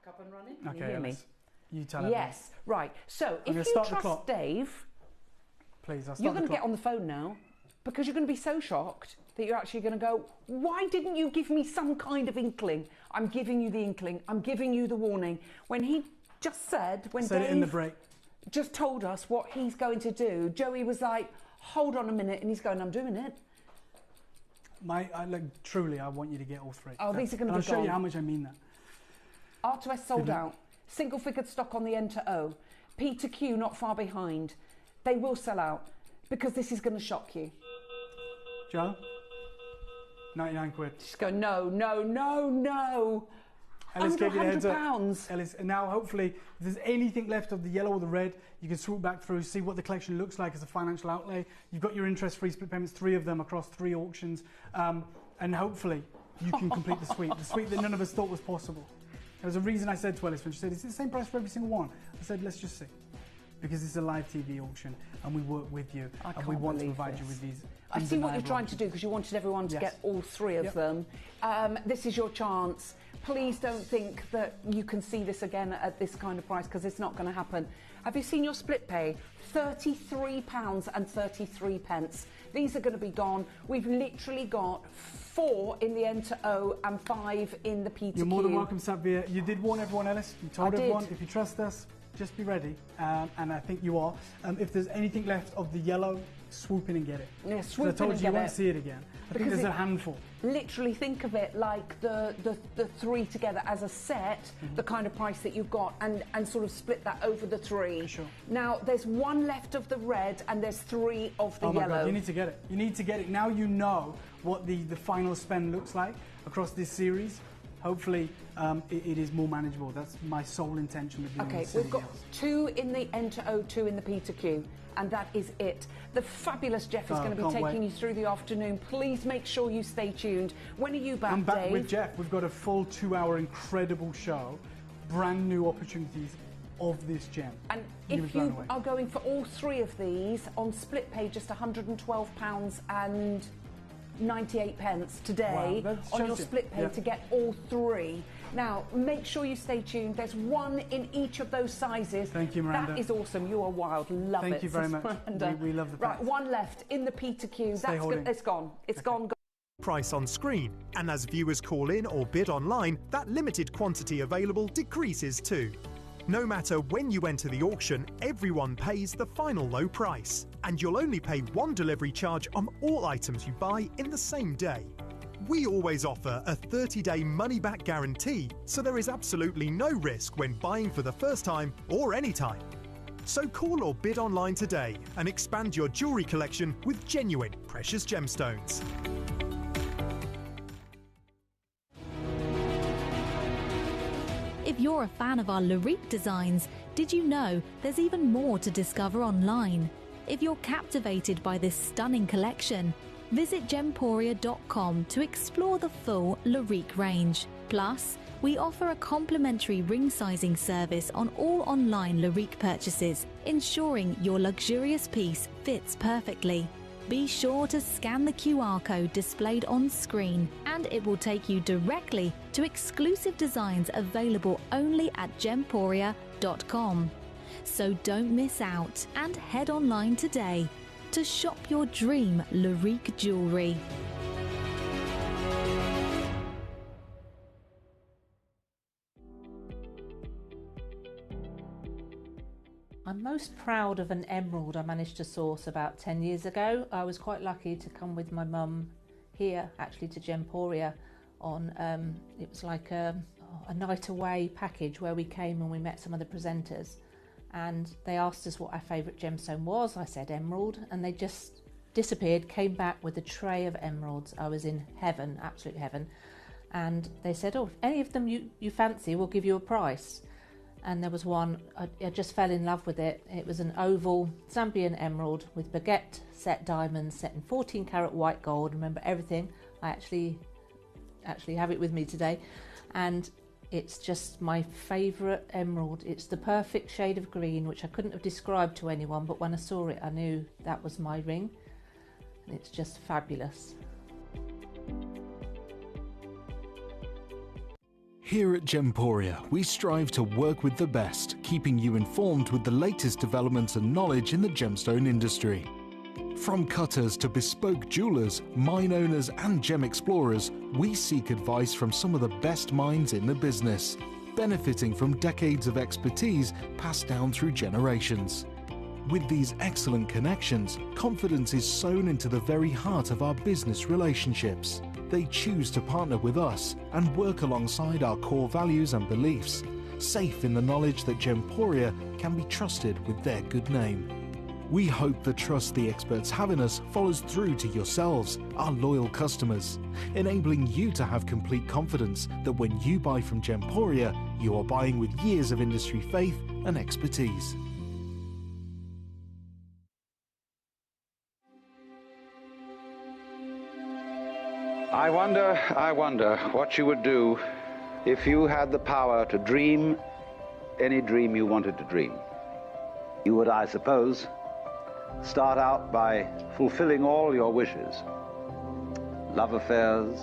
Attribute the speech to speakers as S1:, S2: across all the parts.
S1: back up and running.
S2: Okay,
S1: Can you hear me?
S2: You tell
S1: Yes, right. So if you trust Dave,
S2: please,
S1: you're going to get on the phone now because you're going to be so shocked that you're actually going to go, why didn't you give me some kind of inkling? I'm giving you the inkling. I'm giving you the warning. When he just said, when Dave
S2: it in the break.
S1: Just told us what he's going to do, Joey was like, hold on a minute, and he's going, I'm doing it.
S2: Truly, I want you to get all three.
S1: Oh, these are going to be
S2: gone. I'll show you how much I mean that.
S1: R2S sold out. Single figured stock on the N to O. P to Q not far behind. They will sell out because this is going to shock you.
S2: Joe? 99 quid.
S1: Just go, no, no, no, no.
S2: Ellis gave you the heads up.
S1: £100.
S2: Ellis, and now hopefully, if there's anything left of the yellow or the red, you can swoop back through, see what the collection looks like as a financial outlay. You've got your interest-free split payments, 3 of them across 3 auctions, and hopefully you can complete the sweep that none of us thought was possible. There was a reason I said to Ellis when she said, is it the same price for every single one? I said, let's just see. Because it's a live TV auction and we work with you and we want to provide you with these.
S1: I see what you're trying to do because you wanted everyone to get all 3 of them. This is your chance. Please don't think that you can see this again at this kind of price because it's not going to happen. Have you seen your split pay? £33.33. These are going to be gone. We've literally got 4 in the N to O and 5 in the P to Q.
S2: You're more than welcome, Sapphire. You did warn everyone, Ellis. You told everyone, if you trust us, just be ready. And I think you are. If there's anything left of the yellow, swoop in and get it.
S1: Yeah, swoop in and get it.
S2: I told you won't see it again. I think there's a handful.
S1: Literally think of it like the 3 together as a set, the kind of price that you've got, and sort of split that over the 3.
S2: For sure.
S1: Now, there's 1 left of the red and there's 3 of the yellow.
S2: Oh my God, you need to get it. You need to get it. Now you know what the final spend looks like across this series. Hopefully, it is more manageable. That's my sole intention with doing this.
S1: Okay, we've got 2 in the N to O, 2 in the P to Q, and that is it. The fabulous Jeff is going to be taking you through the afternoon. Please make sure you stay tuned. When are you back,
S2: I'm back
S1: Dave?
S2: with Jeff. We've got a full 2-hour incredible show, brand new opportunities of this gem.
S1: And if you are going for all 3 of these on split pay, just £112 and 98 pence today on your split pay to get all 3. Now, make sure you stay tuned. There's 1 in each of those sizes.
S2: Thank you, Miranda.
S1: That is awesome. You are wild. Love it.
S2: Thank you very much. We love the price.
S1: Right, 1 left in the P to Q. It's gone. It's gone.
S3: Price on screen, and as viewers call in or bid online, that limited quantity available decreases too. No matter when you enter the auction, everyone pays the final low price, and you'll only pay 1 delivery charge on all items you buy in the same day. We always offer a 30-day money-back guarantee, so there is absolutely no risk when buying for the first time or any time. So call or bid online today and expand your jewellery collection with genuine precious gemstones.
S4: If you're a fan of our Lorique designs, did you know there's even more to discover online? If you're captivated by this stunning collection, visit Gemporia.com to explore the full Lorique range. Plus, we offer a complimentary ring sizing service on all online Lorique purchases, ensuring your luxurious piece fits perfectly. Be sure to scan the QR code displayed on screen, and it will take you directly to exclusive designs available only at Gemporia.com. So don't miss out and head online today to shop your dream Lorique jewellery.
S5: I'm most proud of an emerald I managed to source about 10 years ago. I was quite lucky to come with my mum here, actually, to Gemporia on, it was like a night away package where we came and we met some of the presenters, and they asked us what our favourite gemstone was. I said emerald, and they just disappeared, came back with a tray of emeralds. I was in heaven, absolute heaven. And they said, oh, if any of them you fancy, we'll give you a price. And there was one, I just fell in love with it. It was an oval Zambian emerald with baguette set diamonds set in 14 karat white gold. Remember everything. I actually have it with me today. And it's just my favourite emerald. It's the perfect shade of green, which I couldn't have described to anyone, but when I saw it, I knew that was my ring. And it's just fabulous.
S6: Here at Gemporia, we strive to work with the best, keeping you informed with the latest developments and knowledge in the gemstone industry. From cutters to bespoke jewelers, mine owners and gem explorers, we seek advice from some of the best minds in the business, benefiting from decades of expertise passed down through generations. With these excellent connections, confidence is sown into the very heart of our business relationships. They choose to partner with us and work alongside our core values and beliefs, safe in the knowledge that Gemporia can be trusted with their good name. We hope the trust the experts have in us follows through to yourselves, our loyal customers, enabling you to have complete confidence that when you buy from Gemporia, you are buying with years of industry faith and expertise.
S7: I wonder what you would do if you had the power to dream any dream you wanted to dream. You would, I suppose, start out by fulfilling all your wishes. Love affairs,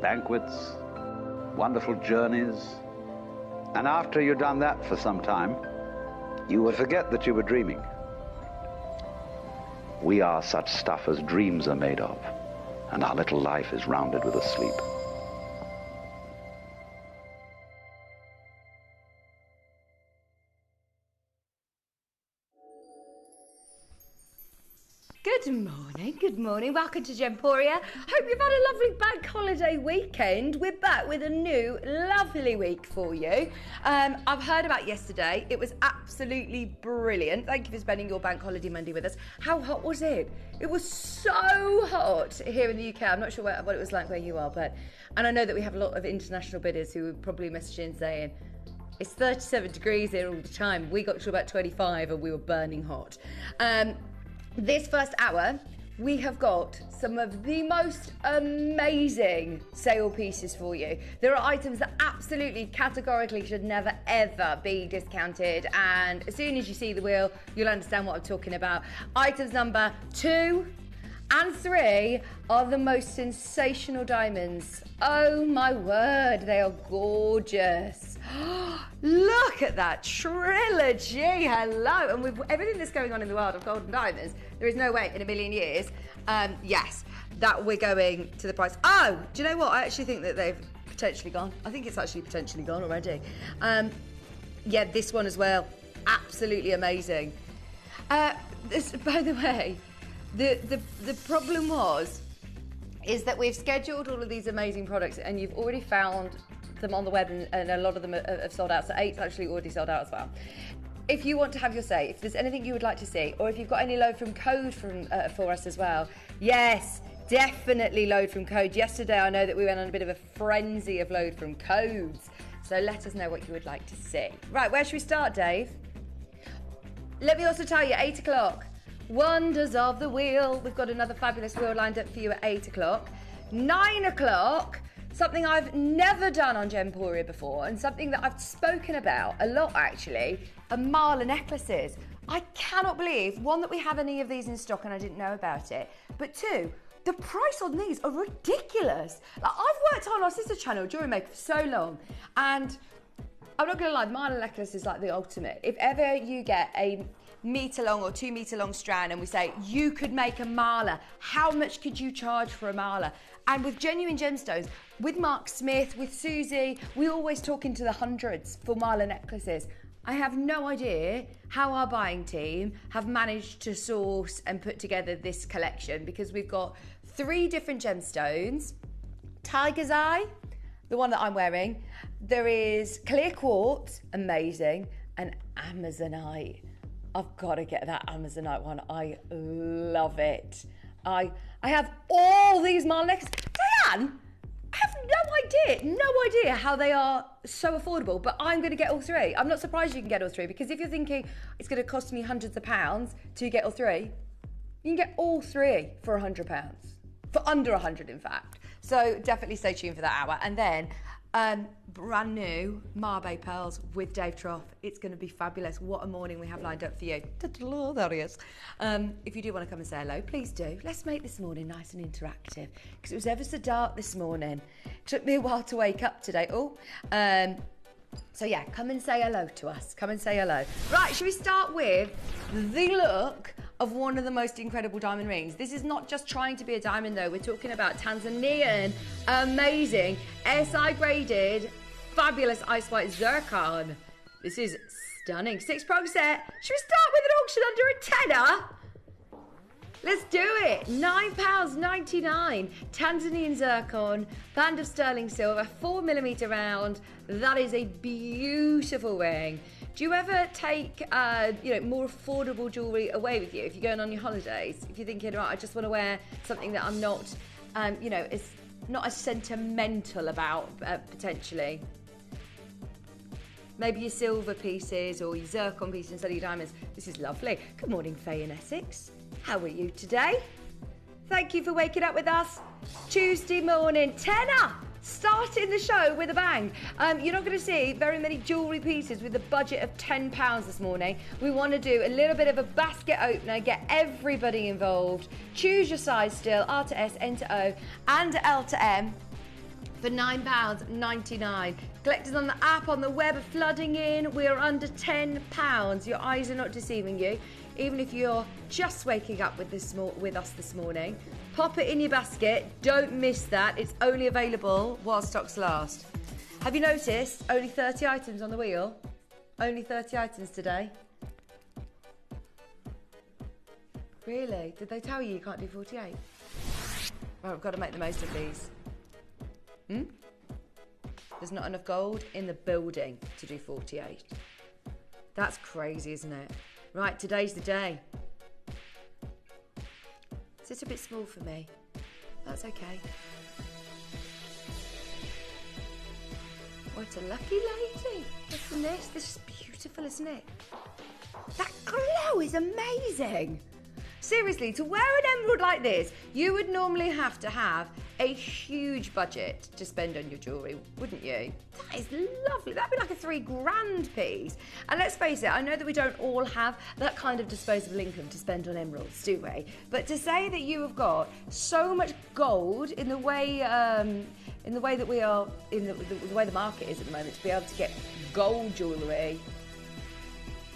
S7: banquets, wonderful journeys. And after you'd done that for some time, you would forget that you were dreaming. We are such stuff as dreams are made of, and our little life is rounded with a sleep.
S8: Good morning. Welcome to Gemporia. Hope you've had a lovely bank holiday weekend. We're back with a new lovely week for you. I've heard about yesterday. It was absolutely brilliant. Thank you for spending your bank holiday Monday with us. How hot was it? It was so hot here in the UK. I'm not sure what it was like where you are, and I know that we have a lot of international bidders who would probably message in saying, it's 37 degrees here all the time. We got to about 25 and we were burning hot. This first hour, we have got some of the most amazing sale pieces for you. There are items that absolutely, categorically should never, ever be discounted. And as soon as you see the wheel, you'll understand what I'm talking about. Items number 2 and 3 are the most sensational diamonds. Oh my word, they are gorgeous. Look at that trilogy, hello. And with everything that's going on in the world of gold and diamonds, there is no way in a million years, yes, that we're going to the price. Oh, do you know what? I actually think that they've potentially gone. I think it's actually potentially gone already. Yeah, this one as well, absolutely amazing. This, by the way, the problem is that we've scheduled all of these amazing products and you've already found them on the web and a lot of them have sold out, so 8's actually already sold out as well. If you want to have your say, if there's anything you would like to see, or if you've got any load from code for us as well, yes, definitely load from code. Yesterday I know that we went on a bit of a frenzy of load from codes, so let us know what you would like to see. Right, where should we start, Dave? Let me also tell you, 8 o'clock, Wonders of the Wheel. We've got another fabulous wheel lined up for you at 8 o'clock. 9 o'clock, something I've never done on Gemporia before and something that I've spoken about a lot actually, are Mala necklaces. I cannot believe, 1, that we have any of these in stock and I didn't know about it, but 2, the price on these are ridiculous. Like, I've worked on our sister channel, Jewelry Maker, for so long, and I'm not gonna lie, the Mala necklace is like the ultimate. If ever you get a metre long or 2 metre long strand and we say, you could make a mala, how much could you charge for a mala? And with genuine gemstones, with Mark Smith, with Susie, we always talk into the hundreds for mala necklaces. I have no idea how our buying team have managed to source and put together this collection, because we've got 3 different gemstones. Tiger's Eye, the one that I'm wearing. There is clear quartz, amazing, and Amazonite. I've got to get that Amazonite one. I love it. I have all these Mala necklaces. Diane, I have no idea how they are so affordable, but I'm going to get all 3. I'm not surprised you can get all 3, because if you're thinking it's going to cost me hundreds of pounds to get all 3, you can get all 3 for £100. For under 100, in fact. So definitely stay tuned for that hour. And then Brand new Marbe pearls with Dave Trough. It's going to be fabulous. What a morning we have lined up for you. There he is. If you do want to come and say hello, please do. Let's make this morning nice and interactive, because it was ever so dark this morning. Took me a while to wake up today. So yeah, come and say hello to us. Come and say hello. Right, should we start with the look of one of the most incredible diamond rings? This is not just trying to be a diamond though. We're talking about Tanzanian, amazing, SI graded, fabulous ice white zircon. This is stunning. 6-prong set. Should we start with an auction under a tenner? Let's do it. £9.99. Tanzanian zircon, band of sterling silver, 4mm round. That is a beautiful ring. Do you ever take, more affordable jewellery away with you if you're going on your holidays? If you're thinking, right, I just want to wear something that I'm not, it's not as sentimental about, potentially. Maybe your silver pieces or your zircon pieces instead of your diamonds. This is lovely. Good morning, Faye in Essex. How are you today? Thank you for waking up with us. Tuesday morning, tenner. Starting the show with a bang. You're not going to see very many jewellery pieces with a budget of £10 this morning. We want to do a little bit of a basket opener, get everybody involved. Choose your size still, R to S, N to O, and L to M for £9.99. Collectors on the app, on the web are flooding in. We're under £10. Your eyes are not deceiving you. Even if you're just waking up with us this morning, pop it in your basket. Don't miss that. It's only available while stocks last. Have you noticed only 30 items on the wheel? Only 30 items today. Really? Did they tell you can't do 48? Well, we've got to make the most of these. There's not enough gold in the building to do 48. That's crazy, isn't it? Right, today's the day. Is it a bit small for me? That's okay. What a lucky lady. Isn't this? This is beautiful, isn't it? That glow is amazing. Seriously, to wear an emerald like this, you would normally have to have a huge budget to spend on your jewellery, wouldn't you? That is lovely. That'd be like a £3,000 piece. And let's face it, I know that we don't all have that kind of disposable income to spend on emeralds, do we? But to say that you have got so much gold in the way that we are, in the way the market is at the moment, to be able to get gold jewellery.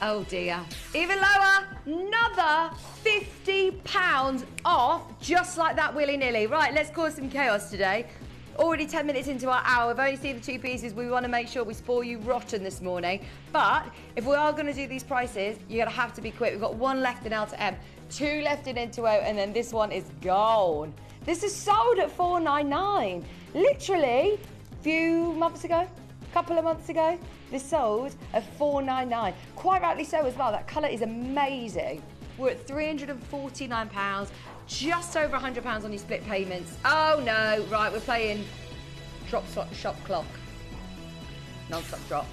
S8: Oh dear. Even lower, another £50 off, just like that, willy-nilly. Right, let's cause some chaos today. Already 10 minutes into our hour. We've only seen the 2 pieces. We want to make sure we spoil you rotten this morning. But if we are going to do these prices, you're going to have to be quick. We've got 1 left in L to M, 2 left in N to O, and then this one is gone. This is sold at $4.99. Literally, couple of months ago, this sold at $4.99. Quite rightly so as well. That colour is amazing. We're at £349, just over £100 on your split payments. Oh no, right, we're playing drop shop clock. Non-stop drop.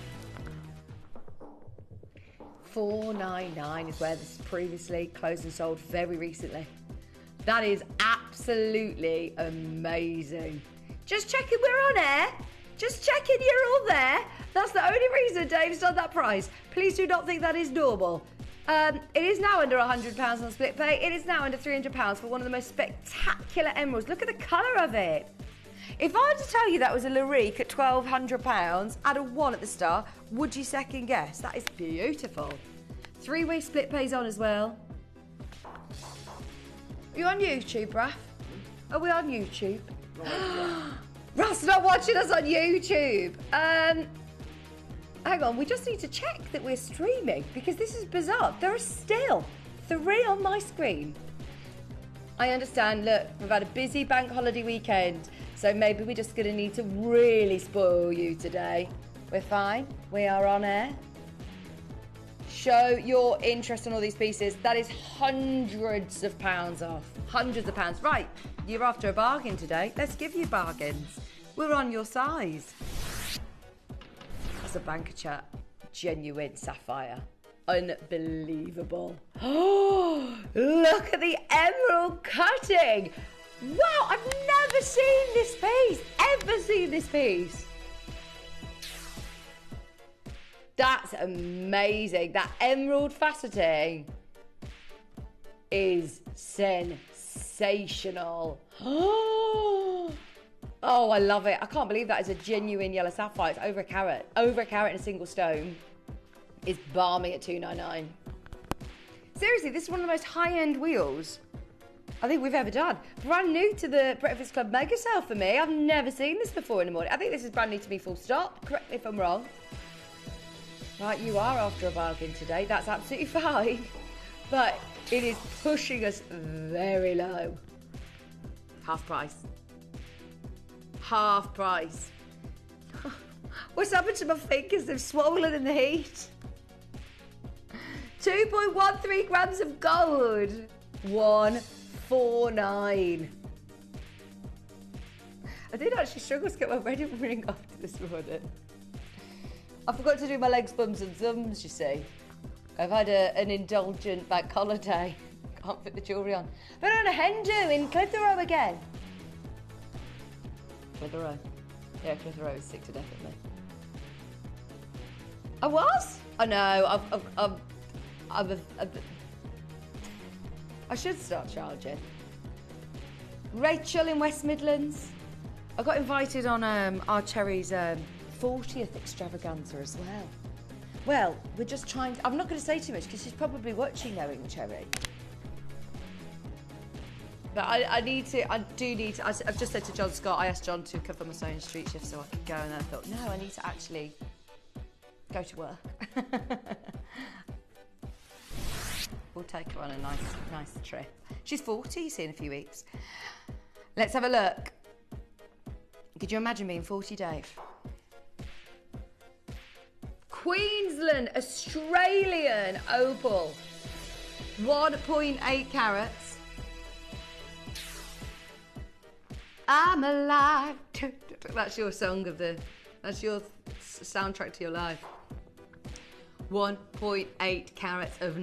S8: $4.99 is where this previously closed and sold very recently. That is absolutely amazing. Just checking we're on air. Just checking you're all there. That's the only reason Dave's done that price. Please do not think that is normal. It is now under £100 on split pay. It is now under £300 for one of the most spectacular emeralds. Look at the colour of it. If I were to tell you that was a Lorique at £1,200, add a 1 at the start, would you second guess? That is beautiful. 3-way split pays on as well. Are you on YouTube, Raf? Are we on YouTube? Raf's not watching us on YouTube. Hang on, we just need to check that we're streaming because this is bizarre. There are still 3 on my screen. I understand, look, we've had a busy bank holiday weekend, so maybe we're just going to need to really spoil you today. We're fine. We are on air. Show your interest in all these pieces. That is hundreds of pounds off. Hundreds of pounds. Right, you're after a bargain today. Let's give you bargains. We're on your size. That's a banker chat. Genuine sapphire. Unbelievable. Oh, look at the emerald cutting. Wow, I've never seen this piece. Ever seen this piece. That's amazing. That emerald faceting is sensational. Oh, I love it. I can't believe that is a genuine yellow sapphire. It's over a carat. Over a carat in a single stone. It's balmy at $299. Seriously, this is one of the most high-end wheels I think we've ever done. Brand new to the Breakfast Club mega sale for me. I've never seen this before in the morning. I think this is brand new to me, full stop. Correct me if I'm wrong. Right, you are after a bargain today. That's absolutely fine. But it is pushing us very low. Half price. Half price. What's happened to my fingers? They've swollen in the heat. 2.13 grams of gold. 149. I did actually struggle to get my wedding ring after this morning. I forgot to do my legs, bums and thumbs, you see. I've had an indulgent bank holiday. Can't fit the jewellery on. But on a hen do in Clitheroe again. Clitheroe. Yeah, Clitheroe is sick to death of me. I was? I know. I should start charging. Rachel in West Midlands. I got invited on our Cherry's 40th extravaganza as well. Well, we're just trying. I'm not going to say too much because she's probably watching knowing Cherry. But I've just said to John Scott, I asked John to cover my sewing street shift so I could go, and then I thought, no, I need to actually go to work. We'll take her on a nice trip. She's 40, you see, in a few weeks. Let's have a look. Could you imagine being 40, Dave? Queensland Australian opal. 1.8 carats. I'm alive. That's your song of the... That's your soundtrack to your life. 1.8 carats of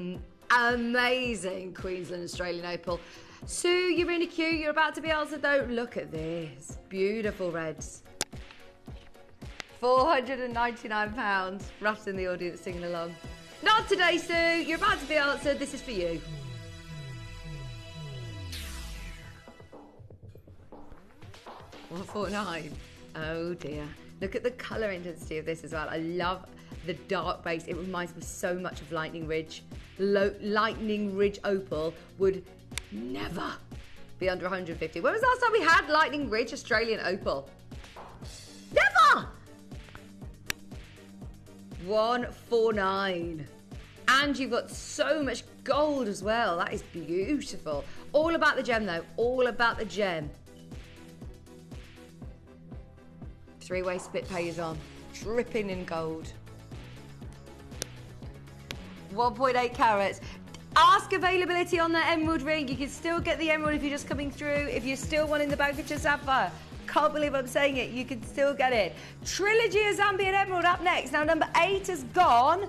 S8: amazing Queensland Australian opal. Sue, you're really cute. You're about to be answered though. Look at this. Beautiful reds. £499. Russ in the audience singing along. Not today, Sue. You're about to be answered. This is for you. $149. Oh dear. Look at the colour intensity of this as well. I love the dark base. It reminds me so much of Lightning Ridge. Lightning Ridge opal would never be under 150. When was the last time we had Lightning Ridge Australian opal? Never! 149. And you've got so much gold as well. That is beautiful. All about the gem though. All about the gem. Three-way split pay is on. Dripping in gold. 1.8 carats. Ask availability on that emerald ring. You can still get the emerald if you're just coming through. If you're still wanting the Bangle Sapphire, can't believe I'm saying it, you can still get it. Trilogy of Zambian emerald up next. Now number 8 is gone.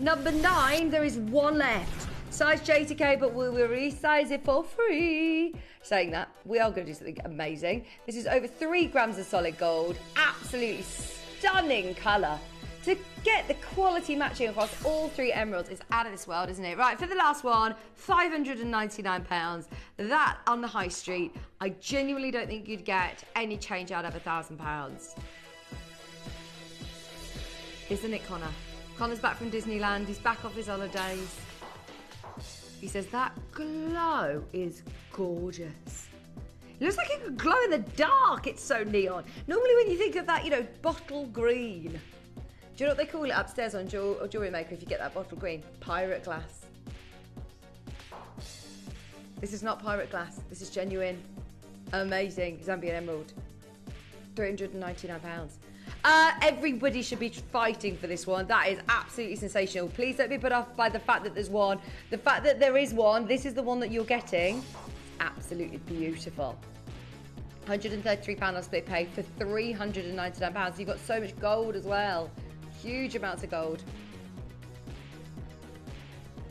S8: Number 9, there is one left. Size J to K, but we will resize it for free. Saying that, we are going to do something amazing. This is over 3 grams of solid gold. Absolutely stunning colour. To get the quality matching across all 3 emeralds is out of this world, isn't it? Right, for the last one, £599. That on the high street, I genuinely don't think you'd get any change out of £1,000. Isn't it, Connor? Connor's back from Disneyland. He's back off his holidays. He says that glow is gorgeous. It looks like it could glow in the dark. It's so neon. Normally when you think of that, you know, bottle green. Do you know what they call it upstairs on Jewelry Maker if you get that bottle green? Pirate glass. This is not pirate glass. This is genuine, amazing Zambian emerald. £399. Everybody should be fighting for this one. That is absolutely sensational. Please don't be put off by the fact that there's one. The fact that there is one, this is the one that you're getting. Absolutely beautiful. £133 on split pay for £399. You've got so much gold as well. Huge amounts of gold.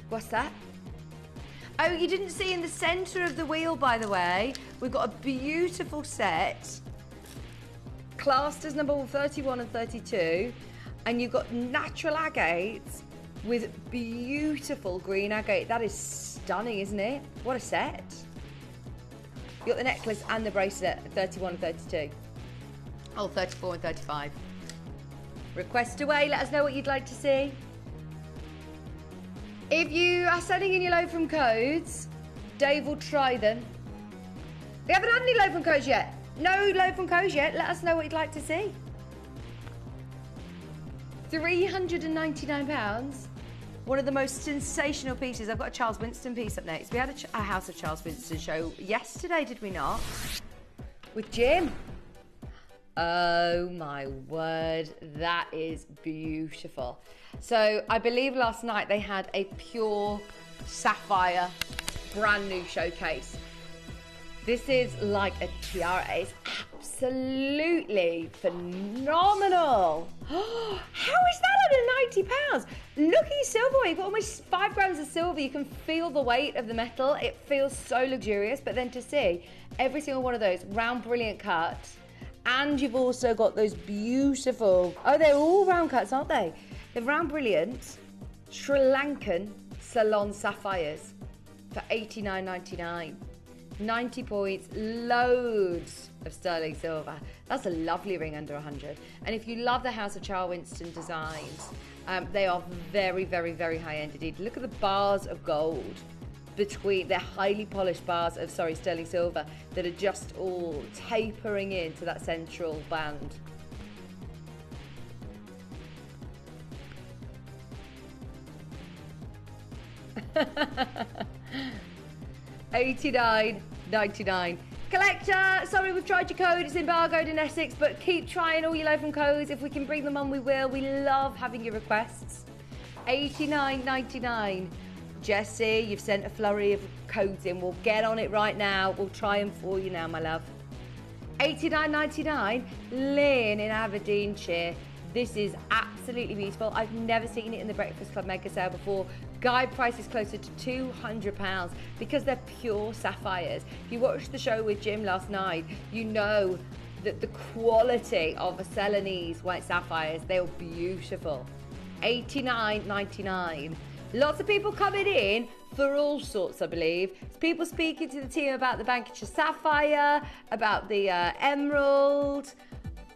S8: What's that? Oh, you didn't see in the centre of the wheel, by the way, we've got a beautiful set. Classed as number 31 and 32. And you've got natural agates with beautiful green agate. That is stunning, isn't it? What a set. You got the necklace and the bracelet, 31 and 32. Oh, 34 and 35. Request away, let us know what you'd like to see. If you are sending in your load from codes, Dave will try them. We haven't had any load from codes yet. No load from codes yet. Let us know what you'd like to see. £399. One of the most sensational pieces. I've got a Charles Winston piece up next. We had a House of Charles Winston show yesterday, did we not? With Jim. Oh my word, that is beautiful. So I believe last night they had a pure sapphire brand new showcase. This is like a tiara. It's absolutely phenomenal. How is that under £90? Look at your silverware. You've got almost 5 grams of silver. You can feel the weight of the metal. It feels so luxurious. But then to see every single one of those round brilliant cuts, and you've also got those beautiful, oh, they're all round cuts, aren't they? They're round brilliant Sri Lankan Ceylon sapphires for $89.99. 90 points, loads of sterling silver. That's a lovely ring under 100. And if you love the House of Charles Winston designs, they are very, very, very high-end indeed. Look at the bars of gold between, they're highly polished bars of, sterling silver that are just all tapering into that central band. $89.99. Collector, sorry we've tried your code, it's embargoed in Essex, but keep trying all your loaf and codes. If we can bring them on, we will. We love having your requests. $89.99. Jessie, you've sent a flurry of codes in. We'll get on it right now. We'll try them for you now, my love. $89.99. Lynn in Aberdeenshire. This is absolutely beautiful. I've never seen it in the Breakfast Club mega sale before. Guide price is closer to £200 because they're pure sapphires. If you watched the show with Jim last night, you know that the quality of a Ceylonese white sapphires, they're beautiful. $89.99. Lots of people coming in for all sorts, I believe. People speaking to the team about the Bangle sapphire, about the emerald.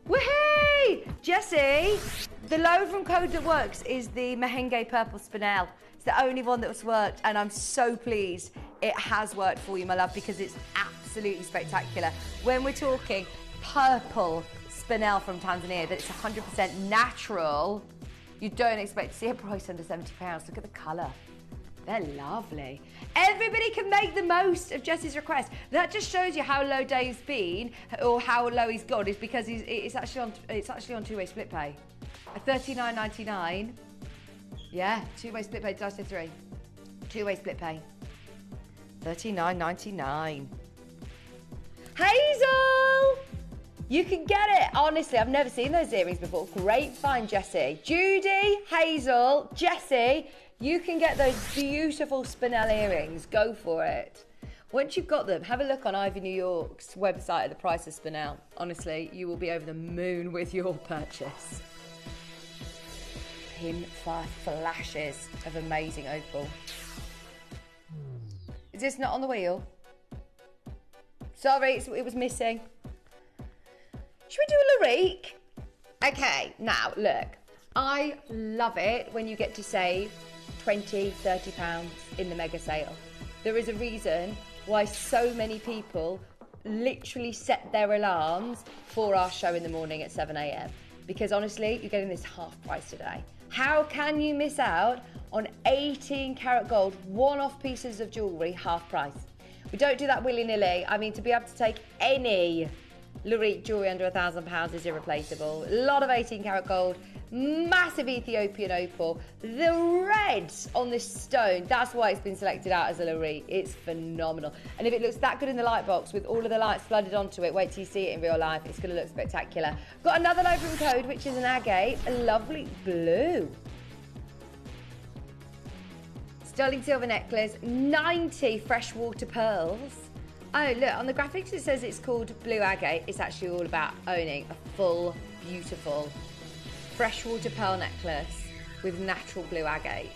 S8: Woohoo! Jessie, the low from code that works is the Mahenge Purple Spinel. It's the only one that's worked, and I'm so pleased it has worked for you, my love, because it's absolutely spectacular. When we're talking purple Spinel from Tanzania, that it's 100% natural, you don't expect to see a price under £70. Look at the colour. They're lovely. Everybody can make the most of Jessie's request. That just shows you how low Dave's been, or how low he's gone, is because it's actually on two-way split pay. At $39.99. Yeah, two-way split pay. Did I say 3? Two-way split pay. $39.99. Hazel! You can get it. Honestly, I've never seen those earrings before. Great find, Jessie. Judy, Hazel, Jessie, you can get those beautiful Spinel earrings. Go for it. Once you've got them, have a look on Ivy New York's website at the price of Spinel. Honestly, you will be over the moon with your purchase. Pin for flashes of amazing opal. Is this not on the wheel? Sorry, it was missing. Should we do a Lorique? Okay, now look, I love it when you get to save £20, £30 in the mega sale. There is a reason why so many people literally set their alarms for our show in the morning at 7 AM. Because honestly, you're getting this half price today. How can you miss out on 18 karat gold, one-off pieces of jewellery, half price? We don't do that willy-nilly. I mean, to be able to take any Lorique jewellery under £1,000 is irreplaceable. A lot of 18 karat gold, massive Ethiopian opal. The reds on this stone, that's why it's been selected out as a Lorique. It's phenomenal. And if it looks that good in the light box with all of the lights flooded onto it, wait till you see it in real life. It's going to look spectacular. Got another low from code, which is an agate, a lovely blue. Sterling silver necklace, 90 freshwater pearls. Oh, look, on the graphics it says it's called Blue Agate. It's actually all about owning a full, beautiful freshwater pearl necklace with natural blue agate.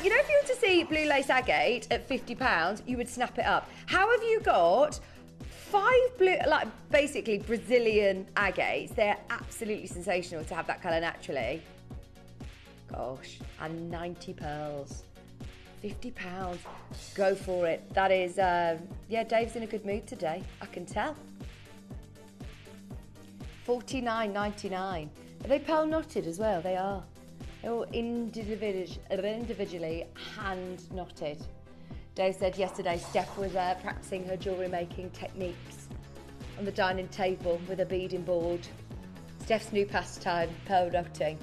S8: You know, if you were to see blue lace agate at £50, you would snap it up. How have you got 5 blue, like basically Brazilian agates? They're absolutely sensational to have that colour naturally. Gosh, and 90 pearls. £50. Go for it. That is, yeah, Dave's in a good mood today. I can tell. $49.99. Are they pearl knotted as well? They are. They're all individually hand knotted. Dave said yesterday Steph was practicing her jewellery making techniques on the dining table with a beading board. Steph's new pastime, pearl knotting.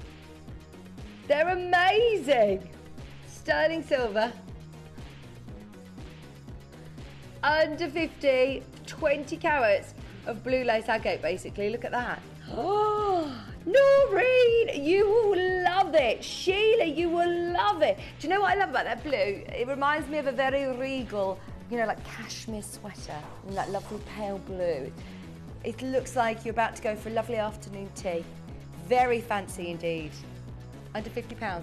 S8: They're amazing! Sterling silver. Under 50, 20 carats of blue lace agate basically. Look at that. Oh, Noreen, you will love it. Sheila, you will love it. Do you know what I love about that blue? It reminds me of a very regal, you know, like cashmere sweater and that lovely pale blue. It looks like you're about to go for a lovely afternoon tea. Very fancy indeed. Under £50.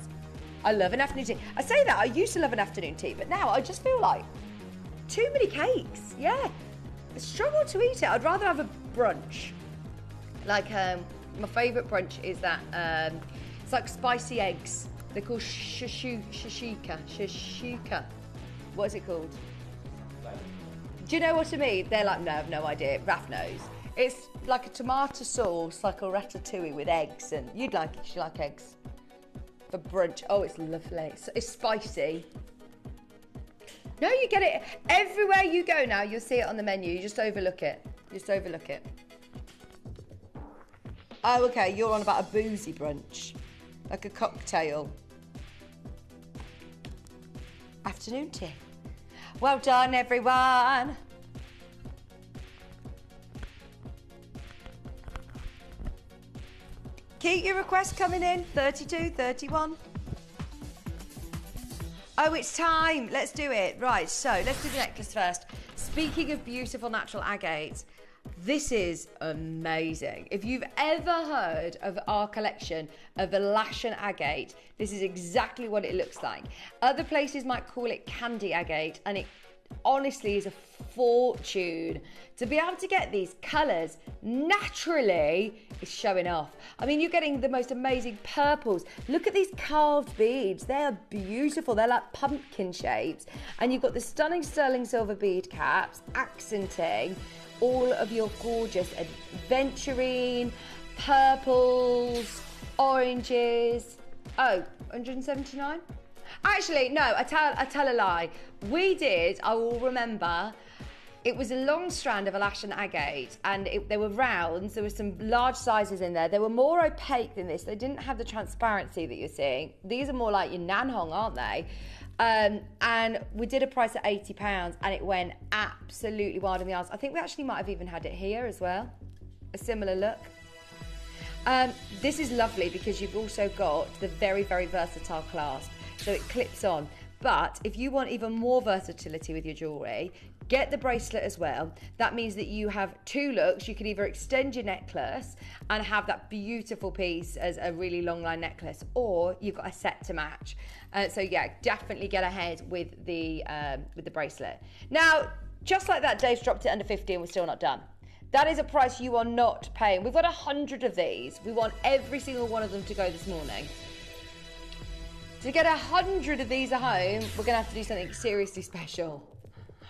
S8: I love an afternoon tea. I say that, I used to love an afternoon tea, but now I just feel like too many cakes. Yeah, I struggle to eat it. I'd rather have a brunch. Like, my favourite brunch is that, it's like spicy eggs. They're called shashika. What is it called? Do you know what I mean? They're like, no, I have no idea. Raph knows. It's like a tomato sauce, like a ratatouille with eggs, and you'd like it, you like eggs. For brunch. Oh, it's lovely. It's spicy. No, you get it everywhere you go now. You'll see it on the menu. You just overlook it. Just overlook it. Oh, okay. You're on about a boozy brunch, like a cocktail. Afternoon tea. Well done, everyone. Keep your requests coming in. 32, 31. Oh, it's time. Let's do it. Right, so let's do the necklace first. Speaking of beautiful natural agate, this is amazing. If you've ever heard of our collection of Alaskan agate, this is exactly what it looks like. Other places might call it candy agate, and it honestly is a fortune. To be able to get these colours naturally is showing off. I mean, you're getting the most amazing purples. Look at these carved beads. They are beautiful. They're like pumpkin shapes. And you've got the stunning sterling silver bead caps, accenting all of your gorgeous aventurine, purples, oranges. Oh, 179? Actually, no, I tell a lie. We did, I will remember, it was a long strand of Alaskan agate, and there were rounds, there were some large sizes in there. They were more opaque than this. They didn't have the transparency that you're seeing. These are more like your Nanhong, aren't they? And we did a price at £80, and it went absolutely wild in the eyes. I think we actually might have even had it here as well, a similar look. This is lovely because you've also got the very, very versatile clasp. So it clips on. But if you want even more versatility with your jewellery, get the bracelet as well. That means that you have 2 looks. You can either extend your necklace and have that beautiful piece as a really long line necklace, or you've got a set to match. So yeah, definitely get ahead with the bracelet. Now, just like that, Dave's dropped it under 50 and we're still not done. That is a price you are not paying. We've got 100 of these. We want every single one of them to go this morning. To get 100 of these at home, we're going to have to do something seriously special.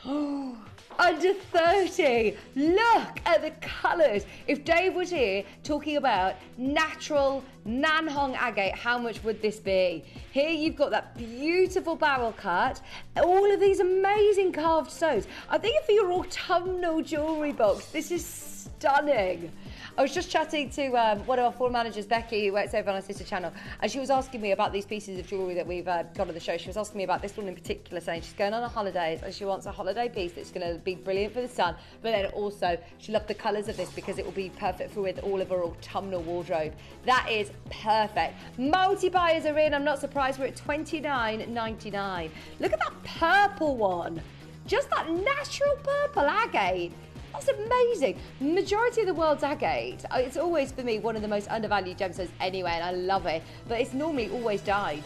S8: Under 30. Look at the colours. If Dave was here talking about natural Nanhong agate, how much would this be? Here you've got that beautiful barrel cut, all of these amazing carved stones. I think for your autumnal jewellery box, this is stunning. I was just chatting to one of our floor managers, Becky, who works over on our sister channel, and she was asking me about these pieces of jewellery that we've got on the show. She was asking me about this one in particular, saying she's going on a holidays and she wants a holiday piece that's going to be brilliant for the sun, but then also she loved the colours of this because it will be perfect for with all of her autumnal wardrobe. That is perfect. Multi-buyers are in. I'm not surprised. We're at $29.99. Look at that purple one. Just that natural purple agate. That's amazing. Majority of the world's agate, it's always for me one of the most undervalued gemstones anyway, and I love it, but it's normally always dyed.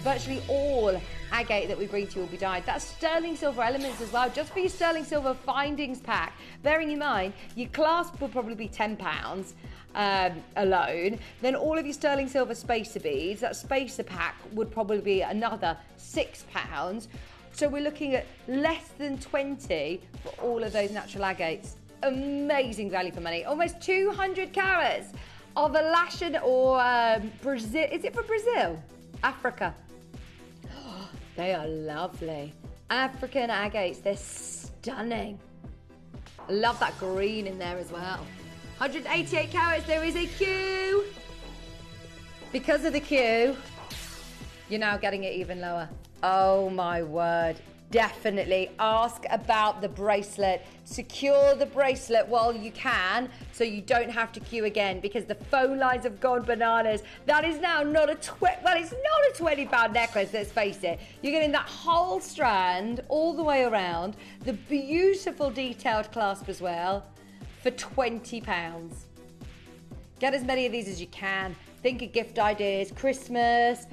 S8: Virtually all agate that we bring to you will be dyed. That's sterling silver elements as well, just for your sterling silver findings pack. Bearing in mind, your clasp will probably be £10 alone. Then all of your sterling silver spacer beads, that spacer pack would probably be another £6. So we're looking at less than 20 for all of those natural agates. Amazing value for money. Almost 200 carats of Alashan or Brazil. Is it from Brazil? Africa. They are lovely. African agates, they're stunning. I love that green in there as well. 188 carats, there is a queue. Because of the queue, you're now getting it even lower. Oh my word. Definitely ask about the bracelet. Secure the bracelet while you can so you don't have to queue again, because the phone lines have gone bananas. That is now not it's not a £20 necklace, let's face it. You're getting that whole strand all the way around, the beautiful detailed clasp as well, for £20. Get as many of these as you can. Think of gift ideas, Christmas,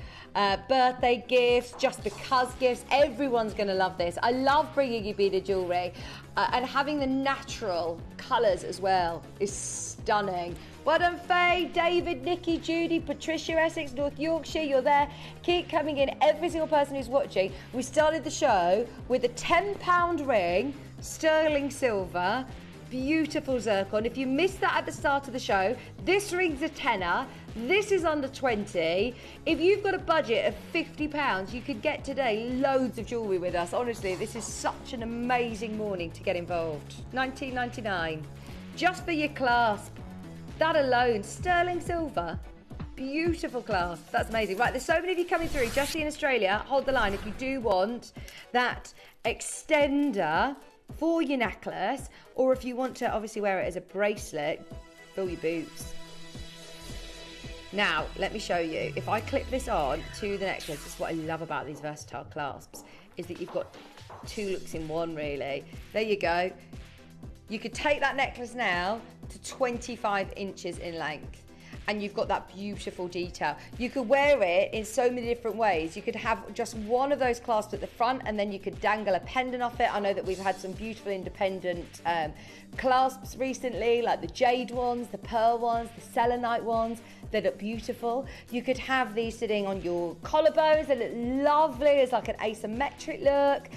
S8: birthday gifts, just because gifts. Everyone's going to love this. I love bringing you beaded jewellery and having the natural colours as well is stunning. Well done, Faye, David, Nikki, Judy, Patricia, Essex, North Yorkshire, you're there. Keep coming in, every single person who's watching. We started the show with a £10 ring, sterling silver, beautiful zircon. If you missed that at the start of the show, this ring's a tenner. This is under 20. If you've got a budget of £50, you could get today loads of jewellery with us. Honestly, this is such an amazing morning to get involved. $19.99. Just for your clasp. That alone, sterling silver. Beautiful clasp. That's amazing. Right, there's so many of you coming through. Jessie in Australia, hold the line if you do want that extender for your necklace, or if you want to obviously wear it as a bracelet, fill your boots. Now, let me show you. If I clip this on to the necklace, this is what I love about these versatile clasps, is that you've got two looks in one, really. There you go. You could take that necklace now to 25 inches in length, and you've got that beautiful detail. You could wear it in so many different ways. You could have just one of those clasps at the front, and then you could dangle a pendant off it. I know that we've had some beautiful independent clasps recently, like the jade ones, the pearl ones, the selenite ones. They look beautiful. You could have these sitting on your collarbones. They look lovely. It's like an asymmetric look.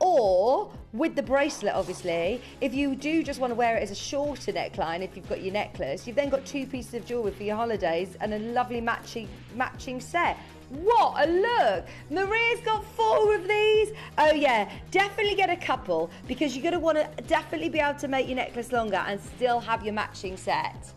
S8: Or with the bracelet, obviously, if you do just want to wear it as a shorter neckline, if you've got your necklace, you've then got two pieces of jewellery for your holidays and a lovely matching set. What a look! Maria's got 4 of these. Oh yeah, definitely get a couple, because you're going to want to definitely be able to make your necklace longer and still have your matching set.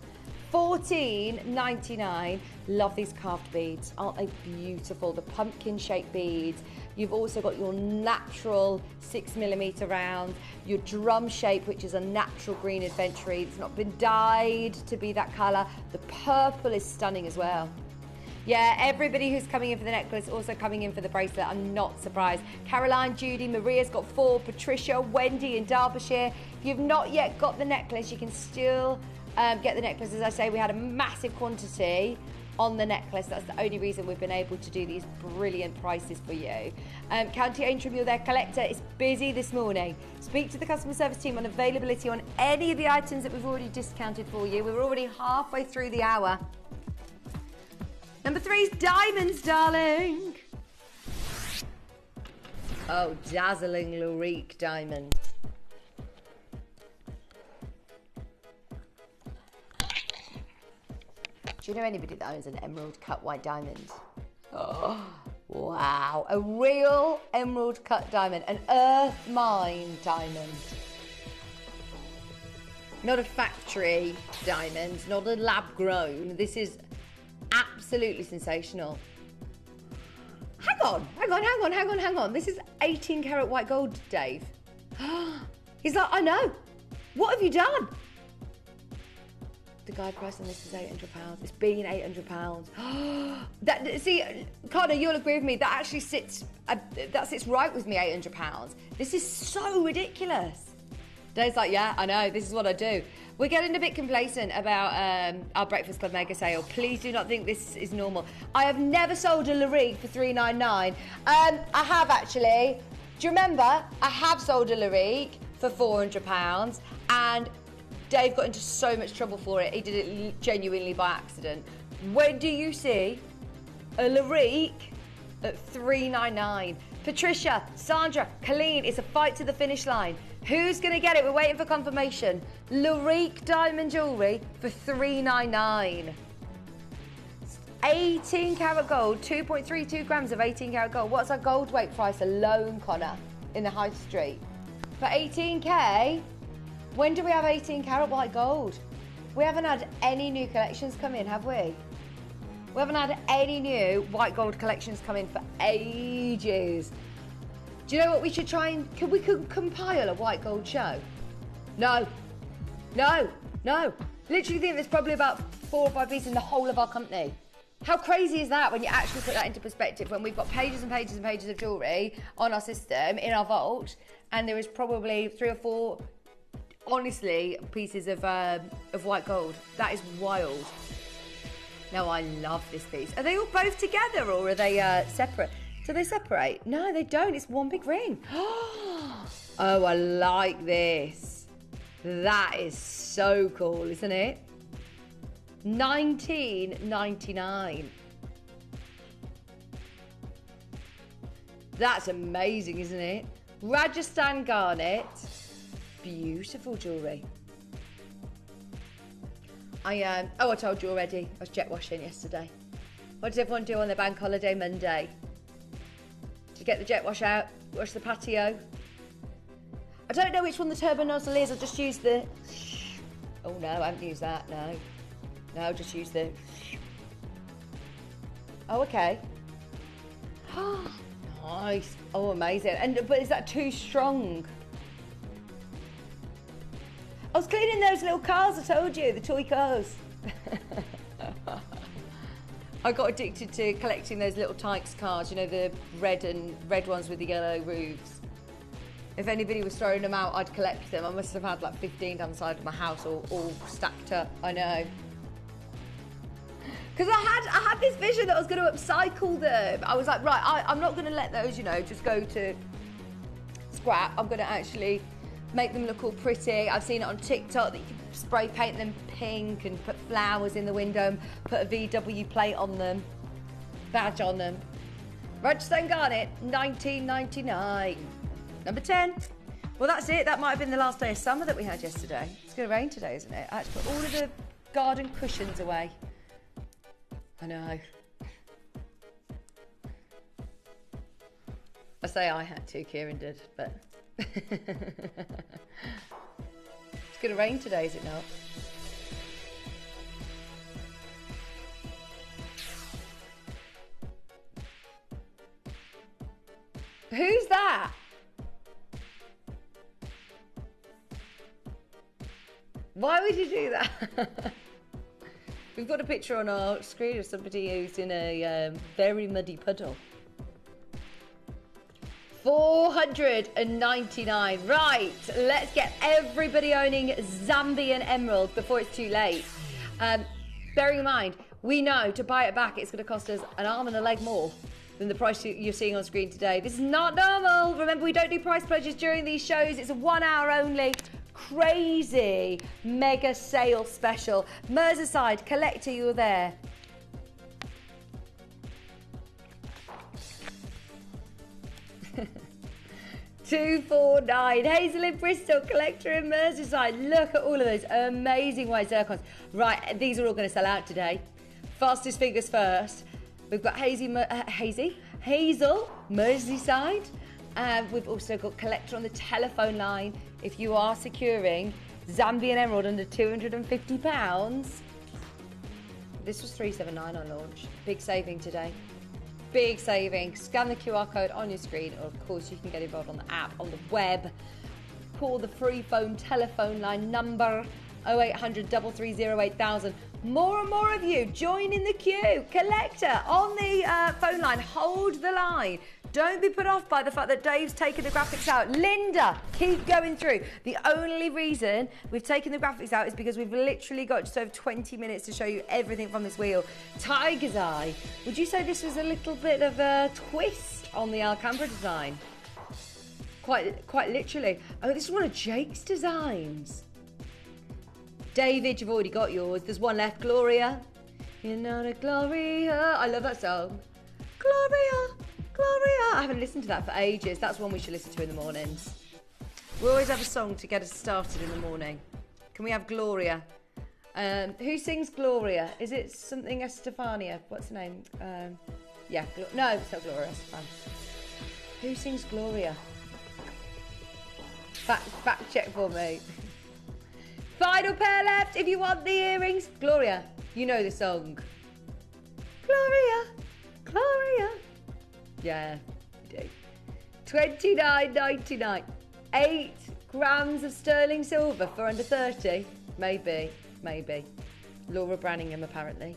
S8: $14.99. Love these carved beads. Aren't they beautiful? The pumpkin shaped beads. You've also got your natural 6mm round, your drum shape, which is a natural green adventure. It's not been dyed to be that colour. The purple is stunning as well. Yeah, everybody who's coming in for the necklace also coming in for the bracelet. I'm not surprised. Caroline, Judy, Maria's got 4. Patricia, Wendy in Derbyshire. If you've not yet got the necklace, you can still get the necklace. As I say, we had a massive quantity on the necklace. That's the only reason we've been able to do these brilliant prices for you. County Antrim, you're there. Collector is busy this morning. Speak to the customer service team on availability on any of the items that we've already discounted for you. We're already halfway through the hour. Number 3 is diamonds, darling. Oh, dazzling Lorique diamonds. Do you know anybody that owns an emerald cut white diamond? Oh, wow. A real emerald cut diamond. An earth mine diamond. Not a factory diamond, not a lab grown. This is absolutely sensational. Hang on. This is 18 karat white gold, Dave. He's like, I know. What have you done? The guide price on this is £800. It's been £800. See, Connor, you'll agree with me. That actually sits right with me. £800. This is so ridiculous. Dave's like, yeah, I know, this is what I do. We're getting a bit complacent about our Breakfast Club mega sale. Please do not think this is normal. I have never sold a Lorique for $3.99. I have actually. Do you remember? I have sold a Lorique for £400 and Dave got into so much trouble for it. He did it genuinely by accident. When do you see a Lorique at $3.99? Patricia, Sandra, Colleen, it's a fight to the finish line. Who's going to get it? We're waiting for confirmation. Lorique diamond jewellery for $3.99. 18 karat gold, 2.32 grams of 18 karat gold. What's our gold weight price alone, Connor, in the high street? For 18k, when do we have 18 karat white gold? We haven't had any new collections come in, have we? We haven't had any new white gold collections come in for ages. Do you know what we should try and... Could we compile a white gold show? No. No. No. Literally think there's probably about 4 or 5 pieces in the whole of our company. How crazy is that when you actually put that into perspective, when we've got pages and pages and pages of jewellery on our system, in our vault, and there is probably 3 or 4, honestly, pieces of white gold. That is wild. No, I love this piece. Are they all both together or are they separate? Do they separate? No, they don't. It's one big ring. Oh, I like this. That is so cool, isn't it? $19.99. That's amazing, isn't it? Rajasthan Garnet. Beautiful jewellery. I told you already, I was jet washing yesterday. What did everyone do on their bank holiday Monday? Did you get the jet wash out? Wash the patio? I don't know which one the turbo nozzle is, I just used the... Oh no, I haven't used that, no. No, just use the... Oh, okay. Nice. Oh, amazing. But is that too strong? I was cleaning those little cars, I told you, the toy cars. I got addicted to collecting those little Tykes cars, you know, the red ones with the yellow roofs. If anybody was throwing them out, I'd collect them. I must have had like 15 down the side of my house, all stacked up. I know. Because I had this vision that I was going to upcycle them. I was like, right, I'm not going to let those, you know, just go to scrap. I'm going to actually make them look all pretty. I've seen it on TikTok that you can spray paint them pink and put flowers in the window and put a VW plate on them, badge on them. Rajasthan Garnet, $19.99. Number 10. Well, that's it. That might have been the last day of summer that we had yesterday. It's going to rain today, isn't it? I had to put all of the garden cushions away. I know. I say I had to, Kieran did, but... It's going to rain today, is it not? Who's that? Why would you do that? We've got a picture on our screen of somebody who's in a very muddy puddle. $499. Right, let's get everybody owning Zambian emerald before it's too late. Bearing in mind, we know to buy it back it's going to cost us an arm and a leg more than the price you're seeing on screen today. This is not normal. Remember, we don't do price pledges during these shows. It's a 1 hour only. Crazy mega sale special. Merseyside collector, you're there. $249. Hazel in Bristol, collector in Merseyside. Look at all of those amazing white zircons. Right, these are all going to sell out today. Fastest fingers first. We've got Hazel, Merseyside. We've also got collector on the telephone line. If you are securing Zambian emerald under £250, this was $379 on launch. Big saving today. Big saving. Scan the QR code on your screen, or of course you can get involved on the app, on the web. Call the free phone telephone line number 0800 330 8000. More and more of you join in the queue. Collector on the phone line. Hold the line. Don't be put off by the fact that Dave's taken the graphics out. Linda, keep going through. The only reason we've taken the graphics out is because we've literally got just over 20 minutes to show you everything from this wheel. Tiger's Eye. Would you say this was a little bit of a twist on the Alcambra design? Quite literally. Oh, this is one of Jake's designs. David, you've already got yours. There's one left. Gloria. You're not a Gloria. I love that song. Gloria, Gloria. I haven't listened to that for ages. That's one we should listen to in the mornings. We always have a song to get us started in the morning. Can we have Gloria? Who sings Gloria? Is it something Estefania? What's the name? Yeah, no, it's not Gloria Estefan. Who sings Gloria? Fact check for me. Final pair left if you want the earrings. Gloria, you know the song. Gloria, Gloria. Yeah, you do. $29.99. 8 grams of sterling silver for under 30. Maybe. Laura Branningham, apparently.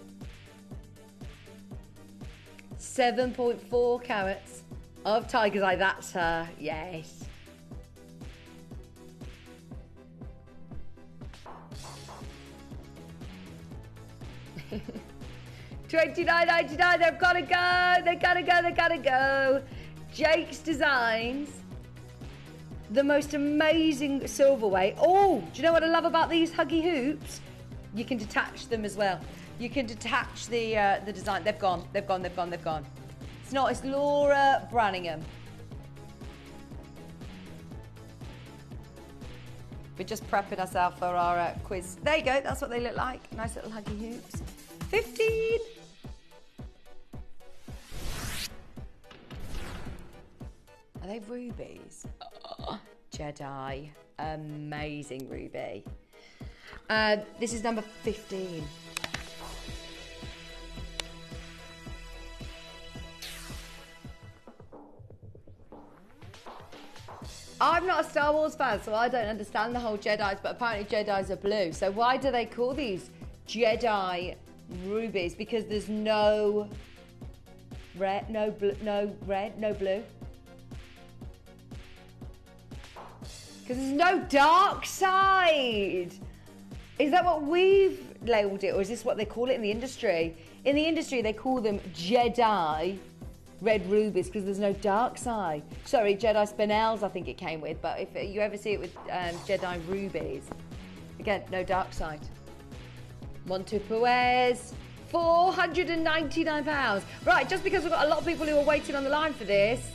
S8: 7.4 carats of Tiger's Eye. That's her. Yes. $29.99. They've got to go. They gotta go. Jake's Designs. The most amazing silverweight. Oh, do you know what I love about these Huggy hoops? You can detach them as well. You can detach the design. They've gone. It's not. It's Laura Branningham. We're just prepping ourselves for our quiz. There you go. That's what they look like. Nice little Huggy hoops. 15. Are they rubies? Oh, Jedi. Amazing ruby. This is number 15. I'm not a Star Wars fan, so I don't understand the whole Jedis, but apparently Jedis are blue. So why do they call these Jedi rubies? Because there's no red, no blue. Because there's no dark side. Is that what we've labelled it, or is this what they call it in the industry? In the industry, they call them Jedi red rubies because there's no dark side. Sorry, Jedi Spinels I think it came with, but if you ever see it with Jedi rubies, again, no dark side. Montepuez, £499. Right, just because we've got a lot of people who are waiting on the line for this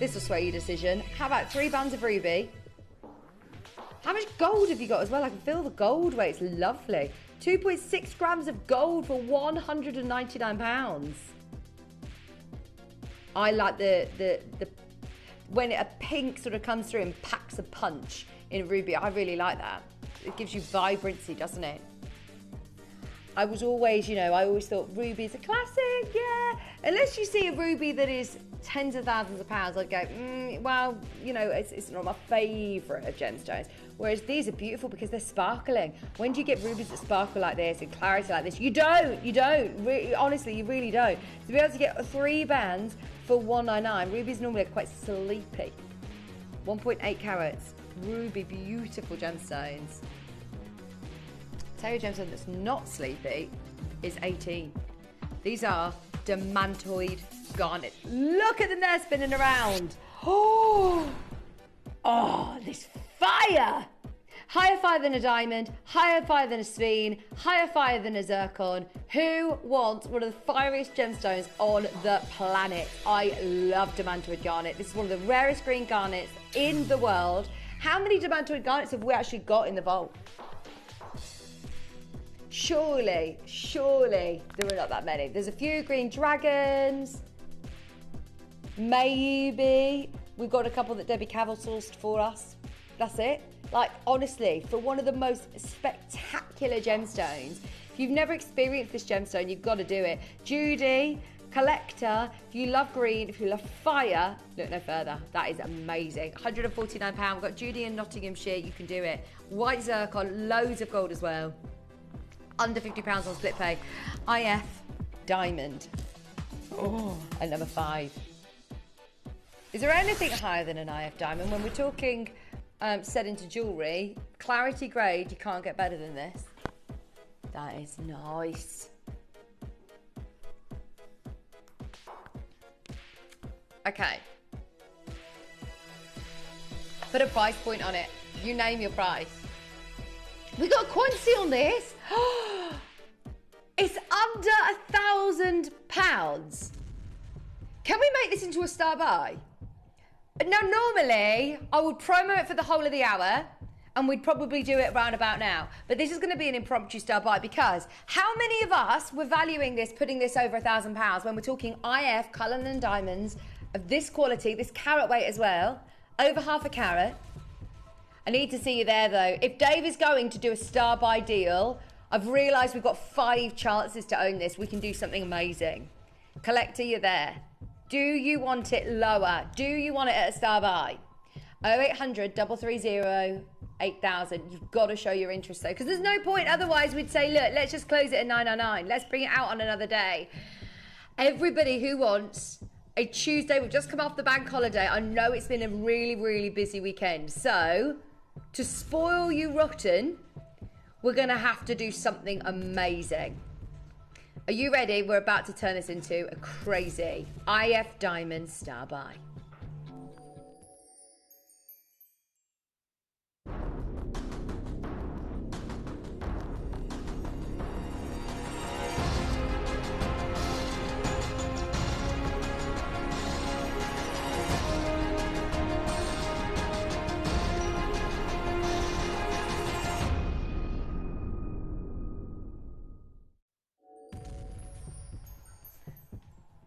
S8: will sway your decision. How about 3 bands of ruby? How much gold have you got as well? I can feel the gold weight. It's lovely. 2.6 grams of gold for £199. I like the when a pink sort of comes through and packs a punch in ruby. I really like that. It gives you vibrancy, doesn't it? I was always, I always thought ruby's a classic, yeah. Unless you see a ruby that is tens of thousands of pounds, I'd go, well, it's not my favourite of gemstones. Whereas these are beautiful because they're sparkling. When do you get rubies that sparkle like this and clarity like this? You don't. Honestly, you really don't. To be able to get 3 bands for $199, rubies normally are quite sleepy. 1.8 carats, ruby, beautiful gemstones. Tell you a gemstone that's not sleepy is 18. These are Demantoid Garnet. Look at them there spinning around. Oh, this fire! Higher fire than a diamond, higher fire than a sphen, higher fire than a zircon. Who wants one of the fieriest gemstones on the planet? I love Demantoid Garnet. This is one of the rarest green garnets in the world. How many Demantoid Garnets have we actually got in the vault? Surely there are not that many. There's a few green dragons. Maybe we've got a couple that Debbie Cavell sourced for us. That's it. Like, honestly, for one of the most spectacular gemstones, if you've never experienced this gemstone, you've got to do it. Judy, collector, if you love green, if you love fire, look no further. That is amazing. £149. We've got Judy in Nottinghamshire. You can do it. White zircon, loads of gold as well. Under £50 on split pay. IF Diamond. Oh, and number 5. Is there anything higher than an IF diamond? When we're talking set into jewellery, clarity grade, you can't get better than this. That is nice. Okay. Put a price point on it. You name your price. We got a quantity on this. It's under £1,000. Can we make this into a star buy? Now, normally, I would promo it for the whole of the hour, and we'd probably do it round about now. But this is going to be an impromptu star buy, because how many of us were valuing this, putting this over £1,000 when we're talking IF, Cullinan diamonds of this quality, this carat weight as well, over half a carat? I need to see you there, though. If Dave is going to do a star buy deal, I've realised we've got 5 chances to own this. We can do something amazing. Collector, you're there. Do you want it lower? Do you want it at a star buy? 0800 330 8000. You've got to show your interest, though, because there's no point. Otherwise, we'd say, look, let's just close it at 999. Let's bring it out on another day. Everybody who wants a Tuesday, we've just come off the bank holiday. I know it's been a really, really busy weekend. So, to spoil you rotten, we're going to have to do something amazing. Are you ready? We're about to turn this into a crazy IF Diamond Star Buy.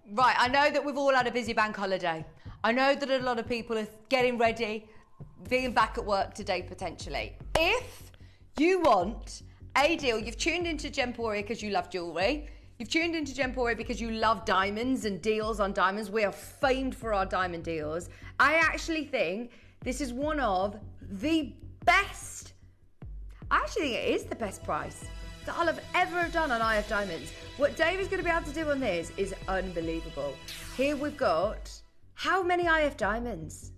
S8: Right, I know that we've all had a busy bank holiday. I know that a lot of people are getting ready, being back at work today potentially. If you want a deal, you've tuned into Gemporia because you love jewellery. You've tuned into Gemporia because you love diamonds and deals on diamonds. We are famed for our diamond deals. I actually think this is one of the best, I actually think it is the best price that I'll have ever done on IF Diamonds. What Dave is going to be able to do on this is unbelievable. Here we've got, how many IF Diamonds?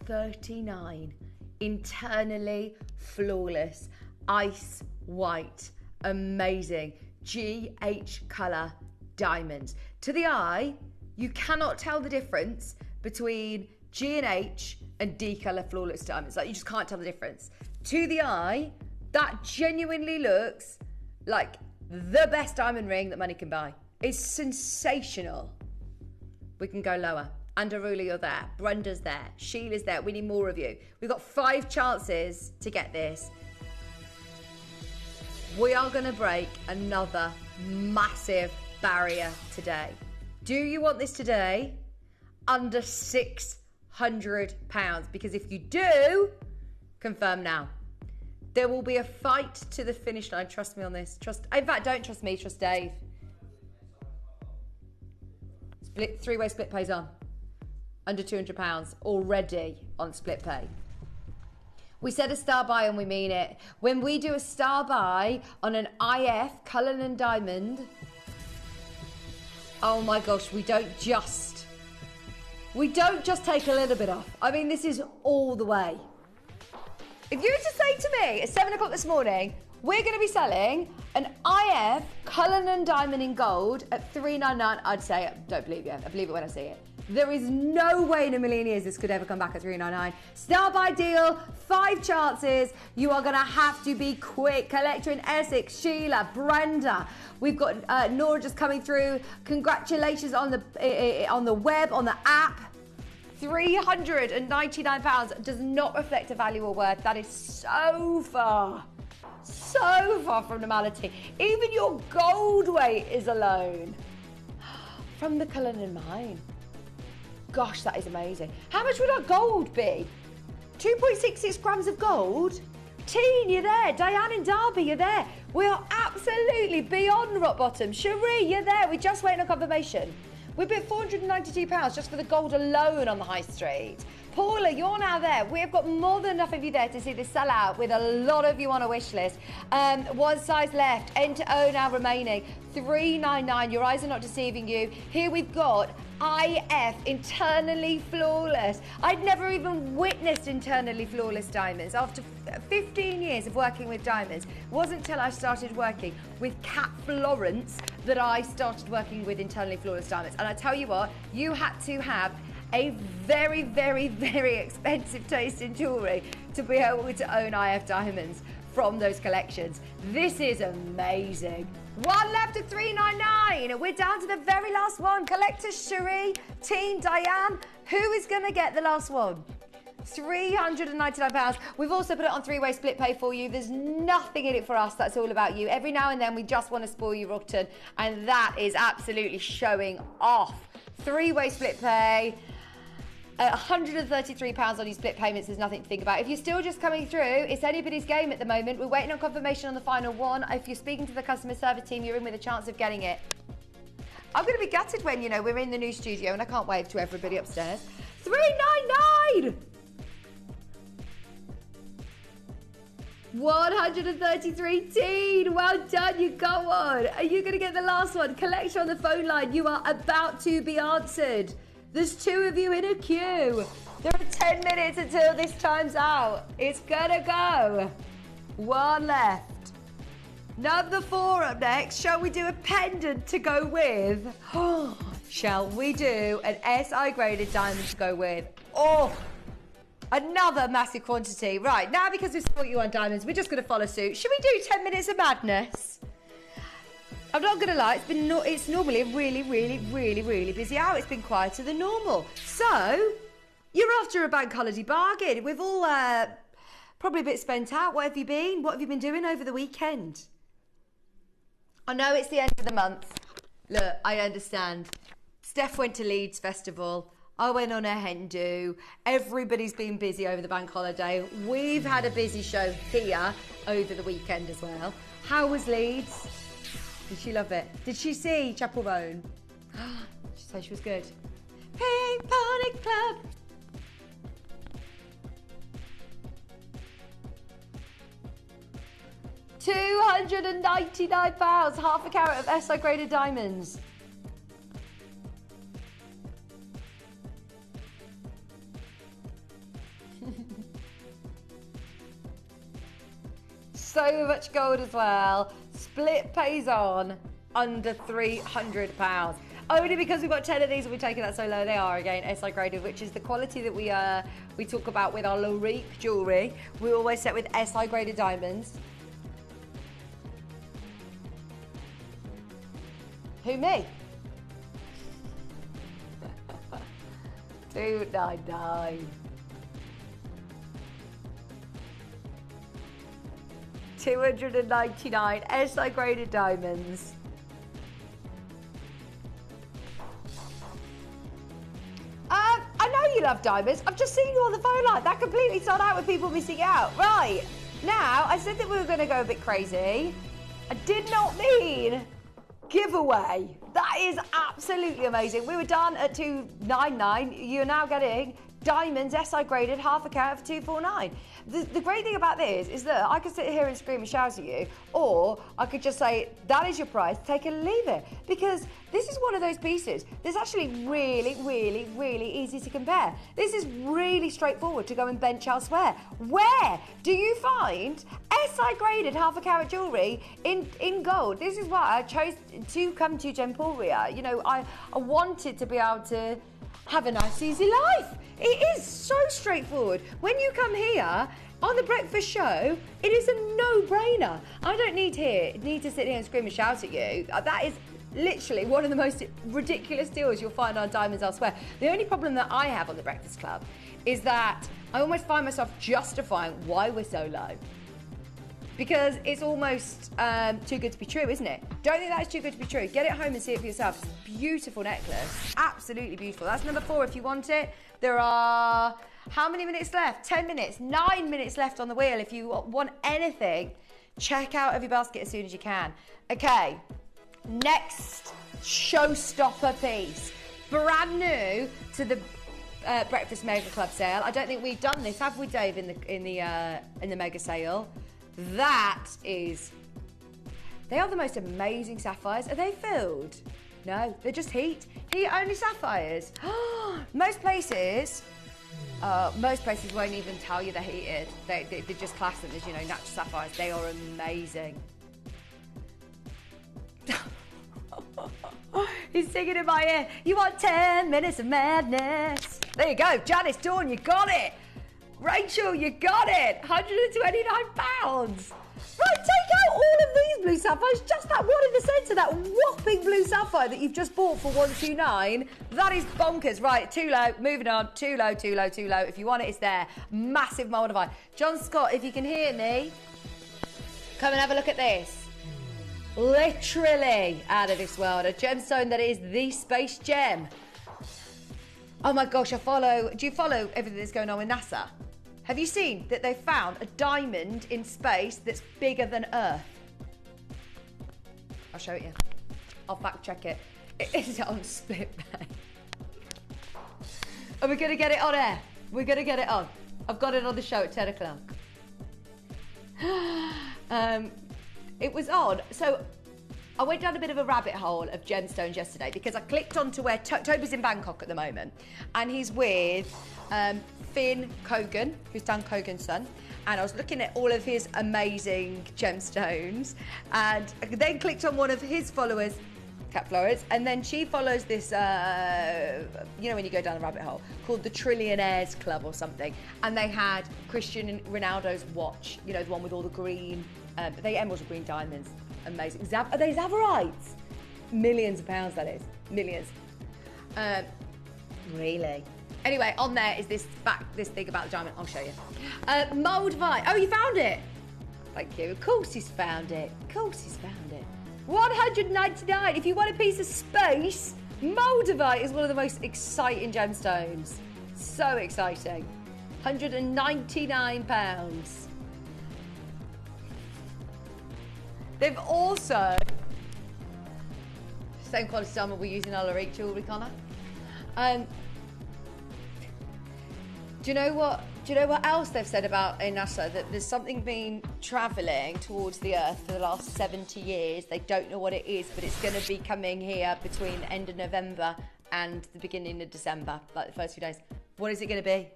S8: 39. Internally flawless, ice white, amazing, GH colour diamonds. To the eye, you cannot tell the difference between G and H and D colour flawless diamonds. Like, you just can't tell the difference. To the eye, that genuinely looks like the best diamond ring that money can buy. It's sensational. We can go lower. Andarula, you're there. Brenda's there. Sheila's there. We need more of you. We've got 5 chances to get this. We are going to break another massive barrier today. Do you want this today? Under £600. Because if you do, confirm now. There will be a fight to the finish line. Trust me on this. In fact, don't trust me. Trust Dave. Split 3-way split pays on. Under £200 already on split pay. We said a star buy and we mean it. When we do a star buy on an IF Cullinan diamond, oh my gosh, we don't just take a little bit off. I mean, this is all the way. If you were to say to me at 7 o'clock this morning, we're going to be selling an IF Cullinan diamond in gold at $399, I'd say, don't believe you. I believe it when I see it. There is no way in a million years this could ever come back at $399. Star buy deal, 5 chances. You are going to have to be quick. Collector in Essex, Sheila, Brenda. We've got Nora just coming through. Congratulations on the web, on the app. £399 does not reflect a value or worth. That is so far from normality. Even your gold weight is alone. From the Cullinan mine. Gosh, that is amazing. How much would our gold be? 2.66 grams of gold? Teen, you're there. Diane in Derby, you're there. We are absolutely beyond rock bottom. Cherie, you're there. We're just waiting on confirmation. We bid £492 just for the gold alone on the high street. Paula, you're now there. We have got more than enough of you there to see this sell out with a lot of you on a wish list. One size left, N to O now remaining. $399, your eyes are not deceiving you. Here we've got IF, internally flawless. I'd never even witnessed internally flawless diamonds. After 15 years of working with diamonds, it wasn't until I started working with Cat Florence that I started working with internally flawless diamonds. And I tell you what, you had to have a very, very, very expensive taste in jewellery to be able to own IF diamonds from those collections. This is amazing. One left at $399. We're down to the very last one. Collector Cherie, Teen, Diane. Who is going to get the last one? £399. We've also put it on three-way split pay for you. There's nothing in it for us. That's all about you. Every now and then we just want to spoil you rotten, and that is absolutely showing off. Three-way split pay. £133 on your split payments. There's nothing to think about. If you're still just coming through, it's anybody's game at the moment. We're waiting on confirmation on the final one. If you're speaking to the customer service team, you're in with a chance of getting it. I'm going to be gutted when, you know, we're in the new studio and I can't wave to everybody upstairs. $399. 133 teen. Well done, you got one. Are you going to get the last one? Collector on the phone line, you are about to be answered. There's 2 of you in a queue. There are 10 minutes until this time's out. It's gonna go. 1 left. Number 4 up next. Shall we do a pendant to go with? Shall we do an SI graded diamond to go with? Oh, another massive quantity. Right, now because we've spot you on diamonds, we're just gonna follow suit. Should we do 10 minutes of madness? I'm not going to lie, it's normally a really, really, really, really busy hour. It's been quieter than normal. So, you're after a bank holiday bargain. We've all probably a bit spent out. What have you been? What have you been doing over the weekend? I know it's the end of the month. Look, I understand. Steph went to Leeds Festival. I went on a hen do. Everybody's been busy over the bank holiday. We've had a busy show here over the weekend as well. How was Leeds? Did she love it? Did she see Chapel Roan? She said she was good. Pink Pony Club. £299, half a carat of SI graded diamonds. So much gold as well. Split pays on under £300. Only because we've got 10 of these and we're taking that so low. They are, again, SI graded, which is the quality that we talk about with our Lorique jewellery. We always set with SI graded diamonds. Who, me? $299. $299 SI graded diamonds. I know you love diamonds. I've just seen you on the phone line. That completely sold out with people missing out. Right, now, I said that we were going to go a bit crazy. I did not mean giveaway. That is absolutely amazing. We were done at $299. You're now getting diamonds SI graded, half a carat for $249. The great thing about this is that I could sit here and scream and shout at you, or I could just say, that is your price, take it or leave it. Because this is one of those pieces that's actually really, really, really easy to compare. This is really straightforward to go and bench elsewhere. Where do you find SI graded half a carat jewellery in gold? This is why I chose to come to Gemporia. You know, I wanted to be able to have a nice, easy life. It is so straightforward. When you come here on the breakfast show, it is a no-brainer. I don't need to sit here and scream and shout at you. That is literally one of the most ridiculous deals you'll find on diamonds elsewhere. The only problem that I have on the Breakfast Club is that I almost find myself justifying why we're so low. Because it's almost too good to be true, isn't it? Don't think that is too good to be true. Get it home and see it for yourself. It's a beautiful necklace. Absolutely beautiful. That's number 4 if you want it. There are, how many minutes left? 10 minutes. 9 minutes left on the wheel. If you want anything, check out every basket as soon as you can. Okay, next showstopper piece. Brand new to the breakfast mega club sale. I don't think we've done this, have we, Dave? In the mega sale. That is. They are the most amazing sapphires. Are they filled? No, they're just heat. Heat only sapphires. Most places won't even tell you they're heated. They just class them as, you know, natural sapphires. They are amazing. He's singing in my ear. You want 10 minutes of madness? There you go, Janice Dawn, you got it. Rachel, you got it. £129. Right, take out all of these blue sapphires. Just that one in the centre, that whopping blue sapphire that you've just bought for £129. That is bonkers. Right, too low. Moving on. Too low, too low, too low. If you want it, it's there. Massive mould of eye. John Scott, if you can hear me, come and have a look at this. Literally out of this world. A gemstone that is the space gem. Oh my gosh, do you follow everything that's going on with NASA? Have you seen that they found a diamond in space that's bigger than Earth? I'll show it you. I'll fact check it. It is on Split Pay. Are we going to get it on air? We're going to get it on. I've got it on the show at 10 o'clock. It was odd. So I went down a bit of a rabbit hole of gemstones yesterday because I clicked onto where Toby's in Bangkok at the moment, and he's with Finn Kogan, who's Dan Kogan's son, and I was looking at all of his amazing gemstones, and then clicked on one of his followers, Cat Flores, and then she follows this, you know, when you go down the rabbit hole, called the Trillionaires Club or something, and they had Cristiano Ronaldo's watch, you know, the one with all the green, they emeralds with green diamonds. Amazing. Are they Zavarites? Millions of pounds, that is. Millions. Really? Anyway, on there is this thing about the diamond. I'll show you. Mould Vine. Oh, you found it? Thank you. Of course he's found it. Of course he's found it. $199. If you want a piece of space, Moldavite is one of the most exciting gemstones. So exciting. £199. They've also, same quality diamond we're using our Lorique jewellery, Connor. Do you know what else they've said about in NASA? That there's something been travelling towards the Earth for the last 70 years. They don't know what it is, but it's going to be coming here between the end of November and the beginning of December, like the first few days. What is it going to be?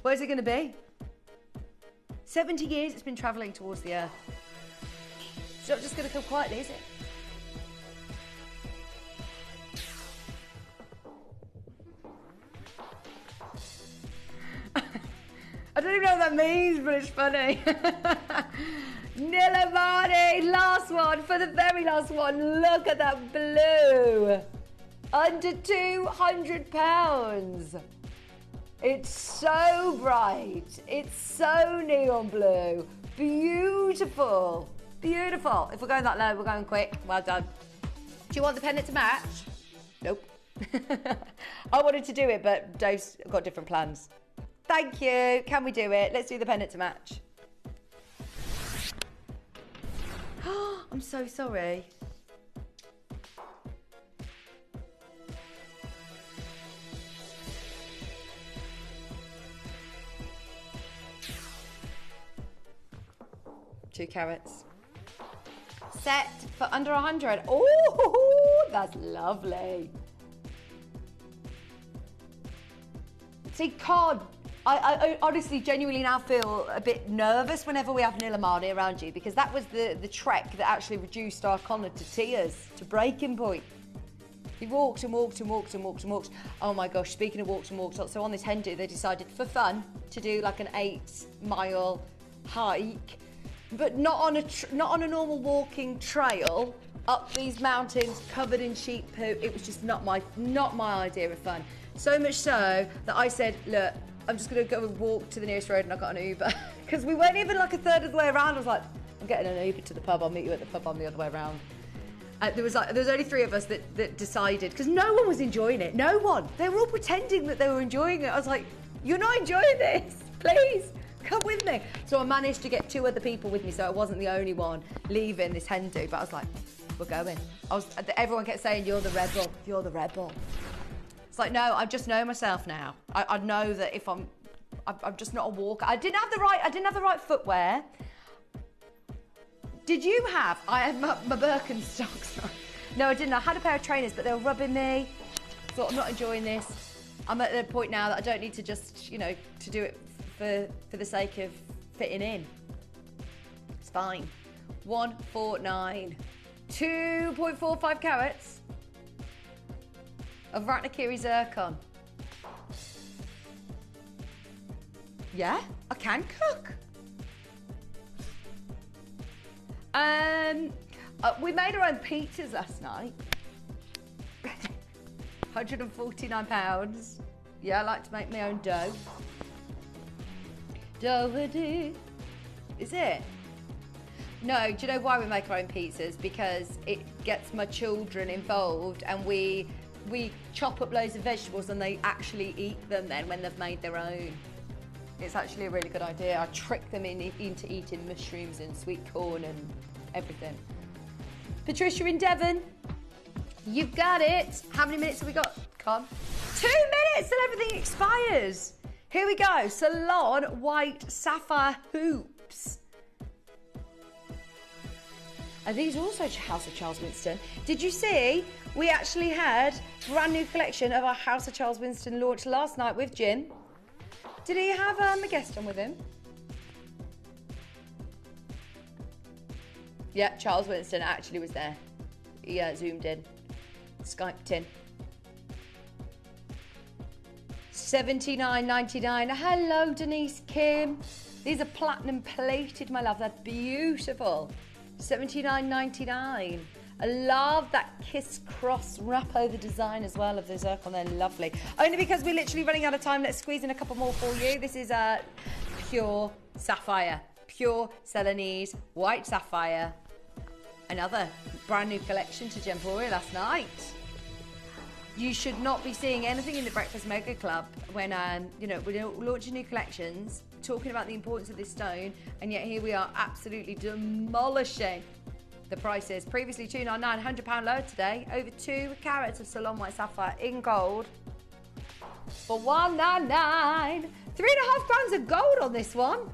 S8: What is it going to be? 70 years it's been travelling towards the Earth. It's not just going to come quietly, is it? I don't even know what that means, but it's funny. Nilamani, last one, for the very last one. Look at that blue. Under £200. It's so bright. It's so neon blue. Beautiful. Beautiful. If we're going that low, we're going quick. Well done. Do you want the pendant to match? Nope. I wanted to do it, but Dave's got different plans. Thank you. Can we do it? Let's do the pendant to match. I'm so sorry. Two carats. Set for under 100. Oh, that's lovely. See, cod. I honestly, genuinely now feel a bit nervous whenever we have Nilamani around you, because that was the trek that actually reduced our Connor to tears, to breaking point. He walked and walked and walked and walked and walked. Oh my gosh, speaking of walked and walked, so on this hen do, they decided for fun to do like an 8-mile hike, but not on a normal walking trail up these mountains covered in sheep poo. It was just not my idea of fun. So much so that I said, look, I'm just going to go and walk to the nearest road, and I got an Uber. Because we weren't even like a third of the way around. I was like, I'm getting an Uber to the pub. I'll meet you at the pub on the other way around. There was only 3 of us that decided, because no one was enjoying it. No one. They were all pretending that they were enjoying it. I was like, you're not enjoying this. Please, come with me. So I managed to get 2 other people with me, so I wasn't the only one leaving this hen do. But I was like, we're going. Everyone kept saying, you're the rebel. You're the rebel. It's like, no, I just know myself now. I know that if I'm just not a walker. I didn't have the right footwear. Did you have? I had my Birkenstocks. No, I didn't. I had a pair of trainers, but they were rubbing me. Thought, I'm not enjoying this. I'm at the point now that I don't need to just, you know, to do it for the sake of fitting in. It's fine. 149. 2.45 carats of Ratnakiri zircon. Yeah, I can cook. We made our own pizzas last night. £149. Yeah, I like to make my own dough. Is it? No, do you know why we make our own pizzas? Because it gets my children involved, and we chop up loads of vegetables and they actually eat them then when they've made their own. It's actually a really good idea. I trick them into eating mushrooms and sweet corn and everything. Patricia in Devon, you've got it. How many minutes have we got? Come. 2 minutes and everything expires. Here we go. Ceylon white sapphire hoops. Are these also House of Charles Winston? Did you see we actually had a brand new collection of our House of Charles Winston launched last night with Jim? Did he have a guest on with him? Yeah, Charles Winston actually was there. He zoomed in, Skyped in. $79.99. Hello, Denise Kim. These are platinum plated, my love. They're beautiful. $79.99. I love that kiss cross wrap over design as well of the zircon. They're lovely. Only because we're literally running out of time. Let's squeeze in a couple more for you. This is pure sapphire, pure Ceylonese white sapphire. Another brand new collection to Gemporia last night. You should not be seeing anything in the Breakfast Mega Club when you know, we're launching new collections, talking about the importance of this stone, and yet here we are absolutely demolishing the prices. Previously £299, £100 lower today. Over 2 carats of Ceylon white sapphire in gold for $199. 3.5 grams of gold on this one.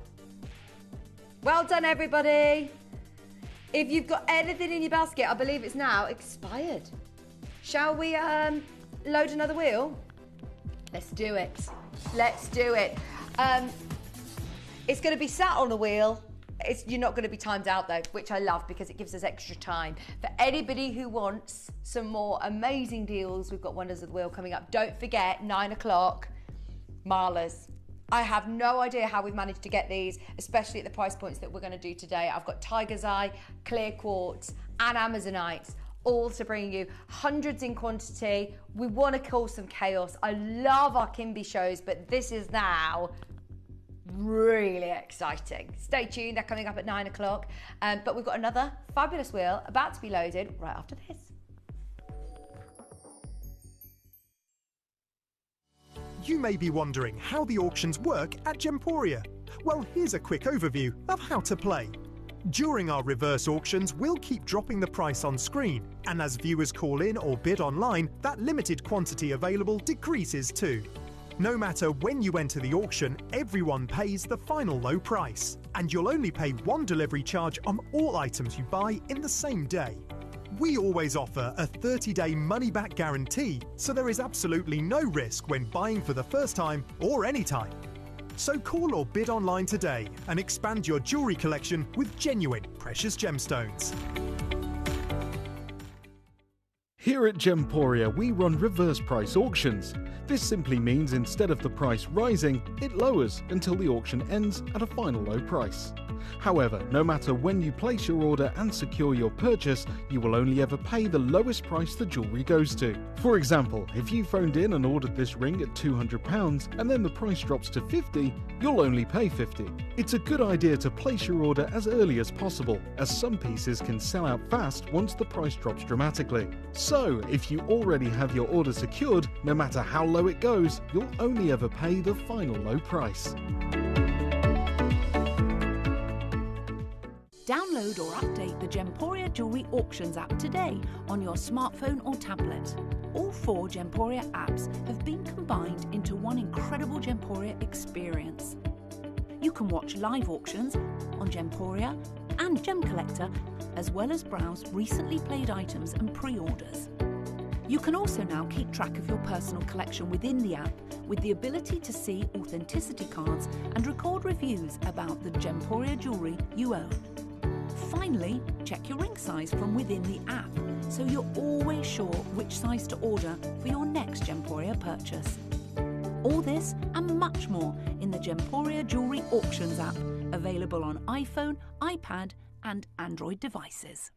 S8: Well done, everybody. If you've got anything in your basket, I believe it's now expired. Shall we load another wheel? Let's do it. Let's do it. It's going to be sat on a wheel. You're not going to be timed out though, which I love because it gives us extra time. For anybody who wants some more amazing deals, we've got Wonders of the Wheel coming up. Don't forget, 9 o'clock, Marla's. I have no idea how we've managed to get these, especially at the price points that we're going to do today. I've got Tiger's Eye, Clear Quartz and Amazonites, all to bring you hundreds in quantity. We want to cause some chaos. I love our Kimby shows, but this is now really exciting. Stay tuned, they're coming up at 9 o'clock. But we've got another fabulous wheel about to be loaded right after this.
S3: You may be wondering how the auctions work at Gemporia. Well, here's a quick overview of how to play. During our reverse auctions, we'll keep dropping the price on screen, and as viewers call in or bid online, that limited quantity available decreases too. No matter when you enter the auction, everyone pays the final low price, and you'll only pay one delivery charge on all items you buy in the same day. We always offer a 30-day money-back guarantee, so there is absolutely no risk when buying for the first time or any time. So call or bid online today and expand your jewellery collection with genuine precious gemstones.
S6: Here at Gemporia, we run reverse price auctions. This simply means instead of the price rising, it lowers until the auction ends at a final low price. However, no matter when you place your order and secure your purchase, you will only ever pay the lowest price the jewellery goes to. For example, if you phoned in and ordered this ring at £200 and then the price drops to £50, you'll only pay £50. It's a good idea to place your order as early as possible, as some pieces can sell out fast once the price drops dramatically. So, if you already have your order secured, no matter how low it goes, you'll only ever pay the final low price.
S1: Download or update the Gemporia Jewellery Auctions app today on your smartphone or tablet.
S9: All 4 Gemporia apps have been combined into one incredible Gemporia experience. You can watch live auctions on Gemporia and Gem Collector, as well as browse recently played items and pre-orders. You can also now keep track of your personal collection within the app with the ability to see authenticity cards and record reviews about the Gemporia jewellery you own. Finally, check your ring size from within the app so you're always sure which size to order for your next Gemporia purchase. All this and much more in the Gemporia Jewellery Auctions app, available on iPhone, iPad and Android devices.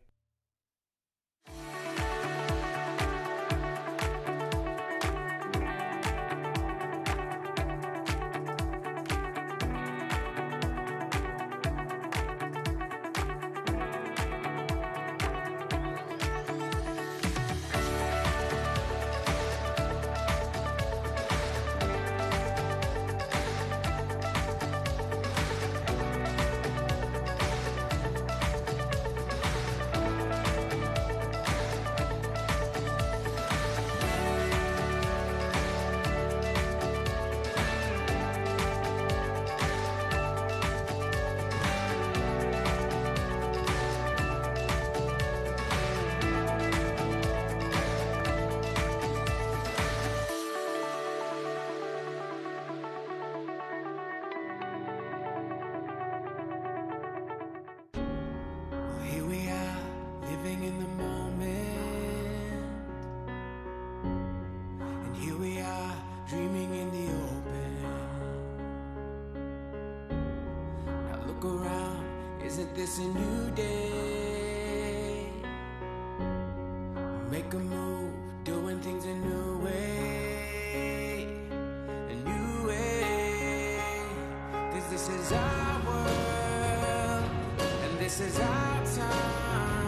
S10: It's a new day. Make a move, doing things a new way. A new way. 'Cause this is our world, and this is our time.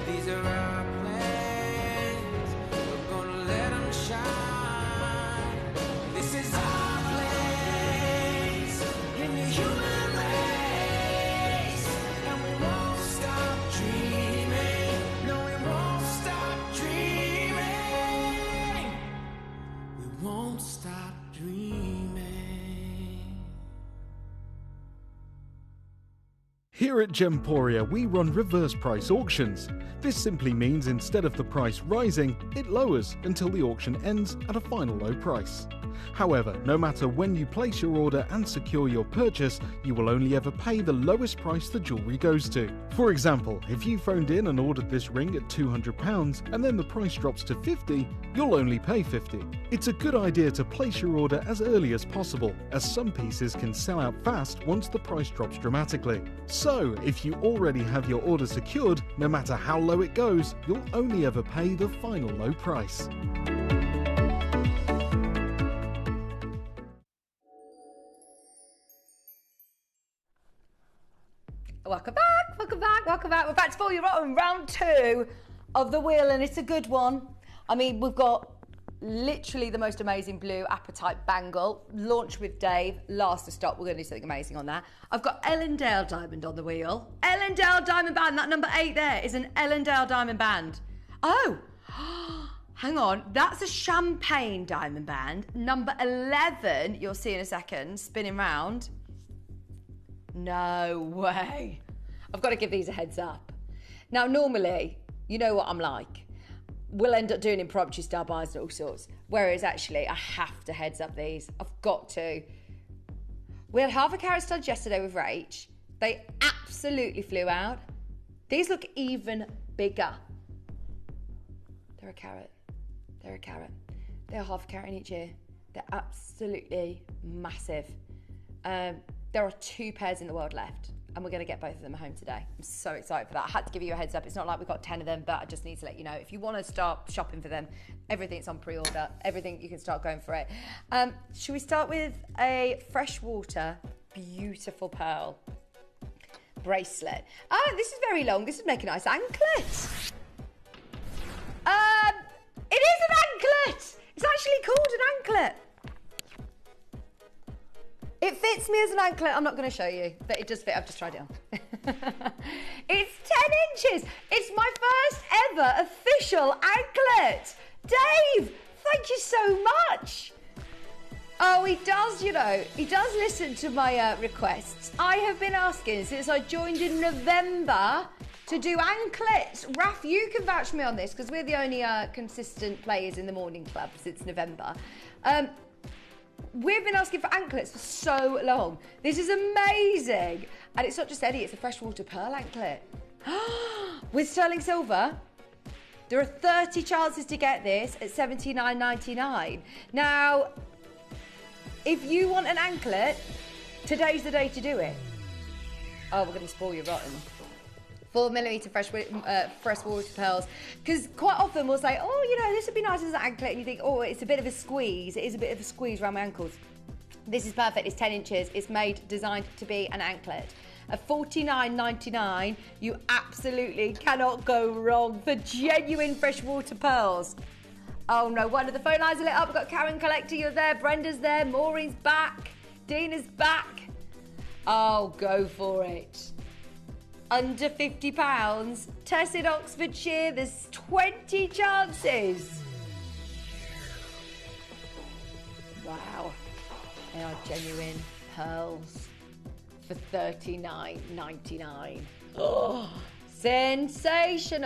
S10: These are our plans. We're gonna let them shine. This is our place in the human race.
S6: Here at Gemporia, we run reverse price auctions. This simply means instead of the price rising, it lowers until the auction ends at a final low price. However, no matter when you place your order and secure your purchase, you will only ever pay the lowest price the jewellery goes to. For example, if you phoned in and ordered this ring at £200 and then the price drops to £50, you'll only pay £50. It's a good idea to place your order as early as possible, as some pieces can sell out fast once the price drops dramatically. So, if you already have your order secured, no matter how low it goes, you'll only ever pay the final low price.
S8: Welcome back, welcome back, welcome back. We're back to For Your Own, round 2 of the wheel, and it's a good one. I mean, we've got literally the most amazing blue apatite bangle, launched with Dave, last to stop. We're going to do something amazing on that. I've got Ellendale diamond on the wheel. Ellendale diamond band, that number 8 there is an Ellendale diamond band. Oh, hang on, that's a champagne diamond band. Number 11, you'll see in a second, spinning round. No way. I've got to give these a heads up. Now, normally, you know what I'm like. We'll end up doing impromptu star buys and all sorts. Whereas actually, I have to heads up these. I've got to. We had half a carat studs yesterday with Rach. They absolutely flew out. These look even bigger. They're a carat. They're a carat. They're half a carat in each ear. They're absolutely massive. There are 2 pairs in the world left, and we're going to get both of them home today. I'm so excited for that. I had to give you a heads up. It's not like we've got 10 of them, but I just need to let you know. If you want to start shopping for them, everything's on pre-order. Everything, you can start going for it. Should we start with a freshwater, beautiful pearl bracelet? Oh, this is very long. This would make a nice anklet. It is an anklet. It's actually called an anklet. It fits me as an anklet. I'm not going to show you, but it does fit. I've just tried it on. It's 10 inches. It's my first ever official anklet. Dave, thank you so much. Oh, he does, you know, he does listen to my requests. I have been asking since I joined in November to do anklets. Raf, you can vouch for me on this because we're the only consistent players in the morning club since November. We've been asking for anklets for so long. This is amazing. And it's not just any, it's a freshwater pearl anklet. With sterling silver. There are 30 chances to get this at $79.99. Now, if you want an anklet, today's the day to do it. Oh, we're going to spoil you rotten. 4mm freshwater pearls. Because quite often we'll say, oh, you know, this would be nice as an anklet. And you think, oh, it's a bit of a squeeze. It is a bit of a squeeze around my ankles. This is perfect. It's 10 inches. It's designed to be an anklet. At $49.99, you absolutely cannot go wrong for genuine freshwater pearls. Oh no, one of the phone lines are lit up. We've got Karen Collector, you're there. Brenda's there. Maureen's back. Dina's back. Oh, go for it. Under £50. Tess in Oxfordshire, there's 20 chances. Wow. They are genuine pearls for $39.99. Oh, sensational.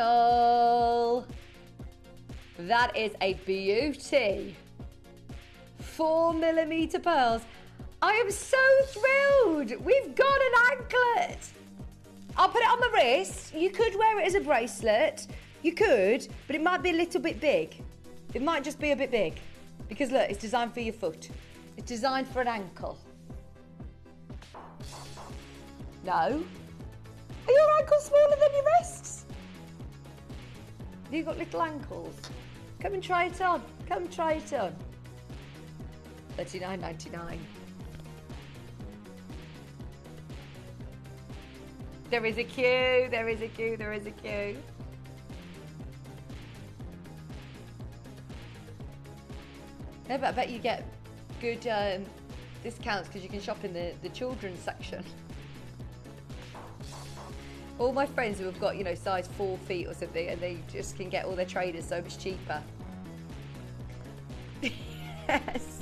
S8: That is a beauty. 4mm pearls. I am so thrilled. We've got an anklet. I'll put it on my wrist. You could wear it as a bracelet. You could, but it might be a little bit big. It might just be a bit big. Because look, it's designed for your foot. It's designed for an ankle. No? Are your ankles smaller than your wrists? Have you got little ankles? Come and try it on. Come try it on. $39.99. There is a queue, there is a queue, there is a queue. Yeah, but I bet you get good discounts because you can shop in the children's section. All my friends who have got, you know, size 4 feet or something, and they just can get all their trainers so much cheaper. Yes.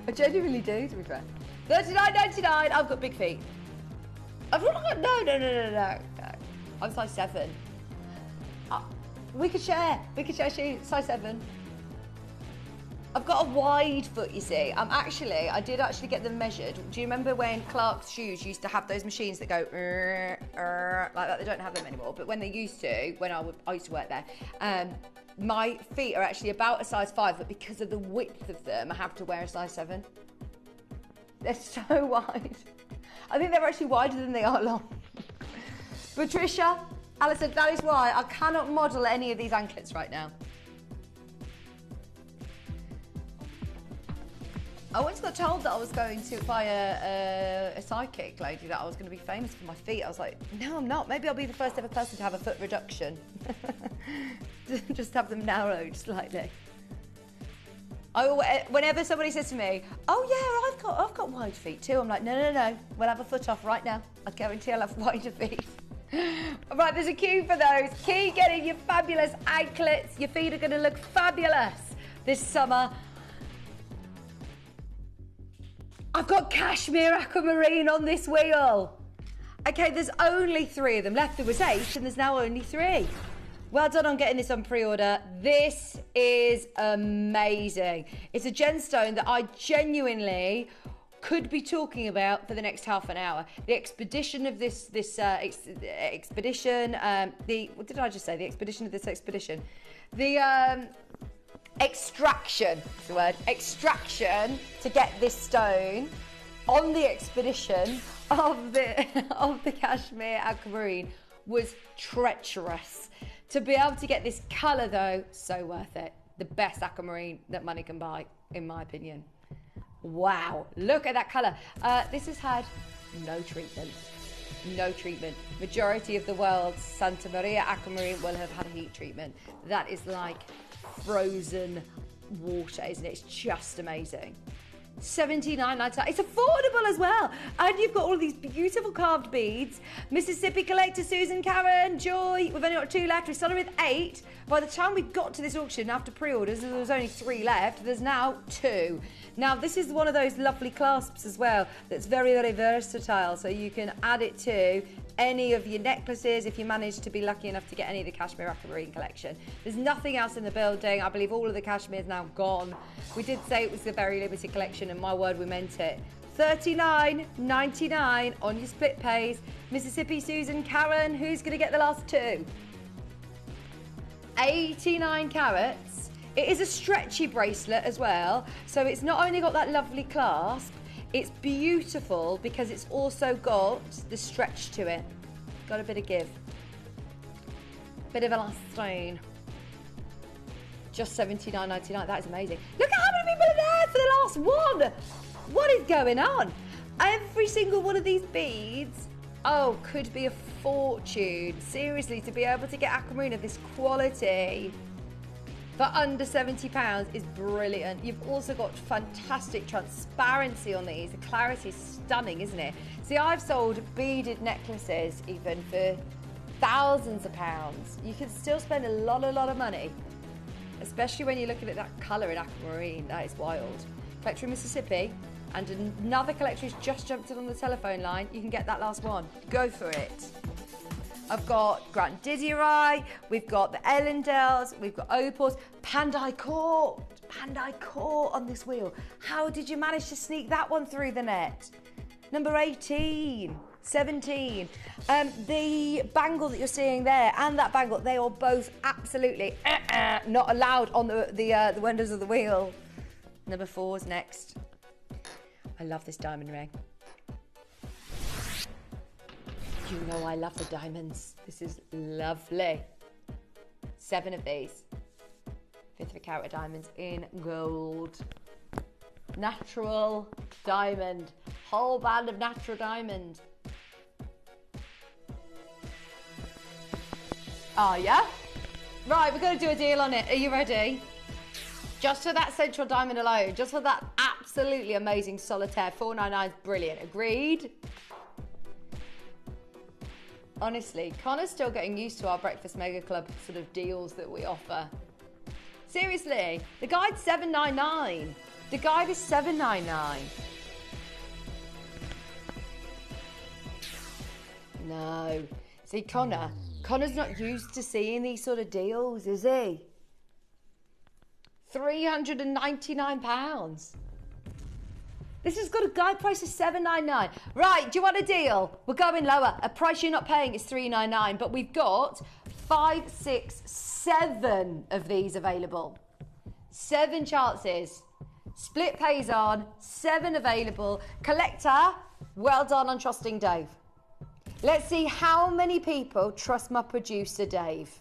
S8: I genuinely do, to be fair. $39.99. I've got big feet. I've not got no. I'm size 7. We could share. We could share shoes. Size 7. I've got a wide foot, you see. I did actually get them measured. Do you remember when Clark's shoes used to have those machines that go like that? They don't have them anymore, but when they used to, when I used to work there, my feet are actually about a size 5, but because of the width of them, I have to wear a size 7. They're so wide. I think they're actually wider than they are long. Patricia, Alison, that is why I cannot model any of these anklets right now. I once got told that I was going to buy a psychic lady, that I was going to be famous for my feet. I was like, no, I'm not. Maybe I'll be the first ever person to have a foot reduction. Just have them narrowed slightly. Whenever somebody says to me, oh yeah, I've got wide feet too, I'm like, no. We'll have a foot off right now. I guarantee I'll have wider feet. Right, there's a queue for those. Keep getting your fabulous anklets. Your feet are going to look fabulous this summer. I've got cashmere aquamarine on this wheel. Okay, there's only 3 of them left. There was 8 and there's now only 3. Well done on getting this on pre-order. This is amazing. It's a gemstone that I genuinely could be talking about for the next half an hour. The expedition of this expedition, what did I just say? The expedition of this expedition. The extraction is the word. Extraction to get this stone on the expedition of the cashmere aquamarine was treacherous. To be able to get this colour though, so worth it. The best aquamarine that money can buy, in my opinion. Wow, look at that colour. This has had no treatment. No treatment. Majority of the world's Santa Maria aquamarine will have had a heat treatment. That is like frozen water, isn't it? It's just amazing. $79.99. It's affordable as well. And you've got all of these beautiful carved beads. Mississippi Collector, Susan, Karen, Joy. We've only got 2 left. We started with 8. By the time we got to this auction, after pre-orders, there was only 3 left. There's now 2. Now, this is one of those lovely clasps as well that's very, very versatile. So you can add it to any of your necklaces if you manage to be lucky enough to get any of the Cashmere Aquamarine collection. There's nothing else in the building. I believe all of the cashmere is now gone. We did say it was the very limited collection, and my word, we meant it. $39.99 on your split pays. Mississippi, Susan, Karen, who's going to get the last 2? 89 carats. It is a stretchy bracelet as well, so it's not only got that lovely clasp, it's beautiful because it's also got the stretch to it. Got a bit of give. Bit of elastane. Just $79.99. That is amazing. Look at how many people are there for the last one. What is going on? Every single one of these beads, oh, could be a fortune. Seriously, to be able to get aquamarine of this quality for under £70 is brilliant. You've also got fantastic transparency on these. The clarity is stunning, isn't it? See, I've sold beaded necklaces even for thousands of pounds. You can still spend a lot of money, especially when you're looking at that colour in aquamarine. That is wild. Collector in Mississippi, and another collector who's just jumped in on the telephone line. You can get that last one. Go for it. I've got Grandidierite, we've got the Ellendales, we've got Opals, Pandai Court on this wheel. How did you manage to sneak that one through the net? Number 18, 17. The bangle that you're seeing there and that bangle, they are both absolutely not allowed on the windows of the wheel. Number 4 is next. I love this diamond ring. You know I love the diamonds. This is lovely. 7 of these. 1/5 of a carat of diamonds in gold. Natural diamond. Whole band of natural diamond. Oh, yeah? Right, we're going to do a deal on it. Are you ready? Just for that central diamond alone, just for that absolutely amazing solitaire, $4.99 is brilliant. Agreed? Honestly, Connor's still getting used to our Breakfast Mega Club sort of deals that we offer. Seriously, the guide's $7.99. The guide is $7.99. No. See, Connor's not used to seeing these sort of deals, is he? £399. This has got a guide price of $7.99. Right, do you want a deal? We're going lower. A price you're not paying is $3.99, but we've got 5, 6, 7 of these available. 7 chances. Split pays on, 7 available. Collector, well done on trusting Dave. Let's see how many people trust my producer, Dave.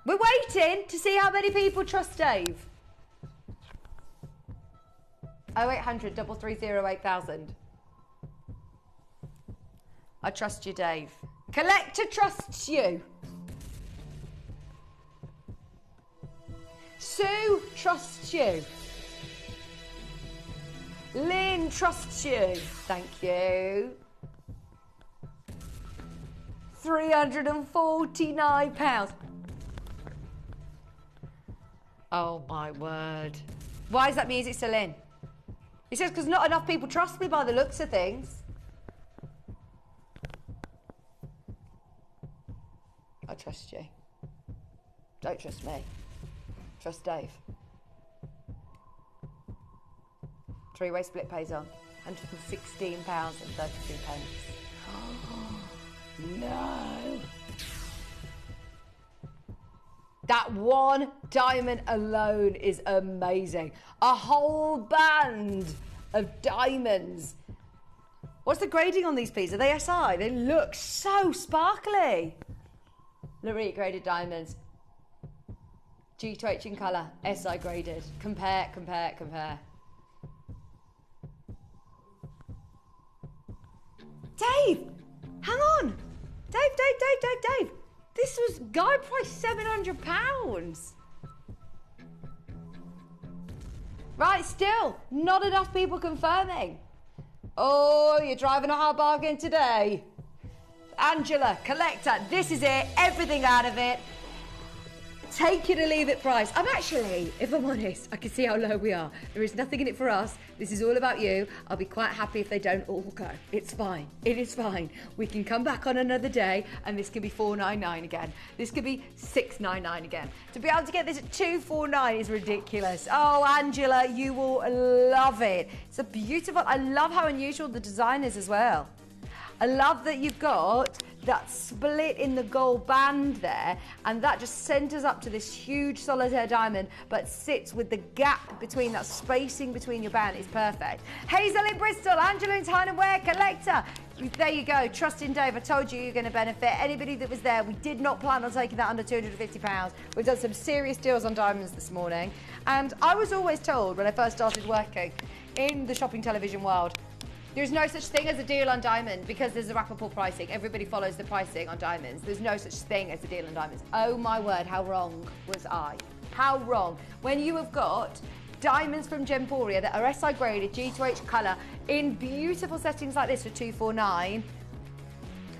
S8: We're waiting to see how many people trust Dave. 0800 330 8000. I trust you, Dave. Collector trusts you. Sue trusts you. Lynn trusts you. Thank you. £349. Oh my word. Why is that music still in? He says, because not enough people trust me by the looks of things. I trust you. Don't trust me. Trust Dave. 3-way split pays on. £116.32. No. That one diamond alone is amazing. A whole band of diamonds. What's the grading on these, please? Are they SI? They look so sparkly. Lorique graded diamonds. G to H in colour. SI graded. Compare, compare, compare. Dave! Hang on! Dave! This was guide price £700. Right, still, not enough people confirming. Oh, you're driving a hard bargain today. Angela, collector, this is it, everything out of it. Take it or leave it price. I'm actually, if I'm honest, I can see how low we are. There is nothing in it for us. This is all about you. I'll be quite happy if they don't all go. It's fine. It is fine. We can come back on another day and this can be $4.99 again. This could be $6.99 again. To be able to get this at $2.49 is ridiculous. Oh, Angela, you will love it. It's a beautiful, I love how unusual the design is as well. I love that you've got that split in the gold band there, and that just centers up to this huge solitaire diamond, but sits with the gap between that spacing between your band is perfect. Hazel in Bristol, Angela in Tyne and Wear, collector. There you go, trust in Dave. I told you you're going to benefit. Anybody that was there, we did not plan on taking that under £250. We've done some serious deals on diamonds this morning, and I was always told when I first started working in the shopping television world, there's no such thing as a deal on diamond because there's a Rappaport pricing. Everybody follows the pricing on diamonds. There's no such thing as a deal on diamonds. Oh my word, how wrong was I? How wrong. When you have got diamonds from Gemporia that are SI graded, G2H colour, in beautiful settings like this for $249,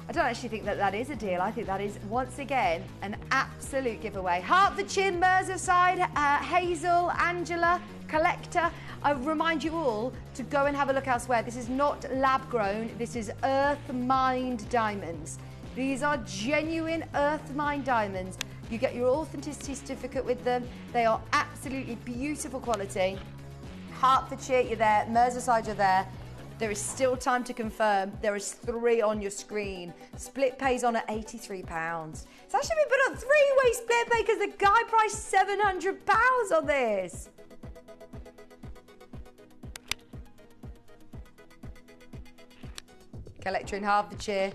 S8: I don't actually think that that is a deal. I think that is, once again, an absolute giveaway. Hertfordshire, Merseyside, Hazel, Angela, collector. I remind you all to go and have a look elsewhere. This is not lab grown, this is earth mined diamonds. These are genuine earth mined diamonds. You get your authenticity certificate with them. They are absolutely beautiful quality. Hertfordshire, you're there. Merseyside, you're there. There is still time to confirm. There is 3 on your screen. Split pays on at £83. It's actually been put on 3-way split pay because the guy priced £700 on this. Collector in Hertfordshire.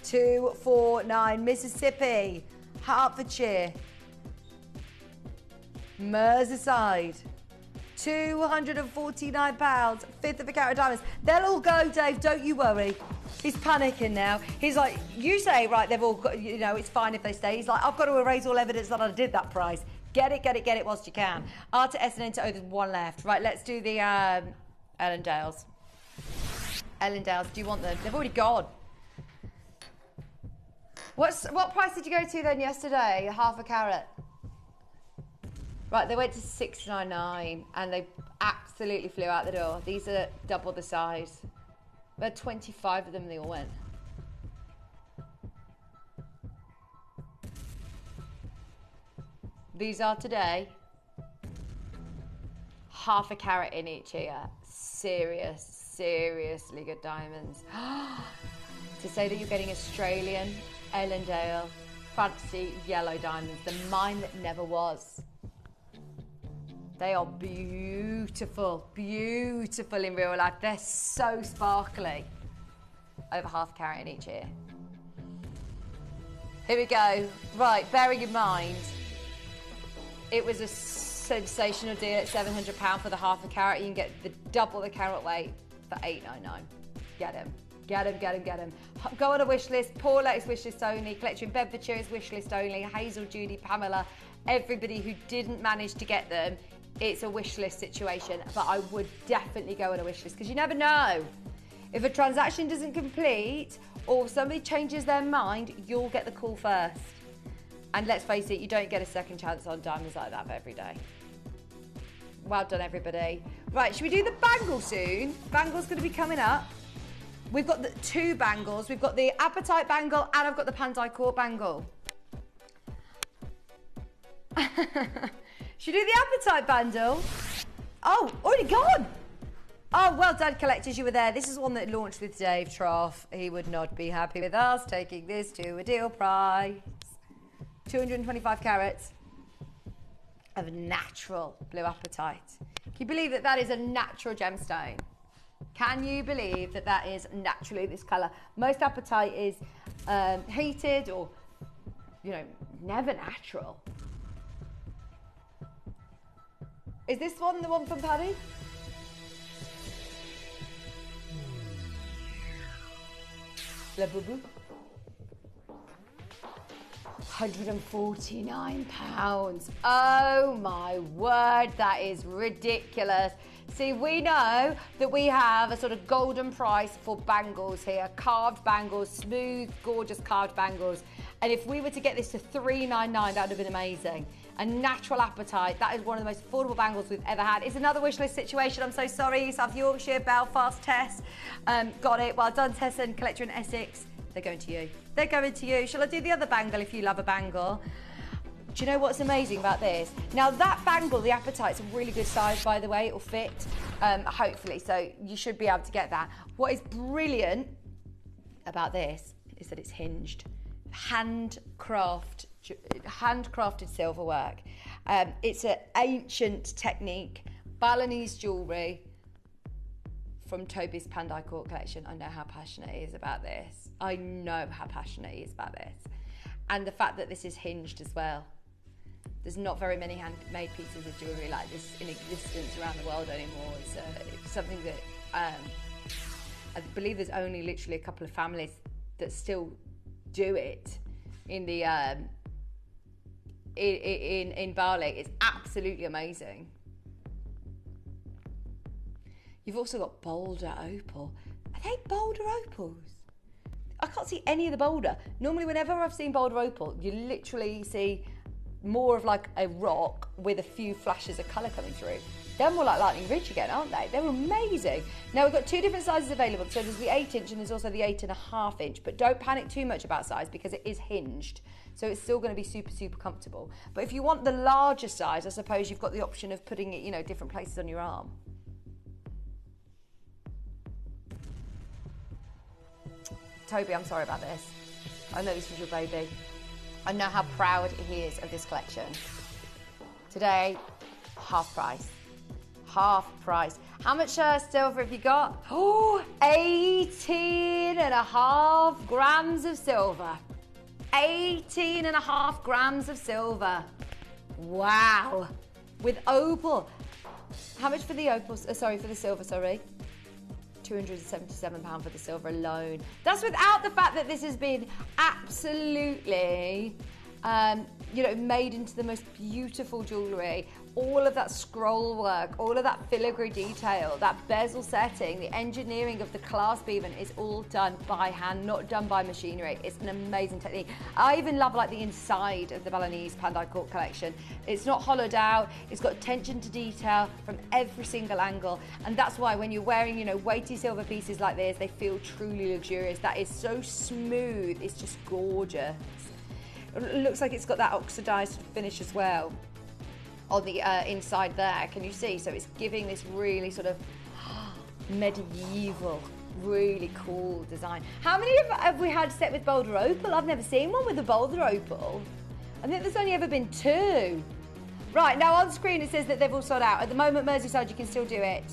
S8: $249. Mississippi, Hertfordshire, Merseyside. £249, fifth of a carat diamonds. They'll all go, Dave, don't you worry. He's panicking now. He's like, you say, right, they've all got, you know, it's fine if they stay. He's like, I've got to erase all evidence that I did that price. Get it, get it, get it whilst you can. R to S and N to O, there's one left. Right, let's do the Ellendales. Ellendales, do you want them? They've already gone. What price did you go to then yesterday? Half a carat. Right, they went to $6.99 and they absolutely flew out the door. These are double the size. We had 25 of them and they all went. These are today half a carat in each here. Seriously good diamonds. To say that you're getting Australian, Ellendale, fancy yellow diamonds, the mine that never was. They are beautiful, beautiful in real life. They're so sparkly. Over half a carat in each ear. Here we go. Right, bearing in mind, it was a sensational deal at £700 for the half a carat. You can get the double the carat weight for $8.99. Get him. Get him, get him, get him. Go on a wish list. Paula is wish list only. Collector in Bedfordshire is wish list only. Hazel, Judy, Pamela, everybody who didn't manage to get them, it's a wish list situation. But I would definitely go on a wish list because you never know. If a transaction doesn't complete or if somebody changes their mind, you'll get the call first. And let's face it, you don't get a second chance on diamonds like that every day. Well done, everybody. Right, should we do the bangle soon? Bangle's going to be coming up. We've got the 2 bangles. We've got the Apatite bangle and I've got the Pandai Court bangle. Should we do the Apatite bundle? Oh, already gone. Oh, well done, collectors. You were there. This is one that launched with Dave Trough. He would not be happy with us taking this to a deal price. 225 carats of natural blue apatite. Can you believe that that is a natural gemstone? Can you believe that that is naturally this colour? Most apatite is heated or, you know, never natural. Is this one the one from Paddy? La boo boo. £149. Oh my word, that is ridiculous. See, we know that we have a sort of golden price for bangles here, carved bangles, smooth, gorgeous carved bangles. And if we were to get this to $399, that would have been amazing. A natural appetite, that is one of the most affordable bangles we've ever had. It's another wish list situation, I'm so sorry. South Yorkshire, Belfast, Tess, got it. Well done, Tess and Collector in Essex. They're going to you. They're going to you. Shall I do the other bangle if you love a bangle? Do you know what's amazing about this? Now that bangle, the appetite's a really good size, by the way. It'll fit, hopefully, so you should be able to get that. What is brilliant about this is that it's hinged. Handcrafted silver work. It's an ancient technique, Balinese jewellery from Toby's Pandai Court collection. I know how passionate he is about this. I know how passionate he is about this. And the fact that this is hinged as well. There's not very many handmade pieces of jewellery like this in existence around the world anymore. It's something that I believe there's only literally a couple of families that still do it in the in Bali. It's absolutely amazing. You've also got Boulder Opal. Are they Boulder Opals? I can't see any of the Boulder. Normally, whenever I've seen Boulder Opal, you literally see more of like a rock with a few flashes of colour coming through. They're more like Lightning Ridge again, aren't they? They're amazing. Now, we've got two different sizes available. So there's the 8-inch and there's also the 8.5-inch. But don't panic too much about size because it is hinged. So it's still going to be super, super comfortable. But if you want the larger size, I suppose you've got the option of putting it, you know, different places on your arm. Toby, I'm sorry about this. I know this was your baby. I know how proud he is of this collection. Today, half price. Half price. How much silver have you got? Oh, 18.5 grams of silver. 18.5 grams of silver. Wow. With opal. How much for the opal? Sorry, for the silver, sorry. £277 for the silver alone. That's without the fact that this has been absolutely, you know, made into the most beautiful jewellery. All of that scroll work, all of that filigree detail, that bezel setting, the engineering of the clasp even is all done by hand, not done by machinery. It's an amazing technique. I even love like the inside of the Balinese Pandai Court collection. It's not hollowed out. It's got attention to detail from every single angle. And that's why when you're wearing, you know, weighty silver pieces like this, they feel truly luxurious. That is so smooth. It's just gorgeous. It looks like it's got that oxidized finish as well on the inside there. Can you see? So it's giving this really sort of medieval, really cool design. How many have we had set with Boulder Opal? I've never seen one with a Boulder Opal. I think there's only ever been 2. Right, now on screen it says that they've all sold out. At the moment, Merseyside, you can still do it.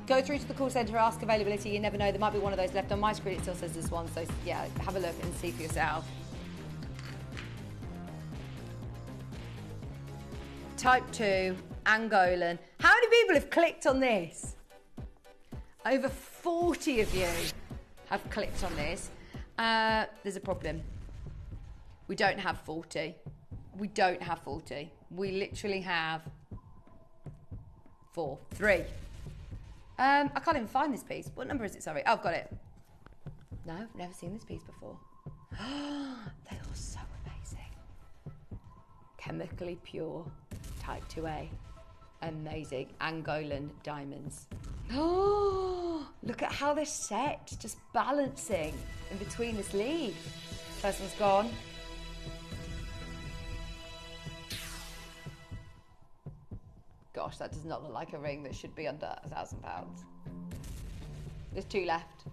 S8: Go through to the call centre, ask availability. You never know, there might be one of those left. On my screen it still says there's one, so yeah, have a look and see for yourself. Type 2, Angolan. How many people have clicked on this? Over 40 of you have clicked on this. There's a problem. We don't have 40. We don't have 40. We literally have 3. I can't even find this piece. What number is it? Sorry. Oh, I've got it. No, I've never seen this piece before. They are so amazing. Chemically pure. Type 2A. Amazing. Angolan diamonds. Oh, look at how they're set. Just balancing in between this leaf. First one's gone. Gosh, that does not look like a ring that should be under £1,000. There's 2 left.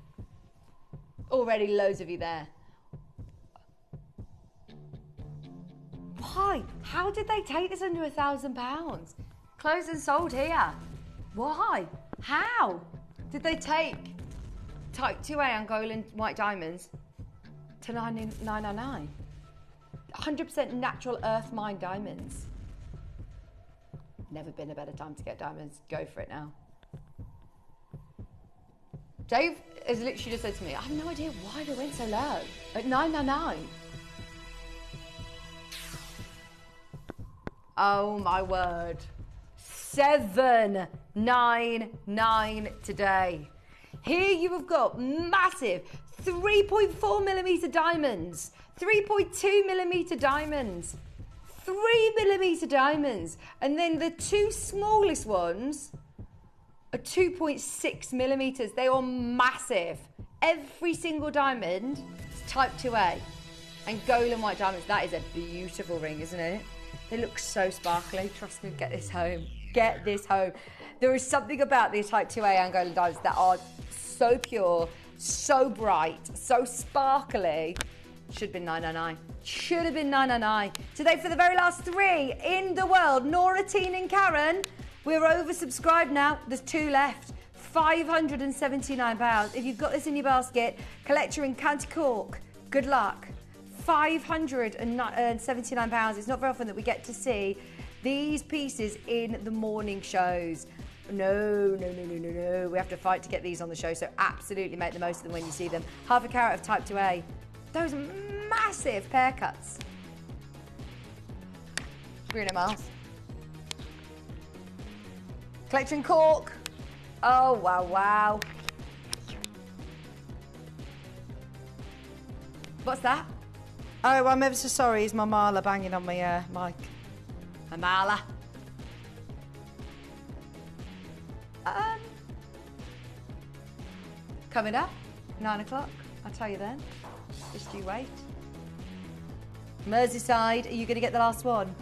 S8: Already loads of you there. Why? How did they take this under £1,000? Closed and sold here. Why? How did they take Type 2A Angolan white diamonds to $999? 100% natural earth mine diamonds. Never been a better time to get diamonds. Go for it now. Dave has literally just said to me, I have no idea why they went so low at $999. Oh my word. 799 today. Here you have got massive 3.4mm diamonds, 3.2mm diamonds, 3mm diamonds, and then the two smallest ones are 2.6mm. They are massive. Every single diamond is type 2A. And golden white diamonds, that is a beautiful ring, isn't it? They look so sparkly. Trust me, get this home. Get this home. There is something about these type 2A and golden diamonds that are so pure, so bright, so sparkly. Should have been $9.99. Should have been $9.99. Today, for the very last three in the world, Nora, Teen and Karen, we're oversubscribed now. There's two left. £579. If you've got this in your basket, collect your in County Cork. Good luck. £579. It's not very often that we get to see these pieces in the morning shows. No. We have to fight to get these on the show, so absolutely make the most of them when you see them. Half a carat of type 2A. Those massive pear cuts. Bruno Mars. Collection Cork. Oh, wow. What's that? Oh, I'm ever so sorry. It's my Marla banging on my mic. My Marla. Coming up, 9 o'clock. I'll tell you then. Just you wait. Merseyside, are you going to get the last one?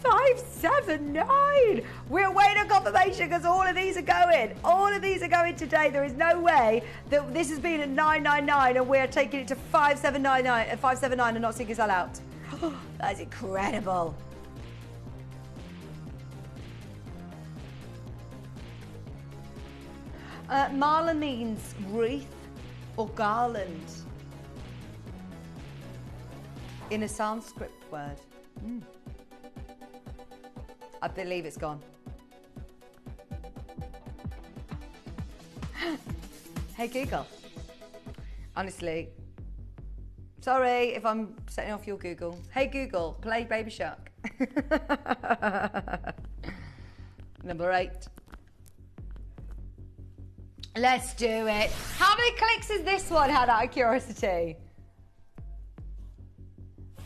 S8: 579! We're waiting on confirmation because all of these are going. All of these are going today. There is no way that this has been at 999 and we're taking it to 579 and not seeing a sell out. That's incredible. Marla means wreath or garland in a Sanskrit word. I believe it's gone. Hey Google. Honestly, sorry if I'm setting off your Google. Hey Google, play Baby Shark. Number 8. Let's do it. How many clicks is this one had out of curiosity?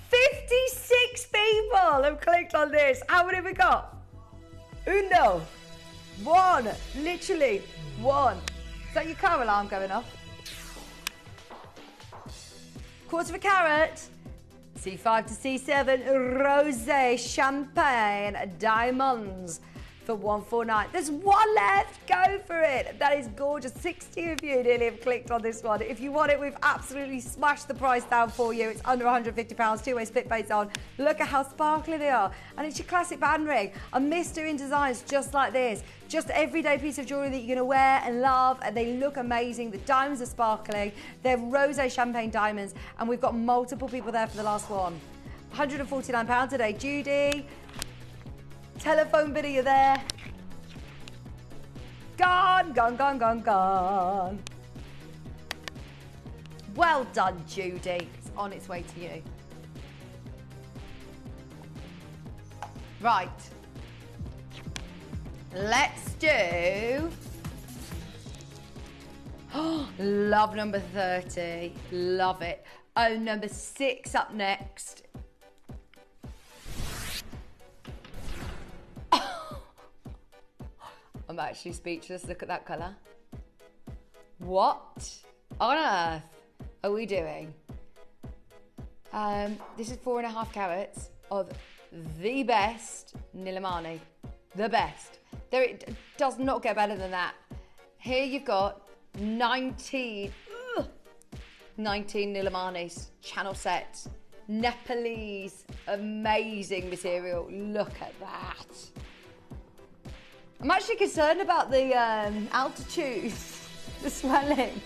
S8: 56 people have clicked on this. How many have we got? Uno. 1. Literally 1. Is that your car alarm going off? Quarter of a carat. C5 to C7. Rosé champagne diamonds. For 149. There's one left. Go for it. That is gorgeous. 60 of you nearly have clicked on this one. If you want it, we've absolutely smashed the price down for you. It's under £150. Two-way split base on. Look at how sparkly they are. And it's your classic band ring. I miss doing designs just like this. Just everyday piece of jewellery that you're going to wear and love. And they look amazing. The diamonds are sparkling. They're rosé champagne diamonds. And we've got multiple people there for the last one. £149 today. Judy. Telephone bid, are you there? Gone. Well done, Judy. It's on its way to you. Right. Let's do... love number 30. Love it. Oh, number 6 up next. I'm actually speechless. Look at that colour. What on earth are we doing? This is 4.5 carats of the best Nilamani. The best. It does not get better than that. Here you've got 19 Nilamanis, channel sets, Nepalese, amazing material. Look at that. I'm actually concerned about the altitude, the swelling.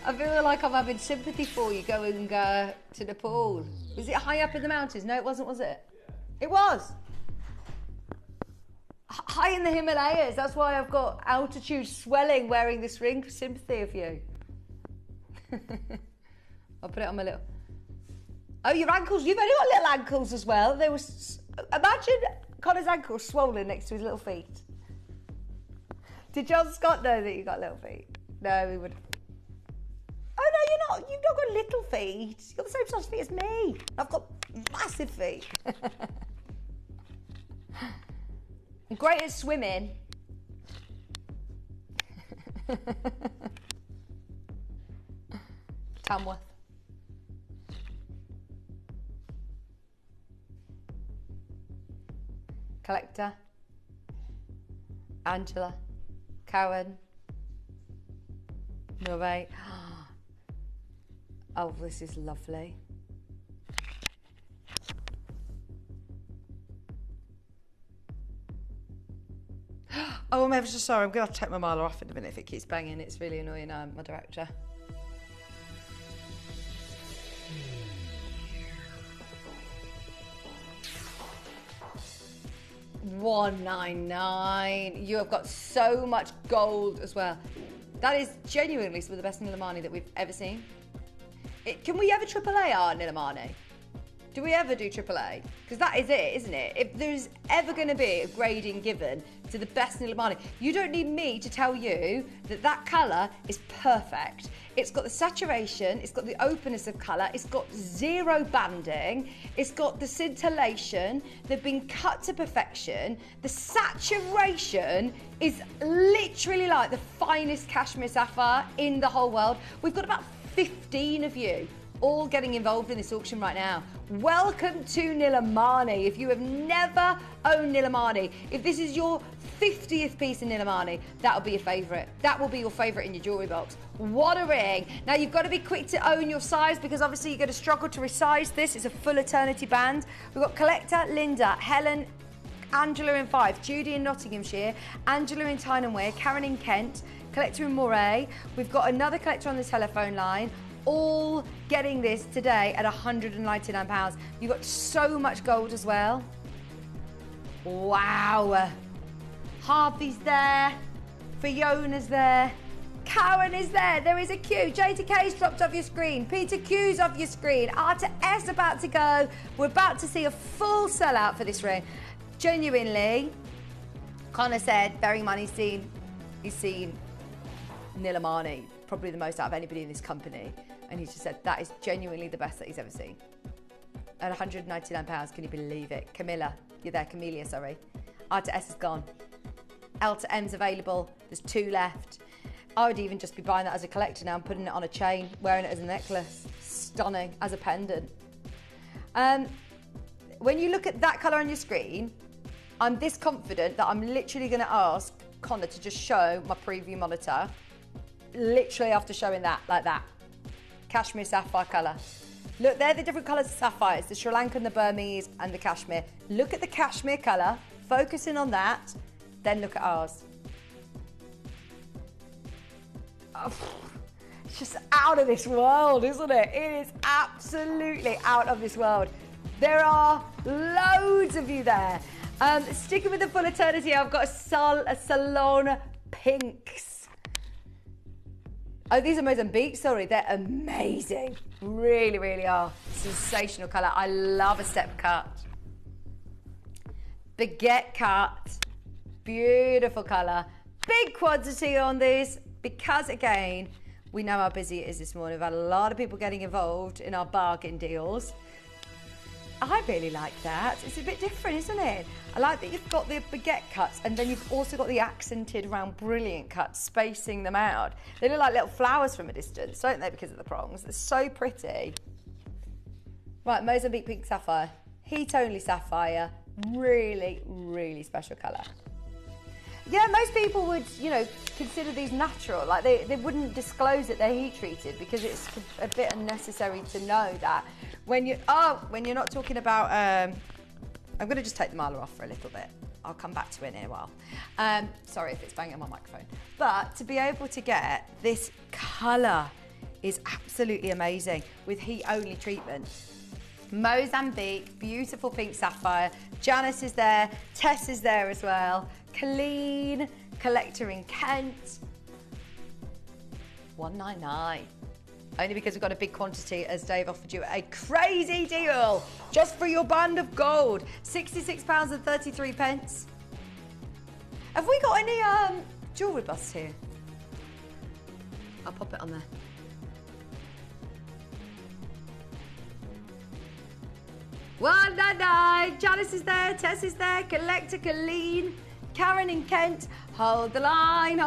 S8: I feel like I'm having sympathy for you going to Nepal. Was it high up in the mountains? No, it wasn't, was it? It was. High in the Himalayas. That's why I've got altitude swelling wearing this ring for sympathy of you. I'll put it on my little... Oh, your ankles. You've only got little ankles as well. They were Imagine Connor's ankle swollen next to his little feet. Did John Scott know that you got little feet? No, he would. Oh no, you're not. You've not got little feet. You've got the same size feet as me. I've got massive feet. I'm great at swimming. Tamworth. Collector. Angela. Cowan. Norway. Oh, this is lovely. Oh, I'm ever so sorry. I'm going to have to take my miler off in a minute if it keeps banging. It's really annoying, my director. $199. You have got so much gold as well. That is genuinely some of the best Nilamani that we've ever seen. Can we ever AAA our Nilamani? Do we ever do AAA? Because that is it, isn't it? If there's ever going to be a grading given to the best Nilamani, you don't need me to tell you that that colour is perfect. It's got the saturation, it's got the openness of colour, it's got zero banding, it's got the scintillation, they've been cut to perfection. The saturation is literally like the finest cashmere sapphire in the whole world. We've got about 15 of you all getting involved in this auction right now. Welcome to Nilamani. If you have never owned Nilamani, if this is your 50th piece in Nilamani, that'll be your favourite. That will be your favourite in your jewellery box. What a ring. Now you've got to be quick to own your size because obviously you're going to struggle to resize this. It's a full eternity band. We've got Collector, Linda, Helen, Angela in Fife, Judy in Nottinghamshire, Angela in Tyneham, Karen in Kent, Collector in Moray. We've got another collector on the telephone line, all getting this today at £199. You've got so much gold as well. Wow. Harvey's there, Fiona's there, Karen is there, there is a queue. J2K's dropped off your screen, Peter Q's off your screen, R2S about to go. We're about to see a full sellout for this ring. Genuinely, Connor said, bearing in mind he's seen Nilamani, probably the most out of anybody in this company, and he just said that is genuinely the best that he's ever seen. At £199, can you believe it? Camilla, you're there, Camellia, sorry. R2S is gone. L to M's available, there's 2 left. I would even just be buying that as a collector now and putting it on a chain, wearing it as a necklace. Stunning, as a pendant. When you look at that colour on your screen, I'm this confident that I'm literally going to ask Connor to just show my preview monitor, literally after showing that, like that. Cashmere sapphire colour. Look, they're the different colours of sapphire. It's the Sri Lankan, the Burmese and the cashmere. Look at the cashmere colour, focusing on that, then look at ours. Oh, it's just out of this world, isn't it? It is absolutely out of this world. There are loads of you there. Sticking with the full eternity, I've got a Ceylon pinks. Oh, these are Mozambique, sorry, they're amazing. Really, really are. Sensational colour. I love a step cut. Baguette cut. Beautiful colour. Big quantity on this because, again, we know how busy it is this morning. We've had a lot of people getting involved in our bargain deals. I really like that. It's a bit different, isn't it? I like that you've got the baguette cuts and then you've also got the accented round brilliant cuts spacing them out. They look like little flowers from a distance, don't they, because of the prongs? They're so pretty. Right, Mozambique pink sapphire. Heat only sapphire. Really, really special colour. Yeah, most people would, you know, consider these natural. Like they wouldn't disclose that they're heat treated because it's a bit unnecessary to know that. When you're not talking about, I'm going to just take the miler off for a little bit. I'll come back to it in a while. Sorry if it's banging on my microphone. But to be able to get this colour is absolutely amazing with heat only treatment. Mozambique, beautiful pink sapphire. Janice is there, Tess is there as well. Colleen, Collector in Kent. $199. Only because we've got a big quantity, as Dave offered you a crazy deal just for your band of gold. £66.33. Have we got any jewellery busts here? I'll pop it on there. $199. Janice is there, Tess is there, Collector, Colleen, Karen in Kent. Hold the line,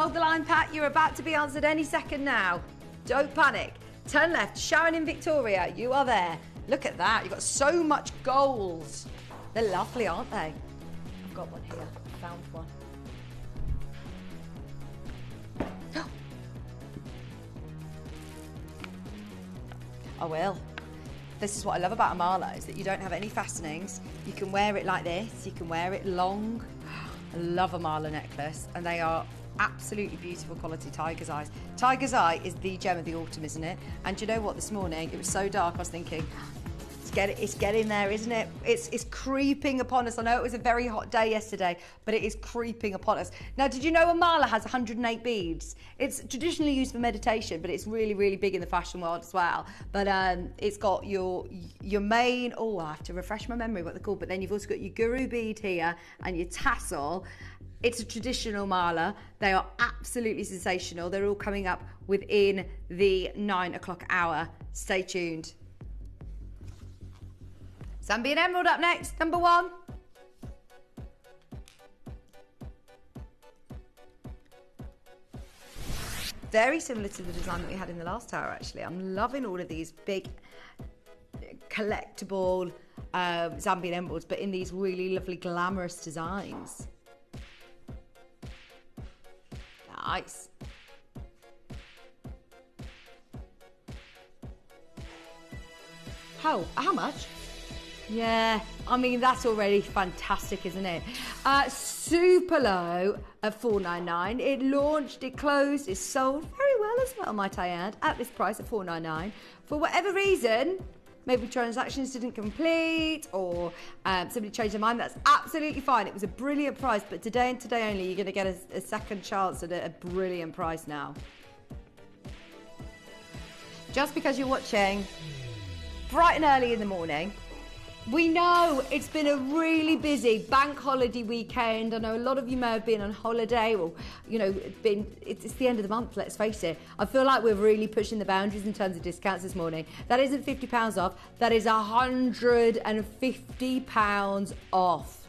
S8: Pat. You're about to be answered any second now. Don't panic. Turn left. Sharon in Victoria, you are there. Look at that. You've got so much gold. They're lovely, aren't they? I've got one here. Found one. I will. This is what I love about a Marla, is that you don't have any fastenings. You can wear it like this. You can wear it long. I love a Marla necklace, and they are absolutely beautiful quality tiger's eyes. Tiger's eye is the gem of the autumn, isn't it? And you know what, this morning it was so dark, I was thinking, it's getting there, isn't it? It's creeping upon us. I know it was a very hot day yesterday, but it is creeping upon us. Now, did you know a Marla has 108 beads? It's traditionally used for meditation, but it's really, really big in the fashion world as well. But it's got your main, oh, I have to refresh my memory what they're called, but then you've also got your guru bead here and your tassel. It's a traditional Marla. They are absolutely sensational. They're all coming up within the 9 o'clock hour. Stay tuned. Zambian Emerald up next, number 1. Very similar to the design that we had in the last tower, actually. I'm loving all of these big collectible Zambian emeralds, but in these really lovely glamorous designs. Nice. How much? Yeah, I mean, that's already fantastic, isn't it? Super low at $4.99. It launched, it closed, it sold very well as well, might I add, at this price at $4.99. For whatever reason, maybe transactions didn't complete or somebody changed their mind, that's absolutely fine. It was a brilliant price, but today and today only, you're going to get a second chance at a brilliant price now. Just because you're watching bright and early in the morning, we know it's been a really busy bank holiday weekend. I know a lot of you may have been on holiday or, you know, it's the end of the month, let's face it. I feel like we're really pushing the boundaries in terms of discounts this morning. That isn't £50 off, that is £150 off.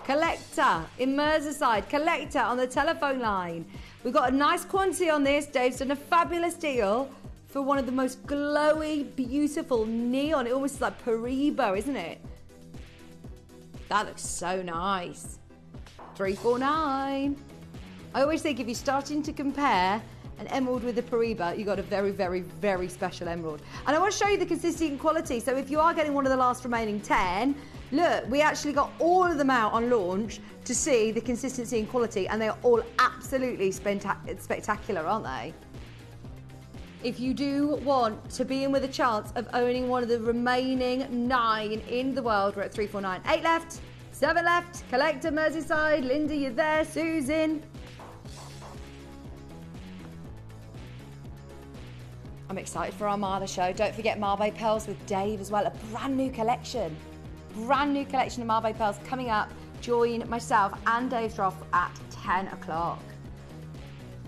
S8: Collector in Merseyside, Collector on the telephone line. We've got a nice quantity on this. Dave's done a fabulous deal for one of the most glowy, beautiful neon. It almost like Pariba, isn't it? That looks so nice. $349. I always think if you're starting to compare an emerald with a Pariba, you got a very, very, very special emerald. And I want to show you the consistency and quality. So if you are getting one of the last remaining 10, look, we actually got all of them out on launch to see the consistency and quality, and they're all absolutely spectacular, aren't they? If you do want to be in with a chance of owning one of the remaining 9 in the world, we're at 349. 8 left, 7 left. Collector, Merseyside, Linda, you're there. Susan. I'm excited for our Marla show. Don't forget Marbe Pearls with Dave as well. A brand new collection. Brand new collection of Marbe Pearls coming up. Join myself and Dave Stroff at 10 o'clock.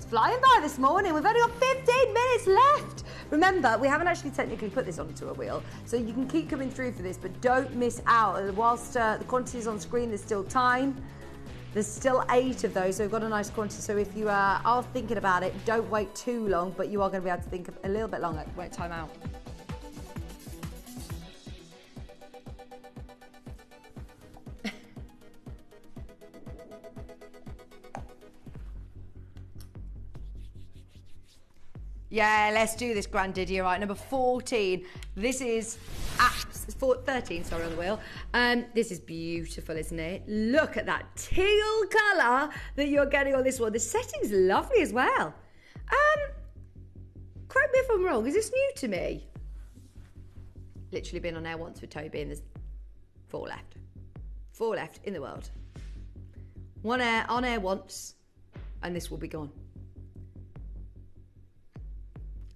S8: Flying by this morning. We've only got 15 minutes left. Remember, we haven't actually technically put this onto a wheel, so you can keep coming through for this, but don't miss out. Whilst the quantity is on screen, there's still time. There's still 8 of those, so we've got a nice quantity. So if you are thinking about it, don't wait too long, but you are going to be able to think a little bit longer. It won't time out. Yeah, let's do this, Grandidierite. Number 14. This is 13, sorry, on the wheel. This is beautiful, isn't it? Look at that teal colour that you're getting on this one. The setting's lovely as well. Correct me if I'm wrong, is this new to me? Literally been on air once with Toby and there's 4 left. 4 left in the world. On air once, and this will be gone.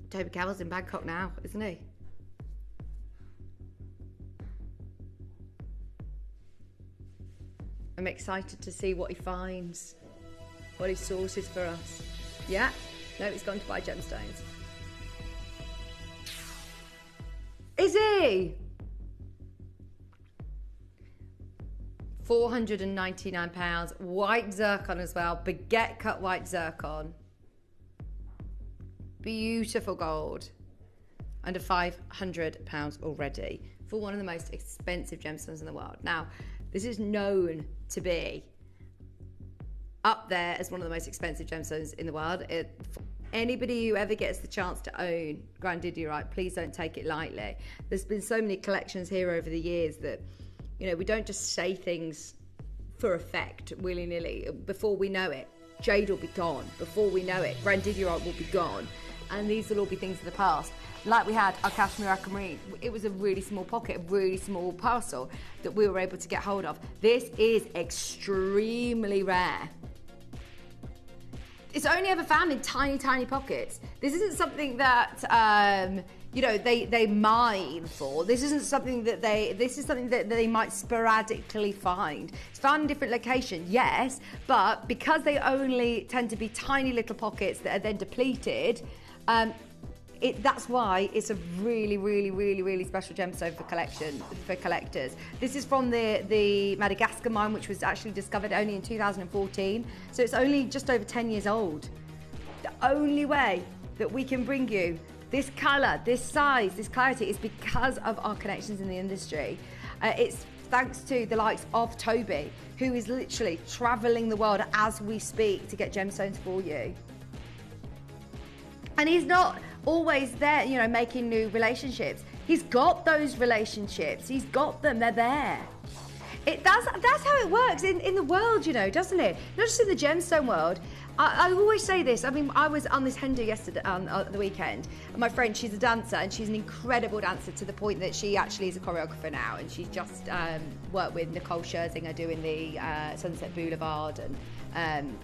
S8: Toby Cowell's in Bangkok now, isn't he? I'm excited to see what he finds, what he sources for us. Yeah? No, he's gone to buy gemstones. Is he? £499. White zircon as well. Baguette cut white zircon. Beautiful gold. Under £500 already for one of the most expensive gemstones in the world. Now, this is known to be up there as one of the most expensive gemstones in the world. Anybody who ever gets the chance to own Grandidierite, please don't take it lightly. There's been so many collections here over the years that, you know, we don't just say things for effect, willy-nilly. Before we know it, jade will be gone. Before we know it, Grandidierite will be gone. And these will all be things of the past. Like we had our Cashmere Aquamarine. It was a really small pocket, a really small parcel that we were able to get hold of. This is extremely rare. It's only ever found in tiny, tiny pockets. This isn't something that, you know, they mine for. This isn't something that this is something that they might sporadically find. It's found in different locations, yes, but because they only tend to be tiny little pockets that are then depleted, that's why it's a really, really, really, really special gemstone for collectors. This is from the Madagascar mine, which was actually discovered only in 2014. So it's only just over 10 years old. The only way that we can bring you this colour, this size, this clarity is because of our connections in the industry. It's thanks to the likes of Toby, who is literally travelling the world as we speak to get gemstones for you. And he's not always there, you know, making new relationships. He's got those relationships. He's got them. They're there. That's how it works in the world, you know, doesn't it? Not just in the gemstone world. I always say this. I mean, I was on this hen do yesterday on the weekend. And my friend, she's a dancer, and she's an incredible dancer to the point that she actually is a choreographer now. And she's just worked with Nicole Scherzinger doing the Sunset Boulevard and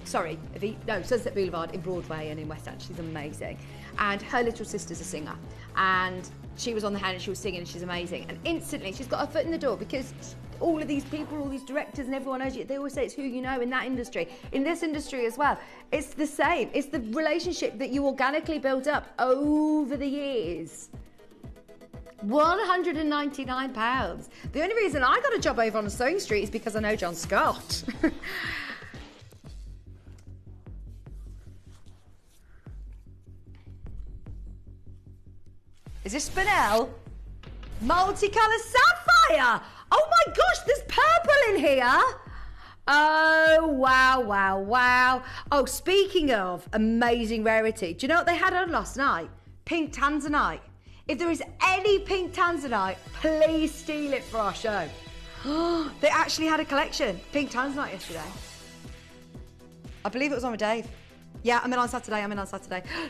S8: Sunset Boulevard in Broadway and in West End. She's amazing. And her little sister's a singer. And she was on the hand and she was singing and she's amazing. And instantly she's got her foot in the door because all of these people, all these directors and everyone knows you. They always say it's who you know in that industry. In this industry as well. It's the same. It's the relationship that you organically build up over the years. £199. The only reason I got a job over on the Sewing Street is because I know John Scott. Is this Spinel? Multicolor Sapphire! Oh my gosh, there's purple in here! Oh, wow, wow, wow. Oh, speaking of amazing rarity, do you know what they had on last night? Pink Tanzanite. If there is any pink Tanzanite, please steal it for our show. They actually had a collection, pink Tanzanite yesterday. I believe it was on with Dave. Yeah, I'm in on Saturday.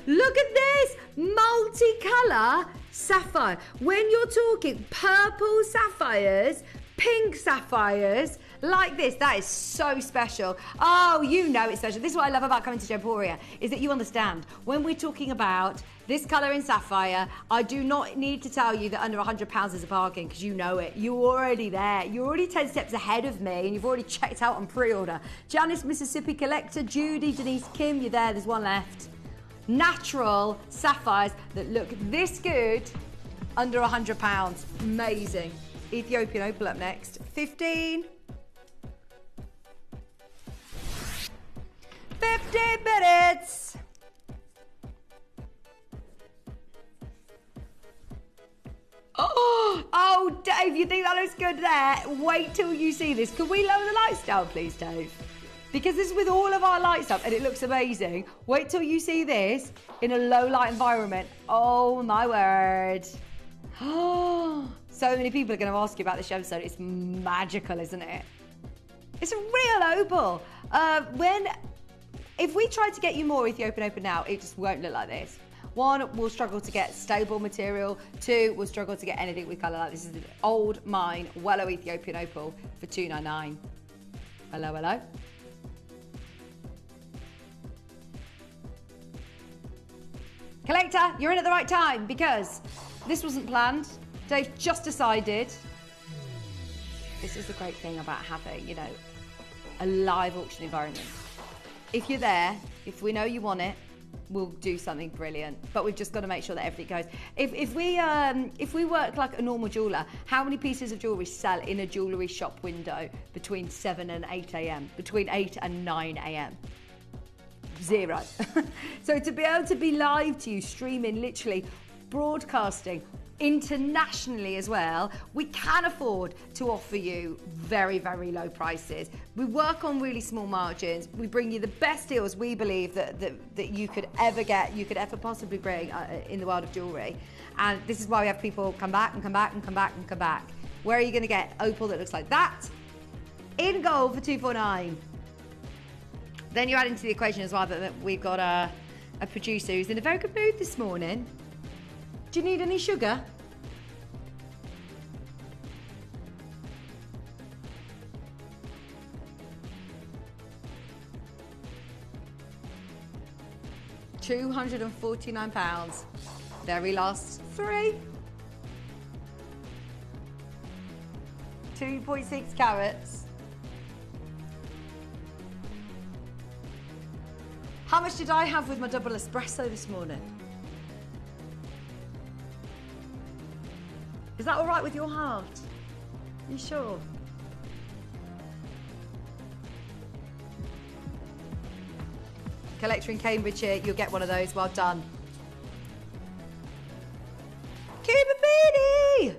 S8: Look at this! Multicolor sapphire. When you're talking purple sapphires, pink sapphires, like this, that is so special. Oh, you know it's special. This is what I love about coming to Gemporia, is that you understand. When we're talking about this colour in sapphire, I do not need to tell you that under £100 is a bargain, because you know it. You're already there. You're already 10 steps ahead of me, and you've already checked out on pre-order. Janice, Mississippi Collector, Judy, Denise, Kim, you're there. There's one left. Natural sapphires that look this good under £100. Amazing. Ethiopian Opal up next. 15 minutes. Oh, Dave, you think that looks good there? Wait till you see this. Can we lower the lights down, please, Dave? Because this is with all of our lights up and it looks amazing. Wait till you see this in a low light environment. Oh, my word. So many people are going to ask you about this gemstone. It's magical, isn't it? It's a real opal. If we try to get you more Ethiopian opal now, it just won't look like this. One, we'll struggle to get stable material. Two, we'll struggle to get anything with colour like this. This is an old mine, Wellow Ethiopian opal for $299. Hello, hello. Collector, you're in at the right time because this wasn't planned. Dave just decided. This is the great thing about having, you know, a live auction environment. If you're there, if we know you want it, we'll do something brilliant. But we've just got to make sure that everything goes. If we work like a normal jeweler, how many pieces of jewellery sell in a jewellery shop window between 7 and 8 a.m., between 8 and 9 a.m.? 0. So to be able to be live to you, streaming, literally broadcasting internationally as well, we can afford to offer you very, very low prices. We work on really small margins. We bring you the best deals we believe that you could ever get, you could ever possibly bring in the world of jewellery. And this is why we have people come back and come back and come back and come back. Where are you going to get opal that looks like that? In gold for $249. Then you add into the equation as well that we've got a producer who's in a very good mood this morning. Do you need any sugar? £249. Very last 3. 2.6 carats. How much did I have with my double espresso this morning? Is that all right with your heart? You sure? Collector in Cambridgeshire, you'll get one of those. Well done. Cooper Pedy!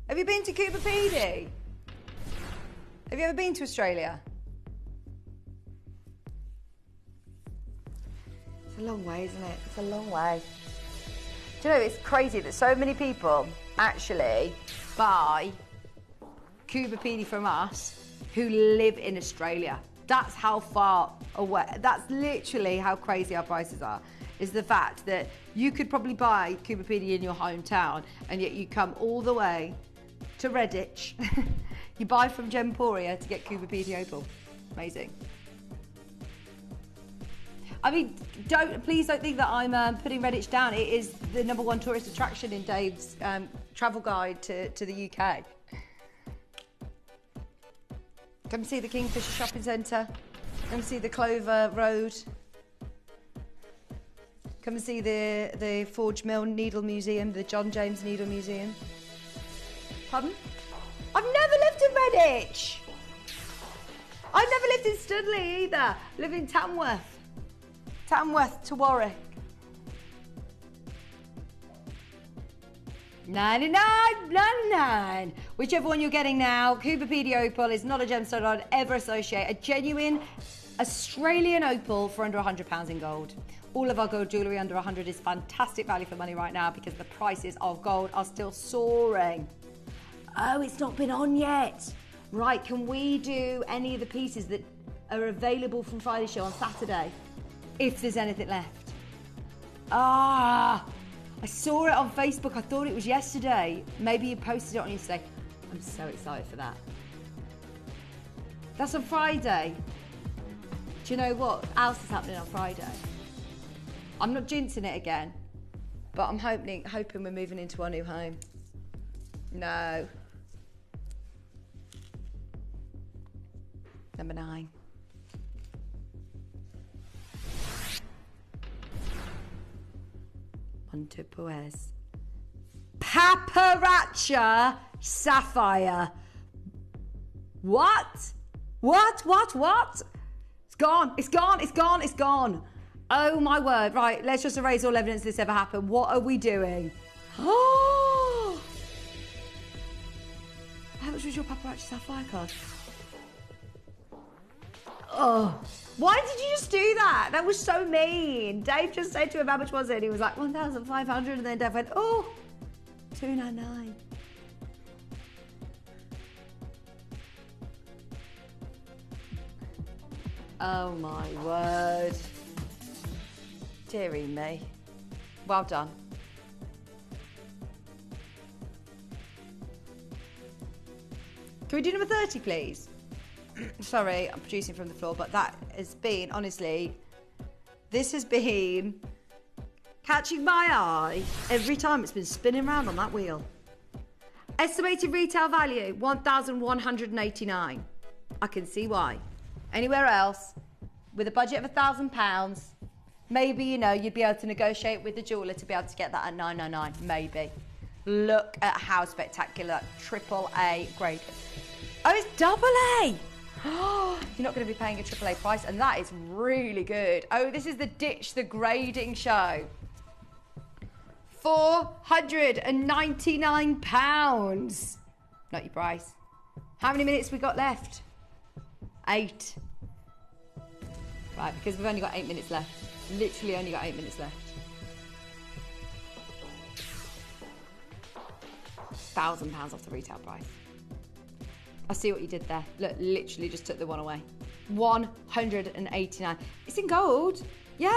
S8: Have you been to Cooper Pedy? Have you ever been to Australia? It's a long way, isn't it? It's a long way. Do you know, it's crazy that so many people actually buy Cooper Pedy from us who live in Australia. That's how far away, that's literally how crazy our prices are, is the fact that you could probably buy Cooper Pedy in your hometown and yet you come all the way to Redditch. You buy from Gemporia to get Cooper Pedy opal. Amazing. I mean, please don't think that I'm putting Redditch down. It is the #1 tourist attraction in Dave's travel guide to the UK. Come see the Kingfisher Shopping Centre. Come see the Clover Road. Come and see the Forge Mill Needle Museum, the John James Needle Museum. Pardon? I've never lived in Redditch. I've never lived in Studley either. I live in Tamworth. Tamworth to Warwick. 99.99. Whichever one you're getting now. Cooper Pedy opal is not a gemstone I'd ever associate. A genuine Australian opal for under £100 in gold. All of our gold jewellery under 100 is fantastic value for money right now because the prices of gold are still soaring. Oh, it's not been on yet. Right, can we do any of the pieces that are available from Friday's show on Saturday? If there's anything left. I saw it on Facebook. I thought it was yesterday. Maybe you posted it on yesterday. I'm so excited for that. That's on Friday. Do you know what else is happening on Friday? I'm not jinxing it again, but I'm hoping we're moving into our new home. No. Number 9. Montepuez. Padparadscha Sapphire. What? What? It's gone. It's gone. It's gone. It's gone. Oh my word. Right, let's just erase all evidence this ever happened. What are we doing? Oh! How much was your Padparadscha Sapphire cost? Oh. Why did you just do that? That was so mean. Dave just said to him, how much was it? He was like, 1,500, and then Dave went, oh, 299. Oh my word. Dearie me. Well done. Can we do number 30, please? Sorry, I'm producing from the floor, but that has been, honestly, This has been catching my eye every time it's been spinning around on that wheel. Estimated retail value, 1,189. I can see why. Anywhere else, with a budget of £1,000, maybe, you know, you'd be able to negotiate with the jeweller to be able to get that at 999, maybe. Look at how spectacular AAA grade is. Oh, it's AA! You're not going to be paying a AAA price, and that is really good. Oh, this is the Ditch the Grading show. £499. Not your price. How many minutes we got left? 8. Right, because we've only got 8 minutes left. Literally only got 8 minutes left. £1,000 off the retail price. I see what you did there. Look, literally just took the one away. 189. It's in gold. Yeah.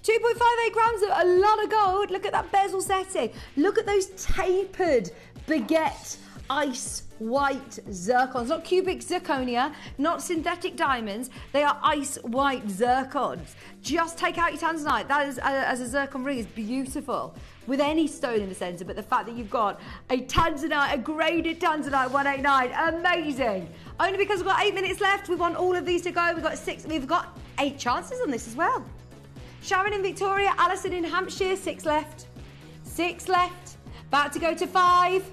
S8: 2.58 grams, a lot of gold. Look at that bezel setting. Look at those tapered baguette ice white zircons. Not cubic zirconia, not synthetic diamonds. They are ice white zircons. Just take out your tanzanite. That is, as a zircon ring, is beautiful. With any stone in the centre, but the fact that you've got a tanzanite, a graded tanzanite 189, amazing. Only because we've got 8 minutes left. We want all of these to go. We've got 8 chances on this as well. Sharon in Victoria, Alison in Hampshire, 6 left. 6 left. About to go to 5.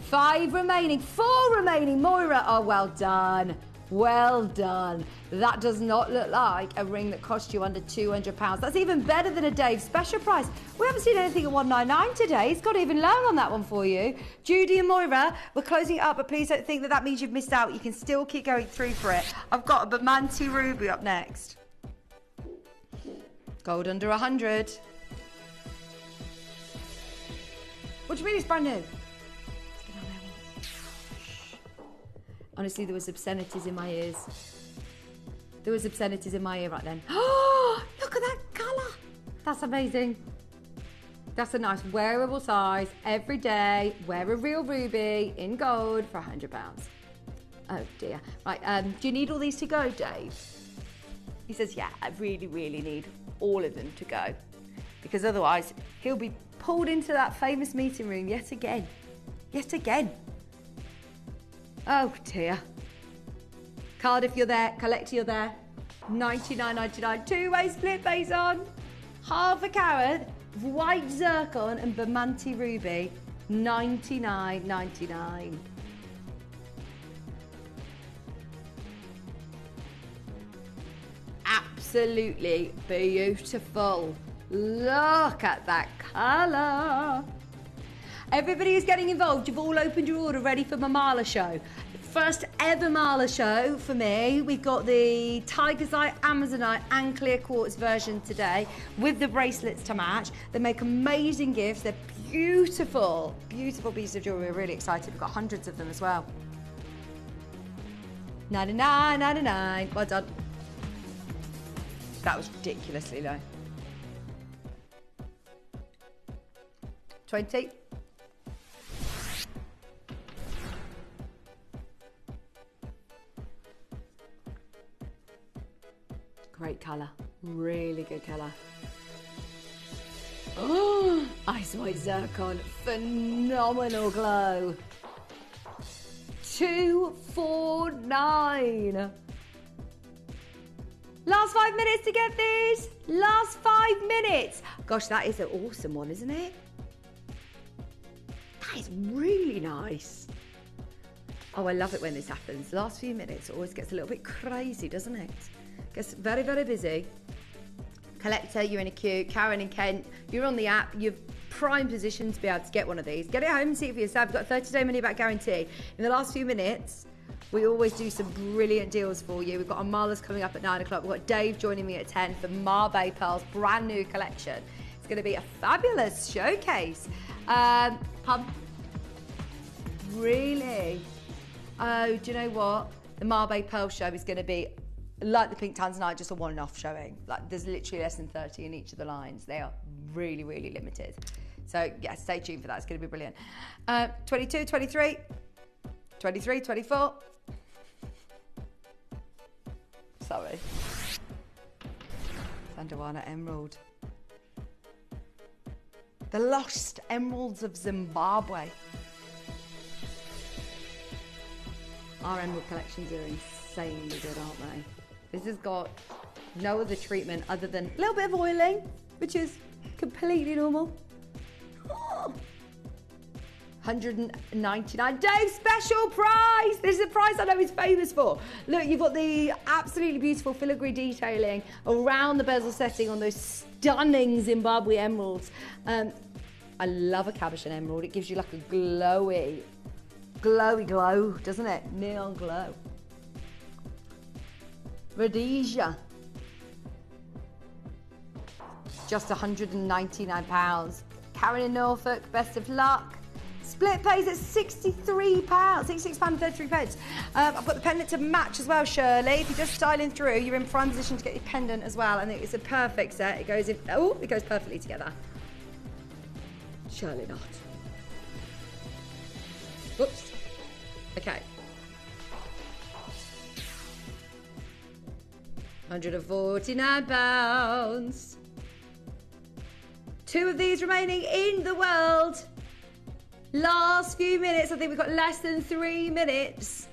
S8: 5 remaining. 4 remaining. Moira, oh, well done. Well done. That does not look like a ring that cost you under £200. That's even better than a Dave special price. We haven't seen anything at 199 today. It's got even lower on that one for you. Judy and Moira, we're closing it up, but please don't think that means you've missed out. You can still keep going through for it. I've got a Bamanti Ruby up next. Gold under 100. What do you mean it's brand new? Honestly, there was obscenities in my ears. There was obscenities in my ear right then. Oh, look at that colour. That's amazing. That's a nice wearable size. Every day, wear a real ruby in gold for £100. Oh dear. Right, do you need all these to go, Dave? He says, yeah, I really, really need all of them to go. Because otherwise, he'll be pulled into that famous meeting room yet again. Yet again. Oh dear. Cardiff, you're there. Collector, you're there. $99.99. Two-way split base on. Half a carat of white zircon and Bamanti ruby. $99.99. Absolutely beautiful. Look at that colour. Everybody is getting involved. You've all opened your order ready for my Mala show. First ever Mala show for me. We've got the Tiger's Eye Amazonite and clear quartz version today with the bracelets to match. They make amazing gifts. They're beautiful, beautiful pieces of jewellery. We're really excited. We've got hundreds of them as well. $99.99. Well done. That was ridiculously low. 20. Great colour, really good colour. Oh, ice white zircon, phenomenal glow. $249. Last 5 minutes to get these. Last 5 minutes. Gosh, that is an awesome one, isn't it? That is really nice. Oh, I love it when this happens. Last few minutes always gets a little bit crazy, doesn't it? Gets very, very busy. Collector, you're in a queue. Karen in Kent, you're on the app. You're prime position to be able to get one of these. Get it home and see it for yourself. We've got a 30-day money-back guarantee. In the last few minutes, we always do some brilliant deals for you. We've got our Marla's coming up at 9 o'clock. We've got Dave joining me at 10 for Marbe Pearl's brand new collection. It's going to be a fabulous showcase. Really? Oh, do you know what? The Marbe Pearl show is going to be like the Pink Tanzanite, just a one-off showing. Like, there's literally less than 30 in each of the lines. They are really, really limited. So, yeah, stay tuned for that. It's going to be brilliant. 22, 23, 23, 24. Sorry. Tandawana Emerald. The Lost Emeralds of Zimbabwe. Our emerald collections are insanely good, aren't they? This has got no other treatment other than a little bit of oiling, which is completely normal. Oh. 199 Dave special price. This is a price I know he's famous for. Look, you've got the absolutely beautiful filigree detailing around the bezel setting on those stunning Zimbabwe emeralds. I love a cabochon emerald. It gives you like a glowy glow, doesn't it? Neon glow. Rhodesia. Just £199. Karen in Norfolk, best of luck. Split pays at £63, £66.33. I've got the pendant to match as well, Shirley. If you're just styling through, you're in prime position to get your pendant as well. I think it's a perfect set. It goes in, oh, it goes perfectly together. Surely not. Whoops. Okay. £149. 2 of these remaining in the world. Last few minutes. I think we've got less than 3 minutes.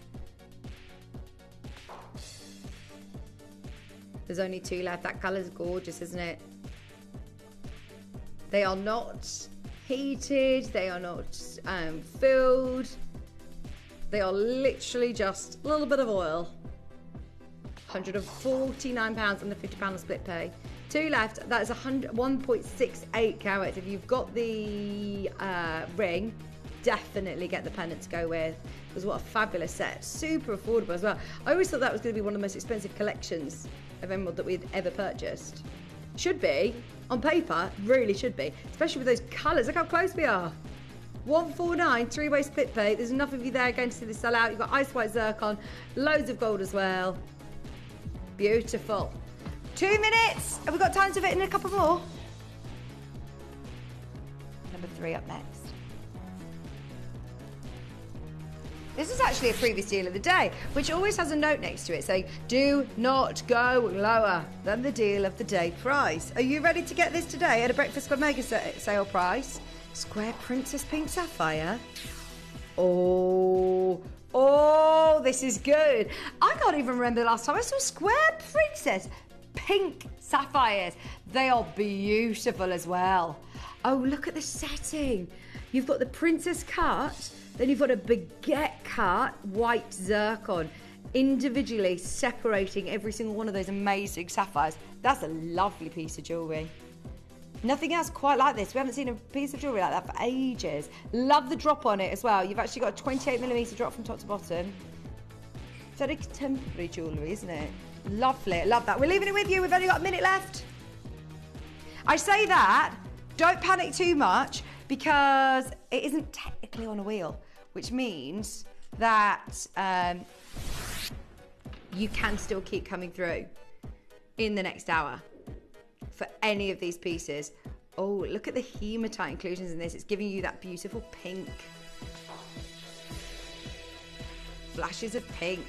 S8: There's only 2 left. That colour's gorgeous, isn't it? They are not heated. They are not filled. They are literally just a little bit of oil. £149 on the £50 split pay. 2 left. That is 1.68 carats. If you've got the ring, definitely get the pendant to go with. Because what a fabulous set. Super affordable as well. I always thought that was going to be one of the most expensive collections of emerald that we'd ever purchased. Should be. On paper, really should be. Especially with those colours. Look how close we are. 149, 3-way split pay. There's enough of you there going to see this sell out. You've got ice white zircon, loads of gold as well. Beautiful. 2 minutes. Have we got time to fit in a couple more? Number 3 up next. This is actually a previous deal of the day, which always has a note next to it saying, do not go lower than the deal of the day price. Are you ready to get this today at a Breakfast Club mega sale price? Square Princess Pink Sapphire. Oh, this is good. I can't even remember the last time I saw Square Princess Pink Sapphires. They are beautiful as well. Oh, look at the setting. You've got the Princess cut, then you've got a baguette cut, white zircon, individually separating every single one of those amazing sapphires. That's a lovely piece of jewellery. Nothing else quite like this. We haven't seen a piece of jewellery like that for ages. Love the drop on it as well. You've actually got a 28mm drop from top to bottom. Very contemporary jewellery, isn't it? Lovely. I love that. We're leaving it with you. We've only got a minute left. I say that, don't panic too much because it isn't technically on a wheel, which means that you can still keep coming through in the next hour for any of these pieces. Oh, look at the hematite inclusions in this. It's giving you that beautiful pink. Flashes of pink.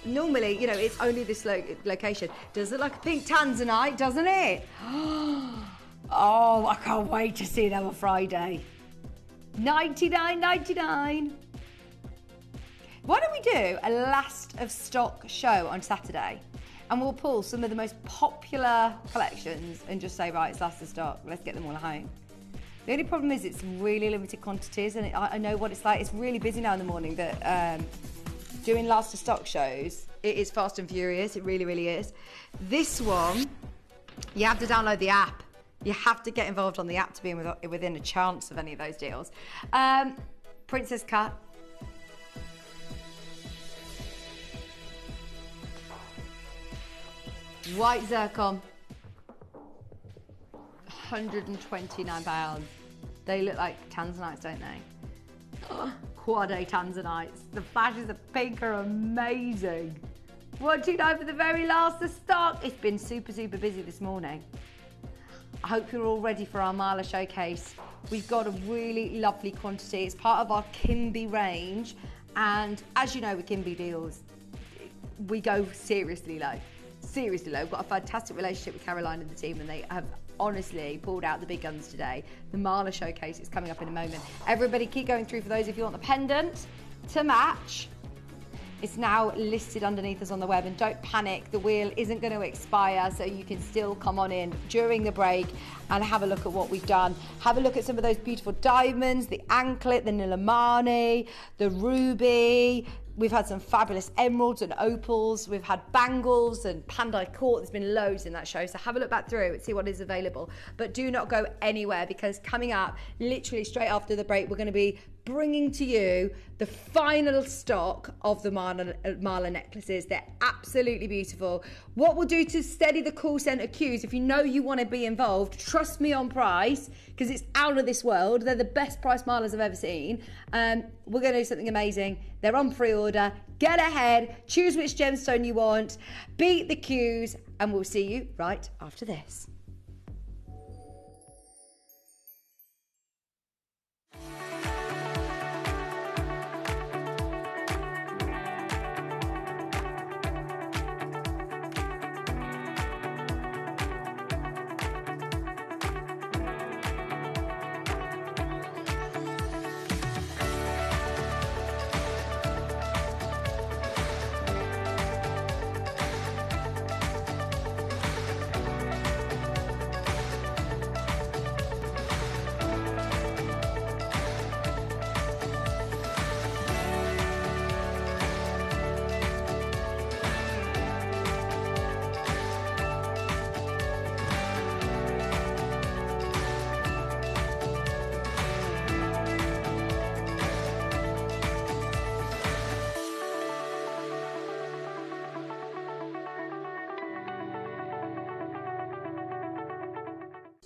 S8: Normally, you know, it's only this location. Does look like a pink Tanzanite, doesn't it? Oh, I can't wait to see them on Friday. $99.99. Why don't we do a last of stock show on Saturday? And we'll pull some of the most popular collections and just say, right, it's last of stock. Let's get them all home. The only problem is it's really limited quantities, and I know what it's like. It's really busy now in the morning, that doing last of stock shows, it is fast and furious. It really, really is. This one, you have to download the app. You have to get involved on the app to be within a chance of any of those deals. Princess cut. White zircon. £129. They look like Tanzanites, don't they? Oh, quad A Tanzanites. The flashes of pink are amazing. $129 for the very last of stock. It's been super, super busy this morning. I hope you're all ready for our Marla showcase. We've got a really lovely quantity. It's part of our Kimby range. And as you know, with Kimby deals, we go seriously low. seriously low. I've got a fantastic relationship with Caroline and the team, and they have honestly pulled out the big guns today. The Marla showcase is coming up in a moment. Everybody keep going through for those if you want the pendant to match. It's now listed underneath us on the web, and don't panic, the wheel isn't going to expire, so you can still come on in during the break and have a look at what we've done. Have a look at some of those beautiful diamonds, the Anklet, the Nilamani, the ruby. We've had some fabulous emeralds and opals. We've had bangles and Pandai Court. There's been loads in that show, so have a look back through and see what is available. But do not go anywhere, because coming up, literally straight after the break, we're going to be bringing to you the final stock of the Marla necklaces. They're absolutely beautiful. What we'll do to steady the call centre queues, if you know you want to be involved, trust me on price, because it's out of this world. They're the best price Marlas I've ever seen. We're going to do something amazing. They're on pre-order. Get ahead, choose which gemstone you want, beat the queues, and we'll see you right after this.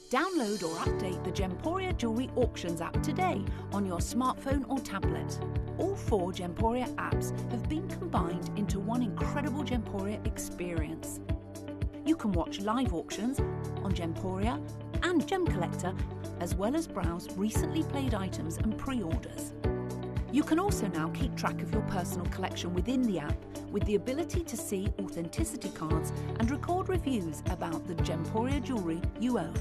S9: Download or update the Gemporia Jewellery Auctions app today on your smartphone or tablet. All 4 Gemporia apps have been combined into one incredible Gemporia experience. You can watch live auctions on Gemporia and Gem Collector, as well as browse recently played items and pre-orders. You can also now keep track of your personal collection within the app, with the ability to see authenticity cards and record reviews about the Gemporia jewellery you own.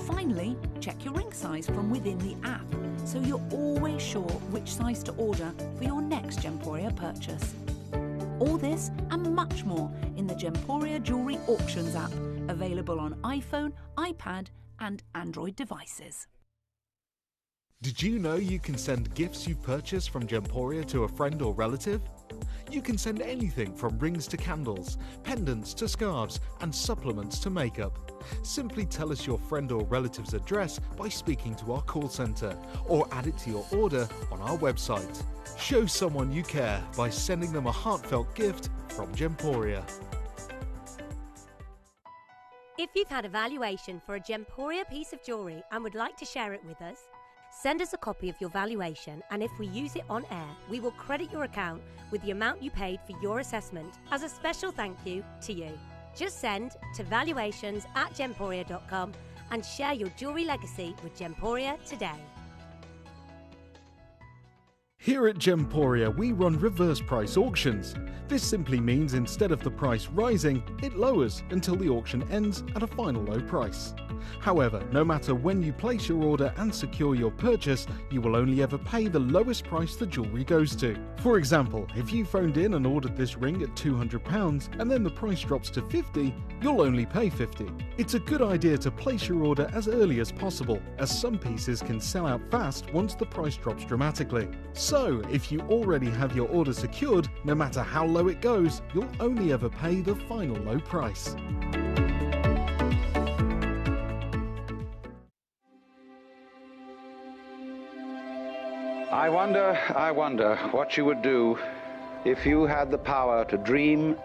S9: Finally, check your ring size from within the app, so you're always sure which size to order for your next Gemporia purchase. All this and much more in the Gemporia Jewellery Auctions app, available on iPhone, iPad and Android devices.
S6: Did you know you can send gifts you've purchased from Gemporia to a friend or relative? You can send anything from rings to candles, pendants to scarves, and supplements to makeup. Simply tell us your friend or relative's address by speaking to our call centre, or add it to your order on our website. Show someone you care by sending them a heartfelt gift from Gemporia.
S11: If you've had a valuation for a Gemporia piece of jewellery and would like to share it with us, send us a copy of your valuation, and if we use it on air, we will credit your account with the amount you paid for your assessment as a special thank you to you. Just send to valuations@gemporia.com and share your jewellery legacy with Gemporia today.
S6: Here at Gemporia, we run reverse price auctions. This simply means instead of the price rising, it lowers until the auction ends at a final low price. However, no matter when you place your order and secure your purchase, you will only ever pay the lowest price the jewellery goes to. For example, if you phoned in and ordered this ring at £200 and then the price drops to £50, you'll only pay £50. It's a good idea to place your order as early as possible, as some pieces can sell out fast once the price drops dramatically. So, if you already have your order secured, no matter how low it goes, you'll only ever pay the final low price.
S7: I wonder what you would do if you had the power to dream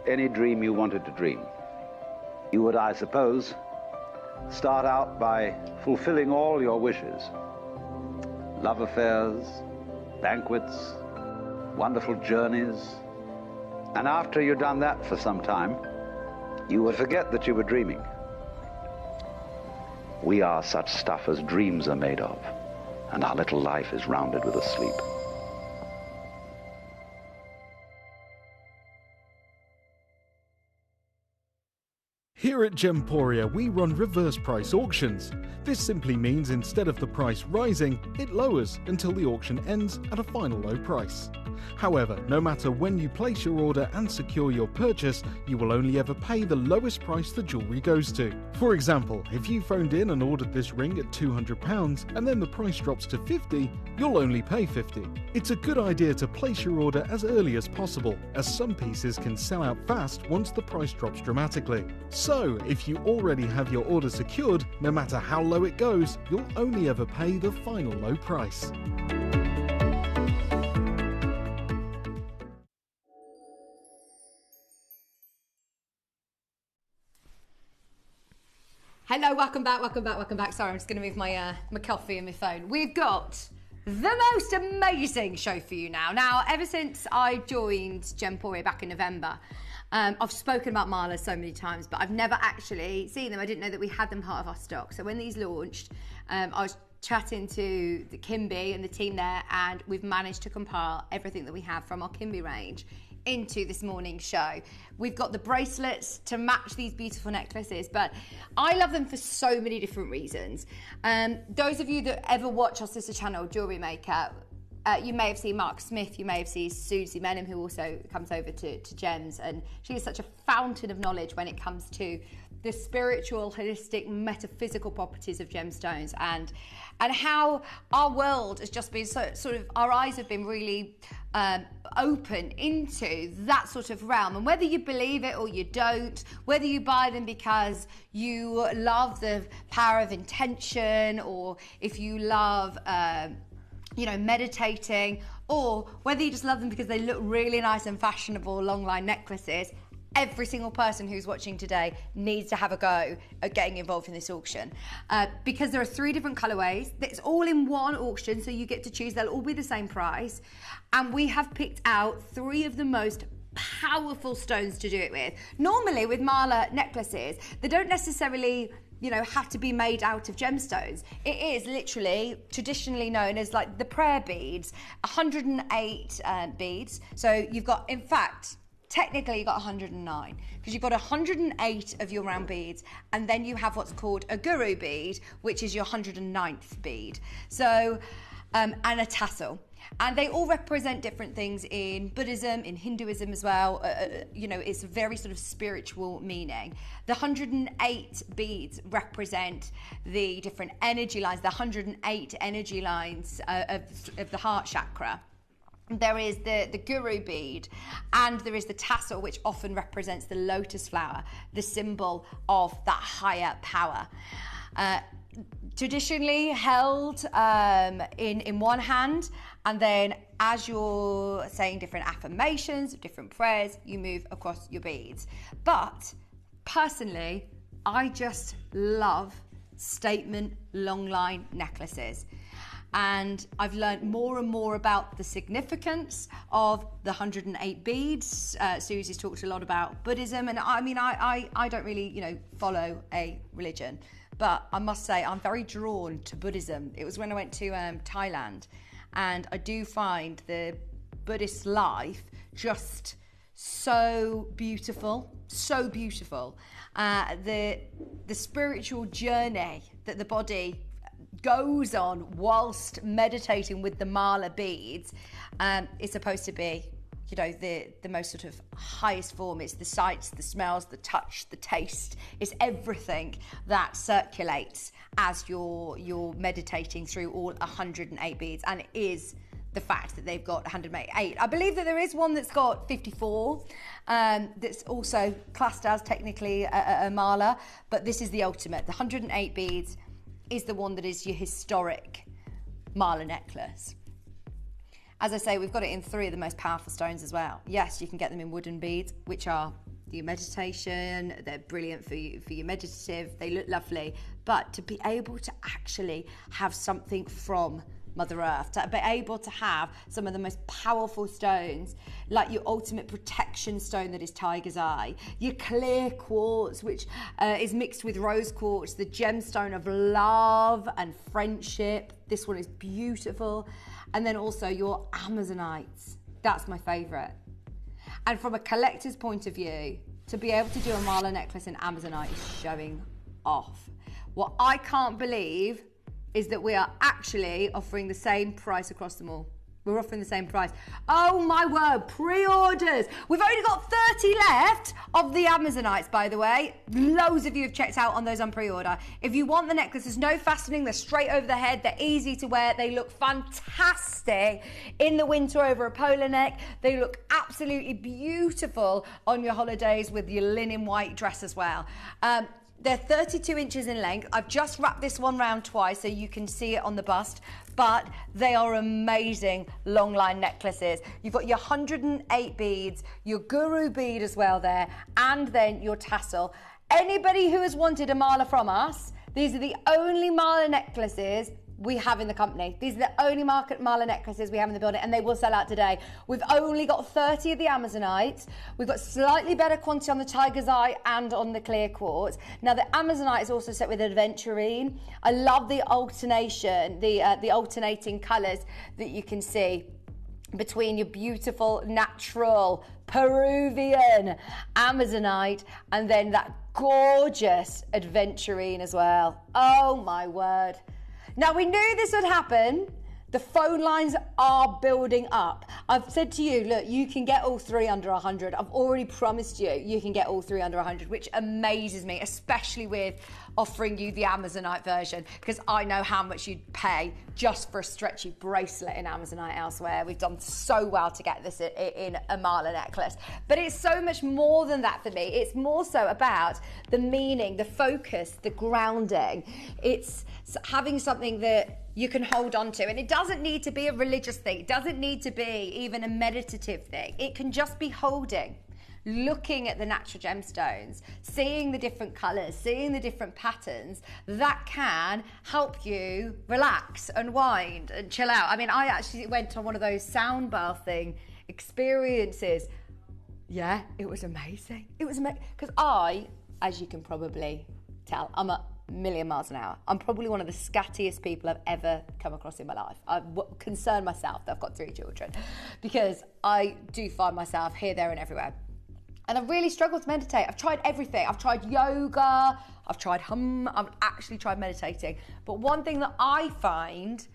S7: any dream you wanted to dream. You would, I suppose, start out by fulfilling all your wishes. Love affairs, banquets, wonderful journeys. And after you'd done that for some time, you would forget that you were dreaming. We are such stuff as dreams are made of, and our little life is rounded with a sleep.
S6: Here at Gemporia, we run reverse price auctions. This simply means instead of the price rising, it lowers until the auction ends at a final low price. However, no matter when you place your order and secure your purchase, you will only ever pay the lowest price the jewellery goes to. For example, if you phoned in and ordered this ring at £200 and then the price drops to £50, you'll only pay £50. It's a good idea to place your order as early as possible, as some pieces can sell out fast once the price drops dramatically. So, if you already have your order secured, no matter how low it goes, you'll only ever pay the final low price.
S8: Hello, welcome back. Sorry, I'm just going to move my my coffee and my phone. We've got the most amazing show for you now. Now, ever since I joined Gemporia back in November, I've spoken about Marlas so many times, but I've never actually seen them. I didn't know that we had them part of our stock. So when these launched, I was chatting to the Kimby and the team there, and we've managed to compile everything that we have from our Kimby range into this morning's show. We've got the bracelets to match these beautiful necklaces, but I love them for so many different reasons. Those of you that ever watch our sister channel, Jewelry Maker, you may have seen Mark Smith, you may have seen Susie Menham, who also comes over to Gems, and she is such a fountain of knowledge when it comes to the spiritual, holistic, metaphysical properties of gemstones, and how our world has just been so sort of, our eyes have been really open into that sort of realm. And whether you believe it or you don't, whether you buy them because you love the power of intention, or if you love meditating, or whether you just love them because they look really nice and fashionable long line necklaces, every single person who's watching today needs to have a go at getting involved in this auction, because there are 3 different colorways. It's all in one auction, so you get to choose. They'll all be the same price, and we have picked out 3 of the most powerful stones to do it with. Normally with Mala necklaces, they don't necessarily have to be made out of gemstones. It is literally traditionally known as like the prayer beads, 108 beads. So you've got, in fact, technically you've got 109, because you've got 108 of your round beads, and then you have what's called a guru bead, which is your 109th bead. So, and a tassel. And they all represent different things in Buddhism, in Hinduism as well. It's a very sort of spiritual meaning. The 108 beads represent the different energy lines, the 108 energy lines of the heart chakra. There is the guru bead, and there is the tassel, which often represents the lotus flower, the symbol of that higher power. Traditionally held in one hand, and then as you're saying different affirmations, different prayers, you move across your beads. But personally, I just love statement long line necklaces. And I've learned more and more about the significance of the 108 beads. Susie's talked a lot about Buddhism, and I mean, I don't really, follow a religion, but I must say I'm very drawn to Buddhism. It was when I went to Thailand, and I do find the Buddhist life just so beautiful, so beautiful. The spiritual journey that the body goes on whilst meditating with the mala beads is supposed to be, the most sort of highest form. It's the sights, the smells, the touch, the taste. It's everything that circulates as you're meditating through all 108 beads, and it is the fact that they've got 108. I believe that there is one that's got 54, that's also classed as technically a mala, but this is the ultimate. The 108 beads is the one that is your historic mala necklace. As I say, we've got it in 3 of the most powerful stones as well. Yes, you can get them in wooden beads, which are your meditation. They're brilliant for your meditative. They look lovely. But to be able to actually have something from Mother Earth, to be able to have some of the most powerful stones, like your ultimate protection stone that is Tiger's Eye, your clear quartz, which is mixed with rose quartz, the gemstone of love and friendship. This one is beautiful. And then also your Amazonites. That's my favourite. And from a collector's point of view, to be able to do a mala necklace in Amazonite is showing off. What I can't believe is that we are actually offering the same price across them all. We're offering the same price. Oh my word, pre-orders. We've only got 30 left of the Amazonites, by the way. Loads of you have checked out on those on pre-order. If you want the necklace, there's no fastening. They're straight over the head. They're easy to wear. They look fantastic in the winter over a polo neck. They look absolutely beautiful on your holidays with your linen white dress as well. They're 32 inches in length. I've just wrapped this one round twice so you can see it on the bust, but they are amazing long line necklaces. You've got your 108 beads, your guru bead as well there, and then your tassel. Anybody who has wanted a mala from us, these are the only mala necklaces we have in the company. These are the only mala necklaces we have in the building, and they will sell out today. We've only got 30 of the Amazonites. We've got slightly better quantity on the Tiger's Eye and on the clear quartz. Now the Amazonite is also set with Adventurine. I love the alternation, the alternating colours that you can see between your beautiful natural Peruvian Amazonite and then that gorgeous Adventurine as well. Oh my word. Now, we knew this would happen. The phone lines are building up. I've said to you, look, you can get all three under 100. I've already promised you can get all three under 100, which amazes me, especially with offering you the Amazonite version, because I know how much you'd pay just for a stretchy bracelet in Amazonite elsewhere. We've done so well to get this in a mala necklace. But it's so much more than that for me. It's more so about the meaning, the focus, the grounding. It's having something that you can hold on to. And it doesn't need to be a religious thing. It doesn't need to be even a meditative thing. It can just be holding, looking at the natural gemstones, seeing the different colors, seeing the different patterns. That can help you relax, unwind and chill out. I mean, I actually went on one of those sound bathing experiences. Yeah, it was amazing. It was amazing. Because I, as you can probably tell, I'm a million miles an hour. I'm probably one of the scattiest people I've ever come across in my life. I concern myself that I've got 3 children, because I do find myself here, there and everywhere. And I've really struggled to meditate. I've tried everything. I've tried yoga, I've tried I've actually tried meditating. But one thing that I find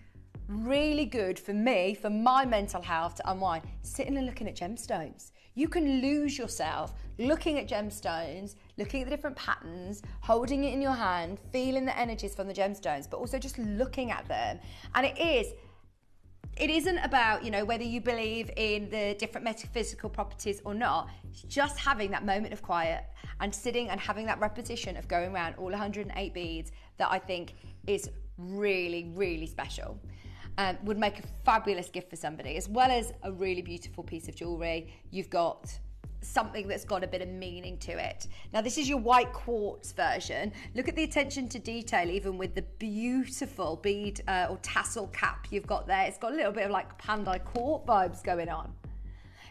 S8: really good for me, for my mental health to unwind, sitting and looking at gemstones. You can lose yourself looking at gemstones, looking at the different patterns, holding it in your hand, feeling the energies from the gemstones, but also just looking at them. And it isn't about, you know, whether you believe in the different metaphysical properties or not. It's just having that moment of quiet and sitting and having that repetition of going around all 108 beads that I think is really, really special. Would make a fabulous gift for somebody, as well as a really beautiful piece of jewellery. You've got something that's got a bit of meaning to it. Now, this is your white quartz version. Look at the attention to detail, even with the beautiful bead or tassel cap you've got there. It's got a little bit of like Pandai Court vibes going on.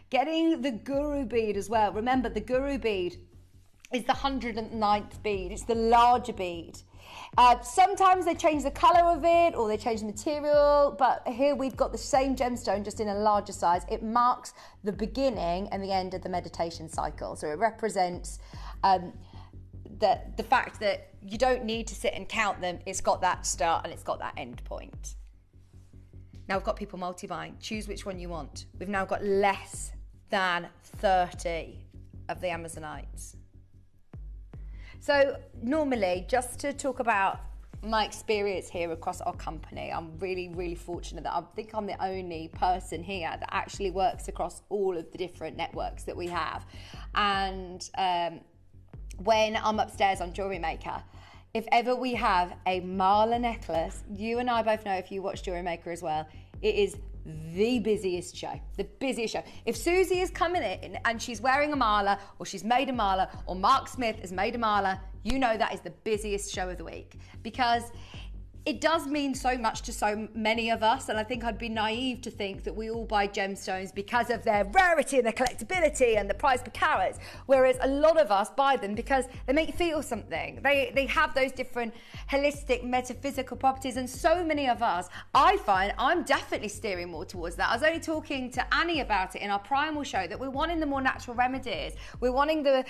S8: Getting the guru bead as well. Remember, the guru bead is the 109th bead. It's the larger bead. Sometimes they change the colour of it or they change the material, but here we've got the same gemstone just in a larger size. It marks the beginning and the end of the meditation cycle. So it represents the fact that you don't need to sit and count them. It's got that start and it's got that end point. Now we've got people multi-buying. Choose which one you want. We've now got less than 30 of the Amazonites. So normally, just to talk about my experience here across our company, I'm really, really fortunate that I think I'm the only person here that actually works across all of the different networks that we have. And when I'm upstairs on Jewelry Maker, if ever we have a mala necklace, you and I both know, if you watch Jewelry Maker as well, it is the busiest show, the busiest show. If Susie is coming in and she's wearing a mala, or she's made a mala, or Mark Smith has made a mala, you know that is the busiest show of the week, because it does mean so much to so many of us, and I think I'd be naive to think that we all buy gemstones because of their rarity and their collectability and the price per carat, whereas a lot of us buy them because they make you feel something. They have those different holistic, metaphysical properties, and so many of us, I find I'm definitely steering more towards that. I was only talking to Annie about it in our Primal show, that we're wanting the more natural remedies. We're wanting the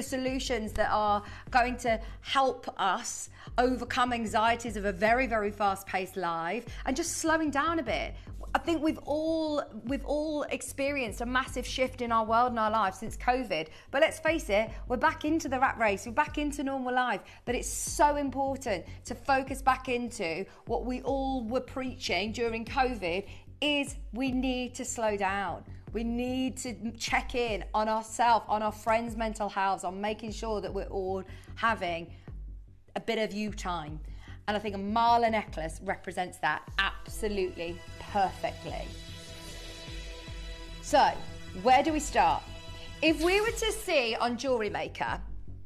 S8: solutions that are going to help us overcome anxieties of a very, very fast-paced life and just slowing down a bit. I think we've all experienced a massive shift in our world and our lives since COVID. But let's face it, we're back into the rat race, we're back into normal life. But it's so important to focus back into what we all were preaching during COVID, is we need to slow down. We need to check in on ourselves, on our friends' mental health, on making sure that we're all having a bit of you time. And I think a mala necklace represents that absolutely perfectly. So, where do we start? If we were to see on Jewellery Maker,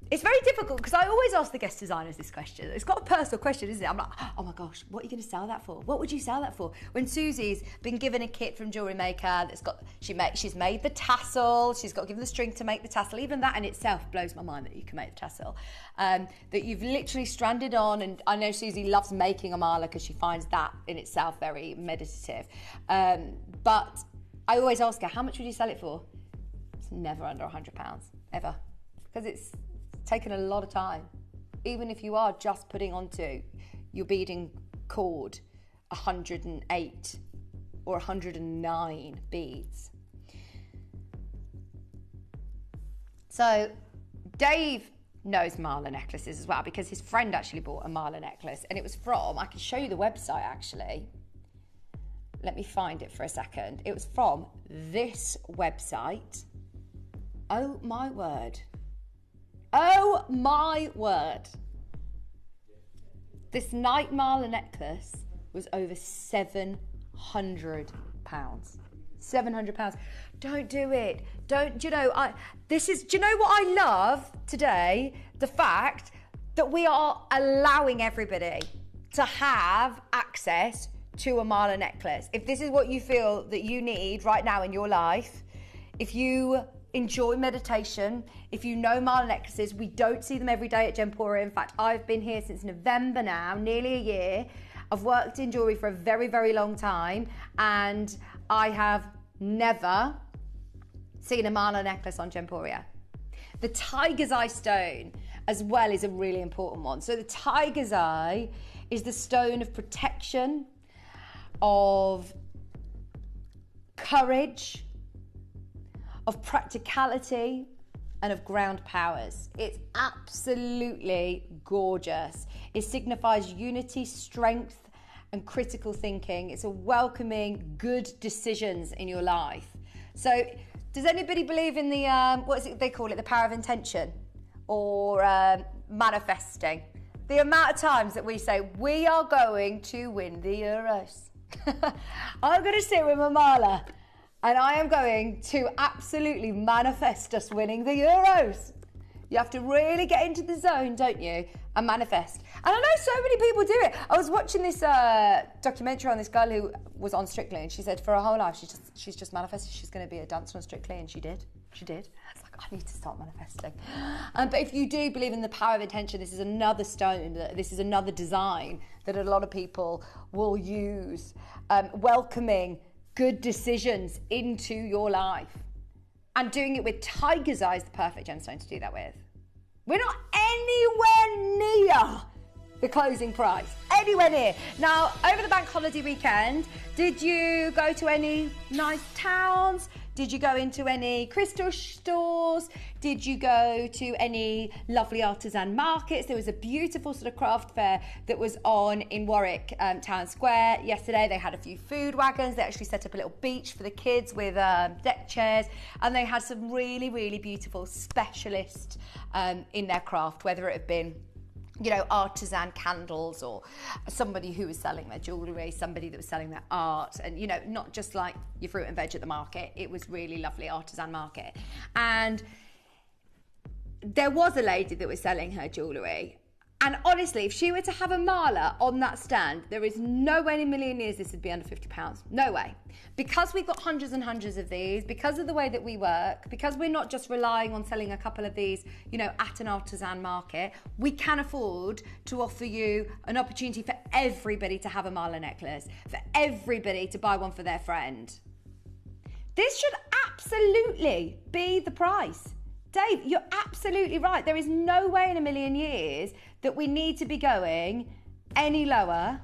S8: it's very difficult because I always ask the guest designers this question. It's got a personal question, isn't it? I'm like, oh my gosh, what are you going to sell that for? What would you sell that for? When Susie's been given a kit from Jewellery Maker that's got, she's made the tassel, she's got given the string to make the tassel. Even that in itself blows my mind that you can make the tassel. That you've literally stranded on, and I know Susie loves making a mala because she finds that in itself very meditative. But I always ask her, how much would you sell it for? It's never under £100, ever. Because it's taken a lot of time. Even if you are just putting onto your beading cord 108 or 109 beads. So Dave knows mala necklaces as well, because his friend actually bought a mala necklace, and it was from, I can show you the website actually. Let me find it for a second. It was from this website. Oh my word. Oh my word. This night mala necklace was over £700. £700. Don't do it. Don't, do you know, do you know what I love today? The fact that we are allowing everybody to have access to a mala necklace. If this is what you feel that you need right now in your life, if you enjoy meditation, if you know mala necklaces, we don't see them every day at Gemporia. In fact, I've been here since November now, nearly a year. I've worked in jewellery for a very, very long time, and I have never seen a mala necklace on Gemporia. The tiger's eye stone as well is a really important one. So the tiger's eye is the stone of protection, of courage, of practicality, and of ground powers. It's absolutely gorgeous. It signifies unity, strength, and critical thinking. It's a welcoming good decisions in your life. So does anybody believe in the, what is it they call it, the power of intention, or manifesting? The amount of times that we say, we are going to win the Euros. I'm going to sit with my mala, and I am going to absolutely manifest us winning the Euros. You have to really get into the zone, don't you, and manifest. And I know so many people do it. I was watching this documentary on this girl who was on Strictly, and she said for her whole life she's just manifested she's going to be a dancer on Strictly, and she did. It's like, I need to start manifesting. But if you do believe in the power of intention, this is another stone, this is another design that a lot of people will use, welcoming good decisions into your life. And doing it with tiger's eye is the perfect gemstone to do that with. We're not anywhere near the closing price. Anywhere near. Now, over the bank holiday weekend, did you go to any nice towns? Did you go into any crystal stores? Did you go to any lovely artisan markets? There was a beautiful sort of craft fair that was on in Warwick Town Square yesterday. They had a few food wagons. They actually set up a little beach for the kids with deck chairs. And they had some really, really beautiful specialists in their craft, whether it had been, you know, artisan candles, or somebody who was selling their jewellery, somebody that was selling their art, and, you know, not just like your fruit and veg at the market. It was really lovely artisan market. And there was a lady that was selling her jewellery, And honestly, if she were to have a mala on that stand, there is no way in a million years this would be under £50. No way. Because we've got hundreds and hundreds of these, because of the way that we work, because we're not just relying on selling a couple of these, you know, at an artisan market, we can afford to offer you an opportunity for everybody to have a mala necklace, for everybody to buy one for their friend. This should absolutely be the price. Dave, you're absolutely right. There is no way in a million years that we need to be going any lower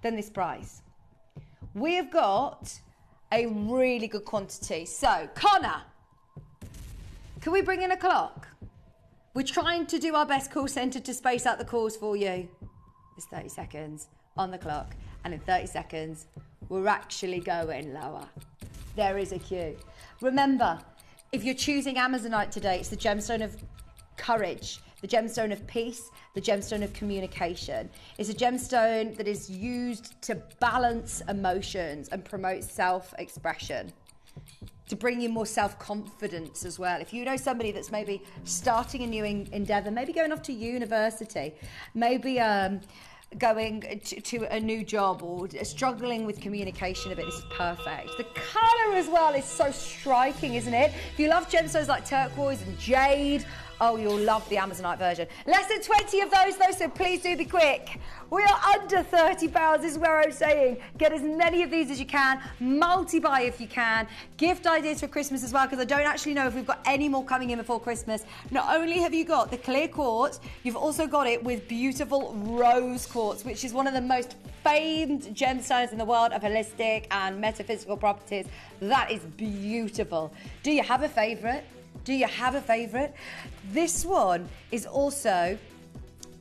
S8: than this price. We have got a really good quantity. So, Connor, can we bring in a clock? We're trying to do our best call centre to space out the calls for you. It's 30 seconds on the clock. And in 30 seconds, we're actually going lower. There is a queue. Remember, if you're choosing Amazonite today, it's the gemstone of courage, the gemstone of peace, the gemstone of communication. It's a gemstone that is used to balance emotions and promote self-expression, to bring you more self-confidence as well. If you know somebody that's maybe starting a new endeavour, maybe going off to university, maybe going to a new job or struggling with communication a bit, this is perfect. The colour as well is so striking, isn't it? If you love gemstones like turquoise and jade, oh, you'll love the Amazonite version. Less than 20 of those though, so please do be quick. We are under £30, this is where I'm saying. Get as many of these as you can, multi-buy if you can. Gift ideas for Christmas as well, because I don't actually know if we've got any more coming in before Christmas. Not only have you got the clear quartz, you've also got it with beautiful rose quartz, which is one of the most famed gemstones in the world of holistic and metaphysical properties. That is beautiful. Do you have a favourite? Do you have a favourite? This one is also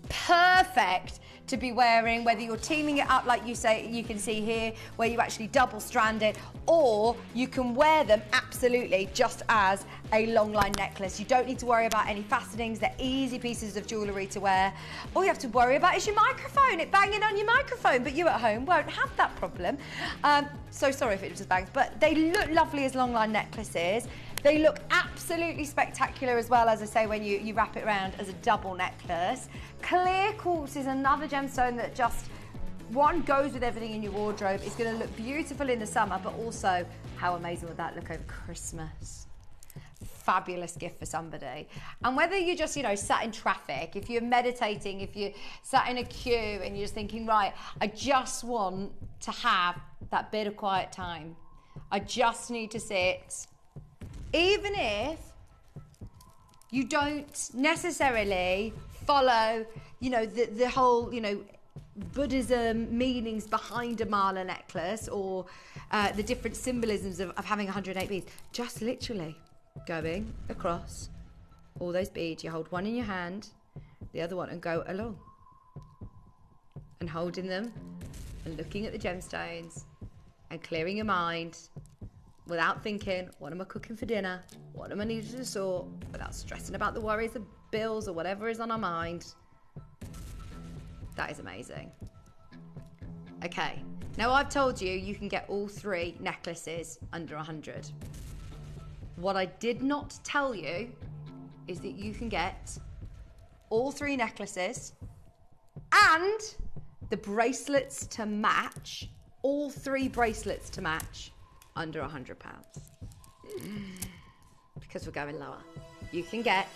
S8: perfect to be wearing, whether you're teaming it up like you say, you can see here, where you actually double strand it, or you can wear them absolutely just as a long line necklace. You don't need to worry about any fastenings. They're easy pieces of jewellery to wear. All you have to worry about is your microphone, it banging on your microphone, but you at home won't have that problem. So sorry if it just bangs, but they look lovely as long line necklaces. They look absolutely spectacular as well, as I say, when you wrap it around as a double necklace. Clear quartz is another gemstone that just, one, goes with everything in your wardrobe. It's going to look beautiful in the summer, but also, how amazing would that look over Christmas? Fabulous gift for somebody. And whether you're just, you know, sat in traffic, if you're meditating, if you're sat in a queue and you're just thinking, right, I just want to have that bit of quiet time. I just need to sit. Even if you don't necessarily follow, you know, the whole, you know, Buddhism meanings behind a mala necklace, or the different symbolisms of having 108 beads, just literally going across all those beads. You hold one in your hand, the other one, and go along. And holding them and looking at the gemstones and clearing your mind, without thinking, what am I cooking for dinner? What am I needing to sort? Without stressing about the worries of bills or whatever is on our mind. That is amazing. Okay, now I've told you, you can get all three necklaces under 100. What I did not tell you is that you can get all three necklaces and the bracelets to match, all three bracelets to match, under £100, because we're going lower. You can get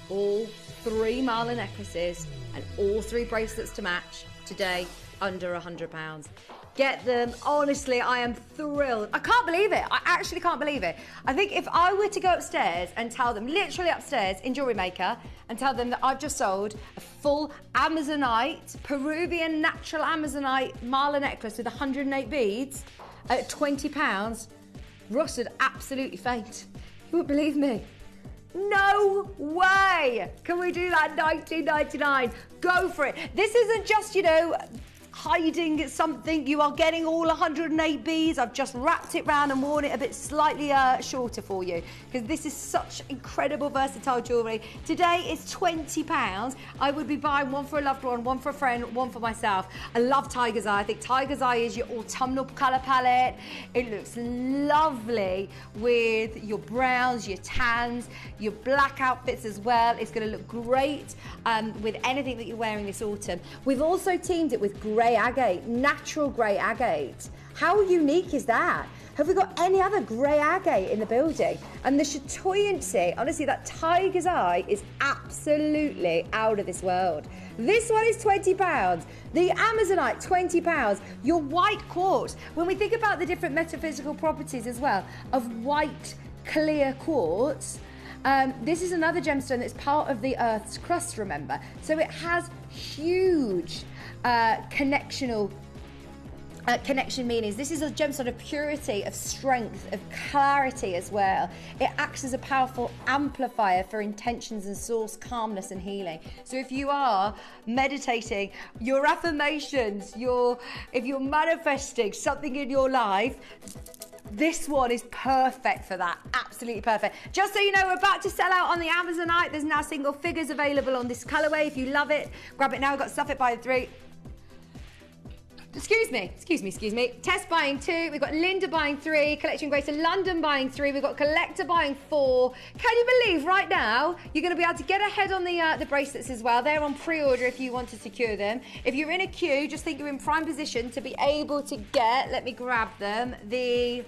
S8: all three mala necklaces and all three bracelets to match today under £100. Get them. Honestly, I am thrilled. I can't believe it. I actually can't believe it. I think if I were to go upstairs and tell them, literally upstairs in Jewellery Maker, and tell them that I've just sold a full Amazonite, Peruvian natural Amazonite mala necklace with 108 beads at £20, Ross would absolutely faint. You wouldn't believe me. No way! Can we do that? £19.99. Go for it. This isn't just, you know, hiding something, you are getting all 108 beads. I've just wrapped it round and worn it a bit slightly shorter for you because this is such incredible versatile jewellery. Today it's £20. I would be buying one for a loved one for a friend, one for myself. I love Tiger's Eye. I think Tiger's Eye is your autumnal colour palette. It looks lovely with your browns, your tans, your black outfits as well. It's going to look great with anything that you're wearing this autumn. We've also teamed it with grey agate, natural grey agate. How unique is that? Have we got any other grey agate in the building? And the chatoyancy, honestly, that Tiger's Eye is absolutely out of this world. This one is £20. The Amazonite, £20. Your white quartz. When we think about the different metaphysical properties as well of white, clear quartz, this is another gemstone that's part of the Earth's crust, remember? So it has huge connection meanings. This is a gemstone of purity, of strength, of clarity as well. It acts as a powerful amplifier for intentions and source calmness and healing. So if you are meditating, your affirmations, if you're manifesting something in your life, this one is perfect for that. Absolutely perfect. Just so you know, we're about to sell out on the Amazonite. There's now single figures available on this colourway. If you love it, grab it now. We've got Stuff It by the 3. Excuse me. Tess buying 2. We've got Linda buying 3. Collection Greater London buying 3. We've got Collector buying 4. Can you believe right now you're going to be able to get ahead on the bracelets as well? They're on pre-order if you want to secure them. If you're in a queue, just think you're in prime position to be able to get, let me grab them, the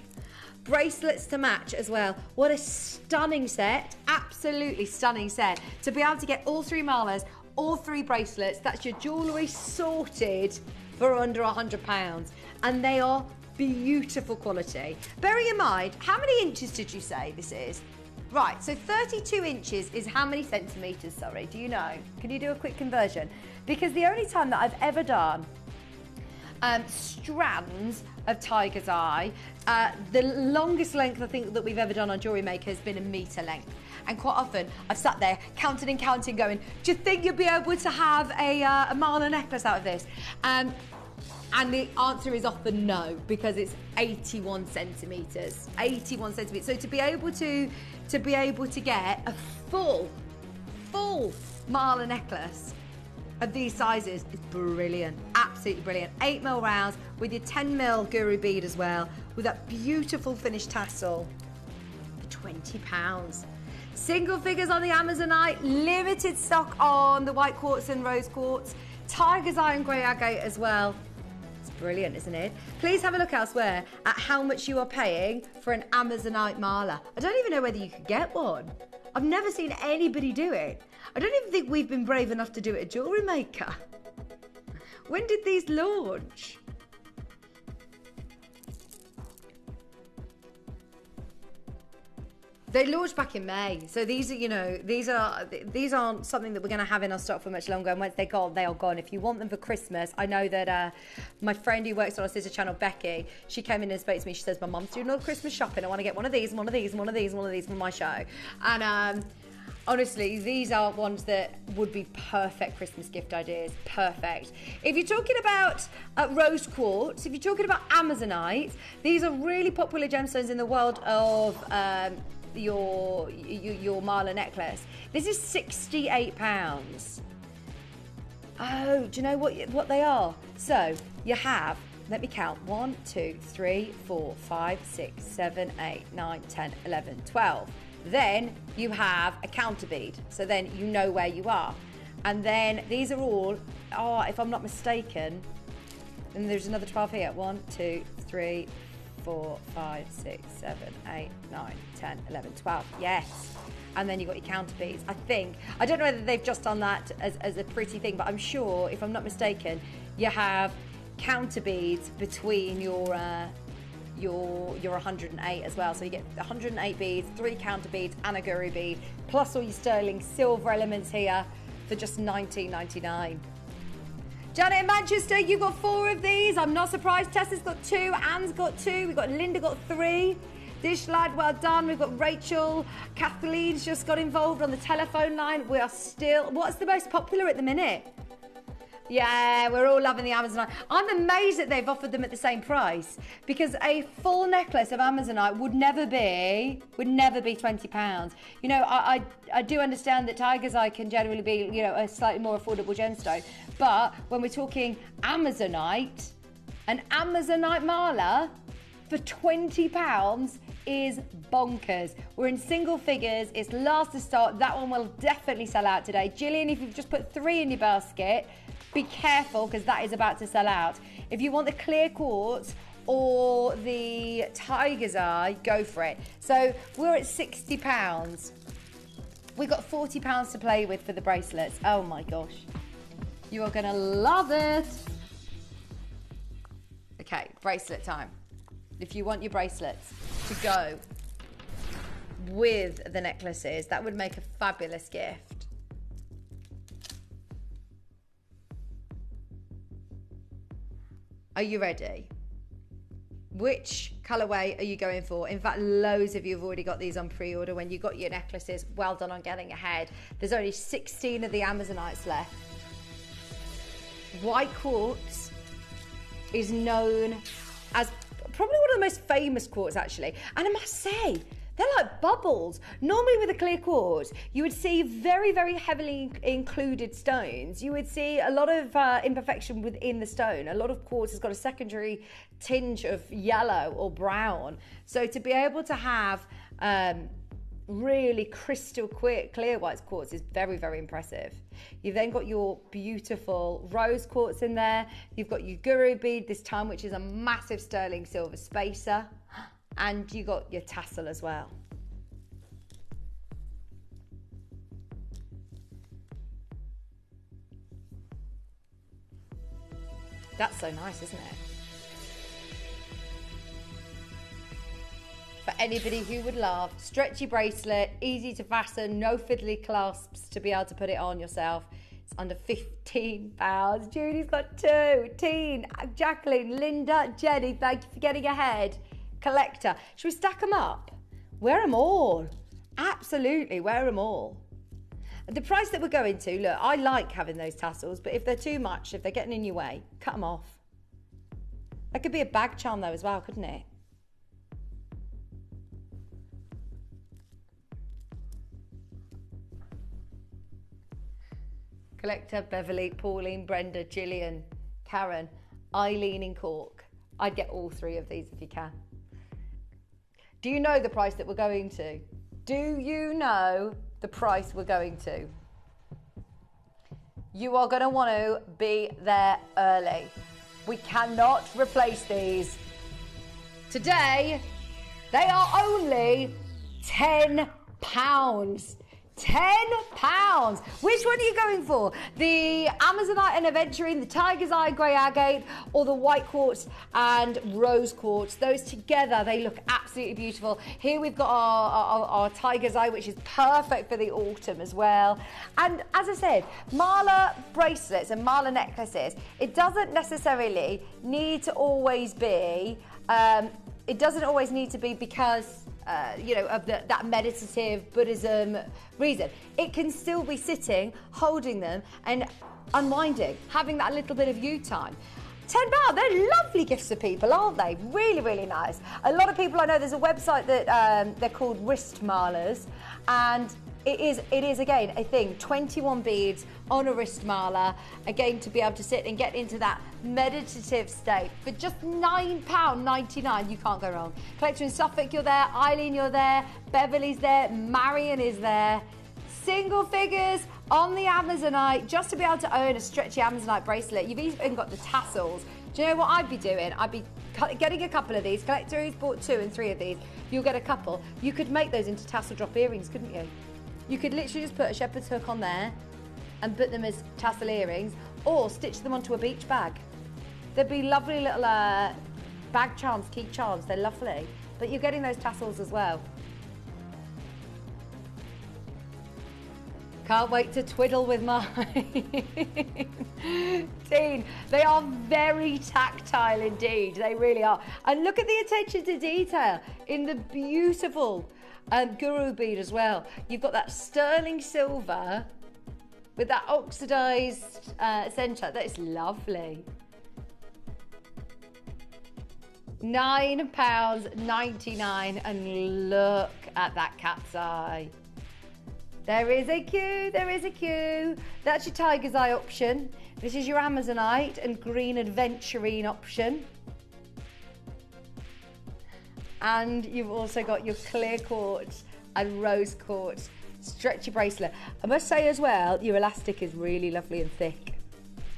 S8: bracelets to match as well. What a stunning set. Absolutely stunning set. To be able to get all 3 malas, all 3 bracelets, that's your jewellery sorted for under £100, and they are beautiful quality. Bearing in mind, how many inches did you say this is? Right, so 32 inches is how many centimetres, sorry, do you know? Can you do a quick conversion? Because the only time that I've ever done strands of Tiger's Eye, the longest length I think that we've ever done on Jewellery Maker has been a metre length. And quite often I've sat there counting and counting going, do you think you'll be able to have a mala necklace out of this? And the answer is often no, because it's 81 centimetres. 81 centimetres. So to be able to get a full mala necklace of these sizes is brilliant, absolutely brilliant. 8mm rounds with your 10mm guru bead as well, with that beautiful finished tassel for £20. Single figures on the Amazonite, limited stock on the white quartz and rose quartz, Tiger's Eye and grey agate as well. It's brilliant, isn't it? Please have a look elsewhere at how much you are paying for an Amazonite mala. I don't even know whether you could get one. I've never seen anybody do it. I don't even think we've been brave enough to do it at Jewellery Maker. When did these launch? They launched back in May, so these aren't something that we're going to have in our stock for much longer. And once they're gone, they are gone. If you want them for Christmas, I know that my friend who works on our sister channel, Becky, she came in and spoke to me. She says, "My mum's doing all the Christmas shopping. I want to get one of these, and one of these, and one of these, and one of these for my show." And honestly, these are ones that would be perfect Christmas gift ideas. Perfect. If you're talking about rose quartz, if you're talking about Amazonite, these are really popular gemstones in the world of your mala necklace. This is £68. Oh, do you know what they are? So you have, let me count, 1, 2, 3, 4, 5, 6, 7, 8, 9, 10, 11, 12. Then you have a counter bead, so then you know where you are. And then these are all, if I'm not mistaken, and there's another 12 here. 1, 2, 3, 4, 5, 6, 7, 8, 9, 10, 11, 12. Yes. And then you've got your counter beads. I don't know whether they've just done that as a pretty thing, but I'm sure, if I'm not mistaken, you have counter beads between your 108 as well. So you get 108 beads, 3 counter beads and a guru bead, plus all your sterling silver elements here for just $19.99. Janet in Manchester, you've got 4 of these. I'm not surprised. Tessa's got 2, Anne's got 2, we've got Linda got 3. Dish lad, well done. We've got Rachel. Kathleen's just got involved on the telephone line. We are still, what's the most popular at the minute? Yeah, we're all loving the Amazonite. I'm amazed that they've offered them at the same price, because a full necklace of Amazonite would never be £20. You know, I do understand that Tiger's Eye can generally be, you know, a slightly more affordable gemstone, but when we're talking Amazonite, an Amazonite mala for £20 is bonkers. We're in single figures. It's last to stock. That one will definitely sell out today. Gillian, if you've just put 3 in your basket, be careful, because that is about to sell out. If you want the clear quartz or the Tiger's Eye, go for it. So we're at £60. We've got £40 to play with for the bracelets. Oh my gosh. You are gonna love it. Okay, bracelet time. If you want your bracelets to go with the necklaces, that would make a fabulous gift. Are you ready? Which colourway are you going for? In fact, loads of you have already got these on pre-order when you got your necklaces. Well done on getting ahead. There's only 16 of the Amazonites left. White quartz is known as probably one of the most famous quartz, actually. And I must say, they're like bubbles. Normally with a clear quartz, you would see very, very heavily included stones. You would see a lot of imperfection within the stone. A lot of quartz has got a secondary tinge of yellow or brown. So to be able to have really crystal clear white quartz is very, very impressive. You've then got your beautiful rose quartz in there. You've got your guru bead this time, which is a massive sterling silver spacer. And you got your tassel as well. That's so nice, isn't it? For anybody who would love, stretchy bracelet, easy to fasten, no fiddly clasps to be able to put it on yourself. It's under £15. Judy's got 2. Teen, Jacqueline, Linda, Jenny, thank you for getting ahead. Collector. Should we stack them up? Wear them all. Absolutely, wear them all. The price that we're going to, look, I like having those tassels, but if they're too much, if they're getting in your way, cut them off. That could be a bag charm though as well, couldn't it? Collector, Beverly, Pauline, Brenda, Gillian, Karen, Eileen in Cork. I'd get all 3 of these if you can. Do you know the price that we're going to? Do you know the price we're going to? You are going to want to be there early. We cannot replace these. Today, they are only £10. £10. Which one are you going for? The Amazonite and Aventurine, the Tiger's Eye Grey Agate, or the white quartz and rose quartz? Those together, they look absolutely beautiful. Here we've got our Tiger's Eye, which is perfect for the autumn as well. And as I said, mala bracelets and mala necklaces, it doesn't necessarily need to always be, because you know, of that meditative Buddhism reason. It can still be sitting, holding them and unwinding, having that little bit of you time. £10, they're lovely gifts for people, aren't they? Really, really nice. A lot of people I know, there's a website that they're called wrist malas, and it is again a thing. 21 beads on a wrist mala, again to be able to sit and get into that meditative state for just £9.99. You can't go wrong. Collector in Suffolk, you're there. Eileen, you're there. Beverly's there. Marion is there. Single figures on the Amazonite, just to be able to own a stretchy Amazonite bracelet. You've even got the tassels. Do you know what I'd be doing? I'd be getting a couple of these. Collector who's bought 2 and 3 of these, you'll get a couple. You could make those into tassel drop earrings, couldn't you? You could literally just put a shepherd's hook on there and put them as tassel earrings, or stitch them onto a beach bag. They'd be lovely little bag charms, key charms. They're lovely. But you're getting those tassels as well. Can't wait to twiddle with mine. Dean, they are very tactile indeed. They really are. And look at the attention to detail in the beautiful guru bead as well. You've got that sterling silver with that oxidised centre. That is lovely. £9.99, and look at that cat's eye. There is a queue, there is a queue. That's your tiger's eye option. This is your Amazonite and green adventurine option. And you've also got your clear quartz and rose quartz stretchy bracelet. I must say as well, your elastic is really lovely and thick.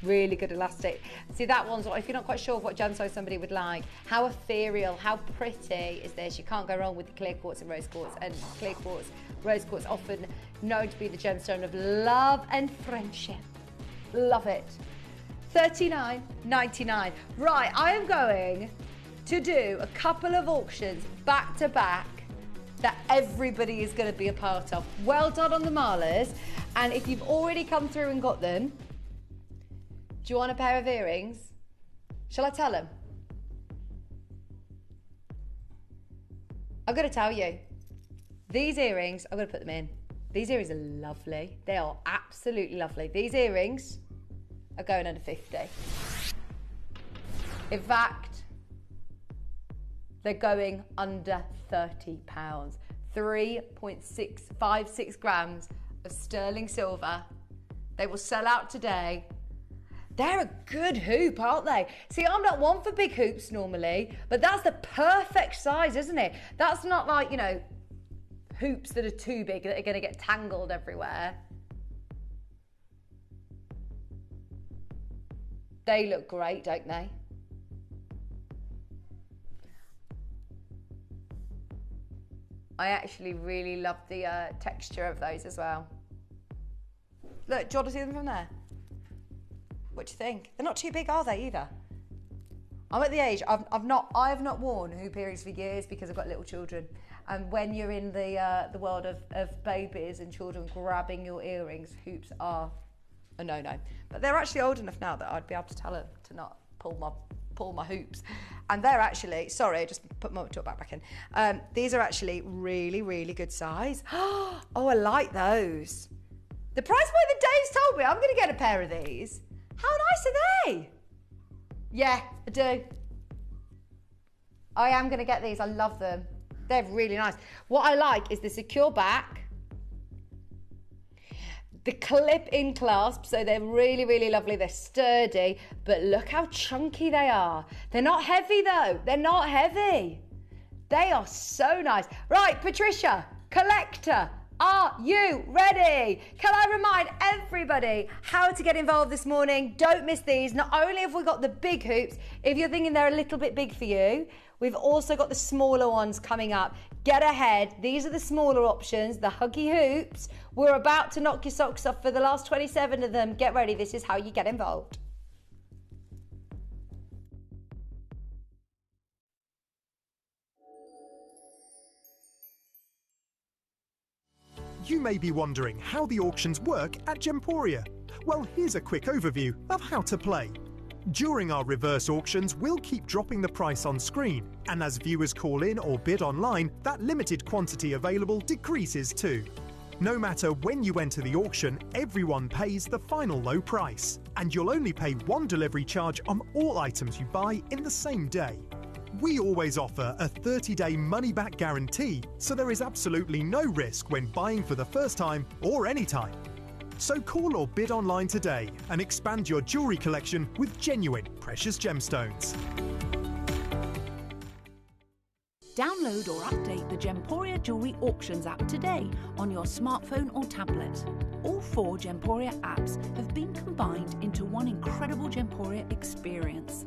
S8: Really good elastic. See, that one's, if you're not quite sure of what gemstone somebody would like, how ethereal, how pretty is this? You can't go wrong with the clear quartz and rose quartz. And clear quartz, rose quartz, often known to be the gemstone of love and friendship. Love it. $39.99. Right, I am going to do a couple of auctions back to back that everybody is going to be a part of. Well done on the Marlers. And if you've already come through and got them, do you want a pair of earrings? Shall I tell them? I'm going to tell you. These earrings, I'm going to put them in. These earrings are lovely. They are absolutely lovely. These earrings are going under 50. In fact, they're going under £30. 3.656 grams of sterling silver. They will sell out today. They're a good hoop, aren't they? See, I'm not one for big hoops normally, but that's the perfect size, isn't it? That's not like, you know, hoops that are too big that are going to get tangled everywhere. They look great, don't they? I actually really love the texture of those as well. Look, do you want to see them from there? What do you think? They're not too big, are they, either? I'm at the age, I have not worn hoop earrings for years because I've got little children. And when you're in the world of babies and children grabbing your earrings, hoops are a no-no. But they're actually old enough now that I'd be able to tell them to not pull my hoops. And they're actually, sorry, I just put my talk back in. These are actually really, really good size. Oh, I like those. The price point that Dave's told me, I'm going to get a pair of these. How nice are they? Yeah, I do. I am going to get these. I love them. They're really nice. What I like is the secure back, the clip-in clasp, so they're really, really lovely. They're sturdy, but look how chunky they are. They're not heavy, though. They're not heavy. They are so nice. Right, Patricia, collector, are you ready? Can I remind everybody how to get involved this morning? Don't miss these. Not only have we got the big hoops, if you're thinking they're a little bit big for you, we've also got the smaller ones coming up. Get ahead. These are the smaller options, the Huggy hoops. We're about to knock your socks off for the last 27 of them. Get ready. This is how you get involved.
S3: You may be wondering how the auctions work at Gemporia. Well, here's a quick overview of how to play. During our reverse auctions, we'll keep dropping the price on screen, and as viewers call in or bid online, that limited quantity available decreases too. No matter when you enter the auction, everyone pays the final low price, and you'll only pay one delivery charge on all items you buy in the same day. We always offer a 30-day money-back guarantee, so there is absolutely no risk when buying for the first time or anytime. So call or bid online today and expand your jewellery collection with genuine precious gemstones.
S9: Download or update the Gemporia Jewellery Auctions app today on your smartphone or tablet. All 4 Gemporia apps have been combined into one incredible Gemporia experience.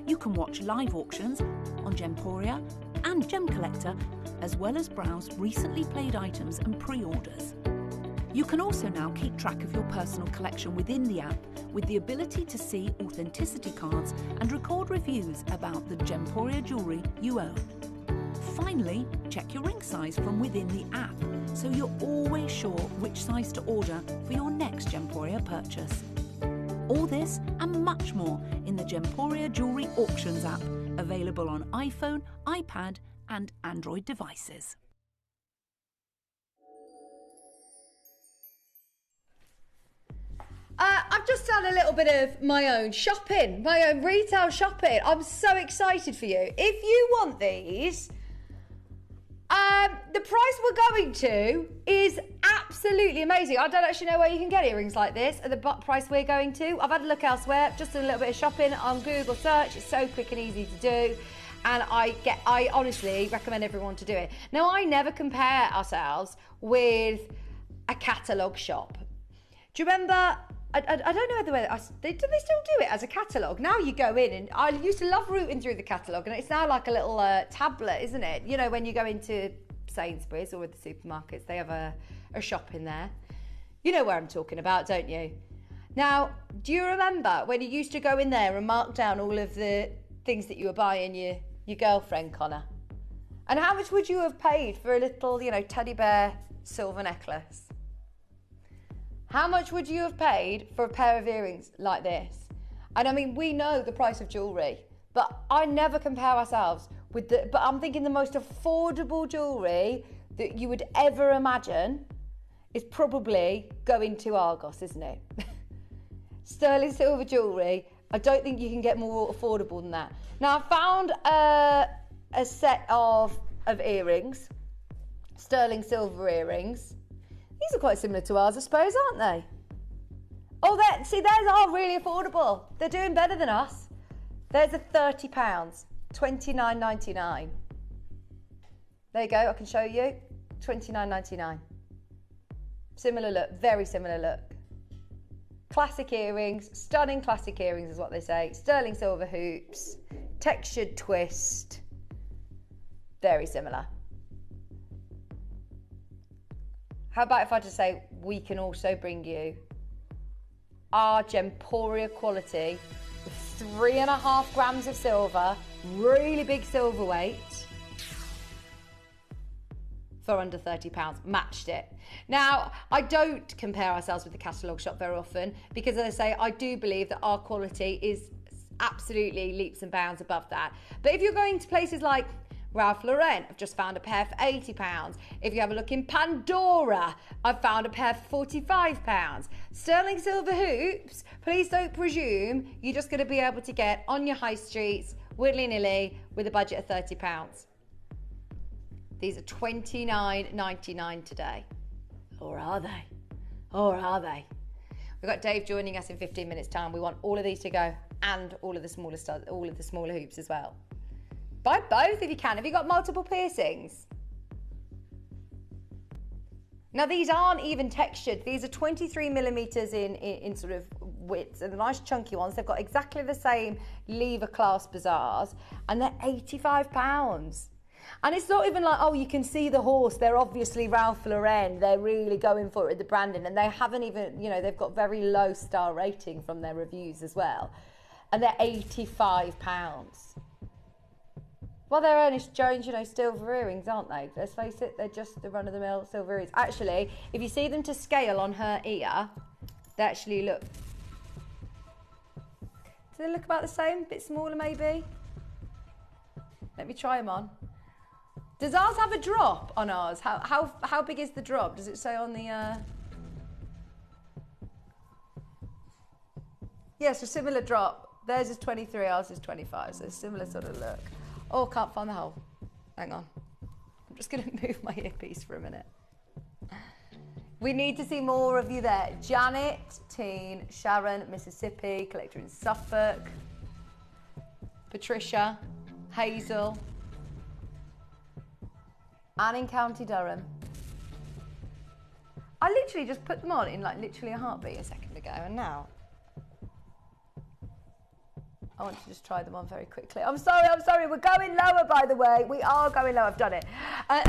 S9: You can watch live auctions on Gemporia and Gem Collector, as well as browse recently played items and pre-orders. You can also now keep track of your personal collection within the app with the ability to see authenticity cards and record reviews about the Gemporia jewellery you own. Finally, check your ring size from within the app, so you're always sure which size to order for your next Gemporia purchase. All this and much more in the Gemporia Jewellery Auctions app, available on iPhone, iPad and Android devices.
S8: I've just done a little bit of my own shopping, my own retail shopping. I'm so excited for you. If you want these, the price we're going to is absolutely amazing. I don't actually know where you can get earrings like this at the price we're going to. I've had a look elsewhere, just a little bit of shopping on Google search. It's so quick and easy to do. And I honestly recommend everyone to do it. Now, I never compare ourselves with a catalogue shop. Do you remember? I don't know whether do they still do it as a catalogue? Now you go in, and I used to love rooting through the catalogue, and it's now like a little tablet, isn't it? You know, when you go into Sainsbury's or with the supermarkets, they have a shop in there. You know where I'm talking about, don't you? Now, do you remember when you used to go in there and mark down all of the things that you were buying your girlfriend, Connor? And how much would you have paid for a little, you know, teddy bear silver necklace? How much would you have paid for a pair of earrings like this? And I mean, we know the price of jewellery, but I never compare ourselves with but I'm thinking the most affordable jewellery that you would ever imagine is probably going to Argos, isn't it? Sterling silver jewellery, I don't think you can get more affordable than that. Now, I found a set of earrings, sterling silver earrings. These are quite similar to ours, I suppose, aren't they? Oh, see, theirs are really affordable. They're doing better than us. There's a £30, $29.99. There you go, I can show you. $29.99. Similar look, very similar look. Classic earrings, stunning classic earrings is what they say. Sterling silver hoops, textured twist. Very similar. How about if I just say, we can also bring you our Gemporia quality with 3.5 grams of silver, really big silver weight, for under £30, matched it. Now, I don't compare ourselves with the catalogue shop very often because, as I say, I do believe that our quality is absolutely leaps and bounds above that. But if you're going to places like Ralph Lauren, I've just found a pair for £80. If you have a look in Pandora, I've found a pair for £45. Sterling silver hoops, please don't presume you're just going to be able to get on your high streets willy-nilly with a budget of £30. These are $29.99 today. Or are they? Or are they? We've got Dave joining us in 15 minutes time. We want all of these to go and all of the smaller studs, all of the smaller hoops as well. Buy both if you can. Have you got multiple piercings? Now, these aren't even textured. These are 23 millimeters in sort of width, and the nice chunky ones. They've got exactly the same lever clasp bazaars, and they're £85. And it's not even like, oh, you can see the horse. They're obviously Ralph Lauren. They're really going for it with the branding, and they haven't even, you know, they've got very low star rating from their reviews as well. And they're £85. Well, they're Ernest Jones, you know, silver earrings, aren't they? Let's face it, they're just the run-of-the-mill silver earrings. Actually, if you see them to scale on her ear, they actually look... Do they look about the same? A bit smaller, maybe? Let me try them on. Does ours have a drop on ours? How big is the drop? Does it say on the... Yes, a similar drop. Theirs is 23, ours is 25, so a similar sort of look. Oh, can't find the hole. Hang on. I'm just going to move my earpiece for a minute. We need to see more of you there. Janet, Teen, Sharon, Mississippi, collector in Suffolk, Patricia, Hazel, Anne in County Durham. I literally just put them on in like literally a heartbeat a second ago, and now I want to just try them on very quickly. I'm sorry, we're going lower, by the way. We are going lower, I've done it.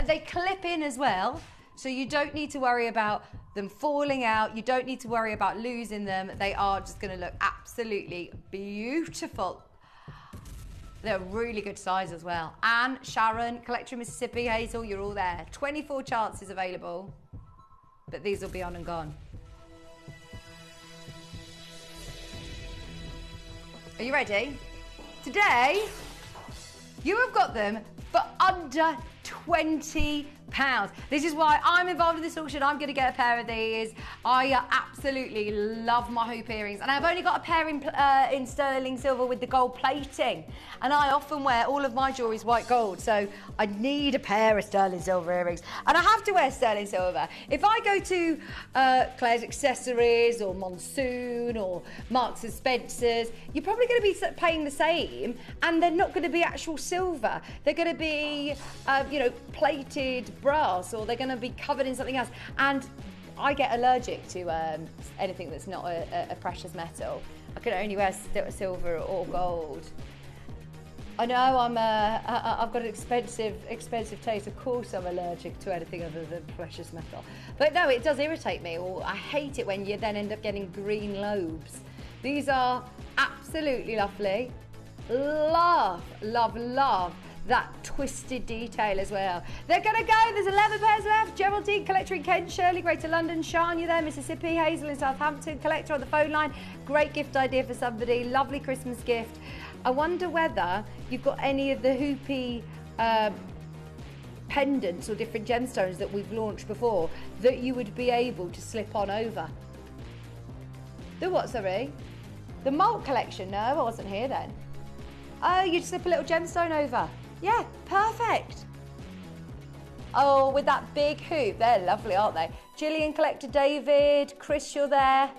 S8: They clip in as well, so you don't need to worry about them falling out. You don't need to worry about losing them. They are just gonna look absolutely beautiful. They're really good size as well. Anne, Sharon, collector in Mississippi, Hazel, you're all there. 24 chances available, but these will be on and gone. Are you ready? Today, you have got them for under £20. This is why I'm involved in this auction. I'm going to get a pair of these. I absolutely love my hoop earrings, and I've only got a pair in sterling silver with the gold plating, and I often wear all of my jewellery is white gold, so I need a pair of sterling silver earrings, and I have to wear sterling silver. If I go to Claire's Accessories or Monsoon or Marks and Spencer's, you're probably going to be paying the same, and they're not going to be actual silver. They're going to be you know, plated brass, or they're going to be covered in something else, and I get allergic to anything that's not a precious metal. I can only wear silver or gold. I know I've got an expensive taste. Of course I'm allergic to anything other than precious metal. But no, it does irritate me. Or I hate it when you then end up getting green lobes. These are absolutely lovely. Love, love, love that twisted detail as well. They're gonna go, there's 11 pairs left. Geraldine, collector in Kent, Shirley, Greater London, Shania there, Mississippi, Hazel in Southampton, collector on the phone line. Great gift idea for somebody, lovely Christmas gift. I wonder whether you've got any of the hoopy pendants or different gemstones that we've launched before that you would be able to slip on over. The what, sorry? The Malt collection? No, I wasn't here then. Oh, you'd slip a little gemstone over. Yeah, perfect. Oh, with that big hoop. They're lovely, aren't they? Gillian, collector David, Chris, you're there.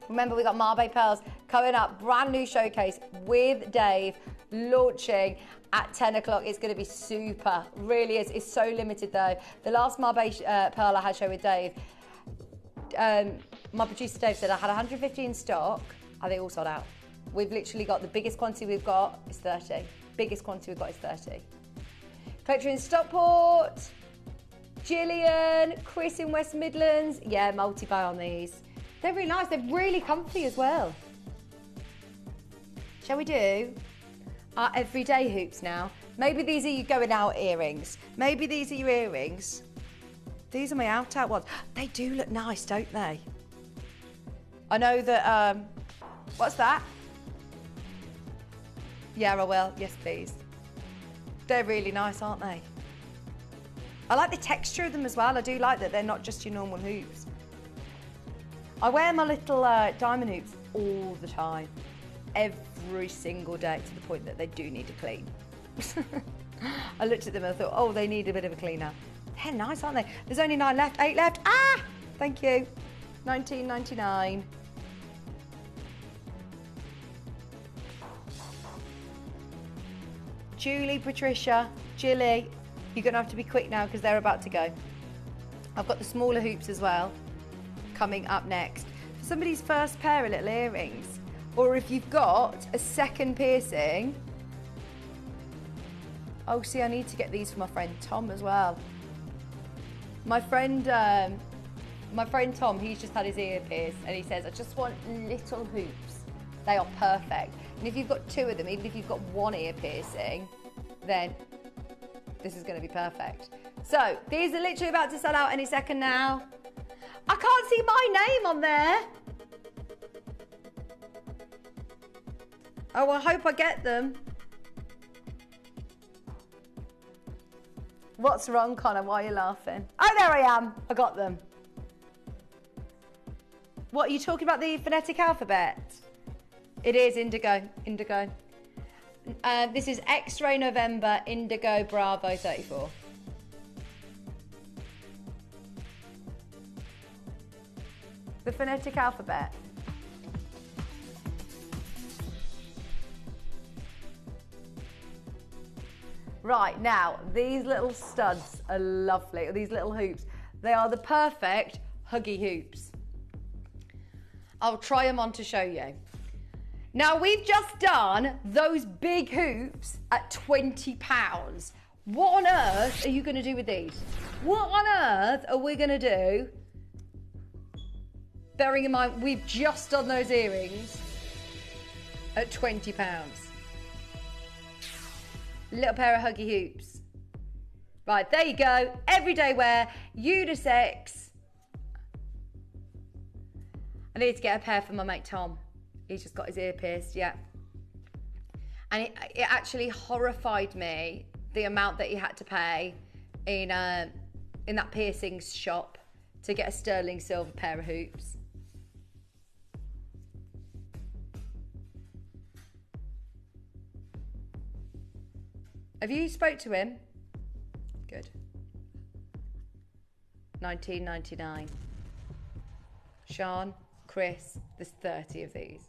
S8: Remember, we got Marbe Pearls coming up. Brand new showcase with Dave launching at 10 o'clock. It's going to be super. Really is. It's so limited, though. The last Marbe Pearl I had show with Dave, my producer Dave said I had 150 in stock, and they all sold out. We've literally got the biggest quantity we've got is 30. Biggest quantity we've got is 30. Collector in Stockport, Gillian, Chris in West Midlands. Yeah, multi-buy on these. They're really nice. They're really comfy as well. Shall we do our everyday hoops now? Maybe these are your going out earrings. Maybe these are your earrings. These are my out ones. They do look nice, don't they? I know that, what's that? Yeah, I will. Yes, please. They're really nice, aren't they? I like the texture of them as well. I do like that they're not just your normal hoops. I wear my little diamond hoops all the time. Every single day, to the point that they do need a clean. I looked at them and I thought, oh, they need a bit of a cleaner. They're nice, aren't they? There's only 9 left, 8 left. Ah! Thank you. £19.99. Julie, Patricia, Jilly, you're going to have to be quick now because they're about to go. I've got the smaller hoops as well coming up next. For somebody's first pair of little earrings, or if you've got a second piercing. Oh, see, I need to get these for my friend Tom as well. My friend Tom, he's just had his ear pierced, and he says, I just want little hoops. They are perfect. And if you've got 2 of them, even if you've got 1 ear piercing, then this is going to be perfect. So these are literally about to sell out any second now. I can't see my name on there. Oh, I hope I get them. What's wrong, Connor? Why are you laughing? Oh, there I am. I got them. What, are you talking about the phonetic alphabet? It is indigo, indigo. This is X-Ray November, Indigo Bravo 34. The phonetic alphabet. Right, now, these little studs are lovely, or these little hoops. They are the perfect Huggy hoops. I'll try them on to show you. Now, we've just done those big hoops at £20. What on earth are you going to do with these? What on earth are we going to do? Bearing in mind, we've just done those earrings at £20. Little pair of Huggy hoops. Right, there you go. Everyday wear, unisex. I need to get a pair for my mate Tom. He's just got his ear pierced, yeah. And it actually horrified me the amount that he had to pay in that piercings shop to get a sterling silver pair of hoops. Have you spoke to him? Good. 19.99. Sean, Chris, there's 30 of these.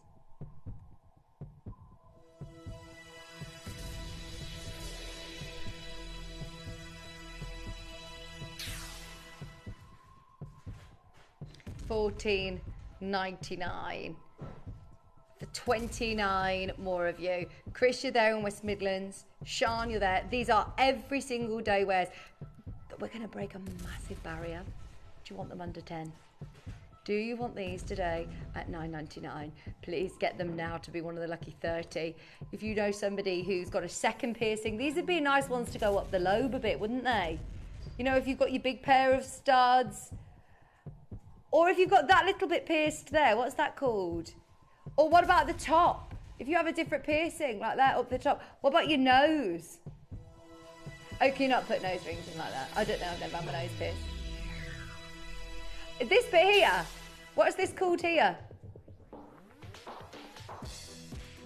S8: $14.99 for 29 more of you. Chris, you're there in West Midlands. Sean, you're there. These are every single day wears. But we're going to break a massive barrier. Do you want them under 10? Do you want these today at $9.99? Please get them now to be one of the lucky 30. If you know somebody who's got a second piercing, these would be nice ones to go up the lobe a bit, wouldn't they? You know, if you've got your big pair of studs, or if you've got that little bit pierced there, what's that called? Or what about the top? If you have a different piercing like that up the top, what about your nose? Oh, can you not put nose rings in like that? I don't know, I've never had my nose pierced. This bit here, what's this called here?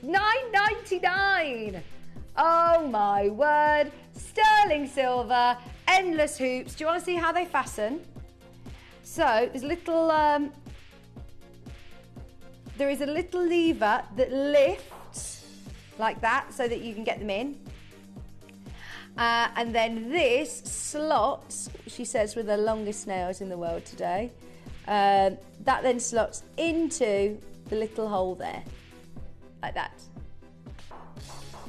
S8: $9.99. Oh my word. Sterling silver, endless hoops. Do you want to see how they fasten? So there's a little, there is a little lever that lifts like that so that you can get them in. And then this slots, she says, with the longest nails in the world today. That then slots into the little hole there, like that.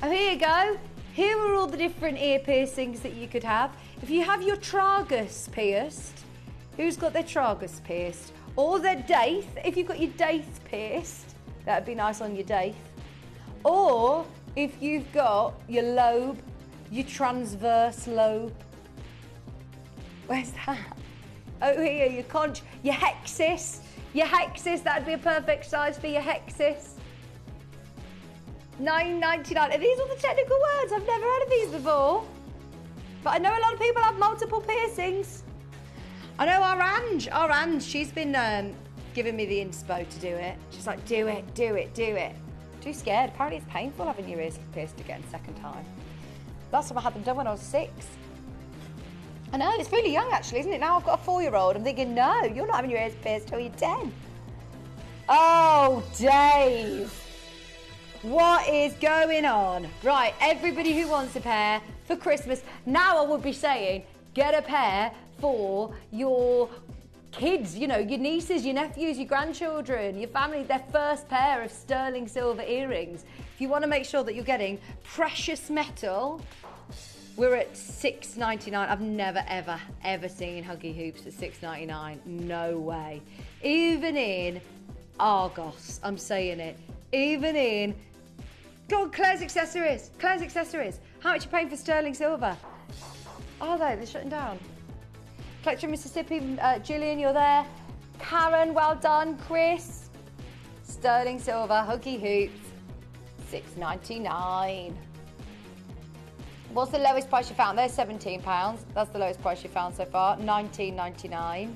S8: Oh, here you go. Here are all the different ear piercings that you could have. If you have your tragus pierced, who's got their tragus pierced? Or their daith, if you've got your daith pierced, that'd be nice on your daith. Or if you've got your lobe, your transverse lobe. Where's that? Oh, here, your conch, your hexis. Your hexis, that'd be a perfect size for your hexis. $9.99. Are these all the technical words? I've never heard of these before. But I know a lot of people have multiple piercings. I know our Ange, she's been giving me the inspo to do it. She's like, do it, do it, do it. Too scared. Apparently it's painful having your ears pierced again second time. Last time I had them done when I was 6. I know, it's really young actually, isn't it? Now I've got a 4-year-old. I'm thinking, no, you're not having your ears pierced till you're 10. Oh, Dave. What is going on? Right, everybody who wants a pair for Christmas, now I would be saying, get a pair for your kids, you know, your nieces, your nephews, your grandchildren, your family, their first pair of sterling silver earrings. If you want to make sure that you're getting precious metal, we're at $6.99. I've never, ever seen Huggy hoops at $6.99. No way. Even in Argos, I'm saying it. Even in, go on, Claire's Accessories. Claire's Accessories. How much are you paying for sterling silver? Are they? They're shutting down. Collection Mississippi, Gillian, you're there. Karen, well done. Chris, sterling silver, Huggy hoops, $6.99. What's the lowest price you found? There's £17. That's the lowest price you found so far. $19.99.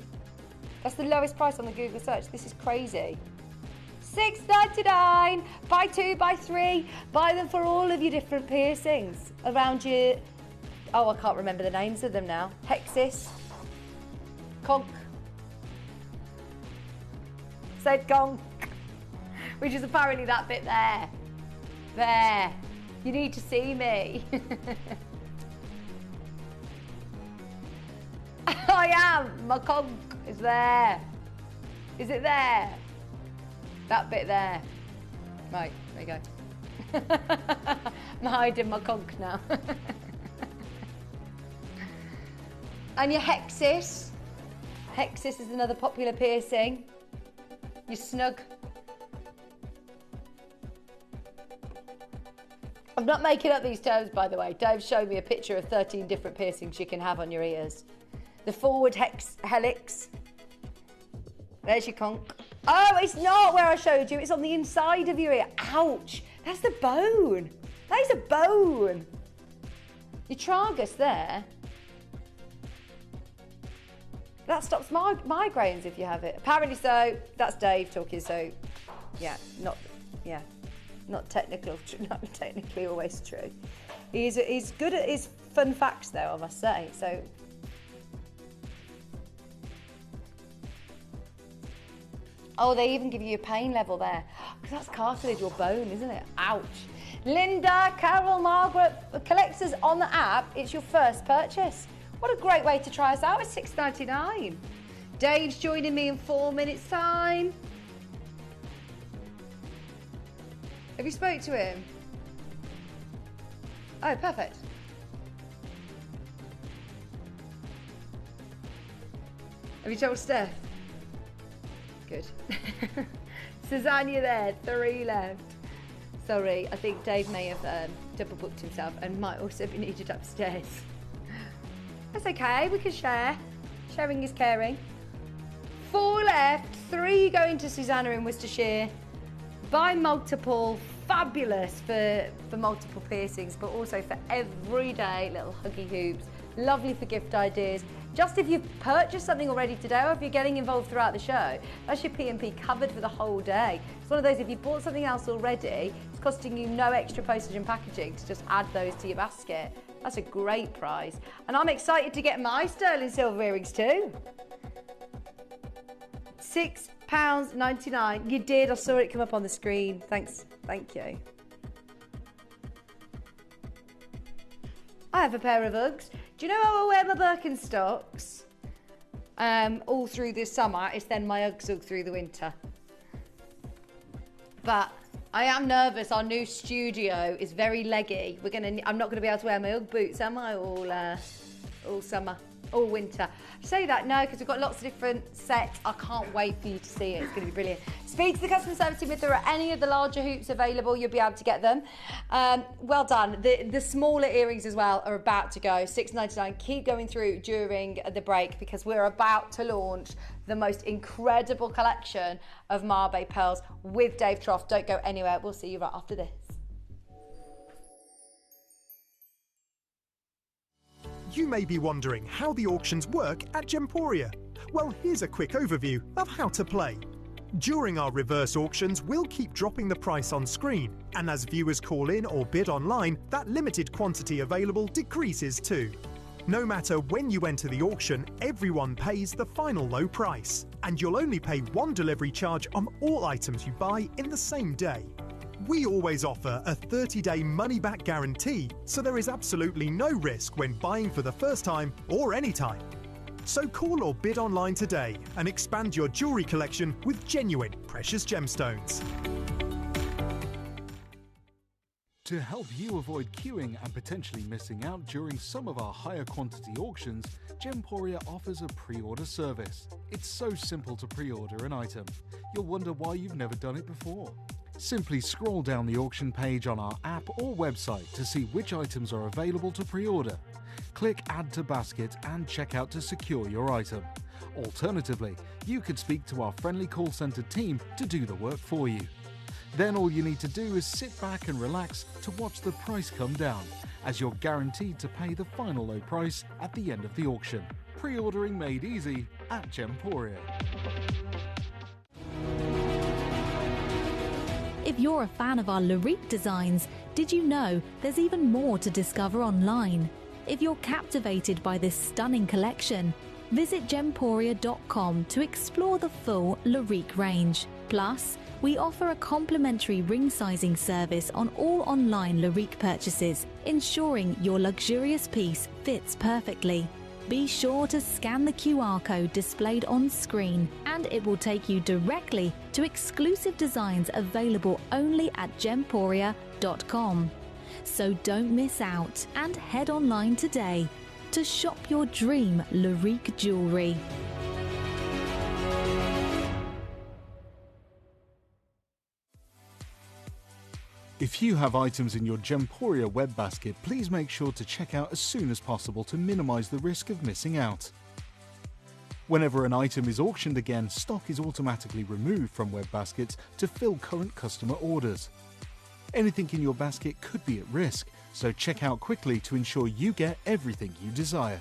S8: That's the lowest price on the Google search. This is crazy. $6.99. Buy 2, buy 3. Buy them for all of your different piercings around your. Oh, I can't remember the names of them now. Hexis. Conch. Said conch. Which is apparently that bit there. There. You need to see me. I am. My conch is there. Is it there? That bit there. Right, there you go. I'm hiding my conch now. And your hexis. Hexis is another popular piercing. Your snug. I'm not making up these terms, by the way. Dave showed me a picture of 13 different piercings you can have on your ears. The forward helix. There's your conch. Oh, it's not where I showed you. It's on the inside of your ear. Ouch. That's the bone. That is a bone. Your tragus there, that stops migraines if you have it. Apparently so. That's Dave talking. So, yeah, not technically always true. He's good at his fun facts though, I must say. So. Oh, they even give you a pain level there. Because that's cartilage or bone, isn't it? Ouch. Linda, Carol, Margaret, collectors on the app, it's your first purchase. What a great way to try us out. It's $6.99. Dave's joining me in 4 minutes' time. Have you spoke to him? Oh, perfect. Have you told Steph? Good. Susanna there, 3 left. Sorry, I think Dave may have double booked himself and might also be needed upstairs. That's okay, we can share. Sharing is caring. 4 left, 3 going to Susanna in Worcestershire. Buy multiple, fabulous for multiple piercings, but also for everyday little huggy hoops. Lovely for gift ideas. Just if you've purchased something already today, or if you're getting involved throughout the show, that's your P&P covered for the whole day. It's one of those, if you bought something else already, it's costing you no extra postage and packaging to just add those to your basket. That's a great price. And I'm excited to get my sterling silver earrings too. £6.99. You did, I saw it come up on the screen. Thanks, thank you. I have a pair of Uggs. Do you know how I wear my Birkenstocks all through this summer? It's then my Uggs all through the winter. But I am nervous. Our new studio is very leggy. I'm not gonna be able to wear my Ugg boots, am I? All summer, all winter. I say that no, because we've got lots of different sets. I can't wait for you to see it. It's gonna be brilliant. Speak to the customer service team if there are any of the larger hoops available. You'll be able to get them. Well done. The smaller earrings as well are about to go. $6.99. Keep going through during the break because we're about to launch the most incredible collection of Mabe pearls with Dave Trough. Don't go anywhere. We'll see you right after this.
S3: You may be wondering how the auctions work at Gemporia. Well, here's a quick overview of how to play. During our reverse auctions, we'll keep dropping the price on screen, and as viewers call in or bid online, that limited quantity available decreases too. No matter when you enter the auction, everyone pays the final low price, and you'll only pay one delivery charge on all items you buy in the same day. We always offer a 30-day money-back guarantee, so there is absolutely no risk when buying for the first time or any time. So call or bid online today and expand your jewellery collection with genuine precious gemstones.
S6: To help you avoid queuing and potentially missing out during some of our higher quantity auctions, Gemporia offers a pre-order service. It's so simple to pre-order an item. You'll wonder why you've never done it before. Simply scroll down the auction page on our app or website to see which items are available to pre-order. Click Add to Basket and check out to secure your item. Alternatively, you could speak to our friendly call centre team to do the work for you. Then all you need to do is sit back and relax to watch the price come down, as you're guaranteed to pay the final low price at the end of the auction. Pre-ordering made easy at Gemporia.
S4: If you're a fan of our Lorique designs, did you know there's even more to discover online? If you're captivated by this stunning collection, visit gemporia.com to explore the full Lorique range. Plus, we offer a complimentary ring sizing service on all online Lorique purchases, ensuring your luxurious piece fits perfectly. Be sure to scan the QR code displayed on screen, and it will take you directly to exclusive designs available only at gemporia.com. So don't miss out and head online today to shop your dream Lorique jewellery.
S6: If you have items in your Gemporia web basket, please make sure to check out as soon as possible to minimise the risk of missing out. Whenever an item is auctioned again, stock is automatically removed from web baskets to fill current customer orders. Anything in your basket could be at risk, so check out quickly to ensure you get everything you desire.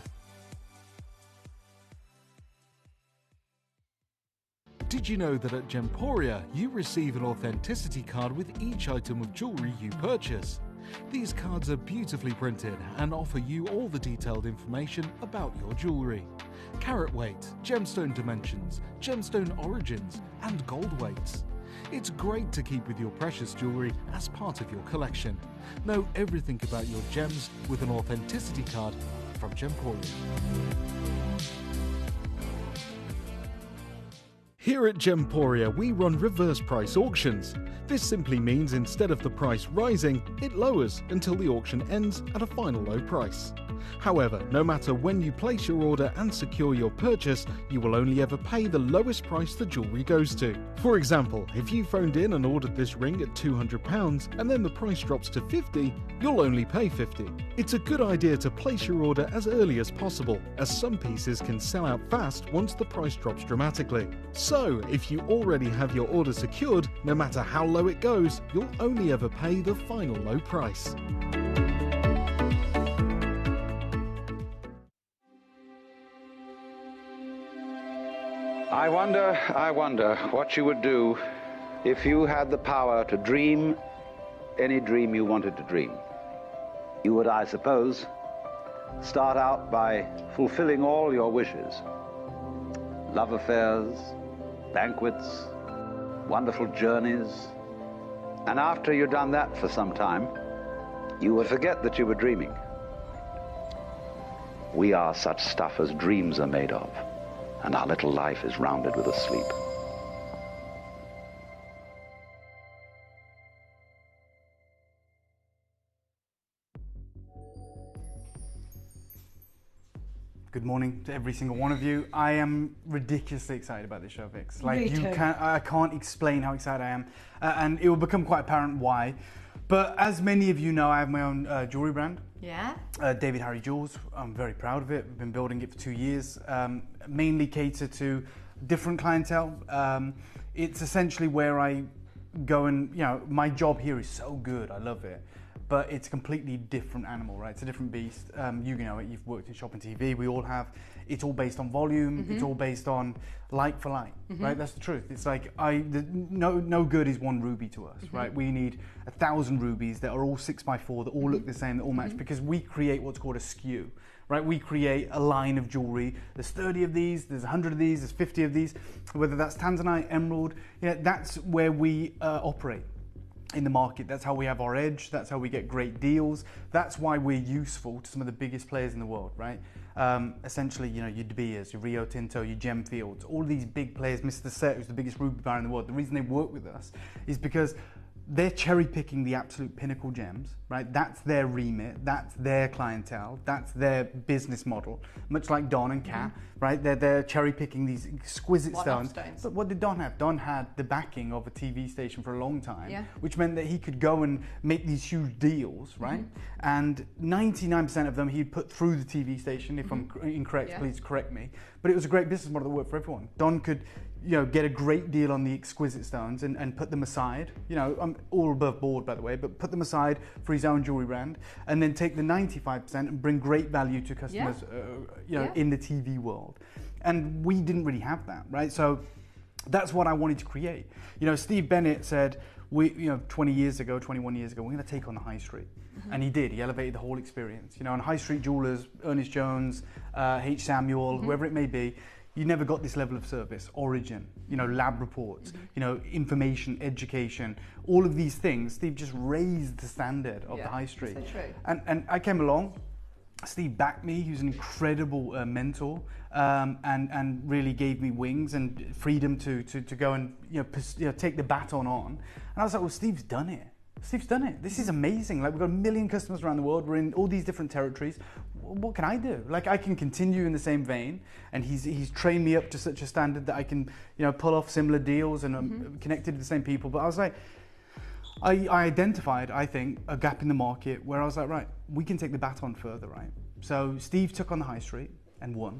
S6: Did you know that at Gemporia you receive an authenticity card with each item of jewellery you purchase? These cards are beautifully printed and offer you all the detailed information about your jewellery. Carat weight, gemstone dimensions, gemstone origins and gold weights. It's great to keep with your precious jewellery as part of your collection. Know everything about your gems with an authenticity card from Gemporia. Here at Gemporia, we run reverse price auctions. This simply means instead of the price rising, it lowers until the auction ends at a final low price. However, no matter when you place your order and secure your purchase, you will only ever pay the lowest price the jewellery goes to. For example, if you phoned in and ordered this ring at £200 and then the price drops to £50, you'll only pay £50. It's a good idea to place your order as early as possible, as some pieces can sell out fast once the price drops dramatically. So, if you already have your order secured, no matter how low it goes, you'll only ever pay the final low price.
S7: I wonder what you would do if you had the power to dream any dream you wanted to dream. You would, I suppose, start out by fulfilling all your wishes. Love affairs, banquets, wonderful journeys. And after you'd done that for some time, you would forget that you were dreaming. We are such stuff as dreams are made of, and our little life is rounded with a sleep.
S2: Good morning to every single one of you. I am ridiculously excited about this show, Vix. Like, I can't explain how excited I am, and it will become quite apparent why. But as many of you know, I have my own jewelry brand.
S8: Yeah.
S2: David Harry Jewels. I'm very proud of it. I've been building it for 2 years. Mainly cater to different clientele. It's essentially where I go and, you know, my job here is so good. I love it. But it's a completely different animal, right? It's a different beast. You know it, you've worked in shop and TV, we all have. It's all based on volume, it's all based on like for like, right? That's the truth. It's like, no good is one ruby to us, right? We need 1,000 rubies that are all 6x4, that all look the same, that all match, because we create what's called a skew, right? We create a line of jewelry. There's 30 of these, there's 100 of these, there's 50 of these, whether that's Tanzanite, emerald, you know, that's where we operate in the market. That's how we have our edge. That's how we get great deals. That's why we're useful to some of the biggest players in the world, right? Essentially, you know, your De Beers, your Rio Tinto, your Gemfields, all of these big players, Mr. Set, who's the biggest ruby buyer in the world. The reason they work with us is because they're cherry picking the absolute pinnacle gems, right? That's their remit, that's their clientele, that's their business model. Much like Don and Kat, right? They're cherry picking these exquisite stones. But what did Don have? Don had the backing of a TV station for a long time, which meant that he could go and make these huge deals, right? And 99% of them he'd put through the TV station. If I'm incorrect, please correct me. But it was a great business model that worked for everyone. Don could, you know, get a great deal on the exquisite stones and put them aside. You know, I'm all above board, by the way, but put them aside for his own jewelry brand, and then take the 95% and bring great value to customers, you know, in the TV world. And we didn't really have that, right? So that's what I wanted to create. You know, Steve Bennett said, you know, 21 years ago, we're going to take on the high street. And he did. He elevated the whole experience. You know, and high street jewelers, Ernest Jones, H. Samuel, whoever it may be, you never got this level of service, origin, you know, lab reports, you know, information, education, all of these things. Steve just raised the standard of the high street.
S8: So true.
S2: And I came along, Steve backed me, he was an incredible mentor, and really gave me wings and freedom to go and, you know, take the baton on. And I was like, well, Steve's done it. Steve's done it. This is amazing. Like, we've got 1 million customers around the world. We're in all these different territories. What can I do? Like, I can continue in the same vein, and he's trained me up to such a standard that I can, you know, pull off similar deals, and I'm connected to the same people. But I was like, I identified, I think, a gap in the market where I was like, right, we can take the baton further, right? So Steve took on the high street and won,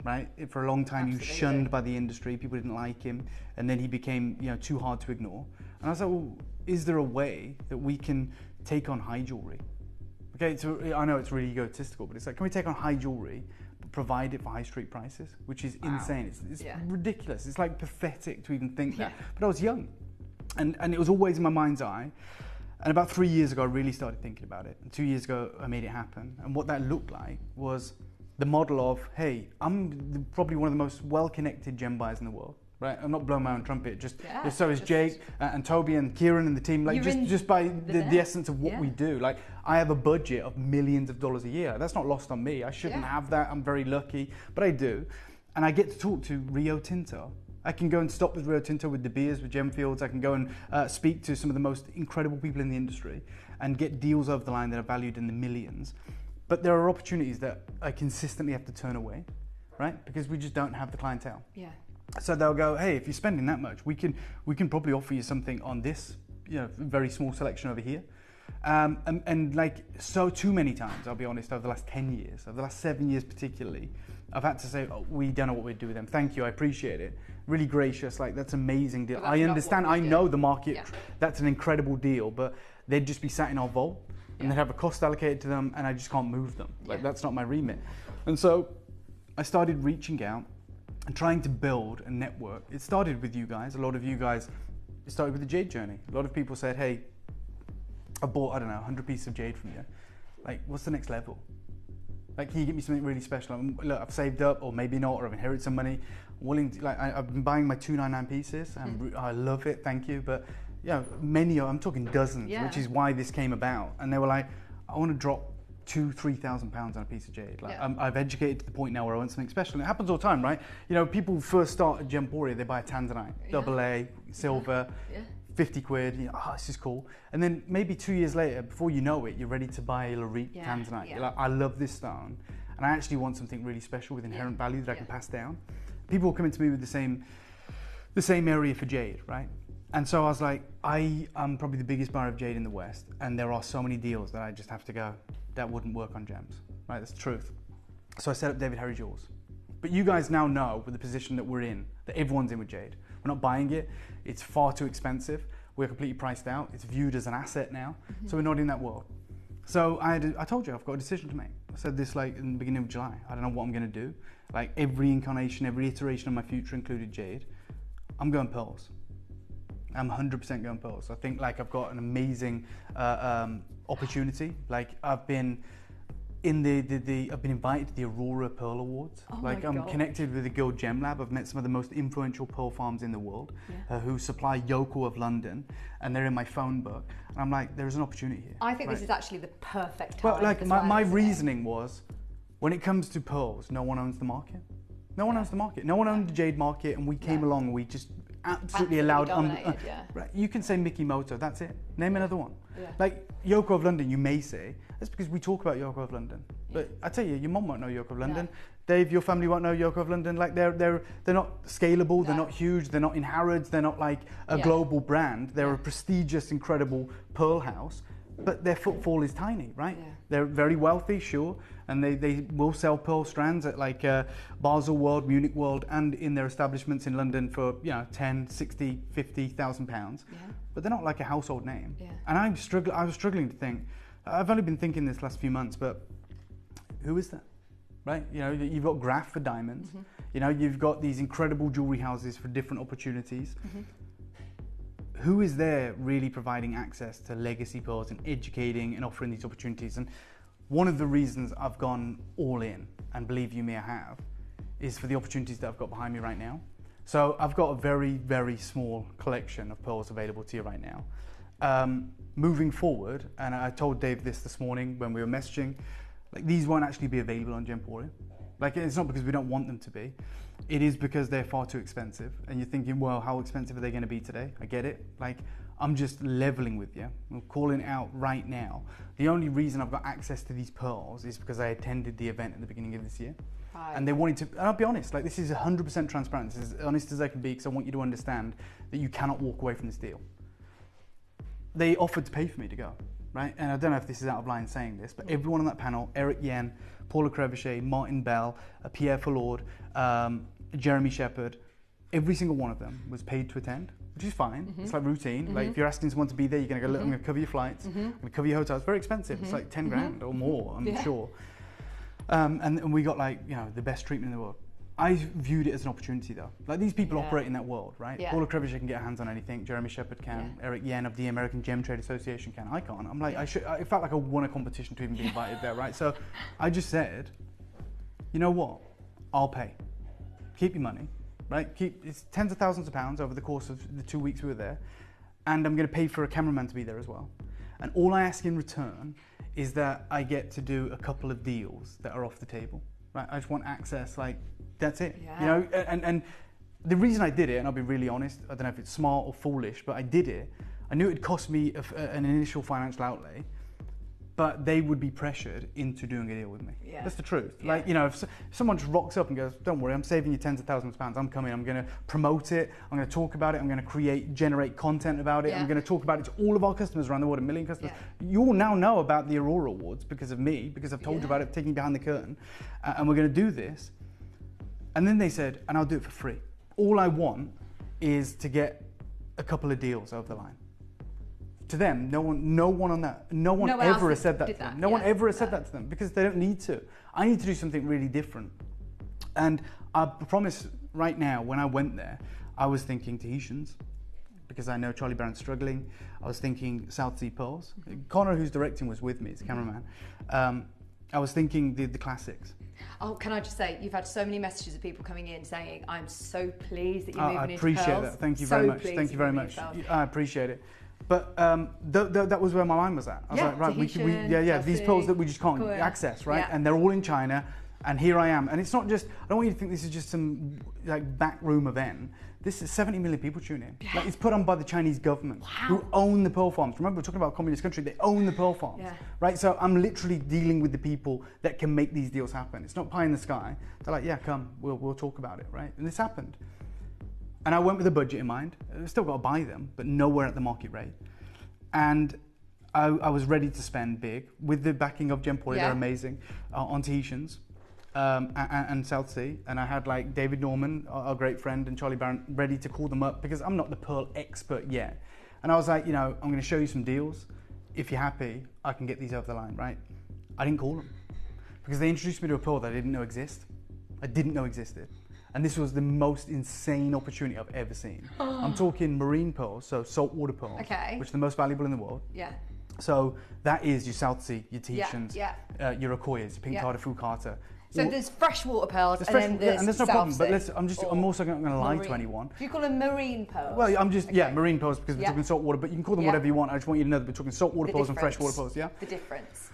S2: right? For a long time, he was shunned by the industry. People didn't like him, and then he became, you know, too hard to ignore. And I was like, well, is there a way that we can take on high jewelry,
S12: Okay, so I know it's really egotistical, but it's like, can we take on high jewelry, but provide it for high street prices, which is insane. It's ridiculous. It's like pathetic to even think that. But I was young, and it was always in my mind's eye. And about 3 years ago, I really started thinking about it. And 2 years ago, I made it happen. And what that looked like was the model of, hey, I'm probably one of the most well-connected gem buyers in the world. Right, I'm not blowing my own trumpet. Just so is Jake and Toby and Kieran and the team. Like just by the essence of what we do. Like I have a budget of millions of dollars a year. That's not lost on me. I shouldn't have that. I'm very lucky, but I do, and I get to talk to Rio Tinto. I can go and stop with Rio Tinto with De Beers, with Gemfields. I can go and speak to some of the most incredible people in the industry and get deals over the line that are valued in the millions. But there are opportunities that I consistently have to turn away, right? Because we just don't have the clientele. Yeah. So they'll go, hey, if you're spending that much, we can probably offer you something on this, very small selection over here. And like so too many times, I'll be honest, over the last 10 years, over the last 7 years particularly, I've had to say, oh, we don't know what we'd do with them. Thank you, I appreciate it. Really gracious, like that's an amazing deal. I understand, I know the market, that's an incredible deal, but they'd just be sat in our vault and they'd have a cost allocated to them and I just can't move them. Like that's not my remit. And so I started reaching out and trying to build a network. It started with you guys. A lot of you guys, it started with the jade journey. A lot of people said, hey, I bought, I don't know, 100 pieces of jade from you. Like, what's the next level? Like, can you get me something really special? Look, I've saved up, or maybe not, or I've inherited some money. I'm willing to, like, I've been buying my 299 pieces, and I love it, thank you. But, many, I'm talking dozens, which is why this came about. And they were like, I want to drop £2,000-3,000 on a piece of jade. Like I've educated to the point now where I want something special. And it happens all the time, right? People first start at Gemporia, they buy a Tanzanite, AA, silver, 50 quid, this is cool. And then maybe 2 years later, before you know it, you're ready to buy a Lorique Tanzanite. You're like, I love this stone, and I actually want something really special with inherent value that I can pass down. People will come into me with the same area for jade, right? And so I was like, I am probably the biggest buyer of jade in the West, and there are so many deals that I just have to go, that wouldn't work on gems, right? That's the truth. So I set up David Harry Jewels. But you guys now know, with the position that we're in, that everyone's in with jade. We're not buying it. It's far too expensive. We're completely priced out. It's viewed as an asset now. So we're not in that world. So I told you, I've got a decision to make. I said this like in the beginning of July. I don't know what I'm going to do. Like every incarnation, every iteration of my future included jade. I'm going pearls. I'm 100% going pearls. I think like I've got an amazing opportunity. Like I've been in I've been invited to the Aurora Pearl Awards. I'm connected with the Guild Gem Lab. I've met some of the most influential pearl farms in the world who supply Yoko of London, and they're in my phone book. And I'm like, there's an opportunity here.
S8: I think this is actually the perfect time.
S12: Well, like my reasoning was, when it comes to pearls, no one owns the market. No one owns the market. No one owned the jade market, and we came along. We just absolutely allowed. Right, you can say Mikimoto. That's it. Name another one. Like Yoko of London, you may say that's because we talk about Yoko of London. But I tell you, your mum won't know Yoko of London. Dave, your family won't know Yoko of London. Like they're not scalable. They're not huge. They're not in Harrods. They're not like a global brand. They're a prestigious, incredible pearl house. But their footfall is tiny, right? They're very wealthy, sure, and they will sell pearl strands at like Basel World, Munich World, and in their establishments in London for 10, 60, 50,000 pounds. But they're not like a household name. And I was struggling to think. I've only been thinking this last few months, but who is that? Right? You've got Graf for diamonds. You've got these incredible jewelry houses for different opportunities. Who is there really providing access to legacy pearls and educating and offering these opportunities? And one of the reasons I've gone all in, and believe you me, I have, is for the opportunities that I've got behind me right now. So I've got a very, very small collection of pearls available to you right now. Moving forward, and I told Dave this morning when we were messaging, like these won't actually be available on Gemporia. Like it's not because we don't want them to be. It is because they're far too expensive. And you're thinking, well, how expensive are they going to be today? I get it. Like I'm just leveling with you. I'm calling it out right now. The only reason I've got access to these pearls is because I attended the event at the beginning of this year. And they wanted to, and I'll be honest, like this is 100% transparent. This is as honest as I can be because I want you to understand that you cannot walk away from this deal. They offered to pay for me to go, right? And I don't know if this is out of line saying this, but everyone on that panel, Eric Yen, Paula Crevichet, Martin Bell, Pierre Fallord, Jeremy Shepherd, every single one of them was paid to attend, which is fine. It's like routine. Like if you're asking someone to be there, you're going to go, look, I'm going to cover your flights, I'm going to cover your hotels. It's very expensive. It's like 10 grand or more, I'm sure. And we got like, you know, the best treatment in the world. I viewed it as an opportunity though. Like these people operate in that world, right? Paula Krevisher can get hands on anything. Jeremy Shepherd can. Eric Yen of the American Gem Trade Association can. I can't. I'm like, I felt like I won a competition to even be invited there, right? So I just said, you know what? I'll pay. Keep your money, right? It's tens of thousands of pounds over the course of the 2 weeks we were there. And I'm going to pay for a cameraman to be there as well. And all I ask in return is that I get to do a couple of deals that are off the table, right? I just want access, like, that's it, you know? And the reason I did it, and I'll be really honest, I don't know if it's smart or foolish, but I did it. I knew it'd cost me an initial financial outlay, but they would be pressured into doing a deal with me. That's the truth. Like, you know, if someone just rocks up and goes, don't worry, I'm saving you tens of thousands of pounds, I'm coming, I'm going to promote it, I'm going to talk about it, I'm going to generate content about it, I'm going to talk about it to all of our customers around the world, 1 million customers. You all now know about the Aurora Awards because of me, because I've told you about it, taking you behind the curtain, and we're going to do this. And then they said, and I'll do it for free. All I want is to get a couple of deals over the line. To them, no one ever has said that to them. No one ever has said that to them because they don't need to. I need to do something really different. And I promise right now, when I went there, I was thinking Tahitians, because I know Charlie Barron's struggling. I was thinking South Sea Pearls. Connor, who's directing, was with me, he's a cameraman. I was thinking the classics.
S8: Oh, can I just say, you've had so many messages of people coming in saying, I'm so pleased that you're moving into
S12: pearls. I appreciate that. Thank you very much. Thank you very much. I appreciate it. But that was where my mind was at. I was like, right, these pearls that we just can't access, right? And they're all in China, and here I am. And it's not just, I don't want you to think this is just some like backroom event. This is 70 million people tune in. Like, it's put on by the Chinese government, who own the pearl farms. Remember, we're talking about a communist country. They own the pearl farms, right? So I'm literally dealing with the people that can make these deals happen. It's not pie in the sky. They're like, yeah, come, we'll talk about it, right? And this happened. And I went with a budget in mind. I've still got to buy them, but nowhere at the market rate. And I was ready to spend big with the backing of Gemporia. They're amazing on Tahitians. And South Sea, and I had like David Norman, our great friend, and Charlie Barron ready to call them up because I'm not the pearl expert yet. And I was like, you know, I'm going to show you some deals. If you're happy, I can get these over the line, right? I didn't call them because they introduced me to a pearl that I didn't know existed. I didn't know existed. And this was the most insane opportunity I've ever seen. I'm talking marine pearls, so saltwater pearls, which are the most valuable in the world. So that is your South Sea, your Tahitians, your Okoyas, pink tartar fukata.
S8: So there's freshwater pearls and there's
S12: no problem. But I'm also not going to lie to anyone.
S8: Do you call them marine pearls?
S12: Well, I'm just marine pearls because we're talking saltwater. But you can call them whatever you want. I just want you to know that we're talking saltwater pearls and freshwater pearls. Yeah.
S8: The difference.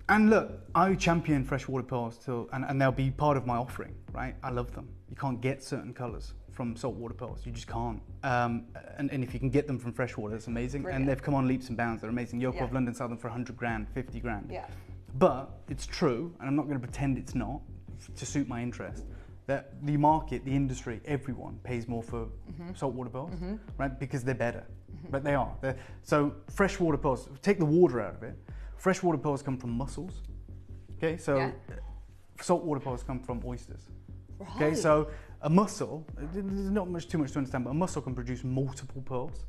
S12: And look, I champion freshwater pearls and they'll be part of my offering, right? I love them. You can't get certain colours from saltwater pearls. You just can't. And if you can get them from freshwater, it's amazing. Brilliant. And they've come on leaps and bounds. They're amazing. Yoko of London sell them for 100 grand, 50 grand. Yeah. But it's true, and I'm not going to pretend it's not, to suit my interest, that the market, the industry, everyone pays more for saltwater pearls, right? Because they're better. But they are. So freshwater pearls, take the water out of it. Freshwater pearls come from mussels. Okay, so saltwater pearls come from oysters. Right. Okay, so a mussel, there's not too much to understand, but a mussel can produce multiple pearls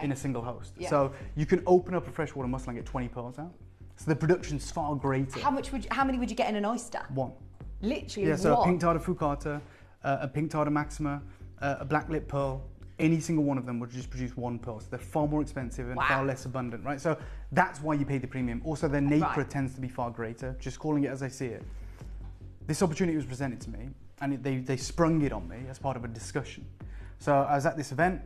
S12: in a single host. Yeah. So you can open up a freshwater mussel and get 20 pearls out. So the production's far greater.
S8: How many would you get in an oyster?
S12: One.
S8: Literally
S12: one? So a pink tartar fukata, a pink tartar maxima, a black lip pearl, any single one of them would just produce one pearl. So they're far more expensive and far less abundant, right? So that's why you pay the premium. Also, their nacre tends to be far greater, just calling it as I see it. This opportunity was presented to me, and they sprung it on me as part of a discussion. So I was at this event.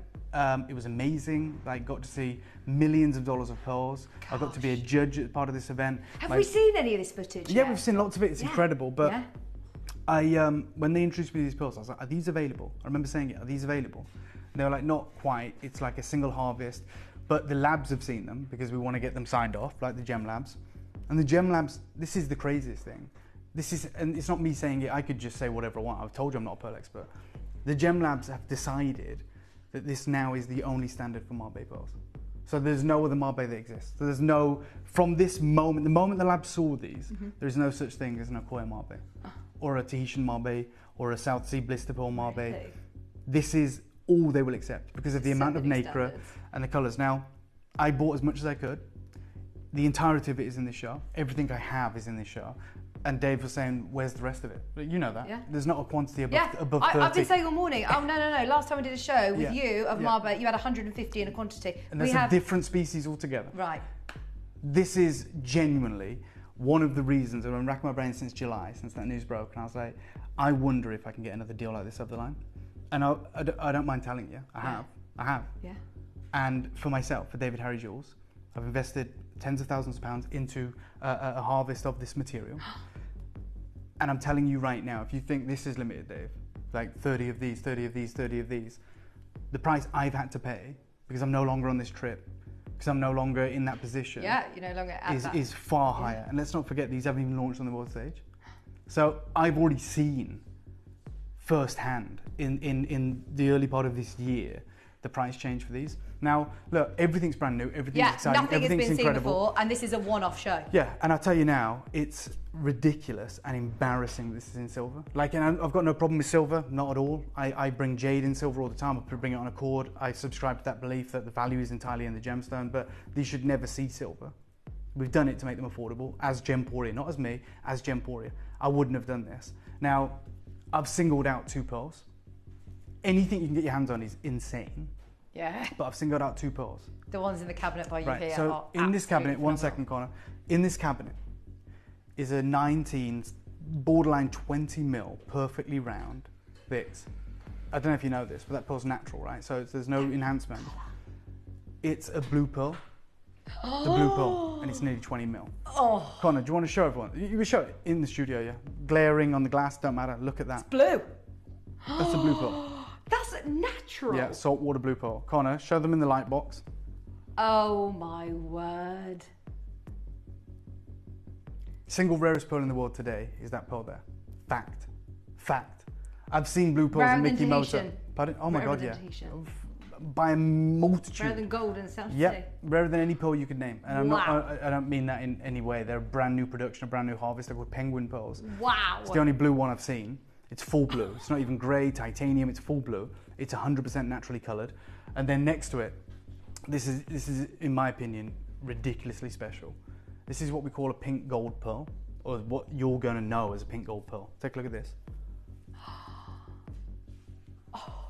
S12: It was amazing. I got to see millions of dollars of pearls. I got to be a judge as part of this event.
S8: Have we seen any of this footage?
S12: Yeah, we've seen lots of it. It's incredible. But when they introduced me to these pearls, I was like, are these available? I remember saying it, are these available? And they were like, not quite. It's like a single harvest. But the labs have seen them because we want to get them signed off, like the Gem Labs. And the Gem Labs, this is the craziest thing. And it's not me saying it, I could just say whatever I want. I've told you I'm not a pearl expert. The Gem Labs have decided that this now is the only standard for Marbet pearls. So there's no other Marbet that exists. So there's no, from this moment, the moment the lab saw these, there is no such thing as an Okoye Marbet, or a Tahitian Marbet, or a South Sea blister pearl Marbet. this is all they will accept because of the amount of nacre and the colours. Now, I bought as much as I could. The entirety of it is in this show. Everything I have is in this show. And Dave was saying, where's the rest of it? But you know that. Yeah. There's not a quantity above 30.
S8: I've been saying all morning, oh, no. Last time we did a show with you of Marble, you had 150 in a quantity.
S12: And that's a different species altogether.
S8: Right.
S12: This is genuinely one of the reasons I've been racking my brain since July, since that news broke. And I was like, I wonder if I can get another deal like this over the line. And I don't mind telling you, I have.
S8: Yeah.
S12: And for myself, for David Harry Jewels, I've invested tens of thousands of pounds into a harvest of this material. And I'm telling you right now, if you think this is limited, Dave, like 30 of these, 30 of these, 30 of these, the price I've had to pay, because I'm no longer on this trip, because I'm no longer in that position,
S8: you're no longer at that.
S12: Is far higher. And let's not forget, these haven't even launched on the world stage. So I've already seen firsthand in the early part of this year the price change for these. Now, look, everything's brand new, everything's exciting,
S8: nothing
S12: everything's
S8: has been
S12: incredible.
S8: seen before, and this is a one-off show.
S12: Yeah, and I'll tell you now, it's ridiculous and embarrassing this is in silver. Like, and I've got no problem with silver, not at all. I bring jade in silver all the time, I bring it on a cord. I subscribe to that belief that the value is entirely in the gemstone, but these should never see silver. We've done it to make them affordable, as Gemporia, not as me, as Gemporia. I wouldn't have done this. Now, I've singled out 2 pearls. Anything you can get your hands on is insane.
S8: Yeah.
S12: But I've singled out 2 pearls.
S8: The ones in the cabinet by you here
S12: so
S8: are
S12: in this cabinet,
S8: phenomenal.
S12: 1 second, Connor. In this cabinet is a 19, borderline 20 mil, perfectly round Vix. I don't know if you know this, but that pearl's natural, right? So there's no enhancement. It's a blue pearl. The blue pearl, and it's nearly 20 mil.
S8: Oh.
S12: Connor, do you want to show everyone? You can show it in the studio, yeah? Glaring on the glass, don't matter. Look at that.
S8: It's blue.
S12: That's a blue pearl.
S8: That's natural.
S12: Yeah, saltwater blue pearl. Connor, show them in the light box.
S8: Oh my word.
S12: Single rarest pearl in the world today is that pearl there. Fact. Fact. I've seen blue pearls in Mickey Motor. Pardon? Oh my God, yeah. By a multitude.
S8: Rarer than gold and South
S12: Sea. Rarer than any pearl you could name. And I don't mean that in any way. They're a brand new production, a brand new harvest. They're called penguin pearls.
S8: Wow.
S12: It's the only blue one I've seen. It's full blue. It's not even grey, titanium, it's full blue. It's 100% naturally coloured. And then next to it, this is, in my opinion, ridiculously special. This is what we call a pink gold pearl, or what you're going to know as a pink gold pearl. Take a look at this.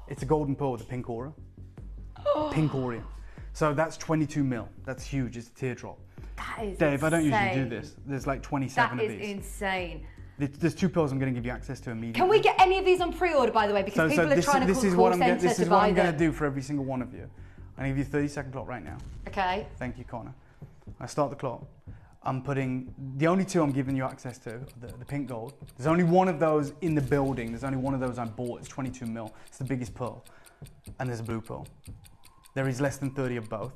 S12: It's a golden pearl with a pink aura. Pink aura. So that's 22 mil. That's huge. It's a teardrop.
S8: That is
S12: Dave,
S8: insane.
S12: I don't usually do this. There's like 27 of these.
S8: That is insane.
S12: There's 2 pearls I'm going to give you access to immediately.
S8: Can we get any of these on pre-order, by the way? Because people are trying to call call centre to buy them.
S12: This is what I'm going to do for every single one of you. I'm going to give you a 30-second clock right now.
S8: Okay.
S12: Thank you, Connor. I start the clock. I'm putting, the only 2 I'm giving you access to, the pink gold. There's only one of those in the building. There's only one of those I bought. It's 22 mil. It's the biggest pearl. And there's a blue pearl. There is less than 30 of both.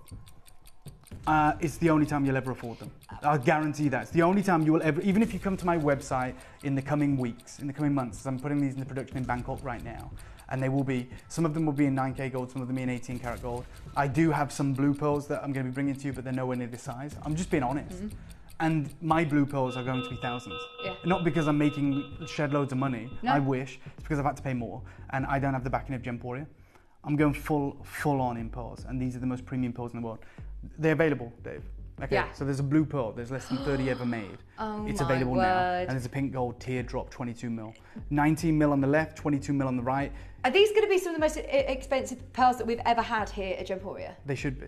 S12: It's the only time you'll ever afford them. I'll guarantee that. It's the only time you will ever, even if you come to my website in the coming weeks, in the coming months, as I'm putting these into production in Bangkok right now, and they will be, some of them will be in 9K gold, some of them in 18 karat gold. I do have some blue pearls that I'm going to be bringing to you, but they're nowhere near this size. I'm just being honest. And my blue pearls are going to be thousands. Yeah. Not because I'm making shed loads of money. No. I wish. It's because I've had to pay more, and I don't have the backing of Gemporia. I'm going full on in pearls, and these are the most premium pearls in the world. They're available, Dave. Okay, yeah. So there's a blue pearl. There's less than 30 ever made. It's available now. And there's a pink gold teardrop, 22 mil. 19 mil on the left, 22 mil on the right.
S8: Are these going to be some of the most expensive pearls that we've ever had here at Gemporia?
S12: They should be.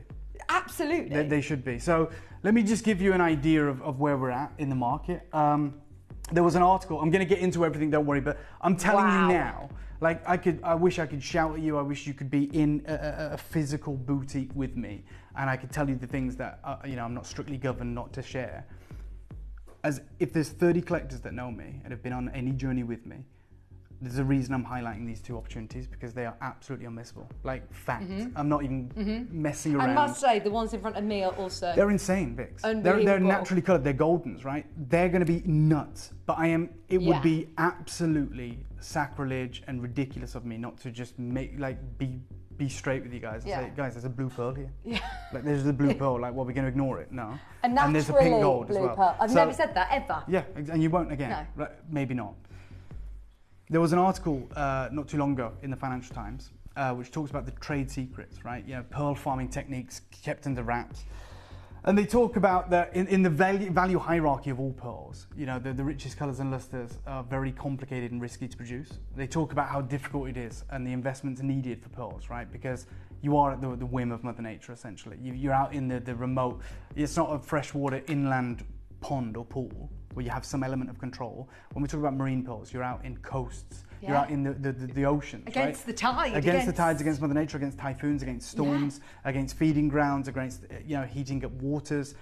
S8: Absolutely.
S12: They should be. So let me just give you an idea of where we're at in the market. There was an article. I'm going to get into everything, don't worry, but I'm telling you now. Like, I wish I could shout at you. I wish you could be in a physical boutique with me, and I could tell you the things that I'm not strictly governed not to share. As if there's 30 collectors that know me and have been on any journey with me, there's a reason I'm highlighting these 2 opportunities, because they are absolutely unmissable. Like, fact. I'm not even messing around.
S8: I must say, the ones in front of me are also...
S12: They're insane, Vix. They're naturally coloured. They're goldens, right? They're going to be nuts. But it would be absolutely sacrilege and ridiculous of me not to just be straight with you guys and say, guys, there's a blue pearl here. Yeah. Like, there's a blue pearl. Like, what, we're going to ignore it? No.
S8: And there's a pink gold as well. Pearl. I've never said that, ever.
S12: Yeah, and you won't again. No. Right, maybe not. There was an article not too long ago in the Financial Times which talks about the trade secrets, right? You know, pearl farming techniques kept under wraps. And they talk about that in the value hierarchy of all pearls, you know, the richest colours and lustres are very complicated and risky to produce. They talk about how difficult it is and the investments needed for pearls, right? Because you are at the whim of Mother Nature, essentially. You're out in the remote, it's not a freshwater inland pond or pool where you have some element of control. When we talk about marine pearls, you're out in coasts, you're out in the oceans,
S8: against
S12: right?
S8: the tide,
S12: against the tides, against Mother Nature, against typhoons, against storms, against feeding grounds, against, you know, heating up waters,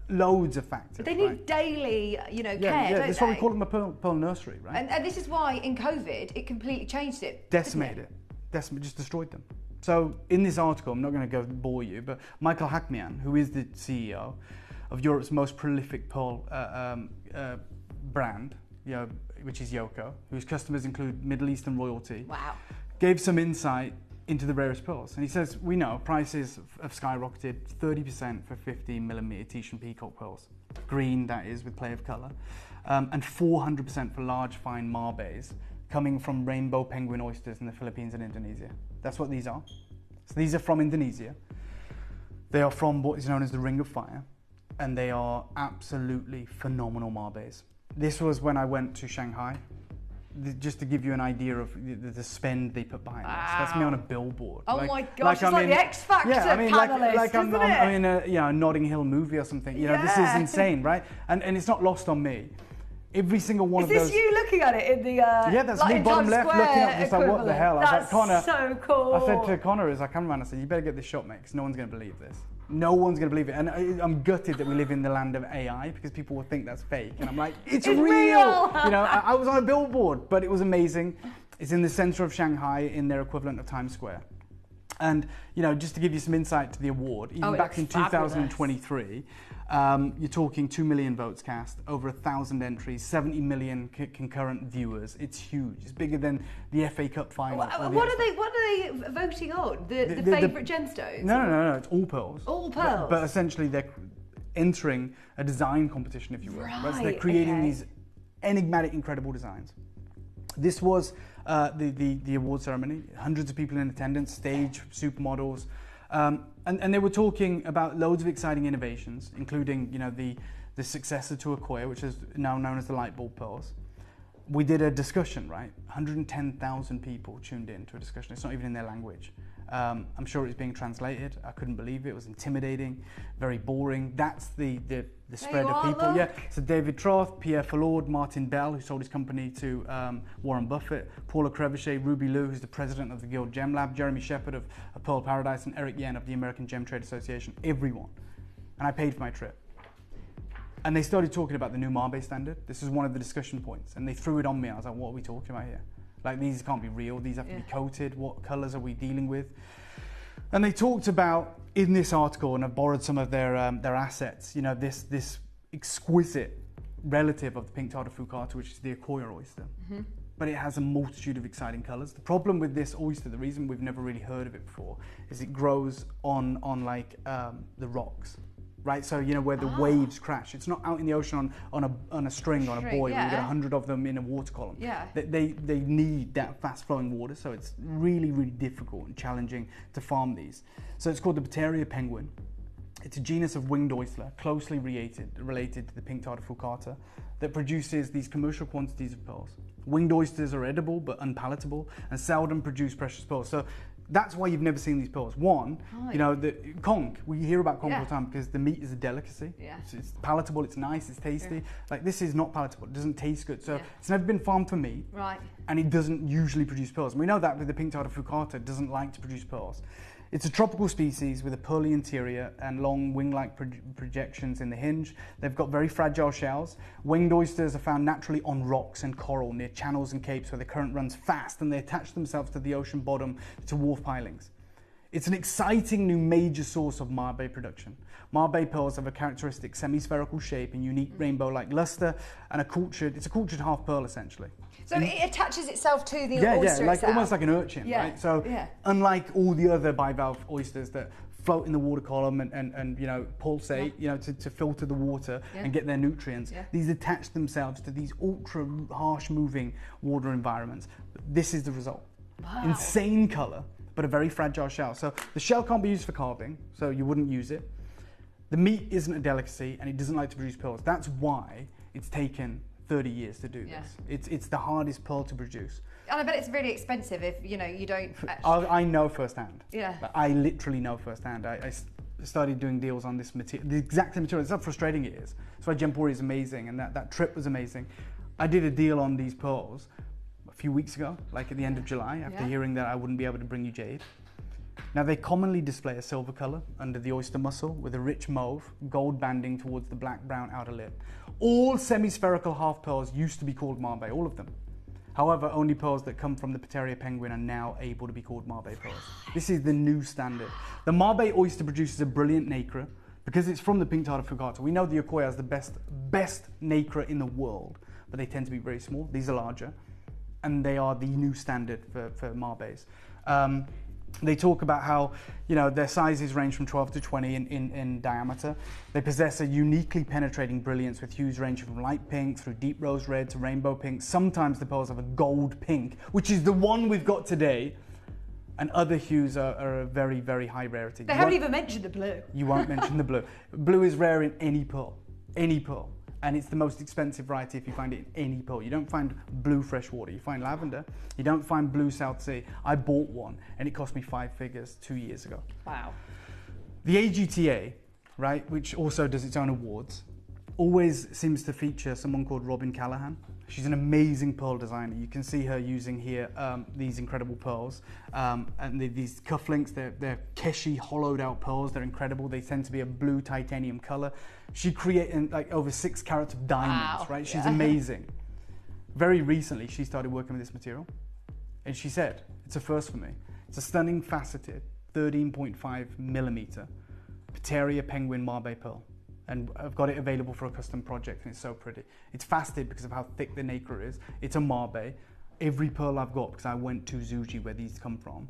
S12: loads of factors.
S8: But they need daily, you know, care, don't
S12: that's why we call them a pearl nursery, right?
S8: And this is why in COVID it completely changed it.
S12: Decimated it, just destroyed them. So in this article, I'm not going to go bore you, but Michael Hackmian, who is the CEO of Europe's most prolific pearl brand, you know, which is Yoko, whose customers include Middle Eastern royalty, gave some insight into the rarest pearls. And he says, we know prices have skyrocketed 30% for 15mm Tahitian peacock pearls. Green, that is, with play of colour. And 400% for large, fine marbets coming from rainbow penguin oysters in the Philippines and Indonesia. That's what these are. So these are from Indonesia. They are from what is known as the Ring of Fire. And they are absolutely phenomenal marbets. This was when I went to Shanghai, just to give you an idea of the spend they put behind this. That's me on a billboard.
S8: Oh my gosh, it's like the X Factor panelist,
S12: like I'm in a, you know, Notting Hill movie or something. You know, this is insane, right? And it's not lost on me. Every single one of those.
S8: Is this you looking at it in the
S12: that's
S8: like
S12: me bottom left looking up, just like, what the hell?
S8: That's
S12: I was like, Connor,
S8: so cool.
S12: I said to Connor as I come around, I said, you better get this shot, mate, because no one's going to believe this. No one's going to believe it. And I'm gutted that we live in the land of AI because people will think that's fake. And I'm like, it's real! You know, I was on a billboard, but it was amazing. It's in the center of Shanghai in their equivalent of Times Square. And, you know, just to give you some insight to the award, even back in 2023, you're talking 2 million votes cast, over 1,000 entries, 70 million concurrent viewers. It's huge. It's bigger than the FA Cup final.
S8: What are they voting on? The favourite gemstones?
S12: No. It's all pearls.
S8: All pearls.
S12: But essentially, they're entering a design competition, if you will.
S8: Right.
S12: So they're creating these enigmatic, incredible designs. This was the award ceremony. Hundreds of people in attendance, stage, supermodels. And they were talking about loads of exciting innovations, including, you know, the successor to Aquamarine, which is now known as the light bulb pearls. We did a discussion, right? 110,000 people tuned in to a discussion. It's not even in their language. I'm sure it's being translated. I couldn't believe it. It was intimidating, very boring. That's the spread of people. Yeah. So David Troth, Pierre Fallord, Martin Bell, who sold his company to Warren Buffett, Paula Crevichet, Ruby Liu, who's the president of the Guild Gem Lab, Jeremy Shepard of Pearl Paradise, and Eric Yen of the American Gem Trade Association. Everyone. And I paid for my trip. And they started talking about the new Marbe standard. This is one of the discussion points. And they threw it on me. I was like, what are we talking about here? Like, these can't be real. These have to be coated. What colours are we dealing with? And they talked about, in this article, and I've borrowed some of their assets, you know, this exquisite relative of the pink tardifucata, which is the Aquamarine oyster. But it has a multitude of exciting colours. The problem with this oyster, the reason we've never really heard of it before, is it grows on like the rocks. Right, so you know where the waves crash. It's not out in the ocean on a string, on a buoy, where you get 100 of them in a water column. They need that fast flowing water, so it's really, really difficult and challenging to farm these. So it's called the Bateria penguin. It's a genus of winged oyster, closely related to the pink tardifucata, that produces these commercial quantities of pearls. Winged oysters are edible but unpalatable and seldom produce precious pearls. So that's why you've never seen these pearls. One, you know, the conch, we hear about conch all the time because the meat is a delicacy. It's palatable, it's nice, it's tasty. Like, this is not palatable, it doesn't taste good. So it's never been farmed for meat. And it doesn't usually produce pearls. And we know that with the pink tardifucata, it doesn't like to produce pearls. It's a tropical species with a pearly interior and long wing-like projections in the hinge. They've got very fragile shells. Winged oysters are found naturally on rocks and coral near channels and capes where the current runs fast, and they attach themselves to the ocean bottom to wharf pilings. It's an exciting new major source of Marbe production. Marbe pearls have a characteristic semi-spherical shape and unique rainbow-like luster, and it's a cultured half pearl essentially.
S8: So it attaches itself to the oyster
S12: like
S8: itself.
S12: Almost like an urchin, right? So unlike all the other bivalve oysters that float in the water column and you know, pulsate, you know, to filter the water and get their nutrients, these attach themselves to these ultra harsh moving water environments. This is the result. Insane colour, but a very fragile shell. So the shell can't be used for carving, so you wouldn't use it. The meat isn't a delicacy, and it doesn't like to produce pearls. That's why it's taken 30 years to do this. It's the hardest pearl to produce.
S8: And I bet it's really expensive if, you know, you don't
S12: actually... I know firsthand.
S8: Yeah.
S12: I literally know firsthand. I started doing deals on this material, the exact same material. That's how frustrating it is. That's why Gemporia is amazing, and that trip was amazing. I did a deal on these pearls a few weeks ago, like at the end of July, after hearing that I wouldn't be able to bring you jade. Now, they commonly display a silver colour under the oyster muscle with a rich mauve, gold banding towards the black-brown outer lip. All semi-spherical half pearls used to be called Mabe, all of them. However, only pearls that come from the Pateria penguin are now able to be called Mabe pearls. This is the new standard. The Mabe oyster produces a brilliant nacre because it's from the pink tardive. We know the Yokoya has the best nacre in the world, but they tend to be very small. These are larger, and they are the new standard for Mabes. They talk about how, you know, their sizes range from 12 to 20 in diameter. They possess a uniquely penetrating brilliance with hues ranging from light pink through deep rose red to rainbow pink. Sometimes the pearls have a gold pink, which is the one we've got today. And other hues are a very, very high rarity.
S8: They haven't even mentioned the blue.
S12: You won't mention the blue. Blue is rare in any pearl. Any pearl. And it's the most expensive variety if you find it in any pearl. You don't find blue freshwater, you find lavender. You don't find blue South Sea. I bought one and it cost me 5 figures 2 years ago.
S8: Wow.
S12: The AGTA, right, which also does its own awards, always seems to feature someone called Robin Callahan. She's an amazing pearl designer. You can see her using here these incredible pearls. And these cufflinks, they're Keshi hollowed out pearls. They're incredible. They tend to be a blue titanium color. She created like over 6 carats of diamonds, right? She's amazing. Very recently, she started working with this material. And she said, it's a first for me. It's a stunning faceted 13.5 millimeter Pateria penguin Mabe pearl. And I've got it available for a custom project, and it's so pretty. It's faceted because of how thick the nacre is. It's a Mabe. Every pearl I've got, because I went to Zuji where these come from,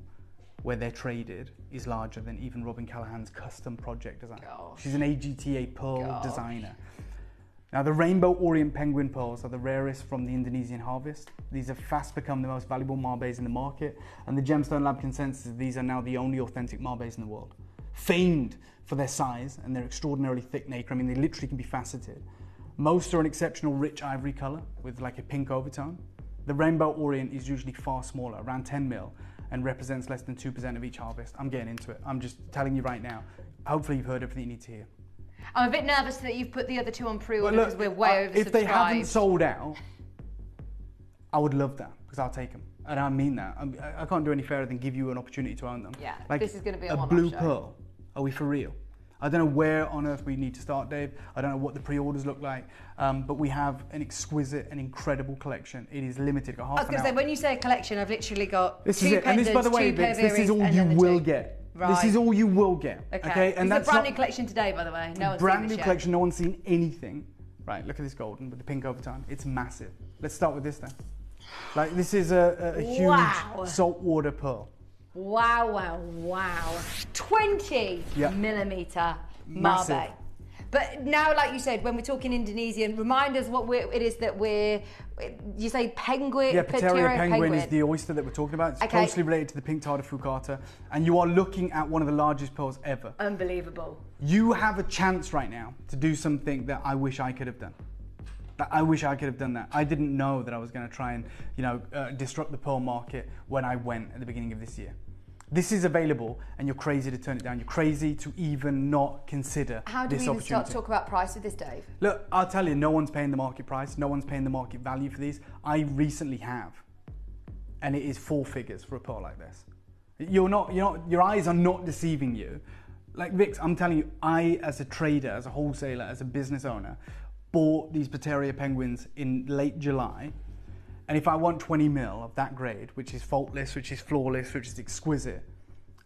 S12: where they're traded, is larger than even Robin Callahan's custom project design. Gosh. She's an AGTA pearl designer. Now, the Rainbow Orient Penguin pearls are the rarest from the Indonesian harvest. These have fast become the most valuable Mabes in the market, and the Gemstone Lab consensus is these are now the only authentic Mabes in the world. Famed for their size and their extraordinarily thick nacre. I mean, they literally can be faceted. Most are an exceptional rich ivory color with like a pink overtone. The Rainbow Orient is usually far smaller, around 10 mil, and represents less than 2% of each harvest. I'm getting into it. I'm just telling you right now. Hopefully you've heard everything you need to hear.
S8: I'm a bit nervous that you've put the other 2 on pre-order because we're way oversubscribed.
S12: If they haven't sold out, I would love that because I'll take them. And I mean that. I can't do any fairer than give you an opportunity to own them.
S8: Yeah,
S12: like
S8: this is going to be a
S12: blue pearl. Are we for real? I don't know where on earth we need to start, Dave. I don't know what the pre-orders look like, but we have an exquisite and incredible collection. It is limited.
S8: I was going to say, when you say a collection, I've literally got
S12: this
S8: 2
S12: is it.
S8: pendants,
S12: And this, by the way, this is all you will get.
S8: Right.
S12: This is all you will get. Okay?
S8: And that's a brand new collection today, by the way. No one's seen
S12: brand new
S8: yet.
S12: collection. No one's seen anything. Right, look at this golden with the pink overtone. It's massive. Let's start with this then. Like, this is a huge saltwater pearl.
S8: Wow, wow, wow. 20 millimeter Mabe. But now, like you said, when we're talking Indonesian, remind us what it is that you say penguin?
S12: Yeah, Pateria penguin is the oyster that we're talking about. It's closely related to the pink tardive, and you are looking at one of the largest pearls ever.
S8: Unbelievable.
S12: You have a chance right now to do something that I wish I could have done. I wish I could have done that. I didn't know that I was going to try and, disrupt the pearl market when I went at the beginning of this year. This is available, and you're crazy to turn it down. You're crazy to even not consider this opportunity.
S8: How do we even start to talk about price with this, Dave?
S12: Look, I'll tell you, no one's paying the market price. No one's paying the market value for these. I recently have, and it is 4 figures for a pearl like this. Your eyes are not deceiving you. Like Vix, I'm telling you, I, as a trader, as a wholesaler, as a business owner, bought these Pateria penguins in late July. And if I want 20 mil of that grade, which is faultless, which is flawless, which is exquisite,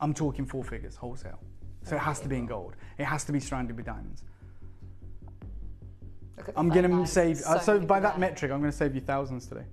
S12: I'm talking 4 figures wholesale. So it has to be in gold. It has to be surrounded with diamonds. I'm going to save, so by that metric, I'm going to save you thousands today.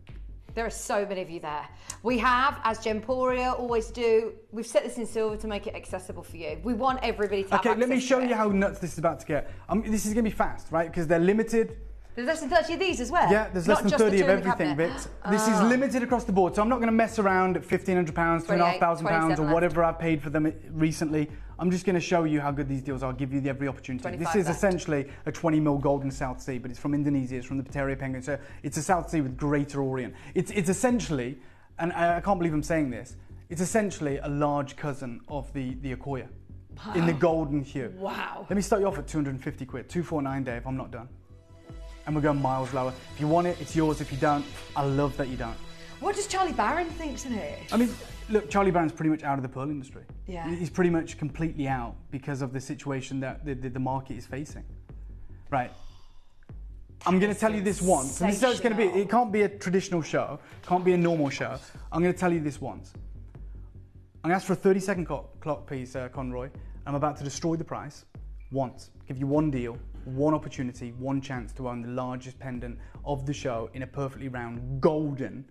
S8: There are so many of you there. We have, as Gemporia always do, we've set this in silver to make it accessible for you. We want everybody to have access to it.
S12: Okay, let me show you how nuts this is about to get. This is going to be fast, right? Because they're limited.
S8: There's less than 30 of these as well?
S12: Yeah, there's less than 30 of everything, Vix. This is limited across the board, so I'm not going to mess around at £1,500, £2,500 or whatever I paid for them recently. I'm just going to show you how good these deals are, give you every opportunity. This is essentially a 20mm golden South Sea, but it's from Indonesia, it's from the Padparadscha penguin, so it's a South Sea with greater Orient. It's essentially, and I can't believe I'm saying this, it's essentially a large cousin of the Aquaria in the golden hue.
S8: Wow.
S12: Let me start you off at 250 quid, 249 Dave, I'm not done. And we're going miles lower. If you want it, it's yours. If you don't, I love that you don't.
S8: What does Charlie Barron think in it?
S12: I mean, look, Charlie Barron's pretty much out of the pearl industry.
S8: Yeah.
S12: He's pretty much completely out because of the situation that the market is facing. Right. I'm going to tell you this once. And this is how it's going to be. It can't be a traditional show. It can't be a normal show. I'm going to tell you this once. I'm going to ask for a 30-second clock, please, Conroy. I'm about to destroy the price once. Give you one deal. One opportunity, one chance to own the largest pendant of the show in a perfectly round golden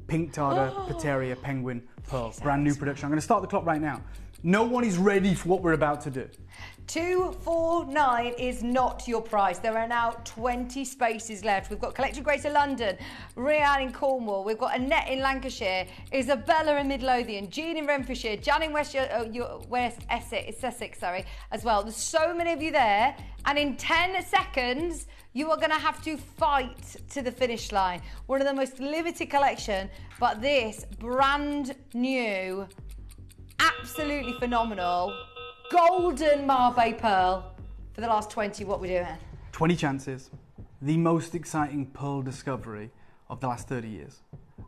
S12: pink tartar Padparadscha penguin pearl. Brand new production. I'm going to start the clock right now. No one is ready for what we're about to do.
S8: 249 is not your price. There are now 20 spaces left. We've got Collection Greater London, Rhiannon in Cornwall, we've got Annette in Lancashire, Isabella in Midlothian, Jean in Renfrewshire, Jan in West Sussex, as well. There's so many of you there, and in 10 seconds, you are going to have to fight to the finish line. One of the most limited collection, but this brand new, absolutely phenomenal, golden Mabe pearl for the last 20. What we're doing?
S12: 20 chances. The most exciting pearl discovery of the last 30 years.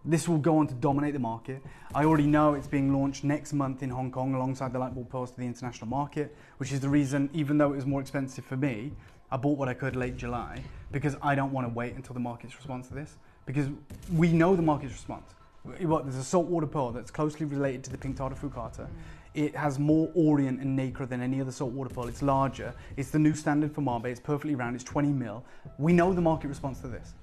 S12: This will go on to dominate the market. I already know it's being launched next month in Hong Kong alongside the Lightbulb pearls to the international market, which is the reason, even though it was more expensive for me, I bought what I could late July, because I don't want to wait until the market's response to this, because we know the market's response. There's a saltwater pearl that's closely related to the pink tartar foucata. It has more Orient and nacre than any other saltwater pearl. It's larger. It's the new standard for Mabe. It's perfectly round. It's 20mm. We know the market response to this.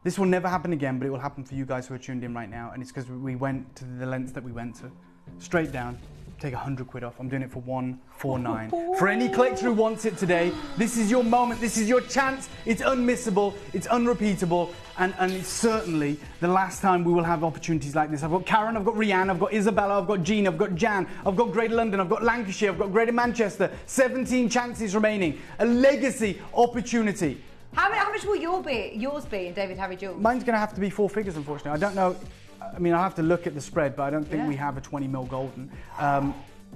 S12: This will never happen again, but it will happen for you guys who are tuned in right now. And it's because we went to the lengths that we went to. Straight down. Take 100 quid off. I'm doing it for 149. For any collector who wants it today, this is your moment. This is your chance. It's unmissable. It's unrepeatable. And it's certainly the last time we will have opportunities like this. I've got Karen, I've got Rhiannon, I've got Isabella, I've got Jean, I've got Jan, I've got Greater London, I've got Lancashire, I've got Greater Manchester. 17 chances remaining. A legacy opportunity.
S8: How much will yours be in David Harry Jewels?
S12: Mine's going to have to be 4 figures, unfortunately. I don't know. I mean, I'll have to look at the spread, but I don't think we have a 20mm golden.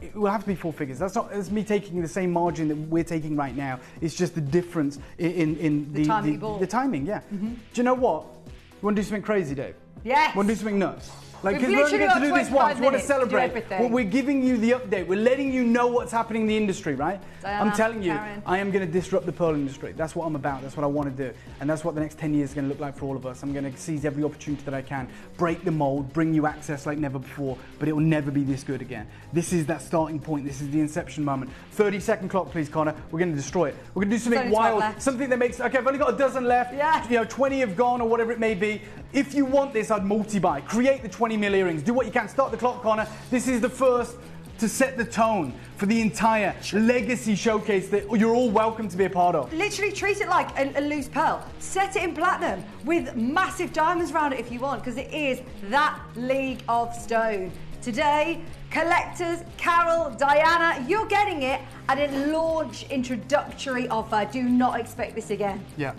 S12: It will have to be 4 figures. That's me taking the same margin that we're taking right now. It's just the difference in the timing, yeah. Do you know what? You want to do something crazy, Dave?
S8: Yes.
S12: Want to do something nuts? Like, because we only get to do this once, we want to celebrate. Well, we're giving you the update. We're letting you know what's happening in the industry, right?
S8: Diana,
S12: I'm telling you,
S8: Karen.
S12: I am going to disrupt the pearl industry. That's what I'm about. That's what I want to do. And that's what the next 10 years is going to look like for all of us. I'm going to seize every opportunity that I can, break the mold, bring you access like never before, but it will never be this good again. This is that starting point. This is the inception moment. 30-second clock, please, Connor. We're going to destroy it. We're going to do something wild, something that makes, okay, I've only got a dozen left.
S8: Yeah.
S12: You know, 20 have gone or whatever it may be. If you want this, I'd multi-buy. Create the 20mm earrings. Do what you can. Start the clock, Connor. This is the first to set the tone for the entire legacy showcase that you're all welcome to be a part of.
S8: Literally treat it like a loose pearl. Set it in platinum with massive diamonds around it if you want, because it is that league of stone. Today, collectors, Carol, Diana, you're getting it at a launch introductory offer. Do not expect this again.
S12: Yeah.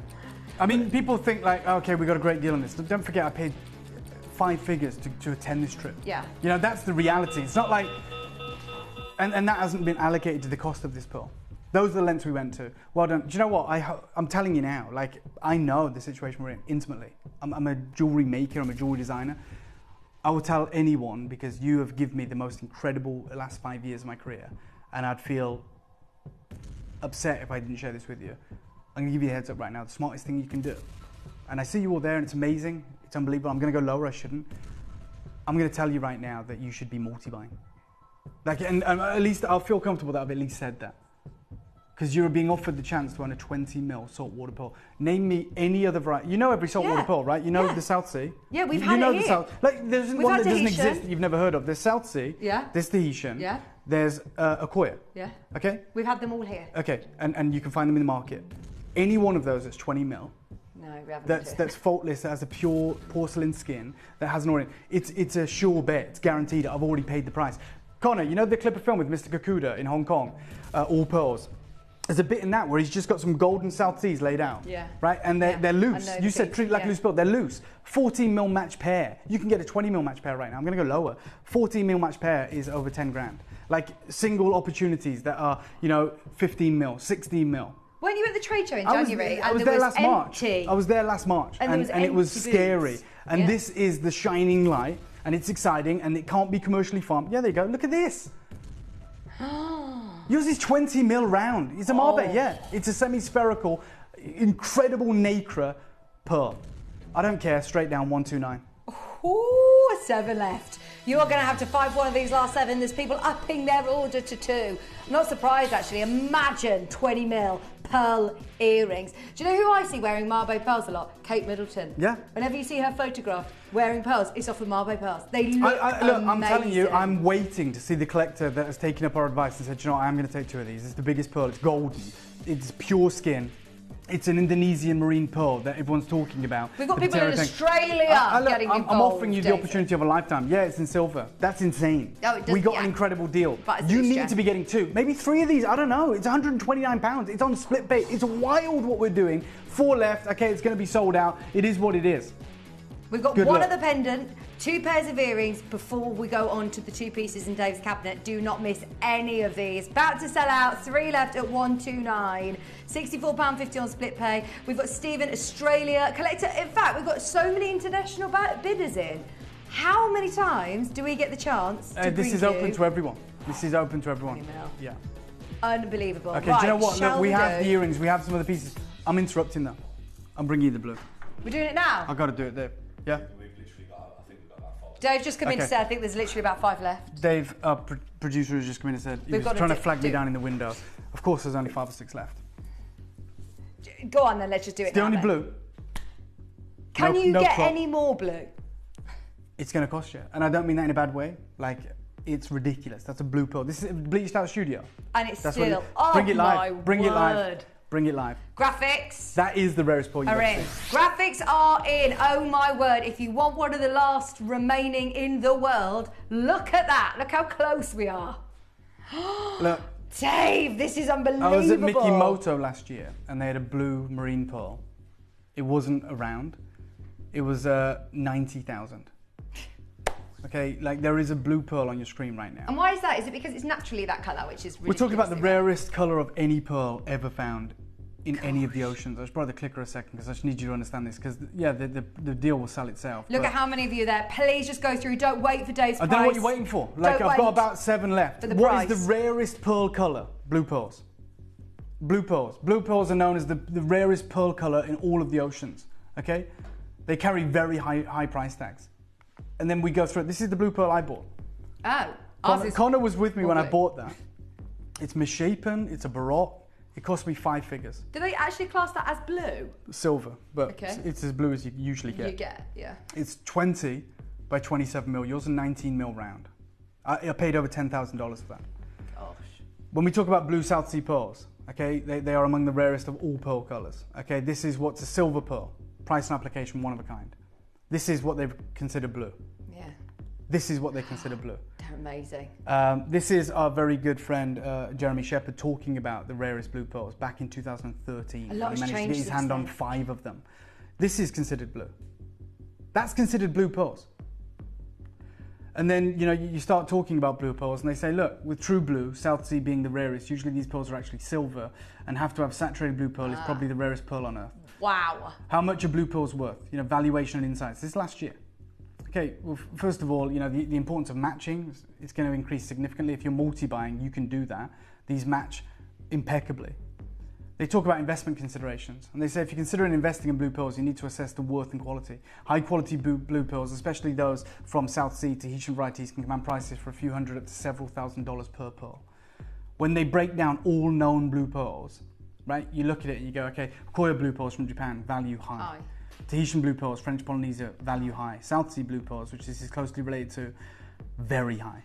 S12: I mean, people think like, okay, we got a great deal on this. Don't forget, I paid 5 figures to attend this trip.
S8: Yeah.
S12: You know, that's the reality. It's not like, and that hasn't been allocated to the cost of this pearl. Those are the lengths we went to. Well done. Do you know what? I'm telling you now, like, I know the situation we're in intimately. I'm a jewelry maker, I'm a jewelry designer. I will tell anyone, because you have given me the most incredible last 5 years of my career, and I'd feel upset if I didn't share this with you. I'm going to give you a heads up right now, the smartest thing you can do. And I see you all there and it's amazing, it's unbelievable. I'm going to go lower, I shouldn't. I'm going to tell you right now that you should be multi-buying. Like, and at least I'll feel comfortable that I've at least said that. Because you're being offered the chance to own a 20mm saltwater pearl. Name me any other variety. You know every saltwater pearl, right? You know the South Sea.
S8: Yeah, we've had it here.
S12: Like, there's one that doesn't exist that you've never heard of. There's South Sea.
S8: Yeah.
S12: There's Tahitian.
S8: Yeah.
S12: There's Aquaria.
S8: Yeah.
S12: Okay?
S8: We've had them all here.
S12: Okay, and you can find them in the market. Any one of those that's 20 mil.
S8: No, we haven't.
S12: That's faultless, that has a pure porcelain skin, that has an orient. It's a sure bet, it's guaranteed. I've already paid the price. Connor, you know the clip of film with Mr. Kakuda in Hong Kong, All Pearls? There's a bit in that where he's just got some golden South Seas laid out. Yeah. Right? And they're loose. You said treat it like a loose pearl. They're loose. 14 mil match pair. You can get a 20 mil match pair right now. I'm going to go lower. 14 mil match pair is over 10 grand. Like single opportunities that are, 15 mil, 16 mil.
S8: Weren't you at the trade show in January?
S12: I was there last March. I was there last March. And it was scary. And this is the shining light. And it's exciting. And it can't be commercially farmed. Yeah, there you go. Look at this. Yours is 20 mil round. It's a marble, yeah. It's a semi-spherical, incredible nacre pearl. I don't care, straight down 129.
S8: Ooh, 7 left. You are going to have to find one of these last 7. There's people upping their order to 2. I'm not surprised, actually. Imagine 20 mil pearl earrings. Do you know who I see wearing Marbo pearls a lot? Kate Middleton. Yeah. Whenever you see her photograph wearing pearls, it's off of Marbo pearls. They look amazing.
S12: I'm telling you, I'm waiting to see the collector that has taken up our advice and said, you know what, I'm going to take 2 of these. It's the biggest pearl. It's golden. It's pure skin. It's an Indonesian marine pearl that everyone's talking about.
S8: We've got people in Australia getting involved.
S12: I'm offering you the opportunity of a lifetime. Yeah, it's in silver. That's insane. Oh, we got an incredible deal. You need to be getting 2, maybe 3 of these. I don't know. It's £129. It's on split pay. It's wild what we're doing. 4 left. Okay, it's going to be sold out. It is what it is.
S8: We've got one of the pendant, 2 pairs of earrings before we go on to the 2 pieces in Dave's cabinet. Do not miss any of these. About to sell out, 3 left at 129. £64.50 on split pay. We've got Stephen, Australia, collector. In fact, we've got so many international bidders in. How many times do we get the chance to
S12: This is open to everyone. This is open to everyone. Yeah.
S8: Unbelievable.
S12: Okay, do you know what? Look, we have the earrings. We have some of the pieces. I'm interrupting them. I'm bringing you the blue.
S8: We're doing it now?
S12: I've got to do it, Dave. Yeah?
S8: Dave just come in to say, I think there's literally about 5 left.
S12: Dave, our producer, has just come in and said, he was trying to flag me down in the window. Of course, there's only 5 or 6 left.
S8: Go on then, let's just do it
S12: now. The only blue.
S8: Can you get any more blue?
S12: It's going to cost you. And I don't mean that in a bad way. Like, it's ridiculous. That's a blue pearl. This is a bleached out studio.
S8: And it's still,
S12: bring it live. Bring it live. Bring it live.
S8: Graphics.
S12: That is the rarest pearl you've ever seen.
S8: Graphics are in. Oh my word. If you want one of the last remaining in the world, look at that. Look how close we are.
S12: Look.
S8: Dave, this is unbelievable.
S12: I was at Mikimoto last year and they had a blue marine pearl. It wasn't around. It was 90,000. Okay, like there is a blue pearl on your screen right now.
S8: And why is that? Is it because it's naturally that colour, which is really
S12: We're talking about the rarest colour of any pearl ever found in any of the oceans. I just borrow the clicker a second because I just need you to understand this because, yeah, the deal will sell itself.
S8: Look at how many of you are there. Please just go through. Don't wait for Dave's price.
S12: I don't know what you're waiting for. Like, I've got about 7 left. What is the rarest pearl colour? Blue pearls. Blue pearls. Blue pearls are known as the rarest pearl colour in all of the oceans, okay? They carry very high price tags. And then we go through it. This is the blue pearl I bought.
S8: Oh.
S12: Connor was with me when I bought that. It's misshapen, it's a baroque. It cost me 5 figures.
S8: Do they actually class that as blue?
S12: Silver, but it's as blue as you usually get.
S8: You get, yeah.
S12: It's 20 by 27 mil. Yours are 19 mil round. I paid over $10,000 for that.
S8: Gosh.
S12: When we talk about blue South Sea pearls, okay, they are among the rarest of all pearl colours. Okay, this is what's a silver pearl. Price and application, one of a kind. This is what they've considered blue.
S8: Yeah.
S12: This is what they consider blue.
S8: They're amazing.
S12: This is our very good friend Jeremy Shepherd talking about the rarest blue pearls back in 2013.
S8: A lot has
S12: changed. He managed to get his hand on 5 of them. This is considered blue. That's considered blue pearls. And then, you start talking about blue pearls and they say, look, with true blue, South Sea being the rarest, usually these pearls are actually silver and have to have saturated blue pearl is probably the rarest pearl on earth.
S8: Wow.
S12: How much are blue pearls worth? Valuation and insights. This last year. Okay, well, first of all, the importance of matching, it's going to increase significantly. If you're multi-buying, you can do that. These match impeccably. They talk about investment considerations, and they say if you're considering investing in blue pearls, you need to assess the worth and quality. High-quality blue pearls, especially those from South Sea Tahitian varieties, can command prices for a few hundred up to several $1,000s per pearl. When they break down all known blue pearls, right, you look at it and you go, okay, Koya blue pearls from Japan, value high. Tahitian blue pearls, French Polynesia, value high. South Sea blue pearls, which this is closely related to, very high.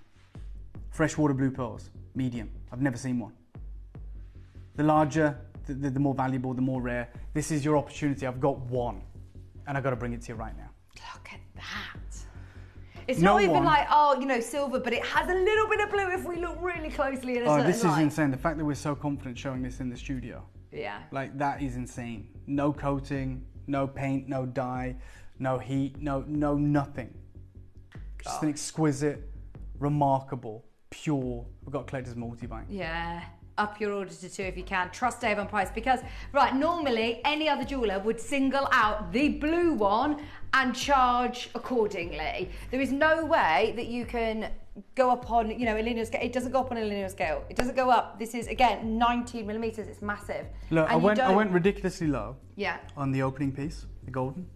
S12: Freshwater blue pearls, medium. I've never seen one. The larger the more valuable, the more rare. This is your opportunity. I've got one, and I've got to bring it to you right now.
S8: Look at that. It's not even like, oh, you know, silver, but it has a little bit of blue if we look really closely at a certain
S12: this
S8: light.
S12: is insane. The fact that we're so confident showing this in the studio.
S8: Yeah.
S12: Like, that is insane. No coating, no paint, no dye, no heat, no nothing. Just an exquisite, remarkable, pure. We've got collector's multi-bank.
S8: Yeah. Up your order to 2 if you can. Trust Dave on price, because, right, normally any other jeweller would single out the blue one and charge accordingly. There is no way that you can go up on, you know, a linear scale. It doesn't go up on a linear scale. It doesn't go up. This is, again, 19 millimeters. It's massive.
S12: Look,
S8: and
S12: I went ridiculously low.
S8: Yeah.
S12: On the opening piece, the golden.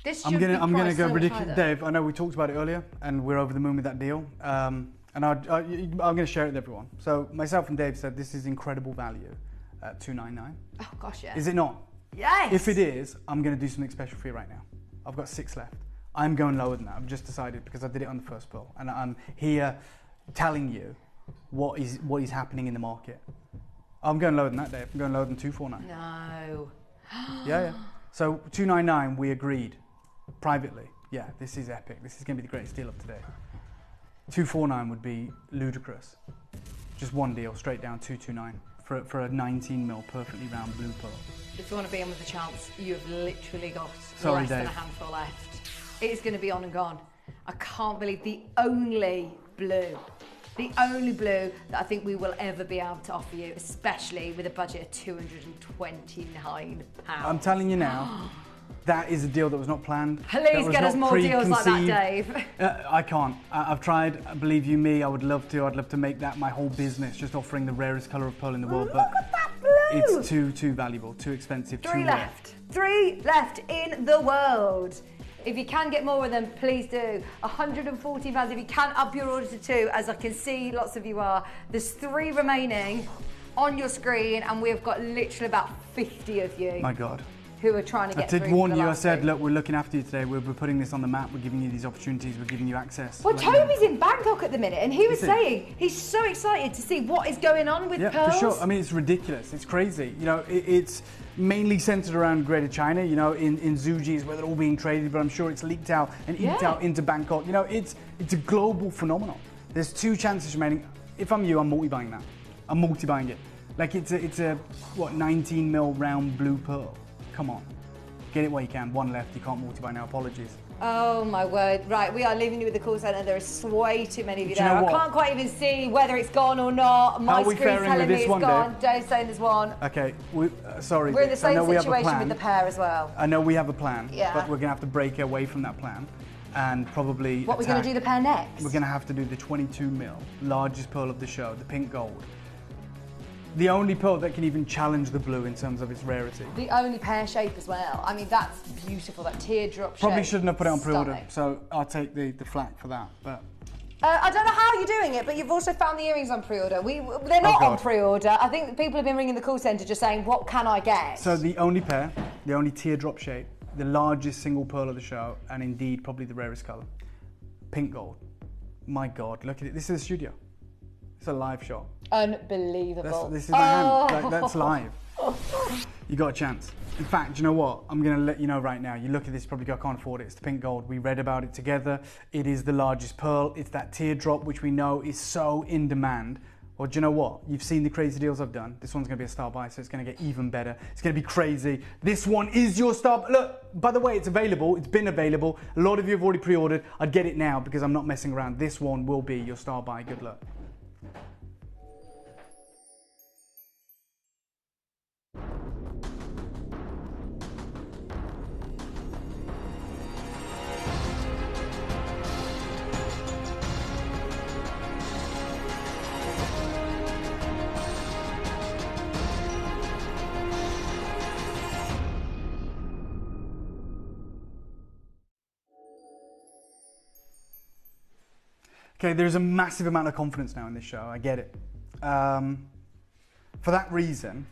S8: This
S12: I'm gonna go ridiculous, Dave. I know we talked about it earlier, and we're over the moon with that deal. And I'm going to share it with everyone. So myself and Dave said this is incredible value at $299.
S8: Oh gosh, yeah.
S12: Is it not?
S8: Yes.
S12: If it is, I'm going to do something special for you right now. I've got 6 left. I'm going lower than that. I've just decided because I did it on the first pearl, and I'm here telling you what is happening in the market. I'm going lower than that, Dave. I'm going lower than $249.
S8: No.
S12: Yeah. So $299, we agreed privately. Yeah, this is epic. This is going to be the greatest deal of today. $249 would be ludicrous. Just one deal, straight down $229 for a 19mm perfectly round blue pearl.
S8: If you want to be in with a chance, you have literally got
S12: Sorry,
S8: less than
S12: Dave.
S8: a handful left. It is going to be on and gone. I can't believe the only blue that I think we will ever be able to offer you, especially with a budget of £229.
S12: I'm telling you now, that is a deal that was not planned.
S8: Please get us more deals like that, Dave.
S12: I can't. I've tried. Believe you me, I would love to. I'd love to make that my whole business, just offering the rarest colour of pearl in the world.
S8: Look at that blue!
S12: It's too valuable, too expensive, too rare.
S8: 3 left in the world. If you can get more of them, please do. £140. If you can up your order to 2, as I can see lots of you are. There's 3 remaining on your screen, and we've got literally about 50 of you.
S12: My God.
S8: Who are trying to get
S12: I did
S8: through
S12: warn
S8: for the
S12: you. I
S8: last
S12: said,
S8: 2.
S12: look, we're looking after you today. We're putting this on the map. We're giving you these opportunities. We're giving you access.
S8: Well, Toby's in Bangkok at the minute, and he was saying he's so excited to see what is going on with pearls.
S12: Yeah, for sure. I mean, it's ridiculous. It's crazy. You know, it's mainly centered around Greater China. You know, in Zuji is where they're all being traded, but I'm sure it's leaked out and eked out into Bangkok. You know, it's a global phenomenon. There's 2 chances remaining. If I'm you, I'm multi-buying that. I'm multi-buying it. Like it's a what 19mm round blue pearl. Come on. Get it while you can. 1 left. You can't multi-buy now. Apologies.
S8: Oh my word. Right, we are leaving you with the call centre. There is way too many of you there. I can't quite even see whether it's gone or not. My screen's telling me it's gone. Dave's saying there's one.
S12: Okay, sorry.
S8: We're in the same situation with the pair as well.
S12: I know we have a plan,
S8: Yeah.
S12: but we're going to have to break away from that plan and probably
S8: What, we're going to do the pair next?
S12: We're going to have to do the 22mm, largest pearl of the show, the pink gold. The only pearl that can even challenge the blue in terms of its rarity.
S8: The only pear shape as well. I mean, that's beautiful, that teardrop shape.
S12: Probably shouldn't have put it on pre-order, so I'll take the flak for that. But
S8: I don't know how you're doing it, but you've also found the earrings on pre-order. They're not on pre-order. I think people have been ringing the call centre just saying, what can I get?
S12: So the only pair, the only teardrop shape, the largest single pearl of the show, and indeed probably the rarest colour, pink gold. My God, look at it. This is a studio. It's a live shot.
S8: Unbelievable.
S12: This is my hand. That's live. You got a chance. In fact, you know what? I'm going to let you know right now. You look at this, you probably go, I can't afford it. It's the pink gold. We read about it together. It is the largest pearl. It's that teardrop, which we know is so in demand. Well, do you know what? You've seen the crazy deals I've done. This one's going to be a star buy, so it's going to get even better. It's going to be crazy. This one is your star. Look, by the way, it's available. It's been available. A lot of you have already pre-ordered. I'd get it now because I'm not messing around. This one will be your star buy. Good luck. Okay, there's a massive amount of confidence now in this show. I get it. For that reason,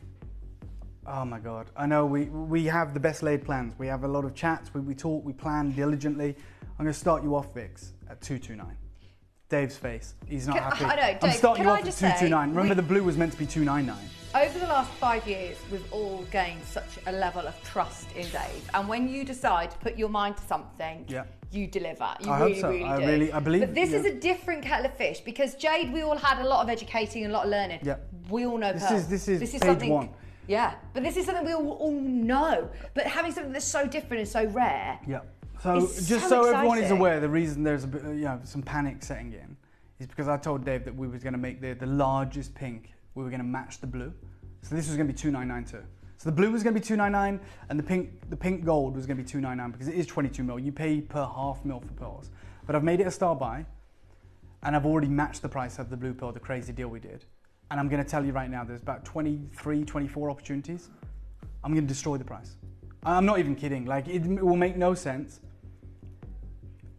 S12: oh my God, I know we have the best laid plans. We have a lot of chats. We talk. We plan diligently. I'm going to start you off, Vix, at 229. Dave's face. He's not happy.
S8: I know, Dave,
S12: I'm starting you
S8: can
S12: off
S8: I
S12: at
S8: just
S12: 229.
S8: say,
S12: Remember, the blue was meant to be 299.
S8: Over the last 5 years, we've all gained such a level of trust in Dave. And when you decide to put your mind to something, you deliver. You really do.
S12: I believe.
S8: But this is a different kettle of fish because Jade, we all had a lot of educating and a lot of learning.
S12: Yeah.
S8: We all know
S12: this is page
S8: something,
S12: 1.
S8: Yeah, but this is something we all know. But having something that's so different and so rare.
S12: Yeah. So just so everyone is aware, the reason there's a bit, some panic setting in is because I told Dave that we were going to make the largest pink. We were going to match the blue. So this was going to be 299 too. So the blue was going to be 299 and the pink gold was going to be 299 because it is 22 mil. You pay per half mil for pearls. But I've made it a star buy and I've already matched the price of the blue pearl, the crazy deal we did. And I'm going to tell you right now, there's about 23, 24 opportunities. I'm going to destroy the price. I'm not even kidding. Like, it will make no sense.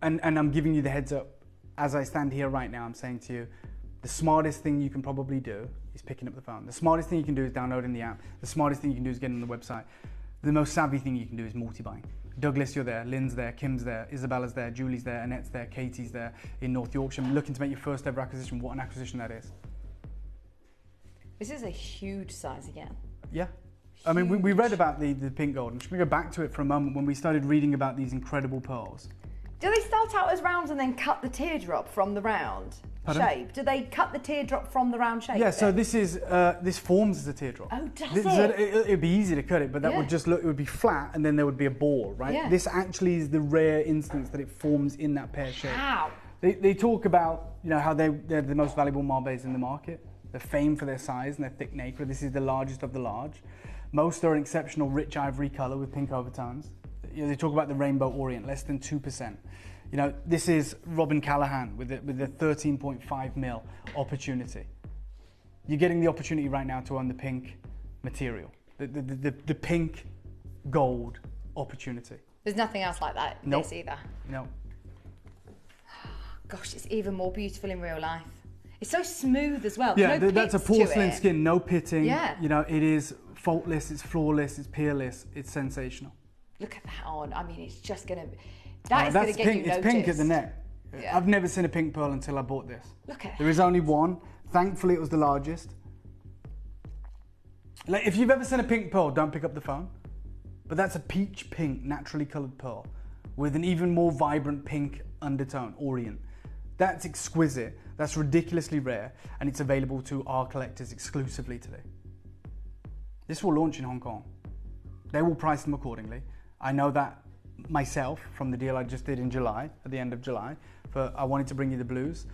S12: And I'm giving you the heads up. As I stand here right now, I'm saying to you, the smartest thing you can probably do is picking up the phone. The smartest thing you can do is downloading the app. The smartest thing you can do is getting on the website. The most savvy thing you can do is multi-buying. Douglas, you're there. Lynn's there. Kim's there. Isabella's there. Julie's there. Annette's there. Katie's there in North Yorkshire. Looking to make your first ever acquisition. What an acquisition that is.
S8: This is a huge size again.
S12: Yeah. I mean, we read about the pink gold. I'm just going to go back to it for a moment when we started reading about these incredible pearls.
S8: Do they start out as rounds and then cut the teardrop from the round shape? Do they cut the teardrop from the round shape?
S12: Yeah, so this is this forms as a teardrop.
S8: Oh, does it?
S12: It'd be easy to cut it, but that would just look, it would be flat and then there would be a ball, right?
S8: Yeah.
S12: This actually is the rare instance that it forms in that pear shape.
S8: Wow.
S12: They talk about, how they're the most valuable marbles in the market. They're famed for their size and their thick nacre. This is the largest of the large. Most are an exceptional rich ivory colour with pink overtones. They talk about the rainbow orient, less than 2%. This is Robin Callahan with the 13.5 mil opportunity. You're getting the opportunity right now to own the pink material, the pink gold opportunity.
S8: There's nothing else like that.
S12: Nope.
S8: This either.
S12: No.
S8: Gosh, it's even more beautiful in real life. It's so smooth as well.
S12: Yeah,
S8: no
S12: that's a porcelain skin, no pitting.
S8: Yeah.
S12: It is faultless, it's flawless, it's peerless, it's sensational.
S8: Look at that on. I mean, it's just going to... That's going to get
S12: pink.
S8: you noticed.
S12: It's pink at the neck.
S8: Yeah.
S12: I've never seen a pink pearl until I bought this.
S8: Look at
S12: There is only one. Thankfully, it was the largest. Like, if you've ever seen a pink pearl, don't pick up the phone. But that's a peach pink, naturally coloured pearl with an even more vibrant pink undertone, orient. That's exquisite. That's ridiculously rare, and it's available to our collectors exclusively today. This will launch in Hong Kong. They will price them accordingly. I know that myself from the deal I just did in July, at the end of July. I wanted to bring you the blues,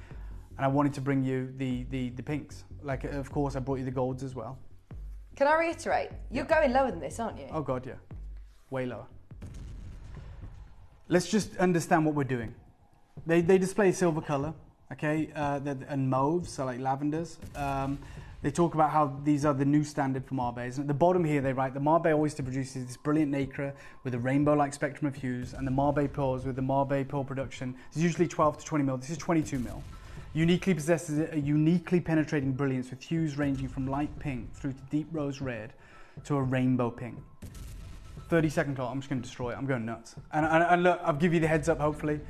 S12: and I wanted to bring you the pinks. Like, of course, I brought you the golds as well.
S8: Can I reiterate? You're going lower than this, aren't you?
S12: Oh God, yeah, way lower. Let's just understand what we're doing. They display silver color, okay, and mauves, so like lavenders. They talk about how these are the new standard for marbets. And at the bottom here, they write, the Marbet oyster produces this brilliant nacre with a rainbow-like spectrum of hues, and the Marbet pearls with the Marbet pearl production is usually 12 to 20 mil. This is 22 mil. Uniquely possesses a uniquely penetrating brilliance with hues ranging from light pink through to deep rose red to a rainbow pink. 30-second clock, I'm just going to destroy it. I'm going nuts. And look, I'll give you the heads up, hopefully.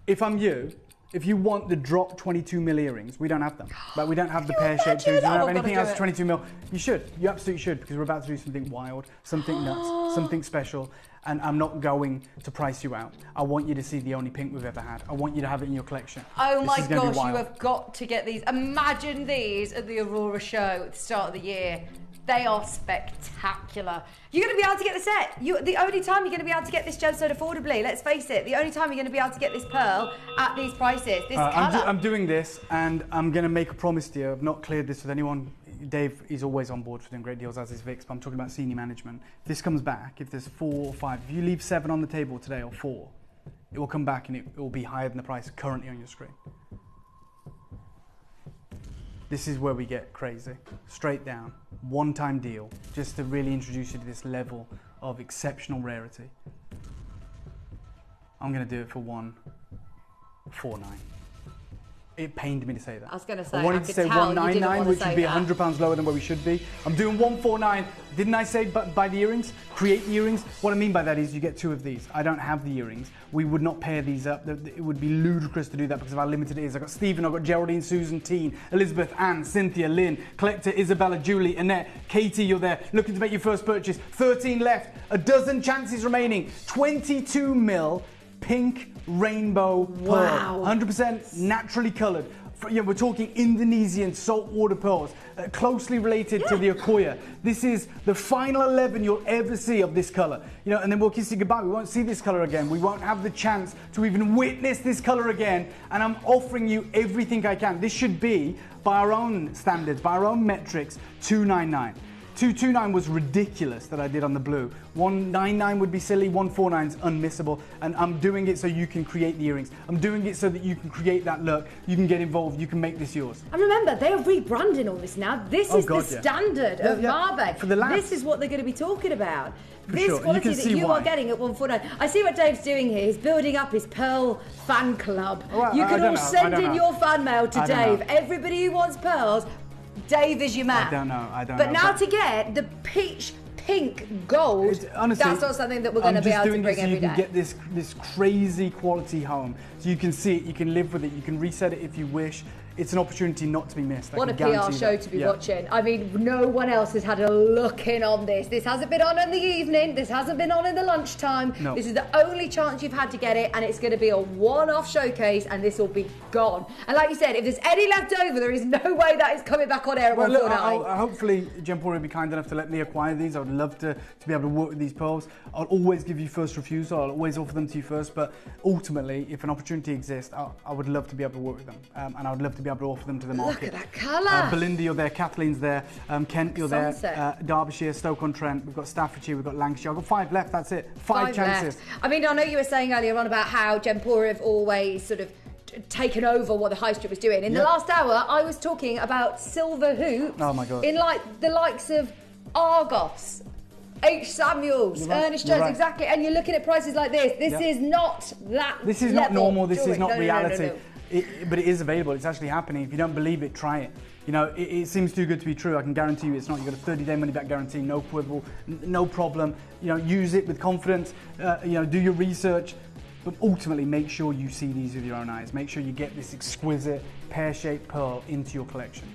S12: If I'm you, if you want the drop 22 mil earrings, we don't have them. Like, we don't have the pear-shaped shoes. We don't have anything else 22 mil. You should. You absolutely should, because we're about to do something wild, something nuts, something special. And I'm not going to price you out. I want you to see the only pink we've ever had. I want you to have it in your collection.
S8: Oh my gosh, you have got to get these. Imagine these at the Aurora show at the start of the year. They are spectacular. You're going to be able to get the set. The only time you're going to be able to get this gemstone affordably, let's face it, the only time you're going to be able to get this pearl at these prices, this colour.
S12: I'm doing this, and I'm going to make a promise to you. I've not cleared this with anyone. Dave is always on board for doing great deals, as is Vix, but I'm talking about senior management. If this comes back, if there's 4 or 5, if you leave 7 on the table today or 4, it will come back and it will be higher than the price currently on your screen. This is where we get crazy. Straight down. One-time deal, just to really introduce you to this level of exceptional rarity. I'm going to do it for 149. It pained me to say that.
S8: I was going to say,
S12: I wanted to say 199, which would be £100 lower than where we should be. I'm doing 149. Didn't I say buy the earrings? Create the earrings? What I mean by that is you get 2 of these. I don't have the earrings. We would not pair these up. It would be ludicrous to do that because of how limited it is. I've got Stephen, I've got Geraldine, Susan, Teen, Elizabeth, Anne, Cynthia, Lynn, Collector, Isabella, Julie, Annette, Katie, you're there. Looking to make your first purchase. 13 left. A dozen chances remaining. 22 mil pink rainbow pearl. 100% naturally coloured. We're talking Indonesian saltwater pearls, closely related to the Aquaria. This is the final 11 you'll ever see of this colour. And then we'll kiss you goodbye. We won't see this colour again. We won't have the chance to even witness this colour again. And I'm offering you everything I can. This should be, by our own standards, by our own metrics, $299. 229 was ridiculous that I did on the blue. 199 would be silly, 149 is unmissable, and I'm doing it so you can create the earrings. I'm doing it so that you can create that look, you can get involved, you can make this yours.
S8: And remember, they are rebranding all this now. This is the standard of Marbe.
S12: For the lads.
S8: This is what they're going to be talking about.
S12: For
S8: this
S12: sure.
S8: quality that you are getting at 149. I see what Dave's doing here. He's building up his Pearl fan club.
S12: Well,
S8: you can all send in your fan mail to Dave. Everybody who wants pearls, Dave is your man.
S12: I don't know.
S8: But now to get the peach pink gold, honestly, that's not something that we're going to be able to bring every day.
S12: You can get this crazy quality home. So you can see it, you can live with it, you can reset it if you wish. It's an opportunity not to be missed.
S8: What a PR show to be watching. I mean, no one else has had a look in on this. This hasn't been on in the evening. This hasn't been on in the lunchtime.
S12: No.
S8: This is the only chance you've had to get it, and it's going to be a one-off showcase, and this will be gone. And like you said, if there's any left over, there is no way that is coming back on air at 149.
S12: Hopefully, Gemporia will be kind enough to let me acquire these. I would love to be able to work with these pearls. I'll always give you first refusal. I'll always offer them to you first. But ultimately, if an opportunity exists, I would love to be able to work with them. And I would love to be able to offer them to the market.
S8: Look at that colour.
S12: Belinda, you're there. Kathleen's there. Kent, you're there. Derbyshire, Stoke-on-Trent. We've got Staffordshire. We've got Lancashire. I've got 5 left. That's it. 5 chances.
S8: Left. I mean, I know you were saying earlier on about how Gemporia have always sort of taken over what the high street was doing. In the last hour, I was talking about silver hoops.
S12: Oh my God.
S8: In like the likes of Argos, H. Samuels, Ernest Jones, exactly. And you're looking at prices like this. This is not that.
S12: This is not normal. This is not reality. But it is available. It's actually happening. If you don't believe it, try it. It seems too good to be true. I can guarantee you it's not. You've got a 30-day money-back guarantee, no quibble, no problem. Use it with confidence. Do your research. But ultimately, make sure you see these with your own eyes. Make sure you get this exquisite pear-shaped pearl into your collection.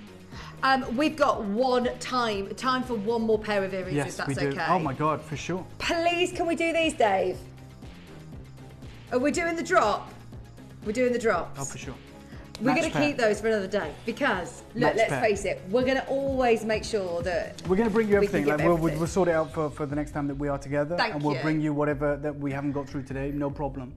S8: We've got time for one more pair of earrings, if that's
S12: we do.
S8: okay.
S12: Oh my God, for sure.
S8: Please, can we do these, Dave? Are we doing the drop? We're doing the drops.
S12: Oh, for sure.
S8: We're going to keep those for another day because, look, let's face it, we're going to always make sure that
S12: we're going to bring you everything. We'll sort it out for the next time that we are together.
S8: And
S12: we'll bring you whatever that we haven't got through today, no problem.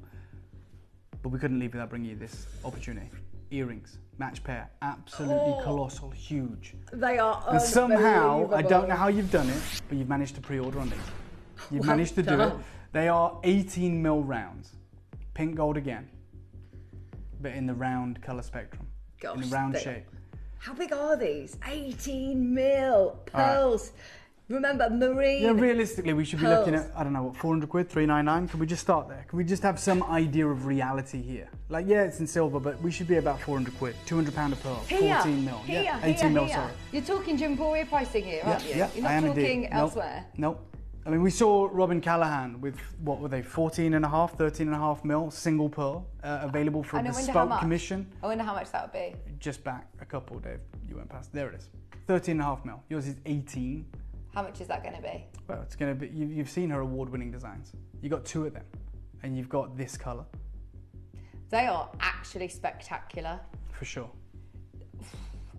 S12: But we couldn't leave without bringing you this opportunity. Earrings, match pair, absolutely colossal, huge.
S8: They are
S12: And somehow, I don't know how you've done it, but you've managed to pre-order on these. You've managed to do it. They are 18 mil rounds. Pink gold again. But in the round colour spectrum.
S8: Gosh,
S12: in the round shape.
S8: How big are these? 18 mil pearls. Right. Remember, marine.
S12: Yeah, realistically, we should be looking at, I don't know, what, 400 quid, 399? Can we just start there? Can we just have some idea of reality here? Like, yeah, it's in silver, but we should be about 400 quid, £200 a pearl, 14 mil.
S8: Here,
S12: 18 mil, sorry.
S8: You're talking Gemporia pricing here, aren't you?
S12: Yeah,
S8: You're not talking elsewhere.
S12: Nope. I mean, we saw Robin Callahan with, what were they, 13.5 mil, single pearl, available for a bespoke commission.
S8: I wonder how much that would be.
S12: Just back a couple, Dave. You went past. There it is. 13.5 mil. Yours is 18.
S8: How much is that going to be?
S12: Well, it's going to be, you've seen her award-winning designs. You got 2 of them, and you've got this colour.
S8: They are actually spectacular.
S12: For sure.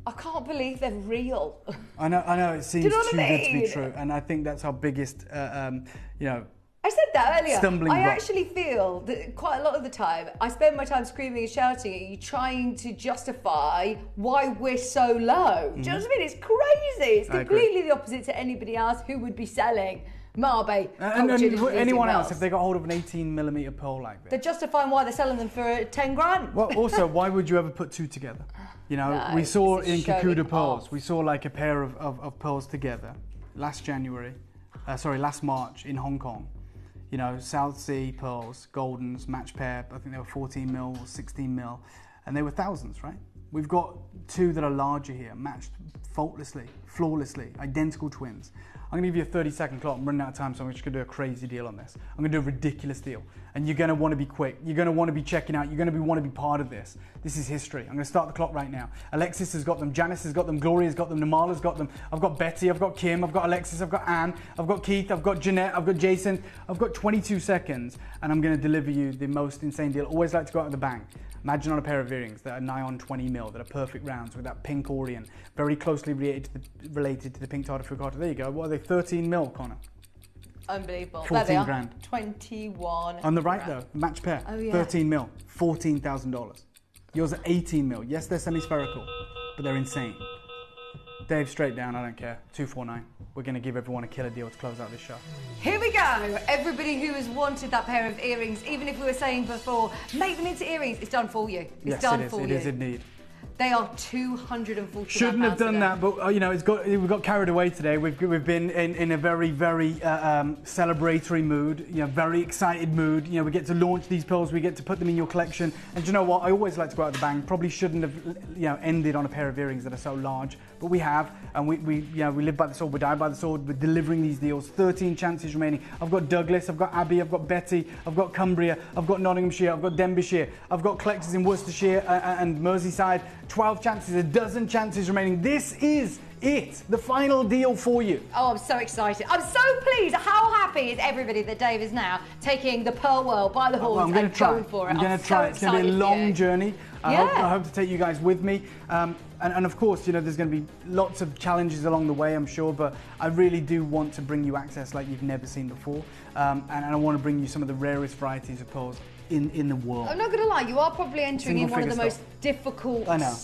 S8: I can't believe they're real.
S12: I know. It seems too good to be true, and I think that's our biggest,
S8: I said that earlier.
S12: Stumbling block.
S8: I actually feel that quite a lot of the time, I spend my time screaming and shouting at you, trying to justify why we're so low. Do you know what I mean? It's crazy. It's completely the opposite to anybody else who would be selling Marbe.
S12: And anyone else, if they got hold of an 18mm pearl like this.
S8: They're justifying why they're selling them for 10 grand.
S12: Well, also, why would you ever put 2 together? No, we saw in Kakuda pearls, we saw like a pair of pearls together last March in Hong Kong. South Sea pearls, goldens, match pair. I think they were 14 mil or 16 mil, and they were thousands, right? We've got 2 that are larger here, matched faultlessly, flawlessly, identical twins. I'm gonna give you a 30-second clock. I'm running out of time, so I'm just gonna do a crazy deal on this. I'm gonna do a ridiculous deal. And you're gonna wanna be quick. You're gonna wanna be checking out. You're gonna wanna be part of this. This is history. I'm gonna start the clock right now. Alexis has got them, Janice has got them, Gloria's got them, Namala's got them. I've got Betty, I've got Kim, I've got Alexis, I've got Anne, I've got Keith, I've got Jeanette, I've got Jason. I've got 22 seconds, and I'm gonna deliver you the most insane deal. Always like to go out with a bang. Imagine on a pair of earrings that are nigh on 20 mil, that are perfect rounds with that pink orient, very closely related to the pink Tardifucata. There you go. What are they? 13 mil, Connor.
S8: Unbelievable.
S12: 14 grand.
S8: 21.
S12: On the right though, match pair.
S8: Oh, yeah.
S12: 13 mil, $14,000. Yours are 18 mil. Yes, they're semi-spherical, but they're insane. Dave, straight down. I don't care. 249. We're going to give everyone a killer deal to close out this show.
S8: Here we go. Everybody who has wanted that pair of earrings, even if we were saying before, make them into earrings, it's done for you. It's done for you.
S12: It is indeed.
S8: They are £240.
S12: Shouldn't have done that, but you know, we've got carried away today. We've been in a very celebratory mood. You know, very excited mood. You know, we get to launch these pearls. We get to put them in your collection. And do you know what? I always like to go out the bang. Probably shouldn't have ended on a pair of earrings that are so large, but we have, and we live by the sword. We die by the sword. We're delivering these deals. 13 chances remaining. I've got Douglas. I've got Abby. I've got Betty. I've got Cumbria. I've got Nottinghamshire. I've got Denbighshire. I've got collectors in Worcestershire and Merseyside. 12 chances, a dozen chances remaining. This is it, the final deal for you.
S8: Oh, I'm so excited. I'm so pleased. How happy is everybody that Dave is now taking the pearl world by the horns and going for it?
S12: I'm going to try. It's going to be a long journey. I hope to take you guys with me. And of course, you know, there's going to be lots of challenges along the way, I'm sure, but I really do want to bring you access like you've never seen before. And I want to bring you some of the rarest varieties of pearls in the world.
S8: I'm not going to lie, you are probably entering in one of the most difficult. I know.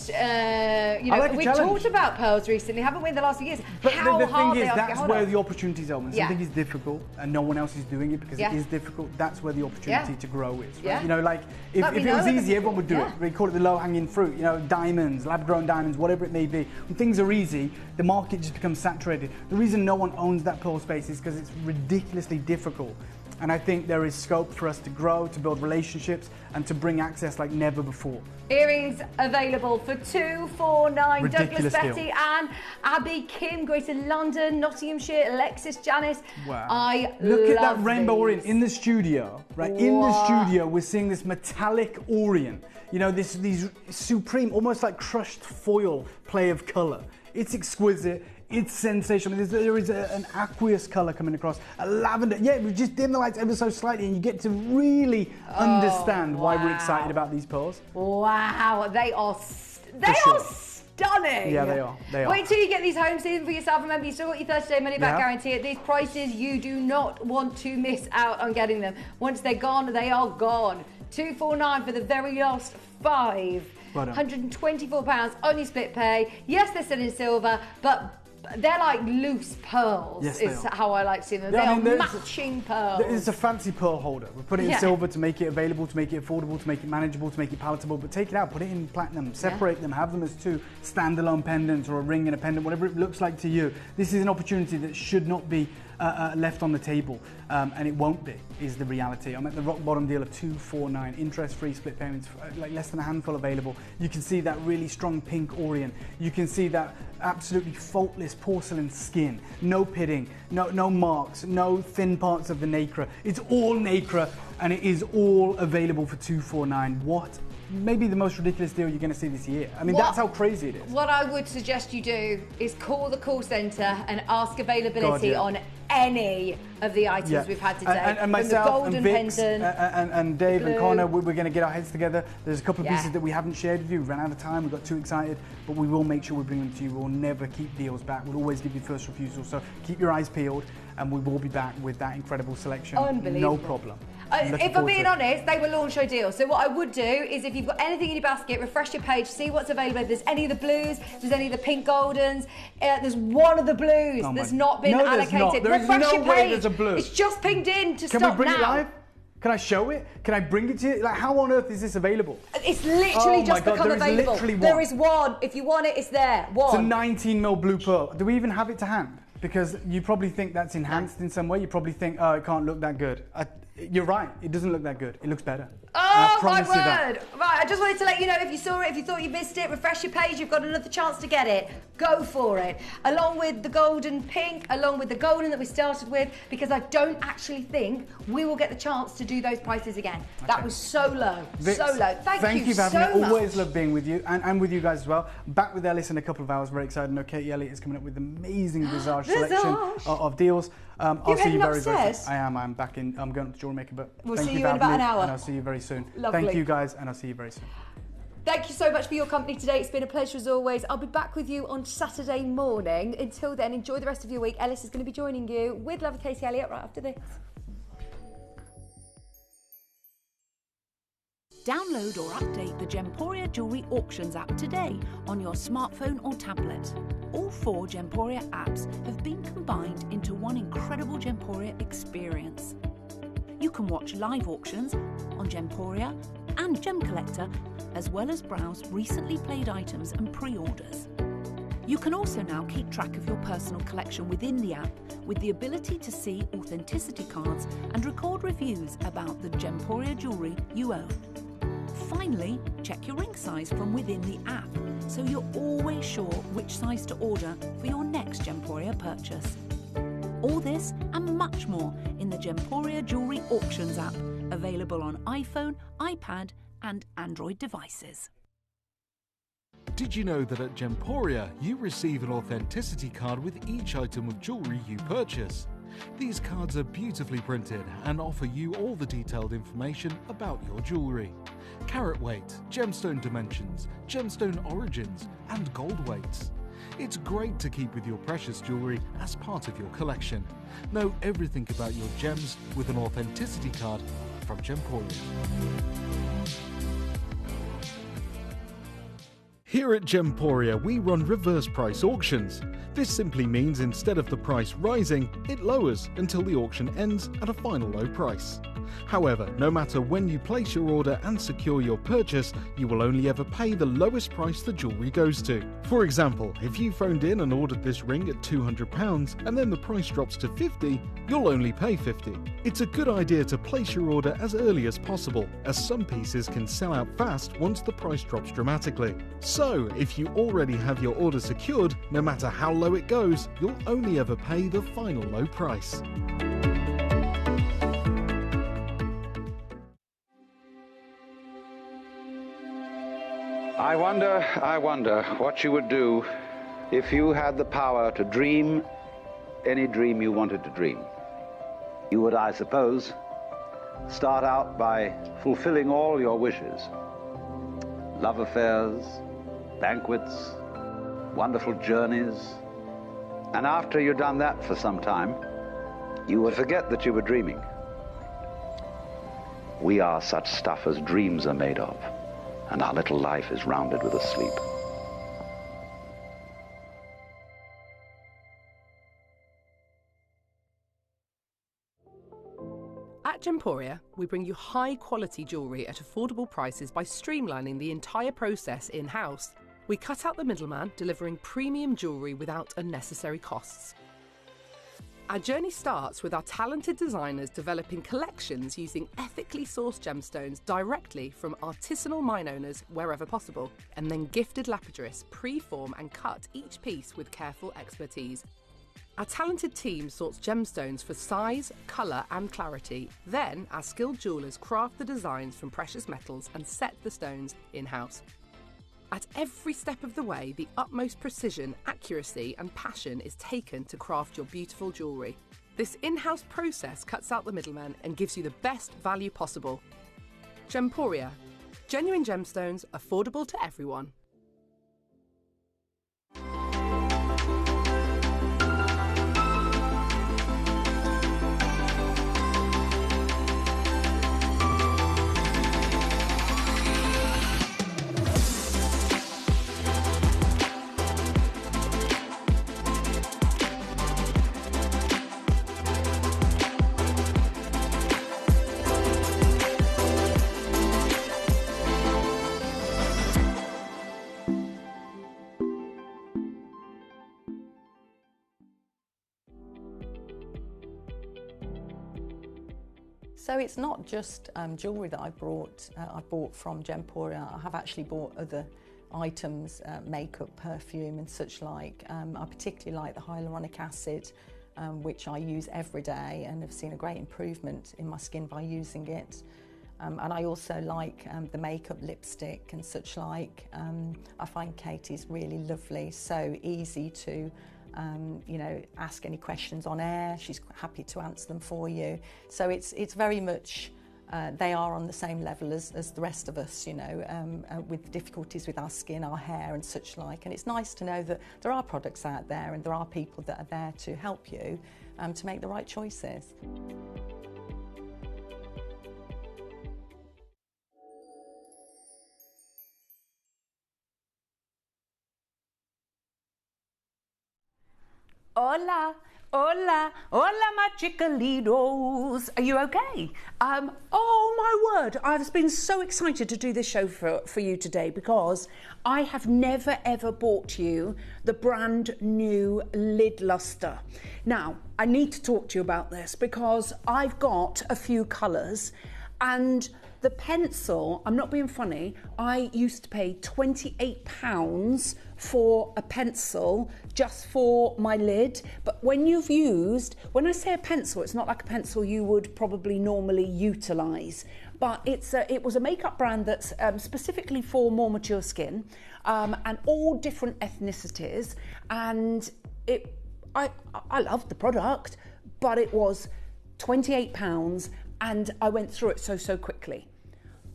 S8: We've talked about pearls recently, haven't we, in the last few years?
S12: But the thing is, that's where the opportunities are. When something is difficult and no one else is doing it because it is difficult, that's where the opportunity to grow is. Right? You know, like if it was easy, everyone would do it. We call it the low-hanging fruit. You know, diamonds, lab-grown diamonds, whatever it may be. When things are easy, the market just becomes saturated. The reason no one owns that pearl space is because it's ridiculously difficult. And I think there is scope for us to grow, to build relationships, and to bring access like never before.
S8: Earrings available for $249.
S12: Ridiculous
S8: Douglas,
S12: deal.
S8: Betty, Anne, Abby, Kim, Greater London, Nottinghamshire, Alexis, Janice.
S12: Wow. Look at that rainbow orient in the studio, right? What? In the studio, we're seeing this metallic orient. You know, these supreme, almost like crushed foil play of color. It's exquisite. It's sensational. There is an aqueous colour coming across, a lavender. Yeah, we just dim the lights ever so slightly, and you get to really understand why we're excited about these pearls.
S8: Wow, they are stunning.
S12: Yeah, they are. They are.
S8: Wait till you get these home season for yourself. Remember, you still got your 30-day money-back guarantee. At these prices, you do not want to miss out on getting them. Once they're gone, they are gone. $249 for the very last 5.
S12: Well done.
S8: £124 on your split pay. Yes, they're still in silver, but they're like loose pearls, is how I like seeing them. They are matching pearls.
S12: It's a fancy pearl holder. We put it in silver to make it available, to make it affordable, to make it manageable, to make it palatable. But take it out, put it in platinum, separate them, have them as 2 standalone pendants or a ring and a pendant, whatever it looks like to you. This is an opportunity that should not be left on the table, and it won't be, is the reality. I'm at the rock bottom deal of $249, interest-free split payments, like less than a handful available. You can see that really strong pink orient. You can see that absolutely faultless porcelain skin, no pitting, no marks, no thin parts of the nacre. It's all nacre, and it is all available for $249. What? Maybe the most ridiculous deal you're going to see this year. I mean, that's how crazy it is.
S8: What I would suggest you do is call the call centre and ask availability on any of the items we've had today.
S12: And myself and Vix and Dave
S8: blue.
S12: and Connor, we're going to get our heads together. There's a couple of pieces that we haven't shared with you. We ran out of time. We got too excited, but we will make sure we bring them to you. We'll never keep deals back. We'll always give you first refusal. So keep your eyes peeled, and we will be back with that incredible selection.
S8: Unbelievable.
S12: No problem.
S8: If I'm being honest, they were launch show deals. So what I would do is, if you've got anything in your basket, refresh your page, see what's available. If there's any of the blues, if there's any of the pink goldens, there's one of the blues that's not been allocated.
S12: There's no way there's a blue.
S8: It's just pinged in to
S12: stop now. Can we bring it live? Can I show it? Can I bring it to you? Like, how on earth is this available?
S8: It's literally just become available. There is one. If you want it, it's there. One.
S12: It's a 19mm blue pearl. Do we even have it to hand? Because you probably think that's enhanced in some way. You probably think, oh, it can't look that good. You're right. It doesn't look that good. It looks better.
S8: Oh, my word. Right, I just wanted to let you know, if you saw it, if you thought you missed it, refresh your page. You've got another chance to get it. Go for it. Along with the golden pink, along with the golden that we started with, because I don't actually think we will get the chance to do those prices again. Okay. That was so low.
S12: Vix,
S8: so low. Thank you
S12: for having
S8: so
S12: me.
S8: much.
S12: Always love being with you and with you guys as well. Back with Ellis in a couple of hours. Very excited. I know Katie Elliott is coming up with an amazing Visage selection of deals. I'll see you very soon. I'm back in. I'm going up to Jewelry Maker, but
S8: we'll see you in about an hour.
S12: And I'll see you very soon.
S8: Lovely.
S12: Thank you guys, and I'll see you very soon.
S8: Thank you so much for your company today. It's been a pleasure as always. I'll be back with you on Saturday morning. Until then, enjoy the rest of your week. Ellis is going to be joining you with Love Katie Elliott right after this.
S9: Download or update the Gemporia Jewellery Auctions app today on your smartphone or tablet. All 4 Gemporia apps have been combined into one incredible Gemporia experience. You can watch live auctions on Gemporia and Gem Collector, as well as browse recently played items and pre-orders. You can also now keep track of your personal collection within the app with the ability to see authenticity cards and record reviews about the Gemporia jewellery you own. Finally, check your ring size from within the app, so you're always sure which size to order for your next Gemporia purchase. All this and much more in the Gemporia Jewellery Auctions app, available on iPhone, iPad and Android devices.
S6: Did you know that at Gemporia you receive an authenticity card with each item of jewellery you purchase? These cards are beautifully printed and offer you all the detailed information about your jewellery. Carat weight, gemstone dimensions, gemstone origins and gold weights. It's great to keep with your precious jewellery as part of your collection. Know everything about your gems with an authenticity card from Gemporia. Here at Gemporia, we run reverse price auctions. This simply means instead of the price rising, it lowers until the auction ends at a final low price. However, no matter when you place your order and secure your purchase, you will only ever pay the lowest price the jewellery goes to. For example, if you phoned in and ordered this ring at £200 and then the price drops to £50, you'll only pay £50. It's a good idea to place your order as early as possible, as some pieces can sell out fast once the price drops dramatically. So, if you already have your order secured, no matter how low it goes, you'll only ever pay the final low price.
S7: I wonder what you would do if you had the power to dream any dream you wanted to dream. You would, I suppose, start out by fulfilling all your wishes. Love affairs, banquets, wonderful journeys. And after you'd done that for some time, you would forget that you were dreaming. We are such stuff as dreams are made of, and our little life is rounded with a sleep.
S13: At Gemporia, we bring you high-quality jewellery at affordable prices by streamlining the entire process in-house. We cut out the middleman, delivering premium jewellery without unnecessary costs. Our journey starts with our talented designers developing collections using ethically sourced gemstones directly from artisanal mine owners wherever possible, and then gifted lapidarists pre-form and cut each piece with careful expertise. Our talented team sorts gemstones for size, colour and clarity. Then our skilled jewellers craft the designs from precious metals and set the stones in-house. At every step of the way, the utmost precision, accuracy and passion is taken to craft your beautiful jewellery. This in-house process cuts out the middleman and gives you the best value possible. Gemporia. Genuine gemstones, affordable to everyone.
S14: So it's not just jewellery that I bought from Gemporia. I have actually bought other items, makeup, perfume and such like. I particularly like the hyaluronic acid, which I use every day and have seen a great improvement in my skin by using it. And I also like the makeup, lipstick and such like. I find Katie's really lovely, so easy to you know, ask any questions on air. She's happy to answer them for you. So it's very much, they are on the same level as the rest of us, you know, with difficulties with our skin, our hair and such like. And it's nice to know that there are products out there and there are people that are there to help you to make the right choices.
S1: Hola, hola, hola, my chicolitos. Are you okay? Oh my word, I've been so excited to do this show for you today because I have never ever bought you the brand new lid luster. Now, I need to talk to you about this because I've got a few colours and the pencil, I'm not being funny, I used to pay £28 for a pencil just for my lid. But when you've used, when I say a pencil, it's not like a pencil you would probably normally utilise. But it was a makeup brand that's specifically for more mature skin and all different ethnicities. And I loved the product, but it was £28 and I went through it so quickly.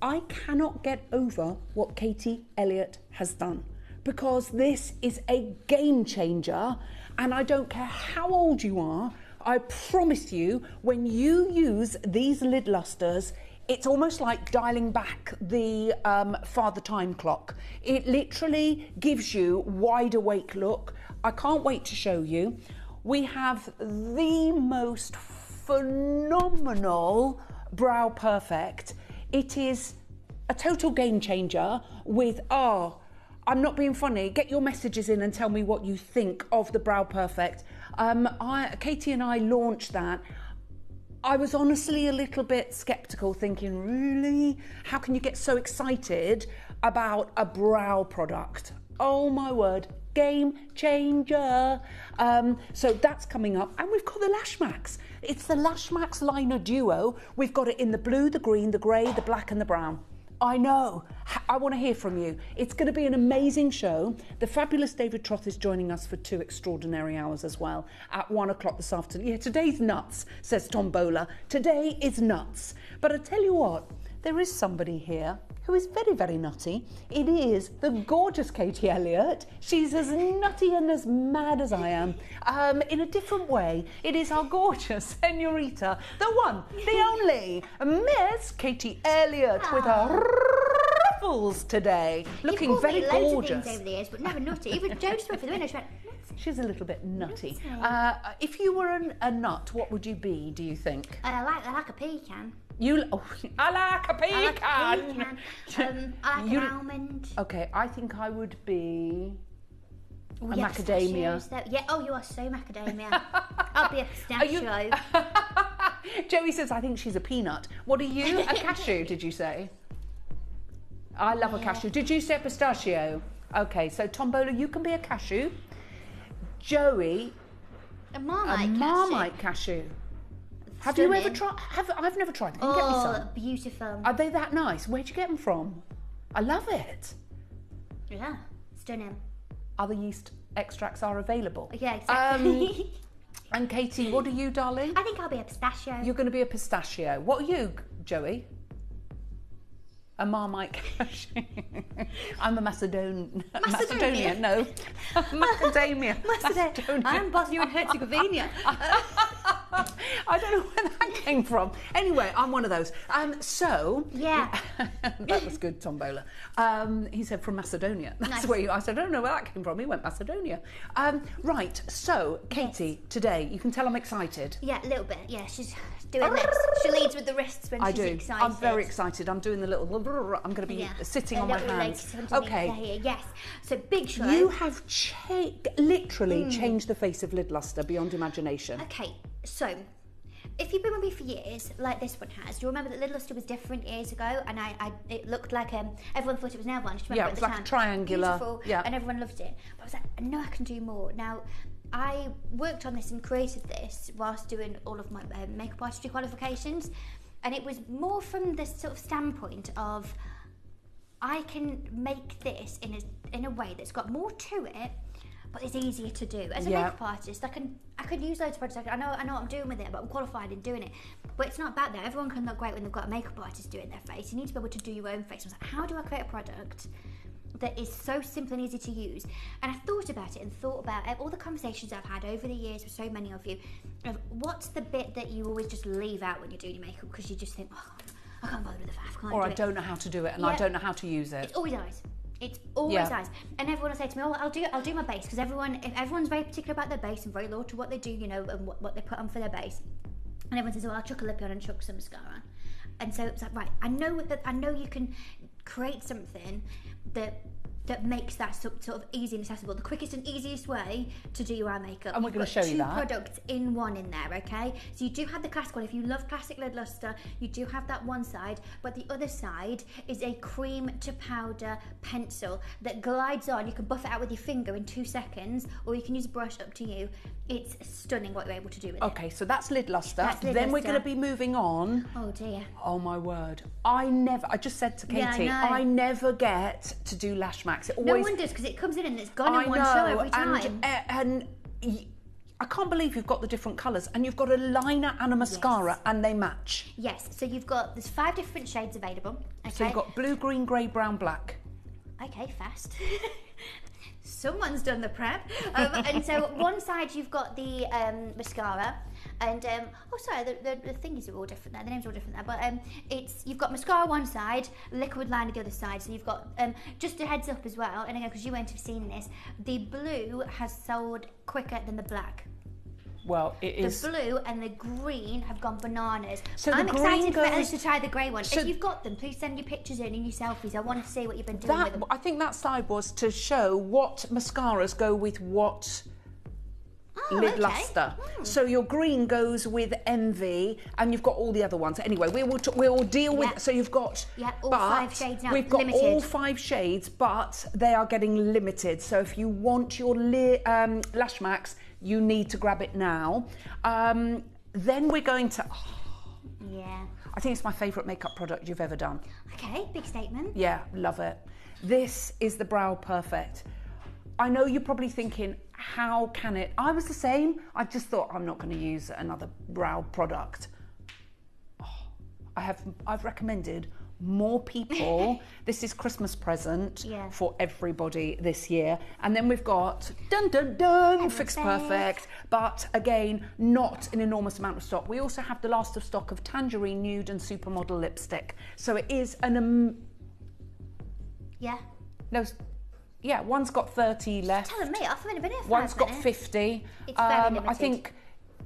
S1: I cannot get over what Katie Elliott has done because this is a game changer and I don't care how old you are, I promise you when you use these lid lusters, it's almost like dialing back the Father Time clock. It literally gives you wide awake look. I can't wait to show you. We have the most phenomenal Brow Perfect. It is a total game changer with, I'm not being funny, get your messages in and tell me what you think of the Brow Perfect. Katie and I launched that. I was honestly a little bit sceptical thinking, really? How can you get so excited about a brow product? Oh my word, game changer. So that's coming up and we've got the Lash Max. It's the Lash Max Liner Duo. We've got it in the blue, the green, the grey, the black and the brown. I know, I want to hear from you. It's going to be an amazing show. The fabulous David Troth is joining us for 2 extraordinary hours as well at 1 o'clock this afternoon. Yeah, today's nuts, says Tom Bowler. Today is nuts. But I tell you what, there is somebody here who is very, very nutty. It is the gorgeous Katie Elliott. She's as nutty and as mad as I am, in a different way. It is our gorgeous senorita, the one, the only, Miss Katie Elliott with her ruffles today, looking very gorgeous.
S15: Loads of things over the years, but never nutty. Even Jo just went for the window. She went,
S1: she's a little bit nutty. If you were a nut, what would you be, do you think?
S15: I like a pecan.
S1: I like a pecan.
S15: I like an almond.
S1: Okay, I think I would be a macadamia.
S15: Yeah, you are so macadamia. I'll be a pistachio.
S1: Joey says, I think she's a peanut. What are you? A cashew, did you say? I love a cashew. Did you say a pistachio? Okay, so Tombola, you can be a cashew. Joey,
S15: a Marmite
S1: cashew. Have you ever tried? I've never tried them. Can you get me some?
S15: Beautiful.
S1: Are they that nice? Where'd you get them from? I love it.
S15: Yeah, stunning.
S1: Other yeast extracts are available.
S15: Yeah, exactly.
S1: And Katie, what are you, darling?
S15: I think I'll be a pistachio.
S1: You're going to be a pistachio. What are you, Joey? A Marmite cashew. I'm a Macedonian. No. Macadamia.
S15: Macedonia. I'm Bosnia and Herzegovina.
S1: I don't know where that came from. Anyway, I'm one of those.
S15: Yeah.
S1: That was good, Tom Bowler. He said from Macedonia. That's where I said, I don't know where that came from. He went Macedonia. Right, so, Katie, today, you can tell I'm excited.
S15: Yeah, a little bit. Yeah, she's doing this. She leads with the wrists when she's excited.
S1: I'm very excited. I'm doing the little... I'm going to be sitting on my hands.
S15: Okay. Yes. So, big show.
S1: You have literally changed the face of Lid Luster beyond imagination.
S15: Okay, so if you've been with me for years, like this one has, you'll remember that Lid Luster was different years ago, and it looked like everyone thought it was nail varnish.
S16: Yeah, it was like a triangular.
S15: Beautiful, and everyone loved it. But I was like, no, I can do more. Now, I worked on this and created this whilst doing all of my makeup artistry qualifications, and it was more from the sort of standpoint of I can make this in a way that's got more to it, but it's easier to do. As a makeup artist, I could use loads of products. I know what I'm doing with it, but I'm qualified in doing it. But it's not about that. Everyone can look great when they've got a makeup artist doing their face. You need to be able to do your own face. I was like, how do I create a product that is so simple and easy to use? And I thought about it and thought about all the conversations I've had over the years with so many of you, of what's the bit that you always just leave out when you're doing your makeup because you just think, oh, I can't bother with the faff,
S16: or I don't know how to do it, and I don't know how to use it.
S15: It's always eyes. It's always eyes. And everyone will say to me, oh, I'll do my base, because everyone's very particular about their base and very loyal to what they do, you know, and what they put on for their base. And everyone says, well, I'll chuck a lip on and chuck some mascara on. And so it's like, right, I know you can create something that makes that sort of easy and accessible. The quickest and easiest way to do your eye makeup.
S16: And we're going to show you that.
S15: 2 products in one in there, okay? So you do have the classic one. If you love classic lid luster, you do have that one side, but the other side is a cream to powder pencil that glides on. You can buff it out with your finger in 2 seconds, or you can use a brush, up to you. It's stunning what you're able to do with it.
S16: Okay, so that's lid luster.
S15: That's lid
S16: then
S15: luster.
S16: We're going to be moving on.
S15: Oh dear.
S16: Oh my word. I just said to Katie,
S15: Yeah, I know.
S16: I never get to do lash max. It always,
S15: No one does, because it comes in and it's gone in one show every time.
S16: And I can't believe you've got the different colours, and you've got a liner and a mascara, and they match.
S15: Yes, so there's 5 different shades available. Okay.
S16: So you've got blue, green, grey, brown, black.
S15: Okay, fast. Someone's done the prep. And so one side you've got the mascara, and the thingies are all different there. The names are all different there, but you've got mascara one side, liquid liner the other side. So you've got just a heads up as well. And again, because you won't have seen this, the blue has sold quicker than the black.
S16: Well, it is.
S15: The blue and the green have gone bananas.
S16: So
S15: I'm
S16: the
S15: excited
S16: green
S15: for Ellis
S16: goes-
S15: to try the grey one.
S16: So-
S15: If you've got them, please send your pictures in and your selfies. I want to see what you've been doing with them.
S16: I think that side was to show what mascaras go with what lid luster. So your green goes with Envy, and you've got all the other ones. Anyway, we'll deal with. So you've got.
S15: Yeah, all 5 shades now.
S16: We've got
S15: limited.
S16: all 5 shades, but they are getting limited. So if you want your Lash Max, you need to grab it now. Then we're going to.
S15: Yeah.
S16: I think it's my favourite makeup product you've ever done.
S15: Okay, big statement.
S16: Yeah, love it. This is the Brow Perfect. I know you're probably thinking, how can it? I was the same. I just thought, I'm not going to use another brow product. I've recommended more people. This is Christmas present for everybody this year. And then we've got dun dun dun Fix Perfect, but again, not an enormous amount of stock. We also have the last of stock of Tangerine Nude and Supermodel lipstick. So it is an yeah, one's got 30 left.
S15: Telling me, I've only been here 5
S16: One's got
S15: minutes.
S16: 50.
S15: It's very limited.
S16: I think.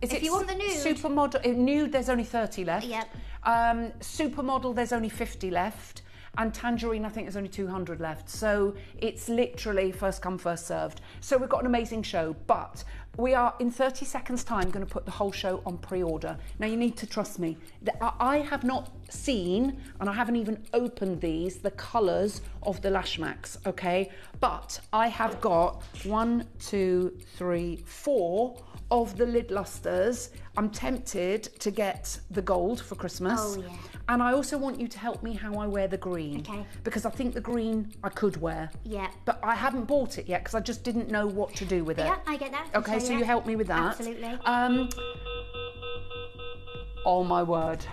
S15: If you want the nude.
S16: Supermodel nude, there's only 30 left.
S15: Yep.
S16: Supermodel, there's only 50 left. And Tangerine, I think there's only 200 left. So it's literally first come, first served. So we've got an amazing show, but we are in 30 seconds time going to put the whole show on pre-order. Now you need to trust me. I have not seen, and I haven't even opened these, the colours of the Lash Max, okay? But I have got 1, 2, 3, 4 of the lid lusters. I'm tempted to get the gold for Christmas.
S15: Oh, yeah.
S16: And I also want you to help me how I wear the green.
S15: Okay.
S16: Because I think the green I could wear.
S15: Yeah.
S16: But I haven't bought it yet because I just didn't know what to do with it.
S15: Yeah, I get that.
S16: Okay, so you help me with that.
S15: Absolutely.
S16: Oh my word.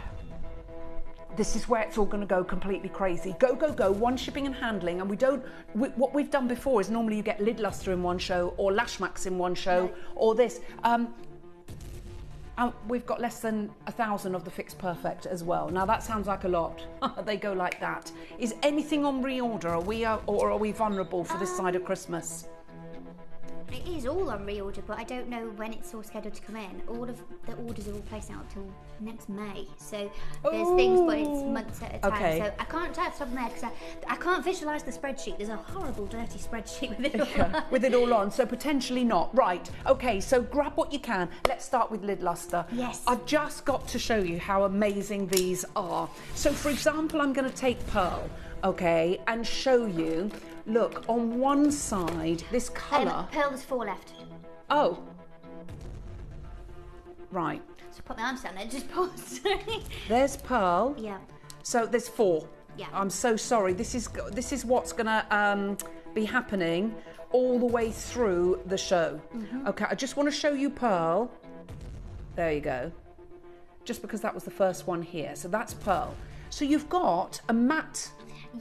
S16: This is where it's all going to go completely crazy. Go, go, go. 1 shipping and handling. And what we've done before is normally you get lid luster in one show or Lash Max in one show or this. We've got less than 1,000 of the Fix Perfect as well. Now that sounds like a lot. They go like that. Is anything on reorder? Are we vulnerable for this side of Christmas?
S15: It is all on reorder, but I don't know when it's all scheduled to come in. All of the orders are all placed out till next May. So there's things, but it's months at a time.
S16: Okay.
S15: So I can't tell off the top of my head because I can't visualise the spreadsheet. There's a horrible, dirty spreadsheet with it all on.
S16: With it all on, so potentially not. Right, okay, so grab what you can. Let's start with lid luster.
S15: Yes.
S16: I've just got to show you how amazing these are. So for example, I'm going to take pearl, okay, and show you, look, on one side, this colour...
S15: Pearl, there's 4 left.
S16: Oh. Right.
S15: So put my arms down there, just pause.
S16: There's pearl.
S15: Yeah.
S16: So there's 4.
S15: Yeah.
S16: I'm so sorry. This is what's going to be happening all the way through the show. Okay, I just want to show you pearl. There you go. Just because that was the first one here. So that's pearl. So you've got a matte.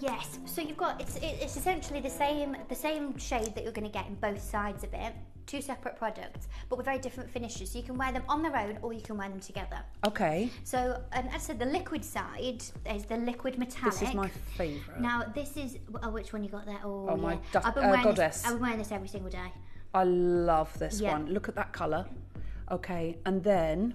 S15: Yes. So you've got it's essentially the same shade that you're going to get in both sides of it. 2 separate products, but with very different finishes. So you can wear them on their own, or you can wear them together.
S16: Okay.
S15: So, as I said, the liquid side is the liquid metallic.
S16: This is my favourite.
S15: Now, this is which one you got there?
S16: Oh my
S15: I've been wearing
S16: goddess.
S15: I've been wearing this every single day.
S16: I love this one. Look at that colour. Okay, and then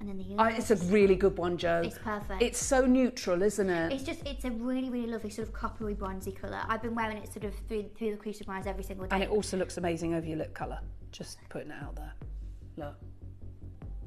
S16: the it's a really good one, Jo.
S15: It's perfect.
S16: It's so neutral, isn't it?
S15: It's a really, really lovely sort of coppery bronzy colour. I've been wearing it sort of through the crease of my eyes every single day.
S16: And it also looks amazing over your lip colour. Just putting it out there. Look.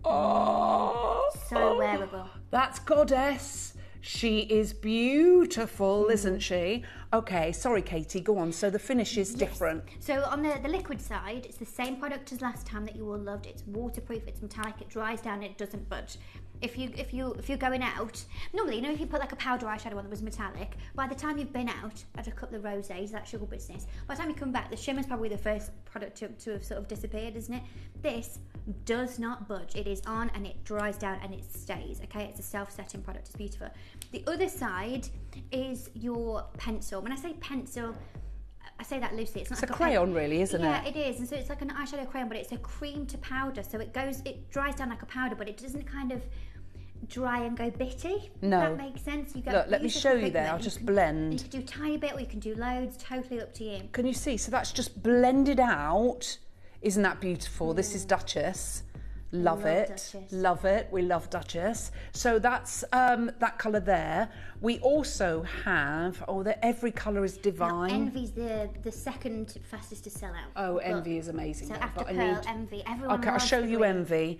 S16: Oh,
S15: so wearable.
S16: That's Goddess. She is beautiful, isn't she? Okay, sorry, Katie, go on. So the finish is different.
S15: So on the liquid side, it's the same product as last time that you all loved. It's waterproof, it's metallic, it dries down, it doesn't budge. If you're going out, normally, if you put like a powder eyeshadow on that was metallic, by the time you've been out, had a couple of rosés, that's your business. By the time you come back, the shimmer's probably the first product to have sort of disappeared, isn't it? This does not budge. It is on and it dries down and it stays, okay? It's a self-setting product, it's beautiful. The other side is your pencil. When I say pencil, I say that loosely. It's not like
S16: a crayon, really, isn't it?
S15: Yeah, it is. And so it's like an eyeshadow crayon, but it's a cream to powder. So it dries down like a powder, but it doesn't kind of dry and go bitty.
S16: No.
S15: That makes sense. You go.
S16: Look, let me show you there. I'll just blend.
S15: You can do a tiny bit, or you can do loads. Totally up to you.
S16: Can you see? So that's just blended out. Isn't that beautiful? This is Duchess. Love it.
S15: Duchess.
S16: Love it. We love Duchess. So that's that colour there. We also have, every colour is divine.
S15: Now, Envy's the second fastest to sell out.
S16: Oh, Envy is amazing.
S15: So after Pearl, Envy. Everyone
S16: okay, I'll show you Envy.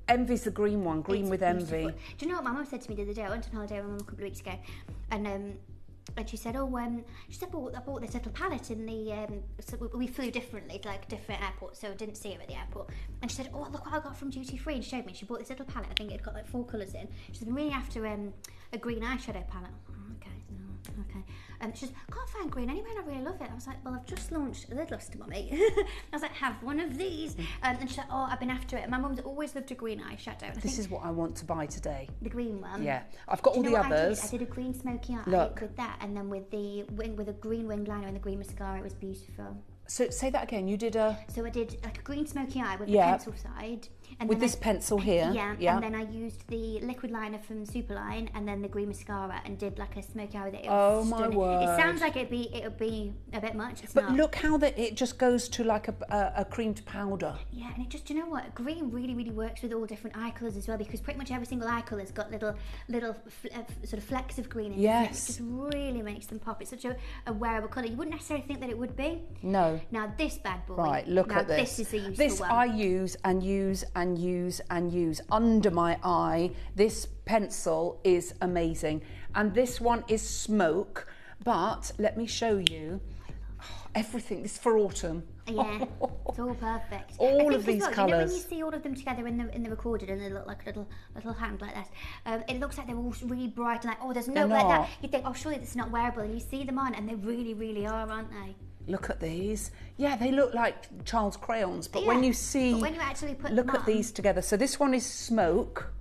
S16: Envy's the green one, green with
S15: beautiful.
S16: Envy.
S15: Do you know what my mum said to me the other day? I went on holiday with my mum a couple of weeks ago, and she said, I bought this little palette in the, so we flew differently to like different airports, so I didn't see her at the airport. And she said, oh, look what I got from Duty Free, and she showed me. She bought this little palette. I think it got like 4 colours in. She said, I'm really after a green eyeshadow palette. Okay. And she said, can't find green anywhere, and I really love it. I was like, well, I've just launched a lid luster, mummy. I was like, have one of these. And she's like, oh, I've been after it. My mum's always loved a green eyeshadow.
S16: This is what I want to buy today.
S15: The green one?
S16: Yeah. I've got all the others.
S15: I did a green smoky eye with that, and then with a green winged liner and the green mascara. It was beautiful.
S16: So say that again. You did a...
S15: So I did like a green smoky eye with the pencil side. And
S16: with this pencil here?
S15: Yeah. And then I used the liquid liner from Superline and then the green mascara and did like a smoky eye with it. It was stunning.
S16: My word.
S15: It sounds like it would be a bit much. It's
S16: but
S15: not.
S16: Look how it just goes to like a creamed powder.
S15: Yeah, and it just, you know what? Green really, really works with all different eye colours as well, because pretty much every single eye colour's got little sort of flecks of green in it.
S16: Yes.
S15: It just really makes them pop. It's such a wearable colour. You wouldn't necessarily think that it would be.
S16: No.
S15: Now this bad boy.
S16: Right, look at this.
S15: This is a useful
S16: this
S15: one.
S16: I use and use and use and use under my eye. This pencil is amazing. And this one is smoke. But let me show you. Everything. This is for autumn.
S15: Yeah, it's all perfect.
S16: All of these colours.
S15: You know when you see all of them together in the recorded and they look like a little hand like that, it looks like they're all really bright and like, oh, there's no like that. You think, oh, surely this is not wearable, and you see them on and they really, really are, aren't they?
S16: Look at these. Yeah, they look like child's crayons, but when you see...
S15: But when you actually put
S16: look
S15: them
S16: at
S15: on,
S16: these together. So this one is smoke.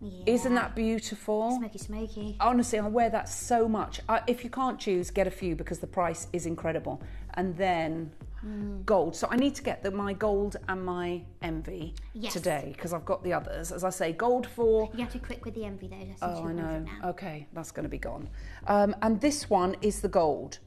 S15: Yeah.
S16: Isn't that beautiful?
S15: Smoky.
S16: Honestly, I wear that so much. If you can't choose, get a few because the price is incredible. And then gold. So I need to get my gold and my Envy today because I've got the others. As I say, gold for...
S15: You have to be quick with the Envy though.
S16: Oh, I know. Okay, that's going to be gone. And this one is the gold.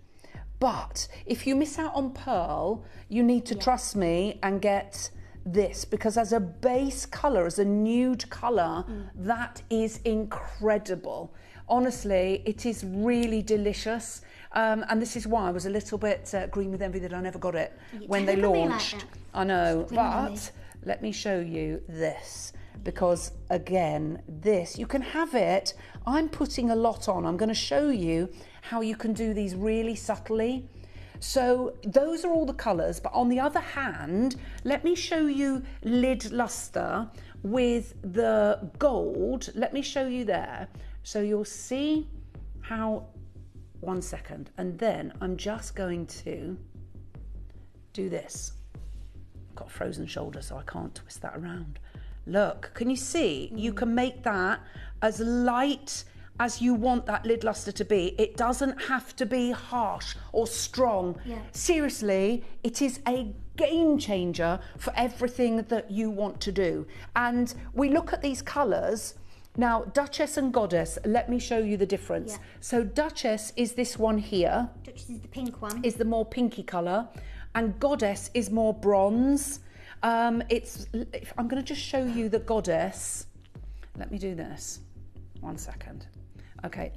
S16: But if you miss out on pearl, you need to trust me and get this, because as a base colour, as a nude colour, that is incredible. Honestly, it is really delicious. And this is why I was a little bit green with envy that I never got it when they launched. Like I know, but let me show you this. Because again, this, you can have it. I'm putting a lot on. I'm going to show you how you can do these really subtly. So those are all the colours, but on the other hand, let me show you lid luster with the gold. Let me show you there. So you'll see how, 1 second, and then I'm just going to do this. I've got a frozen shoulder, so I can't twist that around. Look, can you see? You can make that as light as you want that lid luster to be. It doesn't have to be harsh or strong. Seriously, it is a game changer for everything that you want to do. And we look at these colours. Now, Duchess and Goddess, let me show you the difference. So Duchess is this one here.
S15: Duchess is the pink one.
S16: Is the more pinky colour. And Goddess is more bronze. I'm going to just show you the Goddess. Let me do this. 1 second. Okay,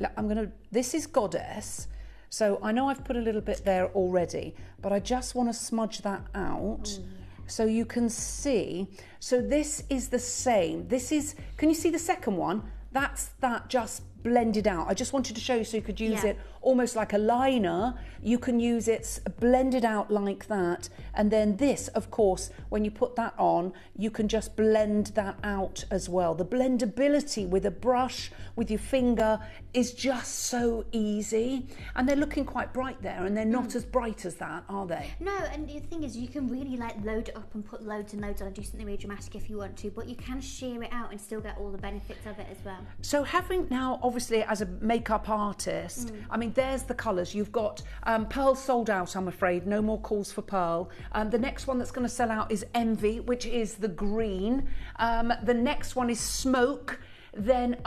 S16: this is Goddess. So I know I've put a little bit there already, but I just want to smudge that out so you can see. So this is the same. This is, can you see the second one? That's that just blended out. I just wanted to show you so you could use it almost like a liner. You can use it blended out like that. And then this, of course, when you put that on, you can just blend that out as well. The blendability with a brush, with your finger, is just so easy. And they're looking quite bright there, and they're not as bright as that, are they?
S15: No, and the thing is, you can really like load it up and put loads and loads on and do something really dramatic if you want to, but you can sheer it out and still get all the benefits of it as well.
S16: So having now, obviously, as a makeup artist, I mean, there's the colours. You've got Pearl sold out, I'm afraid. No more calls for Pearl. The next one that's going to sell out is Envy, which is the green. The next one is Smoke. Then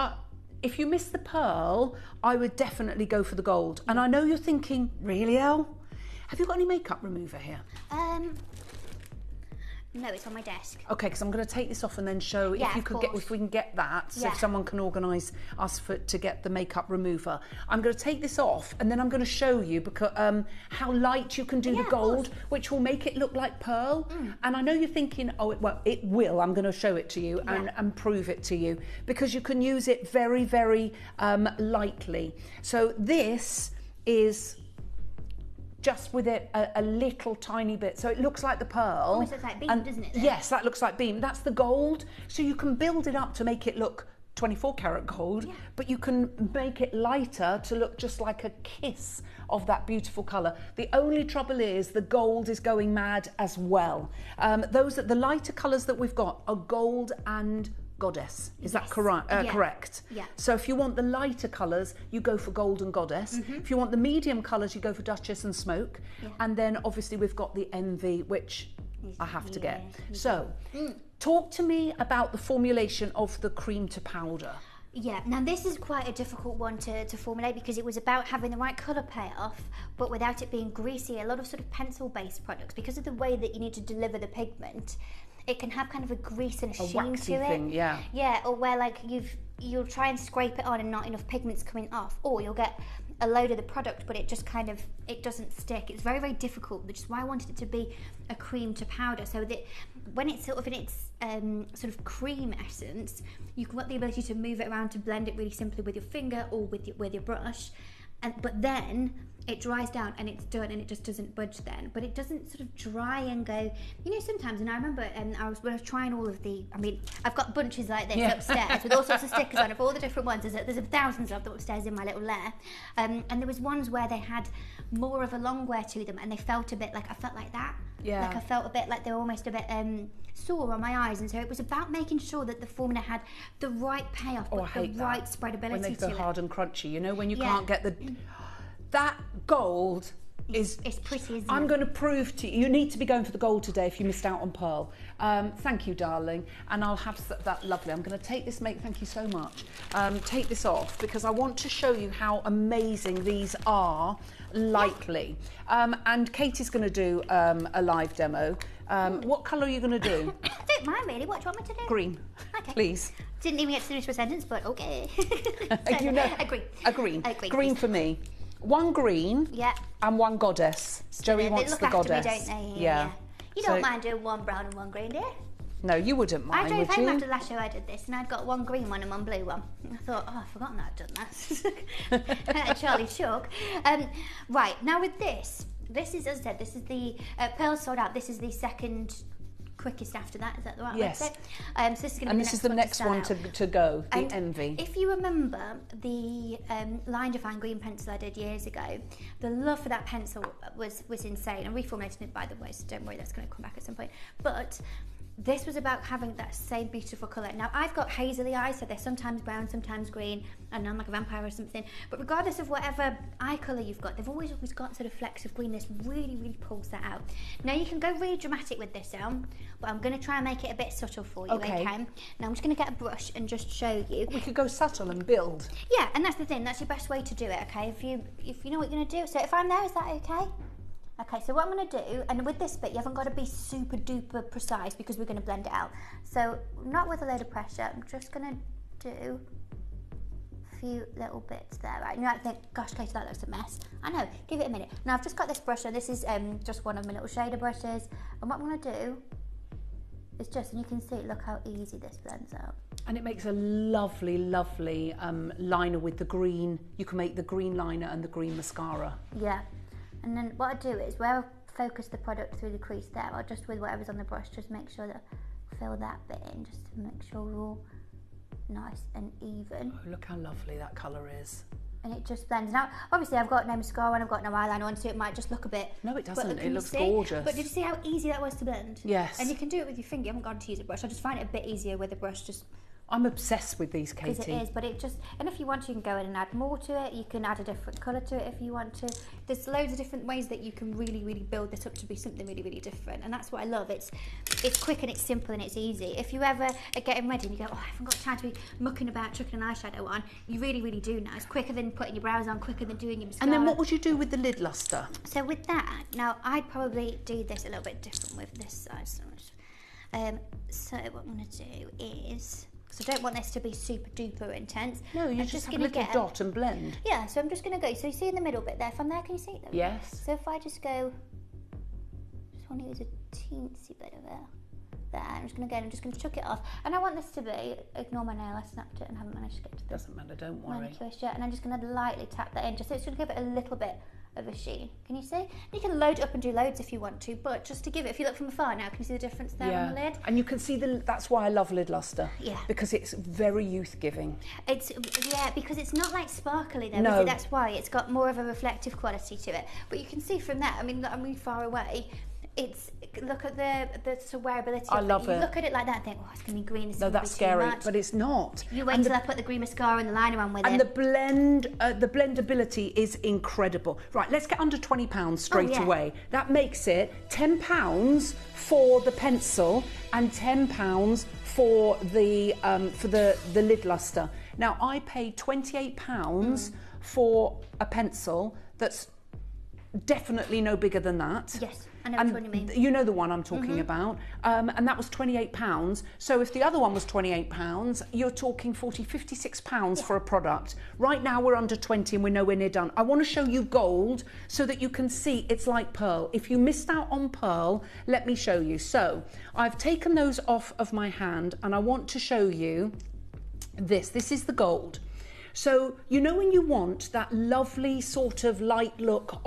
S16: if you miss the Pearl, I would definitely go for the gold. And I know you're thinking, really, Elle? Have you got any makeup remover here?
S15: No, it's on my desk.
S16: Okay, because I'm going to take this off and then show if you could get, if we can get that. So if someone can organise us to get the makeup remover, I'm going to take this off and then I'm going to show you because how light you can do the gold, which will make it look like pearl. And I know you're thinking, oh, it will. I'm going to show it to you and prove it to you because you can use it very, very lightly. So this is just with it a little tiny bit, so it looks like the pearl.
S15: Almost looks like beam, doesn't it?
S16: Yes, that looks like beam. That's the gold. So you can build it up to make it look 24 karat gold, but you can make it lighter to look just like a kiss of that beautiful colour. The only trouble is the gold is going mad as well. The lighter colours that we've got are gold and Goddess. Is that correct?
S15: Yeah.
S16: So if you want the lighter colours, you go for gold and Goddess. If you want the medium colours, you go for Duchess and Smoke. And then obviously we've got the Envy, which I have to get. So talk to me about the formulation of the cream to powder.
S15: Yeah, now this is quite a difficult one to formulate because it was about having the right colour payoff, but without it being greasy. A lot of sort of pencil-based products, because of the way that you need to deliver the pigment, it can have kind of a grease and a sheen to it.
S16: Thing,
S15: yeah, or where like you'll try and scrape it on and not enough pigment's coming off, or you'll get a load of the product but it just kind of, it doesn't stick. It's very, very difficult, which is why I wanted it to be a cream to powder, so that when it's sort of in its sort of cream essence, you've got the ability to move it around to blend it really simply with your finger or with your brush, but then it dries down and it's done and it just doesn't budge then. But it doesn't sort of dry and go, you know, sometimes, and I remember when I was trying all of the, I mean, I've got bunches like this upstairs with all sorts of stickers on it for all the different ones. There's thousands of them upstairs in my little lair. And there was ones where they had more of a long wear to them and they felt a bit like, I felt like that.
S16: Yeah.
S15: Like I felt a bit like they were almost a bit sore on my eyes, and so it was about making sure that the formula had the right payoff, but the right spreadability to it.
S16: When they go hard and crunchy, you know, when you can't get the... That gold
S1: is
S15: pretty, isn't
S1: I'm
S15: it?
S1: going to prove to you, you need to be going for the gold today if you missed out on pearl. Thank you, darling. And I'll have that lovely. I'm going to take this, thank you so much. Take this off because I want to show you how amazing these are lightly. And Katie's going to do a live demo. What colour are you going to do?
S15: I don't mind really. What do you want me to do?
S1: Green.
S15: Okay.
S1: Please.
S15: Didn't even get to finish my sentence, but okay.
S1: You know,
S15: a green.
S1: A green.
S15: A green.
S1: Green for me. One green.
S15: Yeah.
S1: And one goddess. Joey wants the goddess.
S15: They look after me, don't they?
S1: Yeah.
S15: You don't mind doing one brown and one green, do you?
S1: No, you wouldn't mind,
S15: I drove
S1: would
S15: home
S1: you?
S15: after the last show I did this, and I'd got one green one and one blue one. I thought, oh, I've forgotten that I'd done that. Charlie Shook. Right, now with this is, as I said, this is the pearl sold out. This is the second quickest after that. Is that the right way to say it? So this is going to be
S1: this is the next one to go, the
S15: and
S1: Envy.
S15: If you remember the line define green pencil I did years ago, the love for that pencil was insane. I'm reformulating it, by the way, so don't worry, that's going to come back at some point. But this was about having that same beautiful colour. Now, I've got hazily eyes, so they're sometimes brown, sometimes green, and I'm like a vampire or something. But regardless of whatever eye colour you've got, they've always got sort of flecks of green. This really, really pulls that out. Now, you can go really dramatic with this down, but I'm going to try and make it a bit subtle for you, okay? Now, I'm just going to get a brush and just show you.
S1: We could go subtle and build.
S15: Yeah, and that's the thing. That's your best way to do it, okay? If you know what you're going to do. So if I'm there, is that okay? Okay, so what I'm going to do, and with this bit, you haven't got to be super duper precise because we're going to blend it out. So, not with a load of pressure, I'm just going to do a few little bits there, right? You might think, gosh, Katie, that looks a mess. I know, give it a minute. Now, I've just got this brush, and this is just one of my little shader brushes. And what I'm going to do is just, and you can see, look how easy this blends out.
S1: And it makes a lovely, lovely liner with the green. You can make the green liner and the green mascara.
S15: Yeah. And then what I do is, where I focus the product through the crease there, I'll just, with whatever's on the brush, just make sure that I fill that bit in, just to make sure we're all nice and even.
S1: Oh, look how lovely that colour is.
S15: And it just blends. Now, obviously, I've got no mascara and I've got no eyeliner on, so it might just look a bit...
S1: No, it doesn't.
S15: But
S1: it looks gorgeous.
S15: But did you see how easy that was to blend?
S1: Yes.
S15: And you can do it with your finger. You haven't got to use a brush. I just find it a bit easier with a brush, just...
S1: I'm obsessed with these, Katie.
S15: Because it is, but it just... And if you want, you can go in and add more to it. You can add a different colour to it if you want to. There's loads of different ways that you can really, really build this up to be something really, really different. And that's what I love. It's quick and it's simple and it's easy. If you ever are getting ready and you go, oh, I haven't got time to be mucking about chucking an eyeshadow on, you really, really do now. It's quicker than putting your brows on, quicker than doing your mascara.
S1: And then what would you do with the lid luster?
S15: So with that, now I'd probably do this a little bit different with this side. So what I'm going to do is... So I don't want this to be super duper intense.
S1: No, you're just have a little dot and blend.
S15: Yeah, so I'm just going to go. So you see in the middle bit there, from there, can you see it? There?
S1: Yes.
S15: So if I just go, just want to use a teensy bit of it. There, I'm just going to go and I'm just going to chuck it off. And I want this to be, ignore my nail, I snapped it and haven't managed to get to the
S1: Doesn't matter, don't worry.
S15: manicure yet. And I'm just going to lightly tap that in, just so it's going to give it a little bit of a sheen. Can you see? You can load it up and do loads if you want to, but just to give it, if you look from afar now, can you see the difference there on the lid?
S1: And you can see that's why I love lid luster.
S15: Yeah.
S1: Because it's very youth giving.
S15: It's, yeah, because it's not like sparkly though,
S1: no.
S15: Is it? That's why it's got more of a reflective quality to it. But you can see from that, I mean, I'm really far away. It's, look at the sort of wearability.
S1: I love it.
S15: You look at it like that and think, oh, it's going to be green. This
S1: no, that's scary, but it's not.
S15: You wait till I put the green mascara and the liner on with it.
S1: And the blendability is incredible. Right, let's get under £20 straight away. That makes it £10 for the pencil and £10 for the lid luster. Now, I paid £28 for a pencil that's definitely no bigger than that.
S15: Yes. I know which one you mean.
S1: You know the one I'm talking about. And that was £28. So if the other one was £28, you're talking £40, £56 for a product. Right now we're under 20 and we're nowhere near done. I want to show you gold so that you can see it's like pearl. If you missed out on pearl, let me show you. So I've taken those off of my hand and I want to show you this. This is the gold. So, you know when you want that lovely sort of light look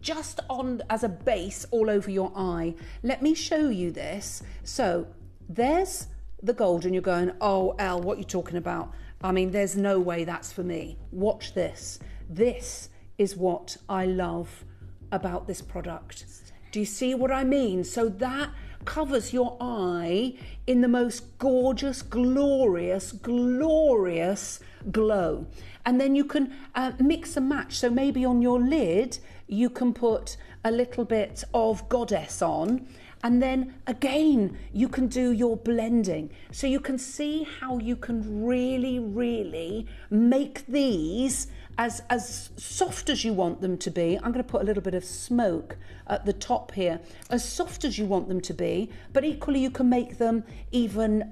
S1: just on as a base all over your eye? Let me show you this. So, there's the gold and you're going, oh, Elle, what are you talking about? I mean, there's no way that's for me. Watch this. This is what I love about this product. Do you see what I mean? So that
S16: covers your eye in the most gorgeous, glorious, glorious glow. And then you can mix and match. So maybe on your lid, you can put a little bit of Goddess on. And then again, you can do your blending. So you can see how you can really, really make these as soft as you want them to be. I'm going to put a little bit of smoke at the top here. As soft as you want them to be, but equally you can make them even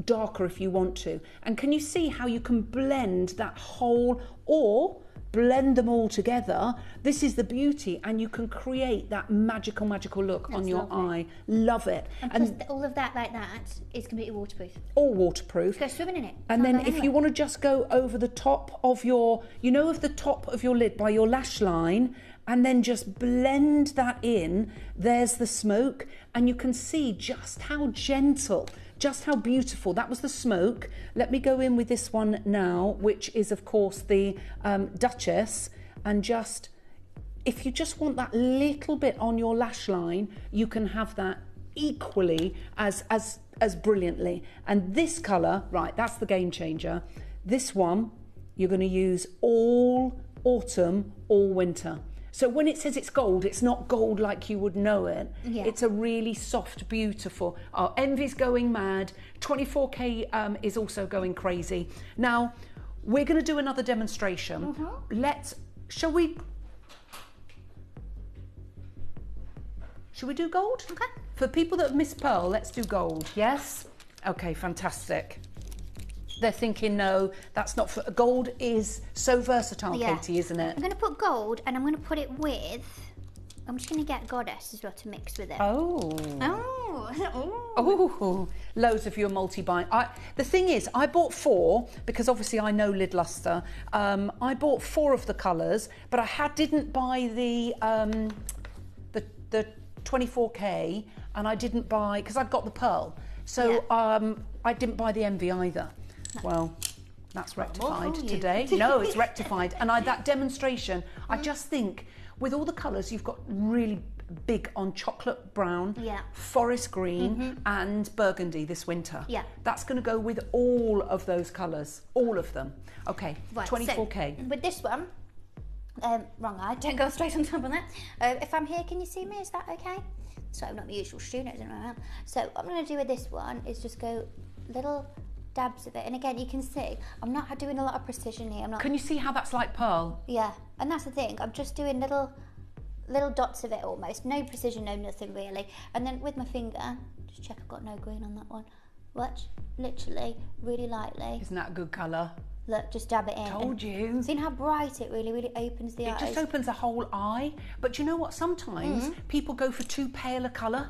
S16: darker if you want to. And can you see how you can blend that whole, or blend them all together? This is the beauty, and you can create that magical look. That's on your eye. Love it.
S15: And plus all of that like that is completely waterproof.
S16: All waterproof.
S15: Go swimming in it.
S16: And then if you want to just go over the top of your, of the top of your lid by your lash line, and then just blend that in, there's the smoke, and you can see just how gentle, just how beautiful. That was the smoke. Let me go in with this one now, which is of course the Duchess, and just, if you just want that little bit on your lash line, you can have that equally as brilliantly. And this colour, right, that's the game changer. This one, you're going to use all autumn, all winter. So when it says it's gold, it's not gold like you would know it. Yeah. It's a really soft, beautiful. Oh, Envy's going mad. 24K is also going crazy. Now, we're going to do another demonstration. Shall we do gold? Okay. For people that have missed pearl, let's do gold. Yes? Okay, fantastic. They're thinking, no, that's not for... Gold is so versatile, Katie, isn't it?
S15: I'm going to put gold, and I'm going to put it with... I'm just going to get Goddess as well to mix with it.
S16: Oh, loads of your multi-buy. The thing is, I bought 4 because obviously I know lid luster. I bought 4 of the colours, but I didn't buy the 24K, and I didn't buy, because I'd got the pearl. So I didn't buy the Envy either. Well, that's rectified today. No, it's rectified. And that demonstration, I just think with all the colours, you've got really big on chocolate brown, forest green and burgundy this winter. Yeah. That's going to go with all of those colours, all of them. Okay, right, 24K.
S15: So with this one, wrong eye, don't go straight on top of that. If I'm here, can you see me? Is that okay? So I'm not the usual student, isn't it? So what I'm going to do with this one is just go little dabs of it, and again you can see I'm not doing a lot of precision here.
S16: Can you see how that's like pearl?
S15: Yeah, and that's the thing, I'm just doing little dots of it almost, no precision, no nothing really. And then with my finger, just check I've got no green on that one. Watch, literally, really lightly.
S16: Isn't that a good colour?
S15: Look, just dab it in.
S16: Told you.
S15: See how bright it really opens the eyes?
S16: It just opens the whole eye. But you know what? Sometimes people go for too pale a colour.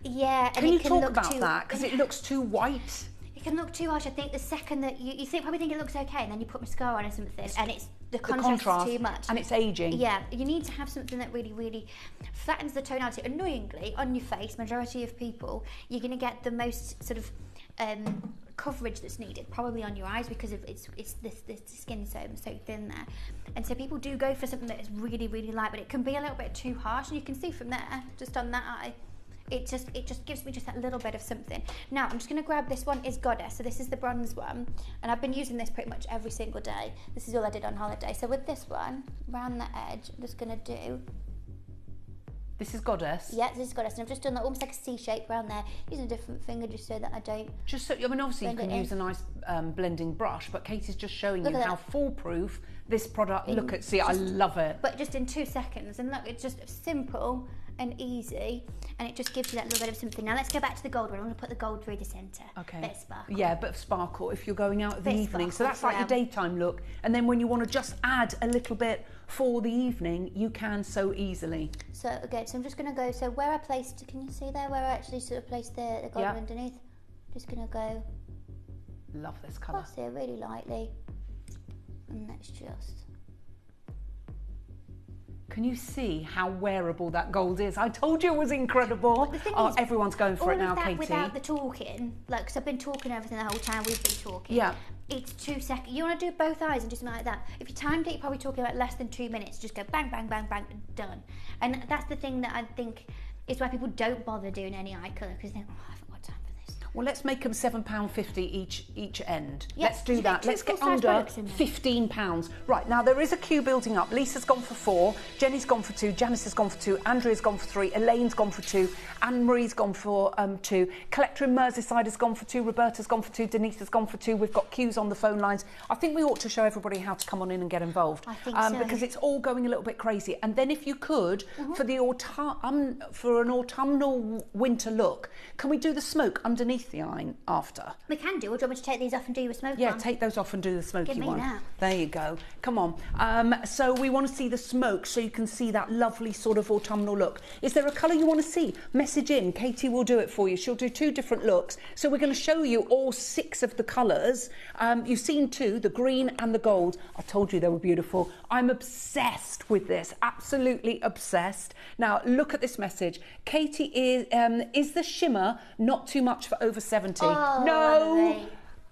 S15: Yeah.
S16: Can you talk about that? Because it looks too white.
S15: It can look too harsh. I think the second that you probably think it looks okay, and then you put mascara on or something, and it's the contrast is too much.
S16: And it's ageing.
S15: Yeah, you need to have something that really flattens the tonality. Annoyingly, on your face, majority of people, you're going to get the most sort of coverage that's needed, probably on your eyes, because of it's the skin so thin there. And so people do go for something that is really light, but it can be a little bit too harsh. And you can see from there, just on that eye, it just gives me just that little bit of something. Now I'm just going to grab this one, is Goddess, so this is the bronze one, and I've been using this pretty much every single day. This is all I did on holiday. So with this one, around the edge, I'm just going to do...
S16: This is Goddess?
S15: Yeah, this is Goddess, and I've just done that almost like a C shape around there, using a different finger just so that I don't...
S16: Just so, I mean, obviously you can use a nice blending brush, but Katie's just showing you how foolproof this product... Look at, see, I love it.
S15: But just in 2 seconds, and look, it's just simple and easy, and it just gives you that little bit of something. Now let's go back to the gold one. I'm going to put the gold through the centre.
S16: Okay.
S15: Bit of sparkle.
S16: Yeah, but sparkle if you're going out in the evening. So that's like your daytime look. And then when you want to just add a little bit for the evening, you can so easily.
S15: So again, so I'm just going to go, so where I placed, can you see there where I actually sort of placed the gold underneath? Just going to go.
S16: Love this colour.
S15: Cross here really lightly. And let's just...
S16: Can you see how wearable that gold is? I told you it was incredible. Oh, everyone's going for it now, Katie.
S15: Without the talking, like, because I've been talking everything the whole time we've been talking.
S16: Yeah.
S15: It's 2 seconds. You want to do both eyes and do something like that. If you timed it, you're probably talking about less than 2 minutes. Just go bang, bang, bang, bang, done. And that's the thing that I think It's why people don't bother doing any eye colour, because they think, oh, I haven't got time for this.
S16: Well, let's make them £7.50 each end.
S15: Yes,
S16: Let's do that. Let's get under £15. Right, now there is a queue building up. Lisa's gone for 4, Jenny's gone for 2, Janice has gone for 2, Andrea's gone for 3, Elaine's gone for 2, Anne-Marie's gone for 2, Collector in Merseyside has gone for 2, Roberta's gone for 2, Denise has gone for 2. We've got queues on the phone lines. I think we ought to show everybody how to come on in and get involved.
S15: I think so.
S16: Because it's all going a little bit crazy. And then if you could, for the for an autumnal winter look, can we do the smoke underneath the eye after?
S15: We can do. Or do you want me to take these off and do your smoky one?
S16: Yeah, take those off and do the smoky
S15: Give me
S16: one.
S15: that.
S16: There you go. Come on. So we want to see the smoke so you can see that lovely sort of autumnal look. Is there a colour you want to see? Message in. Katie will do it for you. She'll do 2 different looks. So we're going to show you all 6 of the colours. You've seen 2, the green and the gold. I told you they were beautiful. I'm obsessed with this. Absolutely obsessed. Now, look at this message. Katie, is the shimmer not too much for over 70?
S15: Oh,
S16: no.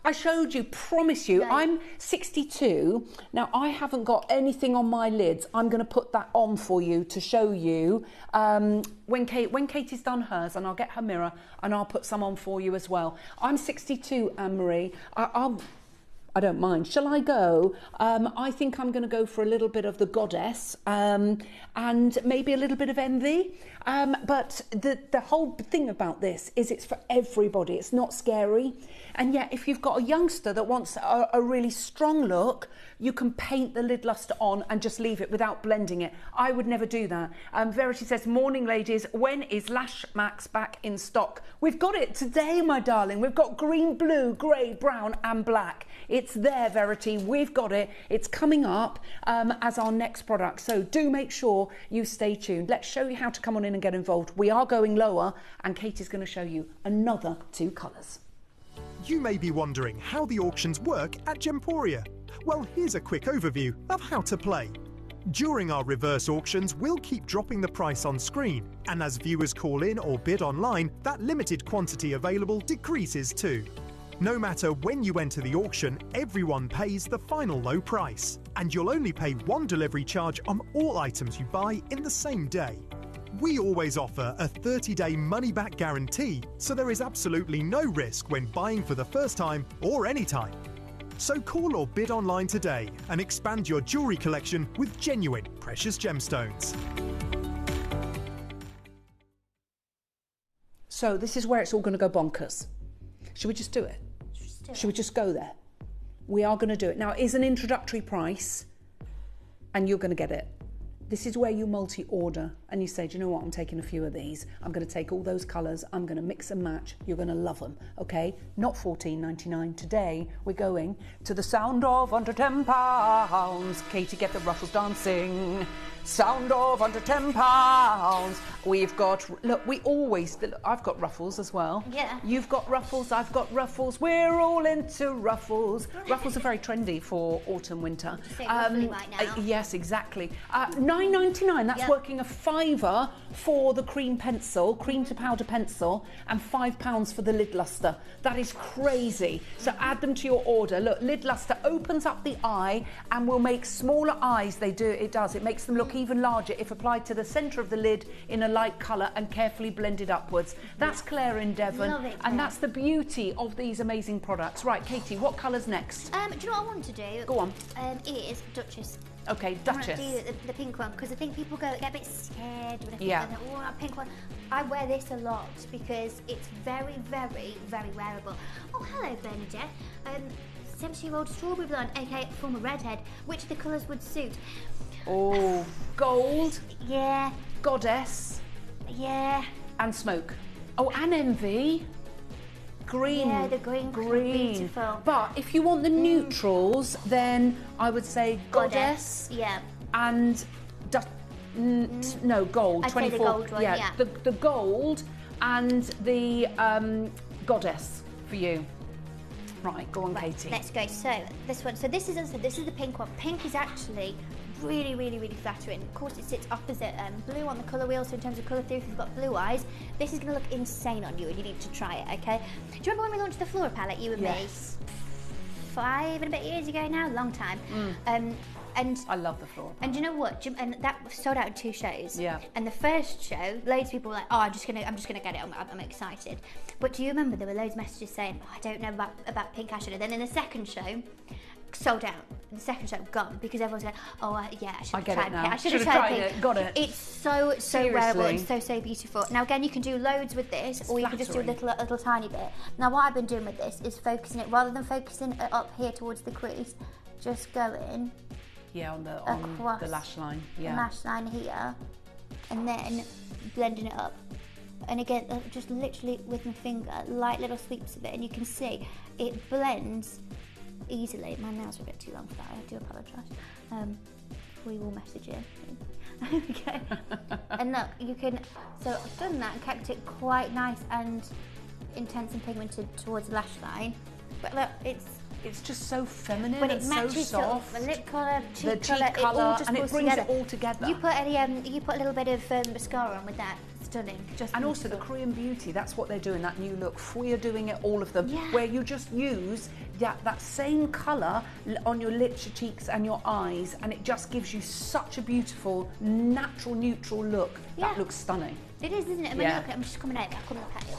S16: I showed you, promise you.
S15: No.
S16: I'm 62. Now, I haven't got anything on my lids. I'm going to put that on for you to show you when Katie's done hers, and I'll get her mirror and I'll put some on for you as well. I'm 62, Anne-Marie. I don't mind. Shall I go? I think I'm going to go for a little bit of the Goddess and maybe a little bit of Envy. But the whole thing about this is it's for everybody. It's not scary. And yet, if you've got a youngster that wants a really strong look, you can paint the lid luster on and just leave it without blending it. I would never do that. Verity says, morning ladies, when is Lash Max back in stock? We've got it today, my darling. We've got green, blue, grey, brown and black. It's there, Verity. We've got it. It's coming up as our next product. So do make sure you stay tuned. Let's show you how to come on in and get involved. We are going lower, and Katie's going to show you another 2 colours.
S3: You may be wondering how the auctions work at Gemporia. Well, here's a quick overview of how to play. During our reverse auctions, we'll keep dropping the price on screen, and as viewers call in or bid online, that limited quantity available decreases too. No matter when you enter the auction, everyone pays the final low price, and you'll only pay 1 delivery charge on all items you buy in the same day. We always offer a 30-day money-back guarantee, so there is absolutely no risk when buying for the first time or any time. So call or bid online today and expand your jewellery collection with genuine precious gemstones.
S16: So this is where it's all going to go bonkers. Should we just do it? Should we just go there? We are going to do it. Now, it is an introductory price, and you're going to get it. This is where you multi-order and you say, do you know what, I'm taking a few of these. I'm going to take all those colours. I'm going to mix and match. You're going to love them, okay? Not $14.99. Today, we're going to the sound of under £10. Katie, get the ruffles dancing. Sound of under £10. We've got, look, I've got ruffles as well.
S15: Yeah.
S16: You've got ruffles, I've got ruffles. We're all into ruffles. Ruffles are very trendy for autumn, winter.
S15: Right now.
S16: Yes, exactly. $9.99, that's working a £5 for the cream to powder pencil, and £5 for the lid luster. That is crazy. So add them to your order. Look, lid luster opens up the eye and will make smaller eyes. It makes them look even larger if applied to the centre of the lid in a light colour and carefully blended upwards. That's Claire in Devon.
S15: Love it,
S16: and that's the beauty of these amazing products. Right, Katie, what colour's next?
S15: Do you know what I want to do?
S16: Go on.
S15: Is Duchess.
S16: Okay, Duchess.
S15: I want to do the pink one because I think people get a bit scared when I think that pink one. I wear this a lot because it's very, very, very wearable. Oh, hello, Bernadette. 70-year-old strawberry blonde, aka former redhead. Which of the colours would suit?
S16: Oh, gold.
S15: Yeah.
S16: Goddess.
S15: Yeah.
S16: And smoke. Oh, and envy. Green.
S15: Yeah, the green. Beautiful.
S16: But if you want the neutrals, then I would say Goddess.
S15: Yeah.
S16: And no, gold.
S15: I'd
S16: 24.
S15: say the gold one, yeah.
S16: The gold and the Goddess for you. Right, go on, Katie.
S15: Let's go. So this one. So this is the pink one. Pink is actually really, really, really flattering. Of course, it sits opposite blue on the colour wheel, so in terms of colour through, if you've got blue eyes, this is going to look insane on you, and you need to try it, okay? Do you remember when we launched the Flora palette, you and me? 5 and a bit years ago now, long time.
S8: And
S16: I love the floral.
S8: And you know what? And that sold out in 2 shows.
S16: Yeah.
S8: And the first show, loads of people were like, "Oh, I'm just gonna get it. I'm excited." But do you remember there were loads of messages saying, "Oh, I don't know about pink eyeshadow." Then in the second show, sold out. In the second show, gone because everyone's like, "Oh, yeah, I should have tried pink. I should have tried pink."
S16: Got it.
S8: It's so wearable and so beautiful. Now again, you can do loads with this, or you can just do a little tiny bit. Now what I've been doing with this is focusing it rather than focusing it up here towards the crease, just going.
S16: Yeah, on the lash line. Yeah.
S8: The lash line here, and then blending it up. And again, just literally with my finger, light little sweeps of it, and you can see it blends easily. My nails are a bit too long for that. I do apologise. We will message you. Okay. And look, you can. So I've done that and kept it quite nice and intense and pigmented towards the lash line. But look,
S16: it's just so feminine.
S8: When it matches
S16: so soft.
S8: the lip colour,
S16: the
S8: cheek colour,
S16: it all just
S8: and
S16: it brings it all together.
S8: You put a little bit of mascara on with that. Stunning. Just
S16: and also the Korean Beauty, that's what they're doing, that new look. We are doing it, all of them, where you just use that same colour on your lips, your cheeks and your eyes, and it just gives you such a beautiful, natural, neutral look. That looks stunning.
S8: It is, isn't it? I mean, look, I'm just coming out, I'll come look at it.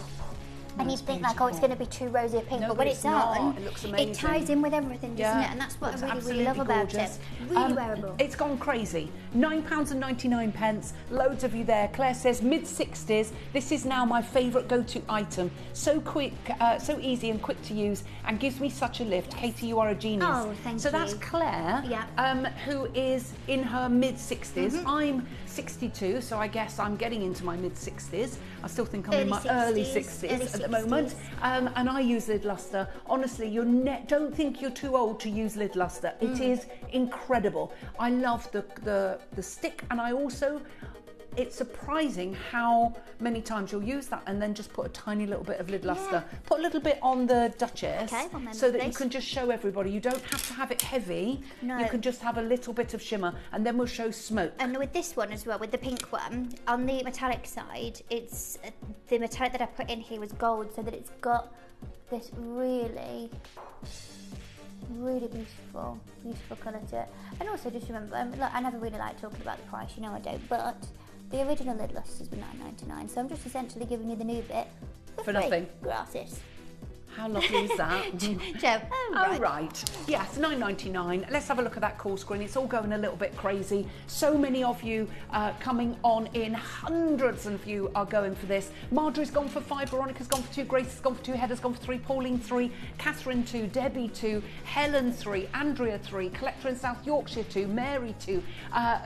S8: And you think like, oh, it's going to be too rosy or pink, but when it's on,
S16: it looks amazing.
S8: It ties in with everything, doesn't it? And that's what I really love about it. Really wearable.
S16: It's gone crazy. £9.99. Loads of you there. Claire says mid-60s. This is now my favourite go-to item. So quick, so easy and quick to use, and gives me such a lift. Katie, you are a genius.
S8: Oh, thank you.
S16: So that's Claire, who is in her mid-60s. I'm 62, so I guess I'm getting into my mid-60s. I still think I'm in my early 60s at the moment. And I use lid luster. Honestly, don't think you're too old to use lid luster. It is incredible. I love the stick, and I also, it's surprising how many times you'll use that and then just put a tiny little bit of lid luster. Put a little bit on the Duchess, so that you can just show everybody. You don't have to have it heavy. No. You can just have a little bit of shimmer, and then we'll show smoke.
S8: And with this one as well, with the pink one, on the metallic side, it's the metallic that I put in here was gold, so that it's got this really beautiful colour to it. And also just remember, look, I never really like talking about the price, you know I don't, but the original lid lusters were $9.99, so I'm just essentially giving you the new bit for
S16: nothing.
S8: Gratis.
S16: How lovely is that?
S8: Joe,
S16: right. Yes, $9.99. Let's have a look at that call screen. It's all going a little bit crazy. So many of you coming on in. Hundreds of you are going for this. Marjorie's gone for 5. Veronica's gone for 2. Grace has gone for 2. Heather's gone for 3. Pauline 3. Catherine 2. Debbie 2. Helen 3. Andrea 3. Collector in South Yorkshire 2. Mary 2.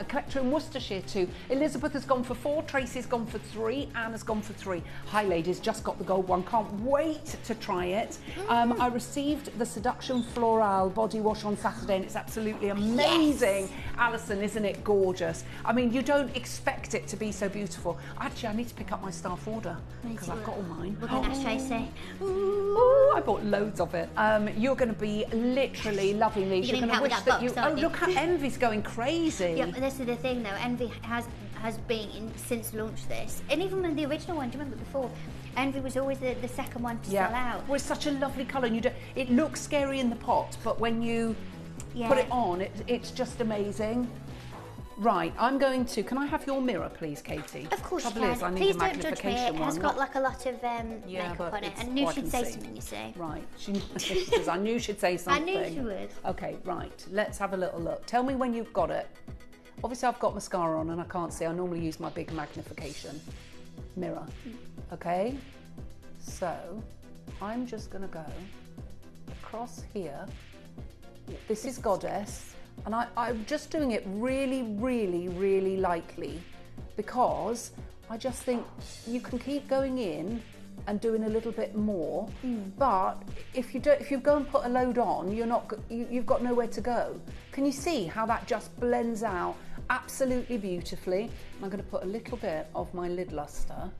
S16: Collector in Worcestershire 2. Elizabeth has gone for 4. Tracy's gone for 3. Anna's gone for 3. Hi ladies, just got the gold one. Can't wait to try it. I received the Seduction Floral body wash on Saturday, and it's absolutely amazing. Yes. Alison, isn't it gorgeous? I mean, you don't expect it to be so beautiful. Actually, I need to pick up my staff order because I've got all mine.
S8: We'll get that, Tracy.
S16: Ooh, I bought loads of it. You're going to be literally loving these. You're going to wish that you. Oh, look how Envy's going crazy.
S8: Yeah, this is the thing though. Envy has been since launched this, and even when the original one, do you remember before? Envy was always the second one to sell out.
S16: Well, it's such a lovely colour, and it looks scary in the pot, but when you put it on, it's just amazing. Right, I'm going to. Can I have your mirror, please, Katie?
S8: Of course you
S16: can.
S8: Is, I need
S16: please
S8: a magnification
S16: don't judge me.
S8: It has got like a lot of makeup on it. I knew she'd say something. You see?
S16: Right, she says I knew she'd say something.
S8: I knew she would.
S16: Okay, right. Let's have a little look. Tell me when you've got it. Obviously, I've got mascara on and I can't see. I normally use my big magnification mirror. Okay. So, I'm just going to go across here. This is Goddess, and I'm just doing it really, really, really lightly because I just think you can keep going in and doing a little bit more, but if you go and put a load on, you've got nowhere to go. Can you see how that just blends out absolutely beautifully? And I'm going to put a little bit of my lid luster.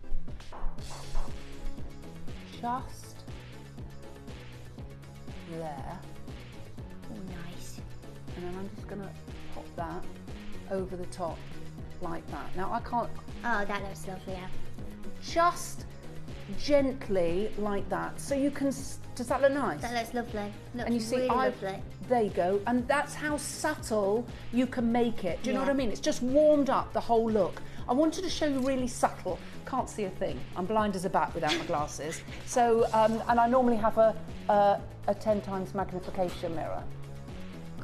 S16: Just there.
S8: Oh, nice.
S16: And then I'm just going to pop that over the top like that. Now I can't.
S8: Oh, that looks lovely. Yeah.
S16: Just gently like that. So you can, does that look nice?
S15: That looks lovely. Looks
S16: and you see,
S15: really lovely.
S16: There you go. And that's how subtle you can make it. Do you know what I mean? It's just warmed up the whole look. I wanted to show you really subtle. Can't see a thing. I'm blind as a bat without my glasses. So, and I normally have a 10 times magnification mirror.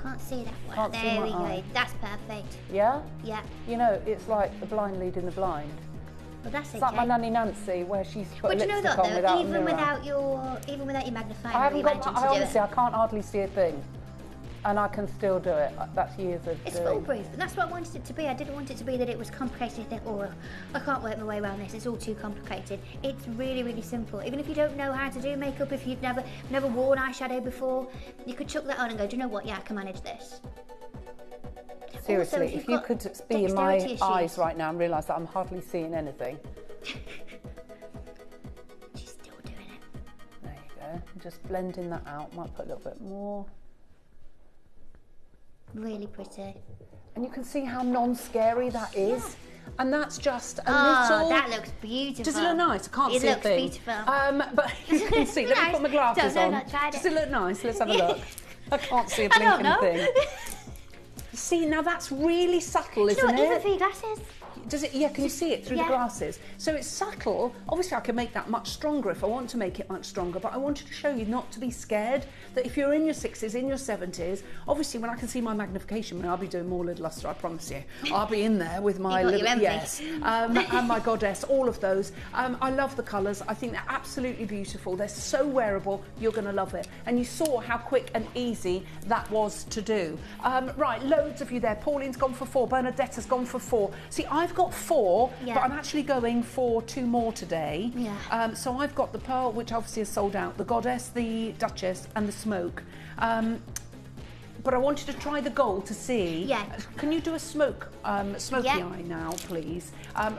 S15: Can't see that one.
S16: Can't see
S15: there
S16: my
S15: we
S16: eye.
S15: go. That's perfect.
S16: Yeah?
S15: Yeah.
S16: You know, it's like the blind leading the blind.
S15: Well, that's
S16: It's like my nanny Nancy, where she's put
S15: But
S16: a
S15: you know
S16: lipstick
S15: that
S16: on
S15: though,
S16: without a
S15: even
S16: mirror.
S15: without your magnifying,
S16: I haven't
S15: mirror,
S16: got. Honestly, I can't hardly see a thing, and I can still do it. That's years of
S15: It's
S16: doing.
S15: foolproof, and that's what I wanted it to be. I didn't want it to be that it was complicated. You think, oh, I can't work my way around this. It's all too complicated. It's really, really simple. Even if you don't know how to do makeup, if you've never worn eyeshadow before, you could chuck that on and go, do you know what? Yeah, I can manage this.
S16: Seriously,
S15: Also,
S16: if you could be in my eyes right now and realise that I'm hardly seeing anything.
S15: She's still doing it.
S16: There you go. Just blending that out. Might put a little bit more.
S15: Really pretty.
S16: And you can see how non-scary that is. Yeah. And that's just a
S15: Oh,
S16: little...
S15: that looks beautiful.
S16: Does it look nice? I can't see a thing.
S15: It looks beautiful.
S16: But you can see. Let me put my glasses on. Does it look nice? Let's have a look. I can't see a blinking thing. See, now that's really subtle, isn't it?
S15: Even for your glasses.
S16: Does it? Yeah, can you see it through the glasses? So it's subtle. Obviously, I can make that much stronger if I want to make it much stronger, but I wanted to show you not to be scared, that if you're in your 60s, in your 70s, obviously when I can see my magnification, I'll be doing more lid lustre, I promise you. I'll be in there with my little, yes, and my goddess, all of those. I love the colours. I think they're absolutely beautiful. They're so wearable. You're going to love it. And you saw how quick and easy that was to do. Right, loads of you there. Pauline's gone for 4. Bernadetta's gone for 4. See, I've got 4, but I'm actually going for 2 more today. Yeah. So I've got the Pearl, which obviously is sold out, the Goddess, the Duchess, and the Smoke. But I wanted to try the gold to see. Yeah. Can you do a smoky eye now, please?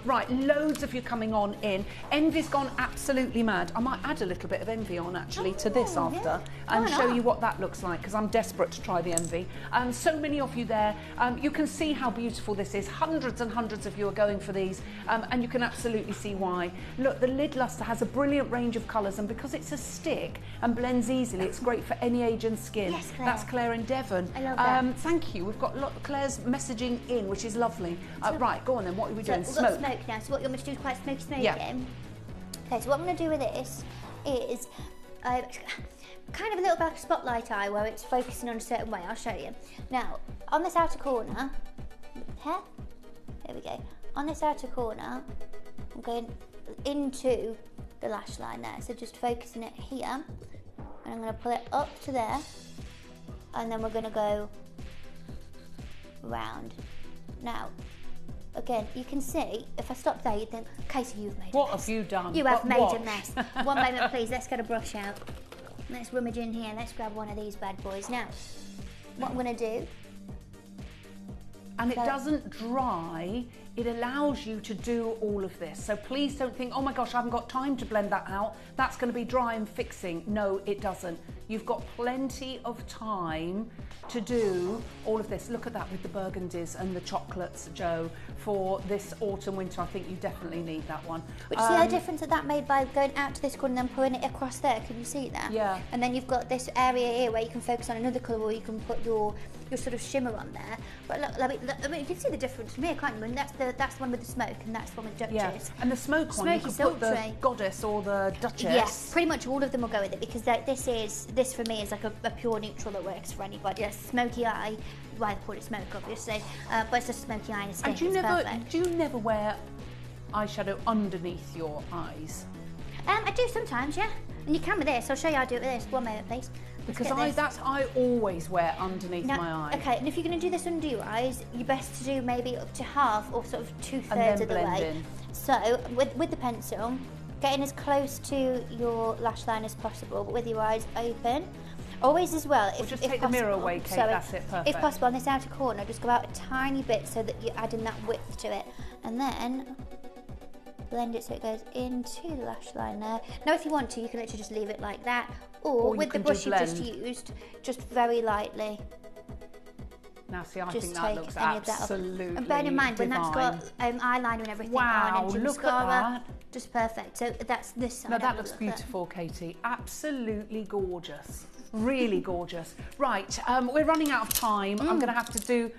S16: Right, loads of you coming on in. Envy's gone absolutely mad. I might add a little bit of Envy on actually to this after and show you what that looks like, because I'm desperate to try the Envy. So many of you there. You can see how beautiful this is. Hundreds and hundreds of you are going for these, and you can absolutely see why. Look, the lid luster has a brilliant range of colours, and because it's a stick and blends easily, it's great for any age and skin.
S15: Yes, Claire.
S16: That's Claire in Devon.
S15: I love that.
S16: Thank you. We've got Claire's messaging in, which is lovely. Right, go on then. What are we doing?
S15: We've got smoke now. So what you want me to do is quite smoky. Yeah. Okay, so what I'm going to do with this is kind of a little bit like a spotlight eye where it's focusing on a certain way. I'll show you. Now, on this outer corner, here we go. On this outer corner, I'm going into the lash line there. So just focusing it here, and I'm going to pull it up to there. And then we're going to go round. Now, again, you can see, if I stop there, you'd think, Katie, you've made a mess.
S16: What have you done?
S15: You have made a mess. One moment, please. Let's get a brush out. Let's rummage in here. Let's grab one of these bad boys. Now, what I'm going to do...
S16: And it doesn't dry. It allows you to do all of this. So please don't think, oh my gosh, I haven't got time to blend that out. That's going to be dry and fixing. No, it doesn't. You've got plenty of time to do all of this. Look at that with the burgundies and the chocolates, Jo, for this autumn, winter. I think you definitely need that one.
S15: But see the difference that made by going out to this corner and then pulling it across there? Can you see that? Yeah. And then you've got this area here where you can focus on another colour, or you can put your sort of shimmer on there. But look, I mean, you can see the difference from here, can't you? And that's the one with the smoke, and that's the one with Duchess.
S16: Yeah. And the smoke one, you could put the Goddess or the Duchess.
S15: Yes, pretty much all of them will go with it, because this for me is like a pure neutral that works for anybody. Yes, smoky eye. Well, I call it smoke, obviously, but it's just smoky eye and skin.
S16: And do you never wear eyeshadow underneath your eyes?
S15: I do sometimes, yeah. And you can with this. I'll show you how to do it with this. One moment, please.
S16: Because I always wear underneath my eye.
S15: Okay, and if you're going to do this under your eyes, you're best to do maybe up to half or sort of 2/3 of the way. In. So with the pencil, getting as close to your lash line as possible, but with your eyes open. Always as well.
S16: Or just take the mirror away, Kate. That's it. Perfect.
S15: If possible, on this outer corner, just go out a tiny bit so that you're adding that width to it, and then blend it so it goes into the lash line there. Now, if you want to, you can literally just leave it like that, or with the brush you just used, just very lightly
S16: Now, see, I
S15: just
S16: think that
S15: take
S16: looks
S15: any of that off.
S16: absolutely
S15: And bear in mind, when that's got eyeliner and everything
S16: wow,
S15: on and
S16: look
S15: mascara,
S16: at that.
S15: just perfect. So that's this side.
S16: No, that looks beautiful, Katie. Absolutely gorgeous. Really gorgeous. Right, we're running out of time. I'm going to have to do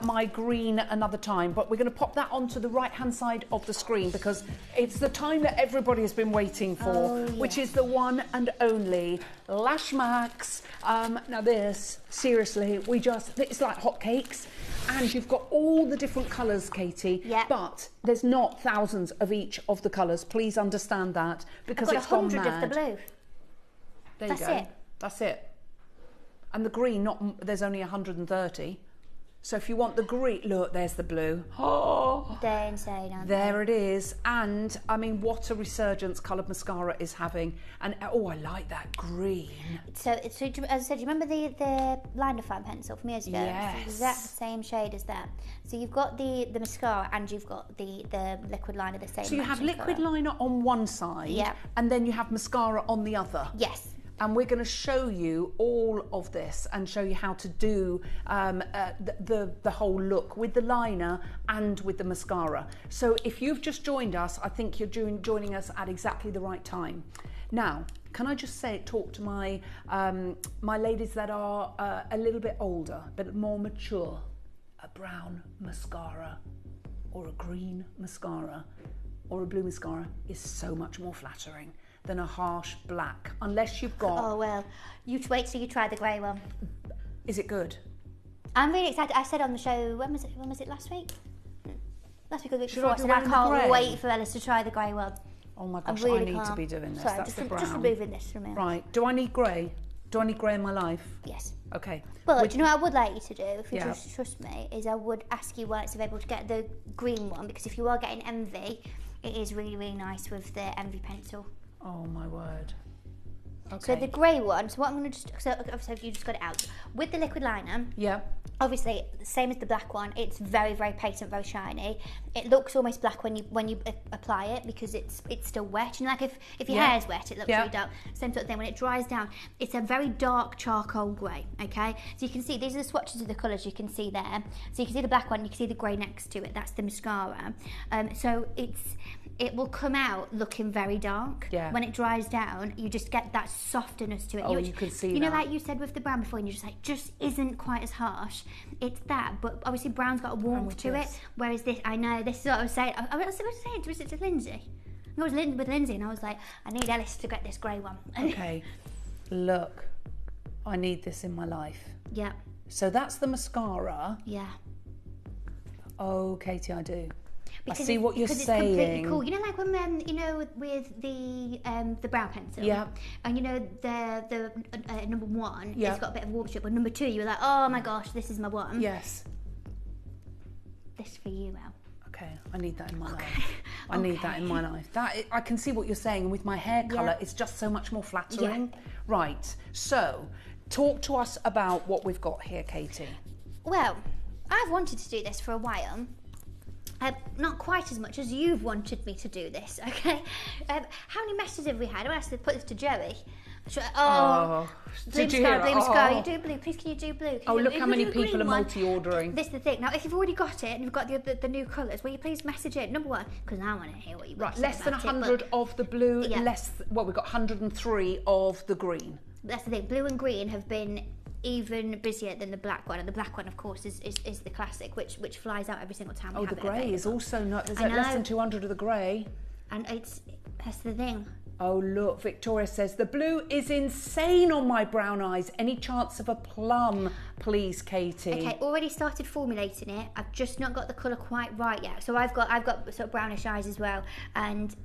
S16: my green another time, but we're going to pop that onto the right-hand side of the screen because it's the time that everybody has been waiting for, which is the one and only Lash Max. Now this, seriously, it's like hotcakes. And you've got all the different colours, Katie, but there's not thousands of each of the colours. Please understand that because it's gone mad.
S15: I've got 100 of the blue.
S16: There you go. It. That's it. And the green, there's only 130. So if you want the green, look, there's the blue. Oh,
S15: they're insane, aren't
S16: there it is. And I mean, what a resurgence coloured mascara is having. And oh, I like that green.
S15: So as I said, do you remember the liner fine pencil from years ago?
S16: Yes.
S15: It's the exact same shade as that. So you've got the mascara and you've got the liquid liner the same.
S16: So you have liquid liner on one side, and then you have mascara on the other.
S15: Yes.
S16: And we're going to show you all of this and show you how to do the whole look with the liner and with the mascara. So if you've just joined us, I think you're joining us at exactly the right time. Now, can I just talk to my my ladies that are a little bit older, a bit more mature? A brown mascara or a green mascara or a blue mascara is so much more flattering than a harsh black, unless you've got...
S15: Oh, well, you wait till you try the grey one.
S16: Is it good?
S15: I'm really excited. I said on the show, when was it last week? Last week or the week before, I said I
S16: can't
S15: can't wait for Ellis to try the grey one.
S16: Oh my gosh,
S15: really
S16: I need to be doing this.
S15: Sorry,
S16: that's the brown.
S15: Just removing this from here.
S16: Right, do I need grey? Do I need grey in my life?
S15: Yes.
S16: Okay.
S15: But do you know what I would like you to do, if you just trust me, is I would ask you why it's available to get the green one, because if you are getting Envy, it is really, really nice with the Envy pencil.
S16: Oh my word. Okay.
S15: So the grey one, so what I'm going to just, so you just got it out. With the liquid liner, obviously, same as the black one, it's very, very patent, very shiny. It looks almost black when you apply it because it's still wet. You know, like if your hair's wet, it looks really dark. Same sort of thing. When it dries down, it's a very dark charcoal grey, okay? So you can see, these are the swatches of the colours you can see there. So you can see the black one, you can see the grey next to it, that's the mascara. So it will come out looking very dark. Yeah. When it dries down, you just get that softness to it.
S16: Oh, you can see
S15: You know, like you said with the brown before, and you're just like, just isn't quite as harsh. It's that, but obviously brown's got a warmth to it, whereas this, I know, this is what I was saying. I was saying to Lindsay. I was with Lindsay, and I was like, I need Ellis to get this grey one.
S16: Okay, look, I need this in my life.
S15: Yeah.
S16: So that's the mascara.
S15: Yeah.
S16: Oh, Katie, I do.
S15: Because
S16: I see what you're saying.
S15: It's completely cool. You know, like when you know, with the brow pencil.
S16: Yeah.
S15: And you know the number one, it's got a bit of warmth to it, but number two, you were like, oh my gosh, this is my one.
S16: Yes.
S15: This for you, El.
S16: Okay, I need that in my life. I need that in my life. I can see what you're saying, and with my hair colour, it's just so much more flattering. Yeah. Right. So, talk to us about what we've got here, Katie.
S15: Well, I've wanted to do this for a while. Not quite as much as you've wanted me to do this, okay? How many messages have we had? I asked to put this to Joey.
S16: Did you hear it?
S15: Mascara, you do blue. Please, can you do blue?
S16: Look how many people are multi-ordering.
S15: This is the thing. Now, if you've already got it and you've got the new colours, will you please message it? Number one, because I want to hear what you've got to say
S16: less than 100 of the blue, we've got 103 of the green.
S15: That's the thing. Blue and green have been even busier than the black one, and the black one, of course, is the classic, which flies out every single time we have it.
S16: The grey is also not. There's less than 200 of the grey,
S15: and that's the thing.
S16: Oh look, Victoria says the blue is insane on my brown eyes. Any chance of a plum, please, Katie?
S15: Okay, already started formulating it. I've just not got the colour quite right yet. So I've got sort of brownish eyes as well, and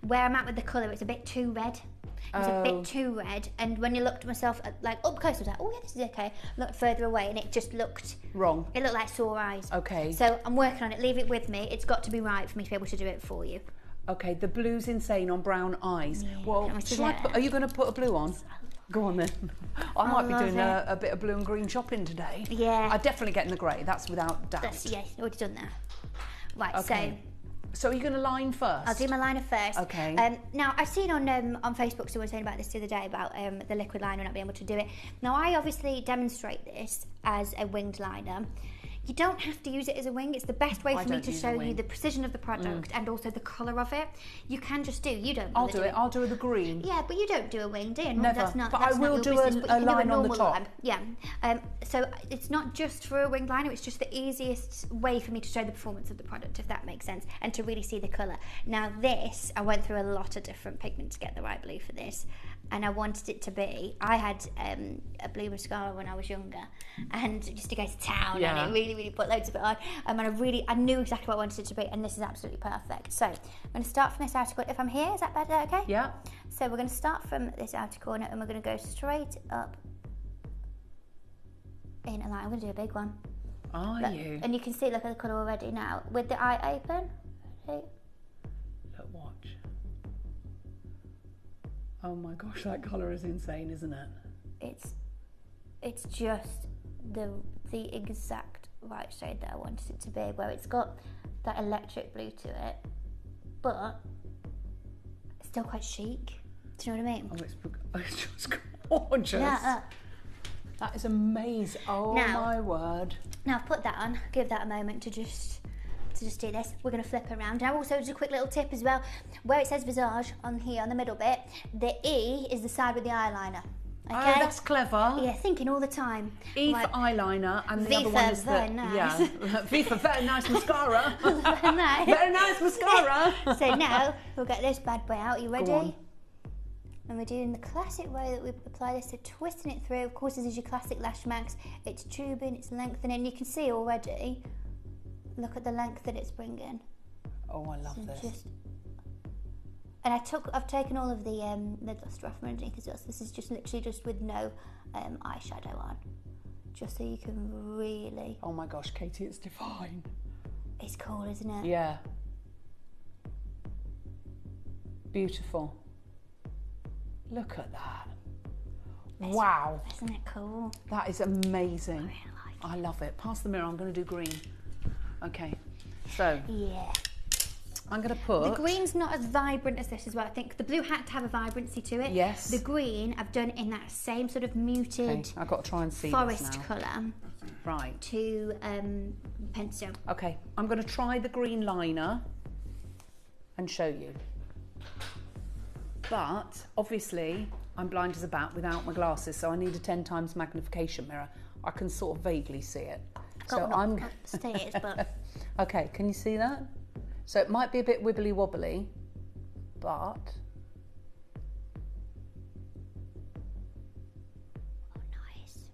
S15: where I'm at with the colour, it's a bit too red. It's a bit too red, and when you looked at myself like up close, I was like, oh yeah, this is okay. Looked further away, and it just looked
S16: wrong.
S15: It looked like sore eyes.
S16: Okay.
S15: So I'm working on it. Leave it with me. It's got to be right for me to be able to do it for you.
S16: Okay, the blue's insane on brown eyes. Yeah. Well, are you going to put a blue on? Go on then. I might be doing a bit of blue and green shopping today.
S15: Yeah.
S16: I'm definitely getting the grey. That's without doubt.
S15: Already done that. Right.
S16: Okay. So are you going to line first?
S15: I'll do my liner first.
S16: Okay.
S15: Now, I've seen on Facebook someone saying about this the other day about the liquid liner not being able to do it. Now, I obviously demonstrate this as a winged liner. You don't have to use it as a wing. It's the best way for me to show you the precision of the product and also the colour of it. You can just do. You don't.
S16: I'll do it. I'll do the green.
S15: Yeah, but you don't do a wing, do you?
S16: Never.
S15: That's not,
S16: but
S15: that's
S16: I will
S15: not
S16: do
S15: your business,
S16: a line on the top.
S15: line. Yeah. So it's not just for a winged liner. It's just the easiest way for me to show the performance of the product, if that makes sense, and to really see the colour. Now this, I went through a lot of different pigment to get the right blue for this. And I wanted it to be, I had a blue mascara when I was younger and used to go to town and it really put loads of it on. And I knew exactly what I wanted it to be, and this is absolutely perfect. So I'm going to start from this outer corner. If I'm here, is that better, okay?
S16: Yeah.
S15: So we're going to start from this outer corner and we're going to go straight up in a line. I'm going to do a big one.
S16: Are you?
S15: And you can see, look at the colour already now. With the eye open. Ready?
S16: Look, watch. Oh my gosh, that colour is insane, isn't it?
S15: It's just the exact right shade that I wanted it to be, where it's got that electric blue to it, but it's still quite chic. Do you know what I mean?
S16: Oh, it's just gorgeous.
S15: Yeah.
S16: That is amazing. Oh
S15: now,
S16: my word.
S15: Now I've put that on, give that a moment to just do this. We're going to flip around. Now also just a quick little tip as well, where it says Visage on here on the middle bit, the E is the side with the eyeliner. Okay?
S16: Oh, that's clever.
S15: Yeah, thinking all the time.
S16: E for eyeliner and the other one is
S15: very nice.
S16: V for very nice mascara.
S15: Very nice.
S16: Very nice mascara.
S15: So now we'll get this bad boy out. You ready?
S16: Go on.
S15: And we're doing the classic way that we apply this, so twisting it through. Of course, this is your classic lash max. It's tubing, it's lengthening. You can see already. Look at the length that it's bringing.
S16: Oh, I love this.
S15: And I've taken all of the dust off from underneath as well. So this is just literally just with no eyeshadow on, just so you can really.
S16: Oh my gosh, Katie, it's divine.
S15: It's cool, isn't it?
S16: Yeah. Beautiful. Look at that. Wow.
S15: Isn't it cool?
S16: That is amazing. I really like it. I love it. Pass the mirror. I'm going to do green. Okay, so
S15: yeah,
S16: I'm going to put...
S15: The green's not as vibrant as this as well. I think the blue had to have a vibrancy to it.
S16: Yes.
S15: The green, I've done in that same sort of muted...
S16: Okay, I've got to try and see
S15: forest colour.
S16: Right.
S15: To pencil.
S16: Okay, I'm going to try the green liner and show you. But, obviously, I'm blind as a bat without my glasses, so I need a 10 times magnification mirror. I can sort of vaguely see it. So I'm
S15: upstairs, but
S16: okay, can you see that? So it might be a bit wibbly wobbly, but
S15: nice.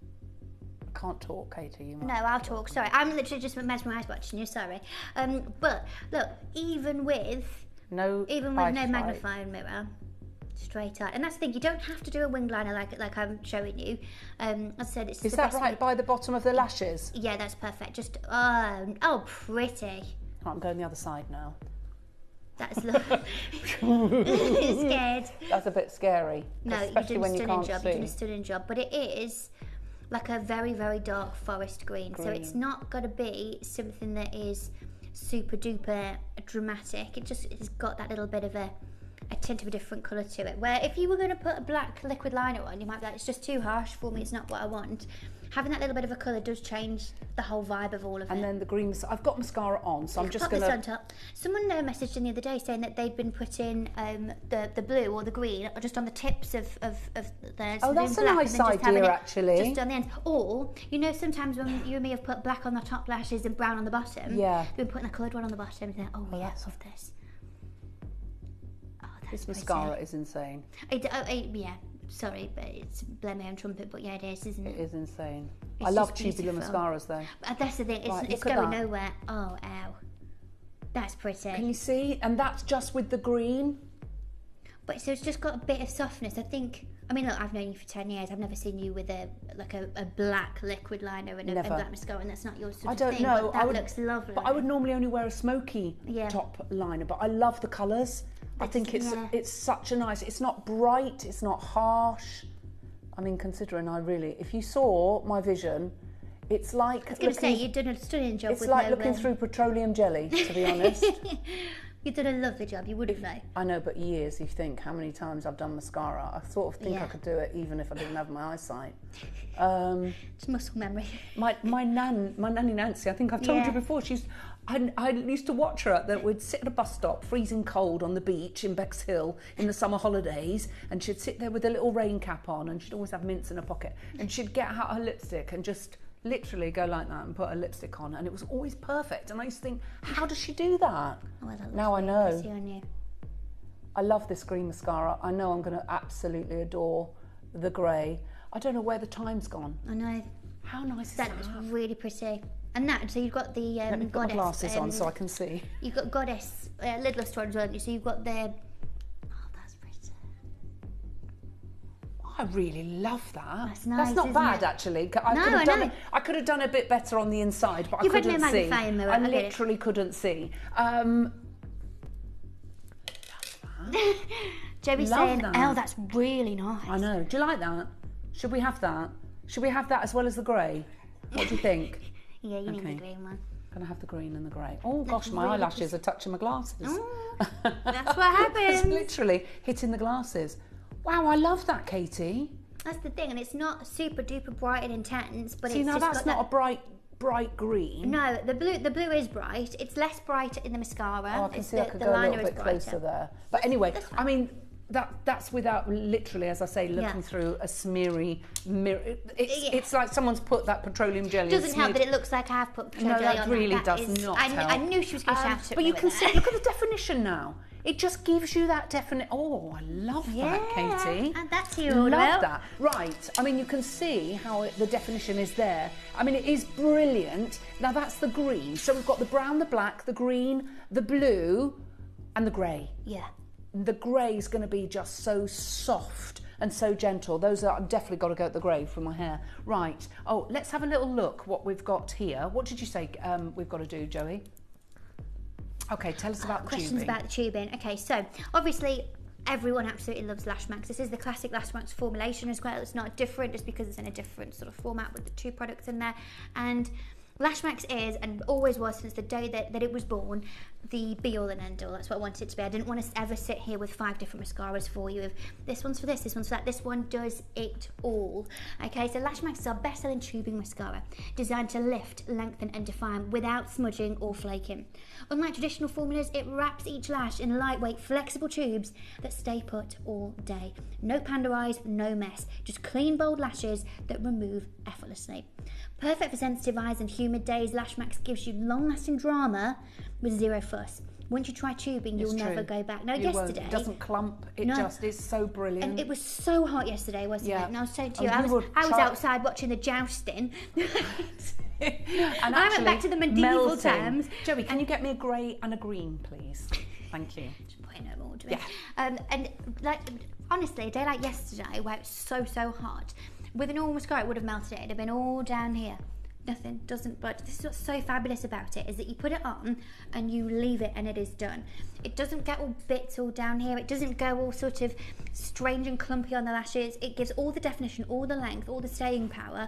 S16: I can't talk, Katie. You might.
S15: No, I'll talk. Sorry, I'm literally just mesmerised watching you. Sorry, but look, even with no magnifying mirror. Straight out, and that's the thing. You don't have to do a winged liner like I'm showing you. As I said, it's
S16: is that right by the bottom of the lashes?
S15: Yeah, that's perfect. Just oh, pretty.
S16: I'm going the other side now.
S15: That's lovely. Scared.
S16: That's a bit scary.
S15: No,
S16: especially when you can't see.
S15: You're doing a stunning job, but it is like a very, very dark forest green. So it's not got to be something that is super duper dramatic. It's got that little bit of a tint of a different colour to it, where if you were going to put a black liquid liner on, you might be like, it's just too harsh for me, it's not what I want. Having that little bit of a colour does change the whole vibe of all of it.
S16: And then the green, I've got mascara on, so I'm just going
S15: to... Pop this on top. Someone messaged in the other day saying that they'd been putting the blue or the green just on the tips of theirs.
S16: Oh, that's a nice idea, actually.
S15: Just on the ends. Or, you know, sometimes when you and me have put black on the top lashes and brown on the bottom, they've been putting a coloured one on the bottom and they're like, oh yeah, I love this.
S16: This mascara is insane.
S15: Yeah, sorry, but it's blame my own trumpet, but yeah, it is, isn't it?
S16: It is insane. I love tubular mascaras though.
S15: But that's the thing, it's going nowhere. Oh, ow. That's pretty.
S16: Can you see? And that's just with the green.
S15: But so it's just got a bit of softness. I think, I mean, look, I've known you for 10 years. I've never seen you with a black liquid liner and a black mascara, and that's not your sort of thing. I don't know. But that looks lovely.
S16: But I would normally only wear a smoky top liner, but I love the colours. I think it's such a nice, it's not bright, it's not harsh. I mean, considering if you saw my vision, it's like...
S15: I was going to say, you've done a stunning job
S16: with looking through petroleum jelly, to be honest.
S15: You've done a lovely job, you wouldn't know.
S16: I know, but years, you think, how many times I've done mascara. I sort of think I could do it even if I didn't have my eyesight.
S15: It's muscle memory.
S16: My nanny Nancy, I think I've told you before, I used to watch her that would sit at a bus stop, freezing cold on the beach in Bexhill in the summer holidays, and she'd sit there with a little rain cap on, and she'd always have mints in her pocket, and she'd get out her lipstick and just literally go like that and put a lipstick on, and it was always perfect. And I used to think, how does she do that? Now I know. I love this green mascara. I know I'm going to absolutely adore the grey. I don't know where the time's gone.
S15: I know.
S16: How nice is that?
S15: That looks really pretty. And that, so you've got the
S16: Let me put
S15: goddess.
S16: my glasses on so I can see.
S15: You've got goddess lidless ones, haven't you? So you've got the.
S16: I really love that.
S15: That's nice.
S16: That's not
S15: isn't
S16: bad,
S15: it?
S16: actually. I could have done a bit better on the inside, but
S15: You've
S16: I couldn't
S15: had no
S16: see.
S15: magnifying mirror,
S16: I
S15: I get it.
S16: literally couldn't see.
S15: Joey's
S16: Love
S15: saying,
S16: that.
S15: "Oh, that's really nice."
S16: I know. Do you like that? Should we have that? Should we have that as well as the grey? What do you think?
S15: Yeah, you need the green one.
S16: Gonna have the green and the grey. Oh gosh, my eyelashes are touching my glasses.
S15: Oh, that's what happens.
S16: It's literally hitting the glasses. Wow, I love that, Katie.
S15: That's the thing, and it's not super duper bright and intense, but
S16: See,
S15: it's
S16: now
S15: just
S16: that's
S15: got
S16: not a bright green.
S15: No, the blue is bright. It's less bright in the mascara.
S16: Oh, I can see I could go a little bit closer there. But anyway, I mean, that's without literally, as I say, looking through a smeary mirror. It's like someone's put that petroleum jelly.
S15: It doesn't help that it looks like I have put petroleum jelly on.
S16: No, that really
S15: That
S16: does
S15: is-
S16: not
S15: I
S16: help.
S15: I knew she was going to shout at
S16: But
S15: me
S16: you
S15: with
S16: can
S15: that.
S16: see, look at the definition now. It just gives you that definite. Oh, I love that, Katie.
S15: And that's you all
S16: Love
S15: about.
S16: that. Right. I mean, you can see how the definition is there. I mean, it is brilliant. Now that's the green. So we've got the brown, the black, the green, the blue, and the grey.
S15: Yeah.
S16: The grey is going to be just so soft and so gentle. Those are, I've definitely got to go at the grey for my hair. Right. Oh, let's have a little look what we've got here. What did you say we've got to do, Joey? Okay, tell us about the
S15: Questions
S16: tubing.
S15: about the tubing. Okay, so obviously everyone absolutely loves Lash Max. This is the classic Lash Max formulation as well. It's not different just because it's in a different sort of format with the two products in there. And Lash Max is, and always was since the day that it was born, the be-all and end-all. That's what I wanted it to be. I didn't want to ever sit here with 5 different mascaras for you. If this one's for this one's for that. This one does it all. Okay, so Lash Max is our best-selling tubing mascara, designed to lift, lengthen and define without smudging or flaking. Unlike traditional formulas, it wraps each lash in lightweight, flexible tubes that stay put all day. No panda eyes, no mess. Just clean, bold lashes that remove effortlessly. Perfect for sensitive eyes and humid days, Lash Max gives you long-lasting drama with zero fuss. Once you try tubing, you'll never go back. No, yesterday...
S16: It doesn't clump. It just is so brilliant.
S15: And it was so hot yesterday, wasn't it? And I was saying to you,
S16: And
S15: I was outside watching the jousting.
S16: And
S15: I went back to the medieval times.
S16: Joey, can you get me a grey and a green, please? Thank you.
S15: Just putting it all to it. And like, honestly, a day like yesterday, where it was so hot, with a normal mascara, it would have melted it. It'd have been all down here. Nothing, doesn't budge. This is what's so fabulous about it, is that you put it on and you leave it and it is done. It doesn't get all bits all down here. It doesn't go all sort of strange and clumpy on the lashes. It gives all the definition, all the length, all the staying power.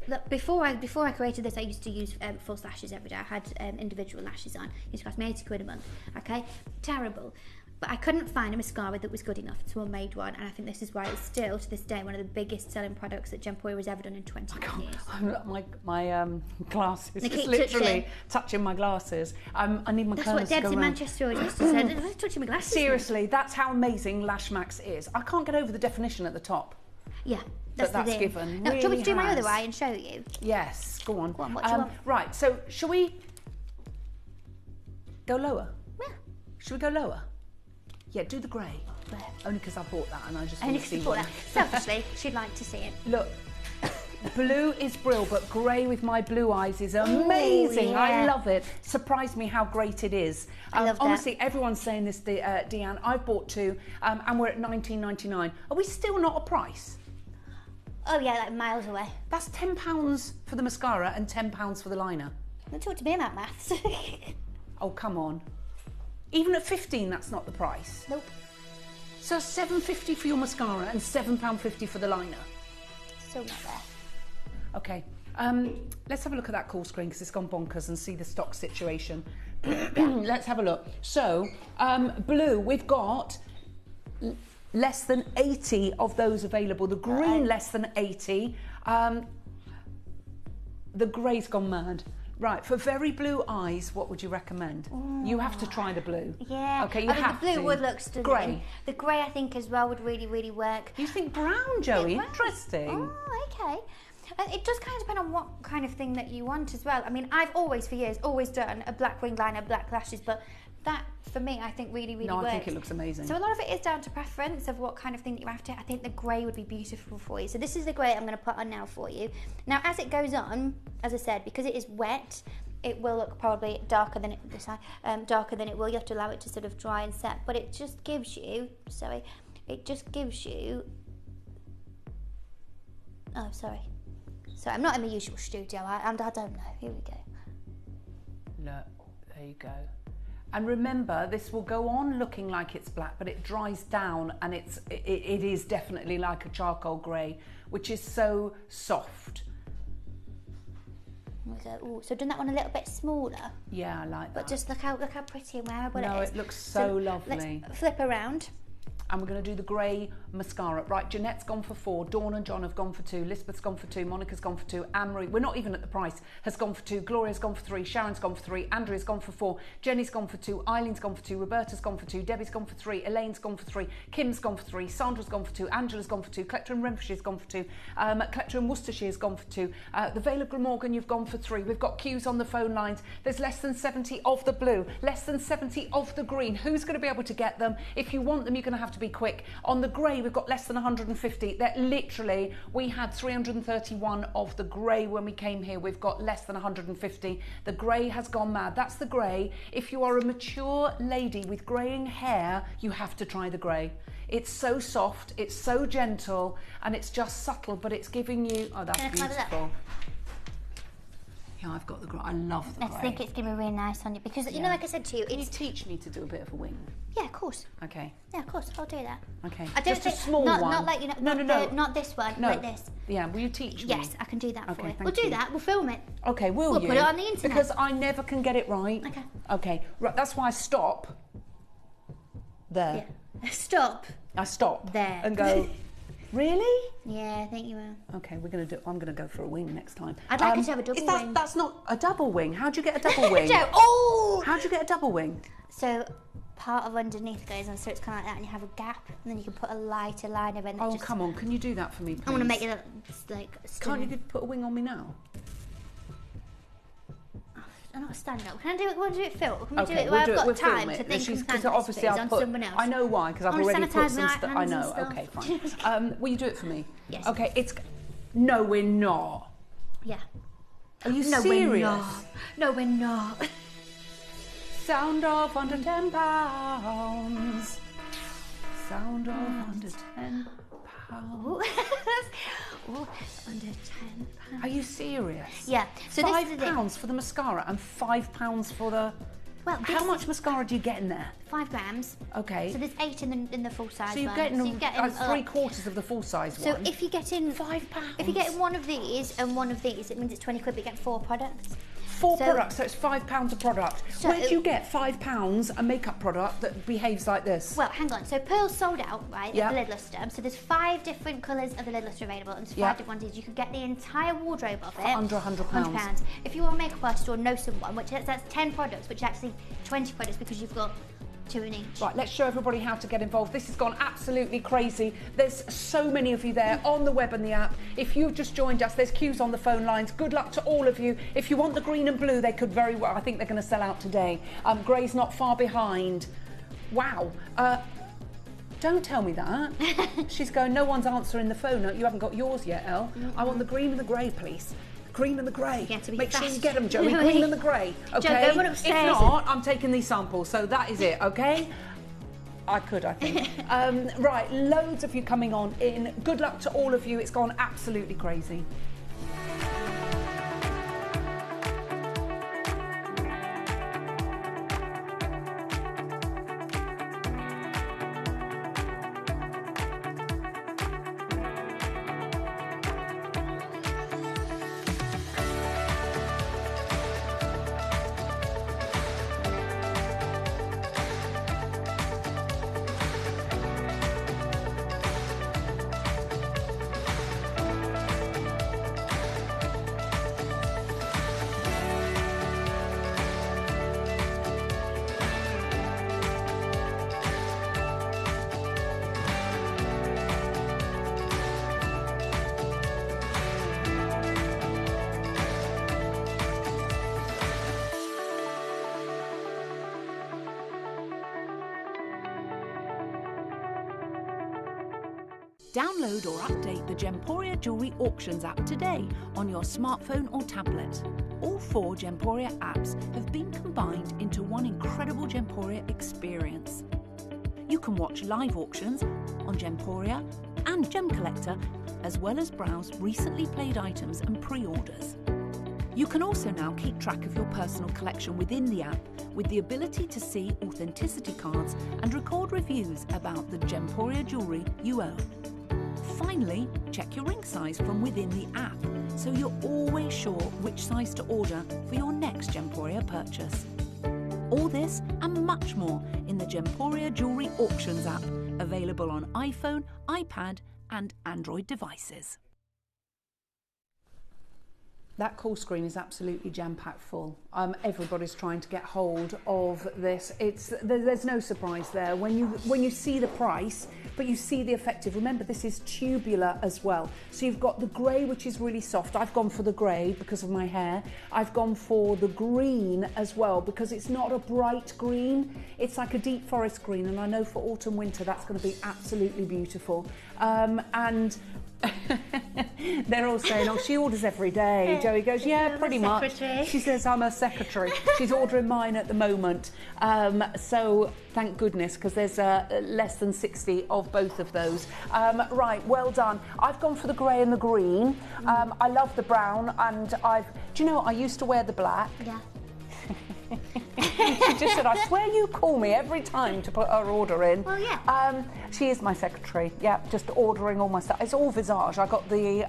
S15: Look, before I created this, I used to use false lashes every day. I had individual lashes on. It used to cost me 80 quid a month. Okay, terrible. But I couldn't find a mascara that was good enough, so I made one, and I think this is why it's still, to this day, one of the biggest selling products that Gemporia has ever done in 20 years.
S16: My glasses, it's literally touching my glasses. I need my
S15: That's
S16: curls
S15: what
S16: to go
S15: Debs in
S16: around.
S15: Manchester always used to say, "I'm touching my glasses."
S16: Seriously, that's how amazing Lash Max is. I can't get over the definition at the top.
S15: Yeah, that's the thing.
S16: Given.
S15: Now, do you want me to do my
S16: has.
S15: other eye and show you?
S16: Yes, go on.
S15: Go on, what do you want?
S16: Right, so shall we go lower?
S15: Yeah.
S16: Should we go lower? Yeah, do the grey. Only because I bought that and I just want
S15: Only
S16: to
S15: because
S16: see
S15: you bought
S16: one.
S15: that. Selfishly, she'd like to see it.
S16: Look, blue is brilliant, but grey with my blue eyes is amazing.
S15: Ooh, yeah.
S16: I love it. Surprised me how great it is.
S15: I love that.
S16: Honestly, everyone's saying this, Deanne. I've bought 2 and we're at $19.99. Are we still not a price?
S15: Oh yeah, like miles away.
S16: That's £10 for the mascara and £10 for the liner.
S15: Don't talk to me about maths.
S16: Oh, come on. Even at 15, that's not the price.
S15: Nope.
S16: So £7.50 for your mascara and £7.50 for the liner.
S15: Still not there.
S16: Okay, let's have a look at that call screen because it's gone bonkers and see the stock situation. Let's have a look. So, blue, we've got less than 80 of those available. The green, less than 80. The grey's gone mad. Right, for very blue eyes, what would you recommend? You have to try the blue.
S15: Yeah.
S16: Okay, you have to.
S15: The blue would look stunning.
S16: Grey.
S15: The grey, I think, as well would really, really work.
S16: You think brown, Joey? Interesting.
S15: Oh, okay. It does kind of depend on what kind of thing that you want as well. I mean, I've always, for years, always done a black wing liner, black lashes, but that, for me, I think really, really works.
S16: No, I think it looks amazing.
S15: So a lot of it is down to preference of what kind of thing that you're after. I think the grey would be beautiful for you. So this is the grey I'm going to put on now for you. Now, as it goes on, as I said, because it is wet, it will look probably darker than it darker than it will. You have to allow it to sort of dry and set, but it just gives you. It just gives you. Oh, sorry, I'm not in my usual studio. I don't know. Here we go.
S16: Look, there you go. And remember, this will go on looking like it's black, but it dries down, and it is definitely like a charcoal grey, which is so soft.
S15: Ooh, so done that one a little bit smaller.
S16: Yeah, I like that.
S15: But just look how pretty and wearable it is.
S16: No, it looks so lovely.
S15: Let's flip around.
S16: And we're going to do the grey mascara. Right, Jeanette's gone for 4, Dawn and John have gone for 2, Lisbeth's gone for 2, Monica's gone for 2, Anne-Marie, we're not even at the price, has gone for 2, Gloria's gone for 3, Sharon's gone for 3, Andrea's gone for 4, Jenny's gone for 2, Eileen's gone for 2, Roberta's gone for 2, Debbie's gone for 3, Elaine's gone for 3, Kim's gone for 3, Sandra's gone for 2, Angela's gone for 2, Collector in Renfrewshire's gone for 2, Collector in Worcestershire's gone for 2, the Vale of Glamorgan, you've gone for 3. We've got queues on the phone lines. There's less than 70 of the blue, less than 70 of the green. Who's going to be able to get them? If you want them, you're going to have to be quick. On the grey, we've got less than 150. That literally, we had 331 of the grey when we came here. We've got less than 150. The grey has gone mad. That's the grey. If you are a mature lady with greying hair, you have to try the grey. It's so soft, it's so gentle, and it's just subtle, but it's giving you... Oh, that's beautiful. Yeah, I've got the grey. I love the grey.
S15: I think it's going to be really nice on you because, you know, like I said to you,
S16: Can you teach me to do a bit of a wing?
S15: Yeah, of course.
S16: Okay.
S15: Yeah, of course. I'll do that.
S16: Okay.
S15: I don't
S16: Just a small one.
S15: Not like, you know,
S16: No.
S15: not this one,
S16: No.
S15: like this.
S16: Yeah, will you teach me?
S15: Yes, I can do that for you.
S16: Thank
S15: We'll do
S16: you.
S15: that. We'll film it.
S16: Okay, will
S15: We'll
S16: you?
S15: put it on the internet.
S16: Because I never can get it right.
S15: Okay.
S16: Okay, right, that's why I stop there.
S15: Yeah. Stop.
S16: I stop
S15: there
S16: and go, really?
S15: Yeah, I think you will.
S16: Okay, I'm gonna go for a wing next time.
S15: I'd like you to have a double wing.
S16: That's not a double wing. How do you get a double wing?
S15: Oh!
S16: How do you get a double wing?
S15: So part of underneath goes on, so it's kind of like that, and you have a gap, and then you can put a lighter liner in.
S16: Oh, come on, can you do that for me, please?
S15: I want to make it like
S16: Can't you put a wing on me now?
S15: I'm not stand up. Can I do it? Want to do it, Phil? Can we
S16: Okay,
S15: do it?
S16: we'll
S15: I've
S16: do it.
S15: got
S16: We'll
S15: time
S16: film
S15: to
S16: it.
S15: think
S16: Because obviously I'll
S15: on
S16: put.
S15: someone else.
S16: I know why, because I've
S15: I wanna
S16: already put
S15: sanitise
S16: some
S15: my
S16: stuff. I
S15: hands
S16: know.
S15: and
S16: Okay,
S15: stuff.
S16: fine. Will you do it for me?
S15: Yes.
S16: Okay. It's. No, we're not.
S15: Yeah.
S16: Are you
S15: No,
S16: serious?
S15: we're not. No, we're not.
S16: Sound off under £10. Sound off under £10.
S15: Ooh, under £10.
S16: Are you serious?
S15: Yeah. So
S16: £5 for the mascara and £5 for the.
S15: Well,
S16: how much mascara do you get in there?
S15: 5 grams.
S16: Okay.
S15: So there's 8 in the full size.
S16: So you're
S15: one.
S16: getting,
S15: So you're getting
S16: like 3/4 of the full size
S15: So
S16: one.
S15: if you're getting
S16: £5,
S15: if you're getting one of these and one of these, it means it's 20 quid. But you get 4 products.
S16: 4 products, so it's £5 a product.
S15: So-
S16: Where do you get £5 a makeup product that behaves like this?
S15: Well, hang on. So Pearl's sold out, right?
S16: Yeah.
S15: Of the lid lustre. So there's 5 different colours of the lid lustre available, and there's 5
S16: Yeah.
S15: different ones. You can get the entire wardrobe of it
S16: For under £100.
S15: £100. If you are a makeup artist or know someone, which that's 10 products, which is actually 20 products because you've got 2 in each.
S16: Right, let's show everybody how to get involved. This has gone absolutely crazy. There's so many of you there on the web and the app. If you've just joined us, there's queues on the phone lines. Good luck to all of you. If you want the green and blue, they could very well. I think they're going to sell out today. Grey's not far behind. Wow. Don't tell me that. She's going, no one's answering the phone. You haven't got yours yet, Elle. I want the green and the grey, please. Green and the grey. Make sure you get them, Joey. Green and the grey. Okay.
S15: Go
S16: If not, I'm taking these samples. So that is it. Okay. I could, I think. Right, loads of you coming on in. Good luck to all of you. It's gone absolutely crazy.
S9: Download or update the Gemporia Jewellery Auctions app today on your smartphone or tablet. All 4 Gemporia apps have been combined into one incredible Gemporia experience. You can watch live auctions on Gemporia and Gem Collector, as well as browse recently played items and pre-orders. You can also now keep track of your personal collection within the app with the ability to see authenticity cards and record reviews about the Gemporia jewellery you own. Finally, check your ring size from within the app so you're always sure which size to order for your next Gemporia purchase. All this and much more in the Gemporia Jewellery Auctions app, available on iPhone, iPad and Android devices.
S16: That call screen is absolutely jam-packed full. Everybody's trying to get hold of this. There's no surprise there. When you see the price, but you see the effective. Remember, this is tubular as well. So you've got the grey, which is really soft. I've gone for the grey because of my hair. I've gone for the green as well because it's not a bright green. It's like a deep forest green, and I know for autumn winter that's going to be absolutely beautiful. And they're all saying, oh, she orders every day. Joey goes, yeah, pretty much. She says, I'm her secretary. She's ordering mine at the moment. So thank goodness, because there's less than 60 of both of those. Right, well done. I've gone for the grey and the green. I love the brown, and do you know, I used to wear the black.
S15: Yeah.
S16: She just said, I swear you call me every time to put her order in.
S15: Well, yeah.
S16: She is my secretary. Yeah, just ordering all my stuff. It's all Visage. I got the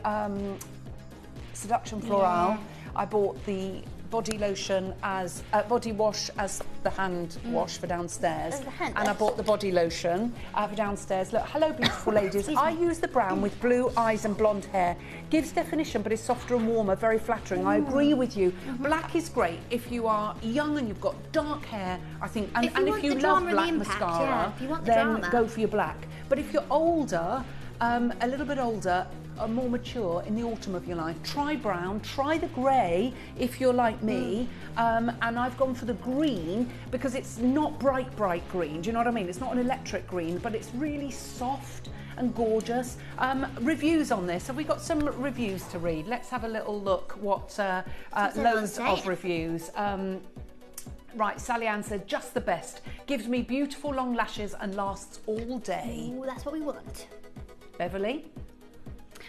S16: Seduction Floral. Yeah. I bought the body lotion as body wash as the hand wash for downstairs, and I bought the body lotion for downstairs. Look, hello beautiful ladies. I use the brown with blue eyes and blonde hair. Gives definition, but is softer and warmer, very flattering. I agree with you. Black is great if you are young and you've got dark hair, I think, and if you love black mascara, then go for your black. But if you're older, a little bit older, more mature in the autumn of your life, try brown, try the grey if you're like me, and I've gone for the green because it's not bright green, do you know what I mean? It's not an electric green, but it's really soft and gorgeous. Reviews on this, have we got some reviews to read? Let's have a little look what loads of reviews. Right, Sally Ann said, just the best. Gives me beautiful long lashes and lasts all day.
S15: Ooh, that's what we want.
S16: Beverly?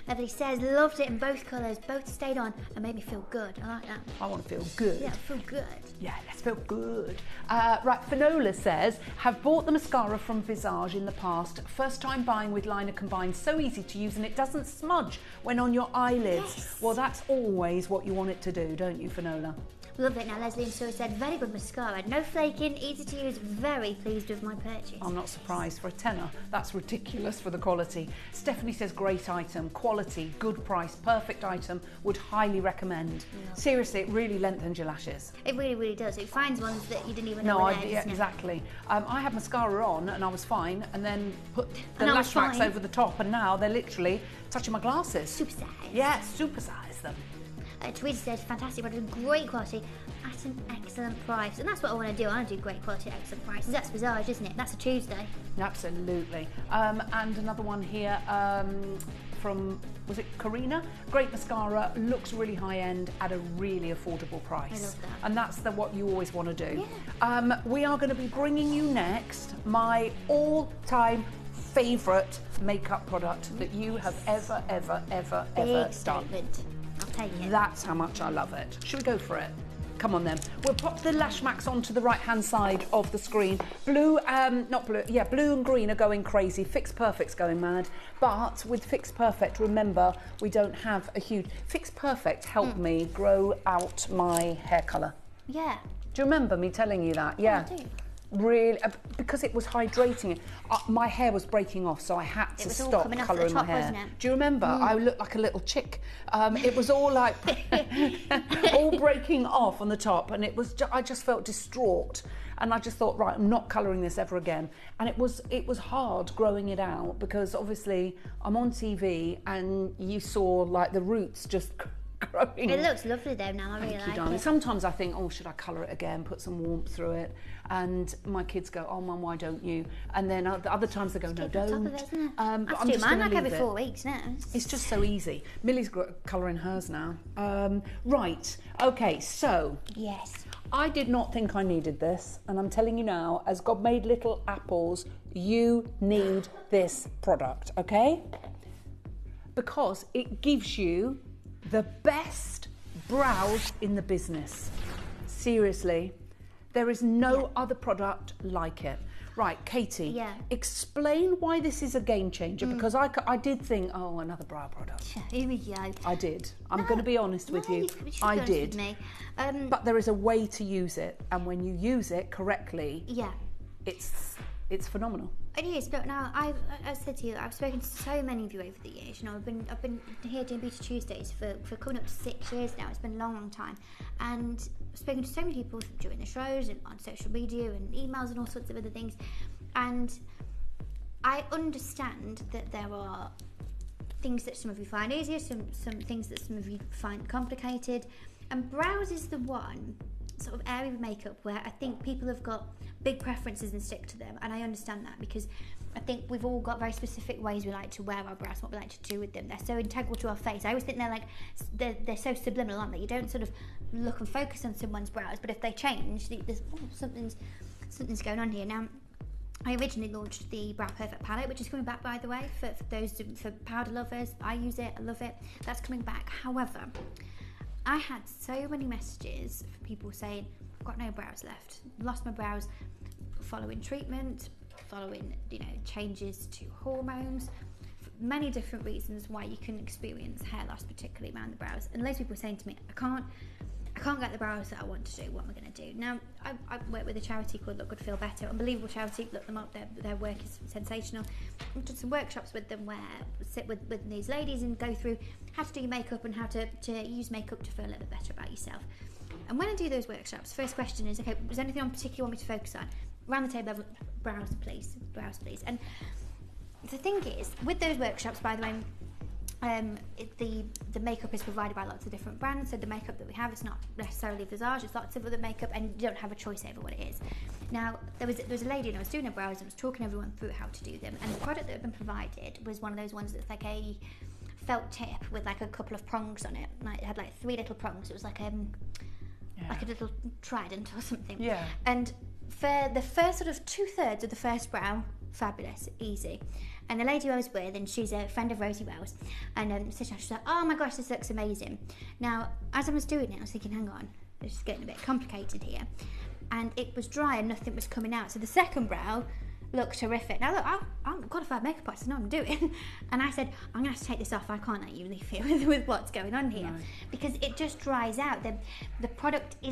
S15: Beverly says, loved it in both colours, both stayed on and made me feel good. I like that.
S16: I want to feel good.
S15: Yeah, feel good.
S16: Yeah, let's feel good. Right, Finola says, have bought the mascara from Visage in the past. First time buying with liner combined. So easy to use and it doesn't smudge when on your eyelids. Yes. Well, that's always what you want it to do, don't you, Finola?
S15: Love it. Now, Leslie and Sue said, very good mascara. No flaking, easy to use, very pleased with my purchase.
S16: I'm not surprised. For a tenner, that's ridiculous for the quality. Stephanie says, great item, quality, good price, perfect item, would highly recommend. Yeah. Seriously, it really lengthens your lashes.
S15: It really, really does. It finds ones that you didn't even know were there,
S16: yeah, exactly. I had mascara on and I was fine, and then put the lash wax over the top, and now they're literally touching my glasses.
S15: Super size.
S16: Yeah, super size them.
S15: Teresa says, fantastic product, great quality at an excellent price. And that's what I want to do. I want to do great quality at excellent prices. That's Visage, isn't it? That's a Tuesday.
S16: Absolutely. And another one here from, was it Karina? Great mascara, looks really high end at a really affordable price.
S15: I love that.
S16: And that's what you always want to do.
S15: Yeah.
S16: We are going to be bringing you next my all-time favourite makeup product that you have ever done.
S15: Statement. I'll take it.
S16: That's how much I love it. Should we go for it? Come on then. We'll pop the lash max onto the right-hand side of the screen. Blue, blue and green are going crazy. Fix Perfect's going mad. But with Fix Perfect, remember, we don't have a huge... Fix Perfect helped me grow out my hair colour.
S15: Yeah.
S16: Do you remember me telling you that? Yeah.
S15: I do.
S16: Really, because it was hydrating. My hair was breaking off, so I had to stop colouring my hair. Do you remember? I looked like a little chick. It was all like all breaking off on the top, and it was. I just felt distraught, and I just thought, right, I'm not colouring this ever again. And it was hard growing it out because obviously I'm on TV, and you saw like the roots just growing.
S15: It looks lovely though now, I really
S16: Thank you,
S15: like
S16: darling.
S15: it.
S16: Sometimes I think, oh, should I colour it again, put some warmth through it? And my kids go, oh, Mum, why don't you? And then other times they go, no, don't.
S15: It, isn't it?
S16: But
S15: I
S16: I'm
S15: have to do
S16: just
S15: mine
S16: gonna
S15: like every
S16: leave
S15: 4 weeks now.
S16: It's just so easy. Millie's colouring hers now. Right, okay, so.
S15: Yes.
S16: I did not think I needed this, and I'm telling you now, as God made little apples, you need this product, okay? Because it gives you the best brows in the business. Seriously, there is no other product like it. Right, Katie, explain why this is a game changer, because I did think, oh, another brow product.
S15: Here we go.
S16: I did. I'm going to be honest with you. I did.
S15: Me.
S16: But there is a way to use it, and when you use it correctly, it's phenomenal.
S15: It is, but now I said to you, I've spoken to so many of you over the years. You know, I've been here doing Beauty Tuesdays for coming up to 6 years now. It's been a long, long time, and I've spoken to so many people during the shows and on social media and emails and all sorts of other things. And I understand that there are things that some of you find easier, some things that some of you find complicated, and brows is the one sort of area of makeup where I think people have got big preferences and stick to them, and I understand that because I think we've all got very specific ways we like to wear our brows, what we like to do with them. They're so integral to our face. I always think they're so subliminal, aren't they? You don't sort of look and focus on someone's brows, but if they change, there's something's going on here. Now, I originally launched the Brow Perfect palette, which is coming back, by the way, for powder lovers. I use it, I love it. That's coming back. However, I had so many messages from people saying, I've got no brows left. Lost my brows following treatment, following, changes to hormones, many different reasons why you can experience hair loss, particularly around the brows. And loads of people were saying to me, I can't get the brows that I want to do. What am I going to do? Now, I work with a charity called Look Good Feel Better. Unbelievable charity. Look them up. Their work is sensational. I've done some workshops with them where I sit with these ladies and go through how to do your makeup and how to use makeup to feel a little bit better about yourself. And when I do those workshops, first question is, okay, was there anything in particular you want me to focus on? Around the table, brows, please. Brows, please. And the thing is, with those workshops, by the way, the makeup is provided by lots of different brands, so the makeup that we have is not necessarily Visage, it's lots of other makeup, and you don't have a choice over what it is. Now, there was a lady, and I was doing her brows, and I was talking everyone through how to do them, and the product that had been provided was one of those ones that's like a felt tip with like a couple of prongs on it. Like, it had like 3 little prongs. It was like a little trident or something. Yeah. And for the first sort of 2/3 of the first brow, fabulous, easy. And the lady I was with, and she's a friend of Rosie Wells, and she's like, oh my gosh, this looks amazing. Now, as I was doing it, I was thinking, hang on, this is getting a bit complicated here. And it was dry and nothing was coming out. So the second brow looked terrific. Now look, I'm a qualified makeup artist, I know what I'm doing. And I said, I'm gonna have to take this off. I can't let you leave here with what's going on here. No. Because it just dries out. The product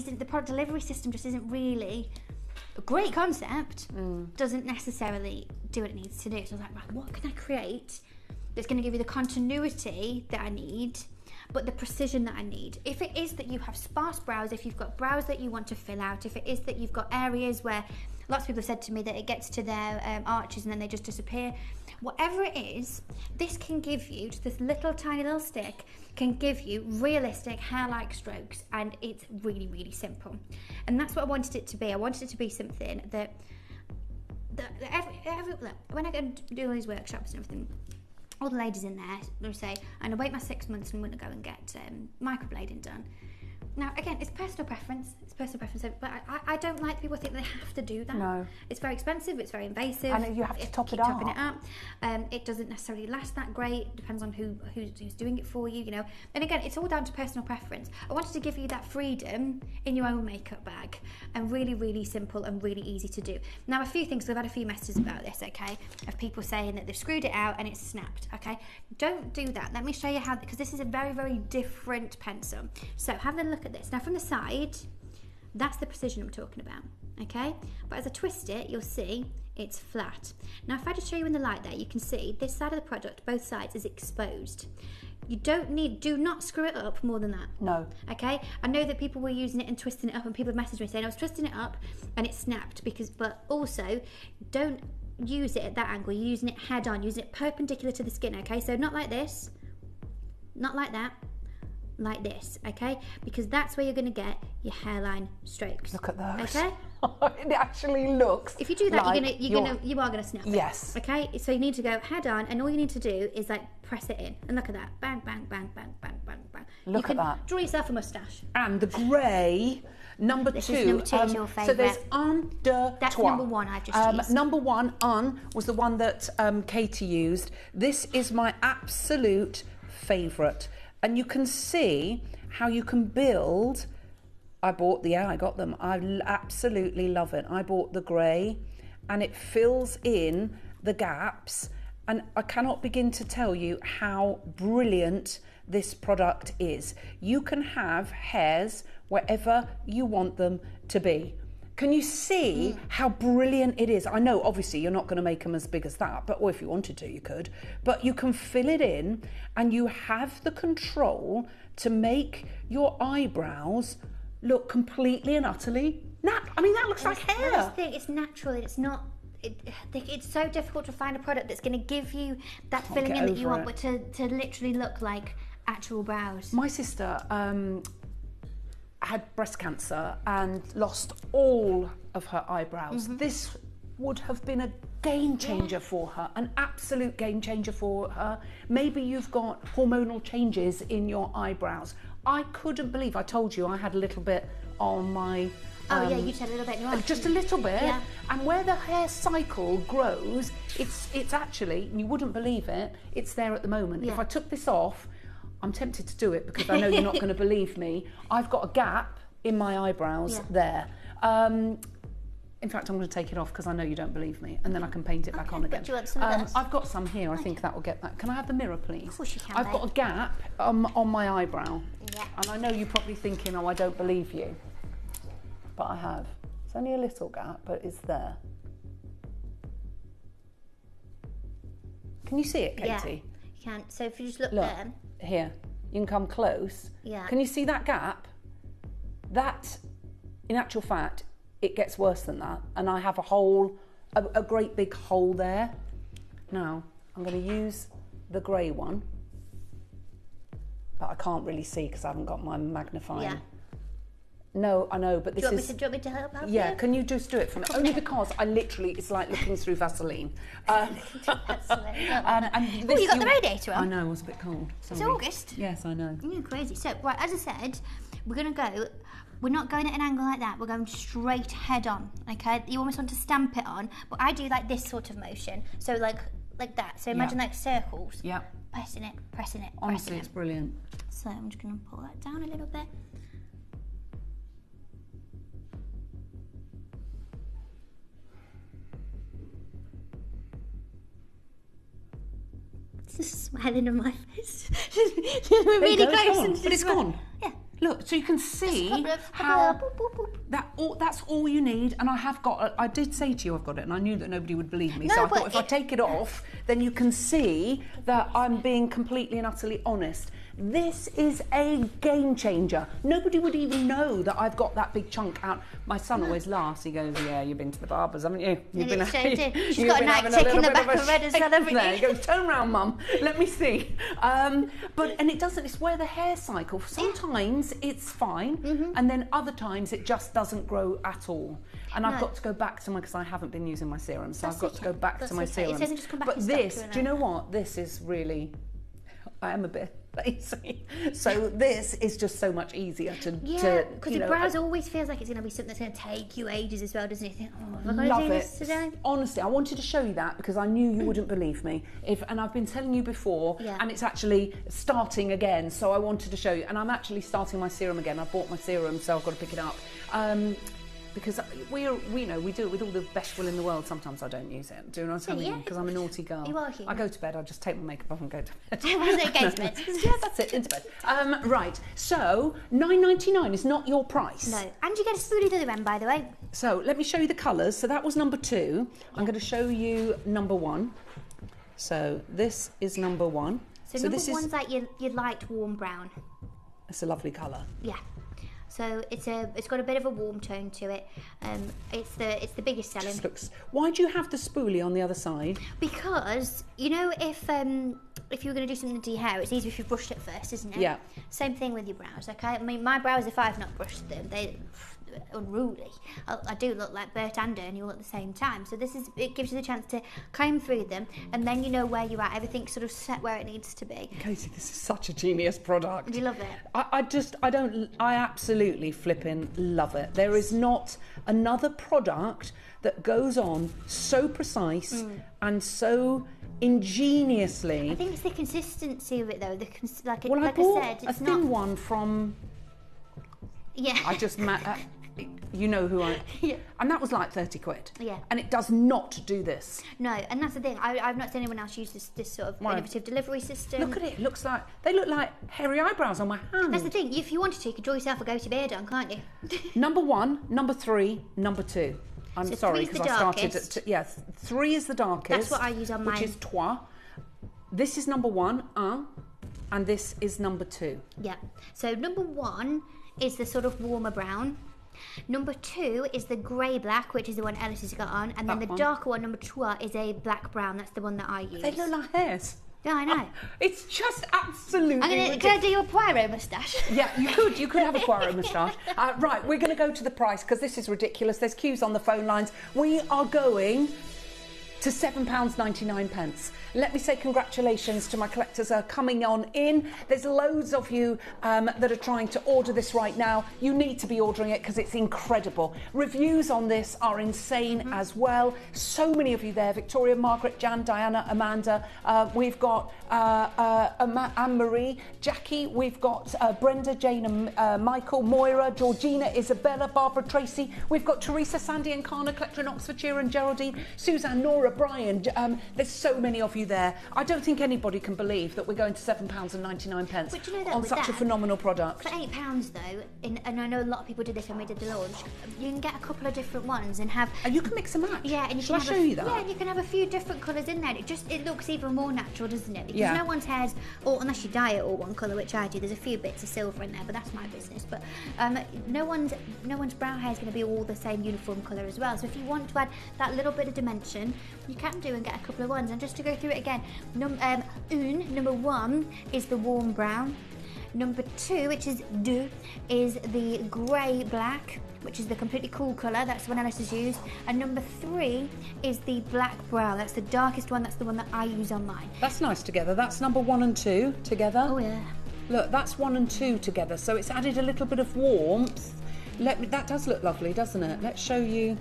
S15: delivery system just isn't really a great concept, doesn't necessarily do what it needs to do. So I was like, right, what can I create that's going to give you the continuity that I need, but the precision that I need? If it is that you have sparse brows, if you've got brows that you want to fill out, if it is that you've got areas where lots of people have said to me that it gets to their arches and then they just disappear, whatever it is, this can give you, just this little tiny little stick, can give you realistic hair-like strokes, and it's really, really simple. And that's what I wanted it to be. I wanted it to be something that when I go and do all these workshops and everything, all the ladies in there will say, I'm going to wait my 6 months and I'm going to go and get microblading done. Now, again, it's personal preference. But I don't like people think they have to do that. No. It's very expensive, it's very invasive.
S16: And you have to top it up.
S15: Topping it up. It doesn't necessarily last that great. Depends on who's doing it for you, And again, it's all down to personal preference. I wanted to give you that freedom in your own makeup bag, and really, really simple and really easy to do. Now, a few things, we've had a few messages about this, okay, of people saying that they've screwed it out and it's snapped, okay? Don't do that. Let me show you how, because this is a very, very different pencil. So have a look at this. Now, from the side, that's the precision I'm talking about, okay? But as I twist it, you'll see it's flat. Now, if I just show you in the light there, you can see this side of the product, both sides, is exposed. You do not screw it up more than that.
S16: No.
S15: Okay? I know that people were using it and twisting it up, and people have messaged me saying, I was twisting it up and it snapped, but also, don't use it at that angle. You're using it head on, using it perpendicular to the skin, okay? So not like this, not like that, like this, okay? Because that's where you're going to get your hairline strokes.
S16: Look at those.
S15: Okay?
S16: It actually looks.
S15: If you do that,
S16: like
S15: you are gonna snap it.
S16: Yes.
S15: Okay. So you need to go head on, and all you need to do is like press it in, and look at that, bang, bang, bang, bang, bang, bang, bang.
S16: Look at that.
S15: Draw yourself a moustache.
S16: And the grey. Number
S15: This
S16: two.
S15: is number two is your favourite.
S16: So there's un de
S15: That's
S16: toi.
S15: number one I've just used.
S16: Number one, was the one that Katie used. This is my absolute favourite. And you can see how you can build. I got them. I absolutely love it. I bought the grey, and it fills in the gaps. And I cannot begin to tell you how brilliant this product is. You can have hairs wherever you want them to be. Can you see how brilliant it is? I know, obviously, you're not going to make them as big as that, or if you wanted to, you could. But you can fill it in, and you have the control to make your eyebrows look completely and utterly I mean, that looks like hair.
S15: I just think it's natural. It's not. It's so difficult to find a product that's going to give you that filling in that you want, but to literally look like actual brows.
S16: My sister had breast cancer and lost all of her eyebrows. This would have been a game changer for her, an absolute game changer for her. Maybe you've got hormonal changes in your eyebrows. I couldn't believe, I told you I had a little bit on my...
S15: yeah, you said a little bit in your eye.
S16: Just a little bit. Yeah. And where the hair cycle grows, it's actually, you wouldn't believe it, it's there at the moment.
S15: Yeah.
S16: If I took this off, I'm tempted to do it because I know you're not going to believe me. I've got a gap in my eyebrows there. In fact, I'm going to take it off because I know you don't believe me, and then I can paint it back on again.
S15: Do you want some of this?
S16: I've got some here. I think that will get that. Can I have the mirror, please?
S15: Of course you can.
S16: I've got a gap on my eyebrow.
S15: Yeah.
S16: And I know you're probably thinking, oh, I don't believe you. But I have. It's only a little gap, but it's there. Can you see it, Katie?
S15: Yeah, you can. So if you just look there.
S16: Here. You can come close.
S15: Yeah.
S16: Can you see that gap? That, in actual fact, it gets worse than that. And I have a great big hole there. Now, I'm going to use the grey one. But I can't really see because I haven't got my magnifying.
S15: Yeah.
S16: No, I know, but this is...
S15: Do you want me to help out?
S16: Yeah, can you just do it for me? Only because I literally, it's like looking through Vaseline.
S15: And
S16: this,
S15: you got the radiator on?
S16: I know, it was a bit cold. Sorry.
S15: It's August.
S16: Yes, I know.
S15: You're crazy. So, right, as I said, we're not going at an angle like that, we're going straight head on, okay? You almost want to stamp it on, but I do like this sort of motion. So like that. So imagine like circles.
S16: Yeah.
S15: Pressing it.
S16: Honestly, it's brilliant.
S15: So I'm just going to pull that down a little bit. Smiling on my face. We're really close.
S16: But it's gone.
S15: Yeah.
S16: Look, so you can see how that's all you need. And I did say to you I've got it, and I knew that nobody would believe me. So I thought if I take it off, then you can see that I'm being completely and utterly honest. This is a game changer. Nobody would even know that I've got that big chunk out. My son always laughs. He goes, yeah, you've been to the barbers, haven't you?
S15: She's got a night tick in the back of red as well, haven't you?
S16: He goes, turn round, Mum. Let me see. And it doesn't. It's where the hair cycle. Sometimes it's fine, and then other times it just doesn't grow at all. And I've got to go back to because I haven't been using my serum, so I've got to go back to my serum.
S15: It doesn't just come back.
S16: But this, do you know what? This is really. I am a bit lazy, so this is just so much easier to
S15: because your brows always feels like it's going to be something that's going to take you ages as well, doesn't it? You think, oh, am I going to do this today?
S16: Honestly, I wanted to show you that because I knew you wouldn't believe me. And I've been telling you before, and it's actually starting again. So I wanted to show you, and I'm actually starting my serum again. I bought my serum, so I've got to pick it up. Because we do it with all the best will in the world. Sometimes I don't use it. Do you know what I mean? Because I'm a naughty girl.
S15: You are human.
S16: I go to bed. I just take my makeup off and go to bed.
S15: Go to bed.
S16: Yeah, that's it. Into bed. Right. So $9.99 is not your price.
S15: No. And you get a spoolie at the other end, by the way.
S16: So let me show you the colours. So that was number 2. I'm going to show you number 1. So this is number 1.
S15: So number 1's like your light warm brown.
S16: It's a lovely colour.
S15: Yeah. So it's got a bit of a warm tone to it. It's the biggest selling.
S16: Why do you have the spoolie on the other side?
S15: Because you know if if you're going to do something to your hair, it's easier if you've brushed it first, isn't it?
S16: Yeah.
S15: Same thing with your brows, okay? I mean, my brows, if I've not brushed them, they're unruly. I do look like Bert and Ernie all at the same time. So it gives you the chance to comb through them, and then you know where you're at. Everything's sort of set where it needs to be.
S16: Casey, this is such a genius product.
S15: Do you love it?
S16: I absolutely flipping love it. There is not another product that goes on so precise and so ingeniously.
S15: I think it's the consistency of it, though.
S16: I bought a thin one from.
S15: Yeah.
S16: I just you know who I.
S15: Yeah.
S16: And that was like 30 quid.
S15: Yeah.
S16: And it does not do this.
S15: No, and that's the thing. I've not seen anyone else use this sort of innovative delivery system.
S16: Look at it. They look like hairy eyebrows on my hand.
S15: That's the thing. If you wanted to, you could draw yourself a goatee beard on, can't you?
S16: Number 1, number 3, number 2. I'm sorry because I started at 3 is the darkest.
S15: That's what I use on mine.
S16: Which is trois. This is number 1, and this is number 2.
S15: Yeah. So number 1 is the sort of warmer brown. Number 2 is the grey black, which is the one Ellis has got on, and then the darker one, number 2, is a black brown. That's the one that I use.
S16: They look like hairs.
S15: Yeah, I know.
S16: It's just absolutely ridiculous.
S15: Can I do your Poirot moustache?
S16: Yeah, you could. You could have a Poirot moustache. Right, we're going to go to the price because this is ridiculous. There's queues on the phone lines. We are going to £7.99. Let me say congratulations to my collectors coming on in. There's loads of you that are trying to order this right now. You need to be ordering it because it's incredible. Reviews on this are insane as well. So many of you there. Victoria, Margaret, Jan, Diana, Amanda. We've got Anne-Marie, Jackie. We've got Brenda, Jane and Michael, Moira, Georgina, Isabella, Barbara, Tracy. We've got Teresa, Sandy and Carna, collector in Oxfordshire and Geraldine, Suzanne, Nora, Brian. There's so many of you there. I don't think anybody can believe that we're going to £7.99
S15: But you know that
S16: on
S15: with
S16: such a phenomenal product.
S15: For £8 though, and I know a lot of people did this when we did the launch, you can get a couple of different ones and have...
S16: And you can mix and match.
S15: Yeah, and you
S16: Shall
S15: can
S16: I show you that?
S15: Yeah, and you can have a few different colours in there. It looks even more natural, doesn't it? Because no one's hair's, or unless you dye it all one colour, which I do, there's a few bits of silver in there, but that's my business. But no one's brow hair is going to be all the same uniform colour as well. So if you want to add that little bit of dimension, you can do and get a couple of ones. And just to go through it again, number 1 is the warm brown. Number 2, which is deux, is the grey black, which is the completely cool colour. That's the one Alice has used. And number 3 is the black brown. That's the darkest one. That's the one that I use on mine.
S16: That's nice together. That's number 1 and 2 together.
S15: Oh yeah.
S16: Look, that's 1 and 2 together. So it's added a little bit of warmth. That does look lovely, doesn't it? Let's show you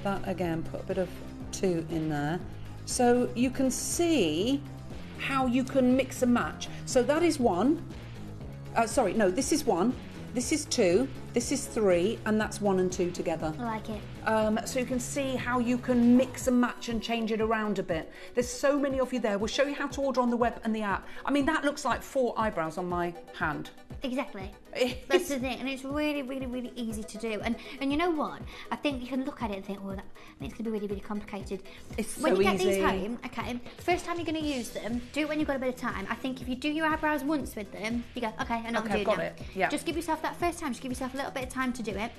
S16: that again. Put a bit of 2 in there. So you can see how you can mix and match. So that is 1. Sorry, no, this is 1. This is 2. This is 3, and that's 1 and 2 together.
S15: I like it.
S16: So you can see how you can mix and match and change it around a bit. There's so many of you there. We'll show you how to order on the web and the app. I mean, that looks like 4 eyebrows on my hand.
S15: Exactly. That's the thing, and it's really, really, really easy to do. And you know what? I think you can look at it and think, oh, it's going to be really, really complicated.
S16: It's
S15: when
S16: so
S15: you get
S16: easy.
S15: these home, okay, first time you're going to use them, do it when you've got a bit of time. I think if you do your eyebrows once with them, you go, okay, I know what I'm doing
S16: got
S15: now.
S16: it. Yeah.
S15: Just give yourself that first time. Just give yourself a little bit of time to do it.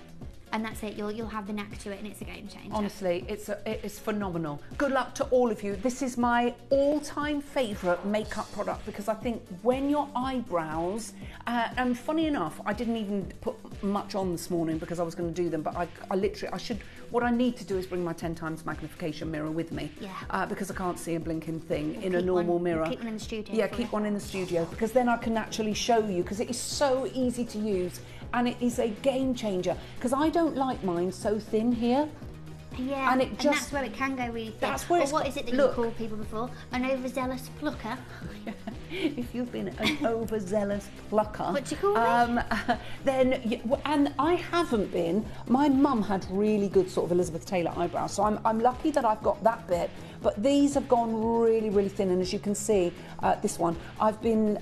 S15: And that's it. You'll have the knack to it, and it's a game changer.
S16: Honestly, it's phenomenal. Good luck to all of you. This is my all-time favourite makeup product because I think when your eyebrows, and funny enough, I didn't even put much on this morning because I was going to do them, but I should. What I need to do is bring my 10 times magnification mirror with me, because I can't see a blinking thing in a normal mirror.
S15: Keep one in the studio.
S16: Yeah, keep one in the studio because then I can actually show you because it is so easy to use. And it is a game changer because I don't like mine so thin here.
S15: Yeah,
S16: and
S15: that's where it can go really thin.
S16: That's where
S15: what is it that you call people before? An overzealous plucker?
S16: If you've been an overzealous plucker.
S15: What do you call me?
S16: Then, and I haven't been. My mum had really good sort of Elizabeth Taylor eyebrows, so I'm lucky that I've got that bit. But these have gone really, really thin, and as you can see, this one, I've been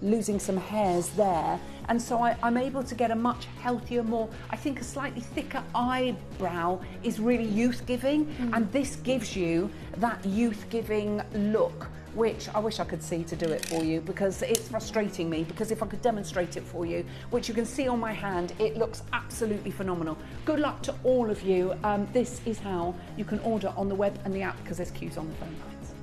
S16: losing some hairs there. And so I'm able to get a much healthier, more, I think a slightly thicker eyebrow is really youth-giving. And this gives you that youth-giving look, which I wish I could see to do it for you because it's frustrating me, because if I could demonstrate it for you, which you can see on my hand, it looks absolutely phenomenal. Good luck to all of you. This is how you can order on the web and the app because there's queues on the phone lines.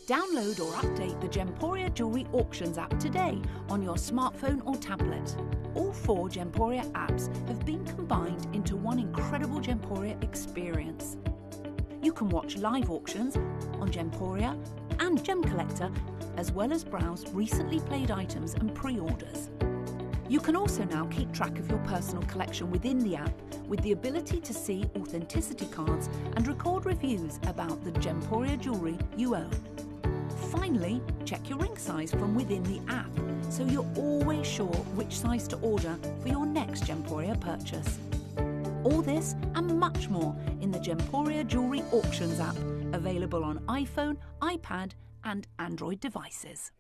S9: Download or update the Gemporia Jewellery Auctions app today on your smartphone or tablet. All 4 Gemporia apps have been combined into one incredible Gemporia experience. You can watch live auctions on Gemporia and Gem Collector, as well as browse recently played items and pre-orders. You can also now keep track of your personal collection within the app with the ability to see authenticity cards and record reviews about the Gemporia jewellery you own. Finally, check your ring size from within the app so you're always sure which size to order for your next Gemporia purchase. All this and much more in the Gemporia Jewellery Auctions app, available on iPhone, iPad and Android devices.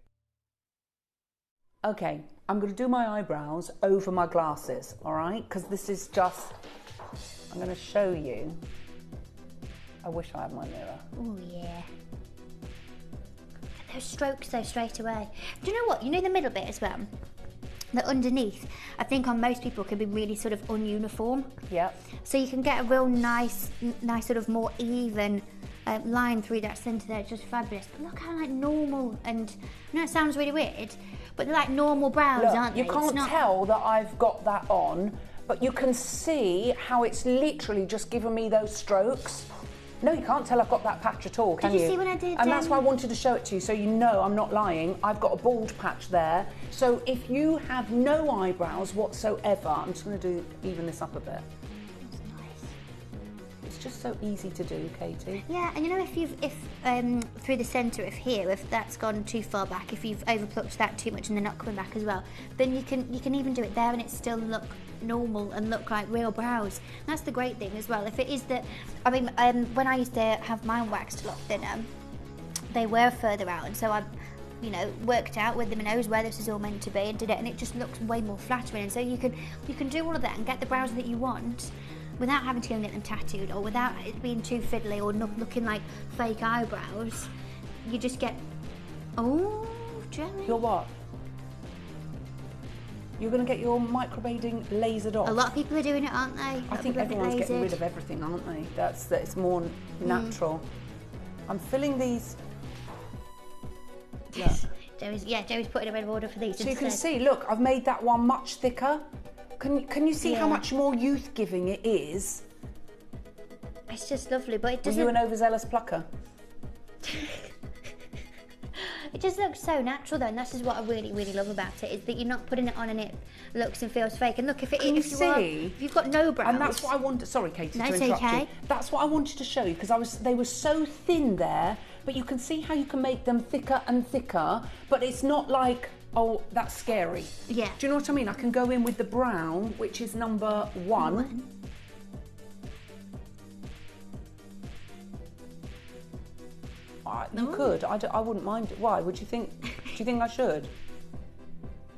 S16: Okay, I'm going to do my eyebrows over my glasses, all right? Because this is just, I'm going to show you. I wish I had my mirror.
S15: Oh yeah. Those strokes though straight away. Do you know what? You know the middle bit as well? The underneath, I think on most people can be really sort of ununiform.
S16: Yeah.
S15: So you can get a real nice sort of more even line through that centre there. It's just fabulous. But look how like normal, and I know it sounds really weird, but they're like normal brows,
S16: Look,
S15: aren't they?
S16: you can't tell that I've got that on, but you can see how it's literally just given me those strokes. No, you can't tell I've got that patch at all, can you?
S15: Did you see when I did?
S16: And that's why I wanted to show it to you, so you know I'm not lying. I've got a bald patch there. So if you have no eyebrows whatsoever, I'm just going to even this up a bit.
S15: That's nice.
S16: It's just so easy to do, Katie.
S15: Yeah, and you know if through the centre of here, if that's gone too far back, if you've overplucked that too much and they're not coming back as well, then you can even do it there and it still look normal and look like real brows. And that's the great thing as well. If it is that, I mean, when I used to have mine waxed a lot thinner, they were further out, and so I, you know, worked out with the nose where this is all meant to be and did it, and it just looks way more flattering. And so you can do all of that and get the brows that you want without having to go and get them tattooed, or without it being too fiddly or not looking like fake eyebrows. You just get, oh, Jeremy.
S16: You're what? You're going to get your microblading lasered off.
S15: A lot of people are doing it, aren't they?
S16: I think everyone's getting rid of everything, aren't they? That it's more natural. I'm filling these. Look.
S15: Joey's putting a red order for these.
S16: So you can see, look, I've made that one much thicker. Can you see how much more youth-giving it is?
S15: It's just lovely, but it doesn't.
S16: Were you an overzealous plucker?
S15: It just looks so natural though, and that's just what I really, really love about it, is that you're not putting it on and it looks and feels fake. And look, if you've got no brows.
S16: And that's what I wanted. Sorry, Katie, to interrupt you. That's what I wanted to show you, because they were so thin there, but you can see how you can make them thicker and thicker, but it's not like, oh, that's scary.
S15: Yeah.
S16: Do you know what I mean? I can go in with the brown, which is number 1. You could. I wouldn't mind it. Why? Would you think? Do you think I should?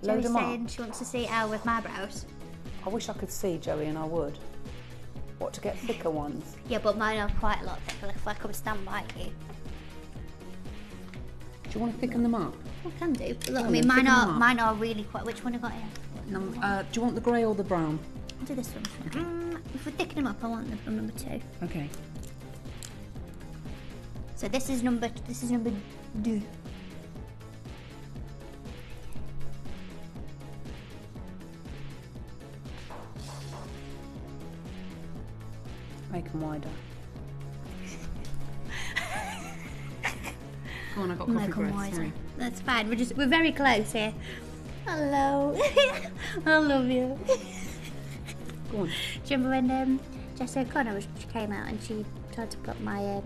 S16: Load them up.
S15: Saying she wants to see Elle with my brows.
S16: I wish I could see, Joey, and I would. What, to get thicker ones?
S15: Yeah, but mine are quite a lot thicker. If I could stand by you.
S16: Do you want to thicken them up?
S15: I can do. Look, I mean, mine are really quite. Which one have I got here?
S16: Do you want the grey or the brown?
S15: I'll do this one. Okay. If we thicken them up, I want the number 2.
S16: Okay.
S15: So this is number 2.
S16: Make them wider. Go on, I got coffee breath. Sorry.
S15: That's fine. We're very close here. Hello. I love you.
S16: Go on.
S15: Do you remember when Jessica O'Connor she came out and she tried to put my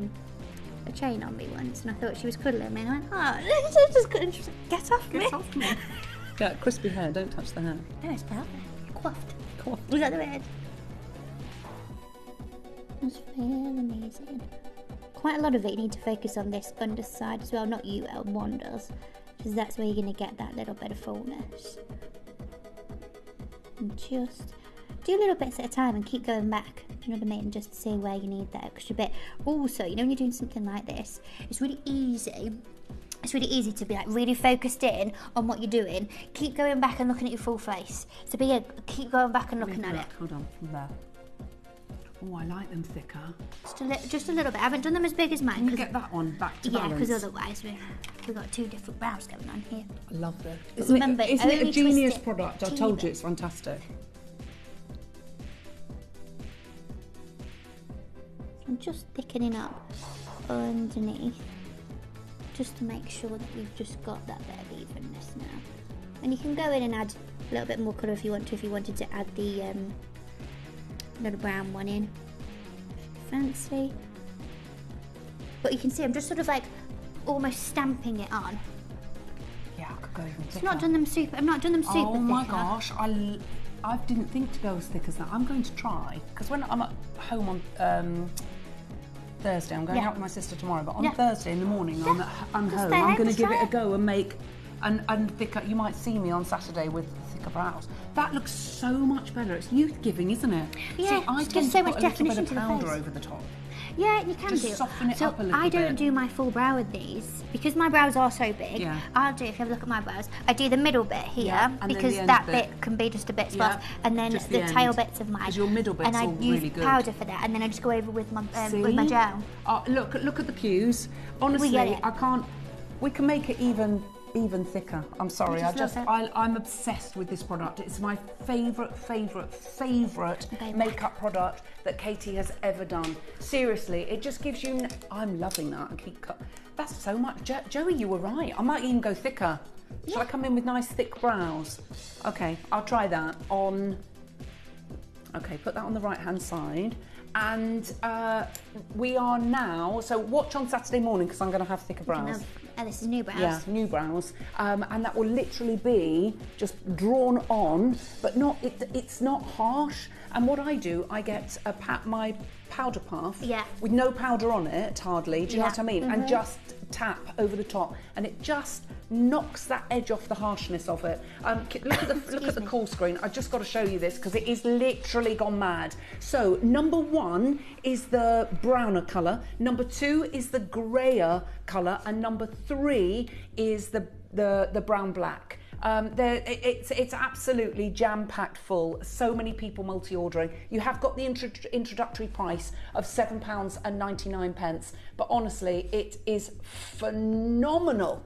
S15: a chain on me once, and I thought she was cuddling me, and I went, oh, she just couldn't just get off me.
S16: Get off me. Yeah, crispy hair. Don't touch the hair.
S15: No, it's perfect. Coiffed. Was that the word? It's very amazing. Quite a lot of it you need to focus on this underside as well, not you, one does, because that's where you're going to get that little bit of fullness. And just do little bits at a time and keep going back, do you know what I mean, just to see where you need that extra bit. Also, you know, when you're doing something like this, it's really easy to be like really focused in on what you're doing. Keep going back and looking at your full face. So keep going back and looking at it.
S16: Hold on, from there. Oh, I like them thicker.
S15: Just a little bit. I haven't done them as big as mine.
S16: Can you get that one back to balance?
S15: Yeah, because otherwise we've got two different brows going on here.
S16: I love this.
S15: Isn't
S16: it a genius product? I told you it's fantastic.
S15: I'm just thickening up underneath, just to make sure that we've just got that bit of evenness now. And you can go in and add a little bit more colour if you want to. If you wanted to add the little brown one in, fancy. But you can see I'm just sort of like almost stamping it on.
S16: Yeah, I could go even thicker.
S15: I've not done them super. I've not done them super thick.
S16: Oh my gosh, I didn't think to go as thick as that. I'm going to try, because when I'm at home on Thursday, I'm going out with my sister tomorrow, but on Thursday in the morning I'm home. I'm going to give it a go and make and thicker. You might see me on Saturday with thicker brows. That looks so much better. It's youth giving, isn't it?
S15: Yeah,
S16: see, I
S15: it
S16: tend
S15: gives
S16: to
S15: so
S16: put
S15: much
S16: a little bit
S15: definition
S16: of
S15: to the
S16: powder
S15: face.
S16: over the top.
S15: Yeah, you can
S16: Just
S15: do.
S16: soften it
S15: so
S16: up a little
S15: I don't
S16: bit.
S15: do my full brow with these because my brows are so big.
S16: Yeah.
S15: I'll do, if you have a look at my brows, I do the middle bit here because that bit can be just a bit sparse, and then the tail bits of mine.
S16: Because your middle bit's
S15: and I
S16: all
S15: use
S16: really good.
S15: powder for that, and then I just go over with my gel.
S16: Look at the cues. Honestly, I can't. We can make it even thicker. I'm sorry. I'm obsessed with this product. It's my favourite makeup product that Katie has ever done. Seriously, it just gives you. I'm loving that. That's so much. Joey, you were right. I might even go thicker. Shall I come in with nice thick brows? Okay, I'll try that on. Okay, put that on the right hand side. And we are now, so watch on Saturday morning because I'm going to have thicker brows.
S15: This is new brows.
S16: Yeah, new brows. And that will literally be just drawn on, but not. It's not harsh. And what I do, I get my powder puff with no powder on it, hardly. Do you know what I mean? And just tap over the top, and it just knocks that edge off the harshness of it. Look at the call screen. I just got to show you this because it is literally gone mad. So number 1 is the browner colour, number 2 is the greyer colour, and number 3 is the brown black. It's absolutely jam-packed full. So many people multi-ordering. You have got the introductory price of £7.99, but honestly, it is phenomenal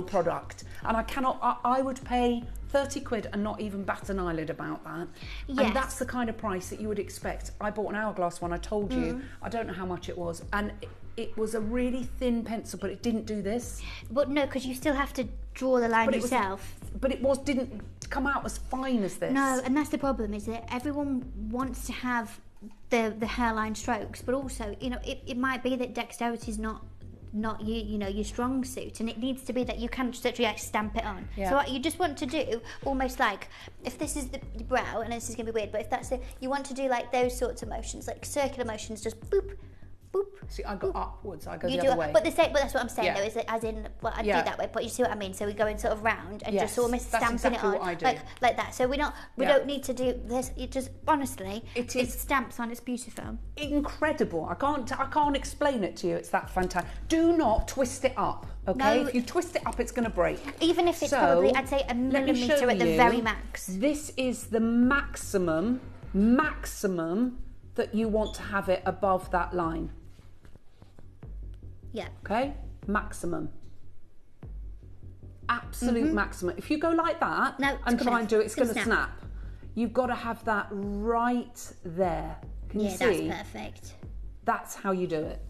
S16: product, and I would pay 30 quid and not even bat an eyelid about that. Yes. And that's the kind of price that you would expect. I bought an hourglass one, I told you. I don't know how much it was, and it was a really thin pencil, but it didn't do this. But no, because you still have to draw the line yourself. But it didn't come out as fine as this. No, and that's the problem, is that everyone wants to have the hairline strokes, but also, it might be that dexterity is not your strong suit, and it needs to be that you can just literally stamp it on. So what you just want to do, almost like, if this is the brow, and this is going to be weird, but if that's you want to do like those sorts of motions, like circular motions, just boop, boop. See, I go upwards, I go the other way. But that's what I'm saying though, is as in, well, I do that way, but you see what I mean? So we go in sort of round and just almost stamping it on, like that. So we don't need to do this. It just, honestly, it stamps on. It's beautiful, incredible. I can't explain it to you. It's that fantastic. Do not twist it up. Okay, if you twist it up, it's going to break. Even if it's probably, I'd say, a millimetre at the very max. This is the maximum that you want to have it above that line. Yeah. Okay, maximum. Absolute maximum. If you go like that and try and do it, it's going to snap. You've got to have that right there. Can you see? That's perfect. That's how you do it.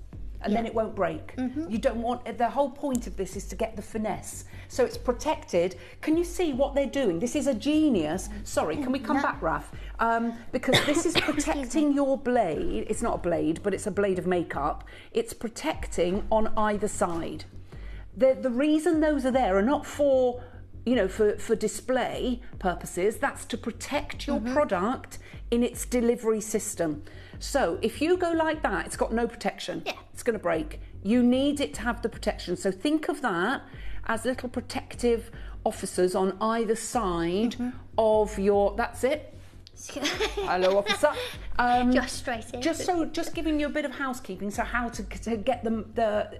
S16: And then it won't break. You don't want, the whole point of this is to get the finesse. So it's protected. Can you see what they're doing? This is a genius. Sorry, can we come back, Raf? Because this is protecting your blade. It's not a blade, but it's a blade of makeup. It's protecting on either side. The reason those are there are not for, for display purposes. That's to protect your product in its delivery system. So if you go like that, it's got no protection. Yeah. It's going to break. You need it to have the protection. So think of that as little protective officers on either side of your, that's it. Hello, officer. Just straight in. Just giving you a bit of housekeeping, so how to get them,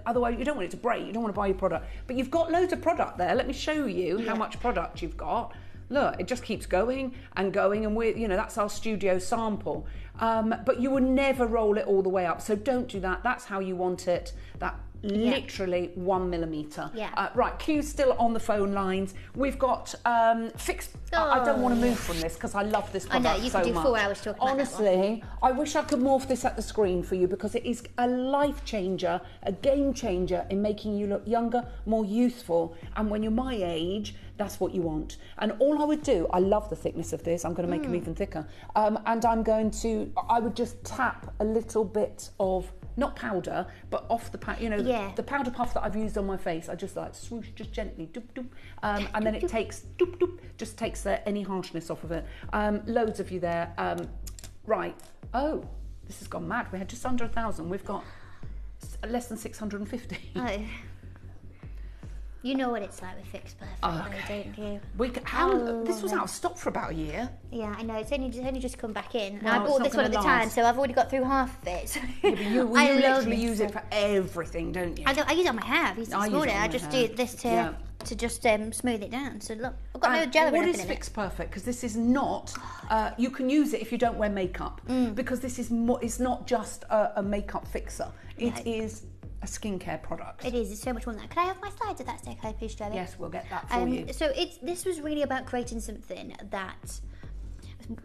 S16: otherwise you don't want it to break, you don't want to buy your product. But you've got loads of product there. Let me show you how much product you've got. Look, it just keeps going, and we're, you know, that's our studio sample. But you will never roll it all the way up, so don't do that. That's how you want it. That literally 1 millimeter.
S15: Yeah.
S16: Right, Q's still on the phone lines. We've got fixed. I don't want to move from this because I love this product so much.
S15: I know, you could do 4 hours talking about that one.
S16: Honestly, I wish I could morph this at the screen for you because it is a life changer, a game changer in making you look younger, more youthful. And when you're my age, that's what you want. And all I would do, I love the thickness of this. I'm going to make them even thicker. And I would just tap a little bit of, not powder, but off the the powder puff that I've used on my face. I just like swoosh, just gently, doop, doop, and then it takes doop, doop, just takes any harshness off of it. Loads of you there. Right. Oh, this has gone mad. We had just under 1,000. We've got less than 650.
S15: Oh. You know what it's like with Fix Perfect, don't you?
S16: This was out of stock for about a year.
S15: Yeah, I know. It's only just come back in. And I bought this one at the time, so I've already got through half of it. So
S16: yeah, but you literally use it for everything, don't you?
S15: I use it on my hair. I just do this to just smooth it down. So look, I've got no gel.
S16: What is Fix Perfect? Because this is not. You can use it if you don't wear makeup, because this is it's not just a makeup fixer. It is a skincare product.
S15: It is. It's so much more than that. Can I have my slides if that's okay, please, Joey?
S16: Yes, we'll get that for you.
S15: So this was really about creating something that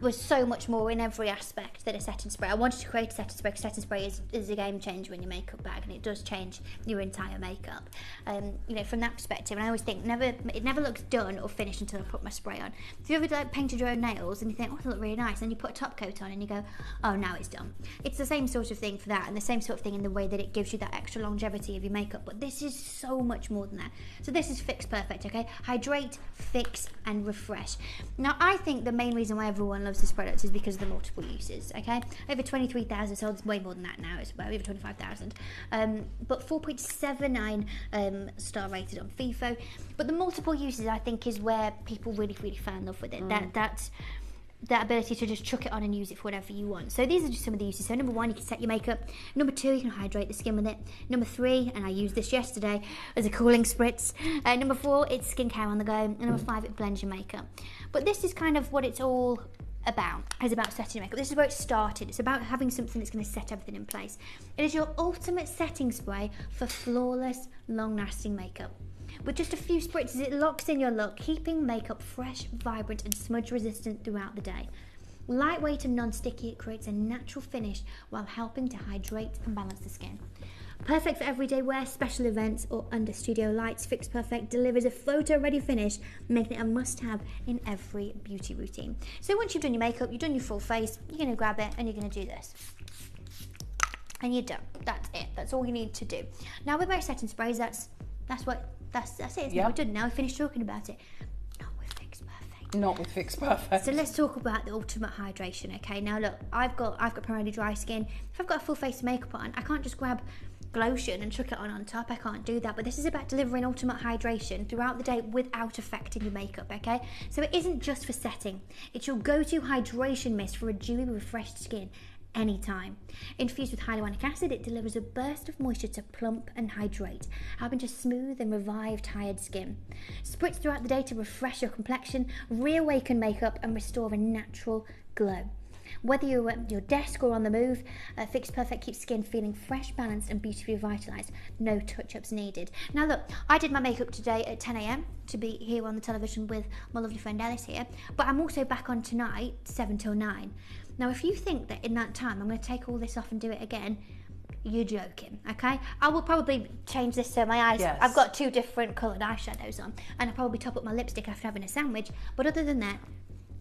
S15: was so much more in every aspect than a setting spray. I wanted to create a setting spray because setting spray is a game changer in your makeup bag, and it does change your entire makeup. You know, from that perspective, and I always think it never looks done or finished until I put my spray on. If you ever painted your own nails and you think, oh, they look really nice, and then you put a top coat on and you go, oh, now it's done. It's the same sort of thing for that, and the same sort of thing in the way that it gives you that extra longevity of your makeup. But this is so much more than that. So this is Fix Perfect, okay? Hydrate, fix, and refresh. Now, I think the main reason why everyone loves this product is because of the multiple uses, okay? Over 23,000 sold, it's way more than that now, it's well over 25,000. But 4.79 star rated on FIFO. But the multiple uses, I think, is where people really, really fall in love with it. That ability to just chuck it on and use it for whatever you want. So these are just some of the uses. So number 1, you can set your makeup. Number 2, you can hydrate the skin with it. Number 3, and I used this yesterday as a cooling spritz. Number 4, it's skincare on the go. And number 5, it blends your makeup. But this is kind of what it's all about. It's about setting your makeup. This is where it started. It's about having something that's going to set everything in place. It is your ultimate setting spray for flawless, long-lasting makeup. With just a few spritzes, it locks in your look, keeping makeup fresh, vibrant, and smudge-resistant throughout the day. Lightweight and non-sticky, it creates a natural finish while helping to hydrate and balance the skin. Perfect for everyday wear, special events, or under studio lights, Fix Perfect delivers a photo-ready finish, making it a must-have in every beauty routine. So once you've done your makeup, you've done your full face, you're going to grab it and you're going to do this. And you're done. That's it. That's all you need to do. Now with my setting sprays, that's it. It's now done. Now we finished talking about it. Not with Fix Perfect.
S16: Not with Fix Perfect.
S15: So let's talk about the ultimate hydration. Okay. Now look, I've got primarily dry skin. If I've got a full face of makeup on, I can't just grab lotion and chuck it on top. I can't do that. But this is about delivering ultimate hydration throughout the day without affecting your makeup. Okay. So it isn't just for setting. It's your go-to hydration mist for a dewy, refreshed skin. Anytime. Infused with hyaluronic acid, it delivers a burst of moisture to plump and hydrate, helping to smooth and revive tired skin. Spritz throughout the day to refresh your complexion, reawaken makeup, and restore a natural glow. Whether you're at your desk or on the move, Fix Perfect keeps skin feeling fresh, balanced, and beautifully revitalised. No touch-ups needed. Now look, I did my makeup today at 10 a.m. to be here on the television with my lovely friend Alice here, but I'm also back on tonight, 7 till 9. Now, if you think that in that time I'm going to take all this off and do it again, you're joking, okay? I will probably change this so my eyes... Yes. I've got 2 different coloured eyeshadows on, and I'll probably top up my lipstick after having a sandwich, but other than that,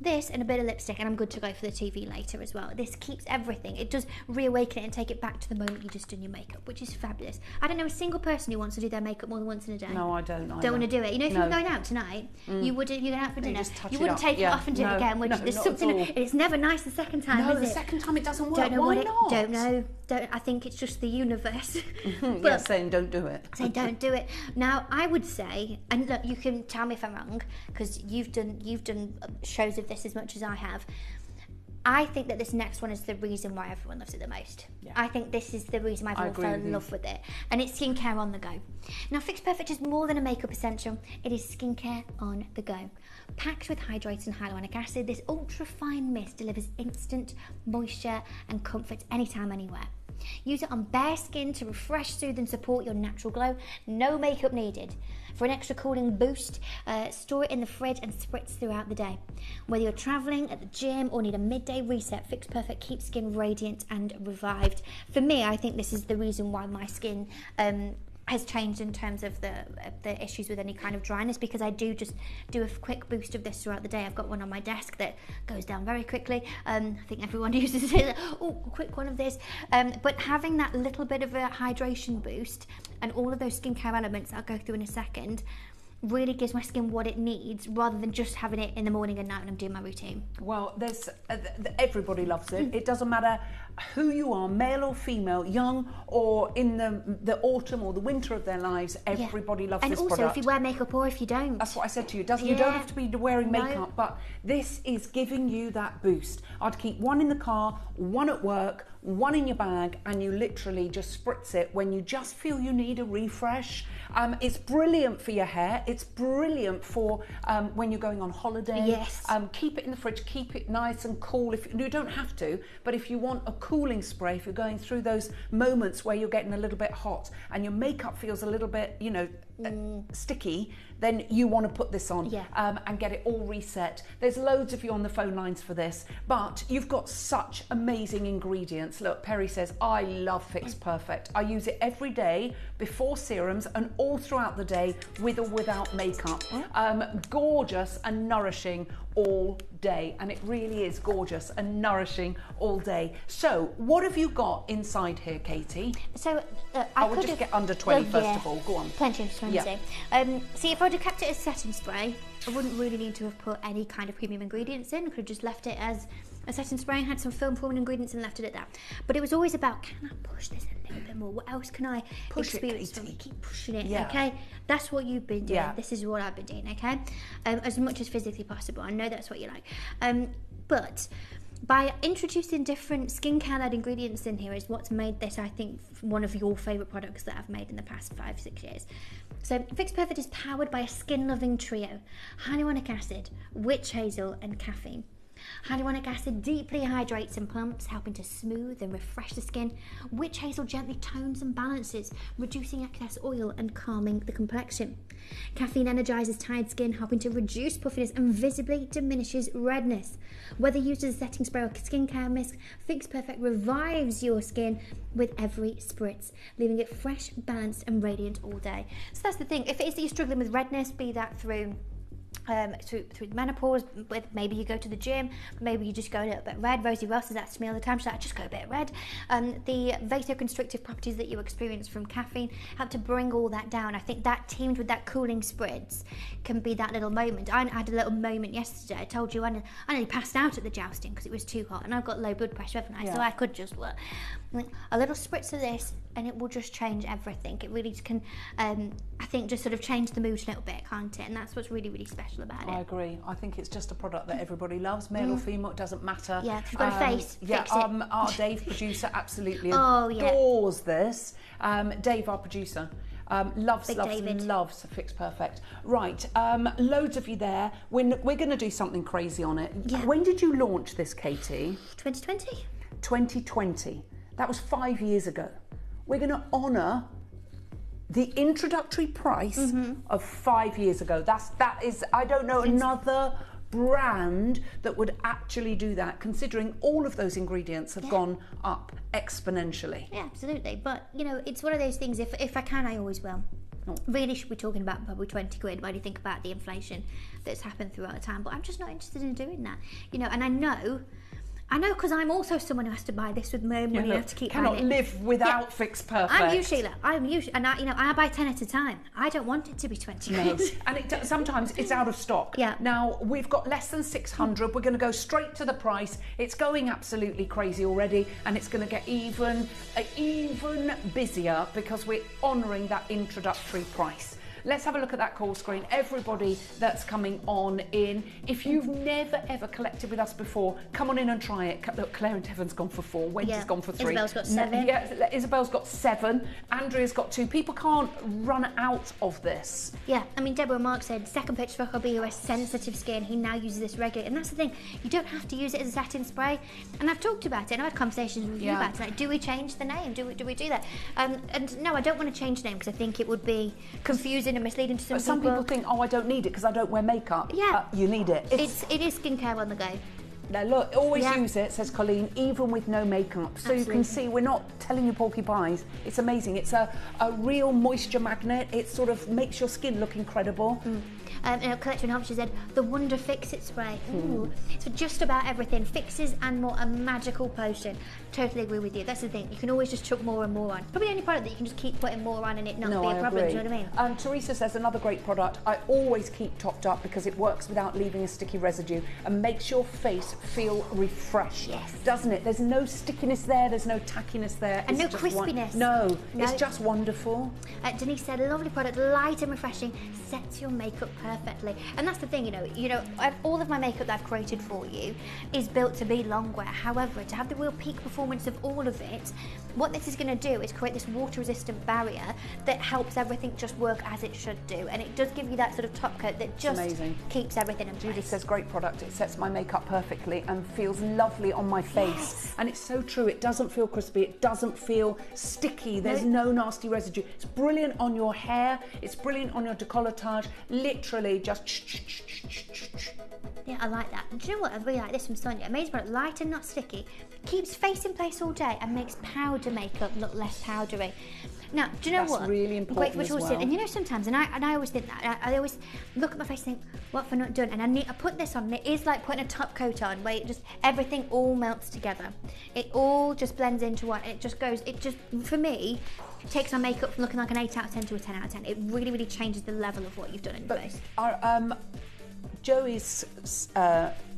S15: this and a bit of lipstick and I'm good to go for the TV later as well. This keeps everything. It does reawaken it and take it back to the moment you just done your makeup, which is fabulous. I don't know a single person who wants to do their makeup more than once in a day.
S16: No, I don't.
S15: Don't want to do it. You know, if you were going out tonight, you wouldn't. You're going out for dinner. You wouldn't take it off and do it again, would you? There's something. It's never nice the second time.
S16: No,
S15: is
S16: the
S15: it?
S16: second time it doesn't work.
S15: Don't know
S16: Why
S15: what
S16: not?
S15: Don't know. I think it's just the universe.
S16: Yeah, saying don't do it.
S15: Saying don't do it. Now, I would say, and look, you can tell me if I'm wrong, because you've done shows of this as much as I have. I think that this next one is the reason why everyone loves it the most. Yeah. I think this is the reason why everyone fell in love with it. And it's skincare on the go. Now, Fix Perfect is more than a makeup essential. It is skincare on the go. Packed with hydrating hyaluronic acid, this ultra-fine mist delivers instant moisture and comfort anytime, anywhere. Use it on bare skin to refresh, soothe and support your natural glow. No makeup needed. For an extra cooling boost, store it in the fridge and spritz throughout the day. Whether you're travelling, at the gym or need a midday reset, Fix Perfect keeps skin radiant and revived. For me, I think this is the reason why my skin has changed in terms of the issues with any kind of dryness, because I do just do a quick boost of this throughout the day. I've got one on my desk that goes down very quickly. I think everyone uses it. Oh, a quick one of this. But having that little bit of a hydration boost and all of those skincare elements I'll go through in a second really gives my skin what it needs, rather than just having it in the morning and night when I'm doing my routine.
S16: Well, there's everybody loves it. It doesn't matter who you are, male or female, young or in the autumn or the winter of their lives, everybody loves this product.
S15: And also if you wear makeup or if you don't.
S16: That's what I said to you. You don't have to be wearing makeup, but this is giving you that boost. I'd keep one in the car, one at work, one in your bag, and you literally just spritz it when you just feel you need a refresh. It's brilliant for your hair. It's brilliant for when you're going on holiday.
S15: Yes.
S16: Keep it in the fridge. Keep it nice and cool. If you don't have to, but if you want a cooling spray, if you're going through those moments where you're getting a little bit hot and your makeup feels a little bit, sticky, then you want to put this on and get it all reset. There's loads of you on the phone lines for this, but you've got such amazing ingredients. Look, Perry says, I love Fix Perfect. I use it every day before serums and all throughout the day with or without makeup. Gorgeous and nourishing all day, and it really is gorgeous and nourishing all day. So what have you got inside here, Katie?
S15: So
S16: I will just get under 20 first of all. Go on.
S15: Plenty of 20. Yeah. See, if I'd have kept it as setting spray, I wouldn't really need to have put any kind of premium ingredients in. I could have just left it as a setting spray, had some film forming ingredients and left it at that. But it was always about, can I push this a little bit more? What else can I experience? Keep pushing it, okay? That's what you've been doing. This is what I've been doing, okay? As much as physically possible. I know that's what you like. But by introducing different skincare-led ingredients in here is what's made this, I think, one of your favourite products that I've made in the past 5-6 years. So Fix Perfect is powered by a skin-loving trio: hyaluronic acid, witch hazel and caffeine. Hyaluronic acid deeply hydrates and plumps, helping to smooth and refresh the skin. Witch hazel gently tones and balances, reducing excess oil and calming the complexion. Caffeine energizes tired skin, helping to reduce puffiness and visibly diminishes redness. Whether used as a setting spray or skincare mist, Fix Perfect revives your skin with every spritz, leaving it fresh, balanced and radiant all day. So that's the thing. If it is that you're struggling with redness, be that through menopause, with maybe you go to the gym, maybe you just go a little bit red. Rosie Ross says that to me all the time. She's like, I just go a bit red. The vasoconstrictive properties that you experience from caffeine help to bring all that down. I think that teamed with that cooling spritz can be that little moment. I had a little moment yesterday. I told you I nearly passed out at the jousting because it was too hot, and I've got low blood pressure, haven't I? So I could just a little spritz of this and it will just change everything. It really can, I think, just sort of change the mood a little bit, can't it? And that's what's really, really special about it. I
S16: agree. I think it's just a product that everybody loves, male or female, it doesn't matter.
S15: Yeah, if you've got a face, fix it.
S16: Our Dave, producer, absolutely adores this. Dave, our producer, loves Fix Perfect. Right, loads of you there. We're going to do something crazy on it.
S15: Yeah.
S16: When did you launch this, Katie?
S15: 2020.
S16: 2020. That was 5 years ago. We're going to honour the introductory price of 5 years ago. That is, I don't know another brand that would actually do that, considering all of those ingredients have gone up exponentially.
S15: Yeah, absolutely. But, you know, it's one of those things, if I can, I always will. Really should be talking about probably 20 quid when you think about the inflation that's happened throughout the time. But I'm just not interested in doing that. You know, and I know because I'm also someone who has to buy this with my own money. I have to keep buying it.
S16: Cannot live without Fix Perfect.
S15: I'm you, Sheila. And I buy 10 at a time. I don't want it to be 20 quid.
S16: And sometimes it's out of stock.
S15: Yeah.
S16: Now, we've got less than 600. We're going to go straight to the price. It's going absolutely crazy already, and it's going to get even busier because we're honouring that introductory price. let's have a look at that call screen. Everybody that's coming on in, if you've never ever collected with us before, come on in and try it. Look, Claire and Devon's gone for 4, Wendy's gone for 3.
S15: Isabel's got 7.
S16: Yeah, Isabel's got 7, Andrea's got 2. People can't run out of this.
S15: Yeah, I mean, Deborah Mark said, second purchase for hubby who has sensitive skin, he now uses this regularly. And that's the thing, you don't have to use it as a setting spray. And I've talked about it, and I've had conversations with you about it. Like, do we change the name? Do we do that? And no, I don't want to change the name because I think it would be confusing and misleading to some people.
S16: Some people think, oh, I don't need it because I don't wear makeup.
S15: Yeah.
S16: You need it.
S15: It is skincare on the go.
S16: Now look, always use it, says Colleen, even with no makeup. So you can see we're not telling you porcupines. It's amazing. It's a real moisture magnet. It sort of makes your skin look incredible.
S15: Collector in Hampshire said, the Wonder Fix-It spray. Ooh. It's for just about everything. Fixes and more, a magical potion. Totally agree with you. That's the thing. You can always just chuck more and more on. It's probably the only product that you can just keep putting more on and it not be a problem. Do you know what I mean?
S16: Teresa says, another great product. I always keep topped up because it works without leaving a sticky residue and makes your face feel refreshed.
S15: Yes.
S16: Doesn't it? There's no stickiness there. There's no tackiness there.
S15: And no crispiness.
S16: No, it's just wonderful.
S15: Denise said, a lovely product, light and refreshing, sets your makeup perfectly. And that's the thing, you know, all of my makeup that I've created for you is built to be long wear. However, to have the real peak performance of all of it, what this is going to do is create this water resistant barrier that helps everything just work as it should do. And it does give you that sort of top coat that just keeps everything in place.
S16: Judith says, great product. It sets my makeup perfectly and feels lovely on my face.
S15: Yes.
S16: And it's so true. It doesn't feel crispy. It doesn't feel sticky. There's no nasty residue. It's brilliant on your hair. It's brilliant on your décolletage. Literally just
S15: Yeah, I like that. And do you know what? I really like this from Sonia. Amazing product, light and not sticky. Keeps face in place all day and makes powder makeup look less powdery. Now, do you know what?
S16: That's really important as well.
S15: And you know, sometimes, and I always think that, I always look at my face and think, what have I not done? And I put this on, and it is like putting a top coat on, where it just, everything all melts together. It all just blends into one, and it just goes, for me, it takes my makeup from looking like an 8 out of 10 to a 10 out of 10. It really, really changes the level of what you've done in your face.
S16: Joey's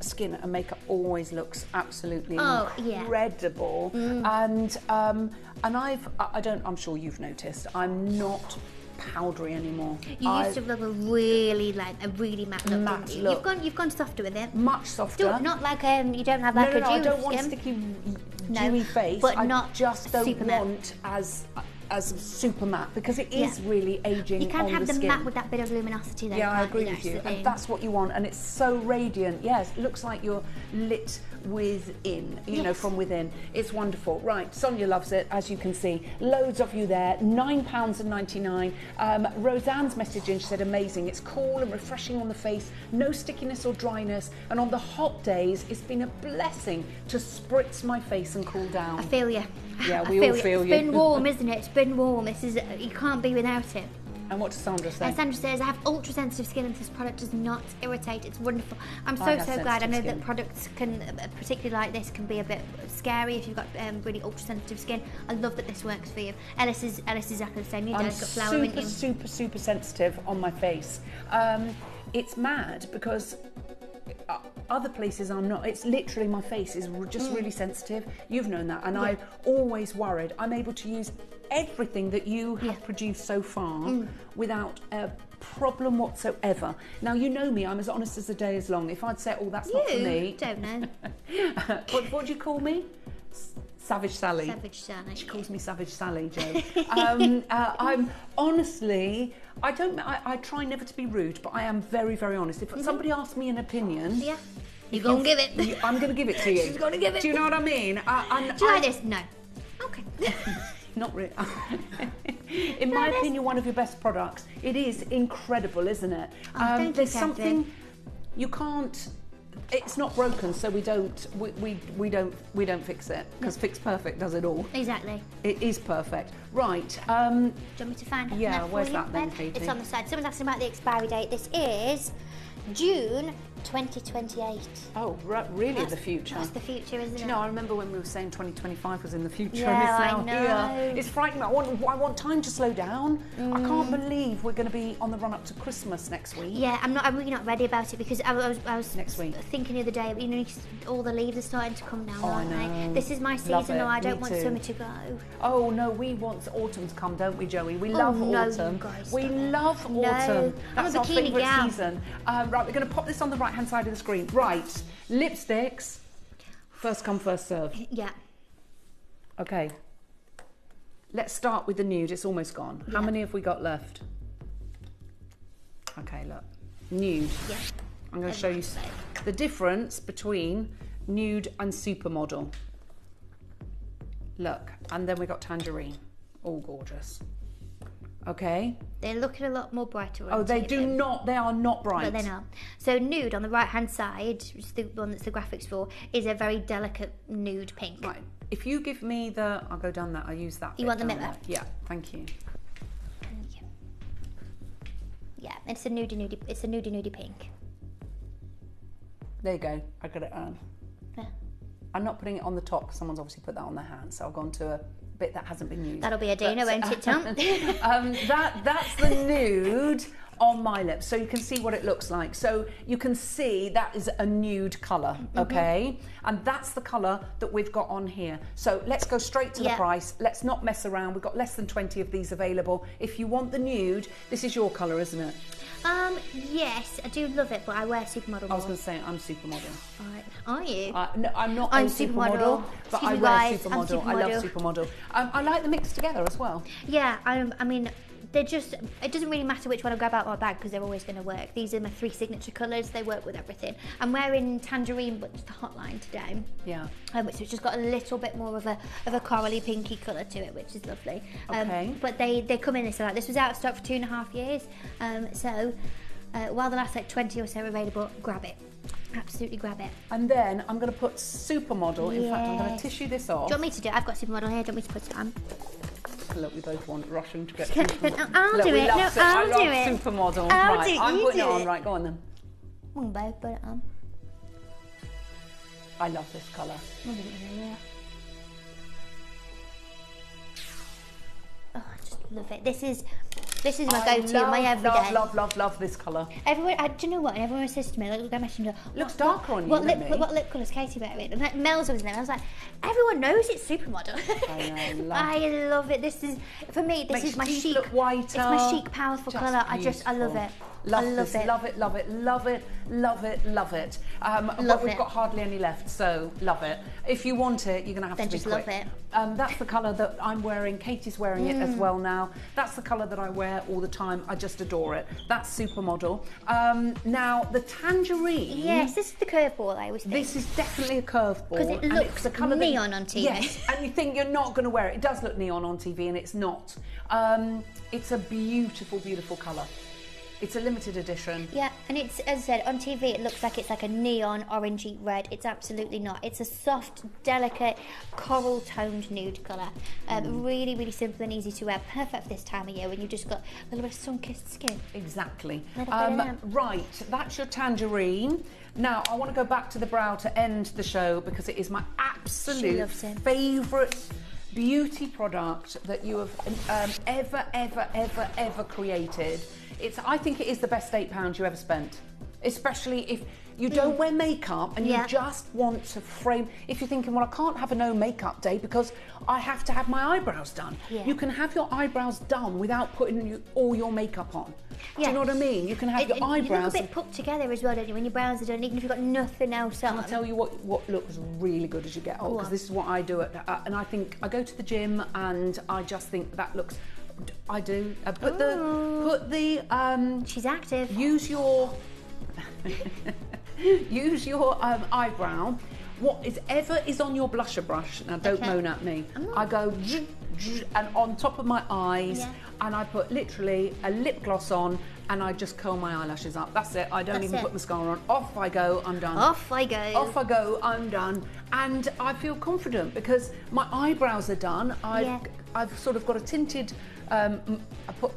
S16: skin and makeup always looks absolutely incredible, and I'm sure you've noticed, I'm not powdery anymore.
S15: You used to look a really matte look. You've gone softer with it.
S16: Much softer.
S15: Still, not like you don't have like a dewy
S16: I don't
S15: skin.
S16: want sticky, dewy face.
S15: But
S16: I
S15: not
S16: just don't
S15: super
S16: want
S15: matte.
S16: as super matte, because it is really aging.
S15: You can't
S16: on
S15: have
S16: the skin.
S15: matte with that bit of luminosity there.
S16: Yeah, I agree with you. And that's what you want, and it's so radiant. Yes, it looks like you're lit within, you know, from within. It's wonderful. Right, Sonia loves it, as you can see. Loads of you there. £9.99. Roseanne's message in, she said, amazing. It's cool and refreshing on the face, no stickiness or dryness, and on the hot days, it's been a blessing to spritz my face and cool down.
S15: I feel you.
S16: Yeah, we all feel you.
S15: It's been warm, isn't it? It's been warm. This is, you can't be without it.
S16: And what does Sandra say?
S15: Sandra says, I have ultra sensitive skin and this product does not irritate. It's wonderful. I'm so glad. I know that products can, particularly like this, can be a bit scary if you've got really ultra sensitive skin. I love that this works for you. Ellis is exactly the same. You delicate flower, aren't you?
S16: super sensitive on my face. It's mad because other places I'm not. It's literally my face is just really sensitive. You've known that, and I've always worried. I'm able to use everything that you have produced so far without a problem whatsoever. Now, you know me, I'm as honest as the day is long. If I'd say, oh, that's not for me.
S15: You don't know.
S16: What do you call me? Savage Sally.
S15: Savage Sally.
S16: She calls me Savage Sally, Joe. I'm honestly, I try never to be rude, but I am very, very honest. If somebody asks me an opinion,
S15: you're going to give it.
S16: I'm going to give it to you.
S15: She's going to give it.
S16: Do you know what I mean?
S15: Do you like this? No. Okay.
S16: Not really. In my opinion, one of your best products. It is incredible, isn't it? There's something you can't. It's not broken, so we don't fix it, because Fix Perfect does it all.
S15: Exactly.
S16: It is perfect. Right.
S15: Do you want me to find
S16: where's that then, Katie?
S15: It's on the side. Someone's asking about the expiry date. This is June 2028.
S16: Oh, really the future?
S15: That's the future, isn't it?
S16: You know, I remember when we were saying 2025 was in the future,
S15: yeah,
S16: and it's now here. It's frightening. I want time to slow down. I can't believe we're going to be on the run up to Christmas next week.
S15: Yeah, I'm really not ready about it because I was
S16: next week
S15: thinking the other day, you know, all the leaves are starting to come down, aren't they? This is my season, though. I don't want summer to go.
S16: Oh no, we want autumn to come, don't we, Joey? We love autumn.
S15: Guys,
S16: we love autumn. That's our favourite season. Right, we're going to pop this on the right-hand side of the screen. Right, lipsticks. First come, first serve.
S15: Yeah.
S16: Okay. Let's start with the nude. It's almost gone. How many have we got left? Okay, look. Nude.
S15: Yeah.
S16: I'm going to show you the difference between nude and supermodel. Look, and then we got tangerine. All gorgeous. Okay.
S15: They're looking a lot more brighter.
S16: Oh, they do not. They are not bright.
S15: But they're not. So nude on the right-hand side, which is the one that's the graphics for, is a very delicate nude pink.
S16: Right. If you give me the, I'll go down that. I'll use that.
S15: You want the mirror?
S16: Yeah. Thank you.
S15: Yeah, it's a nudie. It's a nudie pink.
S16: There you go. I got it on.
S15: Yeah.
S16: I'm not putting it on the top because someone's obviously put that on their hand. So I've gone to a bit that hasn't been used.
S15: That'll be a Dana, won't it, Tom?
S16: That's the nude on my lips, so you can see what it looks like. So you can see that is a nude colour, okay? And that's the colour that we've got on here. So let's go straight to the price. Let's not mess around. We've got less than 20 of these available. If you want the nude, this is your colour, isn't it?
S15: Yes, I do love it, but I wear supermodel more.
S16: I was going to say I'm supermodel.
S15: Right. Are you?
S16: No, I'm not
S15: I'm
S16: a supermodel, but I wear supermodel. I love supermodel. I like them mixed together as well.
S15: Yeah, I mean, they're just, it doesn't really matter which one I grab out of my bag because they're always going to work. These are my 3 signature colours. They work with everything. I'm wearing tangerine, but just the hotline today.
S16: Yeah.
S15: So it's just got a little bit more of a corally pinky colour to it, which is lovely.
S16: Okay.
S15: But they come in this like this was out of stock for 2.5 years. So while the last like 20 or so are available, grab it. Absolutely grab it.
S16: And then I'm going to put supermodel. In fact, I'm going to tissue this off.
S15: Do you want me to do it? I've got supermodel here. Do you want me to put it on?
S16: Look, we both want Russian to get
S15: supermodel. I'll do it. No, I'll do it.
S16: Supermodel.
S15: I'll
S16: right,
S15: do it.
S16: I'm putting it on.
S15: It.
S16: Right, go on then.
S15: We'll both put it on.
S16: I love this colour.
S15: Oh, I just love it. This is my go-to, my everyday.
S16: Love this colour.
S15: Everyone, do you know what? And everyone says to me, look, I mentioned,
S16: looks darker on you.
S15: What lip colour's Katie better in? And Mel's always there. I was like, everyone knows it's supermodel. I love it. This is, for me, this is my chic.
S16: Look whiter.
S15: It's my chic, powerful colour. I love it.
S16: Love it. Love it. Love it. Love it. Love it. Love it. But we've got hardly any left, so love it. If you want it, you're going to have to be quick.
S15: Love it.
S16: That's the colour that I'm wearing. Katie's wearing it as well now. That's the colour that I wear all the time. I just adore it. That's supermodel. Now the tangerine.
S15: Yes, this is the curveball. I always think.
S16: This is definitely a curveball
S15: because it looks the colour neon on TV.
S16: Yes, and you think you're not going to wear it. It does look neon on TV, and it's not. It's a beautiful, beautiful colour. It's a limited edition.
S15: Yeah, and it's, as I said, on TV it looks like it's like a neon orangey red. It's absolutely not. It's a soft, delicate, coral-toned nude colour. Really, really simple and easy to wear. Perfect for this time of year when you've just got a little bit of sun-kissed skin.
S16: Exactly. Right, that's your tangerine. Now, I want to go back to the brow to end the show because it is my absolute favourite beauty product that you have ever created. I think it is the best £8 you ever spent, especially if you don't wear makeup and you just want to frame. If you're thinking, well, I can't have a no makeup day because I have to have my eyebrows done. You can have your eyebrows done without putting all your makeup on. Do you know what I mean? You can have your eyebrows.
S15: You look a bit put together as well, don't you, when your brows are done, even if you've got nothing else on.
S16: I'll tell you what looks really good as you get old, because this is what I do. And I think I go to the gym and I just think that looks. I do. Put the.
S15: She's active.
S16: Use your eyebrow. Whatever is on your blusher brush. Now, don't moan at me. I go and on top of my eyes, and I put literally a lip gloss on, and I just curl my eyelashes up. That's it. I don't even put mascara on. Off I go. I'm done.
S15: Off I go.
S16: Off I go. I'm done. And I feel confident because my eyebrows are done. I've sort of got a tinted. I put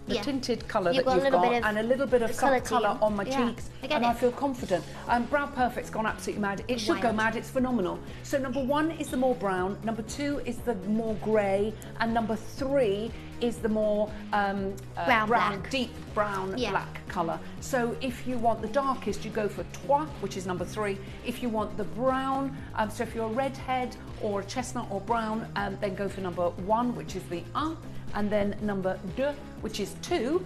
S16: the
S15: Yeah.
S16: tinted colour
S15: You've
S16: that
S15: got a
S16: you've
S15: little
S16: got
S15: bit of
S16: and a little bit of
S15: the
S16: soft
S15: colour to
S16: colour
S15: you.
S16: on my
S15: Yeah,
S16: cheeks,
S15: I get
S16: and
S15: it.
S16: I feel confident. Brown Perfect's gone absolutely mad. It should go
S15: Wild.
S16: mad. It's phenomenal. So number 1 is the more brown, number 2 is the more grey, and number 3 is the more
S15: black.
S16: deep brown
S15: Yeah.
S16: black colour. So if you want the darkest, you go for Trois, which is number 3. If you want the brown, so if you're a redhead or a chestnut or brown, then go for number 1, which is the Un. And then number 2, which is 2,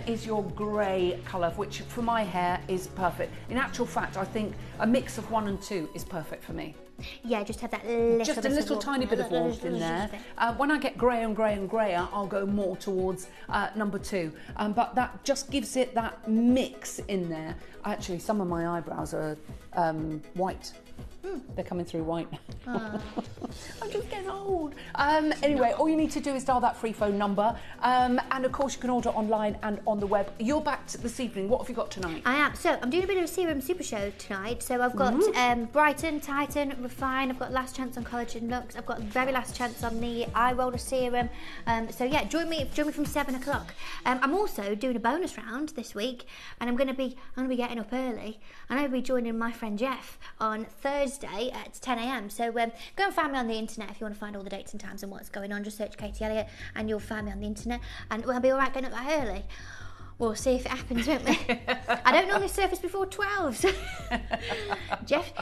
S16: is your grey colour, which for my hair is perfect. In actual fact, I think a mix of 1 and 2 is perfect for me.
S15: Yeah, just have that little
S16: Just a
S15: bit of
S16: little
S15: warmth.
S16: tiny bit of warmth in there. When I get grey and grey and greyer, I'll go more towards number 2. But that just gives it that mix in there. Actually, some of my eyebrows are white. They're coming through white. I'm just getting old. Anyway, all you need to do is dial that free phone number. And of course, you can order online and on the web. You're back this evening. What have you got tonight?
S15: I am. So I'm doing a bit of a serum super show tonight. So I've got Brighton, Titan, Refine. I've got Last Chance on Collagen Looks. I've got Very Last Chance on the Eye Roller Serum. So yeah, join me from 7 o'clock. I'm also doing a bonus round this week, and I'm going to be getting up early. And I'll be joining my friend Jeff on Thursday at 10 a.m. So go and find me on the internet if you want to find all the dates and times and what's going on. Just search Katie Elliott and you'll find me on the internet. And I'll be all right getting up that early. We'll see if it happens, won't we? I don't normally surface before 12. So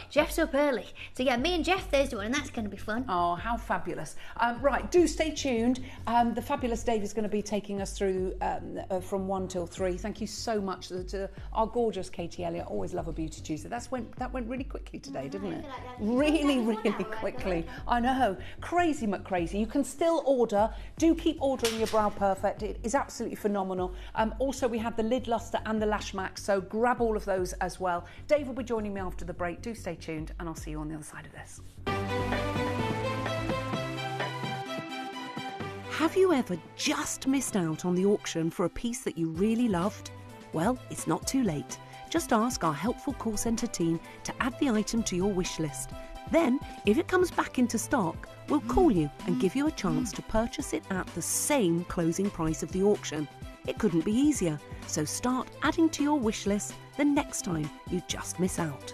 S15: Jeff's up early. So yeah, me and Jeff Thursday one, and that's going to be fun.
S16: Oh, how fabulous. Right, do stay tuned. The fabulous Dave is going to be taking us through from 1 till 3. Thank you so much to our gorgeous Katie Elliott. Always love a Beauty Tuesday. That went really quickly today, didn't it? Really quickly. I know. Crazy McCrazy. You can still order. Do keep ordering your Brow Perfect. It is absolutely phenomenal. Also, we have the Lid Luster and the Lash Max, so grab all of those as well. Dave will be joining me after the break. Do stay tuned, and I'll see you on the other side of this.
S9: Have you ever just missed out on the auction for a piece that you really loved? Well, it's not too late. Just ask our helpful call centre team to add the item to your wish list. Then, if it comes back into stock, we'll call you and give you a chance to purchase it at the same closing price of the auction. It couldn't be easier, so start adding to your wish list the next time you just miss out.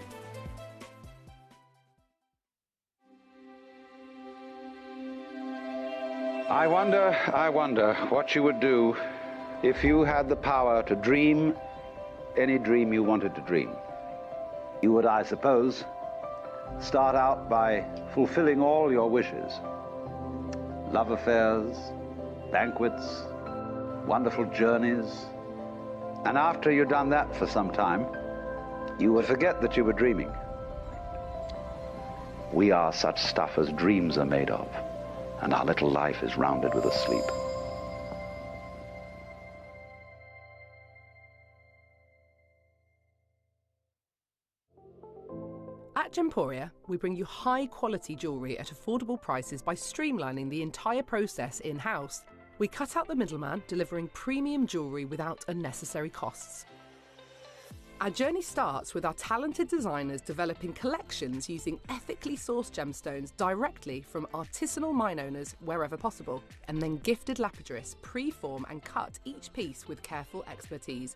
S7: I wonder what you would do if you had the power to dream any dream you wanted to dream. You would, I suppose, start out by fulfilling all your wishes. Love affairs, banquets, wonderful journeys. And after you'd done that for some time, you would forget that you were dreaming. We are such stuff as dreams are made of, and our little life is rounded with a sleep.
S13: At Gemporia, we bring you high-quality jewellery at affordable prices by streamlining the entire process in-house. We cut out the middleman, delivering premium jewellery without unnecessary costs. Our journey starts with our talented designers developing collections using ethically sourced gemstones directly from artisanal mine owners wherever possible, and then gifted lapidarists pre-form and cut each piece with careful expertise.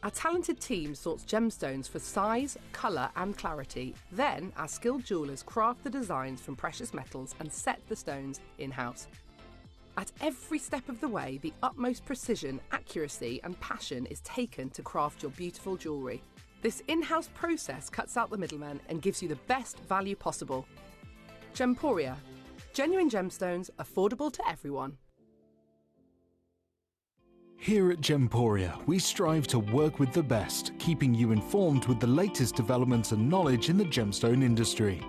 S13: Our talented team sorts gemstones for size, colour and clarity. Then our skilled jewellers craft the designs from precious metals and set the stones in-house. At every step of the way, the utmost precision, accuracy and passion is taken to craft your beautiful jewellery. This in-house process cuts out the middleman and gives you the best value possible. Gemporia. Genuine gemstones, affordable to everyone.
S6: Here at Gemporia, we strive to work with the best, keeping you informed with the latest developments and knowledge in the gemstone industry.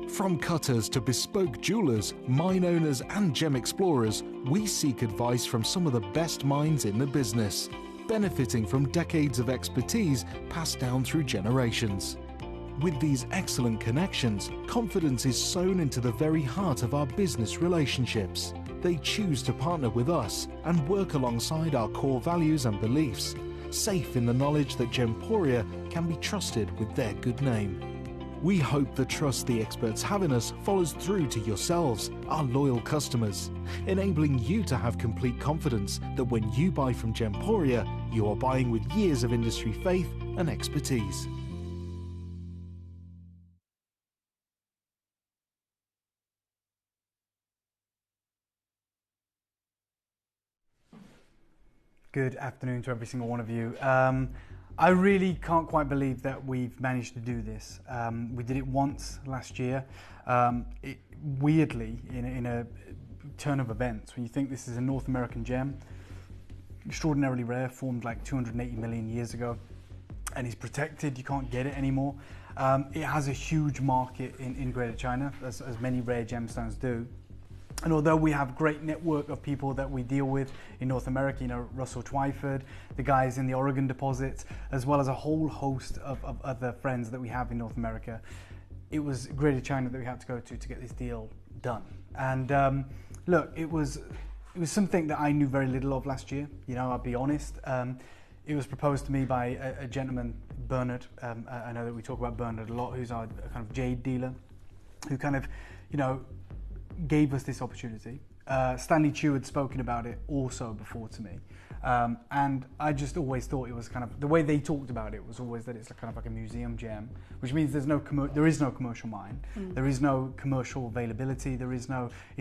S6: From cutters to bespoke jewelers, mine owners and gem explorers, we seek advice from some of the best minds in the business, benefiting from decades of expertise passed down through generations. With these excellent connections, confidence is sown into the very heart of our business relationships. They choose to partner with us and work alongside our core values and beliefs, safe in the knowledge that Gemporia can be trusted with their good name. We hope the trust the experts have in us follows through to yourselves, our loyal customers, enabling you to have complete confidence that when you buy from Gemporia, you are buying with years of industry faith and expertise.
S12: Good afternoon to every single one of you. I really can't quite believe that we've managed to do this. We did it once last year. Weirdly, in a turn of events, when you think this is a North American gem, extraordinarily rare, formed like 280 million years ago, and is protected, you can't get it anymore. It has a huge market in Greater China, as many rare gemstones do. And although we have a great network of people that we deal with in North America, you know, Russell Twyford, the guys in the Oregon deposits, as well as a whole host of other friends that we have in North America, it was Greater China that we had to go to get this deal done. And look, it was something that I knew very little of last year, you know, I'll be honest. It was proposed to me by a gentleman, Bernard. I know that we talk about Bernard a lot, who's our kind of jade dealer, who kind of, you know, gave us this opportunity. Stanley Chu had spoken about it also before to me, and I just always thought it was kind of, the way they talked about it was always that it's kind of like a museum gem, which means there is no commercial mine, there is no commercial availability, it's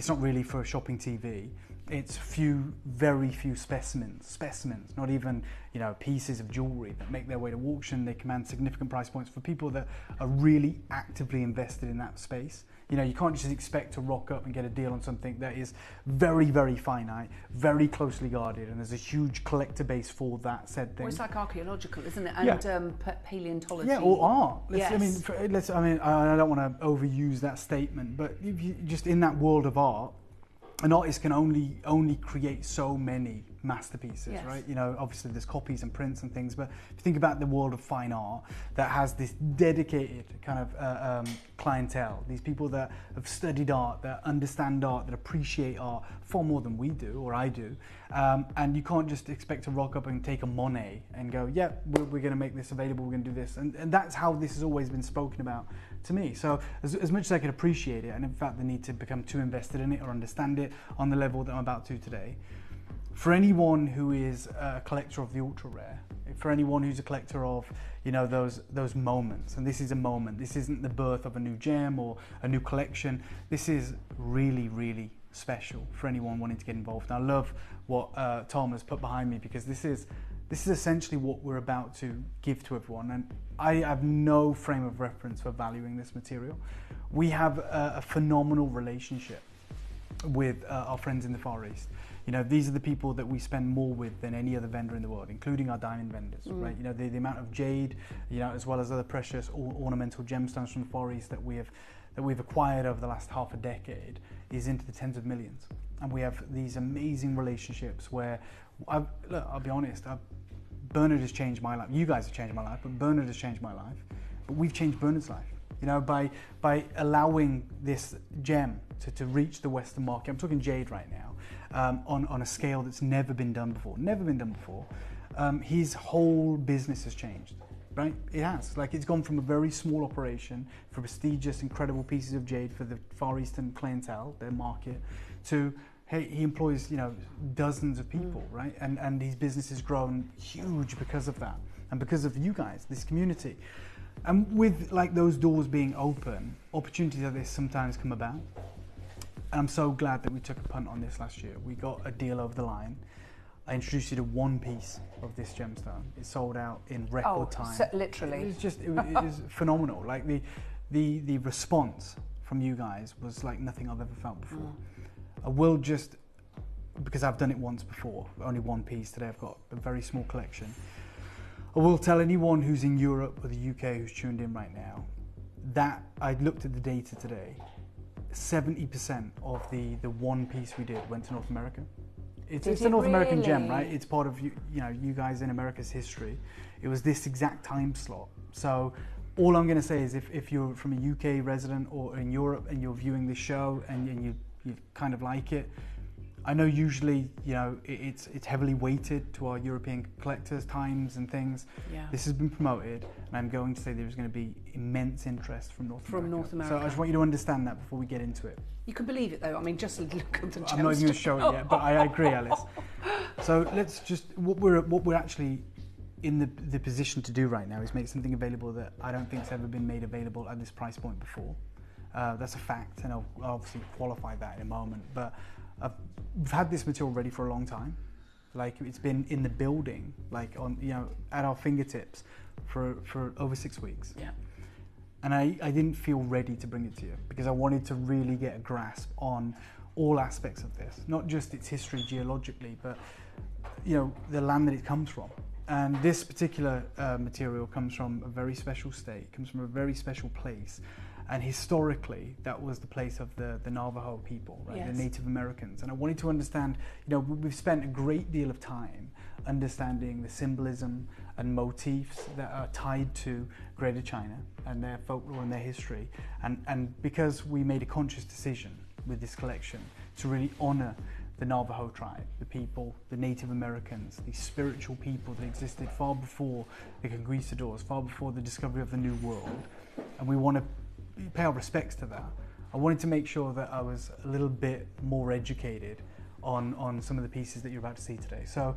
S12: not really for shopping TV. It's very few specimens, not even, you know, pieces of jewelry that make their way to auction. They command significant price points for people that are really actively invested in that space. You know, you can't just expect to rock up and get a deal on something that is very, very finite, very closely guarded, and there's a huge collector base for that said thing.
S16: Well, it's like archaeological, isn't it? And paleontology.
S12: Yeah, or art.
S16: Yes.
S12: I mean, I don't want to overuse that statement, but if you, just in that world of art, an artist can only create so many masterpieces, yes, right? You know, obviously there's copies and prints and things, but if you think about the world of fine art that has this dedicated kind of clientele, these people that have studied art, that understand art, that appreciate art far more than we do, or I do, and you can't just expect to rock up and take a Monet and go, yeah, we're going to make this available, we're going to do this, and that's how this has always been spoken about to me. So as much as I can appreciate it, and in fact the need to become too invested in it or understand it on the level that I'm about to today, for anyone who is a collector of the ultra rare, for anyone who's a collector of, you know, those moments, and this is a moment, this isn't the birth of a new gem or a new collection, this is really, really special for anyone wanting to get involved. And I love what Tom has put behind me, because this is essentially what we're about to give to everyone, and I have no frame of reference for valuing this material. We have a phenomenal relationship with our friends in the Far East. You know, these are the people that we spend more with than any other vendor in the world, including our diamond vendors, right? You know, the amount of jade, you know, as well as other precious ornamental gemstones from the Far East that we've acquired over the last half a decade is into the tens of millions. And we have these amazing relationships where, I'll be honest, Bernard has changed my life. You guys have changed my life, but Bernard has changed my life. But we've changed Bernard's life, you know, by allowing this gem to reach the Western market. I'm talking jade right now, on a scale that's never been done before. His whole business has changed, right? It has. Like, it's gone from a very small operation for prestigious, incredible pieces of jade for the Far Eastern clientele, their market, to, hey, he employs, you know, dozens of people, right? And his business has grown huge because of that, and because of you guys, this community. And with like those doors being open, opportunities like this sometimes come about. And I'm so glad that we took a punt on this last year. We got a deal over the line. I introduced you to one piece of this gemstone. It sold out in record time.
S16: So, literally.
S12: It was phenomenal. Like the response from you guys was like nothing I've ever felt before. I will just, because I've done it once before, only one piece. Today I've got a very small collection. I will tell anyone who's in Europe or the UK who's tuned in right now that I looked at the data today. 70% of the one piece we did went to North America. It's a North American gem, right? It's part of you guys in America's history. It was this exact time slot. So all I'm going to say is if you're from a UK resident or in Europe and you're viewing this show and you kind of like it, I know usually, you know, it's heavily weighted to our European collectors' times and things.
S16: Yeah.
S12: This has been promoted, and I'm going to say there's going to be immense interest from North America. So I just want you to understand that before we get into it.
S16: You can believe it though. I mean, just look at the gemstone.
S12: I'm not even going to show it yet, but I agree, Alice. So let's just what we're actually in the position to do right now is make something available that I don't think has ever been made available at this price point before. That's a fact, and I'll obviously qualify that in a moment. But we've had this material ready for a long time. Like, it's been in the building, like on, you know, at our fingertips for over 6 weeks.
S16: Yeah.
S12: And I didn't feel ready to bring it to you because I wanted to really get a grasp on all aspects of this, not just its history geologically, but, you know, the land that it comes from. And this particular material comes from a very special state, comes from a very special place. And historically, that was the place of the Navajo people, right?
S16: Yes.
S12: The Native Americans. And I wanted to understand, you know, we've spent a great deal of time understanding the symbolism and motifs that are tied to Greater China and their folklore and their history. And because we made a conscious decision with this collection to really honor the Navajo tribe, the people, the Native Americans, these spiritual people that existed far before the conquistadors, far before the discovery of the New World. And we want to pay our respects to that. I wanted to make sure that I was a little bit more educated on some of the pieces that you're about to see today. So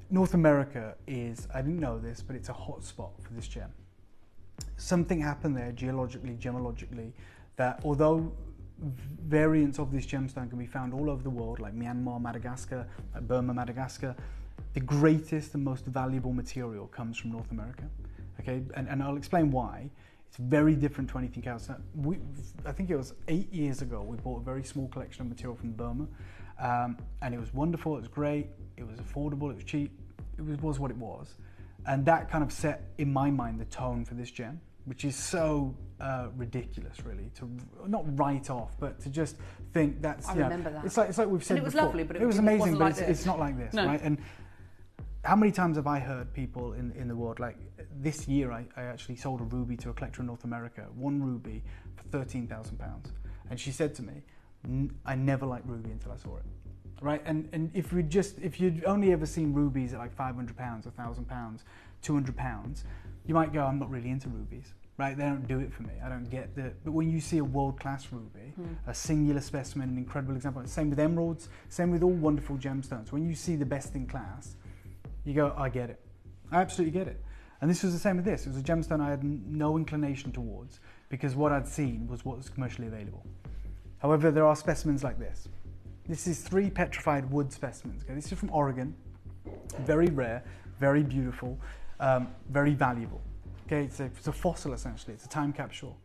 S12: North America is, I didn't know this, but it's a hot spot for this gem. Something happened there geologically, gemologically, that although variants of this gemstone can be found all over the world, like Myanmar, Madagascar, like Burma, Madagascar, the greatest and most valuable material comes from North America. Okay, and I'll explain why. It's very different to anything else. I think it was 8 years ago, we bought a very small collection of material from Burma, and it was wonderful, it was great, it was affordable, it was cheap, it was what it was. And that kind of set, in my mind, the tone for this gem, which is so ridiculous, really, to not write off, but to just think that's,
S16: I remember that.
S12: It's like we've said
S16: and it was
S12: before.
S16: lovely, but
S12: it was amazing,
S16: like
S12: but it's not like this,
S16: no.
S12: right? And how many times have I heard people in the world, like this year I actually sold a ruby to a collector in North America, one ruby for £13,000. And she said to me, I never liked ruby until I saw it. Right? And if you'd only ever seen rubies at like £500, £1,000, £200, you might go, I'm not really into rubies. Right? They don't do it for me. I don't get but when you see a world-class ruby, a singular specimen, an incredible example, same with emeralds, same with all wonderful gemstones. When you see the best in class, you go, I get it. I absolutely get it. And this was the same with this. It was a gemstone I had no inclination towards because what I'd seen was what was commercially available. However, there are specimens like this. This is 3 petrified wood specimens. Okay? This is from Oregon. Very rare, very beautiful, very valuable. Okay? It's a fossil, essentially. It's a time capsule.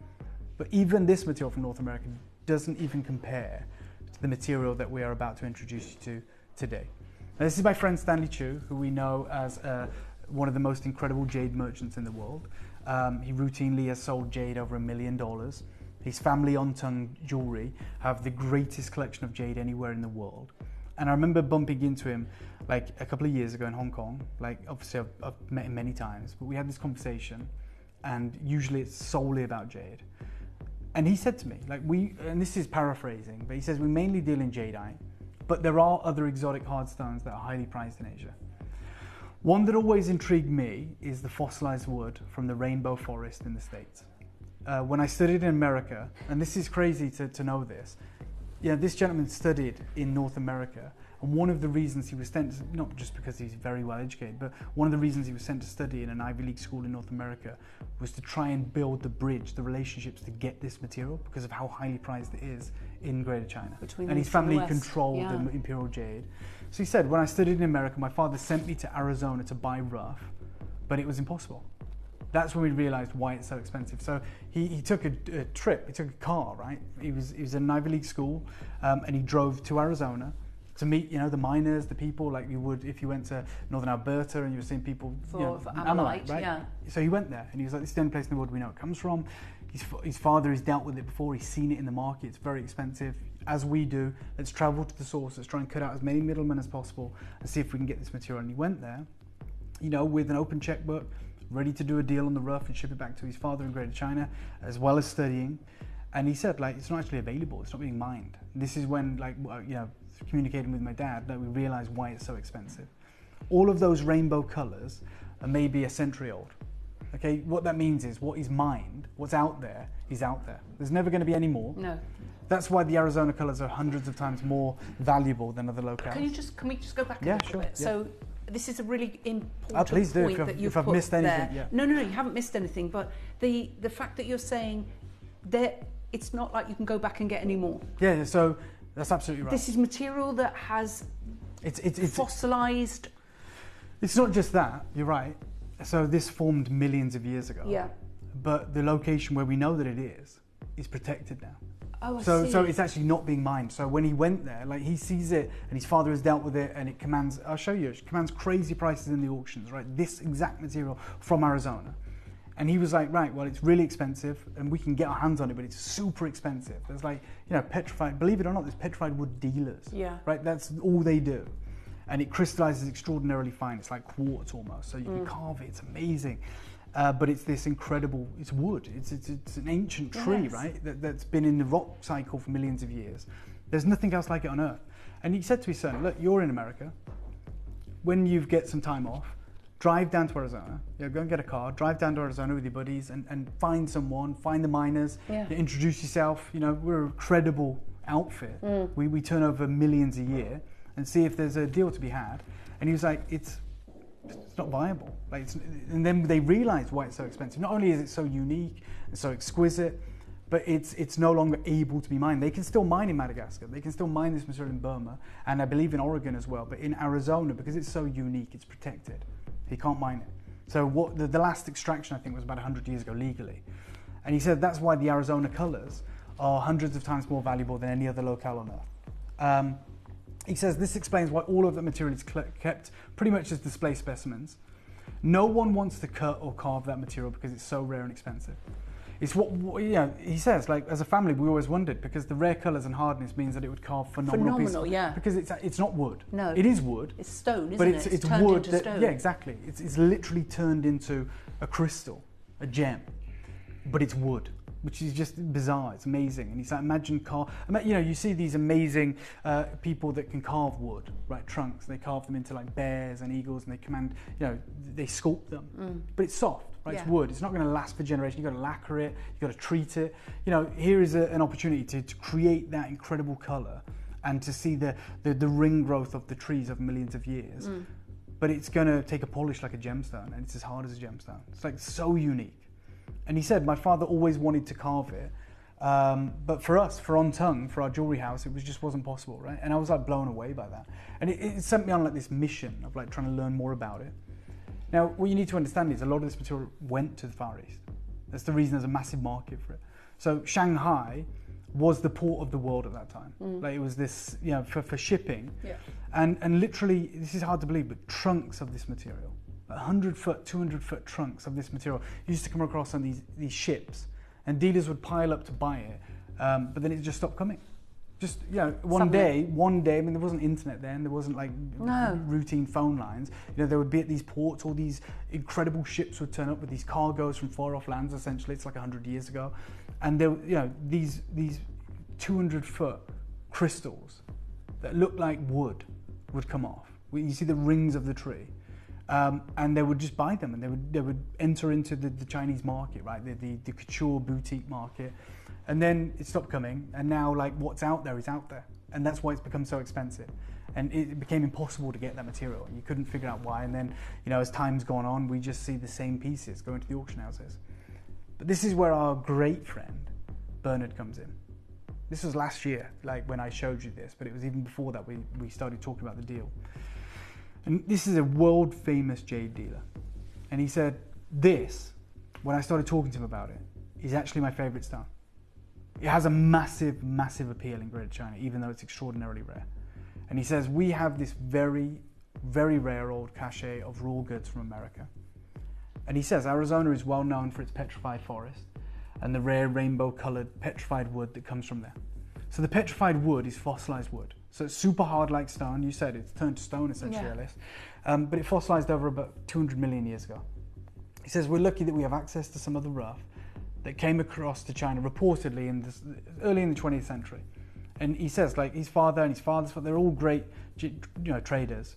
S12: But even this material from North America doesn't even compare to the material that we are about to introduce you to today. Now, this is my friend Stanley Chu, who we know as one of the most incredible jade merchants in the world. He routinely has sold jade over $1 million. His family on-tongue jewelry have the greatest collection of jade anywhere in the world. And I remember bumping into him like a couple of years ago in Hong Kong. Like, obviously I've met him many times, but we had this conversation, and usually it's solely about jade. And he said to me, like, and this is paraphrasing, but he says we mainly deal in jadeite, but there are other exotic hard stones that are highly prized in Asia. One that always intrigued me is the fossilized wood from the rainbow forest in the States. When I studied in America, and this is crazy to know this, this gentleman studied in North America, and one of the reasons he was sent, not just because he's very well educated, but one of the reasons he was sent to study in an Ivy League school in North America was to try and build the bridge, the relationships to get this material because of how highly prized it is in Greater China. And his family controlled the imperial jade. So he said, when I studied in America, my father sent me to Arizona to buy rough, but it was impossible. That's when we realized why it's so expensive. So he took a trip, he took a car, right? He was in an Ivy League school, and he drove to Arizona to meet, the miners, the people like you would if you went to Northern Alberta and you were seeing people
S16: for Amalite,
S12: right?
S16: Yeah.
S12: So he went there and he was like, this is the only place in the world we know it comes from. His father has dealt with it before, he's seen it in the market, it's very expensive. As we do, let's travel to the source, let's try and cut out as many middlemen as possible and see if we can get this material. And he went there, with an open checkbook, ready to do a deal on the rough and ship it back to his father in Greater China, as well as studying. And he said, it's not actually available, it's not being mined. This is when, communicating with my dad that we realized why it's so expensive. All of those rainbow colors are maybe a century old. Okay, what that means is what is mined, what's out there, is out there. There's never going to be any more.
S16: No.
S12: That's why the Arizona colors are hundreds of times more valuable than other locales.
S16: Can we just go back a
S12: yeah,
S16: little
S12: sure,
S16: bit?
S12: Yeah.
S16: So this is a really important
S12: please do,
S16: point that you've
S12: if I've
S16: put
S12: missed anything,
S16: there.
S12: yeah.
S16: No, you haven't missed anything. But the fact that you're saying that it's not like you can go back and get any more.
S12: Yeah, so that's absolutely right.
S16: This is material that has
S12: it's
S16: fossilized.
S12: It's not just that. You're right. So this formed millions of years ago.
S16: Yeah.
S12: But the location where we know that it is protected now.
S16: Oh, I
S12: so
S16: see.
S12: So it's actually not being mined. So when he went there, like he sees it, and his father has dealt with it, and it commands. I'll show you. It commands crazy prices in the auctions. Right, this exact material from Arizona, and he was like, right, well, it's really expensive, and we can get our hands on it, but it's super expensive. There's like, petrified. Believe it or not, there's petrified wood dealers.
S16: Yeah.
S12: Right, that's all they do. And it crystallizes extraordinarily fine. It's like quartz almost. So you can carve it. It's amazing. But it's this incredible. It's wood. It's an ancient tree,
S16: Yes.
S12: right? That's been in the rock cycle for millions of years. There's nothing else like it on Earth. And he said to his son, "Look, you're in America. When you get some time off, drive down to Arizona. Go and get a car. Drive down to Arizona with your buddies and find someone. Find the miners.
S16: Yeah.
S12: Introduce yourself. We're a credible outfit. We turn over millions a year." And see if there's a deal to be had. And he was like, it's not viable. And then they realized why it's so expensive. Not only is it so unique and so exquisite, but it's no longer able to be mined. They can still mine in Madagascar. They can still mine this material in Burma, and I believe in Oregon as well. But in Arizona, because it's so unique, it's protected. He can't mine it. So what the last extraction, I think, was about 100 years ago legally. And he said that's why the Arizona colors are hundreds of times more valuable than any other locale on Earth. He says this explains why all of the material is kept pretty much as display specimens. No one wants to cut or carve that material because it's so rare and expensive. It's what he says, like as a family we always wondered, because the rare colours and hardness means that it would carve phenomenal pieces.
S16: Yeah.
S12: Because it's not wood.
S16: No.
S12: It is wood.
S16: It's stone, isn't
S12: but
S16: it?
S12: It's
S16: turned
S12: wood
S16: into stone.
S12: Yeah, exactly. It's literally turned into a crystal, a gem, but it's wood, which is just bizarre. It's amazing. And he's like, imagine you see these amazing people that can carve wood, right? Trunks. They carve them into like bears and eagles, and they command, they sculpt them. But it's soft, right?
S16: Yeah.
S12: It's wood. It's not going to last for generations. You've got to lacquer it. You've got to treat it. Here is an opportunity to create that incredible color and to see the ring growth of the trees of millions of years. But it's going to take a polish like a gemstone, and it's as hard as a gemstone. It's like so unique. And he said, my father always wanted to carve it, but for us, for On Tongue, for our jewelry house, it just wasn't possible, right? And I was like blown away by that. And it sent me on like this mission of like trying to learn more about it. Now, what you need to understand is a lot of this material went to the Far East. That's the reason there's a massive market for it. So Shanghai was the port of the world at that time. Like it was this, for shipping.
S16: Yeah.
S12: And literally, this is hard to believe, but trunks of this material, 100-foot, 200-foot trunks of this material used to come across on these ships, and dealers would pile up to buy it, but then it just stopped coming. Just one day. I mean, there wasn't internet then. There wasn't like routine phone lines. There would be at these ports. All these incredible ships would turn up with these cargoes from far off lands. Essentially, it's like 100 years ago, and there, these 200-foot crystals that look like wood would come off. You see the rings of the tree. And they would just buy them, and they would enter into the Chinese market, right? The couture boutique market, and then it stopped coming. And now, like what's out there is out there, and that's why it's become so expensive. And it became impossible to get that material. You couldn't figure out why. And then, as time's gone on, we just see the same pieces going to the auction houses. But this is where our great friend Bernard comes in. This was last year, like when I showed you this, but it was even before that we started talking about the deal. And this is a world famous jade dealer. And he said, this, when I started talking to him about it, is actually my favorite stone. It has a massive, massive appeal in Greater China, even though it's extraordinarily rare. And he says, we have this very, very rare old cachet of raw goods from America. And he says, Arizona is well known for its petrified forest and the rare rainbow colored petrified wood that comes from there. So the petrified wood is fossilized wood. So it's super hard like stone. You said it's turned to stone essentially, Alice. But it fossilized over about 200 million years ago. He says we're lucky that we have access to some of the rough that came across to China reportedly early in the 20th century. And he says, like, his father and his father's father, they're all great, traders.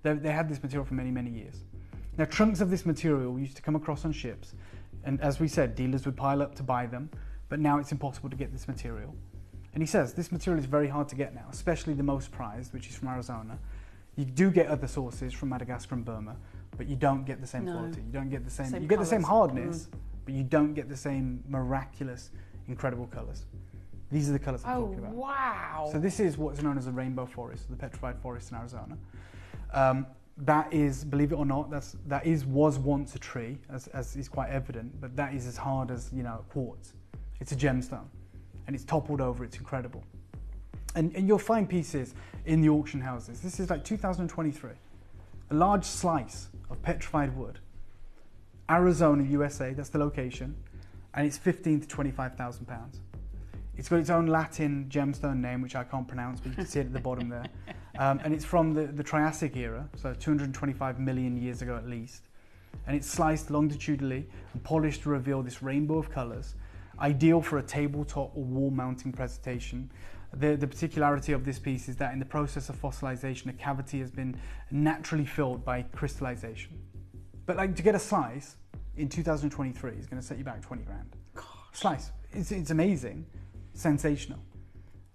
S12: They had this material for many, many years. Now, trunks of this material used to come across on ships, and as we said, dealers would pile up to buy them, but now it's impossible to get this material. And he says, this material is very hard to get now, especially the most prized, which is from Arizona. You do get other sources from Madagascar and Burma, but you don't get the same quality. You don't get the same you get the same hardness, but you don't get the same miraculous, incredible colours. These are the colours I'm talking about.
S16: Wow.
S12: So this is what's known as the rainbow forest, the petrified forest in Arizona. That is, believe it or not, was once a tree, as is quite evident, but that is as hard as, quartz. It's a gemstone, and it's toppled over. It's incredible. And you'll find pieces in the auction houses. This is like 2023. A large slice of petrified wood. Arizona, USA, that's the location, and it's £15,000 to £25,000. It's got its own Latin gemstone name, which I can't pronounce, but you can see it at the bottom there. And it's from the Triassic era, so 225 million years ago at least. And it's sliced longitudinally and polished to reveal this rainbow of colours, ideal for a tabletop or wall mounting presentation. The particularity of this piece is that in the process of fossilization, a cavity has been naturally filled by crystallization. But like, to get a slice in 2023 is going to set you back 20 grand. Gosh. Slice. It's amazing. Sensational.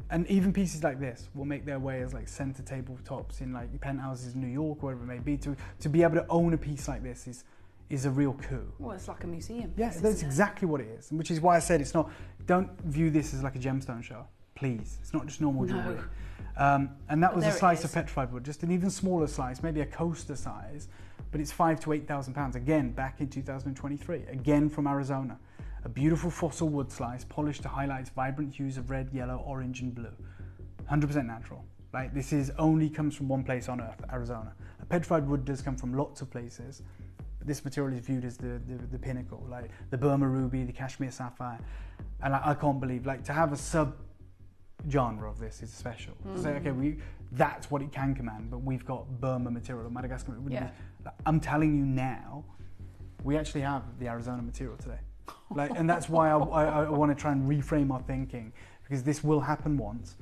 S12: And even pieces like this will make their way as like center table tops in like penthouses in New York, or wherever it may be. To be able to own a piece like this is a real coup.
S16: Well, it's like a museum.
S12: Yeah, that's exactly what it is. Which is why I said it's not, don't view this as like a gemstone show, please. It's not just normal jewelry. And that was a slice of petrified wood, just an even smaller slice, maybe a coaster size, but it's £5,000 to £8,000, again, back in 2023, again from Arizona. A beautiful fossil wood slice, polished to highlight its vibrant hues of red, yellow, orange, and blue. 100% natural. Right? This only comes from one place on Earth, Arizona. A petrified wood does come from lots of places, but this material is viewed as the pinnacle, like the Burma ruby, the Kashmir sapphire, and I can't believe, like, to have a sub-genre of this is special. To say, okay, that's what it can command, but we've got Burma material, Madagascar. I'm telling you now, we actually have the Arizona material today. Like, and that's why I want to try and reframe our thinking, because this will happen once.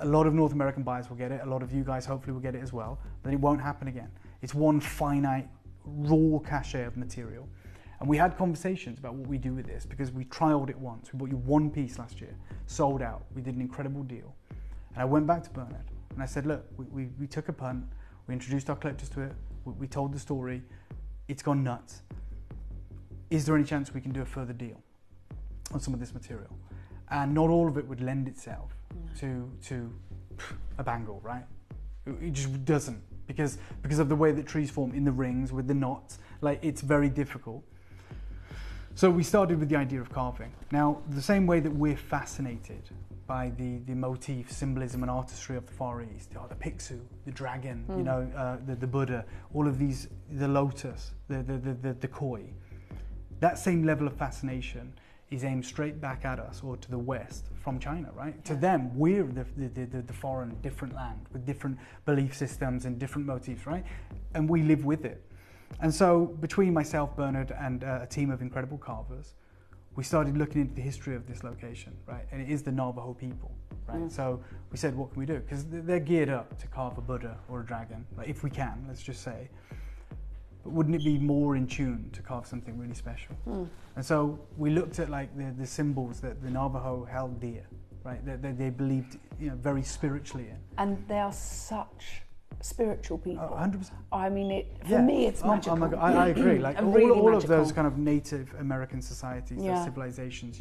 S12: A lot of North American buyers will get it. A lot of you guys hopefully will get it as well. Then it won't happen again. It's one finite, raw cachet of material. And we had conversations about what we do with this, because we trialed it once. We bought you one piece last year, sold out. We did an incredible deal. And I went back to Bernard and I said, look, we took a punt. We introduced our collectors to it. We told the story. It's gone nuts. Is there any chance we can do a further deal on some of this material? And not all of it would lend itself to a bangle, right? It just doesn't, because of the way that trees form in the rings with the knots. Like, it's very difficult. So we started with the idea of carving. Now, the same way that we're fascinated by the motif, symbolism and artistry of the Far East, the Pixiu, the dragon, the Buddha, all of these, the lotus, the koi. That same level of fascination is aimed straight back at us, or to the West from China, right? Yeah. To them, we're the foreign, different land with different belief systems and different motifs, right? And we live with it. And so between myself, Bernard, and a team of incredible carvers, we started looking into the history of this location, right? And it is the Navajo people, right? So we said, what can we do? Because they're geared up to carve a Buddha or a dragon, like, if we can, let's just say. But wouldn't it be more in tune to carve something really special? And so we looked at like the symbols that the Navajo held dear, right? That they believed, very spiritually in.
S16: And they are such spiritual people.
S12: 100%.
S16: I mean, for me, it's magical.
S12: Oh my God, I agree. Like all of those kind of Native American societies, those civilizations,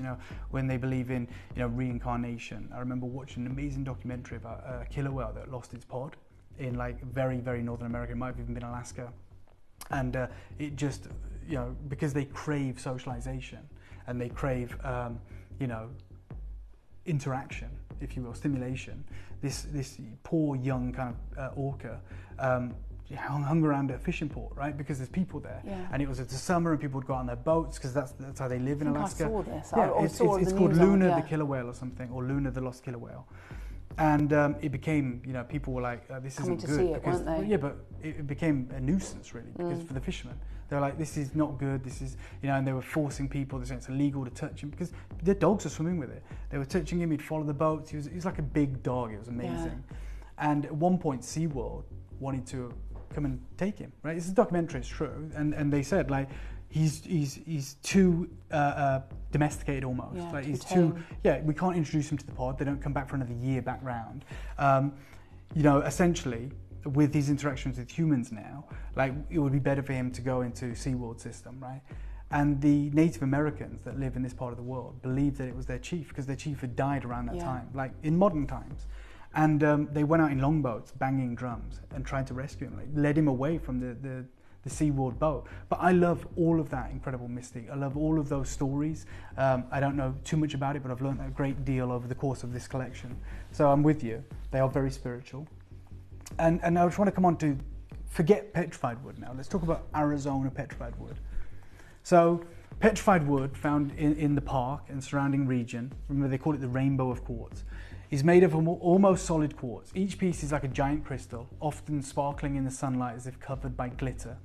S12: when they believe in, reincarnation. I remember watching an amazing documentary about a killer whale that lost its pod in like very, very Northern America. It might have even been Alaska. And it just, because they crave socialization and they crave, interaction, if you will, stimulation. This poor young kind of orca hung around a fishing port, right? Because there's people there, and it was the summer, and people would go out on their boats because that's how they live in Alaska.
S16: I saw this.
S12: Yeah, it's called Luna the killer whale or something, or Luna the lost killer whale. And it became, people were like, this isn't good.
S16: Coming to see it, weren't they?
S12: Yeah, but it became a nuisance, really, because for the fishermen. They were like, this is not good, this is, and they were forcing people, they're saying it's illegal to touch him, because their dogs are swimming with it. They were touching him, he'd follow the boats, he was like a big dog, it was amazing. Yeah. And at one point, SeaWorld wanted to come and take him, right? It's a documentary, it's true, and they said, like, he's too domesticated almost.
S16: Yeah,
S12: like he's too, we can't introduce him to the pod, they don't come back for another year back round. Essentially, with his interactions with humans now, like it would be better for him to go into SeaWorld system, right? And the Native Americans that live in this part of the world believed that it was their chief, because their chief had died around that time, like in modern times. And they went out in longboats, banging drums, and tried to rescue him, like led him away from the SeaWorld boat. But I love all of that incredible mystique. I love all of those stories. I don't know too much about it, but I've learned a great deal over the course of this collection. So I'm with you. They are very spiritual. And I just want to come on to, forget petrified wood now. Let's talk about Arizona petrified wood. So petrified wood found in the park and surrounding region, remember they call it the rainbow of quartz, is made of almost solid quartz. Each piece is like a giant crystal, often sparkling in the sunlight as if covered by glitter.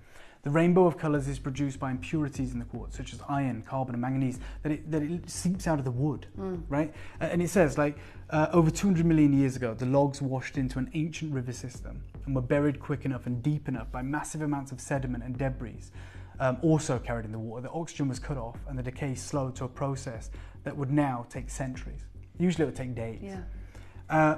S12: The rainbow of colours is produced by impurities in the quartz, such as iron, carbon and manganese, that it seeps out of the wood, right? And it says, like, over 200 million years ago, the logs washed into an ancient river system and were buried quick enough and deep enough by massive amounts of sediment and debris, also carried in the water. The oxygen was cut off and the decay slowed to a process that would now take centuries. Usually it would take days.
S16: Yeah.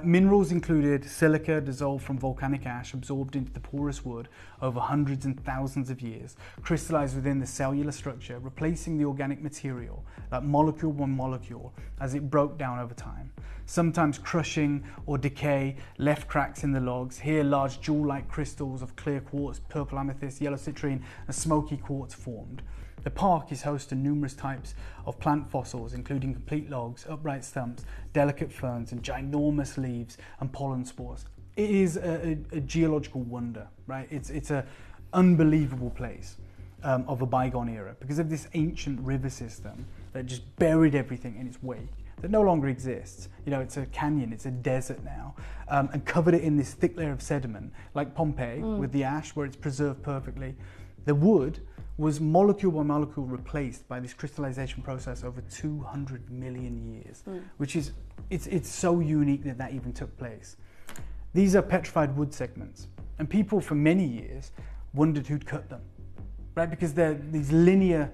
S12: Minerals included silica dissolved from volcanic ash absorbed into the porous wood over hundreds and thousands of years, crystallized within the cellular structure, replacing the organic material, like molecule by molecule, as it broke down over time. Sometimes crushing or decay left cracks in the logs. Here, large jewel-like crystals of clear quartz, purple amethyst, yellow citrine, and smoky quartz formed. The park is host to numerous types of plant fossils, including complete logs, upright stumps, delicate ferns, and ginormous leaves and pollen spores. It is a geological wonder, right? It's an unbelievable place of a bygone era because of this ancient river system that just buried everything in its wake, that no longer exists. It's a canyon, it's a desert now, and covered it in this thick layer of sediment, like Pompeii with the ash, where it's preserved perfectly. The wood was molecule by molecule replaced by this crystallization process over 200 million years, which is, it's so unique that even took place. These are petrified wood segments, and people for many years wondered who'd cut them, right? Because they're these linear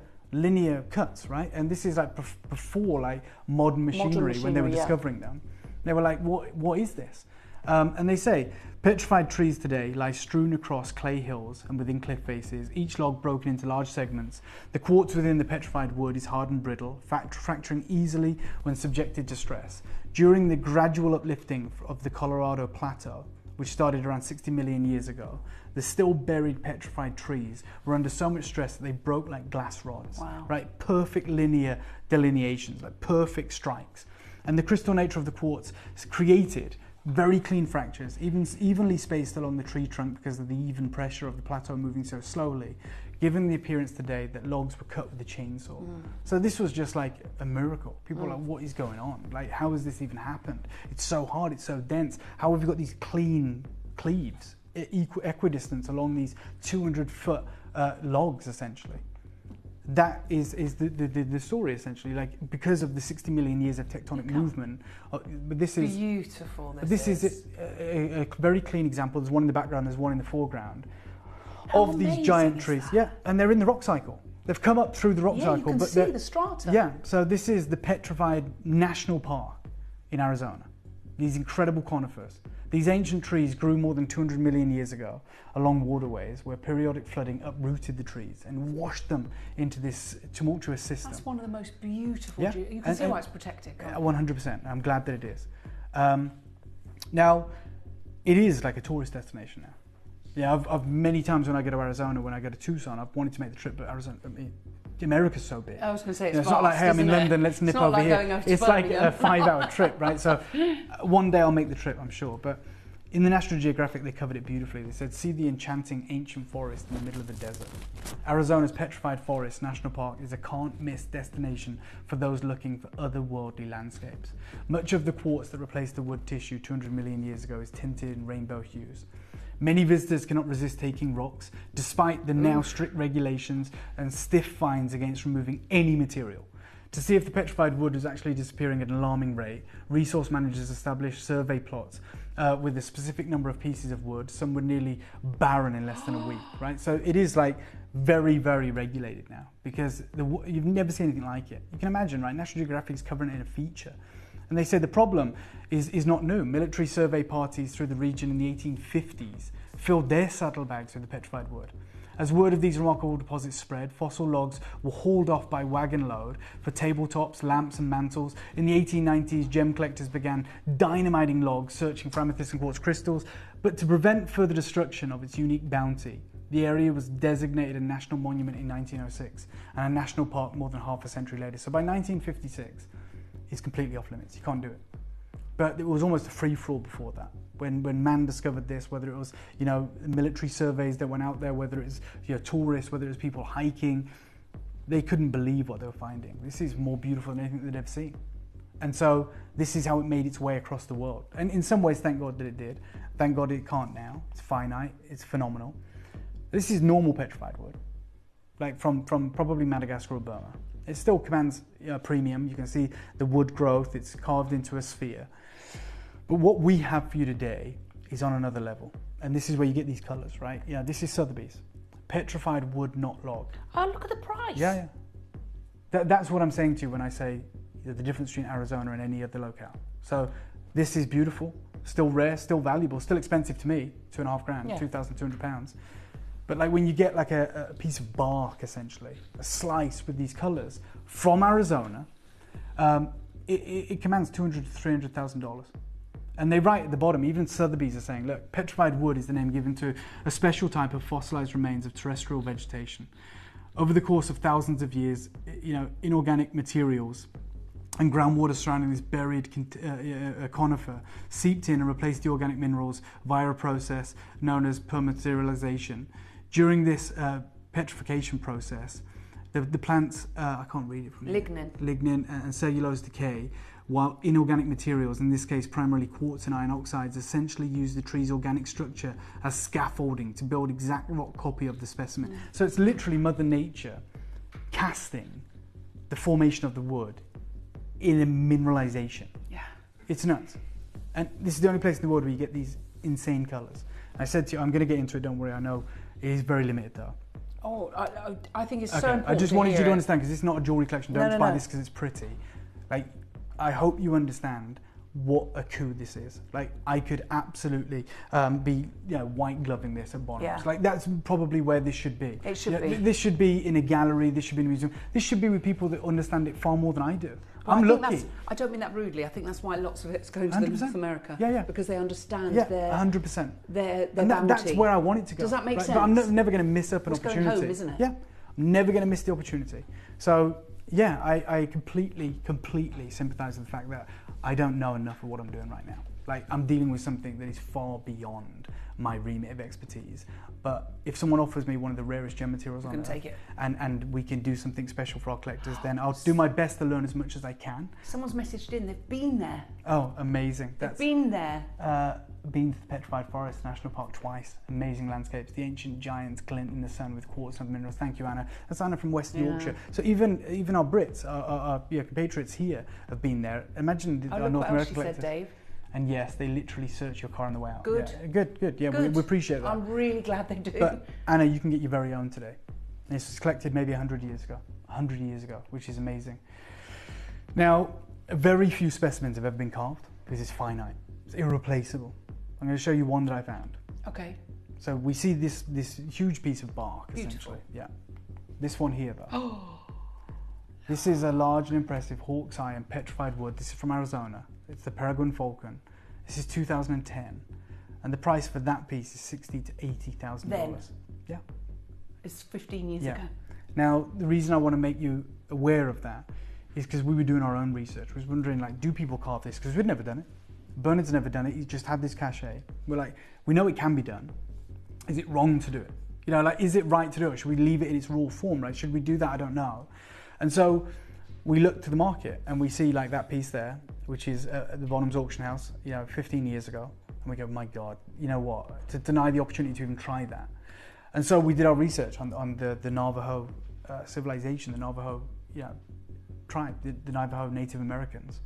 S12: cuts, right? And this is like before like modern machinery when they were discovering them. They were like, what is this? And they say, petrified trees today lie strewn across clay hills and within cliff faces, each log broken into large segments. The quartz within the petrified wood is hard and brittle, fracturing easily when subjected to stress. During the gradual uplifting of the Colorado Plateau, which started around 60 million years ago, the still buried petrified trees were under so much stress that they broke like glass rods, right? Perfect linear delineations, like perfect strikes. And the crystal nature of the quartz is created very clean fractures, evenly spaced along the tree trunk because of the even pressure of the plateau moving so slowly, given the appearance today that logs were cut with a chainsaw. So this was just like a miracle. People were like, what is going on? Like, how has this even happened? It's so hard, it's so dense. How have you got these clean cleaves, equidistant along these 200-foot logs, essentially? That is the story, essentially, like because of the 60 million years of tectonic movement. But this is
S16: beautiful.
S12: This is a very clean example. There's one in the background, there's one in the foreground of these giant trees. Yeah, and they're in the rock cycle. They've come up through the rock cycle.
S16: You can
S12: but
S16: see the strata.
S12: Yeah, so this is the Petrified National Park in Arizona. These incredible conifers. These ancient trees grew more than 200 million years ago along waterways where periodic flooding uprooted the trees and washed them into this tumultuous system.
S16: That's one of the most beautiful.
S12: Yeah.
S16: You can see why it's protected.
S12: 100%. I'm glad that it is. Now, it is like a tourist destination now. Yeah, I've many times when I go to Arizona, when I go to Tucson, I've wanted to make the trip, but Arizona, America's so big.
S16: I was going to say
S12: it's not like, hey, I'm in London, let's nip over here. It's like a 5-hour trip, right? So one day I'll make the trip, I'm sure. But In the National Geographic, they covered it beautifully. They said, see the enchanting ancient forest in the middle of the desert. Arizona's Petrified Forest National Park is a can't-miss destination for those looking for otherworldly landscapes. Much of the quartz that replaced the wood tissue 200 million years ago is tinted in rainbow hues. Many visitors cannot resist taking rocks, despite the now strict regulations and stiff fines against removing any material. To see if the petrified wood is actually disappearing at an alarming rate, resource managers established survey plots with a specific number of pieces of wood. Some were nearly barren in less than a week, right? So it is like very, very regulated now, because you've never seen anything like it. You can imagine, right? National Geographic is covering it in a feature. And they say the problem is not new. Military survey parties through the region in the 1850s filled their saddlebags with the petrified wood. As word of these remarkable deposits spread, fossil logs were hauled off by wagon load for tabletops, lamps and mantles. In the 1890s, gem collectors began dynamiting logs, searching for amethyst and quartz crystals. But to prevent further destruction of its unique bounty, the area was designated a national monument in 1906 and a national park more than half a century later. So by 1956, it's completely off limits. You can't do it. But it was almost a free-for-all before that. When man discovered this, whether it was, you know, military surveys that went out there, whether it was, you know, tourists, whether it was people hiking, they couldn't believe what they were finding. This is more beautiful than anything they'd ever seen. And so this is how it made its way across the world. And in some ways, thank God that it did. Thank God it can't now. It's finite. It's phenomenal. This is normal petrified wood, like from probably Madagascar or Burma. It still commands premium. You can see the wood growth. It's carved into a sphere. But what we have for you today is on another level. And this is where you get these colours, right? Yeah, this is Sotheby's. Petrified wood, not log.
S16: Oh, look at the price.
S12: Yeah, yeah. That's what I'm saying to you when I say the difference between Arizona and any other locale. So this is beautiful, still rare, still valuable, still expensive to me, $2.5 grand, yeah. £2,200. But like when you get like a piece of bark, essentially, a slice with these colours from Arizona, it commands $200,000 to $300,000. And they write at the bottom, even Sotheby's are saying, look, petrified wood is the name given to a special type of fossilized remains of terrestrial vegetation. Over the course of thousands of years, you know, inorganic materials and groundwater surrounding this buried conifer seeped in and replaced the organic minerals via a process known as permaterialization. During this petrification process, the plants, I can't read it from here. Lignin and cellulose decay, while inorganic materials, in this case primarily quartz and iron oxides, essentially use the tree's organic structure as scaffolding to build exact rock copy of the specimen. So it's literally Mother Nature casting the formation of the wood in a mineralization. Yeah. It's nuts. And this is the only place in the world where you get these insane colours. I said to you, I'm going to get into it, don't worry, I know it is very limited though.
S16: Oh, I think it's so important.
S12: I just wanted you to understand, because it's not a jewellery collection, don't buy this because it's pretty. Like, I hope you understand what a coup this is. Like, I could absolutely be, you know, white gloving this at Bonhams. Yeah. Like, that's probably where this should be.
S16: It should be.
S12: This should be in a gallery. This should be in a museum. This should be with people that understand it far more than I do.
S16: Well,
S12: I'm lucky.
S16: I don't mean that rudely. I think that's why lots of it's going to North America.
S12: Yeah, yeah.
S16: Because they understand
S12: 100%.
S16: Their
S12: and
S16: bounty.
S12: That's where I want it to go.
S16: Does that make sense?
S12: But I'm never going to miss up an opportunity.
S16: Going home, isn't it?
S12: Yeah. I'm never going to miss the opportunity. So, yeah, I completely sympathise with the fact that I don't know enough of what I'm doing right now. Like, I'm dealing with something that is far beyond my remit of expertise. But if someone offers me one of the rarest gem materials on earth,
S16: take it.
S12: And we can do something special for our collectors, then I'll do my best to learn as much as I can.
S16: Someone's messaged in, they've been there.
S12: Oh, amazing.
S16: They've been there.
S12: Been to the Petrified Forest National Park twice. Amazing landscapes. The ancient giants glint in the sun with quartz and minerals. Thank you, Anna. That's Anna from West Yorkshire. So even our Brits, our compatriots here have been there. Imagine our North American collectors.
S16: Said, Dave.
S12: And yes, they literally search your car on the way out.
S16: Good.
S12: Yeah, good. Yeah, we appreciate that.
S16: I'm really glad they do.
S12: But Anna, you can get your very own today. And this was collected maybe 100 years ago, which is amazing. Now, very few specimens have ever been carved because it's finite. It's irreplaceable. I'm going to show you one that I found.
S16: Okay.
S12: So we see this huge piece of bark,
S16: Beautiful.
S12: essentially. Yeah. This one here, though. Oh. This is a large and impressive hawk's eye and petrified wood. This is from Arizona. It's the Peregrine Falcon. This is 2010, and the price for that piece is $60,000 to $80,000.
S16: Then,
S12: yeah,
S16: it's 15 years ago.
S12: Now, the reason I want to make you aware of that is because we were doing our own research. We was wondering, like, do people carve this? Because we'd never done it. Bernard's never done it. He's just had this cachet. We're like, we know it can be done. Is it wrong to do it? You know, like, is it right to do it? Should we leave it in its raw form, right? Should we do that? I don't know. And so we look to the market and we see like that piece there, which is at the Bonhams auction house, you know, 15 years ago. And we go, my God, you know what? To deny the opportunity to even try that. And so we did our research on the Navajo civilization, the Navajo tribe, the Navajo Native Americans.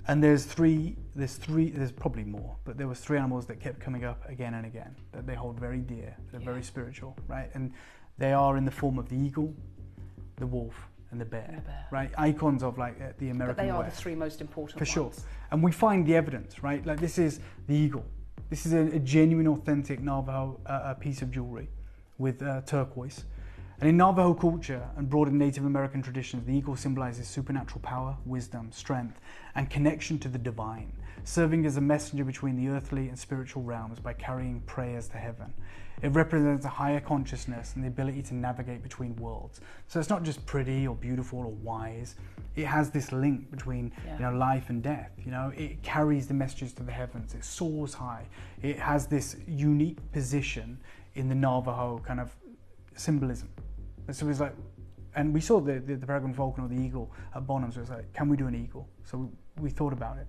S12: And there's probably more, but there was 3 animals that kept coming up again and again that they hold very dear, that are very spiritual, right? And they are in the form of the eagle, the wolf, and the bear, right? Icons of like the American
S16: But they are
S12: West.
S16: the 3 most important
S12: For
S16: ones.
S12: sure. And we find the evidence, right? Like this is the eagle. This is a genuine, authentic Navajo piece of jewelry with turquoise. And in Navajo culture and broader Native American traditions, the eagle symbolizes supernatural power, wisdom, strength, and connection to the divine, serving as a messenger between the earthly and spiritual realms by carrying prayers to heaven. It represents a higher consciousness and the ability to navigate between worlds. So it's not just pretty or beautiful or wise. It has this link between life and death. You know, it carries the messages to the heavens. It soars high. It has this unique position in the Navajo kind of symbolism. So it was like, and we saw the peregrine falcon or the eagle at Bonhams. So it was like, can we do an eagle? So we thought about it.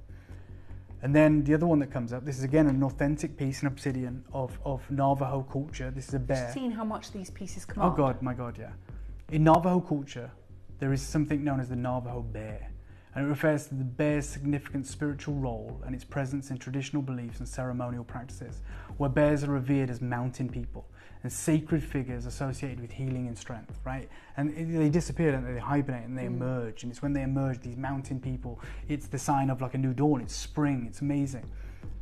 S12: And then the other one that comes up, this is again an authentic piece in obsidian of Navajo culture. This is a bear.
S16: You've seen how much these pieces
S12: Oh
S16: command?
S12: God, my God, yeah. In Navajo culture, there is something known as the Navajo bear. And it refers to the bear's significant spiritual role and its presence in traditional beliefs and ceremonial practices, where bears are revered as mountain people and sacred figures associated with healing and strength, right? And they disappear, and they hibernate, and they emerge. And it's when they emerge, these mountain people, it's the sign of like a new dawn. It's spring. It's amazing.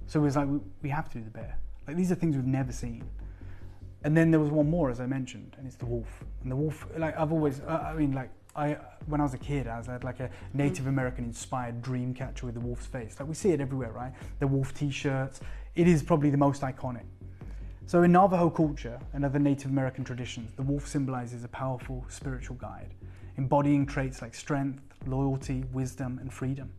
S12: So it was like, we have to do the bear. Like, these are things we've never seen. And then there was one more, as I mentioned, and it's the wolf. And the wolf, like I've always, when I was a kid, I had like a Native American inspired dream catcher with the wolf's face. Like we see it everywhere, right? The wolf t-shirts. It is probably the most iconic. So in Navajo culture and other Native American traditions, the wolf symbolizes a powerful spiritual guide, embodying traits like strength, loyalty, wisdom, and freedom.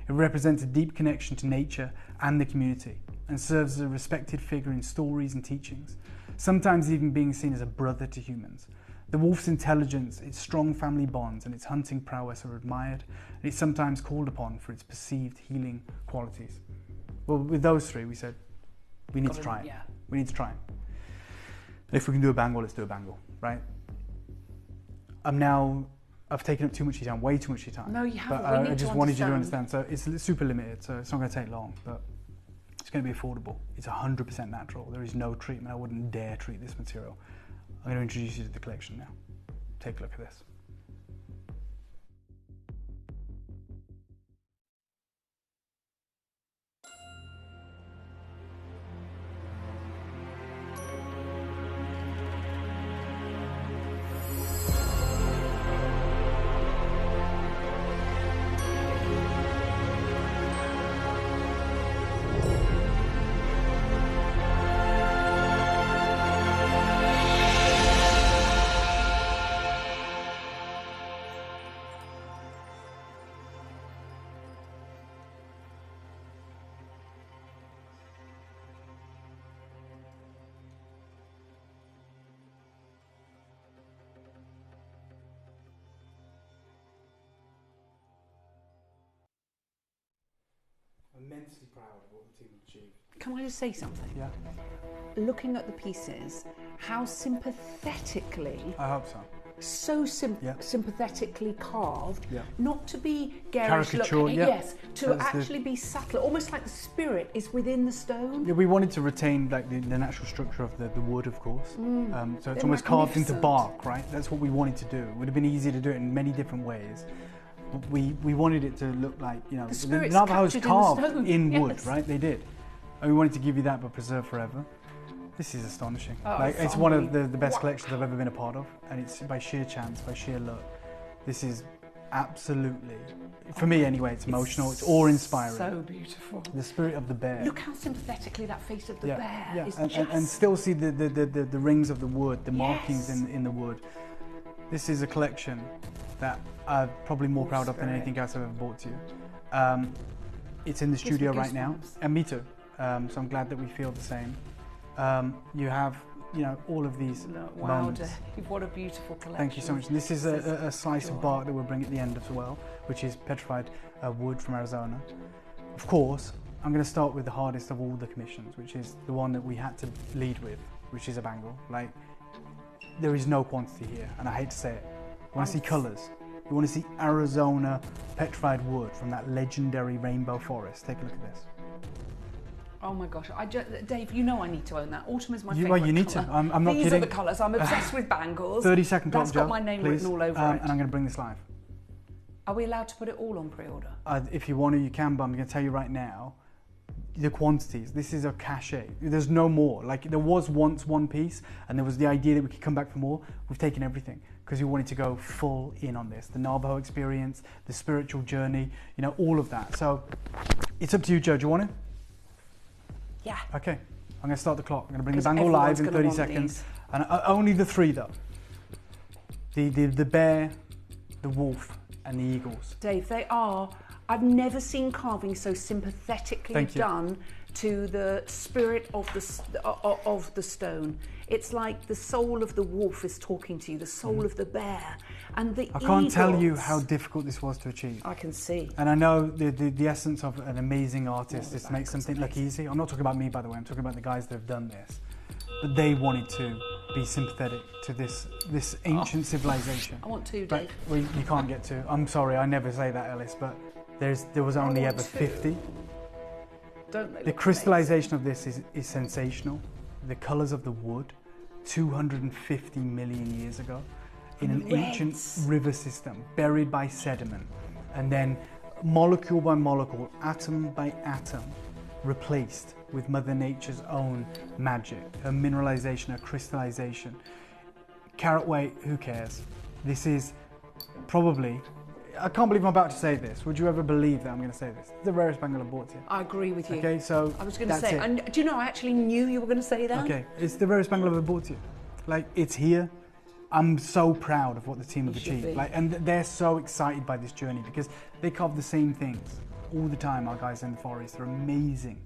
S12: It represents a deep connection to nature and the community, and serves as a respected figure in stories and teachings, sometimes even being seen as a brother to humans. The wolf's intelligence, its strong family bonds, and its hunting prowess are admired, and it's sometimes called upon for its perceived healing qualities. Well, with those 3, we said, we need to try it.
S16: Yeah.
S12: We need to try it. And if we can do a bangle, let's do a bangle, right? I've taken up too much of your time, way too much of your time.
S16: No, you haven't.
S12: But
S16: We need
S12: I just
S16: to
S12: wanted you to understand. So it's super limited, so it's not going to take long, but it's going to be affordable. It's 100% natural. There is no treatment. I wouldn't dare treat this material. I'm going to introduce you to the collection now. Take a look at this. Immensely proud of what the team achieved.
S16: Can I just say something?
S12: Yeah.
S16: Looking at the pieces, how sympathetically,
S12: I hope so.
S16: So sympathetically carved, not to be garish
S12: Caricature,
S16: looking,
S12: yeah.
S16: yes, to actually be subtle, almost like the spirit is within the stone.
S12: Yeah, we wanted to retain like the natural structure of the wood, of course. So it's almost carved into bark, right? That's what we wanted to do. It would have been easy to do it in many different ways. But we wanted it to look like, you know, the Navajo's carved in wood, right? They did. And we wanted to give you that, but preserve forever. This is astonishing.
S16: Oh,
S12: like, it's one of the best collections I've ever been a part of, and it's by sheer chance, by sheer luck. This is absolutely, for me anyway, it's emotional, it's awe-inspiring.
S16: So beautiful.
S12: The spirit of the bear.
S16: Look how sympathetically that face of the bear is
S12: and still see the rings of the wood, the markings in the wood. This is a collection that I'm probably more proud of than anything else I've ever bought to you. It's in the studio right now, and me too. So I'm glad that we feel the same. You have, you know, all of these
S16: Wow, Dave, what a beautiful collection.
S12: Thank you so much. And this is a slice of bark that we'll bring at the end as well, which is petrified wood from Arizona. Of course, I'm going to start with the hardest of all the commissions, which is the one that we had to lead with, which is a bangle. Like, there is no quantity here, and I hate to say it. You want to see colours. You want to see Arizona petrified wood from that legendary rainbow forest. Take a look at this.
S16: Oh my gosh, Dave, you know I need to own that. Autumn is my favourite
S12: Well, you need
S16: colour.
S12: to. I'm not
S16: These
S12: kidding.
S16: are the colours. I'm obsessed with bangles.
S12: 30-second clock,
S16: That's got
S12: Joe,
S16: my name
S12: please.
S16: written all over it.
S12: And I'm going to bring this live.
S16: Are we allowed to put it all on pre-order?
S12: If you want to, you can, but I'm going to tell you right now, the quantities, this is a cachet. There's no more. Like, there was once one piece, and there was the idea that we could come back for more. We've taken everything, because we wanted to go full in on this. The Navajo experience, the spiritual journey, you know, all of that. So, it's up to you, Joe. Do you want it?
S16: Yeah.
S12: Okay. I'm going to start the clock. I'm going to bring the bangle live in 30 seconds. And only the three, though. The bear, the wolf, and the eagles.
S16: Dave, they are. I've never seen carving so sympathetically done to the spirit of the stone. It's like the soul of the wolf is talking to you, the soul of the bear, and the
S12: I can't tell you how difficult this was to achieve.
S16: I can see.
S12: And I know the essence of an amazing artist is to make something look easy. I'm not talking about me, by the way. I'm talking about the guys that have done this. But they wanted to be sympathetic to this ancient civilization.
S16: I want to, Dave.
S12: But, well, you can't get to. I'm sorry, I never say that, Ellis, but there was only ever 50. The crystallization of this is sensational. The colours of the wood, 250 million years ago, in an ancient river system, buried by sediment, and then molecule by molecule, atom by atom, replaced with Mother Nature's own magic, her mineralization, her crystallization. Carat weight, who cares? This is probably, I can't believe I'm about to say this. Would you ever believe that I'm going to say this? It's the rarest bangle I've bought here.
S16: I agree with you.
S12: Okay, so
S16: I was going to say, and do you know, I actually knew you were going to say that.
S12: Okay, it's the rarest bangle I've ever bought here. Like, it's here. I'm so proud of what the team have achieved. Like, and they're so excited by this journey because they carve the same things all the time. Our guys in the forest, they're amazing.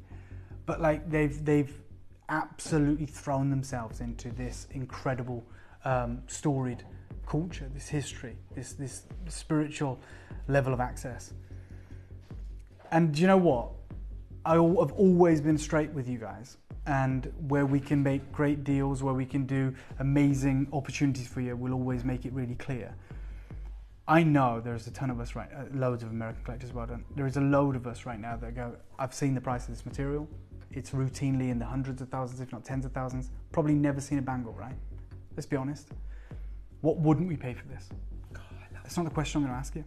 S12: But like, they've absolutely thrown themselves into this incredible, storied culture, this history, this spiritual level of access. And do you know what? I've always been straight with you guys, and where we can make great deals, where we can do amazing opportunities for you, we'll always make it really clear. I know there's a ton of us loads of American collectors, well done. There is a load of us right now that go, I've seen the price of this material. It's routinely in the hundreds of thousands, if not tens of thousands. Probably never seen a bangle, right? Let's be honest. What wouldn't we pay for this? God, that's not the question I'm going to ask you.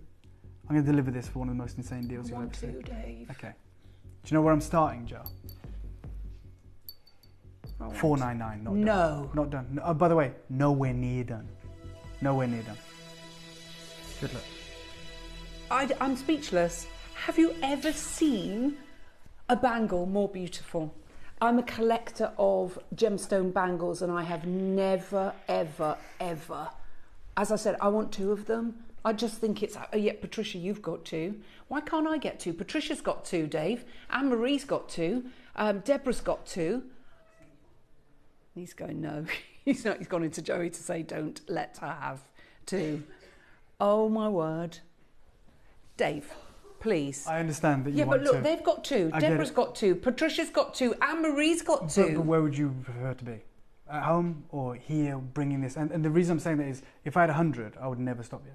S12: I'm going to deliver this for one of the most insane deals you'll ever see.
S16: Dave.
S12: Okay. Do you know where I'm starting, Joe? $499, not done.
S16: No.
S12: Not done. No, oh, by the way, nowhere near done. Nowhere near done. Good luck.
S16: I'm speechless. Have you ever seen a bangle more beautiful? I'm a collector of gemstone bangles, and I have never, ever, ever. As I said, I want two of them. I just think it's, yeah, Patricia, you've got two. Why can't I get two? Patricia's got two, Dave. Anne-Marie's got two. Deborah's got two. He's going, no. He's not. He's gone into Joey to say, don't let her have two. Oh, my word. Dave, please.
S12: I understand that you
S16: want to. Yeah, but look, they've got two. Deborah's got two. Patricia's got two. Anne-Marie's got two.
S12: But where would you prefer to be? At home or here, bringing this? And the reason I'm saying that is, if I had 100, I would never stop you.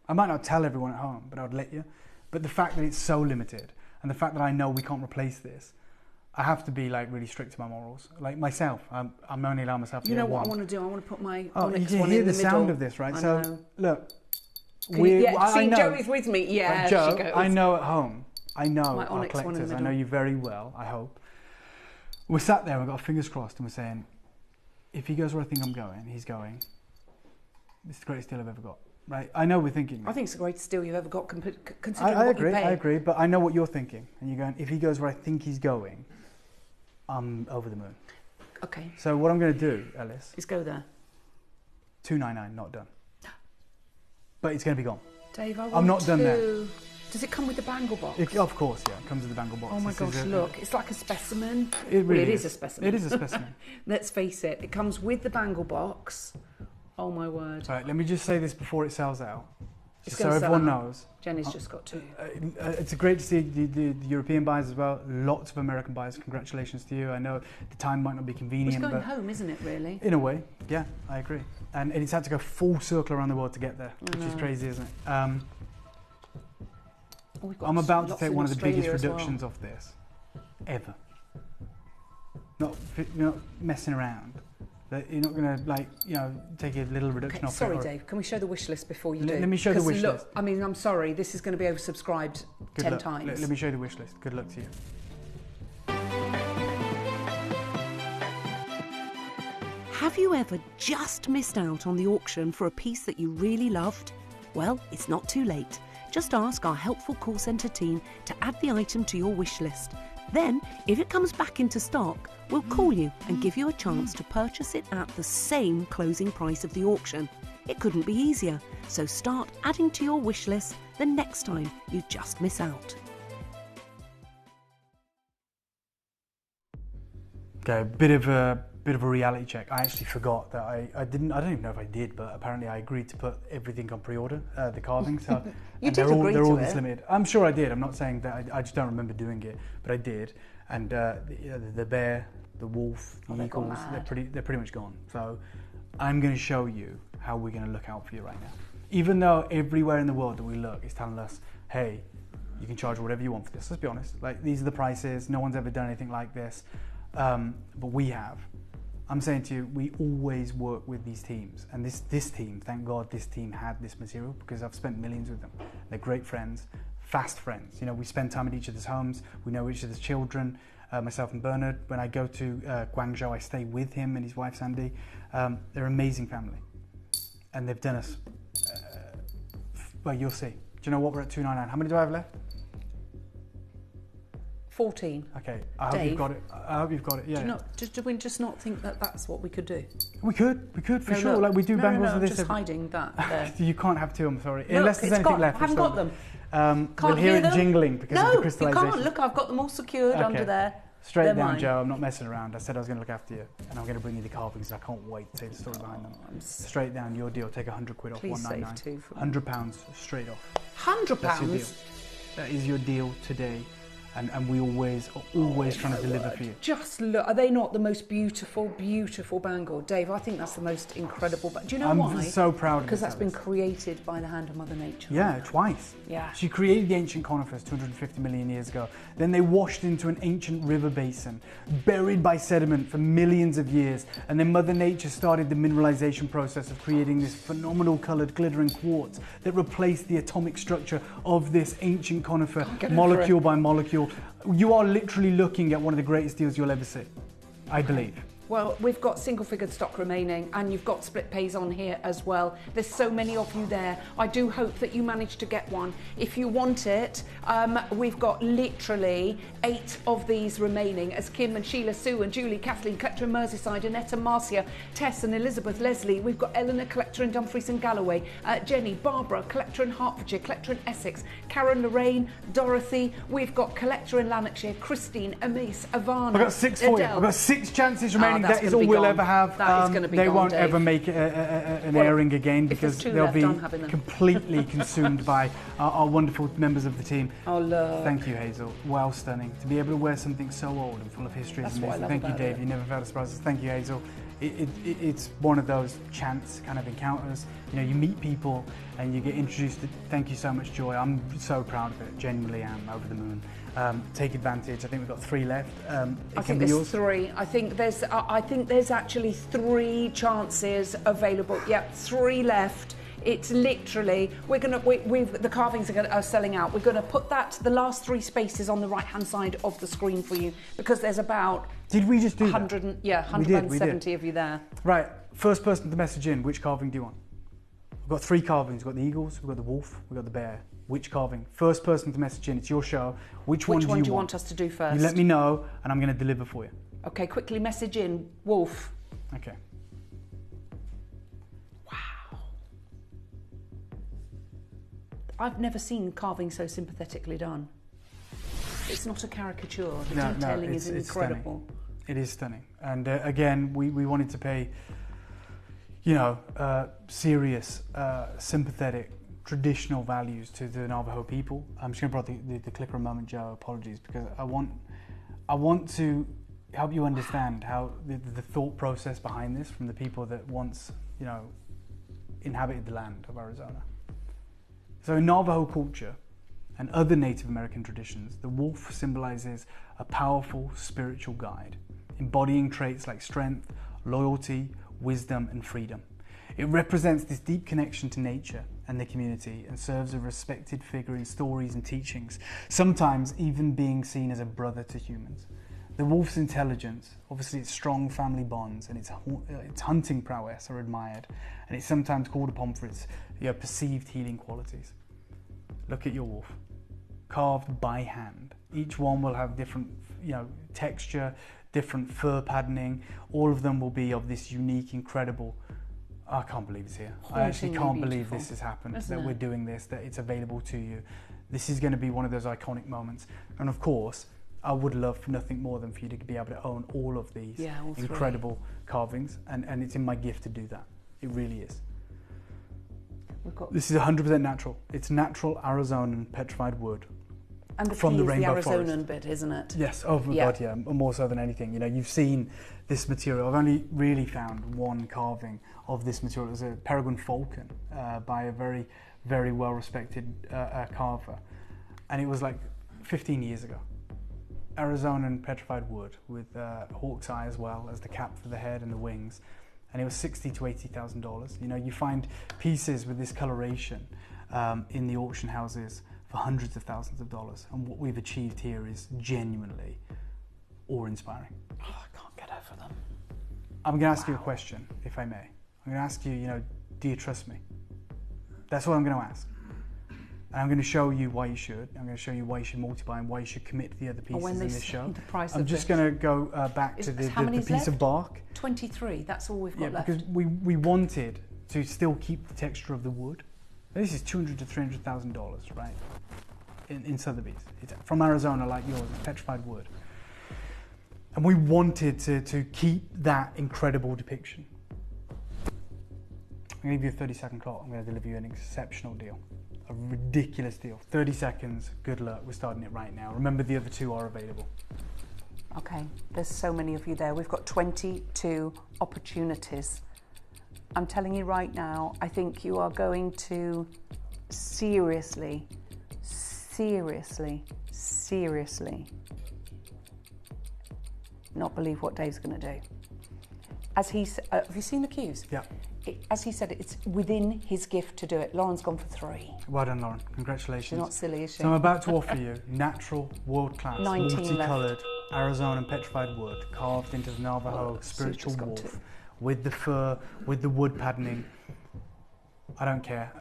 S12: I might not tell everyone at home, but I would let you. But the fact that it's so limited, and the fact that I know we can't replace this, I have to be like really strict to my morals. Like myself, I'm only allowing myself to
S16: You know
S12: get
S16: what
S12: one.
S16: I want to do? I want to put my
S12: Oh,
S16: Onyx
S12: you
S16: one
S12: hear
S16: in
S12: the
S16: the
S12: sound
S16: middle.
S12: of this, right?
S16: I
S12: So
S16: know.
S12: look,
S16: I know.
S12: Joey's
S16: with me. Yeah,
S12: Joe,
S16: she goes.
S12: I know at home. I know
S16: My
S12: our
S16: Onyx one in the
S12: collectors. I
S16: middle.
S12: know you very well. I hope. We're sat there. We've got our fingers crossed, and we're saying, if he goes where I think I'm going, he's going. This is the greatest deal I've ever got. Right? I know we're thinking.
S16: I think it's the greatest deal you've ever got, considering
S12: I
S16: what you
S12: agree.
S16: pay.
S12: I agree. But I know what you're thinking, and you're going. If he goes where I think he's going, I'm over the moon.
S16: Okay.
S12: So what I'm going to do, Ellis,
S16: is go there.
S12: $299, not done. But it's going to be gone.
S16: Dave, I want
S12: I'm not done there.
S16: two. Does it come with the bangle box?
S12: Of course, yeah, it comes with the bangle box.
S16: Oh my gosh, look, it's like a specimen.
S12: It really
S16: is a specimen.
S12: It is a specimen.
S16: Let's face it, it comes with the bangle box. Oh my word.
S12: Right, let me just say this before it sells out.
S16: It's
S12: so everyone knows.
S16: Jenny's just got two.
S12: It's great to see the European buyers as well. Lots of American buyers. Congratulations to you. I know the time might not be convenient.
S16: It's going home, isn't it, really?
S12: In a way, yeah, I agree. And it's had to go full circle around the world to get there, which is crazy, isn't it? I'm about to take one of the biggest reductions off this ever. Not messing around. You're not going to, take a little reduction off it.
S16: Sorry, Dave, can we show the wish list before you do?
S12: Let me show the wish list.
S16: I mean, I'm sorry, this is going to be oversubscribed 10 times.
S12: Let me show you the wish list. Good luck to you.
S9: Have you ever just missed out on the auction for a piece that you really loved? Well, it's not too late. Just ask our helpful call centre team to add the item to your wish list. Then, if it comes back into stock, we'll call you and give you a chance to purchase it at the same closing price of the auction. It couldn't be easier, so start adding to your wish list the next time you just miss out.
S12: Okay, a bit of a reality check. I actually forgot that I don't even know if I did, but apparently I agreed to put everything on pre-order, the carving. So they're all this limited. I'm sure I did. I'm not saying that I just don't remember doing it, but I did. And the bear, the wolf, the eagles, they're pretty much gone. So I'm going to show you how we're going to look out for you right now. Even though everywhere in the world that we look is telling us, hey, you can charge whatever you want for this. Let's be honest. Like, these are the prices. No one's ever done anything like this, but we have. I'm saying to you, we always work with these teams, and this team, thank God this team had this material, because I've spent millions with them. They're great friends, fast friends. We spend time at each other's homes, we know each other's children, myself and Bernard. When I go to Guangzhou, I stay with him and his wife Sandy. They're an amazing family, and they've done us, well, you'll see. Do you know what, we're at 299. How many do I have left?
S16: 14.
S12: Okay, I hope you've got it. I hope you've got it. Yeah.
S16: Do we just not think that that's what we could do?
S12: We could for sure.
S16: Look.
S12: Like, we do bangles with this.
S16: Just hiding that.
S12: You can't have two. I'm sorry.
S16: Look,
S12: unless there's anything left.
S16: I haven't got them.
S12: We'll hear it jingling because of the crystallization.
S16: You can't. Look, I've got them all secured under there.
S12: Straight
S16: They're
S12: down,
S16: mine.
S12: Joe. I'm not messing around. I said I was going to look after you, and I'm going to bring you the carvings. I can't wait to tell you the story behind them. Straight down, your deal. Take £100 off.
S16: Please
S12: £199. £100 straight off.
S16: £100.
S12: That's your deal. That is your deal today. And we always trying to deliver for you.
S16: Just look, are they not the most beautiful bangle? Dave, I think that's the most incredible. But do you know why?
S12: I'm so proud of it.
S16: Because that's been created by the hand of Mother Nature.
S12: Yeah, twice.
S16: Yeah.
S12: She created the ancient conifers 250 million years ago. Then they washed into an ancient river basin, buried by sediment for millions of years. And then Mother Nature started the mineralization process of creating this phenomenal colored glittering quartz that replaced the atomic structure of this ancient conifer, molecule by molecule. You are literally looking at one of the greatest deals you'll ever see, I believe.
S16: Well, we've got single-figured stock remaining, and you've got split pays on here as well. There's so many of you there. I do hope that you manage to get one. If you want it, we've got literally 8 of these remaining, as Kim and Sheila, Sue and Julie, Kathleen, Collector in Merseyside, Annette and Marcia, Tess and Elizabeth, Leslie. We've got Eleanor, Collector in Dumfries and Galloway, Jenny, Barbara, Collector in Hertfordshire, Collector in Essex, Karen, Lorraine, Dorothy. We've got Collector in Lanarkshire, Christine, Amis, Ivana.
S12: I've got 6 for you. I've got 6 chances remaining. That is all we'll ever have.
S16: That is going to be
S12: they
S16: gone,
S12: won't
S16: Dave.
S12: ever make an airing again because they'll be completely consumed by our wonderful members of the team.
S16: Oh, look.
S12: Thank you, Hazel. Wow, stunning. To be able to wear something so old and full of history is amazing. Thank you, Dave. You never felt a surprise. Thank you, Hazel. It's one of those chance kind of encounters. You meet people and you get introduced to. Thank you so much, Joy. I'm so proud of it. Genuinely am over the moon. Take advantage. I think we've got 3 left.
S16: I think there's 3. I think there's actually 3 chances available. Yep, 3 left. It's literally the carvings are selling out. We're going to put the last 3 spaces on the right hand side of the screen for you because there's about.
S12: Did we just do
S16: 100?
S12: That?
S16: Yeah, 170 of you there.
S12: Right. First person to message in. Which carving do you want? We've got 3 carvings. We've got the eagles. We've got the wolf. We've got the bear. Which carving? First person to message in. It's your show. Which one do you want
S16: us to do first?
S12: You let me know, and I'm going to deliver for you.
S16: Okay, quickly message in wolf.
S12: Okay.
S16: Wow. I've never seen carving so sympathetically done. It's not a caricature. The detailing is incredible.
S12: Stunning. It is stunning. And again, we wanted to pay, serious, sympathetic, traditional values to the Navajo people. I'm just going to bring the clicker a moment, Joe. Apologies, because I want to help you understand how the thought process behind this from the people that once, inhabited the land of Arizona. So in Navajo culture and other Native American traditions, the wolf symbolizes a powerful spiritual guide, embodying traits like strength, loyalty, wisdom, and freedom. It represents this deep connection to nature and the community and serves a respected figure in stories and teachings, sometimes even being seen as a brother to humans. The wolf's intelligence, obviously its strong family bonds and its hunting prowess are admired, and it's sometimes called upon for its perceived healing qualities. Look at your wolf, carved by hand. Each one will have different texture, different fur patterning. All of them will be of this unique, incredible, I can't believe it's here. I actually can't believe this has happened, that we're doing this, that it's available to you. This is going to be one of those iconic moments. And of course, I would love nothing more than for you to be able to own all of these incredible carvings, and it's in my gift to do that. It really is. This is 100% natural. It's natural Arizonan petrified wood.
S16: And the
S12: from
S16: key
S12: the
S16: is
S12: rainbow
S16: the Arizonan
S12: forest.
S16: bit, isn't it?
S12: Yes, oh my God, yeah, more so than anything. You've seen this material. I've only really found one carving of this material. It was a peregrine falcon by a very, very well-respected carver. And it was like 15 years ago. Arizonan petrified wood with hawk's eye as well as the cap for the head and the wings. And it was $60,000 to $80,000. You find pieces with this coloration in the auction houses for hundreds of thousands of dollars. And what we've achieved here is genuinely awe-inspiring.
S16: Oh, I can't get over them.
S12: I'm going to ask you a question, if I may. I'm going to ask you, do you trust me? That's what I'm going to ask. And I'm going to show you why you should. I'm going to show you why you should multiply and why you should commit to the other pieces in this show. I'm just going to go back to the piece of bark.
S16: 23, that's all we've got left.
S12: Because we wanted to still keep the texture of the wood. This is $200,000 to $300,000, right? In Sotheby's. It's from Arizona like yours, it's petrified wood. And we wanted to keep that incredible depiction. I'm going to give you a 30-second clock. I'm going to deliver you an exceptional deal. A ridiculous deal. 30 seconds, good luck. We're starting it right now. Remember, the other two are available.
S16: Okay, there's so many of you there. We've got 22 opportunities. I'm telling you right now, I think you are going to seriously not believe what Dave's going to do. As he said, have you seen the cues?
S12: Yeah.
S16: As he said, it's within his gift to do it. Lauren's gone for 3.
S12: Well done, Lauren. Congratulations.
S16: She's not silly, is she?
S12: So I'm about to offer you natural, world-class,
S16: 19
S12: multicoloured Arizona petrified wood carved into the Navajo spiritual wolf with the fur, with the wood patterning. I don't care.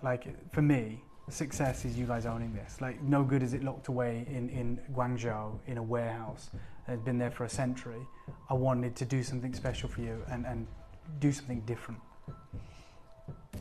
S12: For me, success is you guys owning this. No good is it locked away in Guangzhou in a warehouse. It's been there for a century. I wanted to do something special for you and do something different.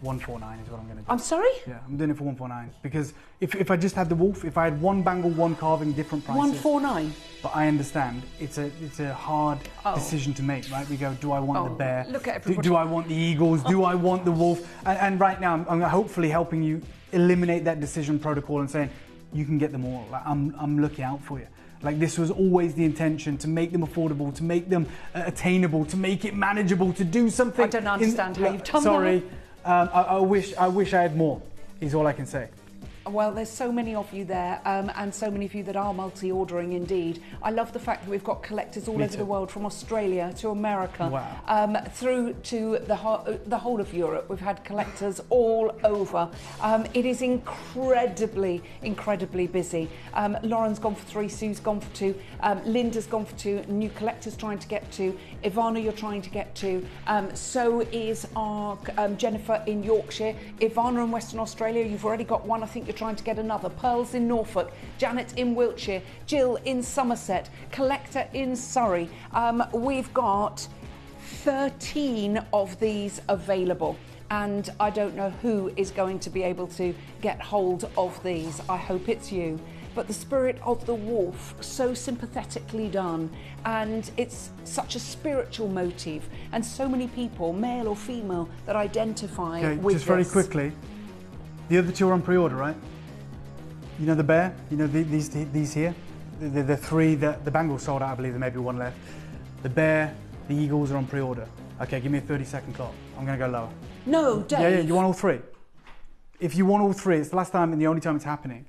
S12: 149 is what I'm going to do.
S16: I'm sorry?
S12: Yeah, I'm doing it for 149 because if I just had the wolf, if I had one bangle, one carving, different prices.
S16: 149.
S12: But I understand it's a hard decision to make, right? We go, do I want the bear?
S16: Look at everybody.
S12: Do I want the eagles? Do I want the wolf? And right now, I'm hopefully helping you eliminate that decision protocol and saying you can get them all. I'm looking out for you. This was always the intention, to make them affordable, to make them attainable, to make it manageable, to do something.
S16: I don't understand how you've done that.
S12: Sorry. I wish I had more, is all I can say.
S16: Well, there's so many of you there, and so many of you that are multi-ordering indeed. I love the fact that we've got collectors all over the world, from Australia to America, through to the whole of Europe. We've had collectors all over. It is incredibly busy. Lauren's gone for 3, Sue's gone for 2, Linda's gone for 2, new collectors trying to get to, Ivana you're trying to get to, so is our Jennifer in Yorkshire, Ivana in Western Australia, you've already got one, I think you're trying to get another, Pearl's in Norfolk, Janet in Wiltshire, Jill in Somerset, Collector in Surrey. We've got 13 of these available. and I don't know who is going to be able to get hold of these. I hope it's you. But the spirit of the wolf, so sympathetically done, and it's such a spiritual motif, and so many people, male or female, that identify with
S12: just very quickly, the other two are on pre-order, right? You know the bear? You know these here? The three that the Bangle sold out, I believe there may be one left. The bear, the eagles are on pre-order. Okay, give me a 30-second clock. I'm gonna go lower.
S16: No, Dave.
S12: Yeah, you want all three? If you want all three, it's the last time and the only time it's happening.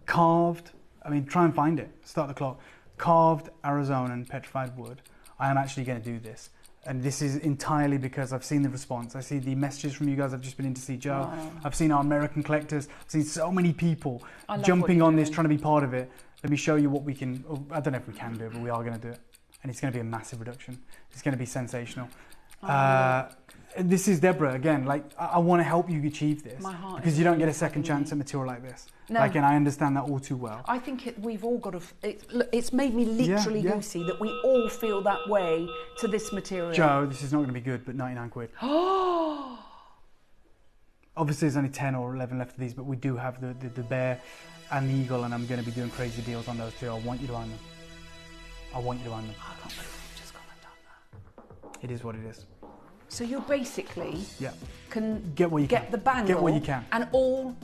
S12: Carved, I mean, try and find it, start the clock. Carved Arizonan petrified wood. I am actually going to do this. And this is entirely because I've seen the response. I see the messages from you guys. I've just been in to see Joe. Wow. I've seen our American collectors. I've seen so many people jumping on this, trying to be part of it. Let me show you what we can, I don't know if we can do it, but we are going to do it. And it's going to be a massive reduction. It's going to be sensational. This is Deborah again. Like, I want to help you achieve this because you don't get a second chance at material like this. No. Like, and I understand that all too well.
S16: I think we've all got to. It's made me literally goosey that we all feel that way to this material.
S12: Joe, this is not going to be good, but 99 quid. Obviously, there's only 10 or 11 left of these, but we do have the bear and the eagle, and I'm going to be doing crazy deals on those two. I want you to own them. I want you to own them.
S16: I can't believe you've just gone and done that.
S12: It is what it is.
S16: So you basically can
S12: get what you
S16: get
S12: can.
S16: The bangle,
S12: get what you can,
S16: and all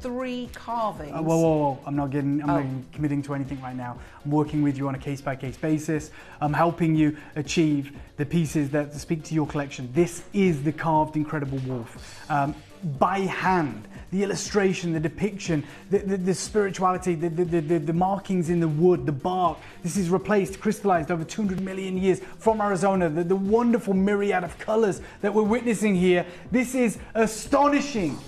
S16: 3 carvings.
S12: Whoa! I'm not committing to anything right now. I'm working with you on a case-by-case basis. I'm helping you achieve the pieces that speak to your collection. This is the carved incredible wolf, by hand. The illustration, the depiction, the spirituality, the markings in the wood, the bark. This is replaced, crystallized over 200 million years from Arizona. The wonderful myriad of colors that we're witnessing here. This is astonishing.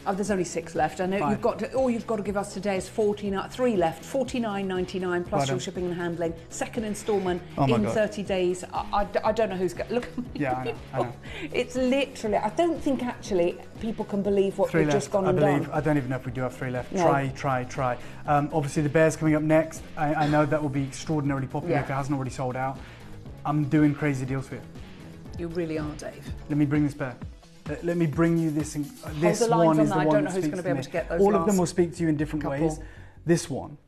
S16: Oh, there's only 6 left. I know all you've got to give us today is 3 left. $49.99 plus your shipping and handling. Second instalment in 30 days. I don't know who's going to look at me.
S12: Yeah, I know.
S16: It's literally. I don't think actually people can believe what we've just gone and done.
S12: I don't even know if we do have 3 left. No. Try. Obviously, the bear's coming up next. I know that will be extraordinarily popular if it hasn't already sold out. I'm doing crazy deals for you.
S16: You really are, Dave.
S12: Let me bring this bear. Let me bring you this.
S16: This one is the one. I don't know who's going to be able to get those.
S12: All of them will speak to you in different ways. This one,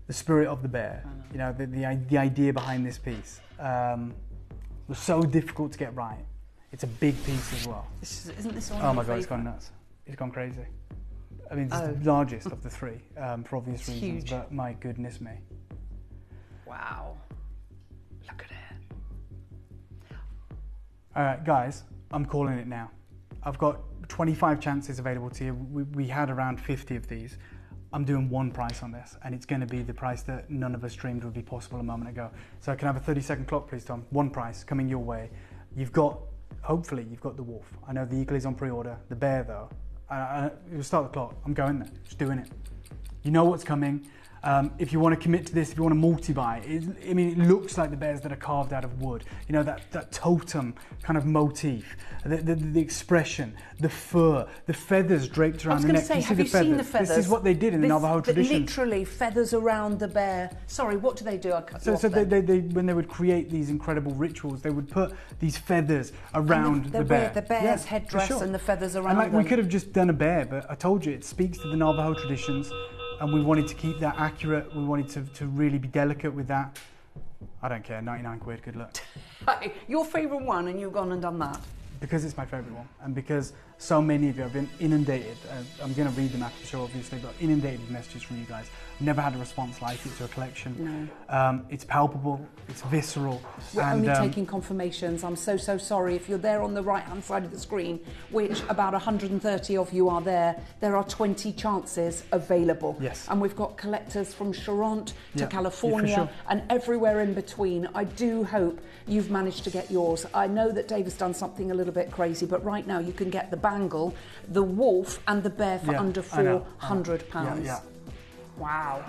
S12: the spirit of the bear. You know, the idea behind this piece was so difficult to get right. It's a big piece as well.
S16: Isn't this one?
S12: Oh my God, it's gone nuts. It's gone crazy. I mean, it's the largest of the 3 for obvious reasons.
S16: Huge.
S12: But my goodness me.
S16: Wow. Look at it.
S12: All right, guys, I'm calling it now. I've got 25 chances available to you. We had around 50 of these. I'm doing one price on this, and it's going to be the price that none of us dreamed would be possible a moment ago. So can I have a 30-second clock, please, Tom? One price coming your way. Hopefully, you've got the wolf. I know the eagle is on pre-order. The bear, though, you'll start the clock. I'm going there, just doing it. You know what's coming. If you want to commit to this, if you want to multi-buy, it looks like the bears that are carved out of wood. You know, that totem kind of motif, the expression, the fur, the feathers draped around the neck.
S16: I was going to say, have you seen the feathers?
S12: This is what they did in the Navajo tradition.
S16: Literally, feathers around the bear. Sorry, what do they do?
S12: So they when they would create these incredible rituals, they would put these feathers around the bear.
S16: The bear's headdress and the feathers around them.
S12: We could have just done a bear, but I told you, it speaks to the Navajo traditions. And we wanted to keep that accurate. We wanted to really be delicate with that. I don't care, 99 quid, good luck.
S16: Your favourite one, and you've gone and done that?
S12: Because it's my favourite one, and because so many of you have been inundated. I'm going to read them after the show, obviously, but inundated with messages from you guys. I've never had a response like it to a collection.
S16: No.
S12: It's palpable, it's visceral.
S16: We're only taking confirmations. I'm so sorry. If you're there on the right-hand side of the screen, which about 130 of you are there are 20 chances available.
S12: Yes.
S16: And we've got collectors from Charente to California and everywhere in between. I do hope you've managed to get yours. I know that Dave has done something a little bit crazy, but right now you can get the bangle, the wolf, and the bear for under £400.
S12: Yeah.
S16: Wow.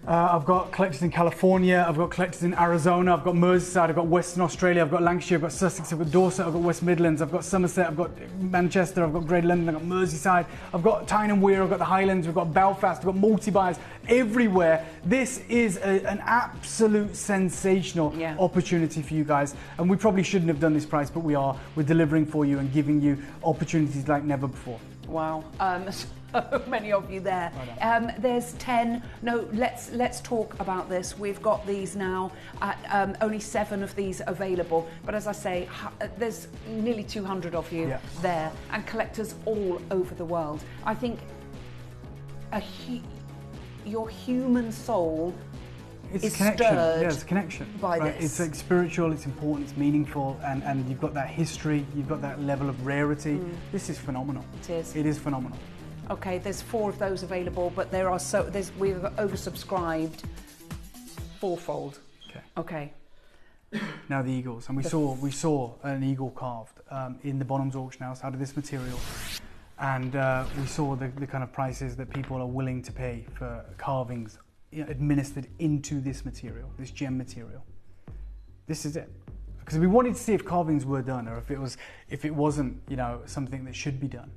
S2: I've got collectors in California, I've got collectors in Arizona, I've got Merseyside, I've got Western Australia, I've got Lancashire, I've got Sussex, I've got Dorset, I've got West Midlands, I've got Somerset, I've got Manchester, I've got Greater London, I've got Merseyside, I've got Tyne and Wear, I've got the Highlands, we've got Belfast, I've got multi-buyers everywhere. This is an absolute sensational opportunity for you guys, and we probably shouldn't have done this price, but we are. We're delivering for you and giving you opportunities like never before.
S16: Wow. So many of you there. There's 10. No, let's talk about this. We've got these now at only 7 of these available. But as I say, there's nearly 200 of you there, and collectors all over the world. I think your human soul is
S2: connection.
S16: stirred.
S2: Yeah, it's a connection.
S16: By
S2: right?
S16: this.
S2: It's like spiritual, it's important, it's meaningful, and you've got that history, you've got that level of rarity. This is phenomenal.
S16: It is.
S2: It is phenomenal.
S16: Okay, there's 4 of those available, but we've oversubscribed fourfold. Okay.
S2: Now the eagles, and we saw an eagle carved in the Bonhams auction house out of this material, and we saw the kind of prices that people are willing to pay for carvings administered into this material, this gem material. This is it, because we wanted to see if carvings were done, or if it wasn't, something that should be done.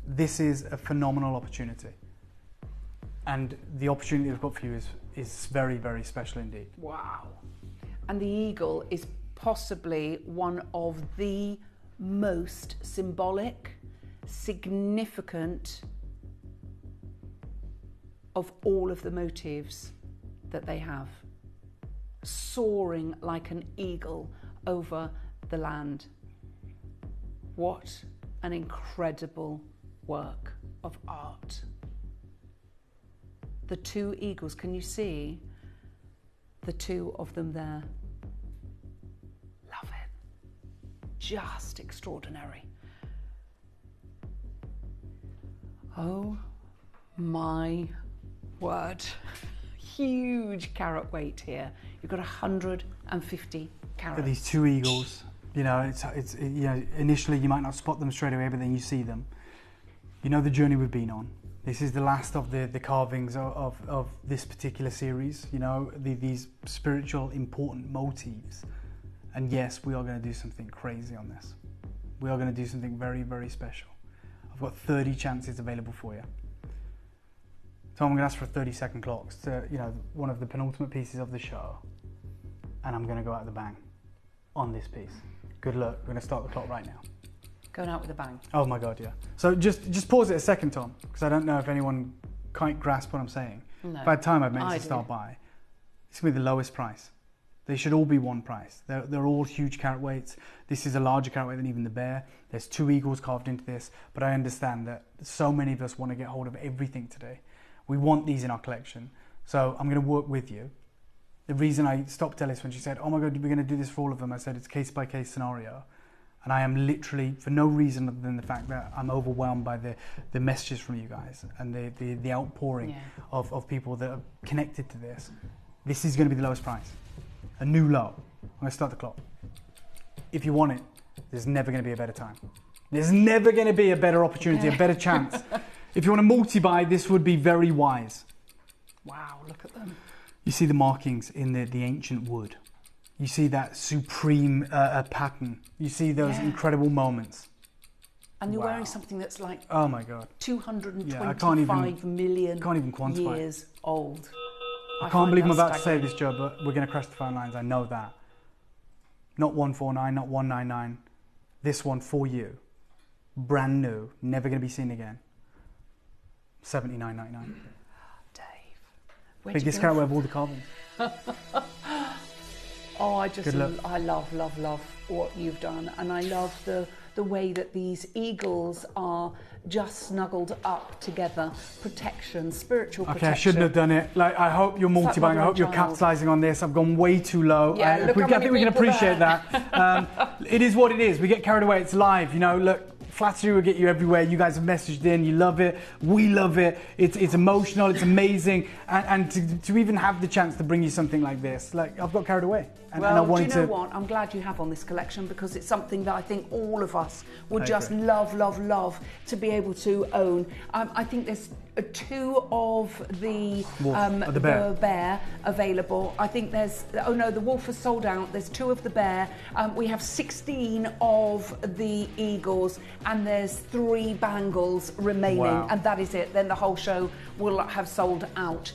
S2: This is a phenomenal opportunity, and the opportunity we've got for you is very, very special indeed.
S16: Wow. And the eagle is possibly one of the most symbolic, significant of all of the motifs that they have, soaring like an eagle over the land. What an incredible work of art. The 2 eagles, can you see the 2 of them there? Love it. Just extraordinary. Oh my word. Huge carat weight here. You've got 150 carats.
S2: These 2 eagles, it's initially you might not spot them straight away, but then you see them. You know the journey we've been on. This is the last of the carvings of this particular series, these spiritual important motifs. And yes, we are going to do something crazy on this. We are going to do something very, very special. I've got 30 chances available for you. So I'm going to ask for 30-second clocks to, one of the penultimate pieces of the show. And I'm going to go out with a bang on this piece. Good luck. We're going to start the clock right now.
S16: Going out with a bang.
S2: Oh my God, yeah. So just pause it a second, Tom, because I don't know if anyone quite grasp what I'm saying.
S16: No.
S2: By the time I've made to Star Buy, it's going to be the lowest price. They should all be one price. They're all huge carat weights. This is a larger carat weight than even the bear. There's 2 eagles carved into this, but I understand that so many of us want to get hold of everything today. We want these in our collection. So I'm going to work with you. The reason I stopped Ellis when she said, oh my God, we're going to do this for all of them, I said it's a case-by-case scenario. And I am literally, for no reason other than the fact that I'm overwhelmed by the messages from you guys and the outpouring of people that are connected to this. This is going to be the lowest price. A new low. I'm going to start the clock. If you want it, there's never going to be a better time. There's never going to be a better opportunity, a better chance. If you want to multi-buy, this would be very wise.
S16: Wow, look at them.
S2: You see the markings in the ancient wood. You see that supreme pattern. You see those incredible moments.
S16: And you're wearing something that's like,
S2: oh my God,
S16: 225 million years old.
S2: I can't believe I'm about to say this, Joe, but we're going to crash the phone lines. I know that. Not 149, not 199. This one for you. Brand new, never going to be seen again. $79.99.
S16: Dave.
S2: Biggest carat of all the carvings.
S16: Oh, I love what you've done, and I love the way that these eagles are just snuggled up together. Protection, spiritual protection.
S2: Okay, I shouldn't have done it. I hope you're multi-buying. I hope you're capitalising on this. I've gone way too low.
S16: Yeah,
S2: I think we can appreciate that. It is what it is. We get carried away. It's live. Look, flattery will get you everywhere. You guys have messaged in, you love it, we love it. It's emotional, it's amazing, and to even have the chance to bring you something like this, like I've got carried away. And I wanted
S16: do you know what? I'm glad you have on this collection, because it's something that I think all of us would just love to be able to own. I think there's 2 of the bear available. I think there's, oh no, the wolf has sold out. There's 2 of the bear. We have 16 of the eagles, and there's 3 bangles remaining, and that is it. Then the whole show will have sold out.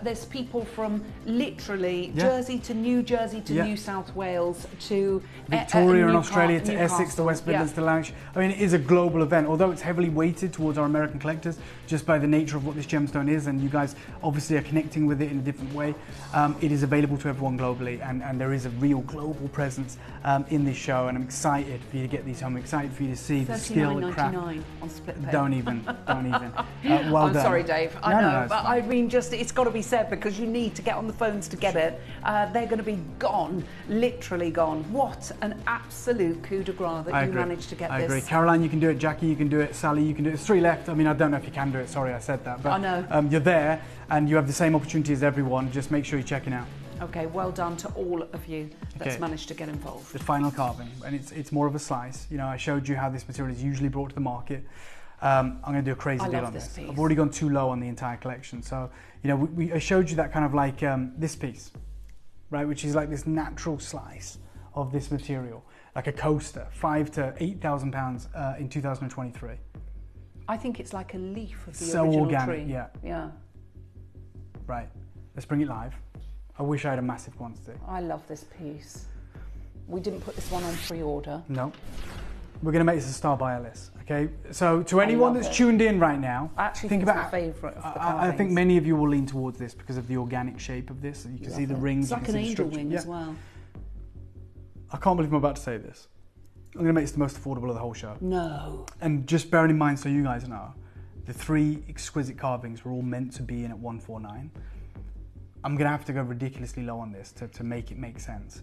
S16: There's people from literally Jersey to New Jersey to New South Wales to
S2: Victoria in Australia to Essex to West Midlands to Lancashire. I mean, it is a global event, although it's heavily weighted towards our American collectors just by the nature of what this gemstone is, and you guys obviously are connecting with it in a different way. It is available to everyone globally, and there is a real global presence in this show, and I'm excited for you to get these home. I'm excited for you to see the skill and craft.
S16: $39.99 on split pay.
S2: Don't even. Well
S16: I'm
S2: done.
S16: sorry, Dave. I know, but
S2: fine.
S16: I mean, just it's got to be said, because you need to get on the phones to get it. They're going to be gone, literally gone. What an absolute coup de grace that you managed to get this.
S2: I agree. Caroline, you can do it. Jackie, you can do it. Sally, you can do it. There's 3 left. I mean, I don't know if you can do it. Sorry, I said that. But
S16: I know.
S2: You're there, and you have the same opportunity as everyone. Just make sure you're checking out.
S16: Okay, well done to all of you that's managed to get involved.
S2: The final carving, and it's more of a slice. You know, I showed you how this material is usually brought to the market. I'm going to do a crazy deal on this. I've already gone too low on the entire collection. So, you know, I showed you that kind of like this piece, right, which is like this natural slice of this material, like a coaster, £5,000 to £8,000 in 2023.
S16: I think it's like a leaf of the
S2: so
S16: original
S2: organic,
S16: tree.
S2: Yeah. Right, let's bring it live. I wish I had a massive quantity.
S16: I love this piece. We didn't put this one on pre-order.
S2: No. We're going to make this a star buyer list, okay? So to anyone that's tuned in right now,
S16: I actually think it's my favourite of the
S2: I think many of you will lean towards this because of the organic shape of this. You can see the rings.
S16: It's like an angel wing as well.
S2: I can't believe I'm about to say this. I'm going to make this the most affordable of the whole show.
S16: No.
S2: And just bearing in mind, so you guys know, the 3 exquisite carvings were all meant to be in at 149. I'm going to have to go ridiculously low on this to make it make sense.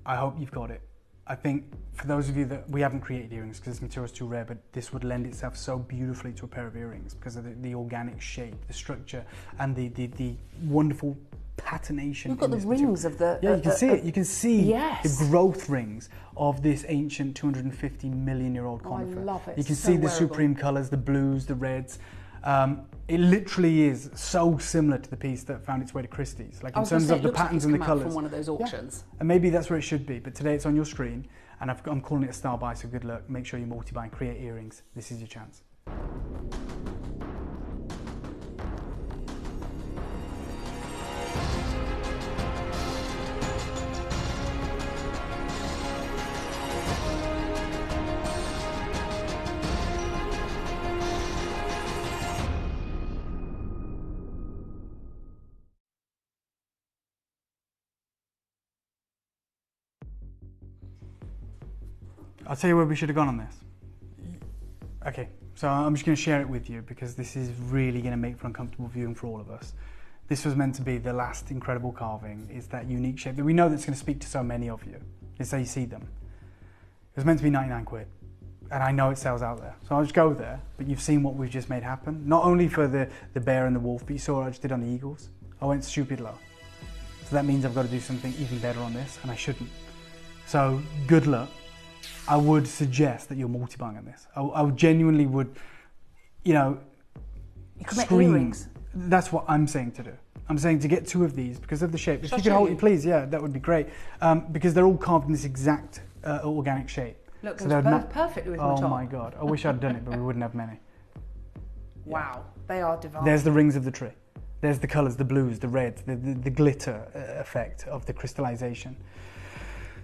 S2: I hope you've got it. I think for those of you that we haven't created earrings because this material is too rare, but this would lend itself so beautifully to a pair of earrings because of the organic shape, the structure, and the wonderful patination.
S16: You've got the rings of the...
S2: Yeah, you can see it. You can see
S16: yes.
S2: the growth rings of this ancient 250 million year old conifer.
S16: I love it.
S2: You can
S16: so
S2: see the
S16: wearable.
S2: supreme colours, the blues, the reds. It literally is so similar to the piece that found its way to Christie's, like in terms of the patterns and the colours.
S16: From one of those auctions.
S2: Yeah. And maybe that's where it should be, but today it's on your screen, and I'm calling it a star buy, so good luck. Make sure you multi-buy and create earrings. This is your chance. I'll tell you where we should have gone on this. Okay, so I'm just going to share it with you because this is really going to make for uncomfortable viewing for all of us. This was meant to be the last incredible carving. It's that unique shape that we know that's going to speak to so many of you. It's how you see them. It was meant to be 99 quid. And I know it sells out there. So I'll just go there, but you've seen what we've just made happen. Not only for the bear and the wolf, but you saw what I just did on the eagles. I went stupid low. So that means I've got to do something even better on this, and I shouldn't. So good luck. I would suggest that you're multi-buying on this. I genuinely would, you know, scream. Earrings. That's what I'm saying to do. I'm saying to get 2 of these because of the shape. If you could hold it, please, yeah, that would be great. Because they're all carved in this exact organic shape.
S16: Look,
S2: so
S16: it goes perfectly with my top.
S2: Oh my God, I wish I'd done it, but we wouldn't have many.
S16: Wow, they are divine.
S2: There's the rings of the tree. There's the colours, the blues, the reds, the glitter effect of the crystallization.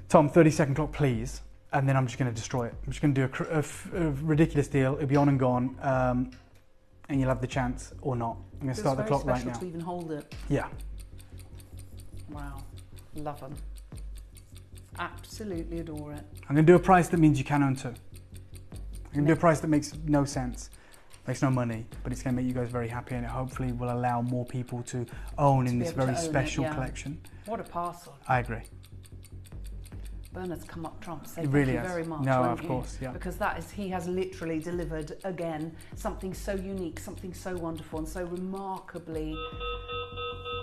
S2: Tom, 30-second clock, please. And then I'm just going to destroy it. I'm just going to do a ridiculous deal. It'll be on and gone, and you'll have the chance or not. I'm going to start the clock right now.
S16: To even hold it.
S2: Yeah.
S16: Wow, love them. Absolutely adore it.
S2: I'm going to do a price that means you can own 2. I'm going to do a price that makes no sense, makes no money, but it's going to make you guys very happy, and it hopefully will allow more people to own in this very special collection.
S16: What a parcel.
S2: I agree.
S16: Bernard's come up trumps. Say
S12: It really
S16: thank you
S12: has.
S16: very much.
S12: No,
S16: won't
S12: of
S16: you?
S12: course, yeah.
S16: Because he has literally delivered again something so unique, something so wonderful, and so remarkably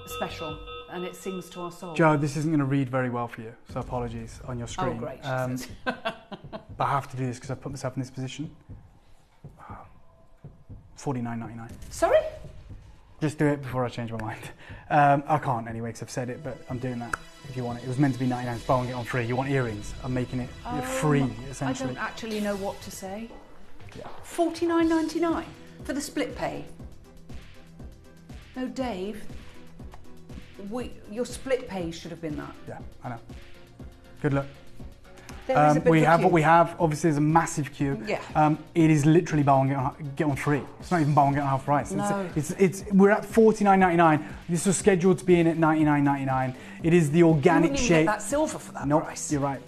S16: special. And it sings to our soul.
S12: Joe, this isn't going to read very well for you, so apologies on your screen.
S16: Oh, great.
S12: But I have to do this because I've put myself in this position. $49.99.
S16: Sorry?
S12: Just do it before I change my mind. I can't anyway because I've said it, but I'm doing that if you want it. It was meant to be 99, it's buying it on free. You want earrings? I'm making it free, essentially.
S16: I don't actually know what to say. Yeah. $49.99 for the split pay. No, Dave. Your split pay should have been that.
S12: Yeah, I know. Good luck.
S16: There is a bit
S12: we
S16: of a
S12: have
S16: queue.
S12: what we have. Obviously, there's a massive queue.
S16: Yeah.
S12: It is literally buy one get one free. It's not even buy one get one half price.
S16: No.
S12: We're at $49.99. This was scheduled to be in at $99.99. It is the organic
S16: You wouldn't even
S12: shape.
S16: get that silver for that
S12: Nope,
S16: price.
S12: you're right.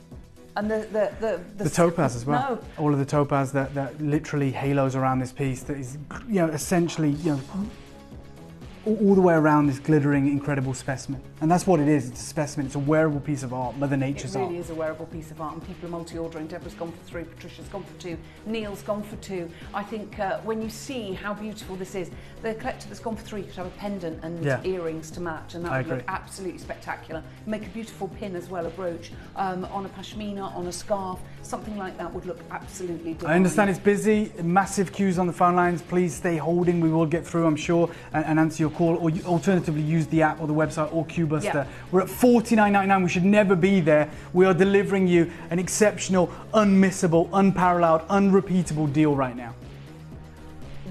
S16: And
S12: The topaz as well.
S16: No.
S12: All of the topaz that literally halos around this piece. That is, essentially, all the way around this glittering, incredible specimen. And that's what it is. It's a specimen. It's a wearable piece of art. Mother Nature's art.
S16: It really is a wearable piece of art, and people are multi-ordering. Deborah's gone for 3, Patricia's gone for 2, Neil's gone for 2. I think when you see how beautiful this is, the collector that's gone for 3 could have a pendant and earrings to match, and that would look absolutely spectacular. Make a beautiful pin as well, a brooch, on a pashmina, on a scarf, something like that would look absolutely divine.
S12: I understand it's busy, massive queues on the phone lines. Please stay holding. We will get through, I'm sure, and answer your call, or alternatively use the app or the website or QBuster. Yeah. We're at $49.99. We should never be there. We are delivering you an exceptional, unmissable, unparalleled, unrepeatable deal right now.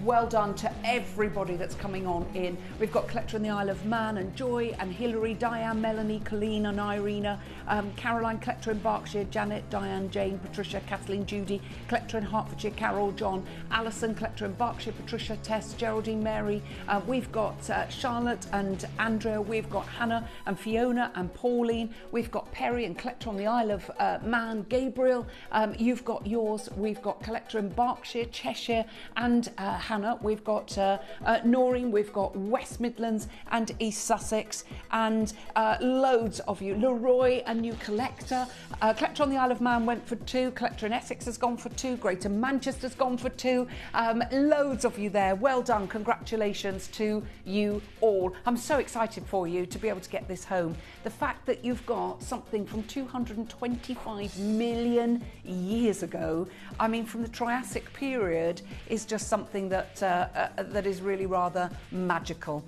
S16: Well done to everybody that's coming on in. We've got collector in the Isle of Man and Joy and Hilary, Diane, Melanie, Colleen and Irina, Caroline, collector in Berkshire, Janet, Diane, Jane, Patricia, Kathleen, Judy, collector in Hertfordshire, Carol, John, Alison, collector in Berkshire, Patricia, Tess, Geraldine, Mary. We've got Charlotte and Andrea. We've got Hannah and Fiona and Pauline. We've got Perry and collector on the Isle of Man, Gabriel. You've got yours. We've got collector in Berkshire, Cheshire and Hannah. We've got Noreen, we've got West Midlands and East Sussex, and loads of you. Leroy, a new collector. Collector on the Isle of Man went for 2. Collector in Essex has gone for 2. Greater Manchester's gone for 2. Loads of you there. Well done. Congratulations to you all. I'm so excited for you to be able to get this home. The fact that you've got something from 225 million years ago, I mean, from the Triassic period, is just something that that is really rather magical.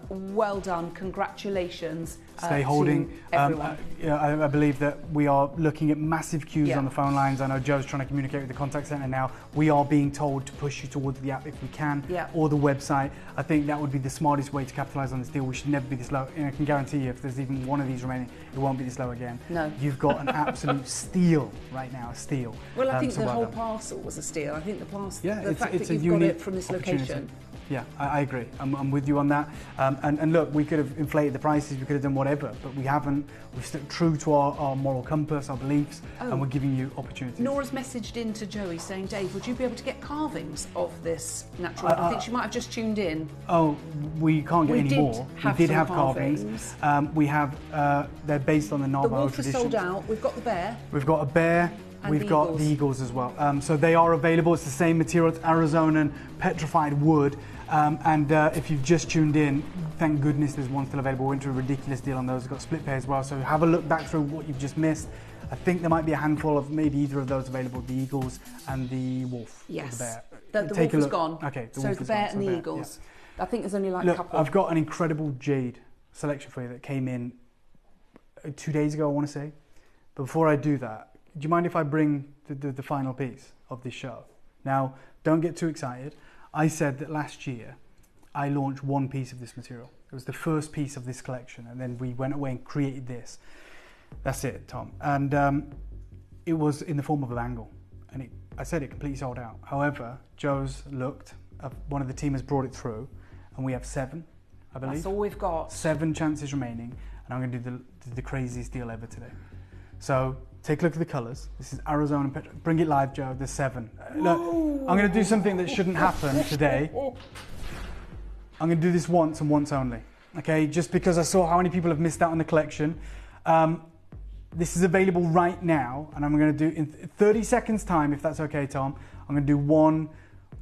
S16: Well done, congratulations.
S12: Stay holding. I believe that we are looking at massive queues on the phone lines. I know Joe's trying to communicate with the contact centre now. We are being told to push you towards the app if we can, or the website. I think that would be the smartest way to capitalise on this deal. We should never be this low. I can guarantee you, if there's even one of these remaining, it won't be this low again.
S16: No.
S12: You've got an absolute steal right now, a steal.
S16: Well, I think the whole parcel was a steal. I think the parcel, the fact
S12: it's
S16: that you've got it from this location.
S12: Yeah, I agree. I'm with you on that. And look, we could have inflated the prices, we could have done whatever, but we haven't. We've stuck true to our moral compass, our beliefs, and we're giving you opportunities.
S16: Nora's messaged in to Joey saying, Dave, would you be able to get carvings of this natural? I think she might have just tuned in.
S12: Oh, we can't get any more. We did have carvings. We have, they're based on the Navajo
S16: tradition. The wolf
S12: tradition.
S16: is sold out. We've got the bear.
S12: We've got a bear. We've got the eagles as well. So they are available. It's the same material. It's Arizonan petrified wood. If you've just tuned in, thank goodness there's one still available. We're into a ridiculous deal on those. We've got split pay as well. So have a look back through what you've just missed. I think there might be a handful of maybe either of those available, the eagles and the wolf.
S16: Yes.
S12: The bear.
S16: The wolf is gone.
S12: Okay.
S16: So the bear and the eagles. Yeah. I think there's only like a couple.
S12: I've got an incredible jade selection for you that came in 2 days ago, I want to say. But before I do that, do you mind if I bring the final piece of this show? Now, don't get too excited. I said that last year I launched one piece of this material. It was the first piece of this collection, and then we went away and created this. That's it, Tom. And it was in the form of a bangle. And I said it completely sold out. However, Joe's looked, one of the team has brought it through, and we have 7, I believe.
S16: That's all we've got. 7
S12: chances remaining, and I'm going to do the craziest deal ever today. So take a look at the colours. This is Arizona Petro. Bring it live, Joe. There's 7. Look, I'm going to do something that shouldn't happen today. I'm going to do this once and once only. Okay, just because I saw how many people have missed out on the collection.
S2: This is available right now, and I'm going to do in 30 seconds time, if that's okay, Tom. I'm going to do one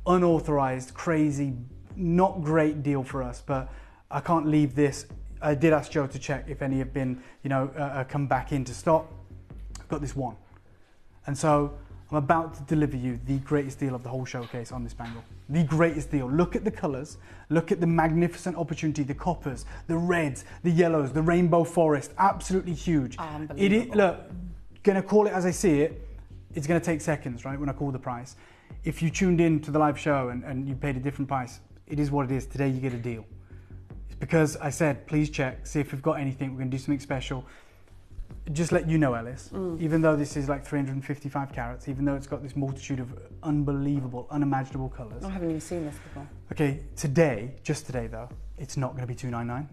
S2: unauthorized, crazy, not great deal for us, but I can't leave this. I did ask Joe to check if any have been, come back into stock. I've got this one. And so I'm about to deliver you the greatest deal of the whole showcase on this bangle. The greatest deal. Look at the colours, look at the magnificent opportunity, the coppers, the reds, the yellows, the rainbow forest, absolutely huge.
S16: Unbelievable.
S2: Look, gonna call it as I see it, it's gonna take seconds, right, when I call the price. If you tuned in to the live show and you paid a different price, it is what it is. Today you get a deal. It's because I said, please check, see if we've got anything, we're gonna do something special. Just let you know, Ellis, even though this is like 355 carats, even though it's got this multitude of unbelievable, unimaginable colours.
S16: I haven't even seen this before.
S2: Okay, today, just today though, it's not going to be $299.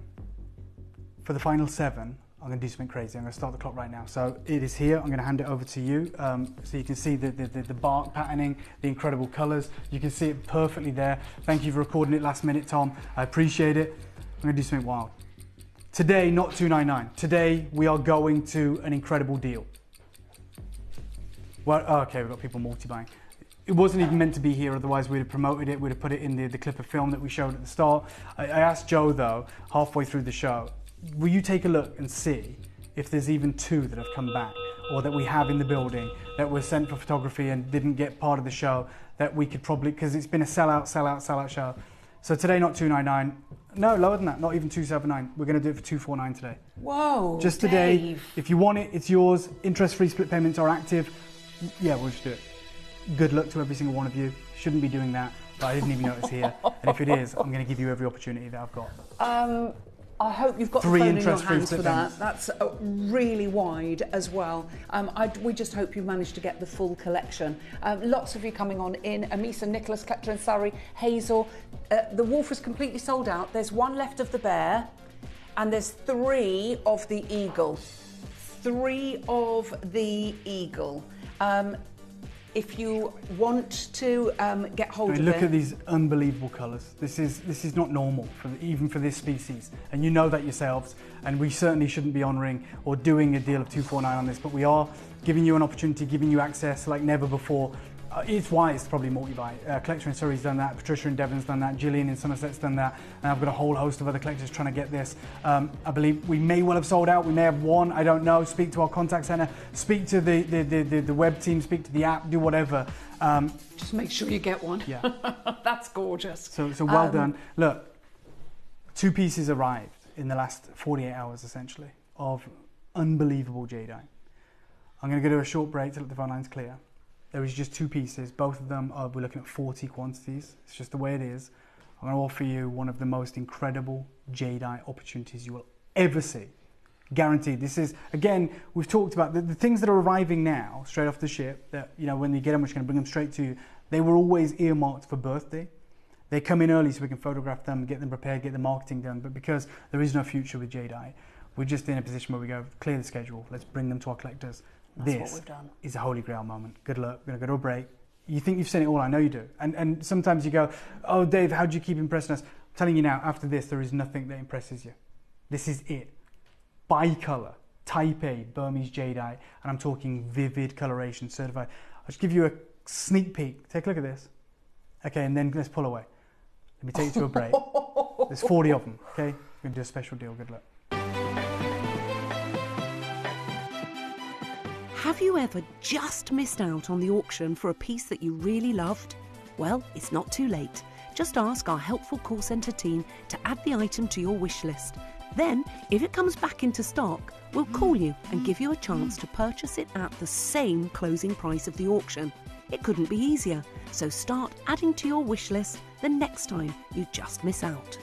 S2: For the final 7, I'm going to do something crazy. I'm going to start the clock right now. So it is here. I'm going to hand it over to you, so you can see the bark patterning, the incredible colours. You can see it perfectly there. Thank you for recording it last minute, Tom. I appreciate it. I'm going to do something wild. Today, not $299. Today, we are going to an incredible deal. Well, okay, we've got people multi-buying. It wasn't even meant to be here, otherwise we'd have promoted it, we'd have put it in the clip of film that we showed at the start. I asked Joe, though, halfway through the show, will you take a look and see if there's even 2 that have come back, or that we have in the building, that were sent for photography and didn't get part of the show, that we could probably, because it's been a sellout show. So today, not $299. No, lower than that, not even $279. We're going to do it for $249 today.
S16: Whoa,
S2: just today.
S16: Dave.
S2: If you want it, it's yours. Interest-free split payments are active. Yeah, we'll just do it. Good luck to every single one of you. Shouldn't be doing that, but I didn't even know it was here. And if it is, I'm going to give you every opportunity that I've got.
S16: I hope you've got
S2: 3
S16: the phone in your
S2: interest-free
S16: hands
S2: split
S16: for that.
S2: payments.
S16: That's really wide as well. We just hope you managed to get the full collection. Lots of you coming on in. Amisa, Nicholas, Collector and Surrey, Hazel. The wolf is completely sold out. There's 1 left of the bear, and there's 3 of the eagle. 3 of the eagle. If you want to get hold of it.
S2: Look at these unbelievable colours. This is not normal, even for this species. And you know that yourselves. And we certainly shouldn't be honouring or doing a deal of $249 on this, but we are giving you an opportunity, giving you access like never before. It's wise to probably multi-buy. Collector in Surrey's done that, Patricia in Devon's done that, Gillian in Somerset's done that, and I've got a whole host of other collectors trying to get this. I believe we may well have sold out, we may have won, I don't know. Speak to our contact centre, speak to the web team, speak to the app, do whatever.
S16: Just make sure you get one.
S2: Yeah.
S16: That's gorgeous.
S2: So well done. Look, 2 pieces arrived in the last 48 hours, essentially, of unbelievable jadeite. I'm going to go to a short break to let the phone lines clear. There is just 2 pieces. Both of them we're looking at 40 quantities. It's just the way it is. I'm going to offer you one of the most incredible jadeite opportunities you will ever see. Guaranteed. This is, again, we've talked about the things that are arriving now, straight off the ship, that, when you get them, we're just going to bring them straight to you. They were always earmarked for birthday. They come in early so we can photograph them, get them prepared, get the marketing done. But because there is no future with jadeite, we're just in a position where we go, clear the schedule, let's bring them to our collectors.
S16: That's what we've done.
S2: Is a holy grail moment. Good luck. We're going to go to a break. You think you've seen it all. I know you do. And sometimes you go, oh, Dave, how do you keep impressing us? I'm telling you now, after this, there is nothing that impresses you. This is it. Bicolour, Type A, Burmese jadeite, and I'm talking vivid coloration, certified. I'll just give you a sneak peek. Take a look at this. Okay, and then let's pull away. Let me take you to a break. There's 40 of them, okay? We're going to do a special deal. Good luck.
S9: Have you ever just missed out on the auction for a piece that you really loved? Well, it's not too late. Just ask our helpful call centre team to add the item to your wish list. Then, if it comes back into stock, we'll call you and give you a chance to purchase it at the same closing price of the auction. It couldn't be easier, so start adding to your wish list the next time you just miss out.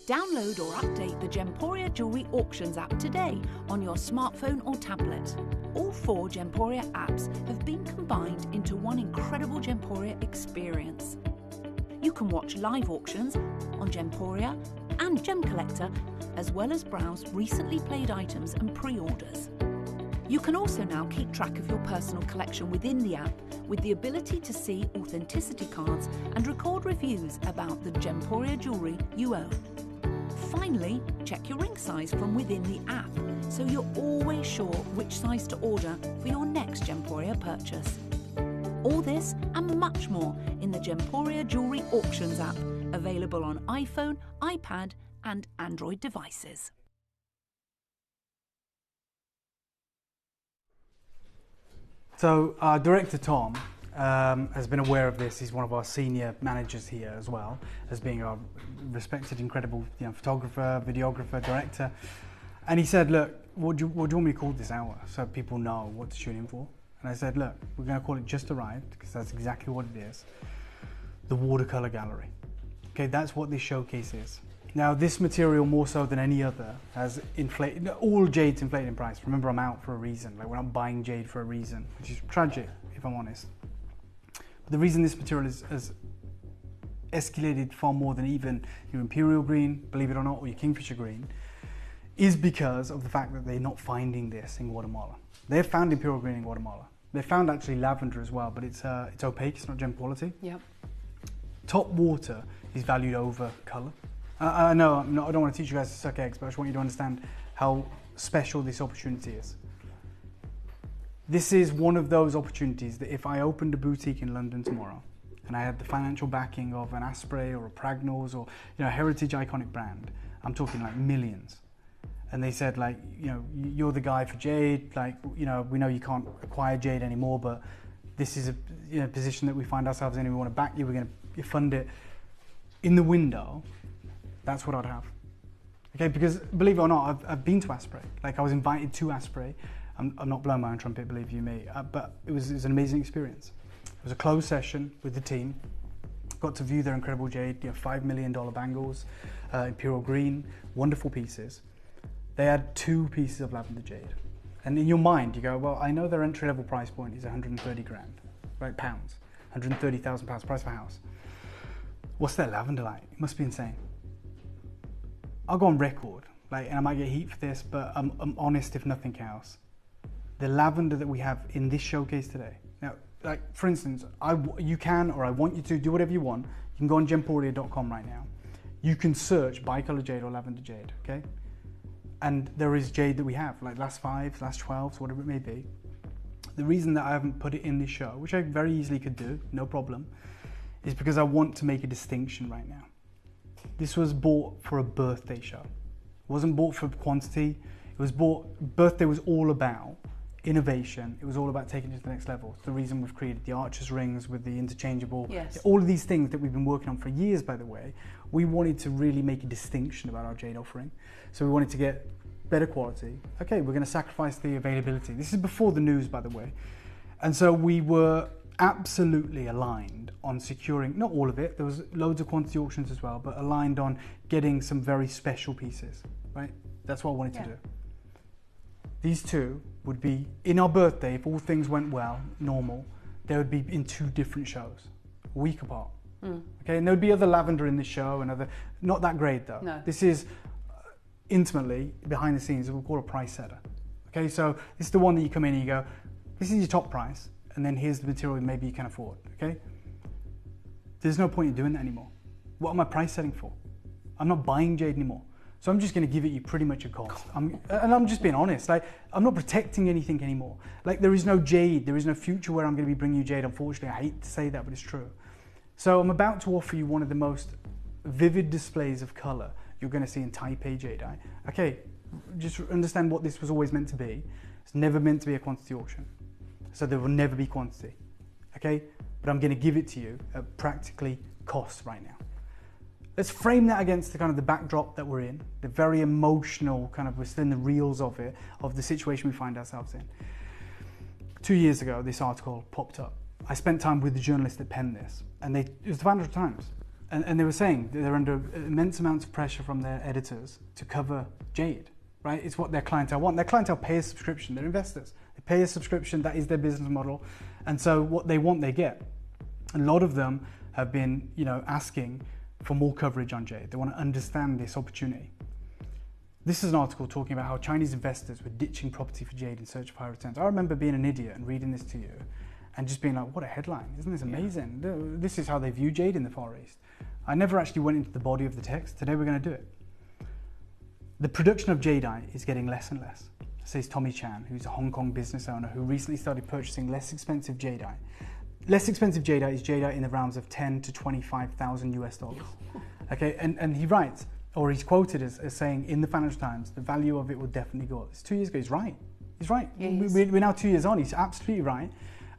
S9: Download or update the Gemporia Jewellery Auctions app today on your smartphone or tablet. All 4 Gemporia apps have been combined into one incredible Gemporia experience. You can watch live auctions on Gemporia and Gem Collector, as well as browse recently played items and pre-orders. You can also now keep track of your personal collection within the app with the ability to see authenticity cards and record reviews about the Gemporia jewellery you own. Finally, check your ring size from within the app so you're always sure which size to order for your next Gemporia purchase. All this and much more in the Gemporia Jewellery Auctions app, available on iPhone, iPad and Android devices.
S12: So our director Tom has been aware of this. He's one of our senior managers here as well, as being our respected, incredible photographer, videographer, director. And he said, look, what do you want me to call this hour so people know what to tune in for? And I said, look, we're going to call it Just Arrived, because that's exactly what it is. The Watercolor Gallery. Okay, that's what this showcase is. Now, this material, more so than any other, has inflated, all jade's inflated in price. Remember, I'm out for a reason. Like, we're not buying jade for a reason, which is tragic, if I'm honest. But the reason this material has escalated far more than even your Imperial Green, believe it or not, or your Kingfisher Green, is because of the fact that they're not finding this in Guatemala. They've found Imperial Green in Guatemala. They found actually lavender as well, but it's opaque, it's not gem quality.
S16: Yep.
S12: Top water is valued over colour. I don't want to teach you guys to suck eggs, but I just want you to understand how special this opportunity is. This is one of those opportunities that if I opened a boutique in London tomorrow and I had the financial backing of an Asprey or a Pragnals or a heritage iconic brand, I'm talking like millions. And they said, like, you're the guy for jade, like, we know you can't acquire jade anymore, but this is a position that we find ourselves in and we want to back you, we're going to fund it. In the window, that's what I'd have. Okay, because believe it or not, I've been to Asprey. Like, I was invited to Asprey. I'm not blowing my own trumpet, believe you me, but it was an amazing experience. It was a closed session with the team. Got to view their incredible jade, $5 million bangles, Imperial Green, wonderful pieces. They had 2 pieces of lavender jade. And in your mind, you go, well, I know their entry-level price point is 130 grand, right, pounds, 130,000 pounds, price for house. What's their lavender like? It must be insane. I'll go on record, and I might get heat for this, but I'm honest if nothing else. The lavender that we have in this showcase today. Now, like, for instance, you can, or I want you to, do whatever you want. You can go on gemporia.com right now. You can search bicolor jade or lavender jade, okay? And there is jade that we have, like last 5s, last 12s, whatever it may be. The reason that I haven't put it in this show, which I very easily could do, no problem, is because I want to make a distinction right now. This was bought for a birthday show. It wasn't bought for quantity. It was bought, birthday was all about innovation. It was all about taking it to the next level. It's the reason we've created the Archer's rings with the interchangeable.
S16: Yes.
S12: All of these things that we've been working on for years, by the way, we wanted to really make a distinction about our jade offering. So we wanted to get better quality. Okay, we're going to sacrifice the availability. This is before the news, by the way. And so we were absolutely aligned on securing, not all of it, there was loads of quantity auctions as well, but aligned on getting some very special pieces, right? That's what I wanted to do. These 2 would be, in our birthday, if all things went well, normal, they would be in 2 different shows, a week apart. Okay, and there would be other lavender in this show and other, not that great though.
S16: No.
S12: This is intimately, behind the scenes, we'll call a price setter. Okay, so this is the one that you come in and you go, this is your top price, and then here's the material maybe you can afford, okay? There's no point in doing that anymore. What am I price setting for? I'm not buying jade anymore. So I'm just going to give it you pretty much a cost. And I'm just being honest. Like, I'm not protecting anything anymore. Like, there is no jade. There is no future where I'm going to be bringing you jade. Unfortunately, I hate to say that, but it's true. So I'm about to offer you one of the most vivid displays of colour you're going to see in Taipei jadeite. Okay, just understand what this was always meant to be. It's never meant to be a quantity auction. So there will never be quantity. Okay, but I'm going to give it to you at practically cost right now. Let's frame that against the kind of the backdrop that we're in, the very emotional kind of, we're still in the reels of it, of the situation we find ourselves in. 2 years ago, this article popped up. I spent time with the journalist that penned this, and it was the Financial Times.
S2: And they were saying that they're under immense amounts of pressure from their editors to cover jade, right? It's what their clientele want. Their clientele pay a subscription. They're investors. They pay a subscription. That is their business model. And so what they want, they get. A lot of them have been, asking for more coverage on jade. They want to understand this opportunity. This is an article talking about how Chinese investors were ditching property for jade in search of high returns. I remember being an idiot and reading this to you and just being like, what a headline. Isn't this amazing? Yeah. This is how they view jade in the Far East. I never actually went into the body of the text. Today we're going to do it. The production of jadeite is getting less and less, says Tommy Chan, who's a Hong Kong business owner who recently started purchasing less expensive jadeite. Less expensive jadeite is jadeite in the realms of 10 to 25,000 US dollars. Okay, and he writes, or he's quoted as saying in the Financial Times, the value of it will definitely go up. It's 2 years ago. He's right. He's right. Yeah, we're now 2 years on. He's absolutely right.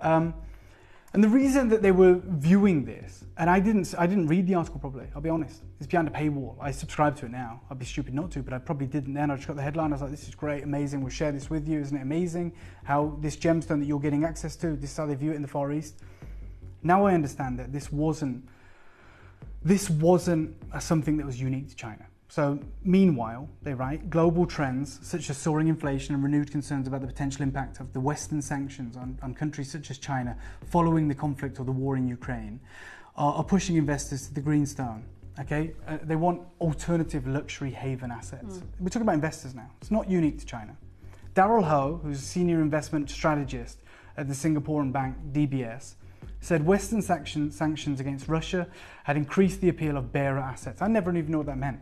S2: And the reason that they were viewing this, and I didn't read the article properly, I'll be honest. It's behind a paywall. I subscribe to it now. I'd be stupid not to, but I probably didn't then. I just got the headline. I was like, this is great, amazing. We'll share this with you. Isn't it amazing how this gemstone that you're getting access to, this is how they view it in the Far East. Now I understand that this wasn't something that was unique to China. So meanwhile, they write, global trends such as soaring inflation and renewed concerns about the potential impact of the Western sanctions on countries such as China following the conflict or the war in Ukraine are pushing investors to the greenstone. Okay, they want alternative luxury haven assets. We're talking about investors now. It's not unique to China. Daryl Ho, who's a senior investment strategist at the Singaporean bank DBS, said Western sanctions against Russia had increased the appeal of bearer assets. I never even knew what that meant,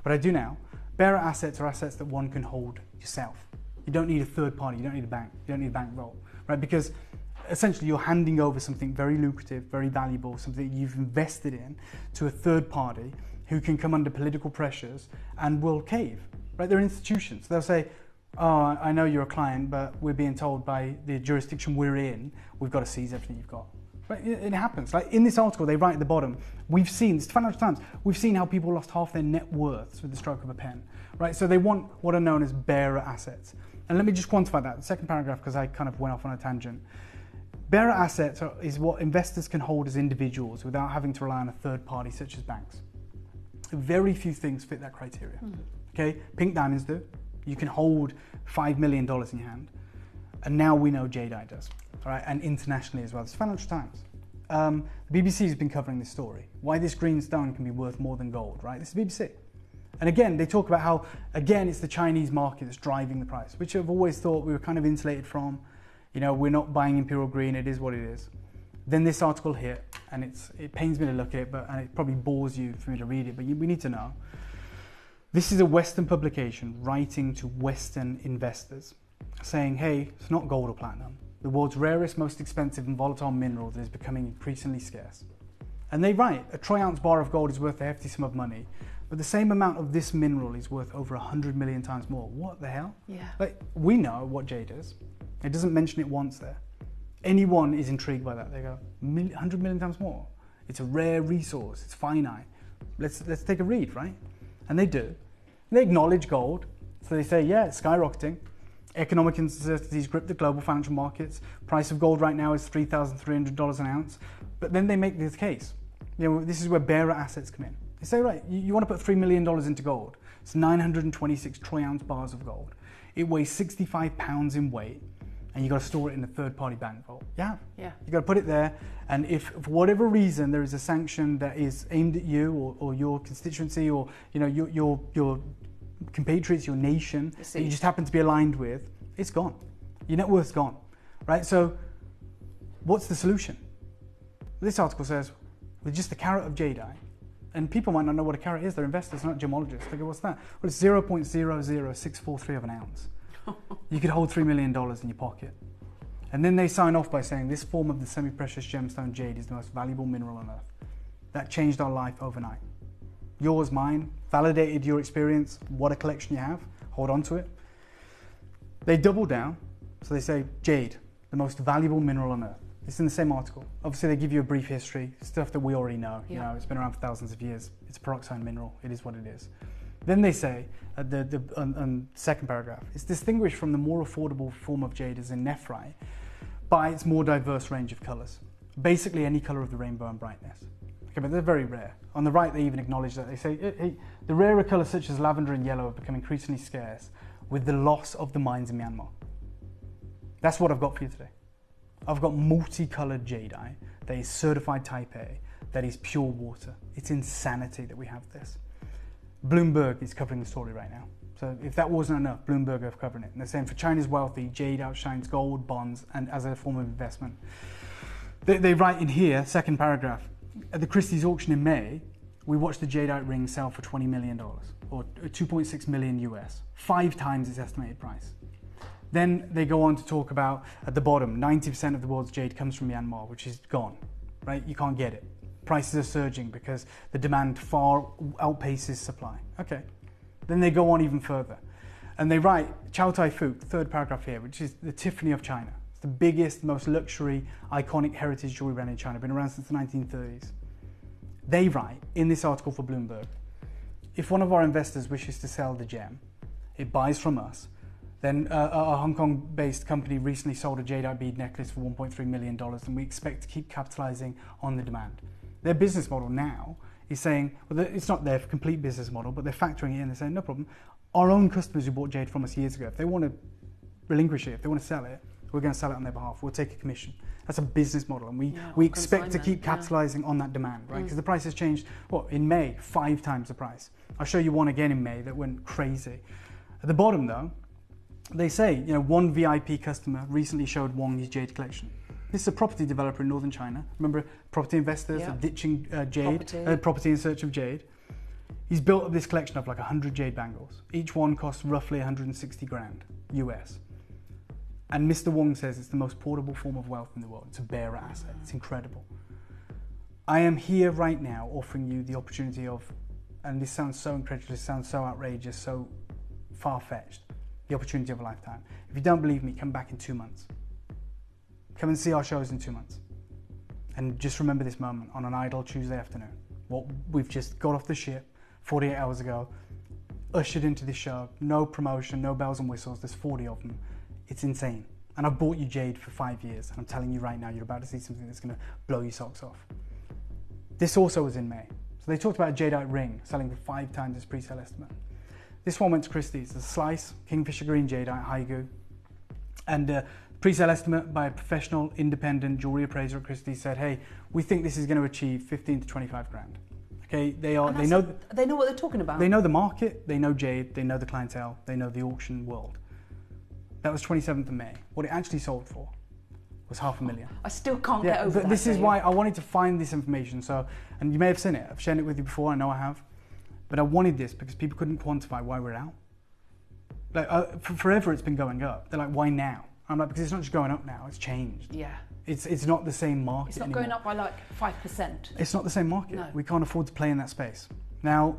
S2: but I do now. Bearer assets are assets that one can hold yourself. You don't need a third party, you don't need a bank, you don't need a bankroll, right? Because essentially you're handing over something very lucrative, very valuable, something you've invested in to a third party who can come under political pressures and will cave, right? They're institutions. They'll say, oh, I know you're a client, but we're being told by the jurisdiction we're in, we've got to seize everything you've got. Right? It happens. Like in this article, they write at the bottom, we've seen, it's Financial Times, we've seen how people lost half their net worths with the stroke of a pen, right? So they want what are known as bearer assets. And let me just quantify that, the second paragraph, because I kind of went off on a tangent. Bearer assets is what investors can hold as individuals without having to rely on a third party such as banks. Very few things fit that criteria. Okay, pink diamonds do. You can hold $5 million in your hand. And now we know jadeite does. All right, and internationally as well. It's Financial Times. The BBC has been covering this story. Why this green stone can be worth more than gold, right? This is the BBC. And again, they talk about how, again, it's the Chinese market that's driving the price, which I've always thought we were kind of insulated from. You know, we're not buying imperial green, it is what it is. Then this article hit, and it pains me to look at it, and it probably bores you for me to read it, but we need to know. This is a Western publication writing to Western investors, saying, hey, it's not gold or platinum. The world's rarest, most expensive and volatile mineral that is becoming increasingly scarce. And they write, a troy ounce bar of gold is worth a hefty sum of money, but the same amount of this mineral is worth over 100 million times more. What the hell? Yeah. Like, we know what jade is. It doesn't mention it once there. Anyone is intrigued by that. They go, 100 million times more. It's a rare resource, it's finite. Let's take a read, right? And they do. They acknowledge gold. So they say, yeah, it's skyrocketing. Economic uncertainties grip the global financial markets. Price of gold right now is $3,300 an ounce. But then they make this case. You know, this is where bearer assets come in. They say, right, you want to put $3 million into gold. It's 926 troy ounce bars of gold. It weighs 65 pounds in weight, and you've got to store it in a third-party bank vault. Yeah. You've got to put it there, and if for whatever reason there is a sanction that is aimed at you or your constituency or your compatriots, your nation, that you just happen to be aligned with, it's gone. Your net worth's gone, right? So what's the solution? This article says, with just a carat of jadeite, and people might not know what a carat is, they're investors, not gemologists. They go, what's that? Well, it's 0.00643 of an ounce. You could hold $3 million in your pocket. And then they sign off by saying this form of the semi-precious gemstone jade is the most valuable mineral on earth. That changed our life overnight. Yours, mine, validated your experience, what a collection you have, hold on to it. They double down, so they say jade, the most valuable mineral on earth. It's in the same article. Obviously they give you a brief history, stuff that we already know. You know, it's been around for thousands of years. It's a peroxide mineral, it is what it is. Then they say, on second paragraph, it's distinguished from the more affordable form of jade as in nephrite by its more diverse range of colours. Basically any colour of the rainbow and brightness.
S12: Okay, but they're very rare. On the right, they even acknowledge that. They say, hey, the rarer colours such as lavender and yellow have become increasingly scarce with the loss of the mines in Myanmar. That's what I've got for you today. I've got multicoloured jadeite that is certified type A, that is pure water. It's insanity that we have this. Bloomberg is covering the story right now. So if that wasn't enough, Bloomberg are covering it. And they're saying for China's wealthy, jade outshines gold, bonds, and as a form of investment. They write in here, second paragraph, at the Christie's auction in May, we watched the jadeite ring sell for $20 million, or 2.6 million US, 5 times its estimated price. Then they go on to talk about, at the bottom, 90% of the world's jade comes from Myanmar, which is gone, right? You can't get it. Prices are surging because the demand far outpaces supply. Okay. Then they go on even further. And they write, Chow Tai Fook, third paragraph here, which is the Tiffany of China. It's the biggest, most luxury, iconic heritage jewelry brand in China, been around since the 1930s. They write, in this article for Bloomberg, if one of our investors wishes to sell the gem, it buys from us. Then a Hong Kong-based company recently sold a jadeite bead necklace for $1.3 million, and we expect to keep capitalizing on the demand. Their business model now is saying, well, it's not their complete business model, but they're factoring it in. They're saying, no problem. Our own customers who bought jade from us years ago, if they want to relinquish it, if they want to sell it, we're going to sell it on their behalf. We'll take a commission. That's a business model, and we expect to keep capitalizing on that demand, right? Because the price has changed, in May, 5 times the price. I'll show you one again in May that went crazy. At the bottom, though, they say, one VIP customer recently showed Wong his jade collection. This is a property developer in northern China. Remember, property investors are ditching jade, property in search of jade. He's built up this collection of like 100 jade bangles. Each one costs roughly 160 grand US. And Mr. Wong says it's the most portable form of wealth in the world. It's a bearer asset. It's incredible. I am here right now offering you the opportunity of, and this sounds so incredible, this sounds so outrageous, so far-fetched, the opportunity of a lifetime. If you don't believe me, come back in 2 months. Come and see our shows in 2 months. And just remember this moment on an idle Tuesday afternoon. What we've just got off the ship 48 hours ago, ushered into this show, no promotion, no bells and whistles, there's 40 of them. It's insane. And I've bought you jade for 5 years, and I'm telling you right now, you're about to see something that's going to blow your socks off. This also was in May. So they talked about a jadeite ring selling for 5 times its pre-sale estimate. This one went to Christie's. It's a slice, Kingfisher Green jadeite, Huggy. And pre-sale estimate by a professional, independent jewelry appraiser at Christie's said, hey, we think this is going to achieve 15 to 25 grand. Okay, they know
S16: what they're talking about.
S12: They know the market, they know jade, they know the clientele, they know the auction world. That was 27th of May. What it actually sold for was $500,000.
S16: I still can't get over that.
S12: This is why I wanted to find this information. So, and you may have seen it. I've shared it with you before. I know I have. But I wanted this because people couldn't quantify why we're out. Like forever, it's been going up. They're like, why now? I'm like, because it's not just going up now. It's changed.
S16: Yeah.
S12: It's not the same market.
S16: It's not
S12: anymore.
S16: going up by like 5%.
S12: It's not the same market.
S16: No.
S12: We can't afford to play in that space. Now,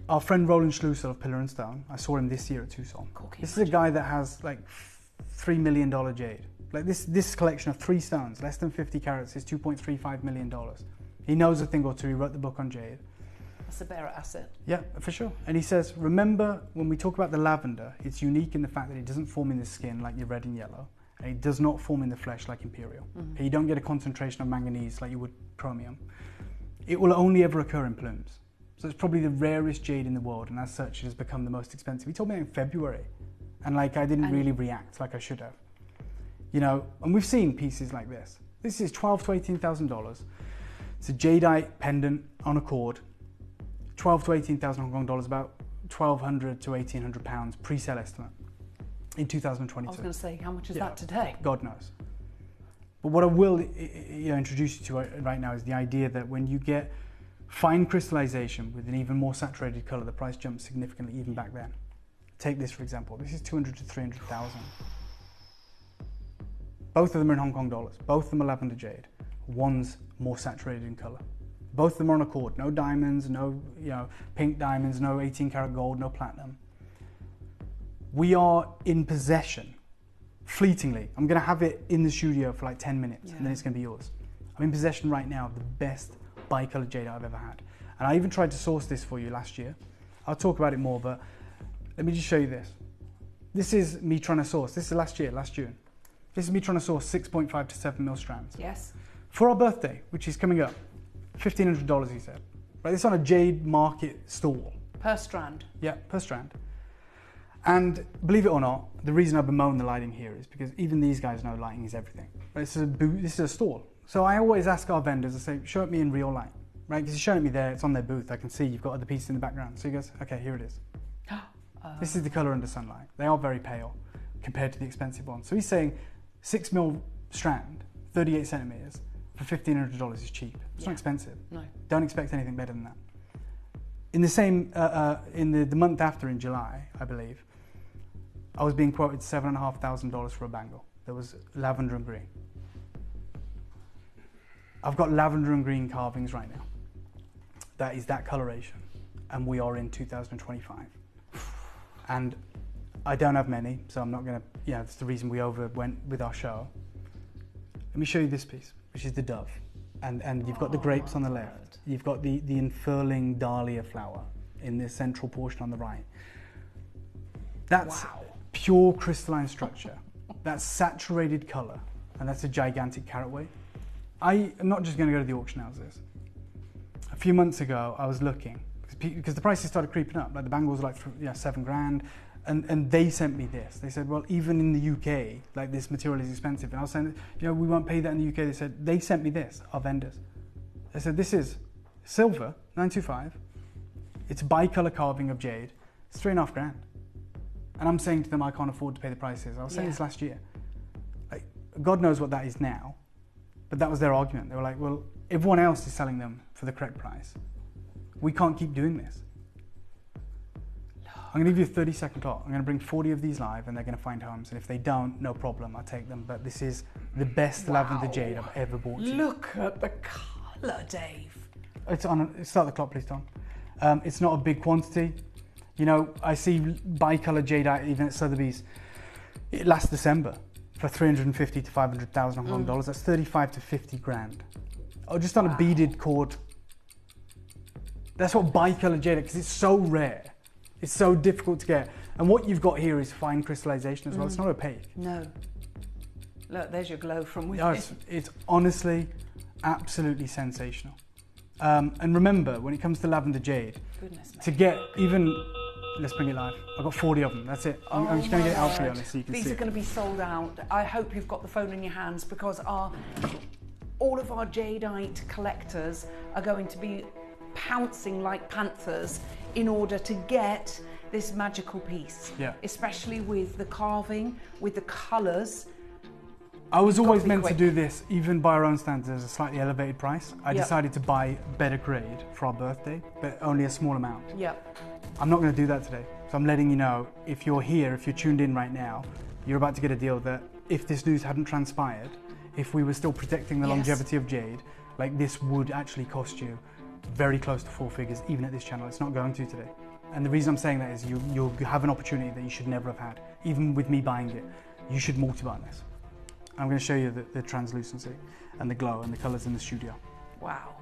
S12: our friend Roland Schlusel of Pillar and Stone, I saw him this year at Tucson. This is a guy that has like $3 million jade. Like this collection of 3 stones, less than 50 carats, is $2.35 million. He knows a thing or two. He wrote the book on jade.
S16: That's a bearer asset.
S12: Yeah, for sure. And he says, remember when we talk about the lavender, it's unique in the fact that it doesn't form in the skin like your red and yellow. And it does not form in the flesh like Imperial. Mm-hmm. You don't get a concentration of manganese like you would chromium. It will only ever occur in plumes. So it's probably the rarest jade in the world, and as such, it has become the most expensive. He told me that in February, and I didn't really react like I should have. And we've seen pieces like this. This is $12,000 to $18,000. It's a jadeite pendant on a cord. $12,000 to $18,000 Hong Kong dollars, about 1,200 to 1,800 pounds pre-sale estimate in 2022.
S16: I was going to say, how much is that today?
S12: God knows. But what I will introduce you to right now is the idea that when you get fine crystallization with an even more saturated color, the price jumps significantly even back then. Take this for example. This is 200 to 300,000. Both of them are in Hong Kong dollars. Both of them are lavender jade. One's more saturated in color. Both of them are on a cord. No diamonds, no pink diamonds, no 18 karat gold, no platinum. We are in possession, fleetingly. I'm going to have it in the studio for like 10 minutes and then it's going to be yours. I'm in possession right now of the best bi-colored jade I've ever had. And I even tried to source this for you last year. I'll talk about it more, but let me just show you this. This is me trying to source. This is last June. This is me trying to source 6.5 to 7 mil strands.
S16: Yes.
S12: For our birthday, which is coming up, $1,500, he said. Right, this is on a jade market stall.
S16: Per strand?
S12: Yeah, per strand. And believe it or not, the reason I bemoan the lighting here is because even these guys know lighting is everything. But this is a stall. So I always ask our vendors, I say, show it me in real light, right? Because he's showing it me there, it's on their booth, I can see you've got other pieces in the background. So he goes, okay, here it is. This is the colour under sunlight. They are very pale compared to the expensive ones. So he's saying 6mm strand, 38 centimetres, for $1,500 is cheap. It's not expensive.
S16: No.
S12: Don't expect anything better than that. In the same, in the month after, in July, I believe, I was being quoted $7,500 for a bangle. There was lavender and green. I've got lavender and green carvings right now. That is that coloration, and we are in 2025. And I don't have many, so I'm not gonna, that's the reason we overwent with our show. Let me show you this piece, which is the dove. And you've got the grapes on the left. You've got the unfurling dahlia flower in the central portion on the right. That's pure crystalline structure. That's saturated color, and that's a gigantic carat weight. I am not just gonna go to the auction houses. A few months ago, I was looking, because the prices started creeping up. Like the bangles were like $7,000, and they sent me this. They said, well, even in the UK, like this material is expensive. And I was saying, we won't pay that in the UK. They said, they sent me this, our vendors. They said, this is silver, 925. It's bicolor carving of jade. It's $3,500. And I'm saying to them, I can't afford to pay the prices. I was saying this last year. Like, God knows what that is now. But that was their argument. They were like, well, everyone else is selling them for the correct price. We can't keep doing this. I'm going to give you a 30-second clock. I'm going to bring 40 of these live, and they're going to find homes. And if they don't, no problem, I'll take them. But this is the best lavender jade I've ever bought.
S16: Look at the colour, Dave.
S12: It's on. Start the clock, please, Tom. It's not a big quantity. I see bicolor jadeite even at Sotheby's. Last December for 350 to 500,000 Hong Kong dollars. That's 35 to 50 grand. Oh, just on a beaded cord. That's what bicolor jadeite, because it's so rare. It's so difficult to get. And what you've got here is fine crystallization as well. It's not opaque.
S16: No. Look, there's your glow from within.
S12: It's honestly absolutely sensational. And remember, when it comes to lavender jade, to get even, let's bring it live. I've got 40 of them, that's it. I'm just going to get it out for you on this so you can see.
S16: These are going to be sold out. I hope you've got the phone in your hands, because all of our jadeite collectors are going to be pouncing like panthers in order to get this magical piece.
S12: Yeah.
S16: Especially with the carving, with the colours.
S12: I was always meant to do this, even by our own standards, at a slightly elevated price. I decided to buy better grade for our birthday, but only a small amount.
S16: Yep.
S12: I'm not going to do that today. So I'm letting you know, if you're here, if you're tuned in right now, you're about to get a deal that if this news hadn't transpired, if we were still protecting the longevity of jade, like this would actually cost you very close to 4 figures, even at this channel. It's not going to today. And the reason I'm saying that is you'll have an opportunity that you should never have had. Even with me buying it, you should multi-buy this. I'm going to show you the translucency and the glow and the colours in the studio.
S16: Wow.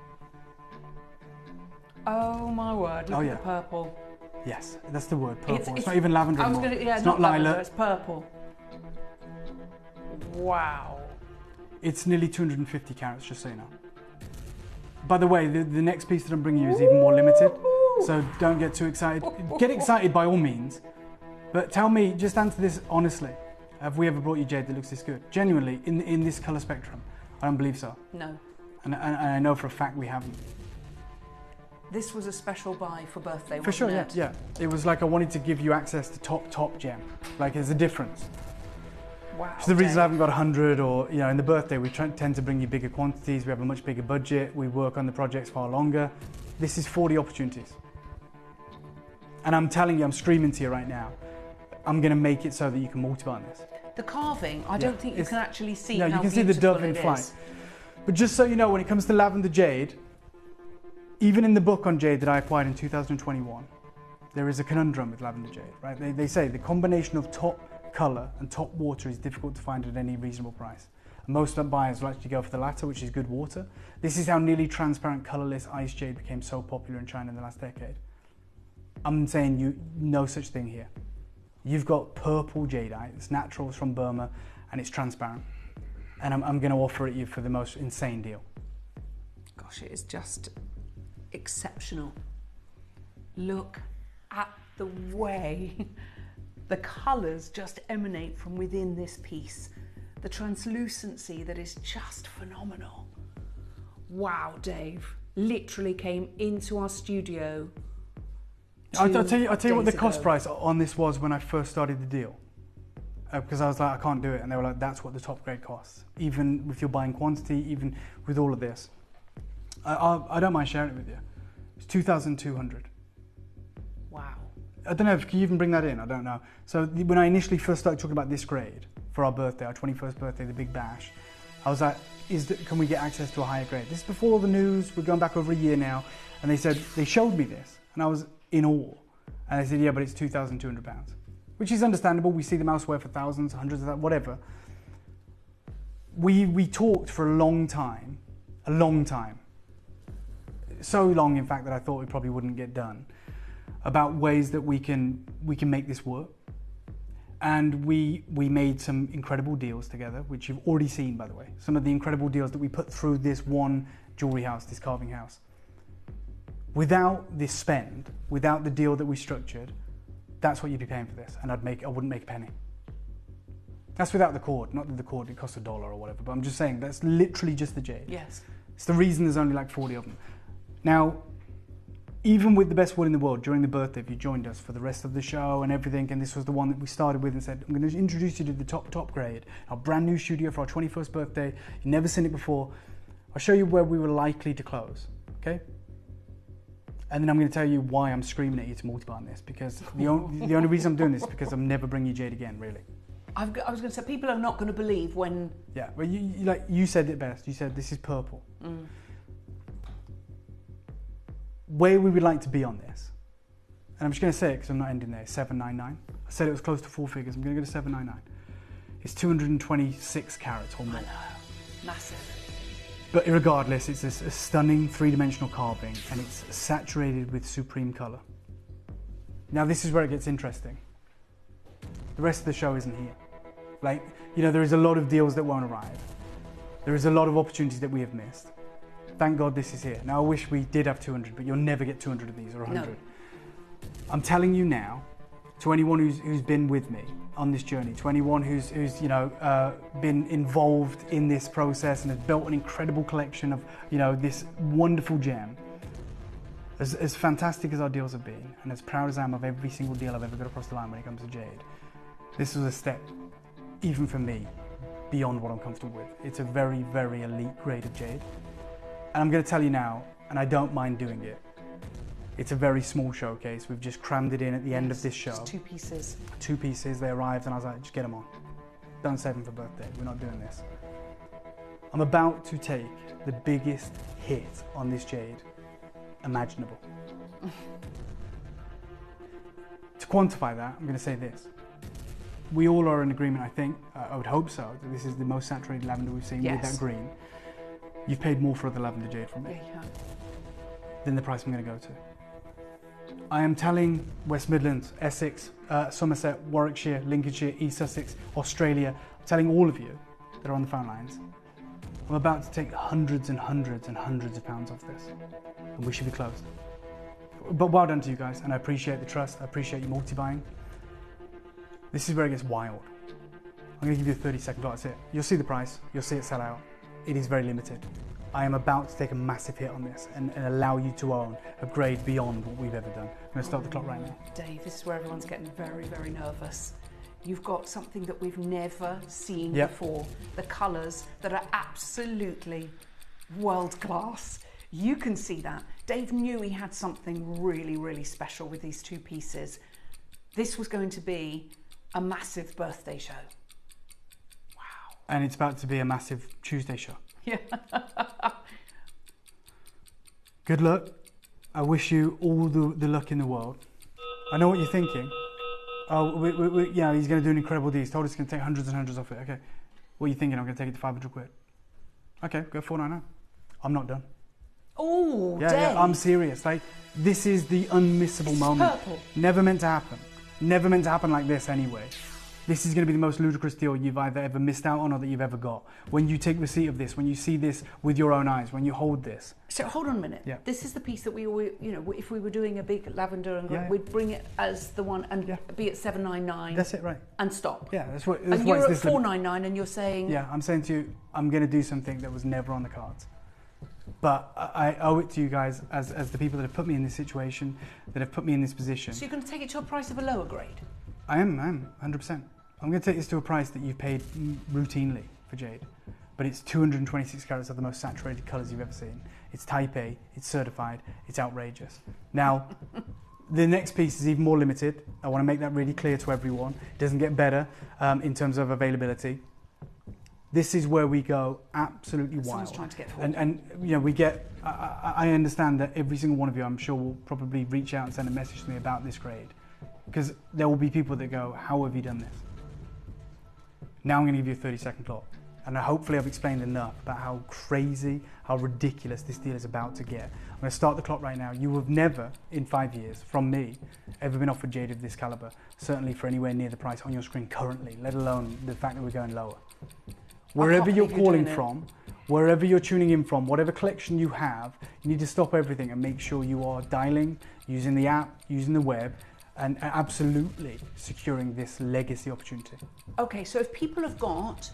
S16: Oh my word, look at the purple.
S12: Yes, that's the word, purple. It's not even lavender anymore.
S16: It's
S12: not lilac.
S16: It's purple. Wow.
S12: It's nearly 250 carats, just so you know. By the way, the next piece that I'm bringing you is even more limited, so don't get too excited. Get excited by all means, but tell me, just answer this honestly. Have we ever brought you jade that looks this good? Genuinely, in this colour spectrum? I don't believe so.
S16: No.
S12: And I know for a fact we haven't.
S16: This was a special buy for birthday,
S12: for sure,
S16: wasn't it?
S12: yeah. It was like I wanted to give you access to top gem. Like, there's a difference.
S16: Wow.
S12: It's the reason I haven't got 100, or in the birthday we tend to bring you bigger quantities. We have a much bigger budget. We work on the projects far longer. This is 40 opportunities. And I'm telling you, I'm screaming to you right now, I'm going to make it so that you can multi-buy on this.
S16: The carving, I don't think you can actually see.
S12: No,
S16: how
S12: you can see the dove in flight.
S16: is.
S12: But just so you know, when it comes to lavender jade, even in the book on jade that I acquired in 2021, there is a conundrum with lavender jade, right? They say the combination of top colour and top water is difficult to find at any reasonable price. And most buyers will actually go for the latter, which is good water. This is how nearly transparent colourless ice jade became so popular in China in the last decade. I'm saying no such thing here. You've got purple jadeite, it's natural, it's from Burma, and it's transparent. And I'm going to offer it you for the most insane deal.
S16: Gosh, it is just exceptional. Look at the way the colours just emanate from within this piece. The translucency that is just phenomenal. Wow, Dave. Literally came into our studio.
S12: I'll tell you what the cost price on this was when I first started the deal. Because I was like, I can't do it. And they were like, that's what the top grade costs. Even if you're buying quantity, even with all of this. I don't mind sharing it with you. It's 2,200.
S16: Wow.
S12: I don't know, can you even bring that in? I don't know. So when I initially first started talking about this grade for our birthday, our 21st birthday, the big bash, I was like, can we get access to a higher grade? This is before all the news. We're going back over a year now. And they showed me this. And I was in awe. And they said, yeah, but it's £2,200. Which is understandable. We see them elsewhere for thousands, hundreds of that, whatever. We talked for a long time. So long, in fact, that I thought we probably wouldn't get done, about ways that we can make this work. And we made some incredible deals together, which you've already seen, by the way. Some of the incredible deals that we put through this one jewelry house, this carving house. Without this spend, without the deal that we structured, that's what you'd be paying for this, and I wouldn't make a penny. That's without the cord, not that the cord, it costs $1 or whatever, but I'm just saying that's literally just the jade.
S16: Yes.
S12: It's the reason there's only like 40 of them. Now, even with the best wood in the world, during the birthday, if you joined us for the rest of the show and everything, and this was the one that we started with and said, I'm going to introduce you to the top grade, our brand new studio for our 21st birthday, you've never seen it before, I'll show you where we were likely to close, okay? And then I'm going to tell you why I'm screaming at you to multiply on this, because the only reason I'm doing this is because I'm never bringing you jade again, really.
S16: I was going to say, people are not going to believe when...
S12: Yeah, well, you said it best. You said this is purple.
S16: Mm.
S12: Where we would like to be on this, and I'm just going to say it because I'm not ending there, 799. I said it was close to 4 figures. I'm going to go to 799. It's 226 carats or more.
S16: I know. Massive.
S12: But regardless, it's a stunning three-dimensional carving, and it's saturated with supreme colour. Now this is where it gets interesting. The rest of the show isn't here. Like, there is a lot of deals that won't arrive. There is a lot of opportunities that we have missed. Thank God this is here. Now I wish we did have 200, but you'll never get 200 of these or 100. No. I'm telling you now, to anyone who's been with me on this journey, to anyone who's been involved in this process and has built an incredible collection of this wonderful gem. As fantastic as our deals have been, and as proud as I am of every single deal I've ever got across the line when it comes to jade, this was a step, even for me, beyond what I'm comfortable with. It's a very, very elite grade of jade. And I'm going to tell you now, and I don't mind doing it, it's a very small showcase. We've just crammed it in at the end of this show.
S16: Just 2 pieces.
S12: 2 pieces, they arrived, and I was like, just get them on. Don't save them for birthday, we're not doing this. I'm about to take the biggest hit on this jade imaginable. To quantify that, I'm going to say this. We all are in agreement, I think, I would hope so, that this is the most saturated lavender we've seen with that green. You've paid more for the lavender jade from me.
S16: Yeah, you have.
S12: Than the price I'm going to go to. I am telling West Midlands, Essex, Somerset, Warwickshire, Lincolnshire, East Sussex, Australia, I'm telling all of you that are on the phone lines, I'm about to take hundreds and hundreds and hundreds of pounds off this. And we should be closed. But well done to you guys, and I appreciate the trust, I appreciate you multi-buying. This is where it gets wild. I'm going to give you a 30-second thought, that's it. You'll see the price, you'll see it sell out. It is very limited. I am about to take a massive hit on this and allow you to own a grade beyond what we've ever done. I'm going to start the clock right now.
S16: Dave, this is where everyone's getting very, very nervous. You've got something that we've never seen before. The colours that are absolutely world class. You can see that. Dave knew he had something really, really special with these 2 pieces. This was going to be a massive birthday show. Wow.
S12: And it's about to be a massive Tuesday show.
S16: Yeah.
S12: Good luck. I wish you all the luck in the world. I know what you're thinking. Oh, he's going to do an incredible deal. He's told us he's going to take hundreds and hundreds off it. Okay. What are you thinking? I'm going to take it to 500 quid. Okay, go 499. I'm not done.
S16: Oh, Dave.
S12: Yeah, I'm serious. Like, this is the unmissable moment.
S16: Purple.
S12: Never meant to happen. Never meant to happen like this anyway.
S2: this is going to be the most ludicrous deal you've either ever missed out on or that you've ever got. When you take receipt of this, when you see this with your own eyes, when you hold this.
S16: So hold on a minute.
S2: Yeah.
S16: This is the piece that we always, you know, if we were doing a big lavender and we'd bring it as the one and be at $799.
S2: That's it, right?
S16: And stop.
S2: Yeah, that's what.
S16: And you're at $499, and you're saying.
S2: Yeah, I'm saying to you, I'm going to do something that was never on the cards. But I owe it to you guys as the people that have put me in this situation, that have put me in this position.
S16: So you're going to take it to a price of a lower grade?
S2: I am 100%. I'm going to take this to a price that you've paid routinely for jade. But it's 226 carats of the most saturated colours you've ever seen. It's type A, it's certified, it's outrageous. Now, the next piece is even more limited. I want to make that really clear to everyone. It doesn't get better in terms of availability. This is where we go absolutely wild.
S16: Someone's trying to get forward.
S2: And you know, we get, I understand that every single one of you, I'm sure, will probably reach out and send a message to me about this grade. Because there will be people that go, how have you done this? Now I'm going to give you a 30-second clock. And hopefully I've explained enough about how crazy, how ridiculous this deal is about to get. I'm going to start the clock right now. You have never, in 5 years, from me, ever been offered jade of this caliber. Certainly for anywhere near the price on your screen currently, let alone the fact that we're going lower. Wherever you're calling from, wherever you're tuning in from, whatever collection you have, you need to stop everything and make sure you are dialing, using the app, using the web, and absolutely securing this legacy opportunity.
S16: Okay, so if people have got,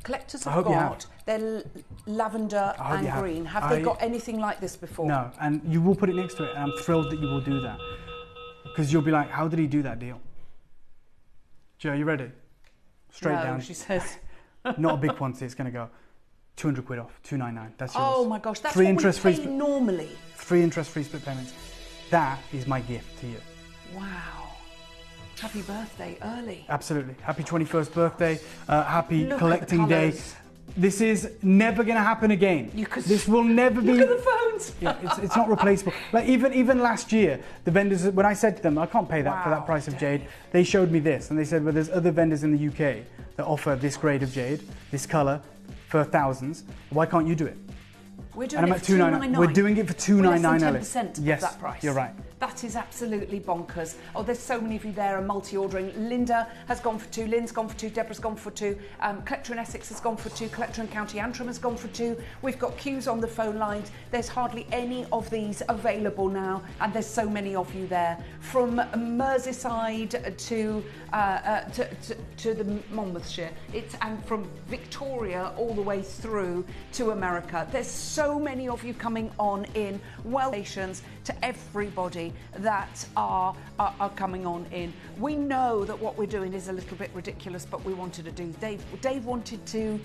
S16: collectors have got their lavender and green, have they got anything like this before?
S2: No, and you will put it next to it, and I'm thrilled that you will do that. Because you'll be like, how did he do that deal? Joe, you ready? Straight down.
S16: She says.
S2: Not a big quantity, it's going to go 200 quid off, 299. That's yours.
S16: Oh my gosh, that's what we pay normally.
S2: 3 interest-free split payments. That is my gift to you.
S16: Wow. Happy birthday early.
S2: Absolutely. Happy 21st birthday. Happy collecting day. This is never going to happen again. This will never be.
S16: Look at the phones.
S2: Yeah, it's not replaceable. Like even last year, the vendors, when I said to them, I can't pay that for that price of jade, they showed me this and they said, well, there's other vendors in the UK that offer this grade of jade, this colour, for thousands. Why can't you do it?
S16: We're doing it for $299.
S2: We're doing it for $299.
S16: Less than 10% of that price.
S2: You're right.
S16: That is absolutely bonkers. Oh, there's so many of you there are multi-ordering. Linda has gone for 2, Lynn's gone for 2, Deborah's gone for 2, Collector in Essex has gone for 2, Collector in County Antrim has gone for 2. We've got queues on the phone lines. There's hardly any of these available now, and there's so many of you there. From Merseyside to the Monmouthshire, and from Victoria all the way through to America. There's so many of you coming on in. Congratulations to everybody that are coming on in. We know that what we're doing is a little bit ridiculous, but we wanted to do. Dave wanted to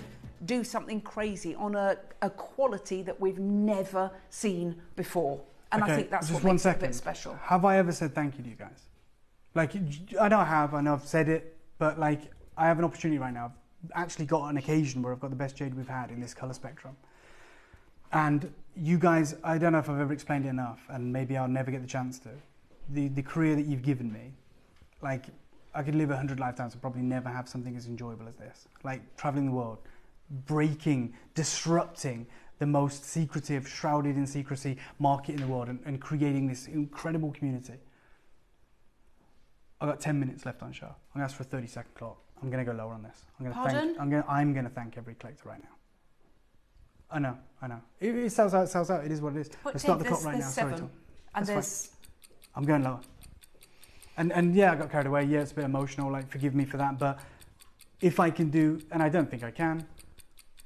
S16: do something crazy on a quality that we've never seen before. And
S2: okay,
S16: I think that's
S2: just
S16: what
S2: one
S16: makes
S2: second.
S16: it a bit special.
S2: Have I ever said thank you to you guys? Like, I know I've said it, but like, I have an opportunity right now. I've actually got an occasion where I've got the best jade we've had in this colour spectrum. And you guys, I don't know if I've ever explained it enough, and maybe I'll never get the chance to. The career that you've given me, like, I could live 100 lifetimes and probably never have something as enjoyable as this. Like, travelling the world, breaking, disrupting the most secretive, shrouded in secrecy market in the world, and creating this incredible community. I've got 10 minutes left on show. I'm going to ask for a 30-second clock. I'm going to go lower on this. I'm going to thank every collector right now. I know. It sells out, It is what it is. Let's start the clock right now. Sorry, Tom.
S16: And there's...
S2: I'm going lower. And yeah, I got carried away. Yeah, it's a bit emotional. Like, forgive me for that. But if I can do, and I don't think I can,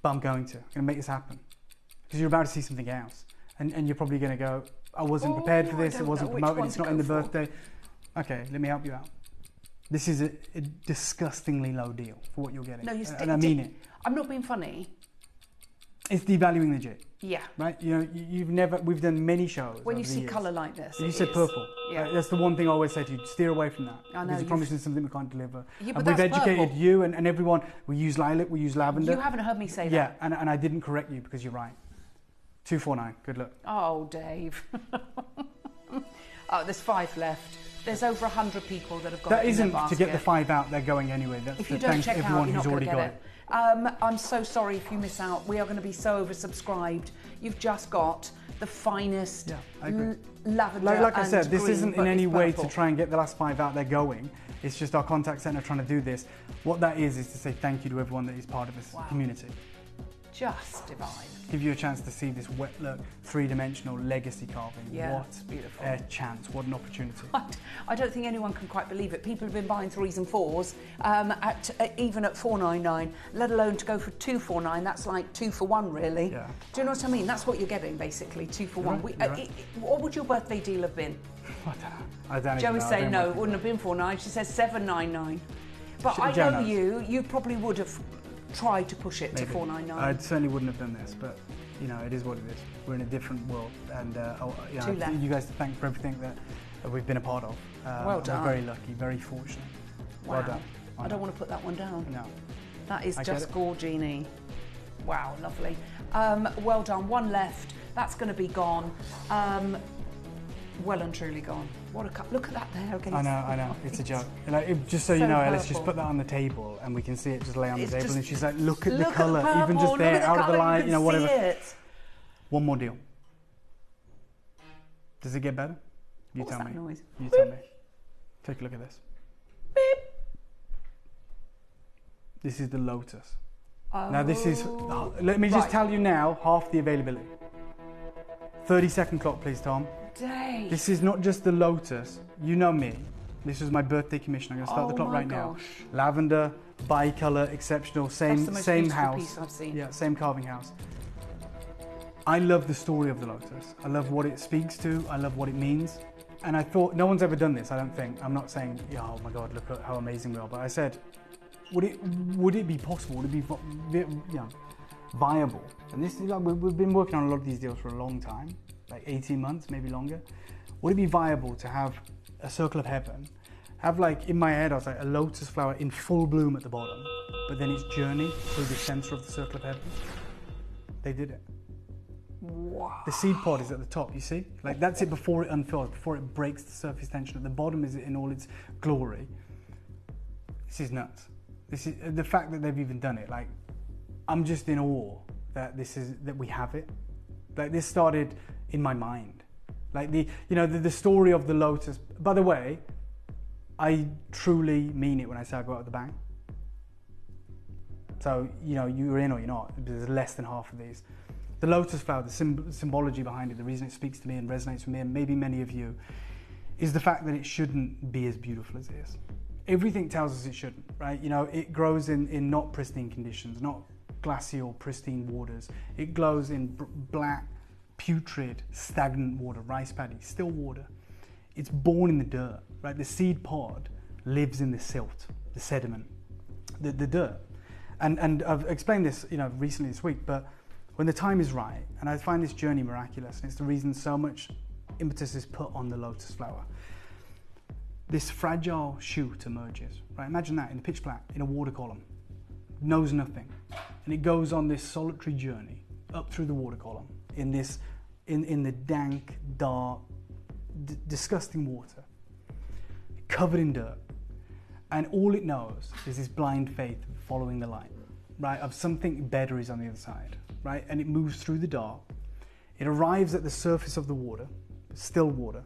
S2: but I'm going to make this happen. Because you're about to see something else. And you're probably going to go, I wasn't prepared for this. It wasn't promoted. It's not in the birthday. Okay, let me help you out. This is a disgustingly low deal for what you're getting.
S16: No,
S2: and I mean it.
S16: I'm not being funny.
S2: It's devaluing the jade.
S16: Yeah.
S2: Right? You know, we've done many shows.
S16: When you see colour like this.
S2: You said purple. Yeah. That's the one thing I always say to you, steer away from that.
S16: I know.
S2: Because you're promising something we can't deliver.
S16: Yeah,
S2: and we've educated you and everyone. We use lilac, we use lavender.
S16: You haven't heard me say that.
S2: Yeah, and I didn't correct you because you're right. 249, good luck.
S16: Oh, Dave. Oh, there's 5 left. There's over 100 people that have got
S2: that
S16: it in their
S2: isn't
S16: basket.
S2: to get the 5 out, they're going anyway. That's
S16: if you don't check out, you're not going to get it.
S2: it.
S16: I'm so sorry if you miss out. We are going to be so oversubscribed. You've just got the finest lavender
S2: like I said, this
S16: green,
S2: isn't in any way to try and get the last 5 out there going.
S12: It's just our contact centre trying to do this. What that is to say thank you to everyone that is part of this community.
S16: Just divine.
S12: Give you a chance to see this wet look, three-dimensional legacy carving.
S16: Yeah,
S12: what
S16: it's beautiful.
S12: A chance, what an opportunity.
S16: I don't think anyone can quite believe it. People have been buying 3s and 4s even at $4.99, let alone to go for $2.49. That's like 2 for 1, really.
S12: Yeah.
S16: Do you know what I mean? That's what you're getting, basically, 2 for 1.
S12: Right.
S16: What would your birthday deal have been?
S12: I don't know.
S16: Jo is saying no, it wouldn't have been $4.99. She says $7.99. But I know you probably would have tried to push it to $4.99.
S12: I certainly wouldn't have done this, but you know, it is what it is. We're in a different world, and you guys to thank for everything that we've been a part of.
S16: Well done.
S12: We're very lucky, very fortunate.
S16: Wow.
S12: Well done.
S16: I don't want to put that one down.
S12: No.
S16: That is just gorgini. Wow, lovely. Well done. One left. That's going to be gone. Well and truly gone. What a look at that there again.
S12: I know. It's a joke. Like, just so you know, Alice, just put that on the table, and we can see it just lay on the table. And she's like, look at the colour, even just there, out of the light, you know, whatever. One more deal. Does it get better? You tell me.
S16: Noise?
S12: You tell me. Take a look at this.
S16: Beep.
S12: This is the Lotus.
S16: Oh.
S12: Now this is, let me just tell you now, half the availability. 30-second clock, please, Tom.
S16: Day.
S12: This is not just the Lotus. You know me. This is my birthday commission. I'm going to start the clock right now. Lavender, bicolor, exceptional, same house.
S16: Piece I've seen.
S12: Yeah, same carving house. I love the story of the Lotus. I love what it speaks to. I love what it means. And I thought, no one's ever done this, I don't think. I'm not saying, oh my God, look at how amazing we are. But I said, would it be possible? Would it be viable? And this is like, we've been working on a lot of these deals for a long time, like 18 months, maybe longer. Would it be viable to have a circle of heaven, have like, in my head, I was like a lotus flower in full bloom at the bottom, but then its journey through the center of the circle of heaven? They did it.
S16: Wow.
S12: The seed pod is at the top, you see? Like that's it before it unfurls, before it breaks the surface tension. At the bottom is it in all its glory. This is nuts. This is the fact that they've even done it. Like, I'm just in awe that that we have it. Like this started in my mind. Like the story of the Lotus. By the way, I truly mean it when I say I go out with the bang. So, you're in or you're not. There's less than half of these. The lotus flower, the symbology behind it, the reason it speaks to me and resonates with me, and maybe many of you, is the fact that it shouldn't be as beautiful as it is. Everything tells us it shouldn't, right? It grows in not pristine conditions, not glacial, pristine waters. It glows in black, putrid, stagnant water, rice paddy, still water. It's born in the dirt, right? The seed pod lives in the silt, the sediment, the dirt. And I've explained this, recently this week, but when the time is right, and I find this journey miraculous, and it's the reason so much impetus is put on the lotus flower. This fragile shoot emerges, right? Imagine that in the pitch black, in a water column, knows nothing, and it goes on this solitary journey up through the water column in the dank, dark, disgusting water, covered in dirt, and all it knows is this blind faith following the light, right? Of something better is on the other side. Right, and it moves through the dark. It arrives at the surface of the water, still water,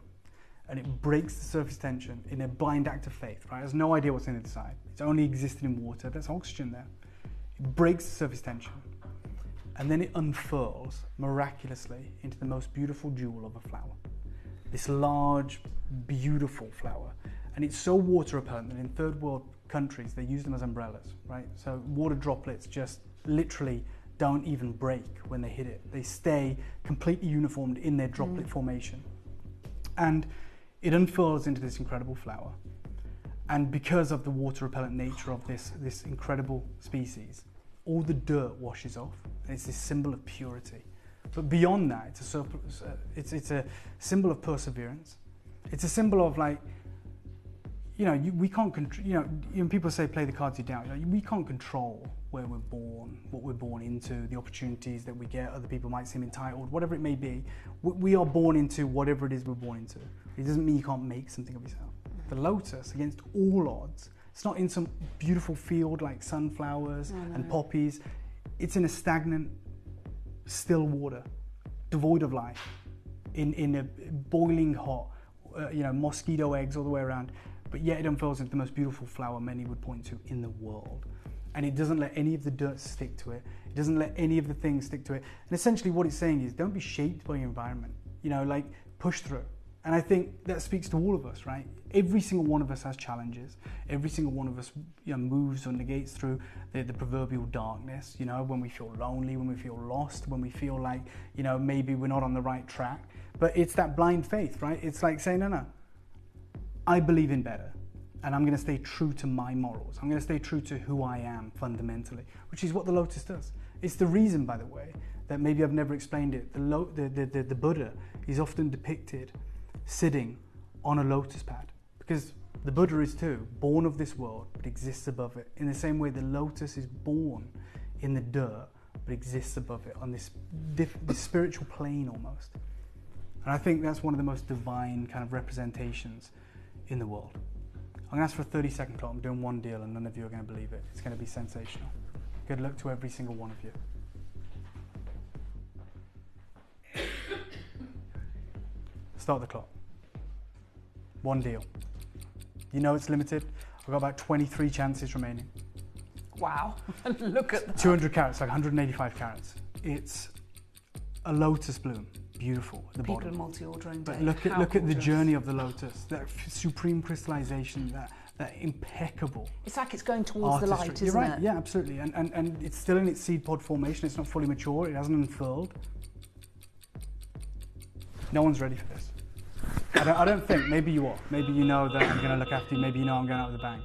S12: and it breaks the surface tension in a blind act of faith. Right, it has no idea what's on the other side. It's only existed in water. There's oxygen there. It breaks the surface tension, and then it unfurls miraculously into the most beautiful jewel of a flower. This large, beautiful flower, and it's so water repellent that in third world countries they use them as umbrellas. Right, so water droplets just literally don't even break when they hit it. They stay completely uniformed in their droplet formation. And it unfurls into this incredible flower. And because of the water repellent nature of this incredible species, all the dirt washes off. And it's this symbol of purity. But beyond that, it's a symbol of perseverance. It's a symbol of like, we can't control, people say play the cards you dealt. We can't control where we're born, what we're born into, the opportunities that we get. Other people might seem entitled, whatever it may be. We are born into whatever it is we're born into. It doesn't mean you can't make something of yourself. The lotus, against all odds, it's not in some beautiful field like sunflowers and poppies. It's in a stagnant, still water, devoid of life, in a boiling hot, mosquito eggs all the way around. but yet it unfurls into the most beautiful flower many would point to in the world. And it doesn't let any of the dirt stick to it. It doesn't let any of the things stick to it. And essentially what it's saying is, don't be shaped by your environment. You know, like, push through. And I think that speaks to all of us, right? Every single one of us has challenges. Every single one of us, you know, moves or negates through the proverbial darkness, you know, when we feel lonely, when we feel lost, when we feel like, you know, maybe we're not on the right track. But it's that blind faith, right? It's like saying, no, I believe in better. And I'm going to stay true to my morals. I'm going to stay true to who I am fundamentally, which is what the lotus does. It's the reason, by the way, that maybe I've never explained it. The Buddha is often depicted sitting on a lotus pad, because the Buddha is too, born of this world, but exists above it. In the same way, the lotus is born in the dirt, but exists above it on this spiritual plane almost. And I think that's one of the most divine kind of representations in the world. I'm going to ask for a 30-second clock. I'm doing one deal and none of you are going to believe it. It's going to be sensational. Good luck to every single one of you. Start the clock. One deal. You know it's limited. I've got about 23 chances remaining.
S16: Wow. Look at that.
S12: 200 carats, like 185 carats. It's a lotus bloom. Beautiful at the
S16: People
S12: bottom.
S16: are multi-ordering.
S12: But look at the journey of the lotus, that supreme crystallization, that impeccable.
S16: It's like it's going towards the light, isn't
S12: You're right.
S16: it?
S12: Yeah, absolutely. And it's still in its seed pod formation. It's not fully mature. It hasn't unfurled. No one's ready for this. I don't think. Maybe you are. Maybe you know that I'm going to look after you. Maybe you know I'm going out with a bang.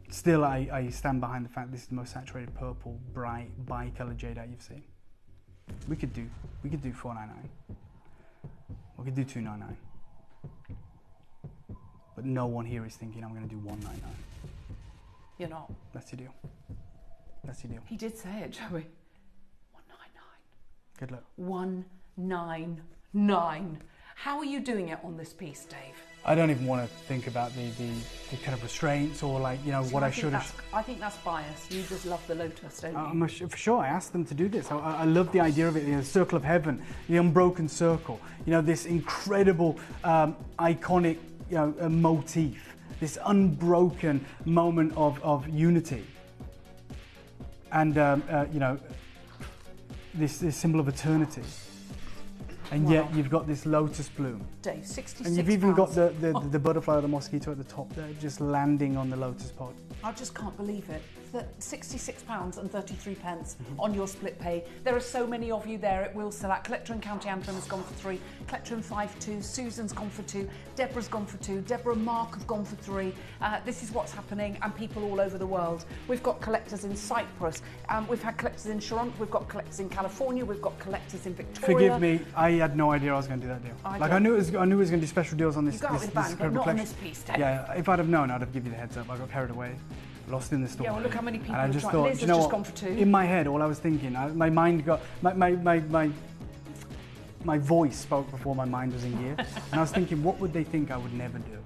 S12: Still, I stand behind the fact this is the most saturated purple, bright, bi-colored jadeite you've seen. We could do $499. We could do $299. But no one here is thinking I'm going to do $199.
S16: You're not.
S12: That's your deal. That's your deal.
S16: He did say it, Joey. $199.
S12: Good luck.
S16: 199. How are you doing it on this piece, Dave?
S12: I don't even want to think about the kind of restraints or, like, you know, what I should have.
S16: I think that's bias. You just love the lotus, don't you?
S12: For sure, I asked them to do this. I love the idea of it, the circle of heaven, the unbroken circle. You know, this incredible, iconic, you know, motif, this unbroken moment of unity, and you know, this symbol of eternity. And yet you've got this lotus bloom.
S16: Dave, 66
S12: And you've even got the butterfly or the mosquito at the top there, just landing on the lotus pod.
S16: I just can't believe it. £66.33 on your split pay. There are so many of you there. It will sell out. Collector and County Antrim has gone for 3. Collector and 5-2. Susan's gone for 2. Deborah's gone for 2. Deborah and Mark have gone for 3. This is what's happening, and people all over the world. We've got collectors in Cyprus. We've had collectors in Toronto. We've got collectors in California. We've got collectors in Victoria.
S12: Forgive me, I had no idea I was going to do that deal. I knew it was going to do special deals on this.
S16: You got it with a bang, but not on this piece, Dave.
S12: Yeah, if I'd have known, I'd have given you the heads up. I got carried away. Lost in the story.
S16: Yeah, well, look how many people
S12: and I
S16: have
S12: just
S16: tried.
S12: thought,
S16: Liz
S12: you know
S16: has
S12: what?
S16: just gone for 2.
S12: In my head, all I was thinking, my mind got my voice spoke before my mind was in gear, and I was thinking, what would they think I would never do?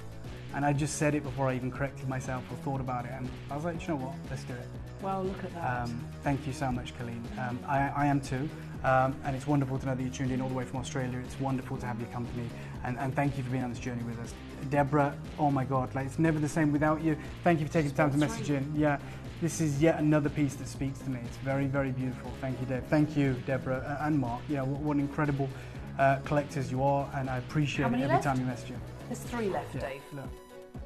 S12: And I just said it before I even corrected myself or thought about it, and I was like, you know what? Let's do it.
S16: Well, look at that.
S12: Thank you so much, Colleen. I am too, and it's wonderful to know that you tuned in all the way from Australia. It's wonderful to have your company, and thank you for being on this journey with us. Deborah, oh my God, like, it's never the same without you. Thank you for taking the time to message in. Yeah, this is yet another piece that speaks to me. It's very, very beautiful. Thank you, Dave. Thank you, Deborah and Mark. You know, what incredible collectors you are, and I appreciate it every time you message in.
S16: There's 3 left,
S12: Yeah,
S16: Dave.
S12: look.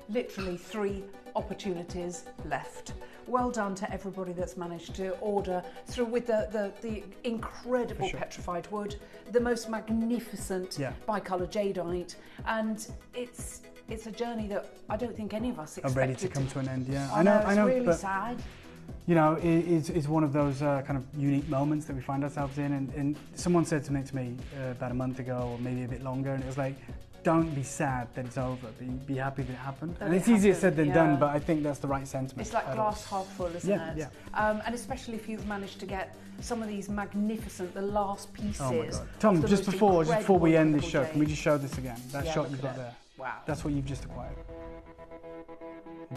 S16: Literally 3 opportunities left. Well done to everybody that's managed to order through with the incredible petrified wood, the most magnificent bicolour jadeite, and it's a journey that I don't think any of us expected.
S12: Are ready to come to an end, yeah.
S16: I know,
S12: I know,
S16: it's really
S12: but,
S16: sad.
S12: You know, it's one of those kind of unique moments that we find ourselves in, and someone said something to me about a month ago, or maybe a bit longer, and it was like, don't be sad that it's over, be happy that it happened. And it's easier said than done, but I think that's the right sentiment.
S16: It's like glass half full, isn't it?
S12: Yeah.
S16: And especially if you've managed to get some of these magnificent, the last pieces.
S12: Oh my God. Tom, just before we end this show, can we just show this again? That shot you've got there.
S16: Wow.
S12: That's what you've just acquired.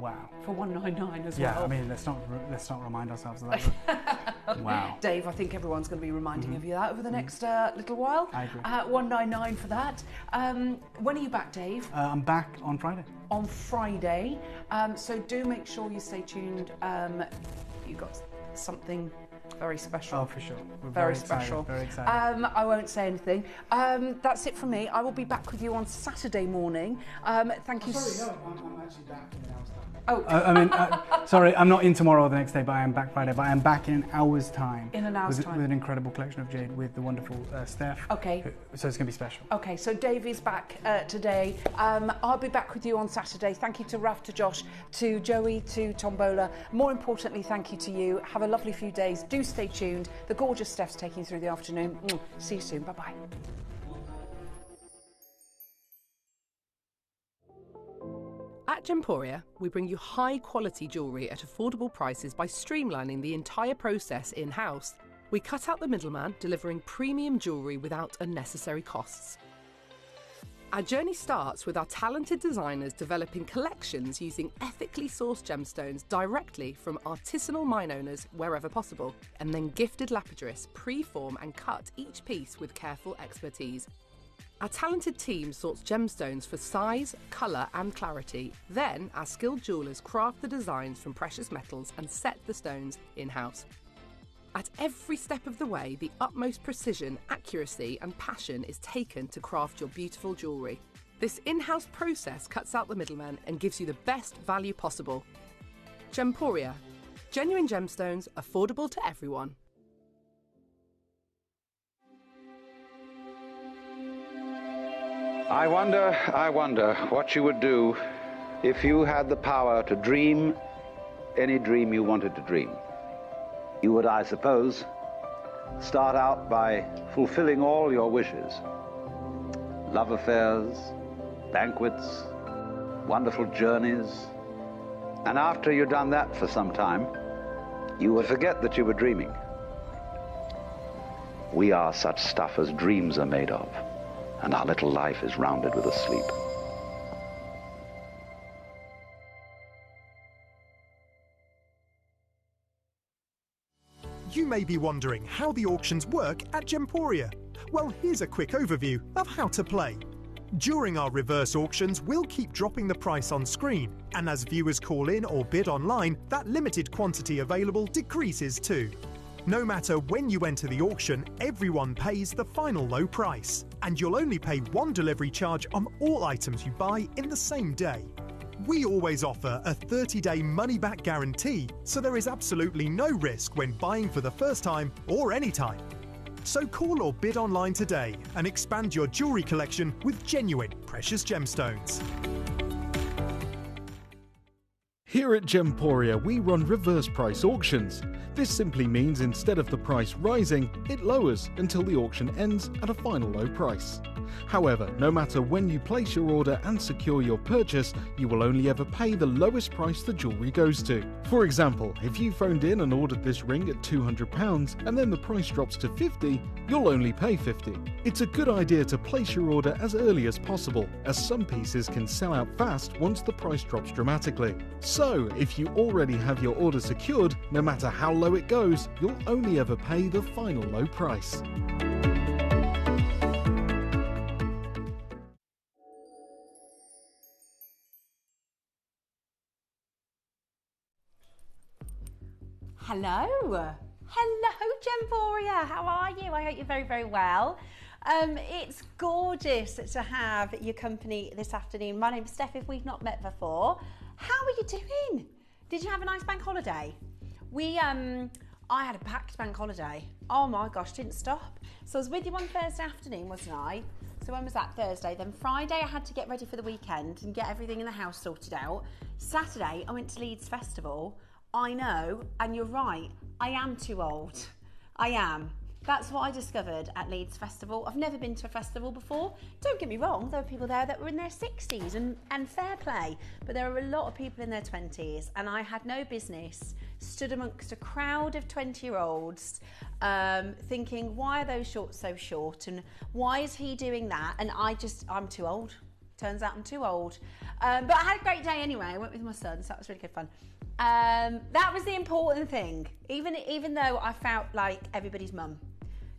S12: Wow.
S16: For $199 as
S12: yeah,
S16: well.
S12: I mean, let's not remind ourselves of that. Wow.
S16: Dave, I think everyone's going to be reminding of you that over the next little while.
S12: I agree.
S16: $199 for that. When are you back, Dave?
S12: I'm back on Friday.
S16: On Friday. So do make sure you stay tuned. You've got something very special.
S12: Oh, for sure. We're
S16: very
S12: excited,
S16: special.
S12: Very excited.
S16: I won't say anything. That's it from me. I will be back with you on Saturday morning. Thank you.
S12: Sorry, no, I'm actually back in an hour's time.
S16: Oh.
S12: I mean, sorry, I'm not in tomorrow or the next day, but I am back Friday. But I am back in an hour's time.
S16: In an hour's time.
S12: With an incredible collection of jade with the wonderful Steph.
S16: Okay.
S12: So it's going to be special.
S16: Okay, so Dave is back today. I'll be back with you on Saturday. Thank you to Raf, to Josh, to Joey, to Tombola. More importantly, thank you to you. Have a lovely few days. Do stay tuned. The gorgeous Steph's taking you through the afternoon. See you soon. Bye-bye.
S13: At Gemporia, we bring you high-quality jewellery at affordable prices by streamlining the entire process in-house. We cut out the middleman, delivering premium jewellery without unnecessary costs. Our journey starts with our talented designers developing collections using ethically sourced gemstones directly from artisanal mine owners wherever possible, and then gifted lapidarists pre-form and cut each piece with careful expertise. Our talented team sorts gemstones for size, colour and clarity. Then our skilled jewellers craft the designs from precious metals and set the stones in-house. At every step of the way, the utmost precision, accuracy and passion is taken to craft your beautiful jewellery. This in-house process cuts out the middleman and gives you the best value possible. Gemporia. Genuine gemstones, affordable to everyone.
S7: I wonder what you would do if you had the power to dream any dream you wanted to dream. You would, I suppose, start out by fulfilling all your wishes. Love affairs, banquets, wonderful journeys. And after you'd done that for some time, you would forget that you were dreaming. We are such stuff as dreams are made of, and our little life is rounded with a sleep.
S3: You may be wondering how the auctions work at Gemporia. Well, here's a quick overview of how to play. During our reverse auctions, we'll keep dropping the price on screen, and as viewers call in or bid online, that limited quantity available decreases too. No matter when you enter the auction, everyone pays the final low price, and you'll only pay one delivery charge on all items you buy in the same day. We always offer a 30-day money-back guarantee, so there is absolutely no risk when buying for the first time or any time. So call or bid online today and expand your jewellery collection with genuine precious gemstones.
S6: Here at Gemporia, we run reverse price auctions. This simply means instead of the price rising, it lowers until the auction ends at a final low price. However, no matter when you place your order and secure your purchase, you will only ever pay the lowest price the jewellery goes to. For example, if you phoned in and ordered this ring at £200 and then the price drops to £50, you'll only pay £50. It's a good idea to place your order as early as possible, as some pieces can sell out fast once the price drops dramatically. So, if you already have your order secured, no matter how low it goes, you'll only ever pay the final low price.
S17: Hello, Gemporia. How are you? I hope you're very, very well. It's gorgeous to have your company this afternoon. My name's Steph, if we've not met before. How are you doing? Did you have a nice bank holiday? I had a packed bank holiday. Oh my gosh, didn't stop. So I was with you on Thursday afternoon, wasn't I? So when was that? Thursday. Then Friday I had to get ready for the weekend and get everything in the house sorted out. Saturday I went to Leeds Festival. I know, and you're right, I am too old. I am. That's what I discovered at Leeds Festival. I've never been to a festival before. Don't get me wrong, there were people there that were in their 60s and fair play, but there are a lot of people in their 20s, and I had no business stood amongst a crowd of 20-year-olds thinking, why are those shorts so short and why is he doing that? And I'm too old. Turns out I'm too old. But I had a great day anyway. I went with my son, so that was really good fun. That was the important thing, even though I felt like everybody's mum.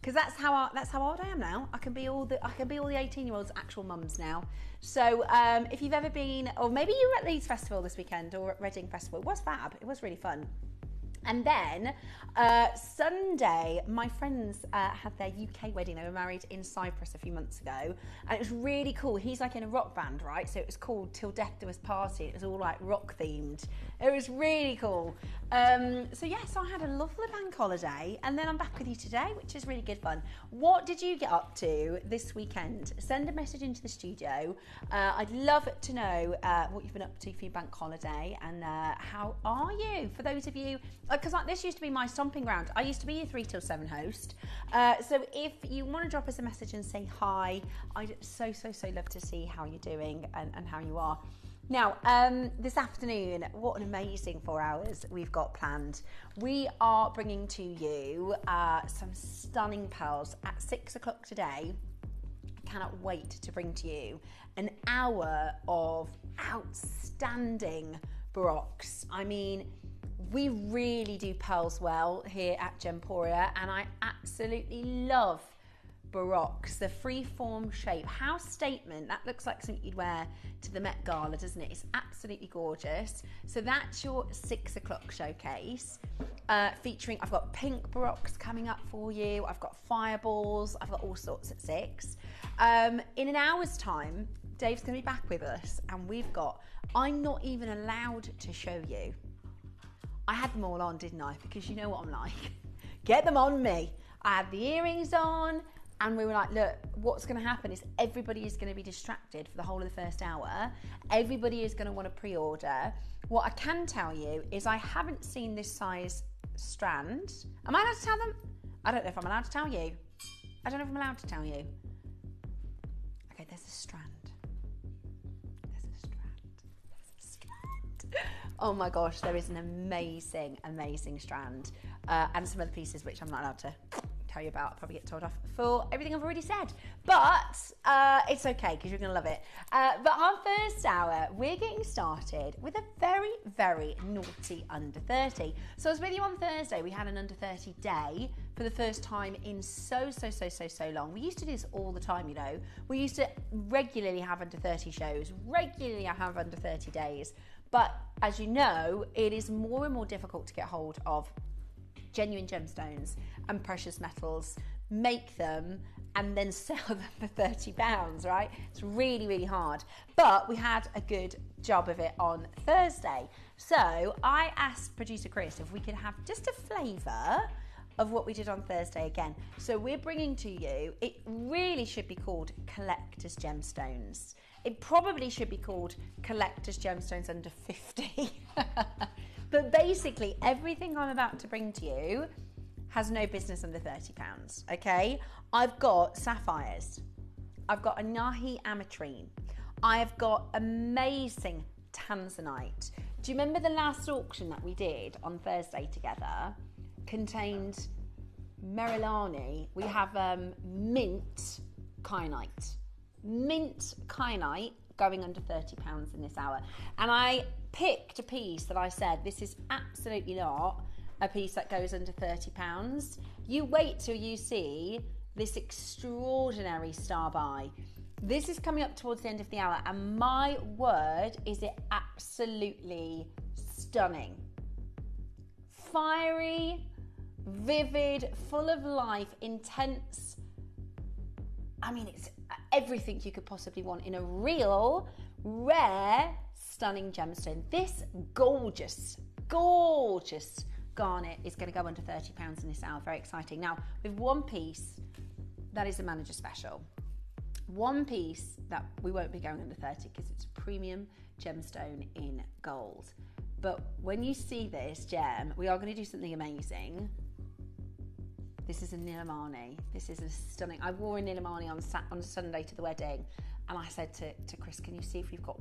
S17: Because that's how old I am now. I can be all the 18-year-olds' actual mums now. So if you've ever been, or maybe you were at Leeds Festival this weekend or at Reading Festival, it was fab. It was really fun. And then Sunday, my friends had their UK wedding. They were married in Cyprus a few months ago, and it was really cool. He's like in a rock band, right? So it was called Till Death Do Us Party. It was all like rock themed. It was really cool. So yes, I had a lovely bank holiday, and then I'm back with you today, which is really good fun. What did you get up to this weekend? Send a message into the studio. I'd love to know what you've been up to for your bank holiday, and how are you? For those of you, because like, this used to be my stomping ground. I used to be your 3 till 7 host. So if you want to drop us a message and say hi, I'd so love to see how you're doing and how you are. Now, this afternoon, what an amazing 4 hours we've got planned. We are bringing to you some stunning pearls at 6 o'clock today. I cannot wait to bring to you an hour of outstanding baroques. I mean, we really do pearls well here at Gemporia, and I absolutely love baroques, the free-form shape. How statement, that looks like something you'd wear to the Met Gala, doesn't it? It's absolutely gorgeous. So that's your 6 o'clock showcase, featuring, I've got pink baroques coming up for you, I've got fireballs, I've got all sorts at 6. In an hour's time, Dave's going to be back with us, and we've got, I'm not even allowed to show you. I had them all on, didn't I? Because you know what I'm like. Get them on me. I had the earrings on, and we were like, look, what's going to happen is everybody is going to be distracted for the whole of the first hour. Everybody is going to want to pre-order. What I can tell you is I haven't seen this size strand. Am I allowed to tell them? I don't know if I'm allowed to tell you. I don't know if I'm allowed to tell you. Okay, there's a strand. Oh my gosh, there is an amazing strand, and some other pieces which I'm not allowed to tell you about. I'll probably get told off for everything I've already said, but it's okay because you're going to love it. But our first hour, we're getting started with a very naughty under 30. So I was with you on Thursday. We had an under 30 day for the first time in so long. We used to do this all the time, you know. We used to regularly have under 30 shows, regularly have under 30 days. But as you know, it is more and more difficult to get hold of genuine gemstones and precious metals, make them, and then sell them for £30, right? It's really hard. But we had a good job of it on Thursday. So I asked producer Chris if we could have just a flavour of what we did on Thursday again. So we're bringing to you, it really should be called Collector's Gemstones. It probably should be called Collector's Gemstones Under 50. But basically, everything I'm about to bring to you has no business under £30, okay? I've got sapphires. I've got a Nahi ametrine. I've got amazing Tanzanite. Do you remember the last auction that we did on Thursday together? Contained Merilani. We have mint kyanite. Mint kyanite going under £30 in this hour. And I picked a piece that I said, this is absolutely not a piece that goes under £30. You wait till you see this extraordinary Star Buy. This is coming up towards the end of the hour, and my word, is it absolutely stunning. Fiery, vivid, full of life, intense. I mean, it's everything you could possibly want in a real, rare, stunning gemstone. This gorgeous garnet is going to go under £30 in this hour. Very exciting. Now, with one piece that is a manager special. One piece that we won't be going under 30 because it's a premium gemstone in gold. But when you see this gem, we are going to do something amazing. This is a Nilamani. This is a stunning. I wore a Nilamani on Sunday to the wedding, and I said to Chris, can you see if we've got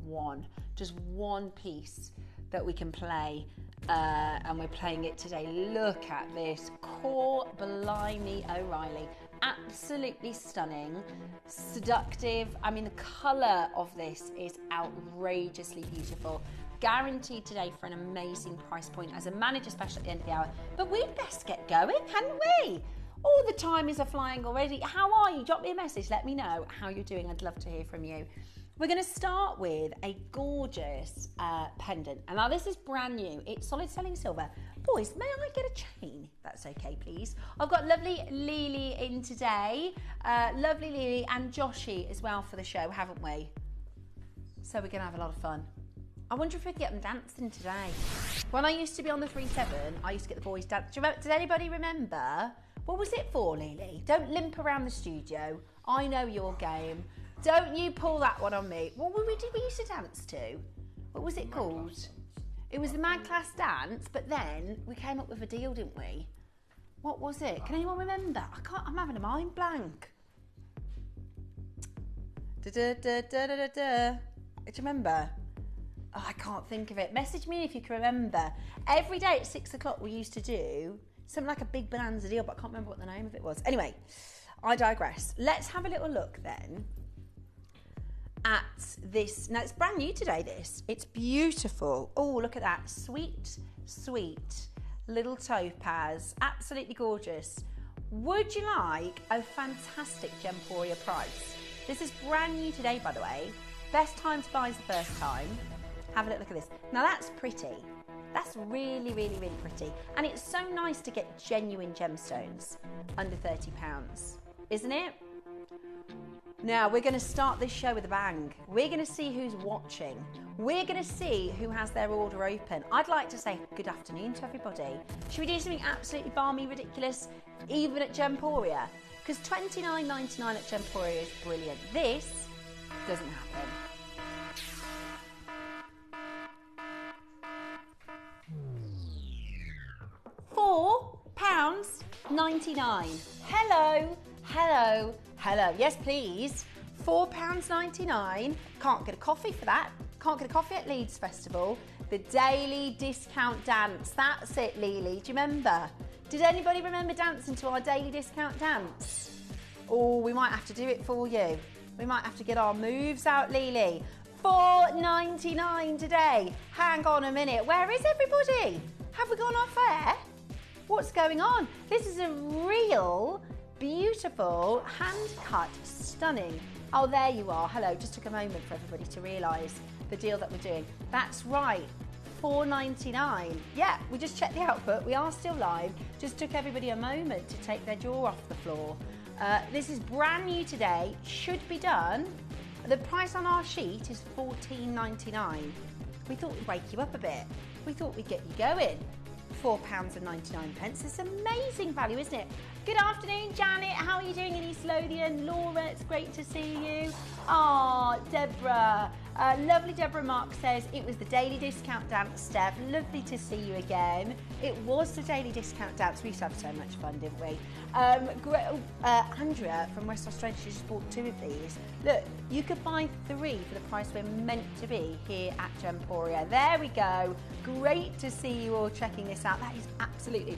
S17: just one piece that we can play? And we're playing it today. Look at this. Core Blimey O'Reilly. Absolutely stunning, seductive. I mean, the colour of this is outrageously beautiful. Guaranteed today for an amazing price point as a manager special at the end of the hour. But we'd best get going, hadn't we? All the time is flying already. How are you? Drop me a message. Let me know how you're doing. I'd love to hear from you. We're going to start with a gorgeous pendant. And now this is brand new. It's solid selling silver. Boys, may I get a chain? That's okay, please. I've got lovely Lily in today. Lovely Lily and Joshy as well for the show, haven't we? So we're going to have a lot of fun. I wonder if we could get them dancing today. When I used to be on the 3-7, I used to get the boys dancing. Does anybody remember? What was it for, Lily? Don't limp around the studio. I know your game. Don't you pull that one on me. What we used to dance to? What was it called? It was the Mad Class Dance, but then we came up with a deal, didn't we? What was it? Can anyone remember? I'm having a mind blank. Do you remember? Oh, I can't think of it. Message me if you can remember. Every day at 6 o'clock we used to do something like a big bonanza deal, but I can't remember what the name of it was. Anyway, I digress. Let's have a little look then at this. Now, it's brand new today, this. It's beautiful. Oh, look at that. Sweet, sweet little topaz. Absolutely gorgeous. Would you like a fantastic Gemporia price? This is brand new today, by the way. Best time to buy is the first time. Have a little look at this. Now, that's pretty. That's really, really, really pretty. And it's so nice to get genuine gemstones under £30, isn't it? Now, we're going to start this show with a bang. We're going to see who's watching. We're going to see who has their order open. I'd like to say good afternoon to everybody. Should we do something absolutely balmy, ridiculous, even at Gemporia? Because $29.99 at Gemporia is brilliant. This doesn't happen. £4.99. Hello, hello, hello. Yes, please. £4.99. Can't get a coffee for that. Can't get a coffee at Leeds Festival. The daily discount dance. That's it, Lily. Do you remember? Did anybody remember dancing to our daily discount dance? Oh, we might have to do it for you. We might have to get our moves out, Lily. $4.99 today. Hang on a minute. Where is everybody? Have we gone off air? What's going on? This is a real, beautiful, hand-cut, stunning. Oh, there you are. Hello. Just took a moment for everybody to realise the deal that we're doing. That's right. $4.99. Yeah, we just checked the output. We are still live. Just took everybody a moment to take their jaw off the floor. This is brand new today. Should be done. The price on our sheet is $14.99. We thought we'd wake you up a bit. We thought we'd get you going. £4.99. It's amazing value, isn't it? Good afternoon, Janet. How are you doing in East Lothian? Laura, it's great to see you. Ah, Deborah. Lovely Deborah Mark says, it was the daily discount dance, Steph. Lovely to see you again. It was the daily discount dance. We used to have so much fun, didn't we? Andrea from West Australia, she just bought 2 of these. Look, you could buy 3 for the price we're meant to be here at Gemporia. There we go. Great to see you all checking this out. That is absolutely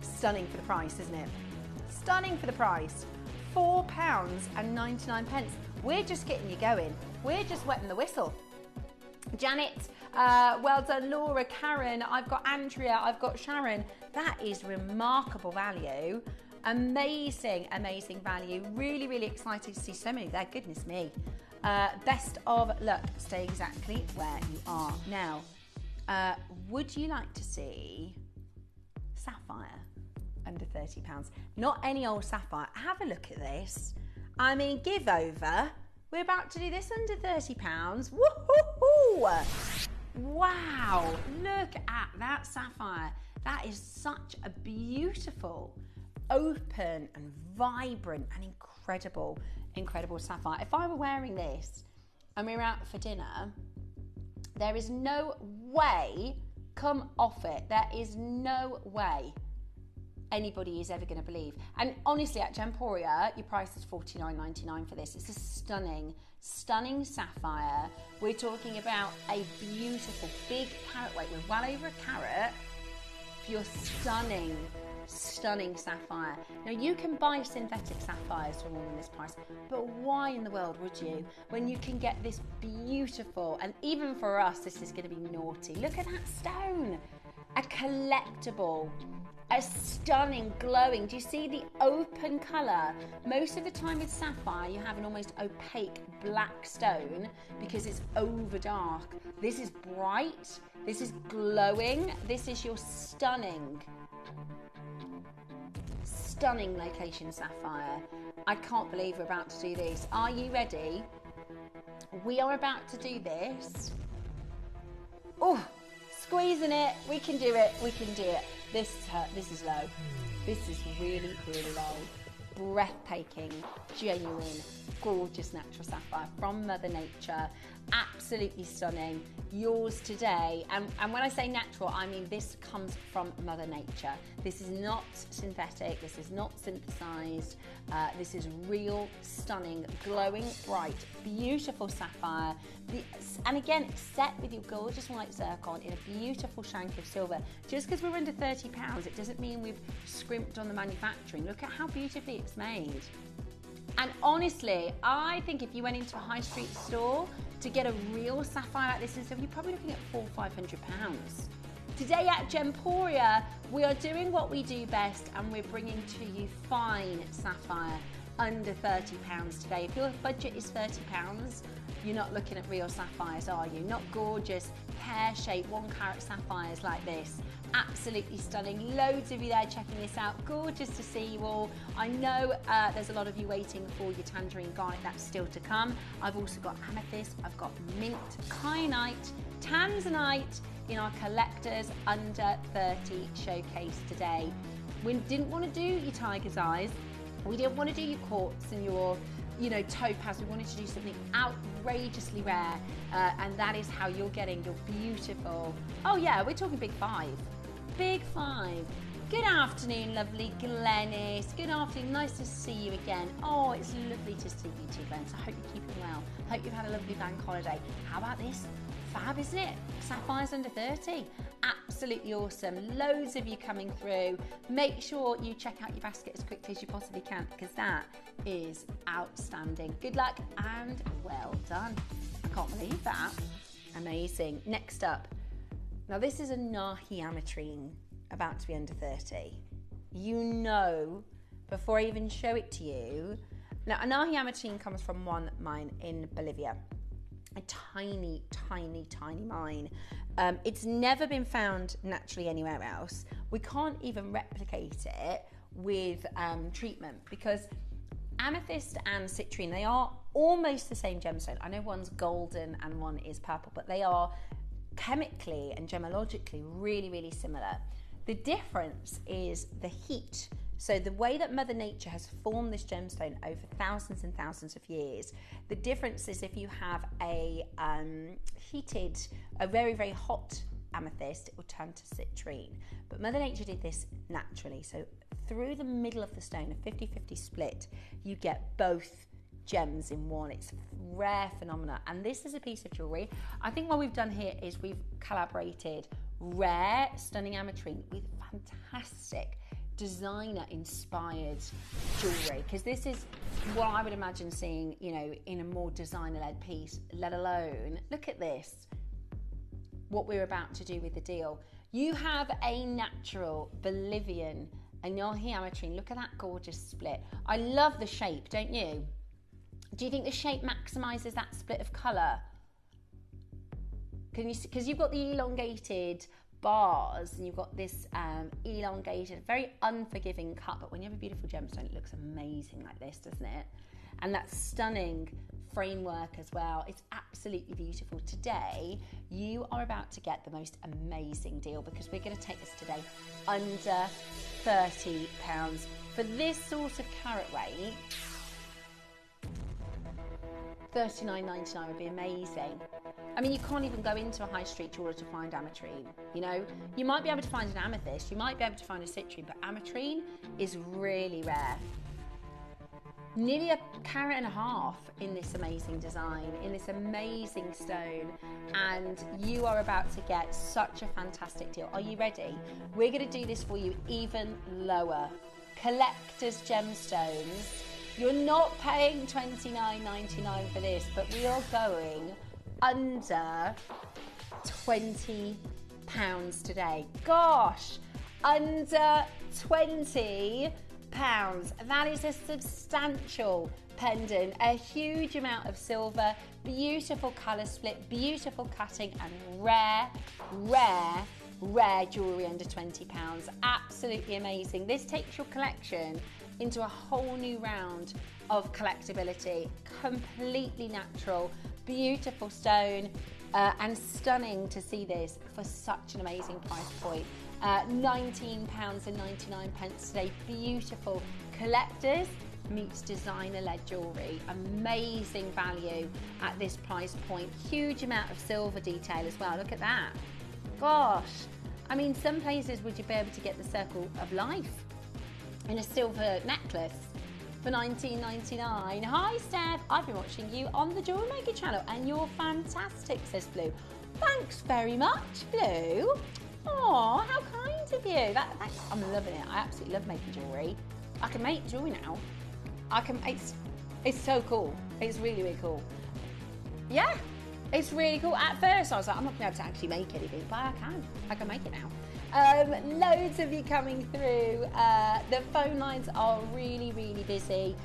S17: stunning for the price, isn't it? Stunning for the price. £4.99. We're just getting you going. We're just wetting the whistle. Janet, well done. Laura, Karen, I've got Andrea, I've got Sharon. That is remarkable value. Amazing, amazing value. Really, really excited to see so many there. Goodness me. Best of luck. Stay exactly where you are. Now, would you like to see Sapphire under £30? Not any old Sapphire. Have a look at this. I mean, give over. We're about to do this under £30. Woo-hoo-hoo! Wow, look at that Sapphire. That is such a beautiful, open and vibrant and incredible, incredible Sapphire. If I were wearing this and we were out for dinner, there is no way, come off it, there is no way anybody is ever going to believe. And honestly, at Gemporia, your price is $49.99 for this. It's a stunning, stunning sapphire. We're talking about a beautiful big carat weight. We're well over a carat for your stunning sapphire. Now you can buy synthetic sapphires for more than this price, but why in the world would you when you can get this beautiful, and even for us this is going to be naughty, look at that stone, a collectible, a stunning glowing, do you see the open colour? Most of the time with sapphire you have an almost opaque black stone because it's over dark. This is bright, this is glowing, this is your stunning location sapphire. I can't believe we're about to do this. Are you ready? We are about to do this. Oh, squeezing it. We can do it. We can do it. This is low. This is really, really low. Breathtaking, genuine, gorgeous natural sapphire from Mother Nature. Absolutely stunning. Yours today. And when I say natural, I mean this comes from Mother Nature. This is not synthetic. This is not synthesized. This is real, stunning, glowing, bright, beautiful sapphire. And again, set with your gorgeous white zircon in a beautiful shank of silver. Just because we're under £30, it doesn't mean we've scrimped on the manufacturing. Look at how beautifully it's made. And honestly, I think if you went into a high street store to get a real sapphire like this, you're probably looking at £400 or £500. Today at Gemporia, we are doing what we do best, and we're bringing to you fine sapphire under £30 today. If your budget is £30, you're not looking at real sapphires, are you? Not gorgeous, pear-shaped, 1 carat sapphires like this. Absolutely stunning. Loads of you there checking this out. Gorgeous to see you all. I know there's a lot of you waiting for your tangerine garnet. That's still to come. I've also got amethyst. I've got mint, kyanite, tanzanite in our collectors under 30 showcase today. We didn't want to do your tiger's eyes. We didn't want to do your quartz and your topaz. We wanted to do something outrageously rare, and that is how you're getting your beautiful, oh yeah, we're talking big five. Big five. Good afternoon, lovely Glennis. Good afternoon, nice to see you again. Oh, it's lovely to see you too, Glennis. I hope you're keeping well. Hope you've had a lovely bank holiday. How about this? Fab, isn't it? Sapphires under 30. Absolutely awesome. Loads of you coming through. Make sure you check out your basket as quickly as you possibly can, because that is outstanding. Good luck and well done. I can't believe that. Amazing. Next up. Now this is a Nahi Ametrine, about to be under 30. You know, before I even show it to you, now a Nahi Ametrine comes from one mine in Bolivia. A tiny, tiny, tiny mine. It's never been found naturally anywhere else. We can't even replicate it with treatment, because amethyst and citrine, they are almost the same gemstone. I know one's golden and one is purple, but they are chemically and gemologically really, really similar. The difference is the heat. So the way that Mother Nature has formed this gemstone over thousands and thousands of years, the difference is if you have a very, very hot amethyst, it will turn to citrine. But Mother Nature did this naturally. So through the middle of the stone, a 50-50 split, you get both gems in one. It's a rare phenomena. And this is a piece of jewellery. I think what we've done here is we've collaborated rare, stunning ametrine with fantastic designer-inspired jewellery, because this is what I would imagine seeing, in a more designer-led piece, let alone, look at this, what we're about to do with the deal. You have a natural Bolivian Nahi Ametrine. Look at that gorgeous split. I love the shape, don't you? Do you think the shape maximises that split of colour? Can you see, because you've got the elongated bars and you've got this elongated, very unforgiving cut, but when you have a beautiful gemstone, it looks amazing like this, doesn't it? And that stunning framework as well. It's absolutely beautiful. Today, you are about to get the most amazing deal, because we're going to take this today under £30. For this sort of carat weight, $39.99 would be amazing. I mean, you can't even go into a high street jeweler to find ametrine, You might be able to find an amethyst, you might be able to find a citrine, but ametrine is really rare. nearly a carat and a half in this amazing design, in this amazing stone, and you are about to get such a fantastic deal. Are you ready? We're going to do this for you even lower. Collector's gemstones. You're not paying $29.99 for this, but we are going under £20 today. Gosh, under £20. That is a substantial pendant, a huge amount of silver, beautiful colour split, beautiful cutting, and rare jewellery under £20. Absolutely amazing. This takes your collection into a whole new round of collectability. Completely natural, beautiful stone, and stunning to see this for such an amazing price point. £19.99 today. Beautiful. Collectors meets designer-led jewellery. Amazing value at this price point. Huge amount of silver detail as well. Look at that. Gosh. I mean, some places would you be able to get the Circle of Life in a silver necklace for $19.99. Hi, Steph. I've been watching you on the Jewelry Maker channel and you're fantastic, says Blue. Thanks very much, Blue. Oh, how kind of you. I'm loving it. I absolutely love making jewellery. I can make jewellery now. It's so cool. It's really, really cool. Yeah, it's really cool. At first I was like, I'm not going to be able to actually make anything, but I can make it now. Loads of you coming through. The phone lines are really, really busy.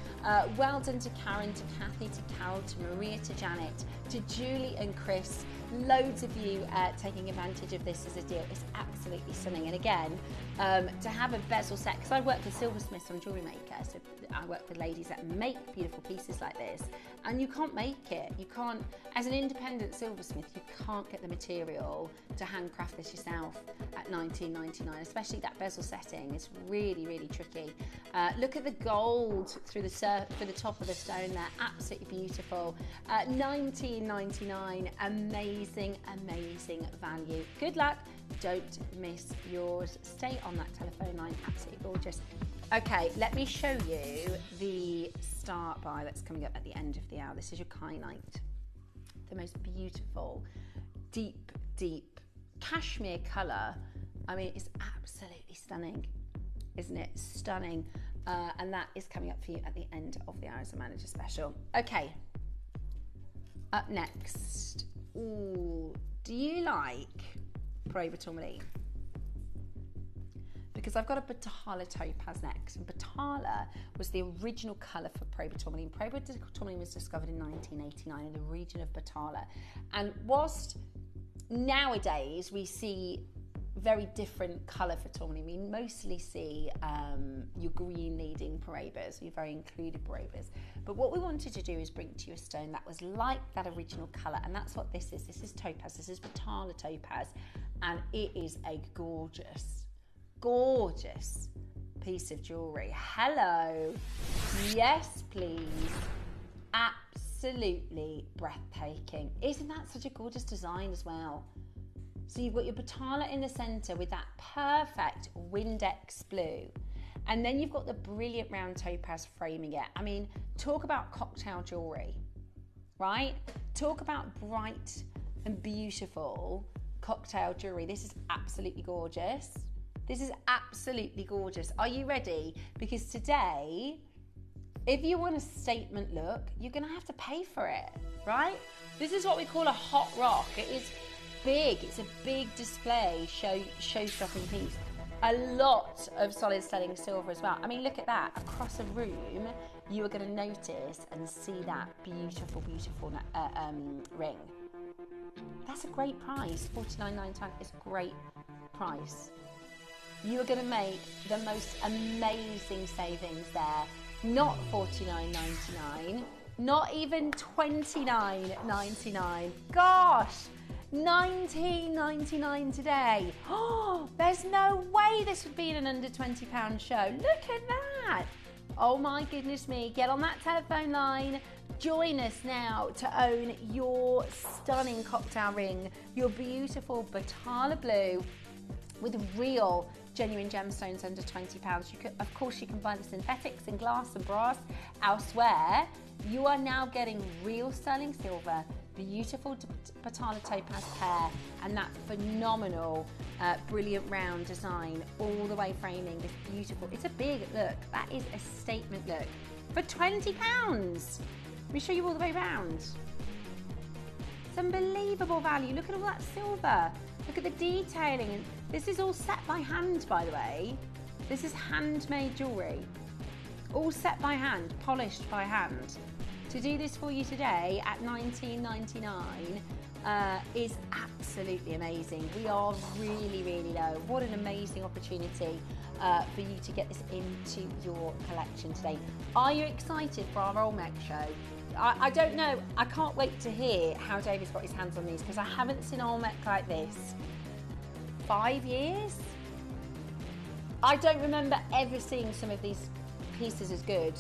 S17: Well done to Karen, to Kathy, to Carol, to Maria, to Janet, to Julie and Chris. Loads of you taking advantage of this as a deal. It's absolutely stunning. And again, to have a bezel set, because I work with silversmiths on Jewelry Maker, so I work with ladies that make beautiful pieces like this, and you can't make it. You can't, as an independent silversmith, you can't get the material to handcraft this yourself at $19.99, especially that bezel setting. It's really, really tricky. Look at the gold through the top of the stone there. Absolutely beautiful. $19.99. Amazing, amazing value. Good luck. Don't miss yours. Stay on that telephone line. Absolutely gorgeous. Okay, let me show you the Star Buy that's coming up at the end of the hour. This is your kyanite. The most beautiful, deep, deep cashmere colour. I mean, it's absolutely stunning, isn't it? Stunning. And that is coming up for you at the end of the hour as a manager special. Okay, up next. Ooh, do you like Prova Tourmaline? Because I've got a Batala topaz next, and Batala was the original colour for Prova Tourmaline. Prova Tourmaline was discovered in 1989 in the region of Batala, and whilst nowadays we see very different colour for tourmaline, we mostly see your green leading Parabas, your very included Parabas. But what we wanted to do is bring to you a stone that was like that original colour, and that's what this is. This is topaz, this is Batala topaz, and it is a gorgeous, gorgeous piece of jewellery. Hello. Yes, please. Absolutely breathtaking. Isn't that such a gorgeous design as well? So you've got your Batala in the centre with that perfect Windex blue. And then you've got the brilliant round topaz framing it. I mean, talk about cocktail jewellery, right? Talk about bright and beautiful cocktail jewellery. This is absolutely gorgeous. This is absolutely gorgeous. Are you ready? Because today, if you want a statement look, you're gonna have to pay for it, right? This is what we call a hot rock. It is big, it's a big display, show-stopping piece. A lot of solid sterling silver as well. I mean, look at that. Across a room, you are going to notice and see that beautiful, beautiful ring. That's a great price. $49.99 is a great price. You are going to make the most amazing savings there. Not $49.99, not even $29.99. Gosh! $19.99 today. Oh, there's no way this would be in an under £20 show. Look at that. Oh my goodness me. Get on that telephone line. Join us now to own your stunning cocktail ring, your beautiful Batala blue with real genuine gemstones under £20. Of course, you can buy the synthetics in glass and brass elsewhere. You are now getting real sterling silver, beautiful Patala topaz pair, and that phenomenal, brilliant round design, all the way framing this beautiful. It's a big look. That is a statement look for £20. Let me show you all the way around. It's unbelievable value. Look at all that silver. Look at the detailing. And this is all set by hand, by the way. This is handmade jewellery. All set by hand, polished by hand. To do this for you today at $19.99 is absolutely amazing. We are really, really low. What an amazing opportunity for you to get this into your collection today. Are you excited for our Olmec show? I don't know. I can't wait to hear how David's got his hands on these, because I haven't seen Olmec like this. 5 years? I don't remember ever seeing some of these pieces as good.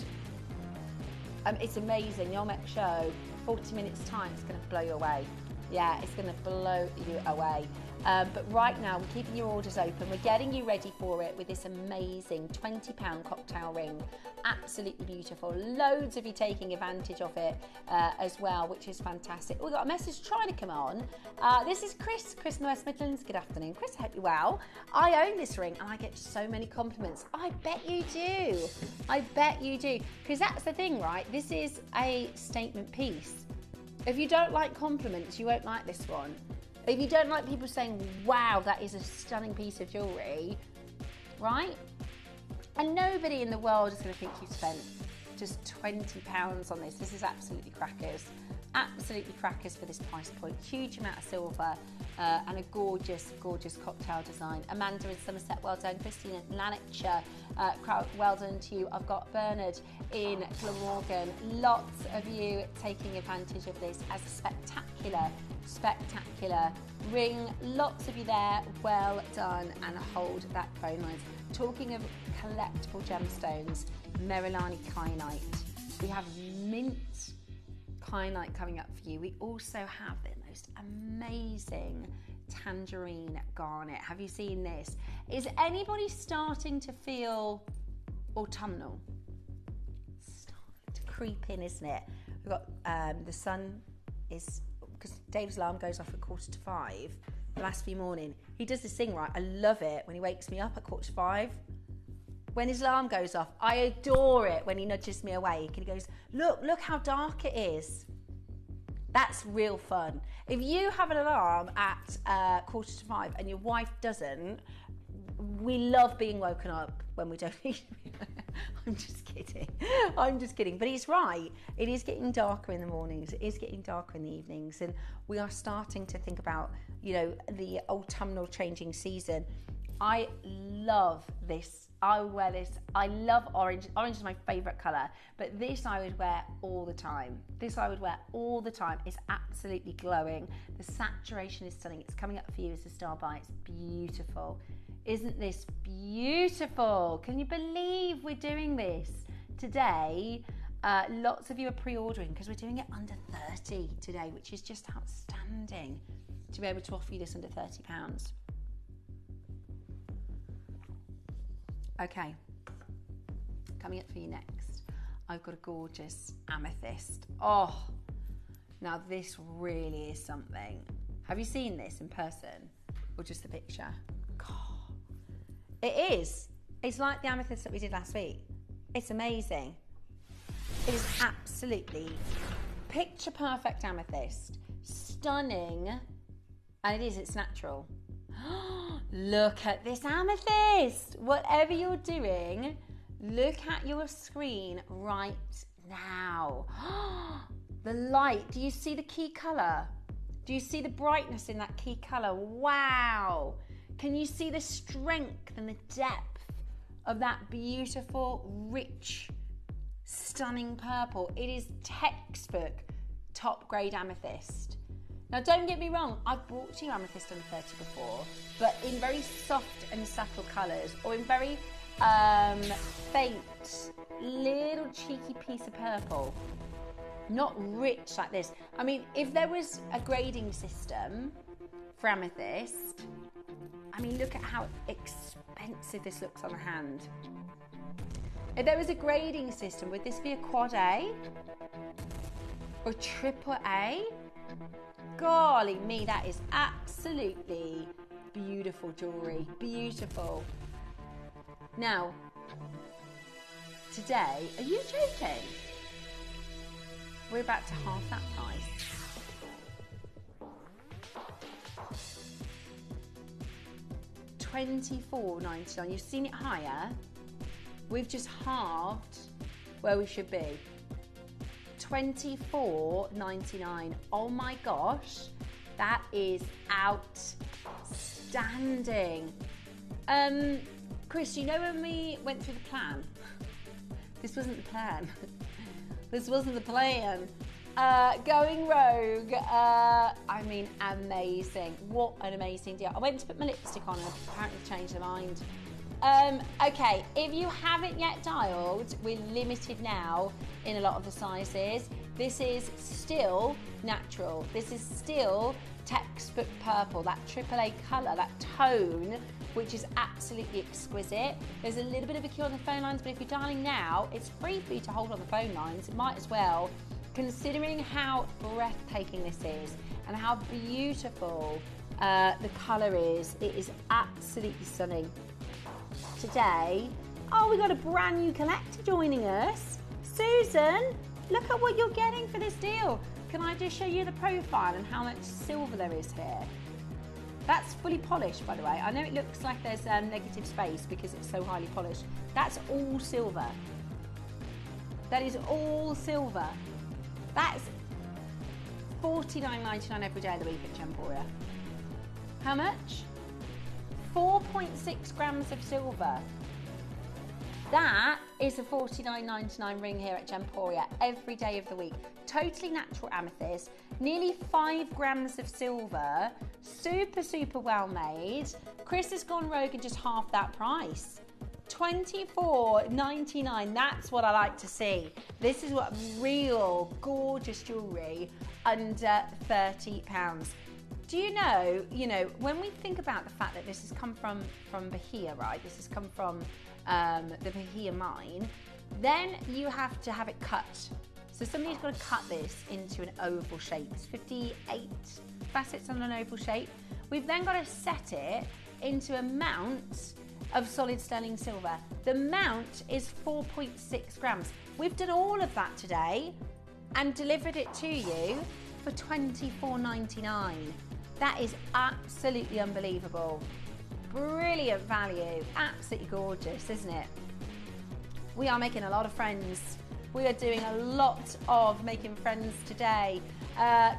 S17: It's amazing. The Olmec show, 40 minutes time, it's going to blow you away. Yeah, it's going to blow you away. But right now, we're keeping your orders open. We're getting you ready for it with this amazing £20 cocktail ring. Absolutely beautiful. Loads of you taking advantage of it as well, which is fantastic. We've got a message trying to come on. This is Chris in the West Midlands. Good afternoon, Chris. I hope you're well. I own this ring and I get so many compliments. I bet you do. I bet you do. Because that's the thing, right? This is a statement piece. If you don't like compliments, you won't like this one. If you don't like people saying, wow, that is a stunning piece of jewellery, right? And nobody in the world is going to think you've spent just £20 on this. This is absolutely crackers. Absolutely crackers for this price point. Huge amount of silver and a gorgeous, gorgeous cocktail design. Amanda in Somerset, well done. Christine in Lanarkshire, well done to you. I've got Bernard in Glamorgan. Lots of you taking advantage of this as a spectacular ring. Lots of you there, well done, and hold that phone line. Talking of collectible gemstones, Merilani Kyanite. We have mint Kyanite coming up for you. We also have the most amazing tangerine garnet. Have you seen this? Is anybody starting to feel autumnal? Starting to creep in, isn't it? We've got the sun is, because Dave's alarm goes off at 4:45 the last few morning. He does this thing, right? I love it when he wakes me up at 4:45. When his alarm goes off, I adore it when he nudges me awake and he goes, look how dark it is. That's real fun. If you have an alarm at 4:45 and your wife doesn't, we love being woken up when we don't need to be. I'm just kidding. I'm just kidding. But he's right. It is getting darker in the mornings. It is getting darker in the evenings. And we are starting to think about, you know, the autumnal changing season. I love this. I would wear this. I love orange. Orange is my favourite colour. But this I would wear all the time. This I would wear all the time. It's absolutely glowing. The saturation is stunning. It's coming up for you as a Star Buy. It's beautiful. Isn't this beautiful? Can you believe we're doing this today? Lots of you are pre-ordering because we're doing it under 30 today, which is just outstanding to be able to offer you this under £30. Okay, coming up for you next, I've got a gorgeous amethyst. Oh, now this really is something. Have you seen this in person or just the picture? God, it is. It's like the amethyst that we did last week. It's amazing. It is absolutely picture perfect amethyst, stunning, and it's natural. Look at this amethyst. Whatever you're doing, look at your screen right now. The light, do you see the key colour? Do you see the brightness in that key colour? Wow. Can you see the strength and the depth of that beautiful, rich, stunning purple? It is textbook top grade amethyst. Now, don't get me wrong, I've brought you amethyst under 30 before, but in very soft and subtle colours, or in very faint, little cheeky piece of purple. Not rich like this. I mean, if there was a grading system for amethyst, I mean, look at how expensive this looks on the hand. If there was a grading system, would this be a quad A or triple A? Golly me, that is absolutely beautiful jewellery, beautiful. Now, today, are you joking? We're about to half that price. $24.99. You've seen it higher. We've just halved where we should be. $24.99. Oh my gosh, that is outstanding. Chris, you know when we went through the plan? This wasn't the plan. This wasn't the plan. Going rogue, I mean, amazing. What an amazing deal. I went to put my lipstick on and apparently changed my mind. Okay, if you haven't yet dialed, we're limited now in a lot of the sizes. This is still natural. This is still textbook purple, that AAA colour, that tone, which is absolutely exquisite. There's a little bit of a queue on the phone lines, but if you're dialing now, it's free for you to hold on the phone lines. It might as well, considering how breathtaking this is and how beautiful the colour is. It is absolutely stunning. Today, oh, we got a brand new collector joining us. Susan, look at what you're getting for this deal. Can I just show you the profile and how much silver there is here? That's fully polished, by the way. I know it looks like there's negative space because it's so highly polished. That's all silver. That is all silver. That's $49.99 every day of the week at Gemporia. How much? 4.6 grams of silver. That is a $49.99 ring here at Gemporia every day of the week. Totally natural amethyst, nearly 5 grams of silver, super, super well made. Chris has gone rogue and just half that price. $24.99, that's what I like to see. This is what real gorgeous jewellery under £30. Do you know, when we think about the fact that this has come from Bahia, right? This has come from the Bahia mine, then you have to have it cut. So somebody's got to cut this into an oval shape. It's 58 facets on an oval shape. We've then got to set it into a mount of solid sterling silver. The mount is 4.6 grams. We've done all of that today and delivered it to you for $24.99. That is absolutely unbelievable. Brilliant value, absolutely gorgeous, isn't it? We are making a lot of friends. We are doing a lot of making friends today.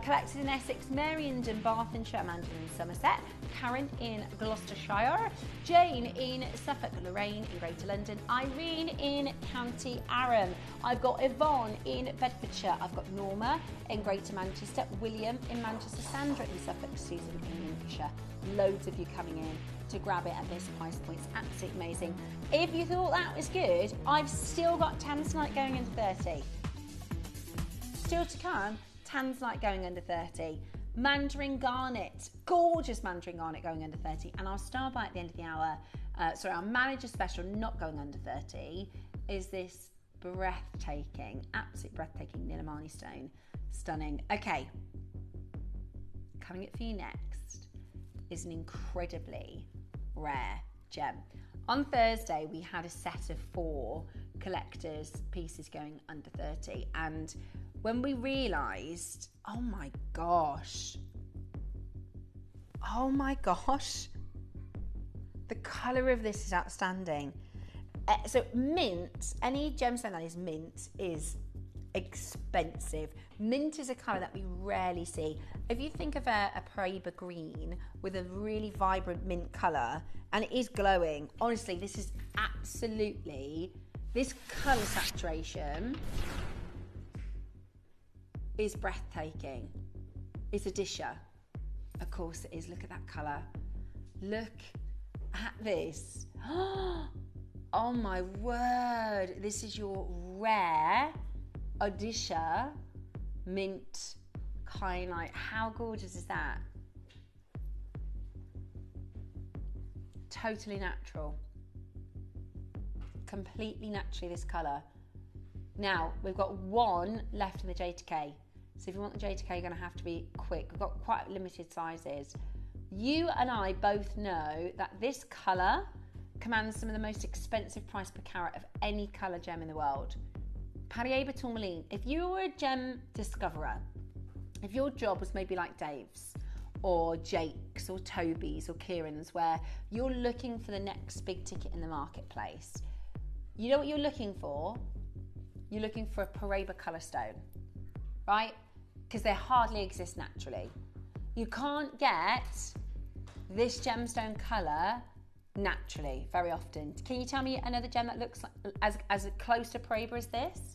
S17: Collected in Essex, Mary in Dunbartonshire, Amanda in Somerset, Karen in Gloucestershire, Jane in Suffolk, Lorraine in Greater London, Irene in County Arran. I've got Yvonne in Bedfordshire, I've got Norma in Greater Manchester, William in Manchester, Sandra in Suffolk, Susan in Lincolnshire. Loads of you coming in to grab it at this price point. It's absolutely amazing. If you thought that was good, I've still got Tanzanite going under 30. Still to come, Tanzanite going under 30. Mandarin Garnet, gorgeous Mandarin Garnet going under 30. And our Star Buy at the end of the hour, our manager special not going under 30, is this breathtaking, absolutely breathtaking Nilamani stone. Stunning. Okay, coming up for you next is an incredibly rare gem. On Thursday, we had a set of 4 collectors pieces going under 30, and when we realised, oh my gosh, the colour of this is outstanding. So mint, any gemstone that is mint is expensive. Mint is a colour that we rarely see. If you think of a Paraiba green with a really vibrant mint colour, and it is glowing, honestly, this is absolutely, this colour saturation is breathtaking. It's a disher. Of course it is. Look at that colour. Look at this. Oh my word. This is your rare Odisha mint kyanite. How gorgeous is that? totally natural. Completely naturally this colour. Now, we've got one left in the J2K. So if you want the J2K, you're going to have to be quick. We've got quite limited sizes. You and I both know that this colour commands some of the most expensive price per carat of any colour gem in the world. Padparadscha tourmaline. If you were a gem discoverer, if your job was maybe like Dave's or Jake's or Toby's or Kieran's, where you're looking for the next big ticket in the marketplace, you know what you're looking for? You're looking for a Padparadscha colour stone, right? Because they hardly exist naturally. You can't get this gemstone colour naturally very often. Can you tell me another gem that looks like, as close to Padparadscha as this?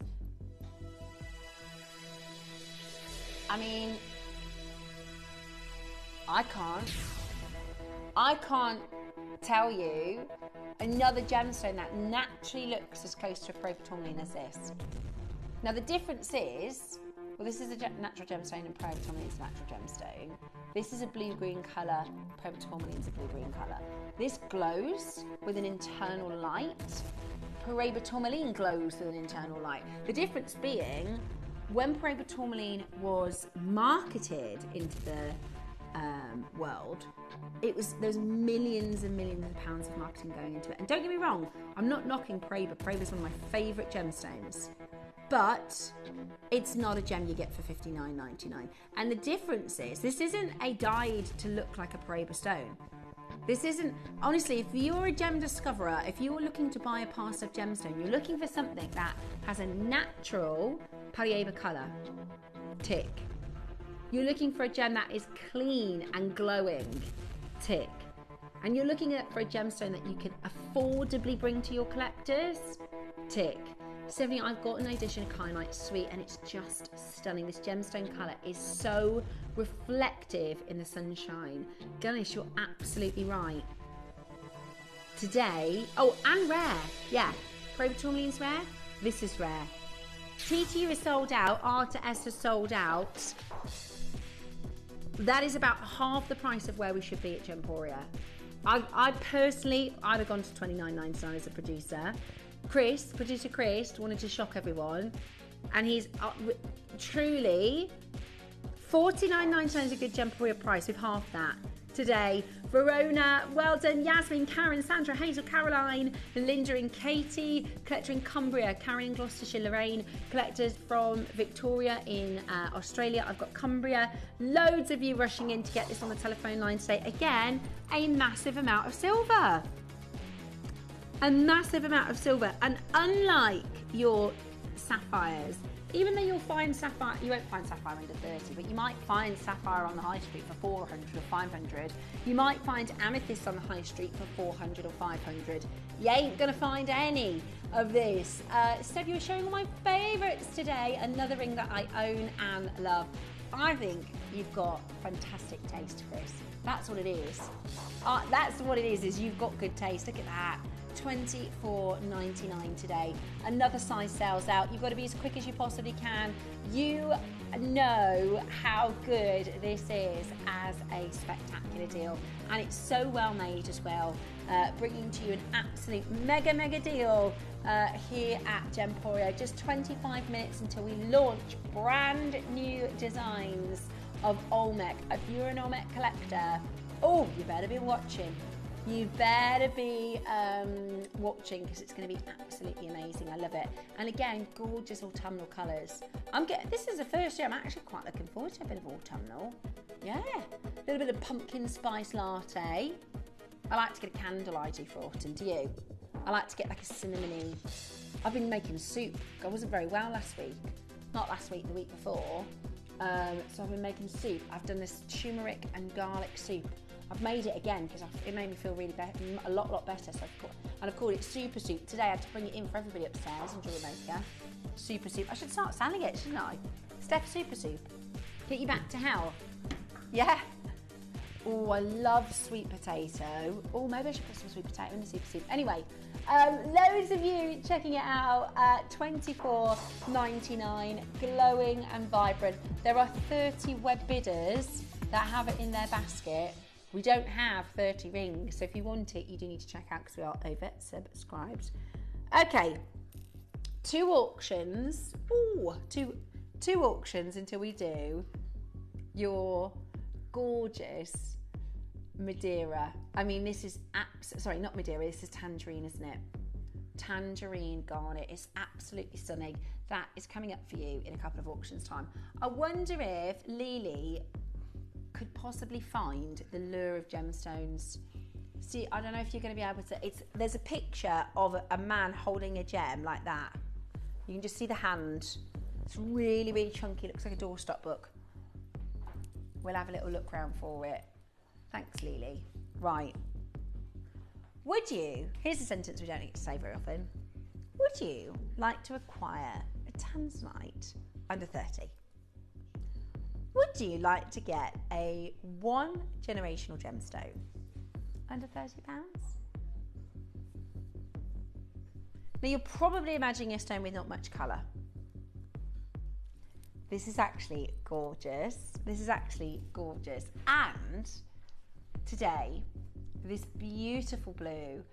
S17: I mean, I can't tell you another gemstone that naturally looks as close to a Padparadscha tourmaline as this. Now the difference is, well, this is a natural gemstone and Padparadscha tourmaline is a natural gemstone. This is a blue-green colour, Padparadscha tourmaline is a blue-green colour. This glows with an internal light. Padparadscha tourmaline glows with an internal light. The difference being, when Padparadscha tourmaline was marketed into the world, there's millions and millions of pounds of marketing going into it. And don't get me wrong, I'm not knocking Padparadscha. Padparadscha is one of my favourite gemstones. But it's not a gem you get for $59.99. And the difference is, this isn't a dyed to look like a Padparadscha stone. This isn't, honestly, if you're a gem discoverer, if you're looking to buy a parcel of gemstone, you're looking for something that has a natural Padparadscha colour. Tick. You're looking for a gem that is clean and glowing. Tick. And you're looking for a gemstone that you can affordably bring to your collectors. Tick. Stephanie, I've got an edition of Kyanite Sweet and it's just stunning. This gemstone colour is so reflective in the sunshine. Ganesh, you're absolutely right. Today, oh, and rare. Yeah, Padparadscha tourmaline's rare. This is rare. TTU is sold out. R2S is sold out. That is about half the price of where we should be at Gemporia. I personally, I'd have gone to $29.99 as a producer. Producer Chris, wanted to shock everyone, and he's truly $49.99 is a good Gemporia price with half that today. Verona, well done. Yasmin, Karen, Sandra, Hazel, Caroline, Linda and Katie, collector in Cumbria, Karen in Gloucestershire, Lorraine, collectors from Victoria in Australia. I've got Cumbria. Loads of you rushing in to get this on the telephone line today. Again, a massive amount of silver. A massive amount of silver. And unlike your sapphires, even though you'll find sapphire, you won't find sapphire under 30, but you might find sapphire on the high street for 400 or 500. You might find amethyst on the high street for 400 or 500. You ain't gonna find any of this. Steph, you were showing all my favourites today. Another ring that I own and love. I think you've got fantastic taste, Chris. That's what it is. That's what it is you've got good taste. Look at that. $24.99 today. Another size sells out. You've got to be as quick as you possibly can. You know how good this is as a spectacular deal, and it's so well made as well, bringing to you an absolute mega deal here at Gemporia. Just 25 minutes until we launch brand new designs of Olmec. If you're an Olmec collector, oh, you better be watching. You better be watching, because it's going to be absolutely amazing. I love it. And again, gorgeous autumnal colours. This is the first year I'm actually quite looking forward to a bit of autumnal. Yeah, a little bit of pumpkin spice latte. I like to get a candle I do for autumn. Do you? I like to get like a cinnamony. I've been making soup. I wasn't very well last week. Not last week, the week before. So I've been making soup. I've done this turmeric and garlic soup. I've made it again because it made me feel really a lot better. So I've called it Super Soup. Today I had to bring it in for everybody upstairs in Jewelry Maker. Super Soup. I should start selling it, shouldn't I? Steph Super Soup. Get you back to health. Yeah. Oh, I love sweet potato. Oh, maybe I should put some sweet potato in the Super Soup. Anyway, loads of you checking it out at $24.99, glowing and vibrant. There are 30 web bidders that have it in their basket We don't have 30 rings, so if you want it, you do need to check out because we are oversubscribed. Okay, 2 auctions. Ooh, two auctions until we do your gorgeous Madeira. I mean, this is sorry, not Madeira, this is Tangerine, isn't it? Tangerine Garnet is absolutely stunning. That is coming up for you in a couple of auctions time. I wonder if Lily could possibly find the lure of gemstones. See, I don't know if you're going to be able to. There's a picture of a man holding a gem like that. You can just see the hand. It's really, really chunky. Looks like a doorstop book. We'll have a little look round for it. Thanks, Lily. Right. Would you, here's a sentence we don't need to say very often. Would you like to acquire a Tanzanite under 30? Would you like to get a 1 generational gemstone under £30? Now you're probably imagining a stone with not much colour. This is actually gorgeous. This is actually gorgeous. And today, this beautiful blue,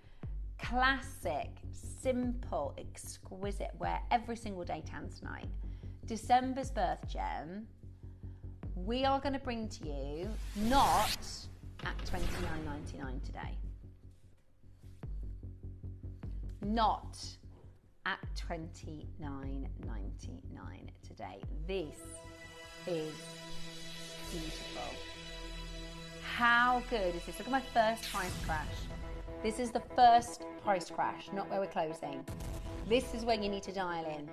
S17: classic, simple, exquisite, wear every single day Tanzanite, December's birth gem, we are going to bring to you not at $29.99 today. Not at $29.99 today. This is beautiful. How good is this? Look at my first price crash. This is the first price crash, not where we're closing. This is where you need to dial in.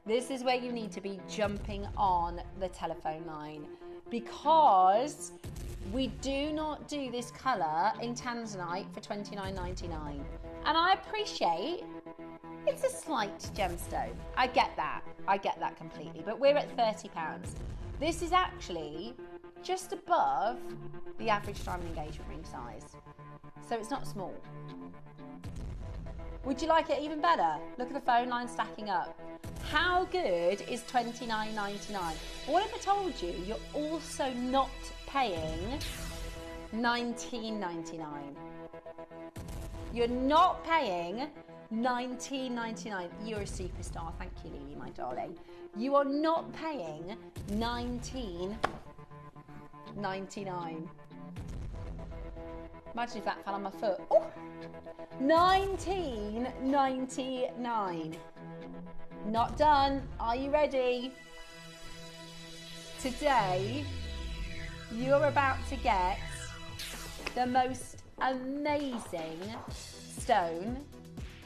S17: This is where you need to be jumping on the telephone line, because we do not do this colour in Tanzanite for $29.99. And I appreciate it's a slight gemstone. I get that completely, but we're at £30. This is actually just above the average diamond engagement ring size. So it's not small. Would you like it even better? Look at the phone line stacking up. How good is $29.99? What if I told you you're also not paying $19.99? You're not paying $19.99. You're a superstar. Thank you, Lily, my darling. You are not paying $19.99. Imagine if that fell on my foot. Oh, $19.99. Not done. Are you ready? Today, you're about to get the most amazing stone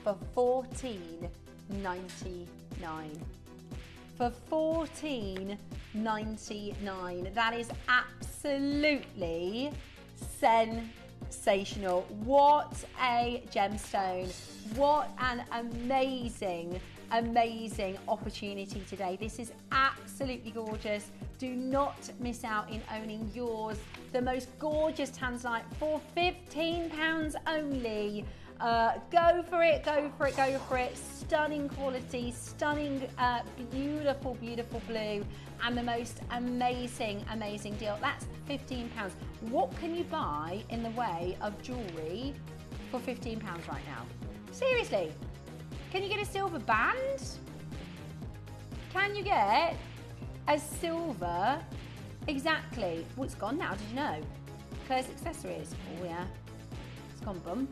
S17: for $14.99. For $14.99. That is absolutely sensational. What a gemstone. What an amazing opportunity today. This is absolutely gorgeous. Do not miss out in owning yours. The most gorgeous Tanzanite for £15 only. Go for it, go for it, go for it. Stunning quality, stunning, beautiful, beautiful blue, and the most amazing deal. That's £15. What can you buy in the way of jewellery for £15 right now? Seriously, can you get a silver band? Can you get a silver, exactly, well, it's gone now, did you know? Claire's accessories, oh yeah, it's gone bum.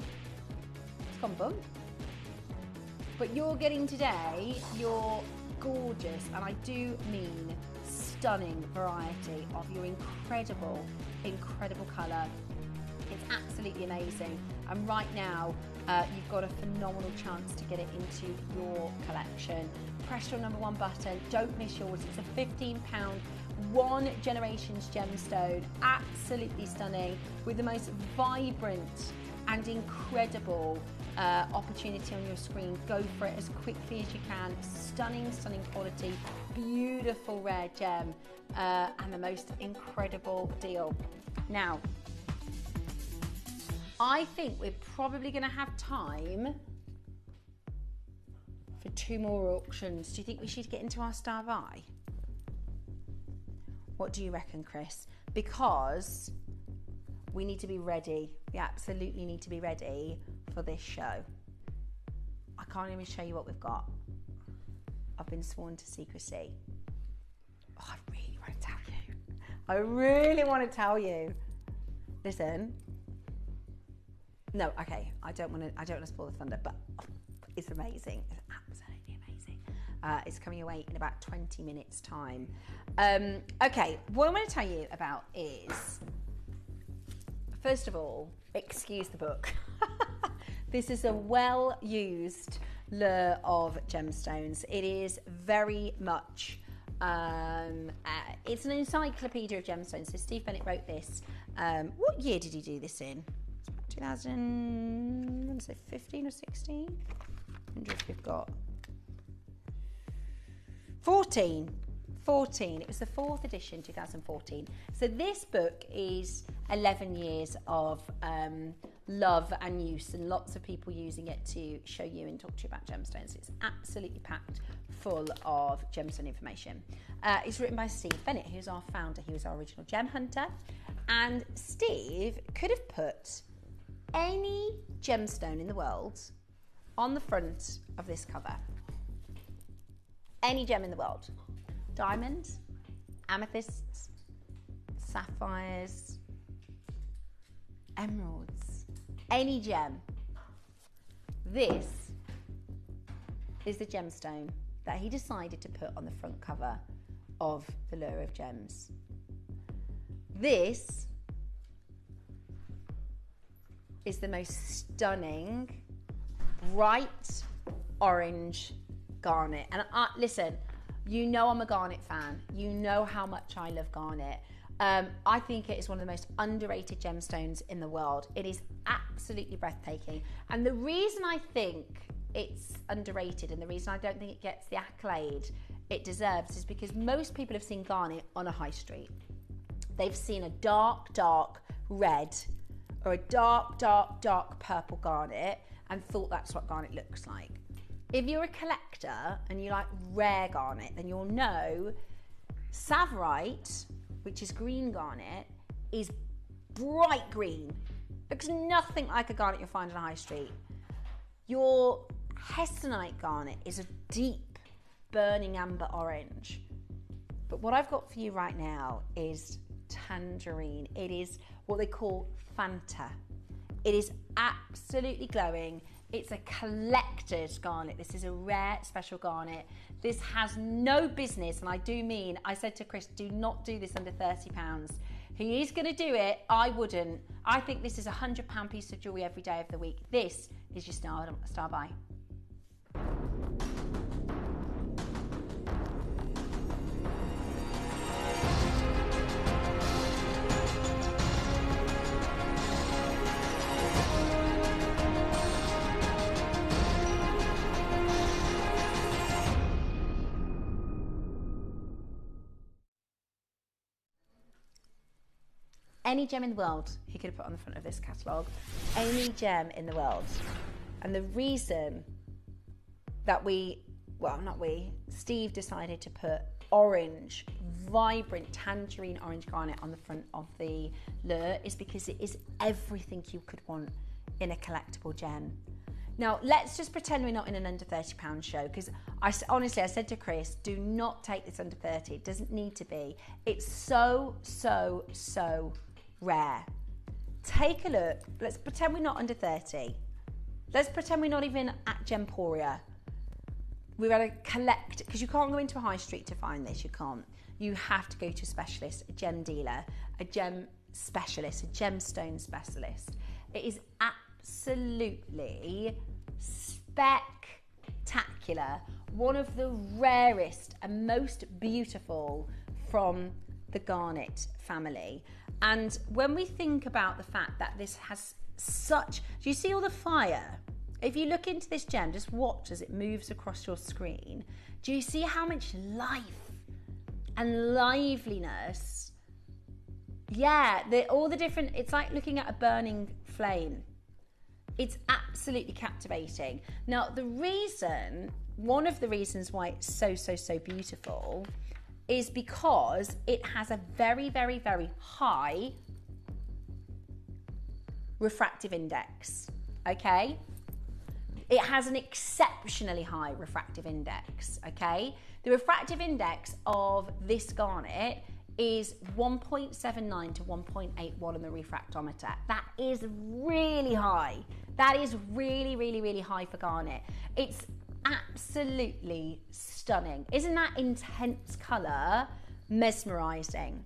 S17: But you're getting today your gorgeous, and I do mean stunning, variety of your incredible colour. It's absolutely amazing, and right now you've got a phenomenal chance to get it into your collection. Press your #1 button, don't miss yours. It's a £15 1 generations gemstone, absolutely stunning, with the most vibrant and incredible opportunity on your screen. Go for it as quickly as you can. Stunning quality, beautiful rare gem, and the most incredible deal. Now, I think we're probably going to have time for 2 more auctions. Do you think we should get into our Star Buy? What do you reckon, Chris? Because we need to be ready. We absolutely need to be ready for this show. I can't even show you what we've got. I've been sworn to secrecy. Oh, I really want to tell you. I really want to tell you. Listen. No, okay. I don't want to spoil the thunder, but it's amazing. It's absolutely amazing. It's coming away in about 20 minutes' time. Okay, what I'm going to tell you about is, first of all, excuse the book. This is a well-used lure of gemstones. It is very much, it's an encyclopedia of gemstones. So Steve Bennett wrote this. What year did he do this in? 2015 or 16? I wonder if we've got 14. It was the 4th edition, 2014. So this book is 11 years of love and use, and lots of people using it to show you and talk to you about gemstones. It's absolutely packed full of gemstone information. It's written by Steve Bennett, who's our founder. He was our original gem hunter. And Steve could have put any gemstone in the world on the front of this cover. Any gem in the world. Diamonds, amethysts, sapphires, emeralds, any gem. This is the gemstone that he decided to put on the front cover of the Lure of Gems. This is the most stunning, bright orange garnet. And listen, you know I'm a garnet fan. You know how much I love garnet. I think it is one of the most underrated gemstones in the world. It is absolutely breathtaking. And the reason I think it's underrated and the reason I don't think it gets the accolade it deserves is because most people have seen garnet on a high street. They've seen a dark, dark red or a dark, dark, dark purple garnet and thought that's what garnet looks like. If you're a collector and you like rare garnet, then you'll know Tsavorite, which is green garnet, is bright green. Looks nothing like a garnet you'll find on a high street. Your Hessonite garnet is a deep, burning amber orange. But what I've got for you right now is tangerine. It is what they call Fanta. It is absolutely glowing. It's a collector's garnet. This is a rare, special garnet. This has no business, and I do mean, I said to Chris, do not do this under £30. He is going to do it. I wouldn't. I think this is a £100 piece of jewellery every day of the week. This is your Star Buy. Any gem in the world he could have put on the front of this catalogue. Any gem in the world. And the reason that Steve decided to put orange, vibrant tangerine orange garnet on the front of the lure is because it is everything you could want in a collectible gem. Now, let's just pretend we're not in an under £30 show, because honestly, I said to Chris, do not take this under 30. It doesn't need to be. It's so, so, so rare. Take a look. Let's pretend we're not under 30. Let's pretend we're not even at Gemporia. We're at a collect, because you can't go into a high street to find this. You can't. You have to go to a specialist, a gem dealer, a gem specialist, a gemstone specialist. It is absolutely spectacular. One of the rarest and most beautiful from the garnet family. And when we think about the fact that this has such, do you see all the fire? If you look into this gem, just watch as it moves across your screen. Do you see how much life and liveliness? Yeah, all the different, it's like looking at a burning flame. It's absolutely captivating. Now, one of the reasons why it's so, so, so beautiful is because it has a very, very, very high refractive index, okay? It has an exceptionally high refractive index, okay? The refractive index of this garnet is 1.79 to 1.81 on the refractometer. That is really high. That is really, really, really high for garnet. It's absolutely stunning. Isn't that intense colour mesmerising?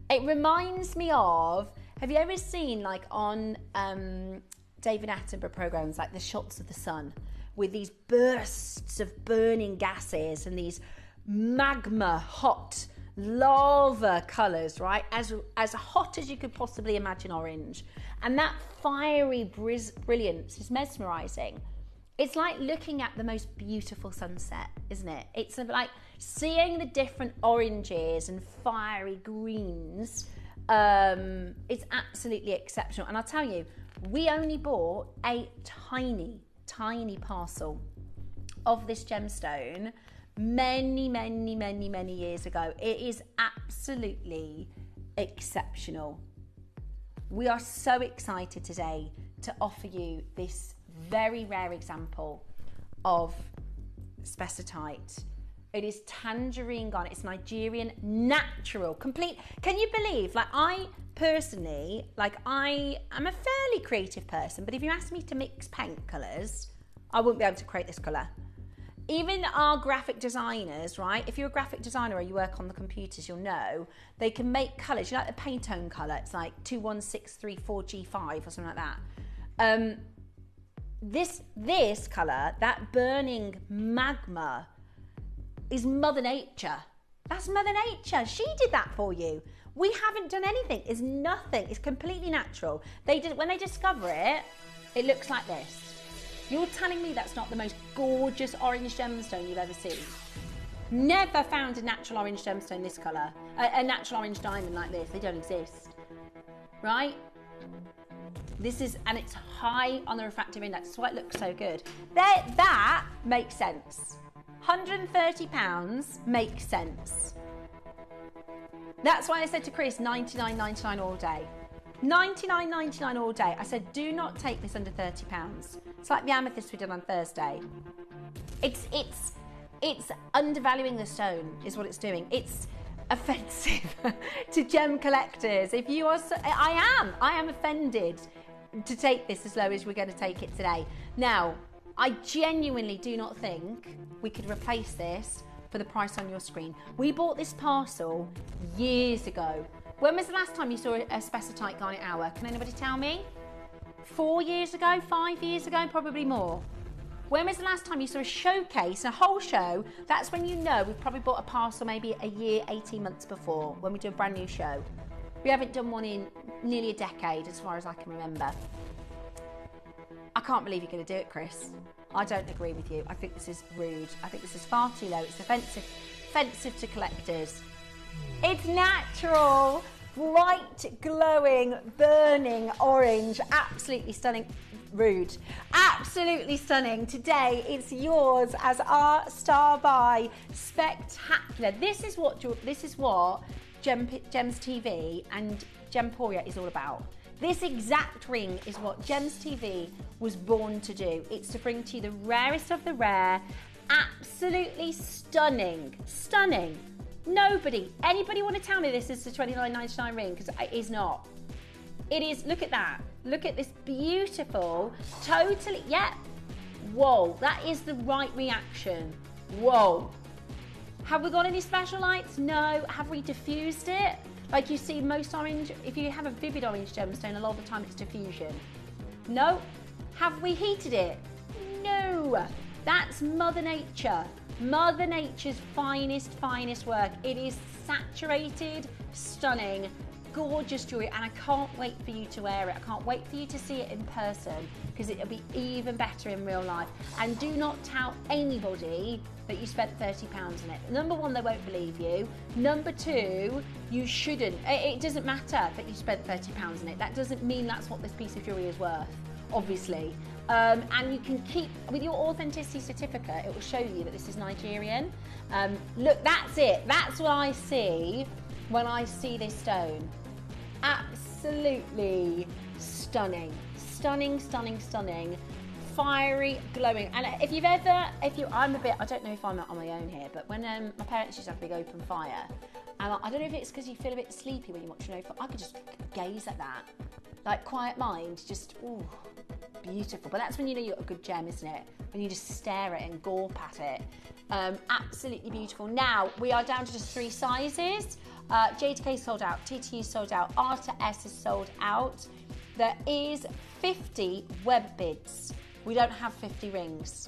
S17: It reminds me of, have you ever seen like on David Attenborough programmes, like the shots of the sun with these bursts of burning gases and these magma hot lava colours, right? As hot as you could possibly imagine orange. And that fiery brilliance is mesmerising. It's like looking at the most beautiful sunset, isn't it? It's like seeing the different oranges and fiery greens. It's absolutely exceptional. And I'll tell you, we only bought a tiny, tiny parcel of this gemstone many, many, many, many years ago. It is absolutely exceptional. We are so excited today to offer you this very rare example of spessartite. It is tangerine garnet. It's Nigerian natural, complete. Can you believe, like I personally, like I am a fairly creative person, but if you ask me to mix paint colours, I wouldn't be able to create this colour. Even our graphic designers, right? If you're a graphic designer or you work on the computers, you'll know they can make colours. You like the Pantone colour? It's like 21634G5 or something like that. This colour, that burning magma, is Mother Nature. That's Mother Nature. She did that for you. We haven't done anything. It's nothing. It's completely natural. When they discover it, it looks like this. You're telling me that's not the most gorgeous orange gemstone you've ever seen? Never found a natural orange gemstone this colour. A natural orange diamond like this. They don't exist. Right? This is, and it's high on the refractive index. That's why it looks so good. That makes sense. £130 makes sense. That's why I said to Chris, $99.99 all day. $99.99 all day. I said, do not take this under £30. It's like the amethyst we did on Thursday. It's undervaluing the stone is what it's doing. It's offensive to gem collectors. If you are, I am offended to take this as low as we're going to take it today. Now, I genuinely do not think we could replace this for the price on your screen. We bought this parcel years ago. When was the last time you saw a spessartite garnet hour? Can anybody tell me? 4 years ago, 5 years ago, probably more. When was the last time you saw a showcase, a whole show? That's when you know we've probably bought a parcel maybe a year, 18 months before, when we do a brand new show. We haven't done one in nearly a decade, as far as I can remember. I can't believe you're going to do it, Chris. I don't agree with you. I think this is rude. I think this is far too low. It's offensive to collectors. It's natural, bright, glowing, burning orange. Absolutely stunning. Rude. Absolutely stunning. Today, it's yours as our Star Buy. Spectacular. This is what Gems TV and Gemporia is all about. This exact ring is what Gems TV was born to do. It's to bring to you the rarest of the rare, absolutely stunning, stunning. Anybody want to tell me this is the $29.99 ring? Because it is not. It is, look at that. Look at this beautiful, totally, yeah. Whoa, that is the right reaction. Whoa. Have we got any special lights? No. Have we diffused it? Like you see most orange, if you have a vivid orange gemstone, a lot of the time it's diffusion. No. Have we heated it? No. That's Mother Nature. Mother Nature's finest, finest work. It is saturated, stunning, gorgeous jewellery, and I can't wait for you to wear it. I can't wait for you to see it in person, because it'll be even better in real life. And do not tell anybody that you spent £30 on it. Number one, they won't believe you. Number two, you shouldn't. It doesn't matter that you spent £30 on it. That doesn't mean that's what this piece of jewellery is worth, obviously. And you can keep, with your authenticity certificate, it will show you that this is Nigerian. Look, that's it. That's what I see when I see this stone. Absolutely stunning. stunning, stunning, stunning, fiery, glowing. And I don't know if I'm on my own here, but when my parents used to have a big open fire, and I don't know if it's because you feel a bit sleepy when you watch an open, I could just gaze at that, like quiet mind, just ooh, beautiful. But that's when you know you've got a good gem, isn't it? When you just stare at it and gawp at it. Absolutely beautiful. Now we are down to just 3 sizes. JTK sold out, TTU sold out, R to S is sold out. There is 50 web bids. We don't have 50 rings.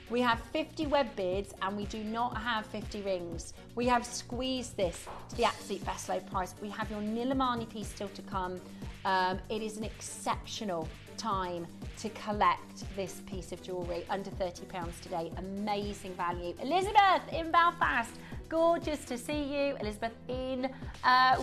S17: We have 50 web bids and we do not have 50 rings. We have squeezed this to the absolute best low price. We have your Nilamani piece still to come. It is an exceptional time to collect this piece of jewellery, under £30 today. Amazing value. Elizabeth in Belfast, gorgeous to see you. Elizabeth in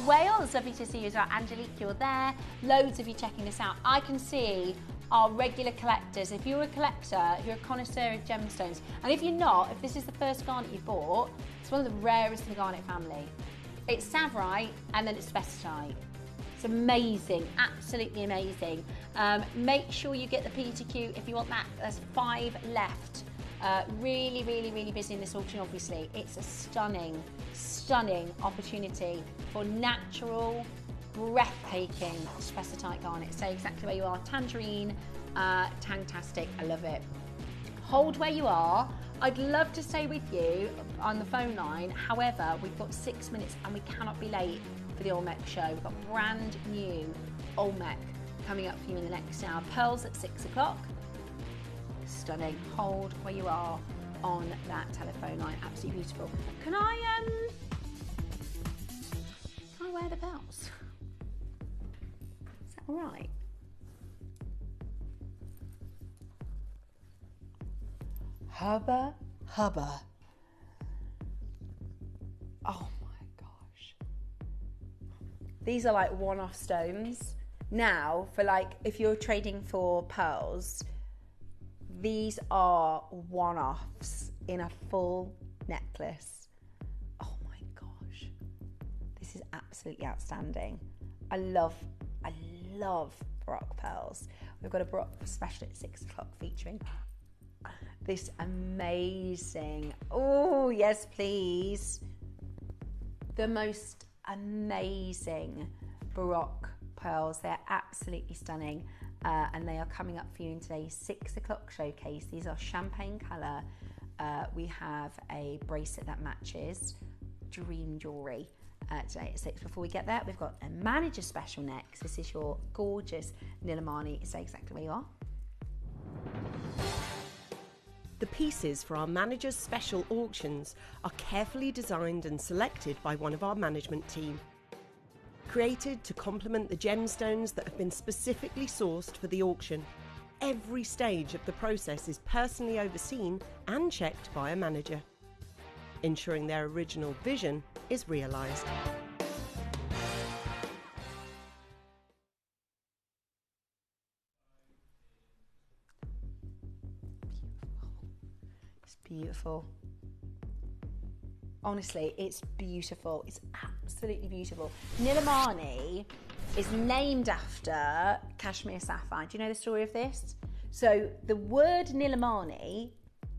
S17: Wales, lovely to see you as well. Angelique, you're there. Loads of you checking this out. I can see our regular collectors. If you're a collector, if you're a connoisseur of gemstones, and if you're not, if this is the first garnet you bought, it's one of the rarest in the garnet family. It's Tsavorite and then it's Spessartite. It's amazing, absolutely amazing. Make sure you get the P2Q if you want that. There's 5 left. Really, really, really busy in this auction, obviously. It's a stunning, stunning opportunity for natural, breathtaking Spessartite garnet. Stay exactly where you are. Tangerine, tangtastic, I love it. Hold where you are. I'd love to stay with you on the phone line. However, we've got 6 minutes and we cannot be late for the Olmec show. We've got brand new Olmec coming up for you in the next hour. Pearls at 6 o'clock. Stunning. Hold where you are on that telephone line. Absolutely beautiful. Can I wear the pearls? Is that all right? Hubba, hubba. Oh my gosh. These are like one-off stones. Now, for like, if you're trading for pearls, these are one-offs in a full necklace. Oh my gosh. This is absolutely outstanding. I love Baroque pearls. We've got a Baroque special at 6 o'clock featuring this amazing, oh yes please, the most amazing Baroque pearls. They're absolutely stunning, and they are coming up for you in today's 6 o'clock showcase. These are champagne colour. We have a bracelet that matches, dream jewellery today at 6. Before we get there, we've got a manager special next. This is your gorgeous Nilamani. Stay exactly where you are.
S18: The pieces for our Manager's Special auctions are carefully designed and selected by one of our management team. Created to complement the gemstones that have been specifically sourced for the auction, every stage of the process is personally overseen and checked by a manager, ensuring their original vision is realised.
S17: Beautiful. Honestly, it's beautiful. It's absolutely beautiful. Nilamani is named after Kashmir sapphire. Do you know the story of this? So the word Nilamani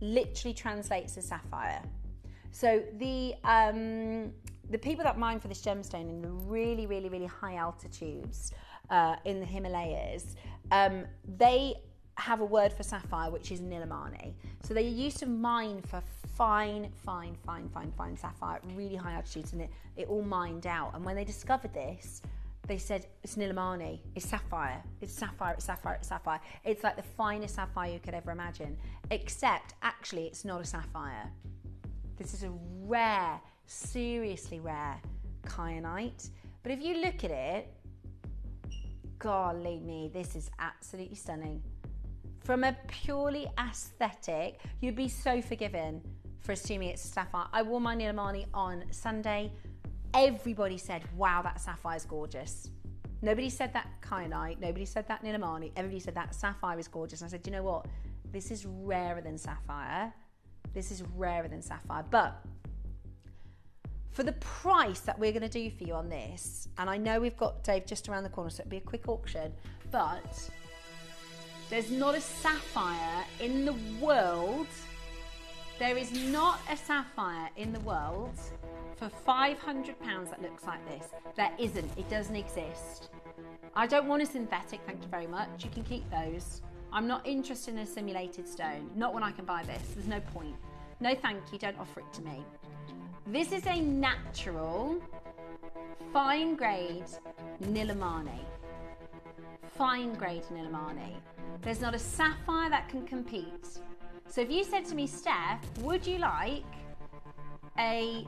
S17: literally translates as sapphire. So the people that mine for this gemstone in the really, really, really high altitudes in the Himalayas, they have a word for sapphire, which is Nilamani. So they used to mine for fine sapphire at really high altitudes, and it all mined out. And when they discovered this, they said, it's Nilamani, it's sapphire, it's sapphire, it's sapphire, it's sapphire. It's like the finest sapphire you could ever imagine, except actually it's not a sapphire. This is a rare, seriously rare kyanite. But if you look at it, golly me, this is absolutely stunning. From a purely aesthetic, you'd be so forgiven for assuming it's a sapphire. I wore my Nilamani on Sunday. Everybody said, wow, that sapphire's gorgeous. Nobody said that kyanite, nobody said that Nilamani, everybody said that sapphire is gorgeous. And I said, you know what? This is rarer than sapphire. This is rarer than sapphire. But for the price that we're going to do for you on this, and I know we've got Dave just around the corner, so it'll be a quick auction, but There's not a sapphire in the world. There is not a sapphire in the world for £500 that looks like this. There isn't. It doesn't exist. I don't want a synthetic, thank you very much. You can keep those. I'm not interested in a simulated stone. Not when I can buy this. There's no point. No thank you, don't offer it to me. This is a natural, fine grade Nilamani. Fine grade Nilamani. There's not a sapphire that can compete. So if you said to me, Steph, would you like a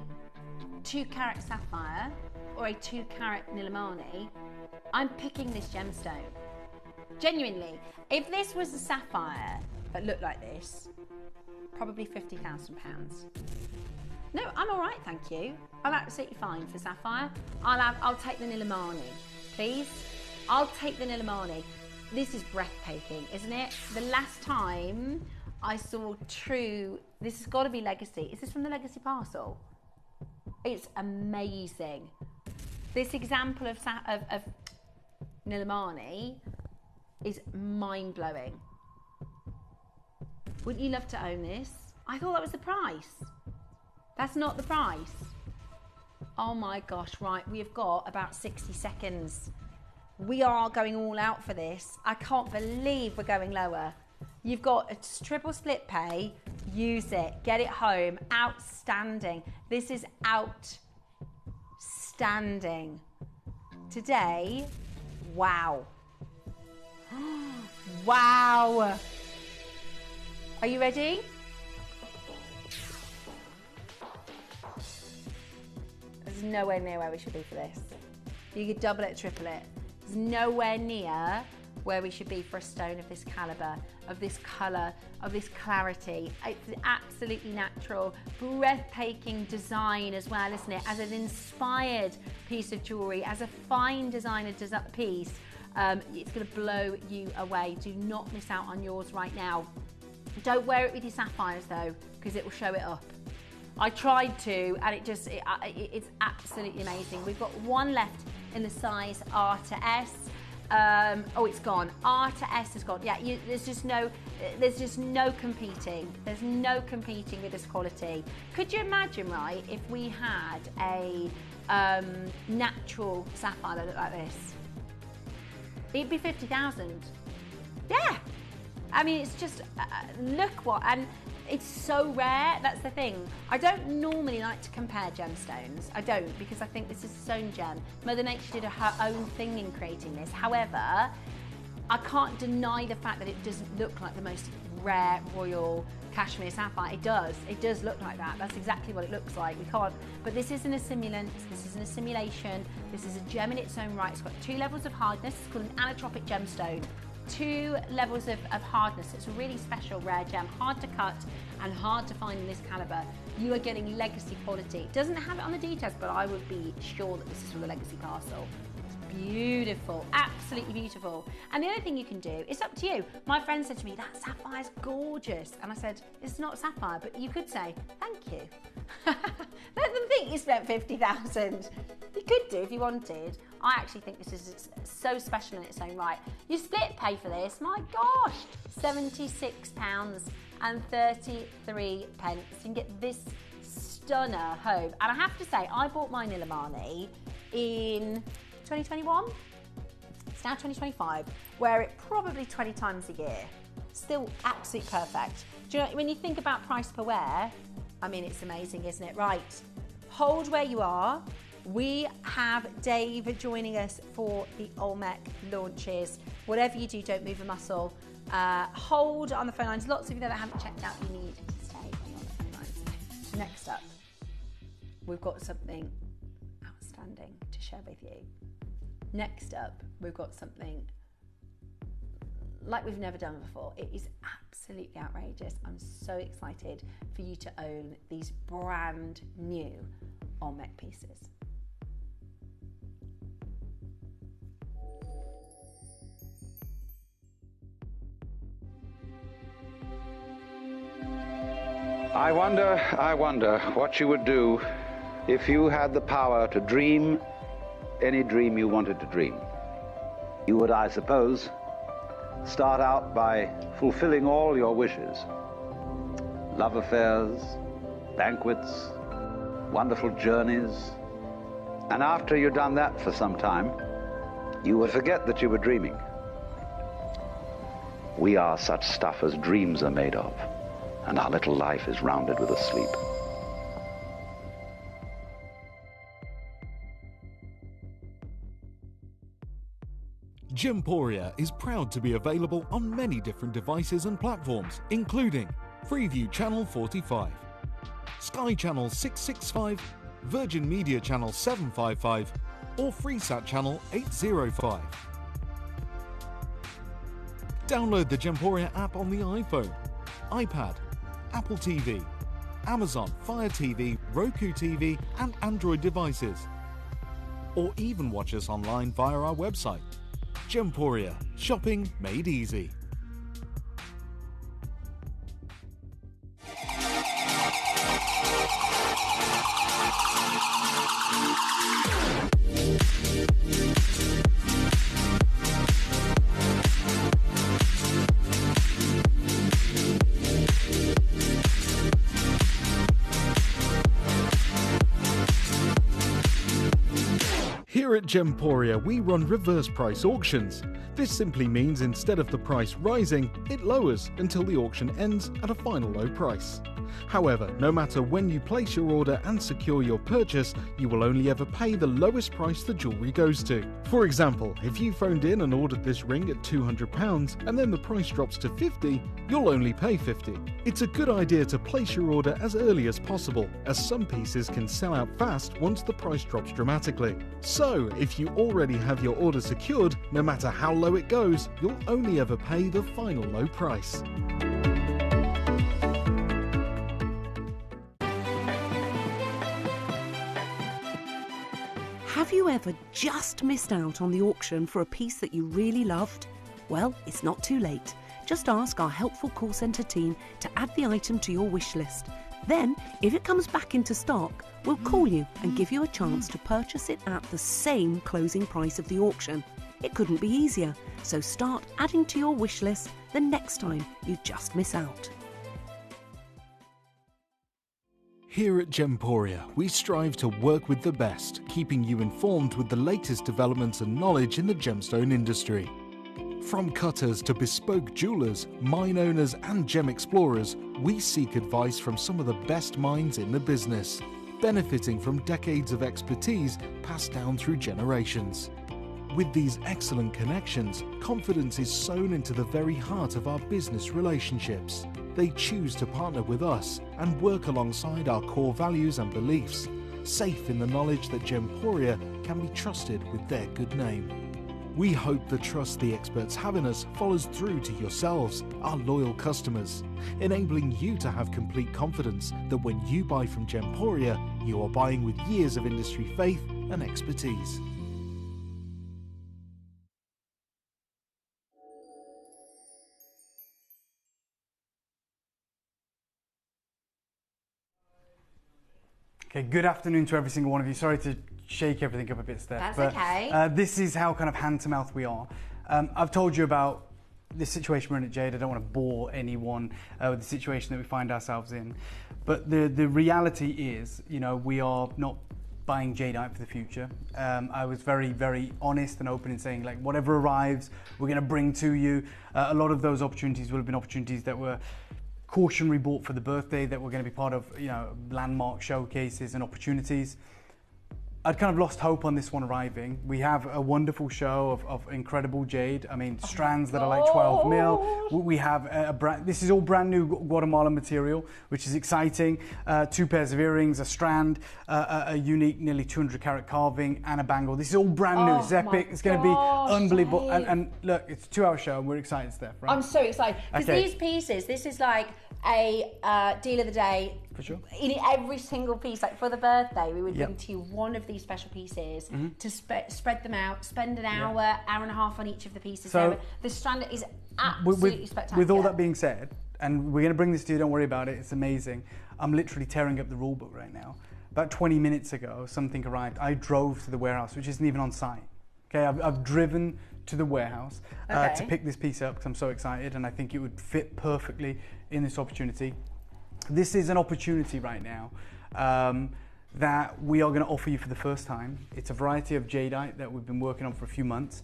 S17: 2-carat sapphire or a 2-carat Nilamani, I'm picking this gemstone. Genuinely, if this was a sapphire that looked like this, probably £50,000. No, I'm all right, thank you. I'm absolutely fine for sapphire. I'll take the Nilamani, please. I'll take the Nilamani. This is breathtaking, isn't it? The last time I saw true, this has got to be Legacy. Is this from the Legacy parcel? It's amazing. This example of Nilamani is mind-blowing. Wouldn't you love to own this? I thought that was the price. That's not the price. Oh my gosh, right, we have got about 60 seconds. We are going all out for this. I can't believe we're going lower. You've got a triple split pay, use it, get it home, outstanding. This is outstanding. Today, wow. Wow. Are you ready? There's nowhere near where we should be for this. You could double it, triple it. There's nowhere near where we should be for a stone of this caliber, of this colour, of this clarity. It's absolutely natural, breathtaking design as well, isn't it? As an inspired piece of jewellery, as a fine designer piece, it's going to blow you away. Do not miss out on yours right now. Don't wear it with your sapphires though, because it will show it up. I tried to, and it's absolutely amazing. We've got one left in the size R to S. Oh, it's gone. R to S is gone. Yeah, there's just no competing. There's no competing with this quality. Could you imagine, right, if we had a natural sapphire that looked like this? It'd be 50,000. Yeah. I mean, it's just, look what, and it's so rare, that's the thing. I don't normally like to compare gemstones. I don't, because I think this is its own gem. Mother Nature did her own thing in creating this. However, I can't deny the fact that it doesn't look like the most rare royal cashmere sapphire. It does look like that. That's exactly what it looks like. We can't, but this isn't a simulant, this isn't a simulation, this is a gem in its own right. It's got 2 levels of hardness. It's called an anitropic gemstone. 2 levels of hardness. It's a really special rare gem, hard to cut and hard to find in this caliber. You are getting legacy quality. It doesn't have it on the details, but I would be sure that this is from the legacy parcel. It's beautiful, absolutely beautiful. And the other thing you can do, it's up to you. My friend said to me, that sapphire's gorgeous. And I said, it's not sapphire, but you could say, thank you. Let them think you spent 50,000. You could do if you wanted. I actually think this is so special in its own right. You split pay for this, my gosh, £76 and 33 pence. You can get this stunner home. And I have to say, I bought my Nilamani in 2021. It's now 2025. Wear it probably 20 times a year. Still absolutely perfect. Do you know, when you think about price per wear, I mean, it's amazing, isn't it? Right, hold where you are. We have Dave joining us for the Olmec launches. Whatever you do, don't move a muscle. Hold on the phone lines. Lots of you that haven't checked out, you need to stay on the phone lines. Next up, we've got something outstanding to share with you. Next up, we've got something like we've never done before. It is absolutely outrageous. I'm so excited for you to own these brand new Olmec pieces.
S7: I wonder what you would do if you had the power to dream any dream you wanted to dream. You would, I suppose, start out by fulfilling all your wishes. Love affairs, banquets, wonderful journeys. And after you've done that for some time, you would forget that you were dreaming. We are such stuff as dreams are made of, and our little life is rounded with a sleep.
S6: Gemporia is proud to be available on many different devices and platforms, including Freeview Channel 45, Sky Channel 665, Virgin Media Channel 755, or Freesat Channel 805. Download the Gemporia app on the iPhone, iPad, Apple TV, Amazon Fire TV, Roku TV, and Android devices. Or even watch us online via our website. Gemporia, shopping made easy. Here at Gemporia, we run reverse price auctions. This simply means instead of the price rising, it lowers until the auction ends at a final low price. However, no matter when you place your order and secure your purchase, you will only ever pay the lowest price the jewellery goes to. For example, if you phoned in and ordered this ring at £200 and then the price drops to £50, you'll only pay £50. It's a good idea to place your order as early as possible, as some pieces can sell out fast once the price drops dramatically. So, if you already have your order secured, no matter how low it goes, you'll only ever pay the final low price.
S9: Have you ever just missed out on the auction for a piece that you really loved? Well, it's not too late. Just ask our helpful call centre team to add the item to your wish list. Then, if it comes back into stock, we'll call you and give you a chance to purchase it at the same closing price of the auction. It couldn't be easier, so start adding to your wish list the next time you just miss out.
S6: Here at Gemporia, we strive to work with the best, keeping you informed with the latest developments and knowledge in the gemstone industry. From cutters to bespoke jewelers, mine owners and gem explorers, we seek advice from some of the best minds in the business, benefiting from decades of expertise passed down through generations. With these excellent connections, confidence is sown into the very heart of our business relationships. They choose to partner with us and work alongside our core values and beliefs, safe in the knowledge that Gemporia can be trusted with their good name. We hope the trust the experts have in us follows through to yourselves, our loyal customers, enabling you to have complete confidence that when you buy from Gemporia, you are buying with years of industry faith and expertise.
S12: Okay, good afternoon to every single one of you. Sorry to shake everything up a bit, Steph.
S8: That's
S12: but,
S8: okay.
S12: This is how kind of hand-to-mouth we are. I've told you about this situation we're in at Jade. I don't want to bore anyone with the situation that we find ourselves in. But the reality is, you know, we are not buying jadeite for the future. I was very, very honest and open in saying, like, whatever arrives, we're going to bring to you. A lot of those opportunities will have been opportunities that were cautionary bought for the birthday, that were going to be part of, you know, landmark showcases and opportunities. I'd kind of lost hope on this one arriving. We have a wonderful show of incredible jade. I mean, strands that are like 12 mil. We have this is all brand new Guatemala material, which is exciting. 2 pairs of earrings, a strand, a unique nearly 200 carat carving, and a bangle. This is all brand new. It's epic. It's going to be unbelievable. And look, it's a 2-hour show, and we're excited, Steph. Right?
S17: I'm so excited because these pieces. This is like a deal of the day.
S12: For sure.
S17: In every single piece, like for the birthday, we would bring to you one of these special pieces to spread them out, spend an hour, hour and a half on each of the pieces. So the strand is absolutely spectacular.
S12: With all that being said, and we're going to bring this to you, don't worry about it, it's amazing. I'm literally tearing up the rule book right now. About 20 minutes ago, something arrived. I drove to the warehouse, which isn't even on site. Okay, I've driven to the warehouse to pick this piece up because I'm so excited, and I think it would fit perfectly in this opportunity. This is an opportunity right now that we are going to offer you for the first time. It's a variety of jadeite that we've been working on for a few months.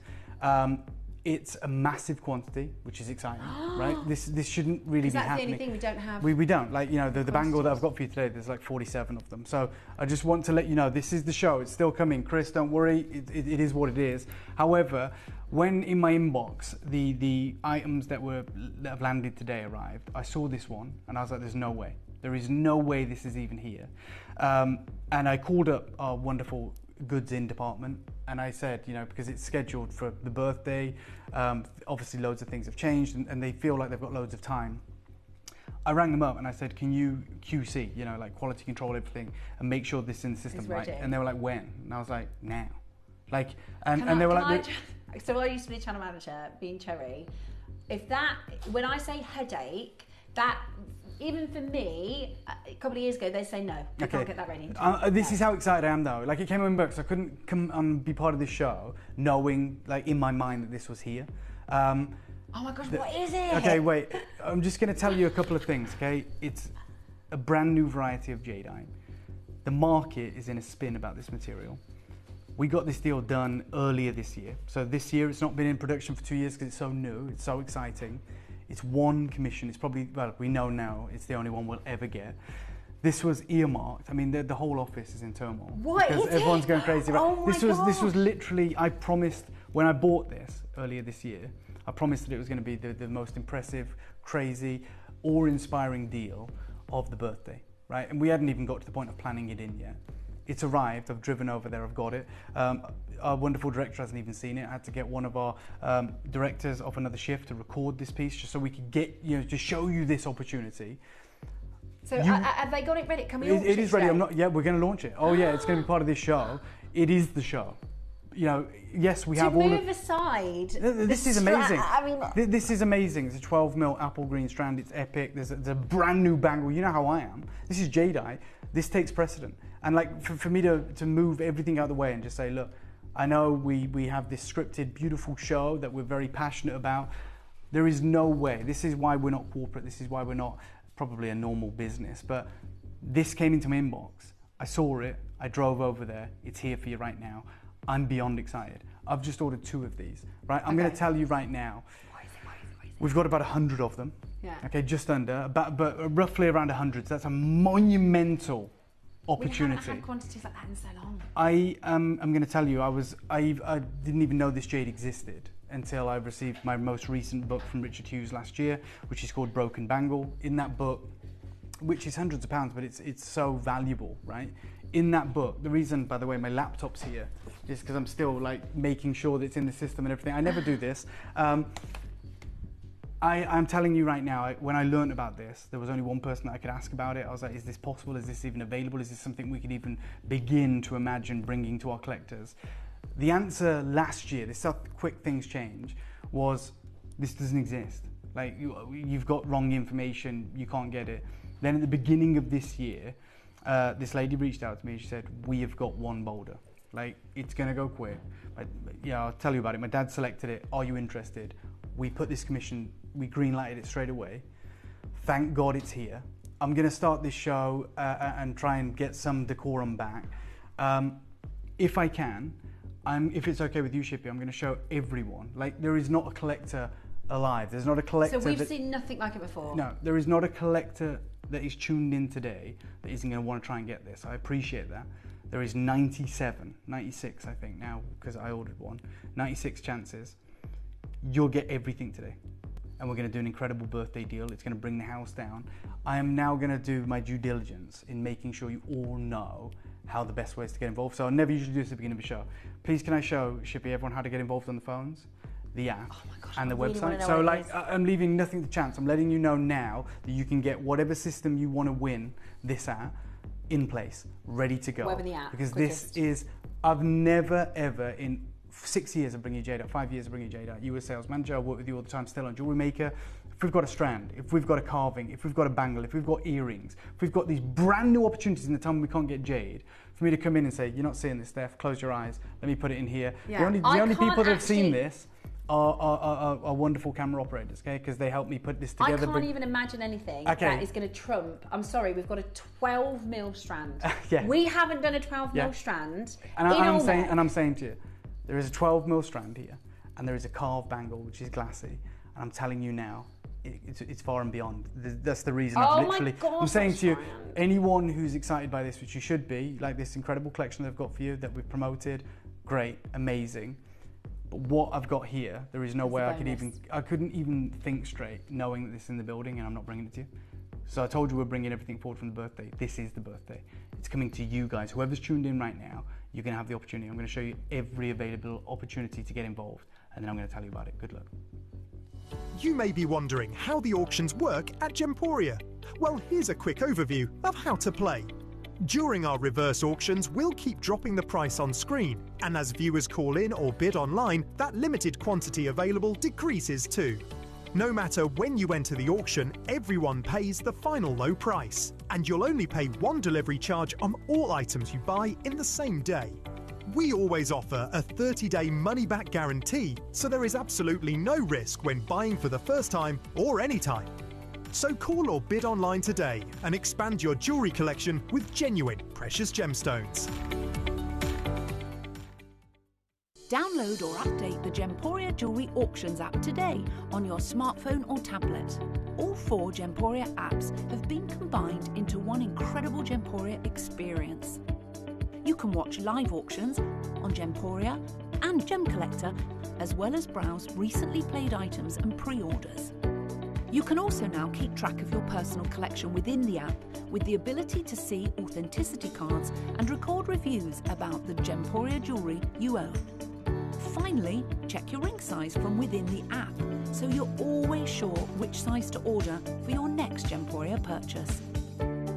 S12: It's a massive quantity, which is exciting, right? This shouldn't really be happening.
S17: That's the only thing we don't have.
S12: We don't. Like, you know, the bangle that I've got for you today, there's like 47 of them. So I just want to let you know, this is the show. It's still coming. Chris, don't worry. It is what it is. However, when in my inbox, the items that have landed today arrived, I saw this one and I was like, there's no way. There is no way this is even here. And I called up our wonderful goods in department and I said, you know, because it's scheduled for the birthday, obviously loads of things have changed and they feel like they've got loads of time. I rang them up and I said, can you QC, you know, like quality control everything and make sure this is in the system, right? And they were like, when? And I was like, now. Like, and they were like,
S17: so I used to be a channel manager, being Cherry. When I say headache, that, even for me, a couple of years ago, they say no, you can't get that ready.
S12: This is how excited I am though. Like, it came on books. I couldn't come and be part of this show knowing, like, in my mind that this was here.
S17: Oh my gosh, what is it?
S12: Okay, wait. I'm just going to tell you a couple of things, okay? It's a brand new variety of jadeite. The market is in a spin about this material. We got this deal done earlier this year. So this year, it's not been in production for 2 years because it's so new, it's so exciting. It's one commission. It's probably, well, we know now it's the only one we'll ever get. This was earmarked. I mean, the whole office is in turmoil.
S17: What
S12: because
S17: is
S12: everyone's
S17: it?
S12: going crazy about
S17: Oh
S12: this. This was literally, I promised when I bought this earlier this year, I promised that it was going to be the most impressive, crazy, awe-inspiring deal of the birthday, right? And we hadn't even got to the point of planning it in yet. It's arrived, I've driven over there, I've got it. Our wonderful director hasn't even seen it. I had to get one of our directors off another shift to record this piece just so we could get, you know, to show you this opportunity.
S17: So have they got it ready? Can we launch it?
S12: It is ready. We're going to launch it. Oh yeah, it's going to be part of this show. It is the show. You know, yes, we have all
S17: to move aside.
S12: This is amazing.
S17: I mean,
S12: this is amazing. It's a 12mm apple green strand. It's epic. There's a brand new bangle. You know how I am. This is jadeite. This takes precedent. And like for me to move everything out of the way and just say, look, I know we have this scripted, beautiful show that we're very passionate about. There is no way. This is why we're not corporate. This is why we're not probably a normal business. But this came into my inbox. I saw it. I drove over there. It's here for you right now. I'm beyond excited. I've just ordered 2 of these, right? I'm going to tell you right now. We've got about 100 of them.
S17: Yeah.
S12: Okay, just under, but roughly around 100. So that's a monumental opportunity.
S17: We haven't had quantities like that in so long.
S12: I'm going to tell you, I didn't even know this jade existed until I received my most recent book from Richard Hughes last year, which is called Broken Bangle. In that book, which is hundreds of pounds, but it's so valuable, right? In that book, the reason, by the way, my laptop's here is because I'm still like making sure that it's in the system and everything. I never do this. I'm telling you right now, when I learned about this, there was only one person that I could ask about it. I was like, is this possible? Is this even available? Is this something we could even begin to imagine bringing to our collectors? The answer last year, this is how quick things change, was this doesn't exist. Like, you've got wrong information, you can't get it. Then at the beginning of this year, this lady reached out to me and she said, we have got one boulder. Like, it's gonna go quick. Yeah, I'll tell you about it. My dad selected it. Are you interested? We put this commission, we greenlighted it straight away. Thank God it's here. I'm gonna start this show and try and get some decorum back. If I can, if it's okay with you, Shippy, I'm gonna show everyone. Like, there is not a collector alive. There's not a collector.
S17: So we've seen nothing like it before?
S12: No, there is not a collector that is tuned in today that isn't going to want to try and get this. I appreciate that. There is 96 I think now, because I ordered one. 96 chances. You'll get everything today. And we're going to do an incredible birthday deal. It's going to bring the house down. I am now going to do my due diligence in making sure you all know how the best ways to get involved. So I never usually do this at the beginning of a show. Please can I show, Shippy, everyone how to get involved on the phones? The app and the website. So like, I'm leaving nothing to chance. I'm letting you know now that you can get whatever system you want to win this at in place, ready to go.
S17: Web and the app,
S12: because
S17: quickest.
S12: this is, I've never ever in 6 years of bringing Jade out, 5 years of bringing Jade out. You were a sales manager, I work with you all the time, still on jewelry maker. if we've got a strand, if we've got a carving, if we've got a bangle, if we've got earrings, if we've got these brand new opportunities in the time we can't get jade, for me to come in and say, you're not seeing this, Steph, close your eyes, let me put it in here.
S17: Yeah.
S12: The only people that have seen this are wonderful camera operators, okay? Because they help me put this together.
S17: I can't even imagine anything that is going to trump. I'm sorry, we've got a 12 mil strand.
S12: Yeah.
S17: We haven't done a 12 mil strand.
S12: And I'm saying to you, there is a 12 mil strand here, and there is a carved bangle which is glassy, and I'm telling you now, it's far and beyond. That's the reason I'm saying to you, anyone who's excited by this, which you should be, like this incredible collection they've got for you that we've promoted, great, amazing. But what I've got here, there is no way I couldn't even think straight knowing that this is in the building and I'm not bringing it to you. So I told you we're bringing everything forward from the birthday. This is the birthday. It's coming to you guys. Whoever's tuned in right now, you're going to have the opportunity. I'm going to show you every available opportunity to get involved, and then I'm going to tell you about it. Good luck.
S3: You may be wondering how the auctions work at Gemporia. Well, here's a quick overview of how to play. During our reverse auctions, we'll keep dropping the price on screen, and as viewers call in or bid online, that limited quantity available decreases too. No matter when you enter the auction, everyone pays the final low price, and you'll only pay one delivery charge on all items you buy in the same day. We always offer a 30-day money-back guarantee, so there is absolutely no risk when buying for the first time or any time. So call or bid online today and expand your jewellery collection with genuine precious gemstones.
S9: Download or update the Gemporia Jewellery Auctions app today on your smartphone or tablet. All 4 Gemporia apps have been combined into one incredible Gemporia experience. You can watch live auctions on Gemporia and Gem Collector, as well as browse recently played items and pre-orders. You can also now keep track of your personal collection within the app with the ability to see authenticity cards and record reviews about the Gemporia jewellery you own. Finally, check your ring size from within the app so you're always sure which size to order for your next Gemporia purchase.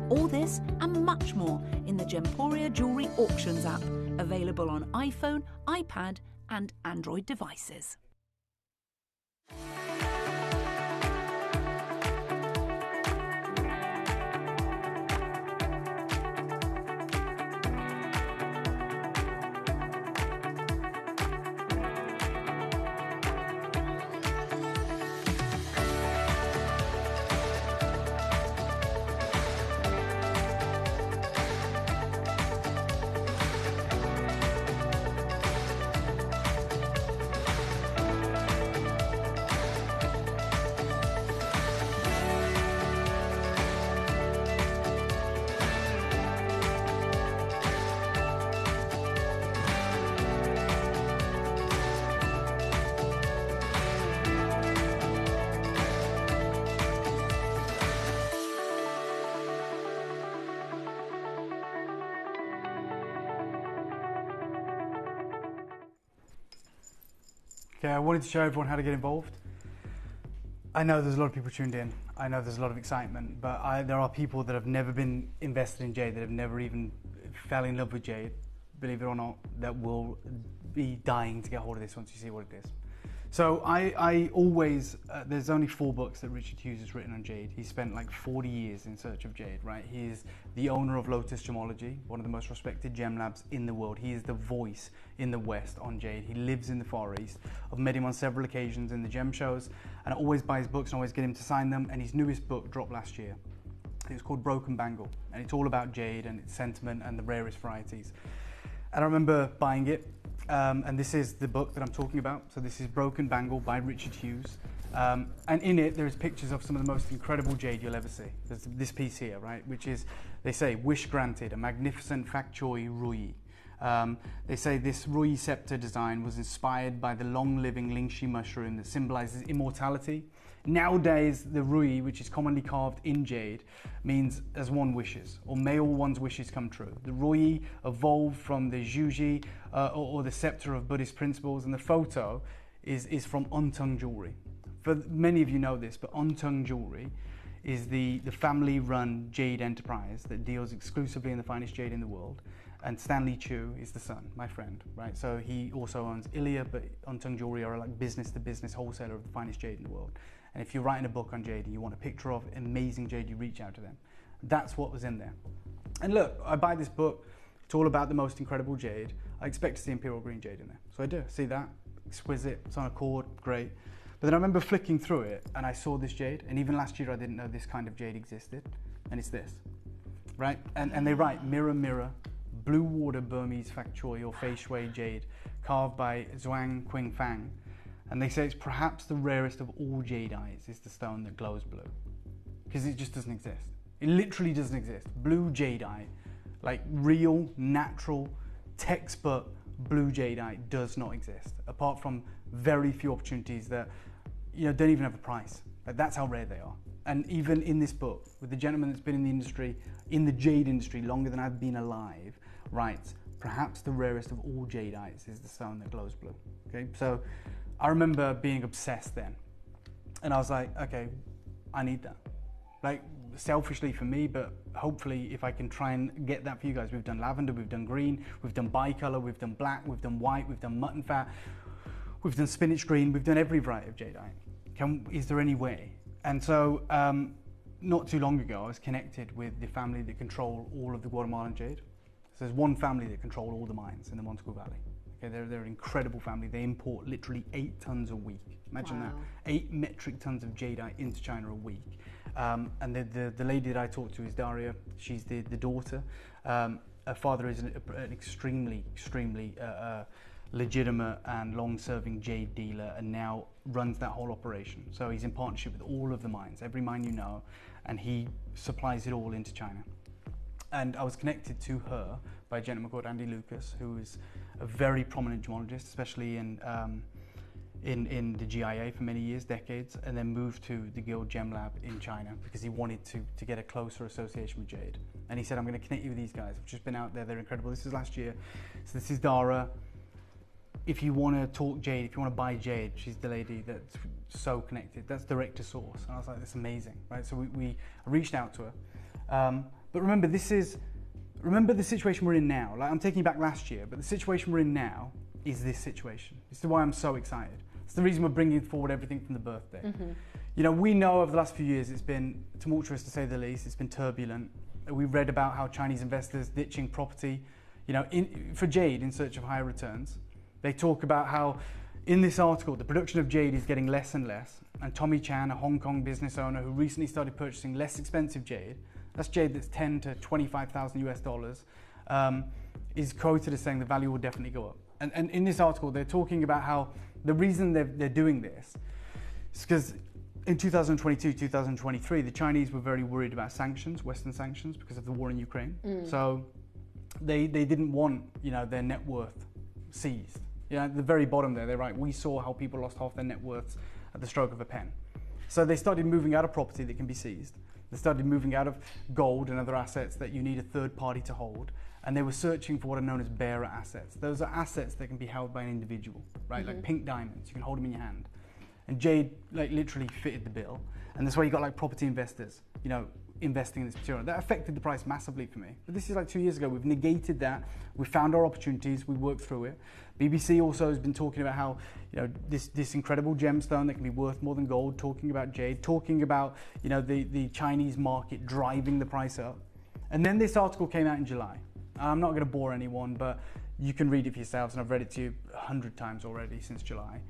S9: All this and much more in the Gemporia Jewellery Auctions app, available on iPhone, iPad and Android devices.
S12: Okay, I wanted to show everyone how to get involved. I know there's a lot of people tuned in. I know there's a lot of excitement, but there are people that have never been invested in jade, that have never even fell in love with jade, believe it or not, that will be dying to get hold of this once you see what it is. So I always, there's only 4 books that Richard Hughes has written on jade. He spent like 40 years in search of jade, right? He is the owner of Lotus Gemology, one of the most respected gem labs in the world. He is the voice in the West on jade. He lives in the Far East. I've met him on several occasions in the gem shows, and I always buy his books and always get him to sign them, and his newest book dropped last year. It's called Broken Bangle, and it's all about jade and its sentiment and the rarest varieties. And I remember buying it, and this is the book that I'm talking about. So this is Broken Bangle by Richard Hughes. And in it, there's pictures of some of the most incredible jade you'll ever see. There's this piece here, right, which is, they say, wish granted, a magnificent fac choy rui. They say this rui scepter design was inspired by the long-living lingxi mushroom that symbolizes immortality. Nowadays, the rui, which is commonly carved in jade, means as one wishes, or may all one's wishes come true. The rui evolved from the juji, or the scepter of Buddhist principles, and the photo is from Untung Jewelry. For many of you know this, but Untung Jewelry is the family-run jade enterprise that deals exclusively in the finest jade in the world. And Stanley Chu is the son, my friend, right? So he also owns Ilia, but Untung Jewelry are like business-to-business wholesaler of the finest jade in the world. And if you're writing a book on jade and you want a picture of amazing jade, you reach out to them. That's what was in there. And look, I buy this book, it's all about the most incredible jade. I expect to see imperial green jade in there. So I do, see that, exquisite, it's on a cord, great. But then I remember flicking through it and I saw this jade, and even last year I didn't know this kind of jade existed, and it's this, right? And they write, mirror, mirror, blue water Burmese fak choi or fei shui jade, carved by Zhuang Qingfang. And they say it's perhaps the rarest of all jadeite is the stone that glows blue, because it just doesn't exist. It literally doesn't exist. Blue jadeite, like real, natural, textbook blue jadeite does not exist, apart from very few opportunities that, you know, don't even have a price. Like, that's how rare they are. And even in this book, with the gentleman that's been in the industry, in the jade industry longer than I've been alive, writes, perhaps the rarest of all jadeites is the stone that glows blue. Okay, so I remember being obsessed then. And I was like, okay, I need that. Like, selfishly for me, but hopefully if I can try and get that for you guys. We've done lavender, we've done green, we've done bicolor, we've done black, we've done white, we've done mutton fat, we've done spinach green, we've done every variety of jadeite. Is there any way? And so not too long ago, I was connected with the family that control all of the Guatemalan jade. So there's one family that control all the mines in the Montego Valley. Okay, they're an incredible family. They import literally 8 tons a week. Imagine that, 8 metric tons of jadeite into China a week. And the lady that I talked to is Daria. She's the daughter. Her father is an extremely legitimate and long-serving jade dealer, and now runs that whole operation. So he's in partnership with all of the mines, every mine you know, and he supplies it all into China. And I was connected to her by a gentleman called Andy Lucas, who is a very prominent gemologist, especially in the GIA for many years, decades, and then moved to the Guild Gem Lab in China because he wanted to get a closer association with jade. And he said, I'm going to connect you with these guys. I've just been out there, they're incredible. This is last year. So this is Dara. If you want to talk jade, if you want to buy jade, she's the lady that's so connected. That's direct to source. And I was like, that's amazing, right? So I reached out to her. But remember, remember the situation we're in now. Like, I'm taking you back last year, but the situation we're in now is this situation. This is why I'm so excited. It's the reason we're bringing forward everything from the birthday. Mm-hmm. You know, we know over the last few years it's been tumultuous, to say the least. It's been turbulent. We've read about how Chinese investors ditching property, you know, for jade in search of higher returns. They talk about how, in this article, the production of jade is getting less and less. And Tommy Chan, a Hong Kong business owner who recently started purchasing less expensive jade, that's jade that's 10 to 25,000 US dollars, is quoted as saying the value will definitely go up. And in this article, they're talking about how the reason they're doing this is because in 2022, 2023, the Chinese were very worried about sanctions, Western sanctions, because of the war in Ukraine. So they didn't want, you know, their net worth seized. You know, at the very bottom there, they're right, we saw how people lost half their net worths at the stroke of a pen. So they started moving out of property that can be seized. They started moving out of gold and other assets that you need a third party to hold. And they were searching for what are known as bearer assets. Those are assets that can be held by an individual, right? Like pink diamonds, you can hold them in your hand. And jade, like, literally fitted the bill. And that's why you got like property investors, you know, investing in this material. That affected the price massively for me. But this is like 2 years ago. We've negated that. We found our opportunities. We worked through it. BBC also has been talking about how, you know, this incredible gemstone that can be worth more than gold, talking about jade, talking about, you know, the Chinese market driving the price up. And then this article came out in July. I'm not going to bore anyone, but you can read it for yourselves, and I've read it to you 100 times already since July.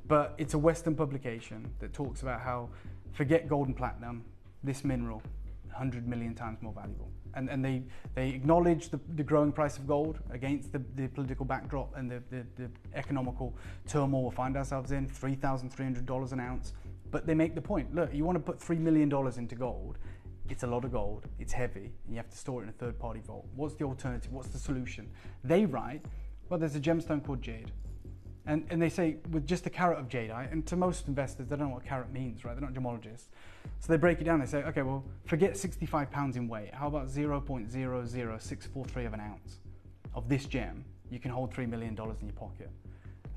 S12: But it's a Western publication that talks about how, forget gold and platinum, this mineral, 100 million times more valuable. And they acknowledge the growing price of gold against the political backdrop and the economical turmoil we find ourselves in, $3,300 an ounce. But they make the point, look, you want to put $3 million into gold, it's a lot of gold, it's heavy, and you have to store it in a third-party vault. What's the alternative? What's the solution? They write, well, there's a gemstone called jade. And they say, with just a carat of jadeite, and to most investors, they don't know what a carat means, right? They're not gemologists. So they break it down. They say, okay, well, forget 65 pounds in weight. How about 0.00643 of an ounce of this gem? You can hold $3 million in your pocket.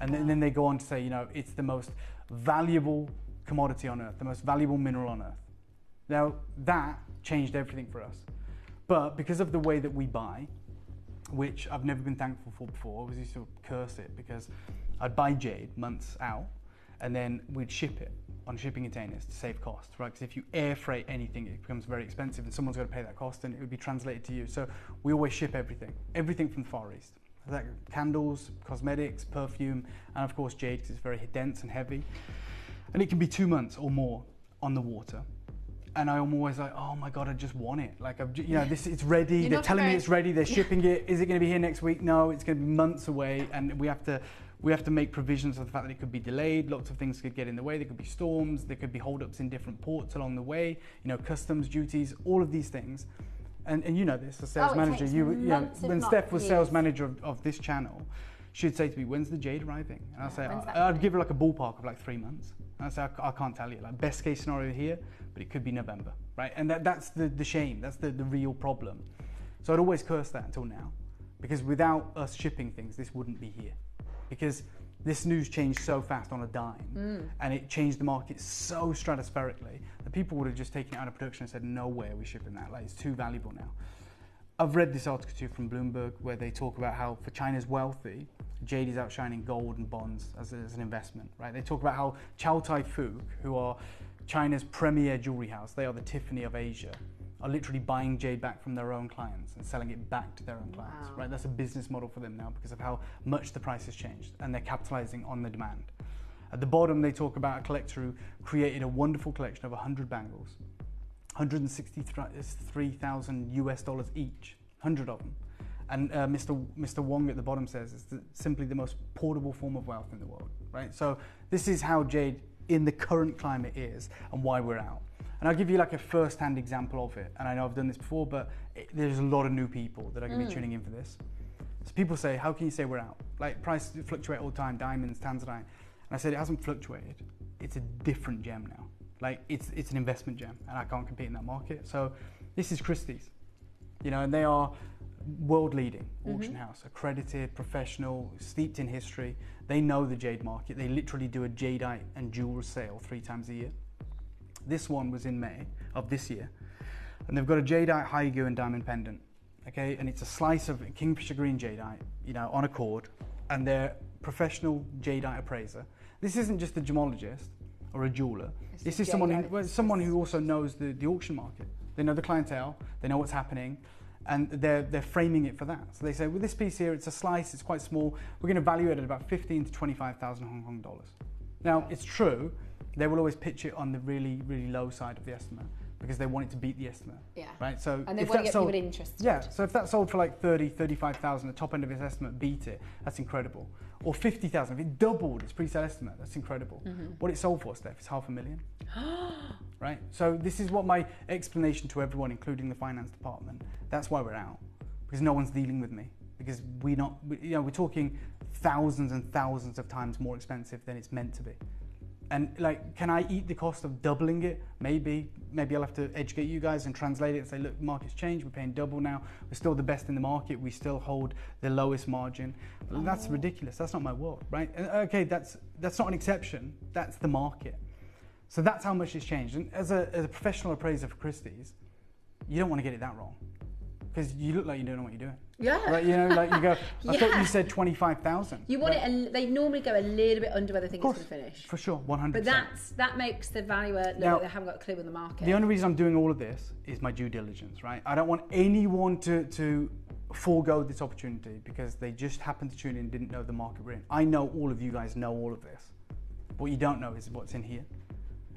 S12: And then they go on to say, you know, it's the most valuable commodity on earth, the most valuable mineral on earth. Now, that changed everything for us. But because of the way that we buy, which I've never been thankful for before, I always used to curse it because I'd buy jade months out and then we'd ship it. on shipping containers to save costs, right? Because if you air freight anything, it becomes very expensive and someone's got to pay that cost and it would be translated to you. So we always ship everything from the Far East. Like candles, cosmetics, perfume, and of course jade, because it's very dense and heavy. And it can be 2 months or more on the water. And I'm always like, oh my God, I just want it. Like, it's ready. They're telling me it's ready. They're shipping it. Is it going to be here next week? No, it's going to be months away. And we have to make provisions for the fact that it could be delayed. Lots of things could get in the way. There could be storms. There could be holdups in different ports along the way. Customs duties, all of these things. And you know this, as sales manager. When Steph was sales manager of this channel, she'd say to me, "When's the jade arriving?" And I'd say, I'd give her like a ballpark of like 3 months. And I'd say, I can't tell you. Like best case scenario here, but it could be November, right? And that's the shame. That's the real problem. So I'd always curse that until now, because without us shipping things, this wouldn't be here. Because this news changed so fast on a dime, and it changed the market so stratospherically that people would have just taken it out of production and said, no way are we shipping that, like it's too valuable now. I've read this article too from Bloomberg where they talk about how for China's wealthy, jade is outshining gold and bonds as an investment, right? They talk about how Chow Tai Fook, who are China's premier jewelry house, they are the Tiffany of Asia, are literally buying jade back from their own clients and selling it back to their own clients, right? That's a business model for them now because of how much the price has changed, and they're capitalizing on the demand. At the bottom, they talk about a collector who created a wonderful collection of 100 bangles, $163,000 US each, 100 of them. And Mr. Wong at the bottom says it's simply the most portable form of wealth in the world, right? So this is how jade in the current climate is and why we're out. And I'll give you like a first-hand example of it. And I know I've done this before, but there's a lot of new people that are going to be tuning in for this. So people say, how can you say we're out? Like prices fluctuate all the time, diamonds, Tanzanite. And I said, it hasn't fluctuated. It's a different gem now. Like it's an investment gem and I can't compete in that market. So this is Christie's, and they are world-leading auction house, accredited, professional, steeped in history. They know the jade market. They literally do a jadeite and jewel sale 3 times a year. This one was in May of this year, and they've got a jadeite Huggy and diamond pendant, okay, and it's a slice of kingfisher green jadeite, on a cord, and they're professional jadeite appraiser. This isn't just a gemologist or a jeweler. This is someone who also knows the auction market. They know the clientele, they know what's happening, and they're framing it for that. So they say, with this piece here, it's a slice, it's quite small. We're going to value it at about 15 to 25,000 Hong Kong dollars. Now, it's true. They will always pitch it on the really, really low side of the estimate because they want it to beat the estimate. Yeah. Right. So
S1: and they want to get people interested.
S12: Yeah. So if that sold for like 30, 35,000, the top end of its estimate beat it, that's incredible. Or 50,000, if it doubled its pre-sale estimate, that's incredible. What it sold for, Steph, is $500,000. Right. So this is what my explanation to everyone, including the finance department. That's why we're out, because no one's dealing with me. Because we're talking thousands and thousands of times more expensive than it's meant to be. And like, can I eat the cost of doubling it? Maybe I'll have to educate you guys and translate it and say, look, the market's changed, we're paying double now. We're still the best in the market. We still hold the lowest margin. But that's ridiculous. That's not my world, right? And, okay, that's not an exception. That's the market. So that's how much it's changed. And as a professional appraiser for Christie's, you don't want to get it that wrong. Because you look like you don't know what you're doing.
S17: Yeah.
S12: Like, like you go, I thought you said 25,000.
S17: You want it, they normally go a little bit under where they think it's going to finish.
S12: For sure, 100%.
S17: But that makes the valuer look like they haven't got a clue in the market.
S12: The only reason I'm doing all of this is my due diligence, right? I don't want anyone to forego this opportunity because they just happened to tune in and didn't know the market we're in. I know all of you guys know all of this. What you don't know is what's in here.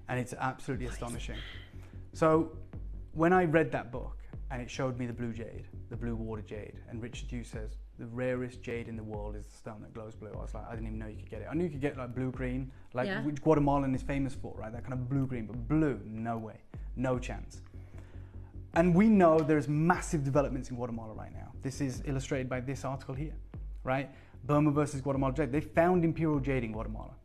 S12: And it's absolutely astonishing. So when I read that book, and it showed me the blue jade, the blue water jade. And Richard Hughes says, the rarest jade in the world is the stone that glows blue. I was like, I didn't even know you could get it. I knew you could get like blue-green, which Guatemalan is famous for, right? That kind of blue-green, but blue, no way, no chance. And we know there's massive developments in Guatemala right now. This is illustrated by this article here, right? Burma versus Guatemala jade. They found imperial jade in Guatemala.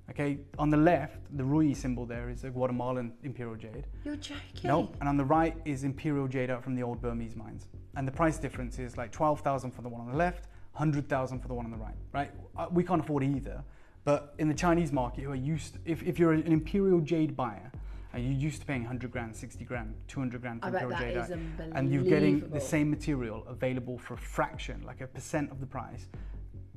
S12: Okay, on the left, the Rui symbol there is a Guatemalan imperial jade.
S17: You're joking?
S12: Nope. And on the right is imperial jade out from the old Burmese mines. And the price difference is like 12,000 for the one on the left, 100,000 for the one on the right. Right? We can't afford either. But in the Chinese market, who are used, if you're an imperial jade buyer, and you're used to paying 100 grand, 60 grand, 200 grand for imperial jade, and you're getting the same material available for a fraction, like 1% of the price,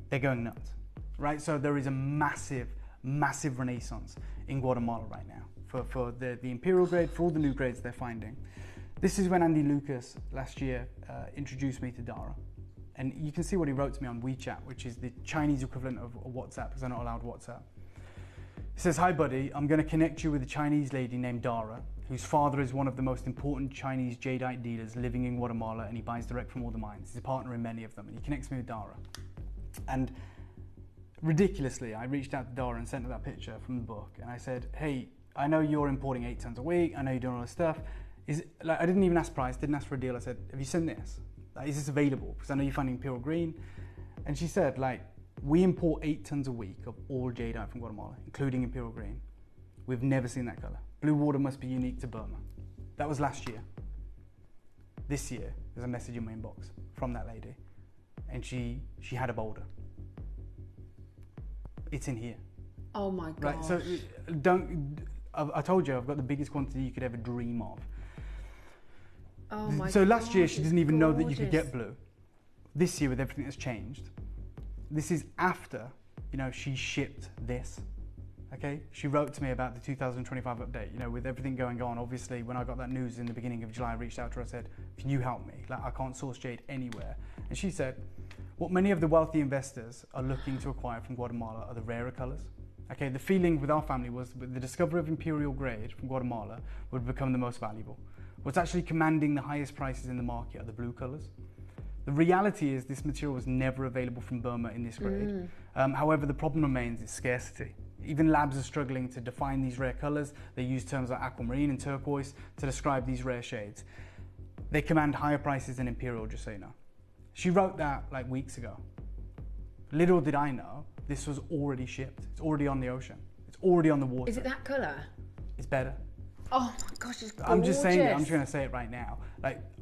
S12: they're going nuts. Right? So there is a massive massive renaissance in Guatemala right now for the imperial grade, for all the new grades they're finding. This is when Andy Lucas last year introduced me to Dara. And you can see what he wrote to me on WeChat, which is the Chinese equivalent of WhatsApp, because I'm not allowed WhatsApp. He says, "Hi buddy, I'm going to connect you with a Chinese lady named Dara, whose father is one of the most important Chinese jadeite dealers living in Guatemala, and he buys direct from all the mines. He's a partner in many of them, and he connects me with Dara." And ridiculously, I reached out to Dara and sent her that picture from the book, and I said, "Hey, I know you're importing 8 tons a week, I know you're doing all this stuff. I didn't even ask price, didn't ask for a deal. I said, have you seen this? Is this available? Because I know you're finding imperial green." And she said, we import 8 tons a week of all jadeite from Guatemala, including imperial green. We've never seen that color. Blue water must be unique to Burma. That was last year. This year, there's a message in my inbox from that lady, and she had a boulder. It's in here.
S17: Oh my God.
S12: Right, so I told you, I've got the biggest quantity you could ever dream of.
S17: Oh my
S12: so last year, she didn't even know that you could
S17: gorgeous.
S12: get blue. This year, with everything that's changed, this is after, she shipped this. Okay, she wrote to me about the 2025 update. With everything going on, obviously, when I got that news in the beginning of July, I reached out to her. I said, "Can you help me? I can't source jade anywhere." And she said, "What many of the wealthy investors are looking to acquire from Guatemala are the rarer colors." Okay, the feeling with our family was that the discovery of imperial grade from Guatemala would become the most valuable. What's actually commanding the highest prices in the market are the blue colors. The reality is this material was never available from Burma in this grade. However, the problem remains is scarcity. Even labs are struggling to define these rare colors. They use terms like aquamarine and turquoise to describe these rare shades. They command higher prices than imperial, just so you know. She wrote that weeks ago. Little did I know, this was already shipped. It's already on the ocean. It's already on the water.
S17: Is it that colour?
S12: It's better.
S17: Oh my gosh, it's gorgeous.
S12: I'm just saying it. I'm just going to say it right now.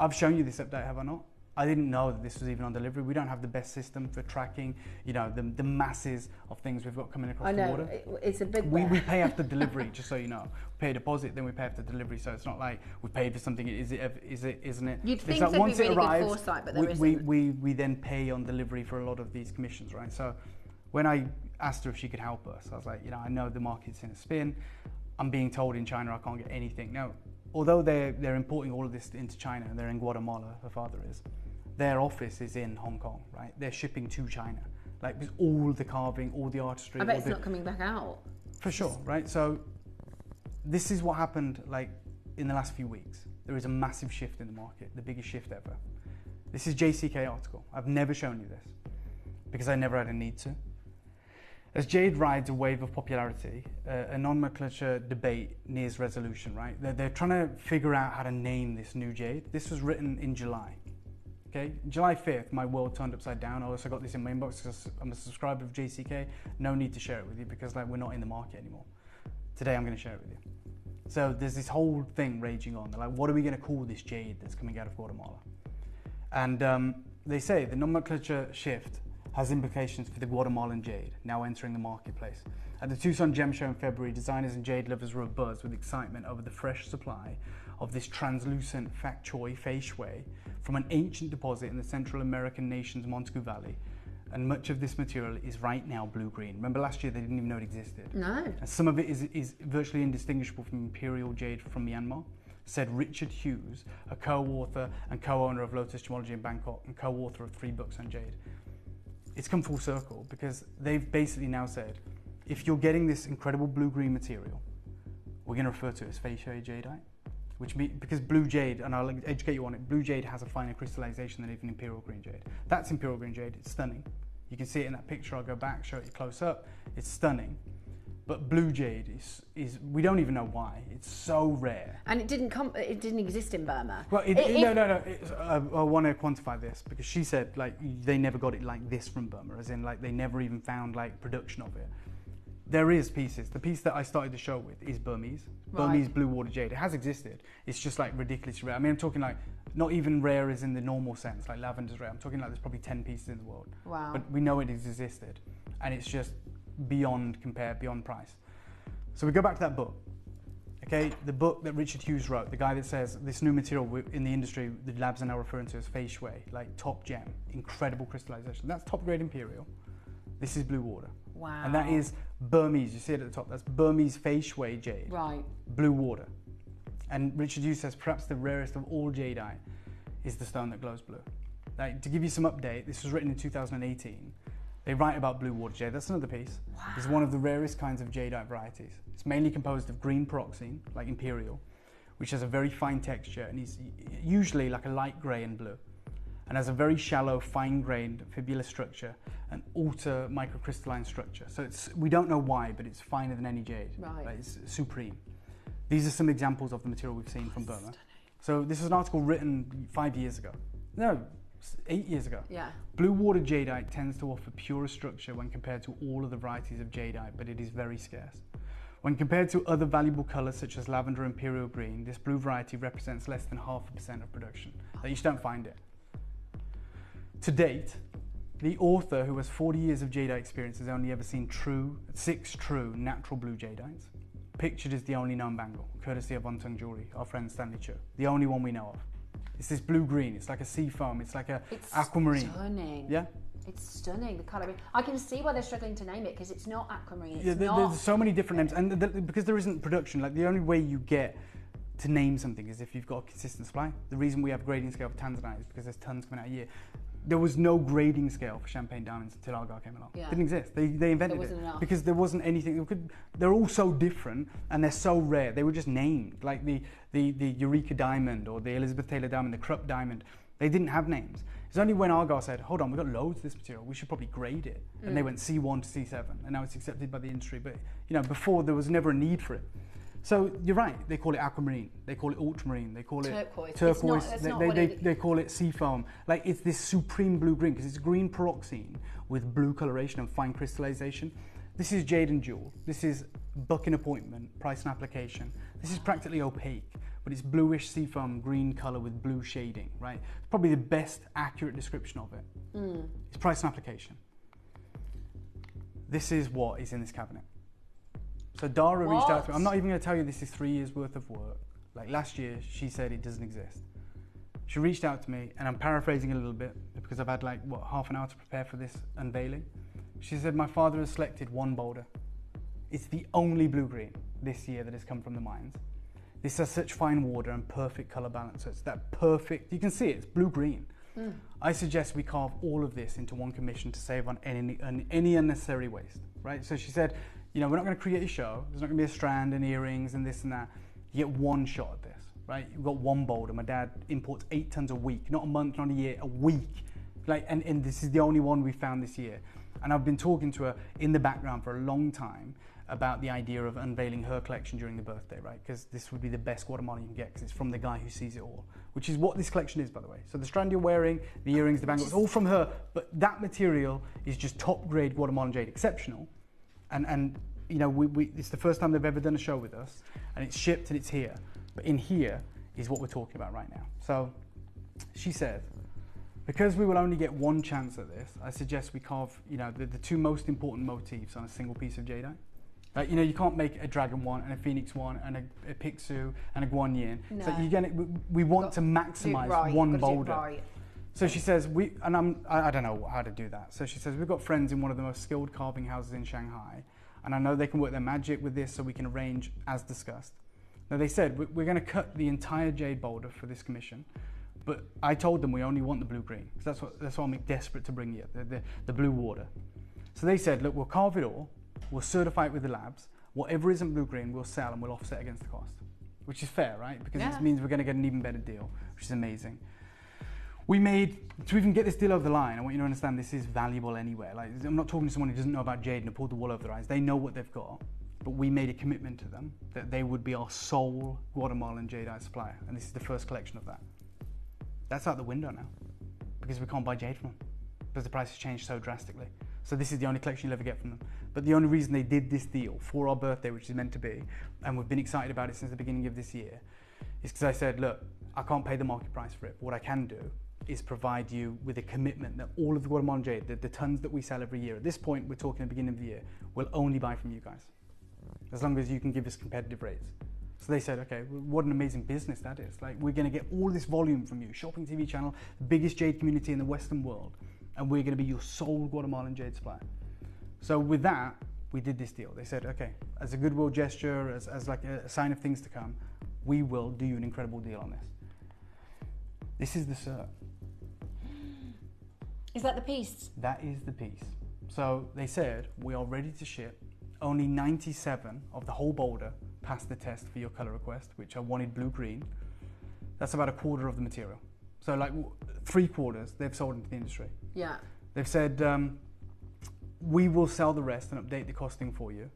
S12: I've shown you this update, have I not? I didn't know that this was even on delivery. We don't have the best system for tracking, the masses of things we've got coming across the water.
S17: It's a big
S12: we pay after delivery, just so you know. We pay a deposit, then we pay after delivery. So it's not like we paid for something. Isn't it?
S17: You'd think there'd be really good foresight, but there isn't.
S12: We then pay on delivery for a lot of these commissions, right? So when I asked her if she could help us, I was like, I know the market's in a spin. I'm being told in China I can't get anything. Now, although they're importing all of this into China, and they're in Guatemala, her father is, their office is in Hong Kong, right? They're shipping to China. With all the carving, all the artistry.
S17: I bet it's not coming back out.
S12: For sure, right? So this is what happened in the last few weeks. There is a massive shift in the market, the biggest shift ever. This is JCK article. I've never shown you this because I never had a need to. As jade rides a wave of popularity, a nomenclature debate nears resolution, right? They're trying to figure out how to name this new jade. This was written in July. Okay, July 5th, my world turned upside down. I also got this in my inbox because I'm a subscriber of JCK. No need to share it with you because we're not in the market anymore. Today I'm going to share it with you. So there's this whole thing raging on. They're like, what are we going to call this jade that's coming out of Guatemala? And they say the nomenclature shift has implications for the Guatemalan jade, now entering the marketplace. At the Tucson Gem Show in February, designers and jade lovers were abuzz with excitement over the fresh supply of this translucent fak choi fei shui from an ancient deposit in the Central American nation's Montego Valley. And much of this material is right now blue-green. Remember last year they didn't even know it existed.
S17: No.
S12: And some of it is virtually indistinguishable from imperial jade from Myanmar, said Richard Hughes, a co-author and co-owner of Lotus Gemology in Bangkok and co-author of 3 books on jade. It's come full circle because they've basically now said, if you're getting this incredible blue-green material, we're going to refer to it as fei shui jadeite. Because blue jade, and I'll educate you on it, blue jade has a finer crystallization than even imperial green jade. That's imperial green jade, it's stunning. You can see it in that picture, I'll go back, show it close up, it's stunning. But blue jade is we don't even know why, it's so rare.
S17: And it didn't exist in Burma?
S12: Well, no, I want to quantify this because she said they never got it like this from Burma, as in they never even found production of it. There is pieces. The piece that I started the show with is Burmese.
S17: Right.
S12: Burmese blue water jade. It has existed. It's just ridiculously rare. I mean, I'm talking not even rare as in the normal sense, like lavender's rare. I'm talking there's probably 10 pieces in the world.
S17: Wow.
S12: But we know it has existed. And it's just beyond price. So we go back to that book. Okay, the book that Richard Hughes wrote, the guy that says this new material in the industry, the labs are now referring to as fei shui, top gem, incredible crystallization. That's top grade imperial. This is blue water.
S17: Wow.
S12: And that is Burmese. You see it at the top. That's Burmese fei shui jade.
S17: Right.
S12: Blue water. And Richard Hughes says perhaps the rarest of all jadeite is the stone that glows blue. Like, to give you some update, this was written in 2018. They write about blue water jade. That's another piece. Wow. It's one of the rarest kinds of jadeite varieties. It's mainly composed of green pyroxene, like imperial, which has a very fine texture and is usually like a light grey and blue, and has a very shallow, fine-grained fibular structure and alter microcrystalline structure. So we don't know why, but it's finer than any jade.
S17: Right.
S12: Like, it's supreme. These are some examples of the material we've seen from Burma. So this is an article written 5 years ago. No, 8 years ago.
S17: Yeah.
S12: Blue water jadeite tends to offer purer structure when compared to all of the varieties of jadeite, but it is very scarce. When compared to other valuable colours such as lavender and imperial green, this blue variety represents less than 0.5% of production. Like, you just don't find it. To date, the author, who has 40 years of jadeite experience, has only ever seen 6 true natural blue jadeites. Pictured is the only known bangle, courtesy of Ontong Jewelry, our friend Stanley Chu. The only one we know of. It's this blue-green, it's like a sea foam, it's like a aquamarine.
S17: Stunning.
S12: Yeah?
S17: It's stunning, the colour. I can see why they're struggling to name it, because it's not aquamarine.
S12: Yeah, there's so many different names, and because there isn't production, like the only way you get to name something is if you've got a consistent supply. The reason we have a grading scale for Tanzanite is because there's tons coming out a year. There was no grading scale for champagne diamonds until Agate came along.
S17: Yeah.
S12: It didn't exist. They invented it because there wasn't anything. They're all so different and they're so rare. They were just named, like the Eureka diamond or the Elizabeth Taylor diamond, the Krupp diamond. They didn't have names. It's only when Agate said, "Hold on, we've got loads of this material. We should probably grade it," and they went C1 to C7, and now it's accepted by the industry. But before there was never a need for it. So you're right, they call it aquamarine, they call it ultramarine, they call it turquoise, they call it sea foam. Like, it's this supreme blue-green because it's green pyroxene with blue coloration and fine crystallization. This is jade and jewel, this is booking appointment, price and application. This is practically opaque, but it's bluish sea foam green color with blue shading, right? It's probably the best accurate description of it. It's price and application. This is what is in this cabinet. So Dara reached out to me. I'm not even going to tell you this is 3 years worth of work. Like, last year, she said it doesn't exist. She reached out to me, and I'm paraphrasing a little bit because I've had half an hour to prepare for this unveiling. She said, my father has selected one boulder. It's the only blue-green this year that has come from the mines. This has such fine water and perfect color balance. So it's that perfect, you can see it, it's blue-green. I suggest we carve all of this into one commission to save on any unnecessary waste, right? So she said, we're not going to create a show. There's not going to be a strand and earrings and this and that. You get one shot at this, right? You've got one boulder. My dad imports 8 tons a week, not a month, not a year, a week. And this is the only one we found this year. And I've been talking to her in the background for a long time about the idea of unveiling her collection during the birthday, right? Because this would be the best Guatemalan you can get because it's from the guy who sees it all, which is what this collection is, by the way. So the strand you're wearing, the earrings, the bangle, it's all from her. But that material is just top grade Guatemalan jade, exceptional. And it's the first time they've ever done a show with us, and it's shipped and it's here. But in here is what we're talking about right now. So she said, because we will only get one chance at this, I suggest we carve, the 2 most important motifs on a single piece of jadeite. Like, you can't make a dragon one and a phoenix one and a pixu and a guan yin. No. So we want to maximize one boulder. So she says, I don't know how to do that. So she says, we've got friends in one of the most skilled carving houses in Shanghai, and I know they can work their magic with this so we can arrange as discussed. Now they said, we're going to cut the entire jade boulder for this commission, but I told them we only want the blue-green, because that's what I'm desperate to bring you, the blue water. So they said, look, we'll carve it all, we'll certify it with the labs, whatever isn't blue-green we'll sell and we'll offset against the cost, which is fair, right? Because it means we're going to get an even better deal, which is amazing. To even get this deal over the line, I want you to understand this is valuable anywhere. Like, I'm not talking to someone who doesn't know about jade and pulled the wool over their eyes. They know what they've got, but we made a commitment to them that they would be our sole Guatemalan jadeite supplier, and this is the first collection of that. That's out the window now, because we can't buy jade from them, because the price has changed so drastically. So this is the only collection you'll ever get from them. But the only reason they did this deal for our birthday, which is meant to be, and we've been excited about it since the beginning of this year, is because I said, look, I can't pay the market price for it, but what I can do is provide you with a commitment that all of the Guatemalan jade, the tons that we sell every year, at this point, we're talking at the beginning of the year, we'll only buy from you guys, as long as you can give us competitive rates. So they said, okay, well, what an amazing business that is. Like, we're going to get all this volume from you, Shopping TV channel, the biggest jade community in the Western world, and we're going to be your sole Guatemalan jade supplier. So with that, we did this deal. They said, okay, as a goodwill gesture, as like a sign of things to come, we will do you an incredible deal on this. This is the cert.
S17: Is that the piece?
S12: That is the piece. So they said, we are ready to ship. Only 97 of the whole boulder passed the test for your color request, which I wanted blue-green. That's about a quarter of the material. So like 3/4 they've sold into the industry.
S17: Yeah.
S12: They've said, we will sell the rest and update the costing for you.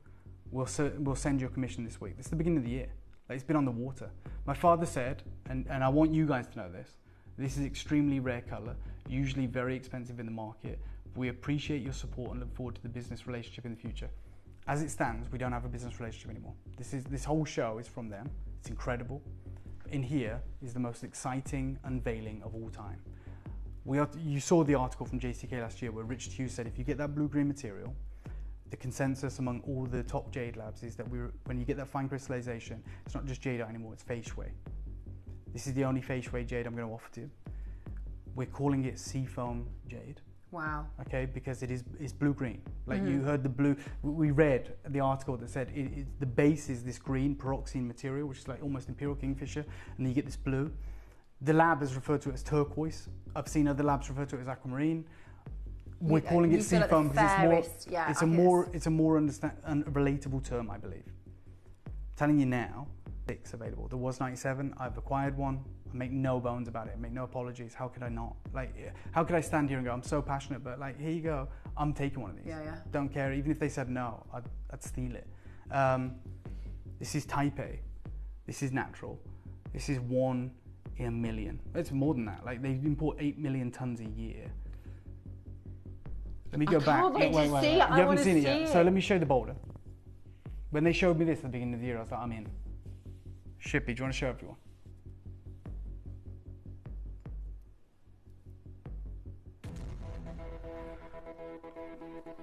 S12: We'll send you a commission this week. This is the beginning of the year. Like, it's been on the water. My father said, and I want you guys to know this is extremely rare color, usually very expensive in the market. We appreciate your support and look forward to the business relationship in the future. As it stands, we don't have a business relationship anymore. This whole show is from them. It's incredible. In here is the most exciting unveiling of all time. You saw the article from JCK last year where Richard Hughes said if you get that blue-green material, the consensus among all the top jade labs is that when you get that fine crystallization, it's not just jadeite anymore, it's fei shui. This is the only fei shui jade I'm going to offer to you. We're calling it seafoam jade.
S17: Wow. Okay,
S12: because it's blue-green. Like you heard the blue, we read the article that said the base is this green peroxine material, which is like almost imperial kingfisher, and then you get this blue. The lab has referred to it as turquoise. I've seen other labs refer to it as aquamarine. We're calling it seafoam because it's a more relatable term, I believe. I'm telling you now, 6 available. There was 97. I've acquired one. I make no bones about it. I make no apologies. How could I not? Like, how could I stand here and go, I'm so passionate, but like, here you go. I'm taking one of these.
S17: Yeah.
S12: Don't care. Even if they said no, I'd steal it. This is type A. This is natural. This is 1 in a million. It's more than that. Like, they import 8 million tons a year. Let me go back.
S17: Wait.
S12: You haven't seen it yet. So let me show you the boulder. When they showed me this at the beginning of the year, I was like, I'm in. Shippy, do you want to show everyone?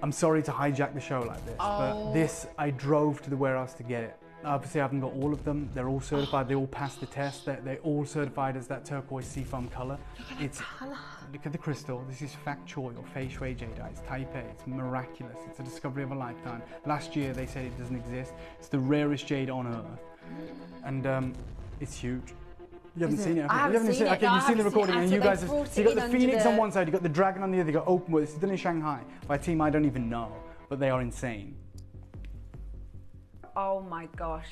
S12: I'm sorry to hijack the show like this, but this, I drove to the warehouse to get it. Obviously, I haven't got all of them. They're all certified. They all passed the test. They're all certified as that turquoise seafoam color. Look at the crystal. This is factoid or fei shui jadeite. It's type A. It's miraculous. It's a discovery of a lifetime. Last year, they said it doesn't exist. It's the rarest jade on earth. And it's huge. You haven't seen it? Okay.
S17: I haven't seen it.
S12: Okay,
S17: No,
S12: you've seen the recording, and you guys have.
S17: So
S12: You got the phoenix on one side, you got the dragon on the other, you got Opal. This is done in Shanghai by a team I don't even know, but they are insane.
S16: Oh my gosh.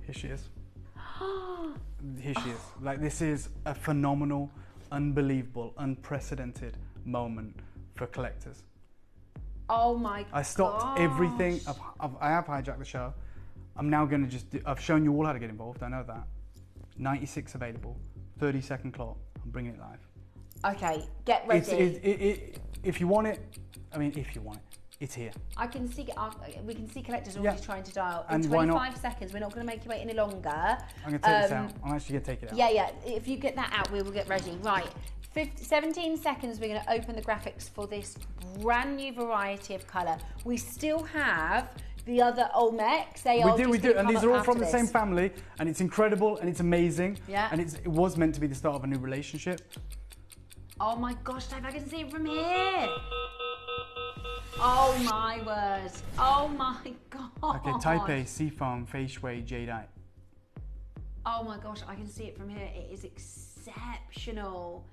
S12: Here she is. Here she is. Like, this is a phenomenal, unbelievable, unprecedented moment for collectors.
S16: Oh my god.
S12: I stopped everything. I have hijacked the show. I'm now going to I've shown you all how to get involved. I know that. 96 available. 30-second clock. I'm bringing it live.
S17: Okay, get ready.
S12: If you want it, it's here.
S17: I can see. We can see collectors already trying to dial. In
S12: And
S17: 25 seconds, we're not going to make you wait any longer.
S12: I'm going to take this out. I'm actually going to take it out.
S17: Yeah. If you get that out, we will get ready. Right. 17 seconds, we're going to open the graphics for this brand new variety of colour. We still have the other Olmecs.
S12: We do, and these are all from the same family, and it's incredible and it's amazing.
S17: Yeah.
S12: And it was meant to be the start of a new relationship.
S17: Oh my gosh, Dave, I can see it from here. Oh my word. Oh my god.
S12: Okay, type A, seafoam, fei shui, jadeite.
S17: Oh my gosh, I can see it from here. It is exceptional.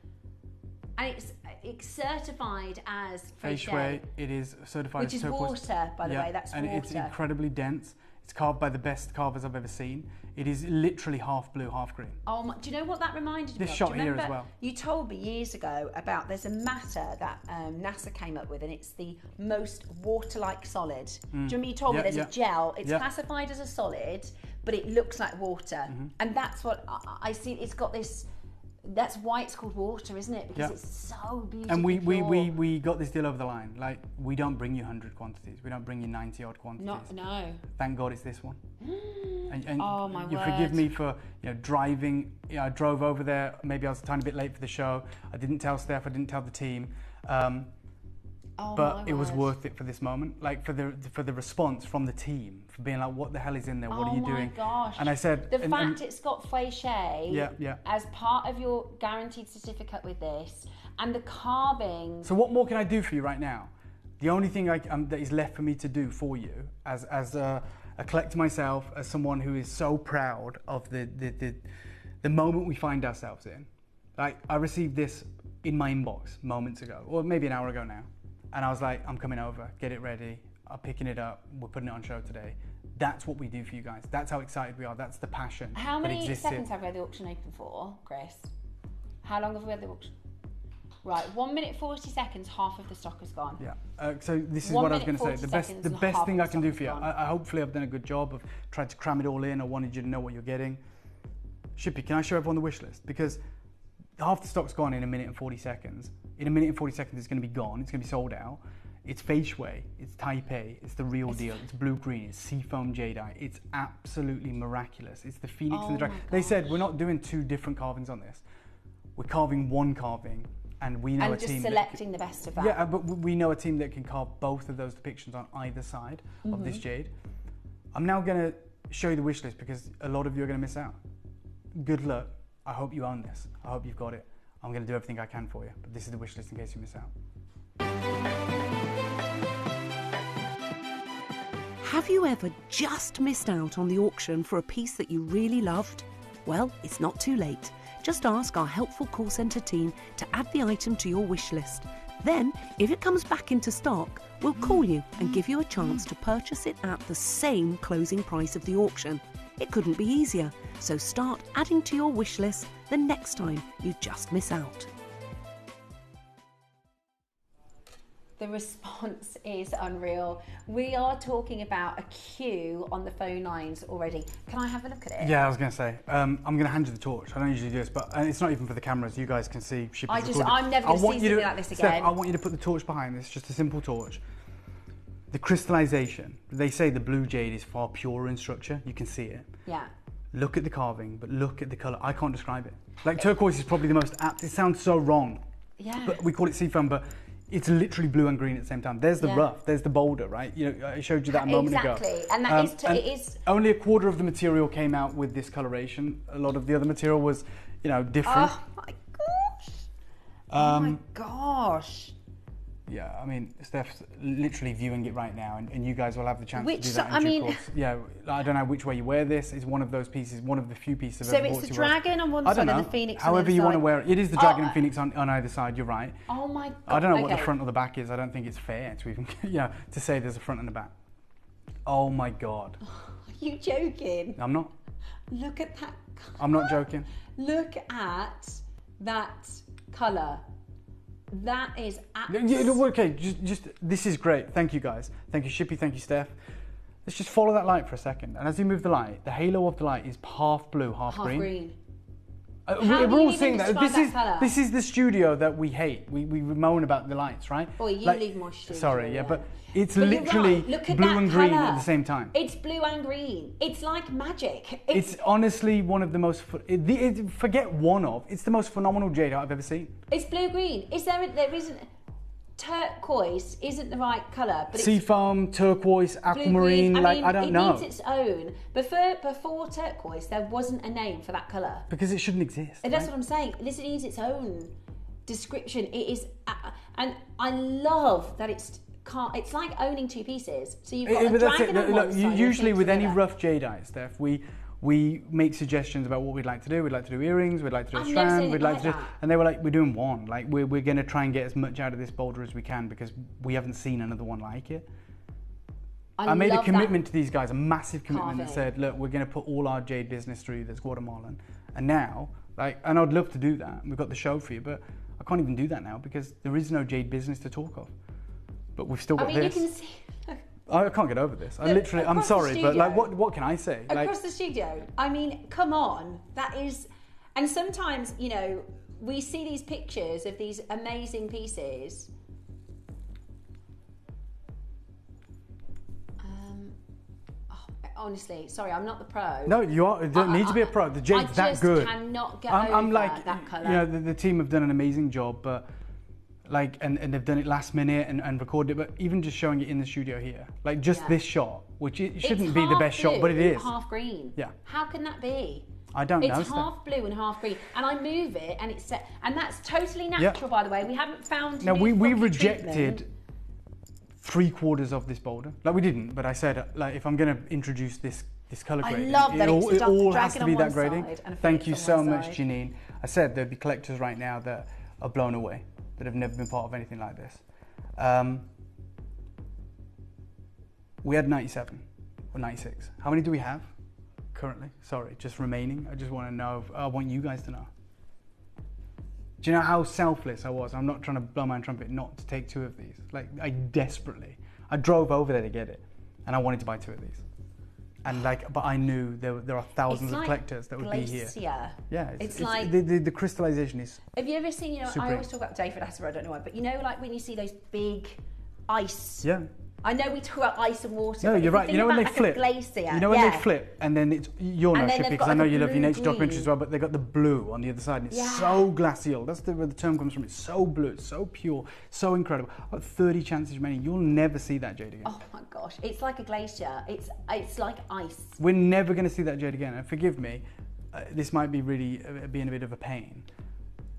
S17: And it's certified as
S12: fei shui. It is certified
S17: as
S12: turquoise.
S17: Which is water, by the way. That's
S12: and
S17: water.
S12: It's incredibly dense. It's carved by the best carvers I've ever seen. It is literally half blue, half green.
S17: Oh my, do you know what that reminded me of?
S12: This shot here as well.
S17: You told me years ago about there's a matter that NASA came up with, and it's the most water-like solid. Do you remember you told me there's a gel? It's classified as a solid, but it looks like water. And that's what I see. It's got this. That's why it's called water, isn't it? Because it's so beautiful.
S12: And we got this deal over the line. Like, we don't bring you 100 quantities. We don't bring you 90 odd quantities.
S17: No.
S12: Thank God it's this one. And
S17: oh my
S12: you
S17: word.
S12: forgive me for driving. I drove over there. Maybe I was a tiny bit late for the show. I didn't tell Steph. I didn't tell the team. But it was worth it for this moment, like for the response from the team, for being like, what the hell is in there? What are you doing?
S17: Oh my gosh.
S12: And I said,
S17: the fact it's got fei shui
S12: as
S17: part of your guaranteed certificate with this, and the carving.
S12: So what more can I do for you right now? The only thing that is left for me to do for you, as a collector myself, as someone who is so proud of the moment we find ourselves in. Like, I received this in my inbox moments ago, or maybe an hour ago now, and I was like, I'm coming over, get it ready, I'm picking it up, we're putting it on show today. That's what we do for you guys. That's how excited we are. That's the passion.
S17: How many seconds have we had the auction open for, Chris? How long have we had the auction? Right, 1 minute 40 seconds, half of the stock has gone.
S12: Yeah. So this is what I was going to say. The best thing I can do for you. Hopefully I've done a good job of trying to cram it all in. I wanted you to know what you're getting. Shippy, can I show everyone the wish list? Because half the stock's gone in 1 minute and 40 seconds. In 1 minute and 40 seconds, it's going to be gone. It's going to be sold out. It's fei shui, it's Taipei, it's the real deal, it's blue-green, it's seafoam jadeite. It's absolutely miraculous. It's the phoenix and the dragon. They said, we're not doing 2 different carvings on this. We're carving 1 carving, and we know a team.
S17: And just selecting the best of that.
S12: Yeah, but we know a team that can carve both of those depictions on either side of this jade. I'm now going to show you the wish list because a lot of you are going to miss out. Good luck. I hope you own this. I hope you've got it. I'm going to do everything I can for you, but this is the wish list in case you miss out.
S9: Have you ever just missed out on the auction for a piece that you really loved? Well, it's not too late. Just ask our helpful call centre team to add the item to your wish list. Then, if it comes back into stock, we'll call you and give you a chance to purchase it at the same closing price of the auction. It couldn't be easier, so start adding to your wish list the next time you just miss out.
S17: The response is unreal. We are talking about a queue on the phone lines already. Can I have a look at it?
S12: Yeah, I was going to say, I'm going to hand you the torch. I don't usually do this, but it's not even for the cameras. You guys can see.
S17: I'm never going to see something like this again.
S12: Steph, I want you to put the torch behind this, just a simple torch. The crystallization, they say the blue jade is far purer in structure. You can see it.
S17: Yeah.
S12: Look at the carving, but look at the colour. I can't describe it. Like, turquoise is probably the most apt. It sounds so wrong.
S17: Yeah.
S12: But we call it seafoam, but it's literally blue and green at the same time. There's the rough, there's the boulder, right? You know, I showed you that a moment ago.
S17: Exactly, and that it is.
S12: Only a quarter of the material came out with this coloration. A lot of the other material was, you know, different.
S17: Oh my gosh! Oh my gosh!
S12: Yeah, I mean, Steph's literally viewing it right now, and you guys will have the chance to do that in due course. Yeah, I don't know which way you wear this. It's one of those pieces, one of the few pieces.
S17: So it's the dragon on one side and the phoenix on the other side.
S12: However you want to wear it. It is the dragon and phoenix on either side. You're right.
S17: Oh my god!
S12: I don't know what the front or the back is. I don't think it's fair to even, to say there's a front and a back. Oh my god!
S17: Are you joking?
S12: I'm not.
S17: Look at that.
S12: I'm not joking.
S17: Look at that colour. That is
S12: okay, just this is great. Thank you guys. Thank you Shippy, thank you Steph. Let's just follow that light for a second. And as you move the light, the halo of the light is half blue, half green. We're all seeing that. This is the studio that we hate. We moan about the lights, right?
S17: Oh, you leave my studio.
S12: Sorry, yeah, but it's literally blue and green at the same time.
S17: It's blue and green. It's like magic.
S12: It's honestly one of the most, forget one of, it's the most phenomenal jade I've ever seen.
S17: It's blue-green. There isn't, turquoise isn't the right colour. But
S12: Seafoam, turquoise, aquamarine, I don't know.
S17: It needs its own. Before turquoise, there wasn't a name for that colour.
S12: Because it shouldn't exist.
S17: And that's what I'm saying. This needs its own description. It is, and I love that it's like owning 2 pieces. So you've got a dragon on one side.
S12: Usually with any rough jadeite, Steph, we make suggestions about what we'd like to do. We'd like to do earrings, we'd like to do a strand, we'd like to do, and they were like, we're doing one. Like, we're going to try and get as much out of this boulder as we can because we haven't seen another one like it. I made a commitment to these guys, a massive commitment that said, look, we're going to put all our jade business through that's Guatemalan. And now, and I'd love to do that. We've got the show for you, but I can't even do that now because there is no jade business to talk of. But we've still got this.
S17: You can see.
S12: I can't get over this. I'm sorry, but like, what can I say?
S17: Across the studio. I mean, come on. That is, and sometimes, we see these pictures of these amazing pieces. Honestly, sorry, I'm not the pro.
S12: No, you are. You don't need to be a pro. The jade's that good.
S17: I just cannot get over that colour.
S12: The team have done an amazing job, but and they've done it last minute and recorded it, but even just showing it in the studio here, this shot, which it shouldn't be the best shot, but it is.
S17: Half green.
S12: Yeah.
S17: How can that be?
S12: I don't know.
S17: It's half blue and half green, and I move it, and it's set, and that's totally natural, by the way. We haven't found.
S12: Now we rejected 3/4 of this boulder. Like we didn't, but I said like if I'm going to introduce this colour grading,
S17: that
S12: it all has to be that grading. Thank you so much,
S17: side.
S12: Janine. I said there'd be collectors right now that are blown away, that have never been part of anything like this. We had 97 or 96. How many do we have currently? Sorry, just remaining. I just want to know. I want you guys to know. Do you know how selfless I was? I'm not trying to blow my own trumpet not to take 2 of these. Like, I drove over there to get it, and I wanted to buy 2 of these. And like, but I knew there are thousands of collectors that would be here. Yeah, it's like the crystallization is.
S17: Have you ever seen? You know, I always talk about David Attenborough. I don't know why, but you know, like when you see those big ice.
S12: Yeah.
S17: I know we talk about ice and water.
S12: No, you're right. You know when they
S17: like
S12: flip.
S17: Glacier,
S12: you know when they flip, and then it's you'll know Shippy because I know you love your nature documentaries as well. But they got the blue on the other side, and it's so glacial. That's where the term comes from. It's so blue, it's so pure, so incredible. I've got 30 chances remaining. You'll never see that jade again.
S17: Oh my gosh, it's like a glacier. It's like ice.
S12: We're never going to see that jade again. And forgive me, this might be really being a bit of a pain.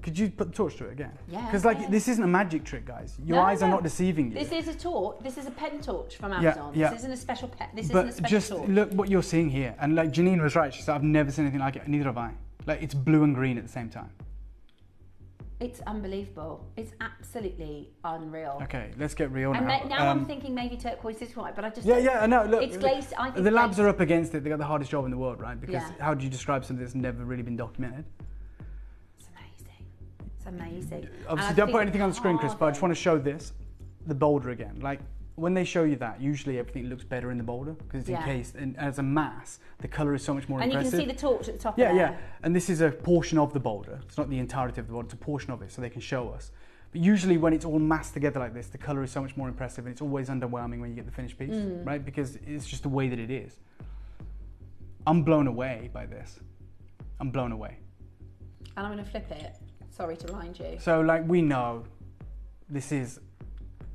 S12: Could you put the torch to it again?
S17: Yeah.
S12: Because like this isn't a magic trick, guys. Your eyes are not deceiving you.
S17: This is a torch. This is a pen torch from Amazon.
S12: Yeah.
S17: This isn't a special pen. This
S12: but
S17: isn't a special
S12: just
S17: torch.
S12: look what you're seeing here. And like Janine was right. She said, I've never seen anything like it. Neither have I. Like it's blue and green at the same time.
S17: It's unbelievable. It's absolutely unreal.
S12: Okay, let's get real now.
S17: And now I'm thinking maybe turquoise is right, but I just
S12: I know. Look,
S17: it's glaze. I think
S12: the labs are up against it. They got the hardest job in the world, right? Because
S17: Yeah.
S12: how do you describe something that's never really been documented?
S17: It's amazing.
S12: Obviously, don't put anything on the screen, Chris. But I just want to show this, the boulder again. Like when they show you that, usually everything looks better in the boulder because it's encased, and as a mass, the colour is so much more impressive.
S17: And you can see the torch at the top.
S12: Yeah,
S17: of
S12: yeah.
S17: there.
S12: And this is a portion of the boulder. It's not the entirety of the boulder. It's a portion of it, so they can show us. But usually, when it's all massed together like this, the colour is so much more impressive, and it's always underwhelming when you get the finished piece, right? Because it's just the way that it is. I'm blown away by this. I'm blown away.
S17: And I'm going to flip it. Sorry to remind you.
S12: So, like, we know this is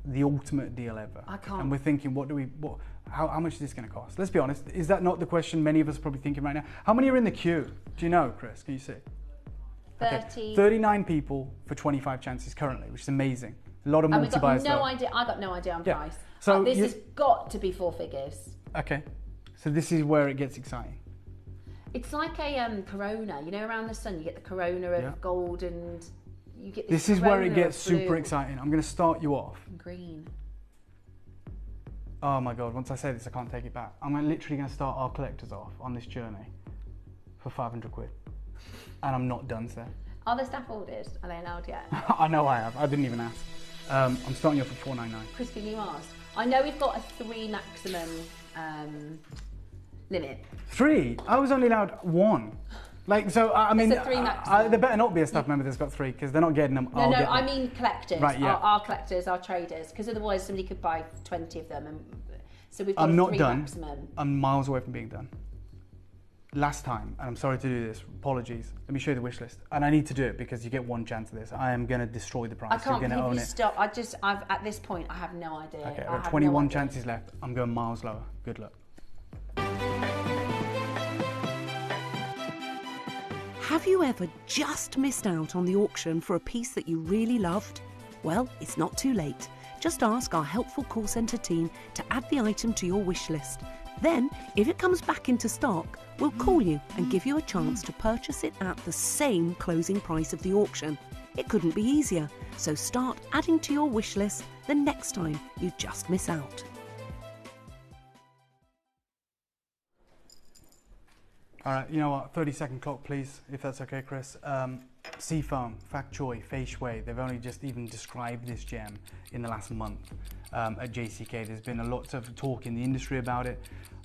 S12: the ultimate deal ever.
S17: I can't.
S12: And we're thinking, how much is this going to cost? Let's be honest. Is that not the question many of us are probably thinking right now? How many are in the queue? Do you know, Chris? Can you see?
S17: 30.
S12: Okay. 39 people for 25 chances currently, which is amazing. A lot of multi-buyers.
S17: No idea. I got no idea on price.
S12: So
S17: this has got to be 4 figures.
S12: Okay. So this is where it gets exciting.
S17: It's like a corona, you know, around the sun you get the corona of gold and you get
S12: this is where it gets super exciting. I'm going to start you off.
S17: Green.
S12: Oh my God, once I say this I can't take it back. I'm literally going to start our collectors off on this journey for 500 quid. And I'm not done, sir.
S17: Are the staff orders? Are they allowed yet?
S12: I know I have. I didn't even ask. I'm starting you off at 499.
S17: Chris, can you ask? I know we've got a 3 maximum limit.
S12: 3? I was only allowed 1. Like, so, I mean,
S17: It's a 3 maximum.
S12: there better not be a staff member that's got 3 because they're not getting them.
S17: No, I mean collectors.
S12: Right, yeah.
S17: Our collectors, our traders, because otherwise somebody could buy 20 of them. And so we've got
S12: I'm
S17: a
S12: not
S17: 3
S12: done.
S17: maximum.
S12: I'm miles away from being done. Last time, and I'm sorry to do this, apologies. Let me show you the wish list. And I need to do it because you get 1 chance of this. I am going to destroy the price.
S17: I can't
S12: You're going to
S17: believe
S12: own
S17: you
S12: it.
S17: stop. At this point, I have no idea.
S12: Okay, I've got 21 chances left. I'm going miles lower. Good luck.
S9: Have you ever just missed out on the auction for a piece that you really loved? Well, it's not too late. Just ask our helpful call centre team to add the item to your wish list. Then, if it comes back into stock, we'll call you and give you a chance to purchase it at the same closing price of the auction. It couldn't be easier, so start adding to your wish list the next time you just miss out.
S12: All right, you know what? 30-second clock, please, if that's okay, Chris. Seafoam, Fak Choi, Fei Shui, they've only just even described this gem in the last month at JCK. There's been a lot of talk in the industry about it.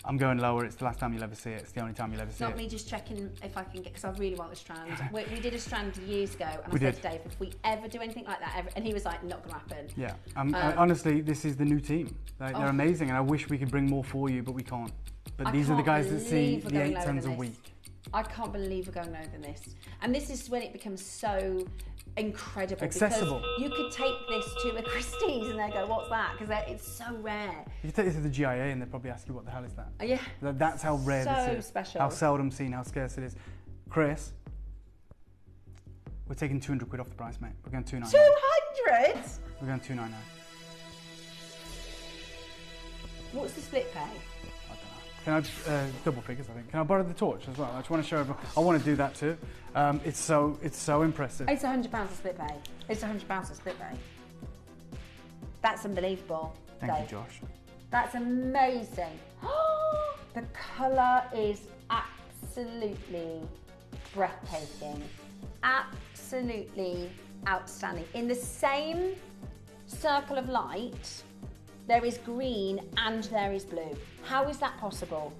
S12: I'm going lower. It's the last time you'll ever see it. It's the only time you'll ever see it.
S17: Not me just checking if I can get, because I really want the strand. We did a strand years ago, and
S12: We
S17: I said
S12: did.
S17: to Dave, if we ever do anything like that, and he was like, not going to happen.
S12: Yeah, honestly, this is the new team. They're amazing, and I wish we could bring more for you, but we can't. But these are the guys that see the 8 tons a week.
S17: I can't believe we're going lower than this. And this is when it becomes so incredible.
S12: Accessible.
S17: Because you could take this to a Christie's and they go, what's that? Because it's so rare.
S12: You take this to the GIA and they'll probably ask you, what the hell is that?
S17: Yeah.
S12: That's how rare this is.
S17: So special.
S12: How seldom seen, how scarce it is. Chris, we're taking 200 quid off the price, mate. We're going 299.
S17: 200?
S12: We're going 299.
S17: What's the split pay?
S12: Can I double figures? I think. Can I borrow the torch as well? I just want to show everyone. I want to do that too. It's so impressive.
S17: It's £100 a split pay. It's £100 a split pay. That's unbelievable.
S12: Thank
S17: Dave.
S12: you, Josh.
S17: That's amazing. The colour is absolutely breathtaking. Absolutely outstanding. In the same circle of light, there is green and there is blue. How is that possible?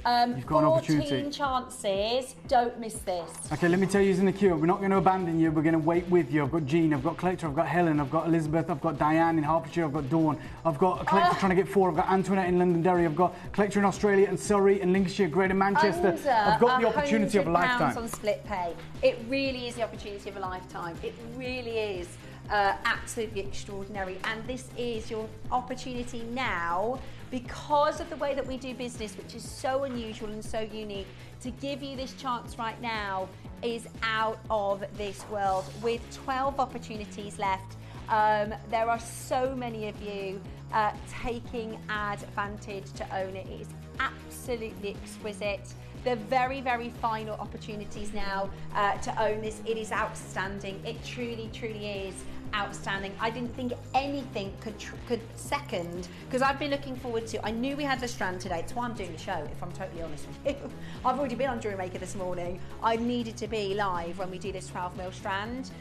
S12: You've got an opportunity.
S17: 14 chances. Don't miss this.
S12: Okay, let me tell you who's in the queue. We're not going to abandon you. We're going to wait with you. I've got Jean, I've got Collector, I've got Helen, I've got Elizabeth, I've got Diane in Hertfordshire, I've got Dawn, I've got a Collector trying to get 4, I've got Antoinette in Londonderry, I've got Collector in Australia and Surrey and Lincolnshire, Greater Manchester. I've got the opportunity of a lifetime.
S17: On split pay. It really is the opportunity of a lifetime. It really is. Absolutely extraordinary, and this is your opportunity now, because of the way that we do business, which is so unusual and so unique. To give you this chance right now is out of this world. With 12 opportunities left, there are so many of you taking advantage to own it. It is absolutely exquisite. The very, very final opportunities now to own this. It is outstanding. It truly, truly is outstanding. I didn't think anything could second, because I've been looking forward to. I knew we had the strand today. It's why I'm doing the show, if I'm totally honest with you. I've already been on Jewelry Maker this morning. I needed to be live when we do this 12mm strand.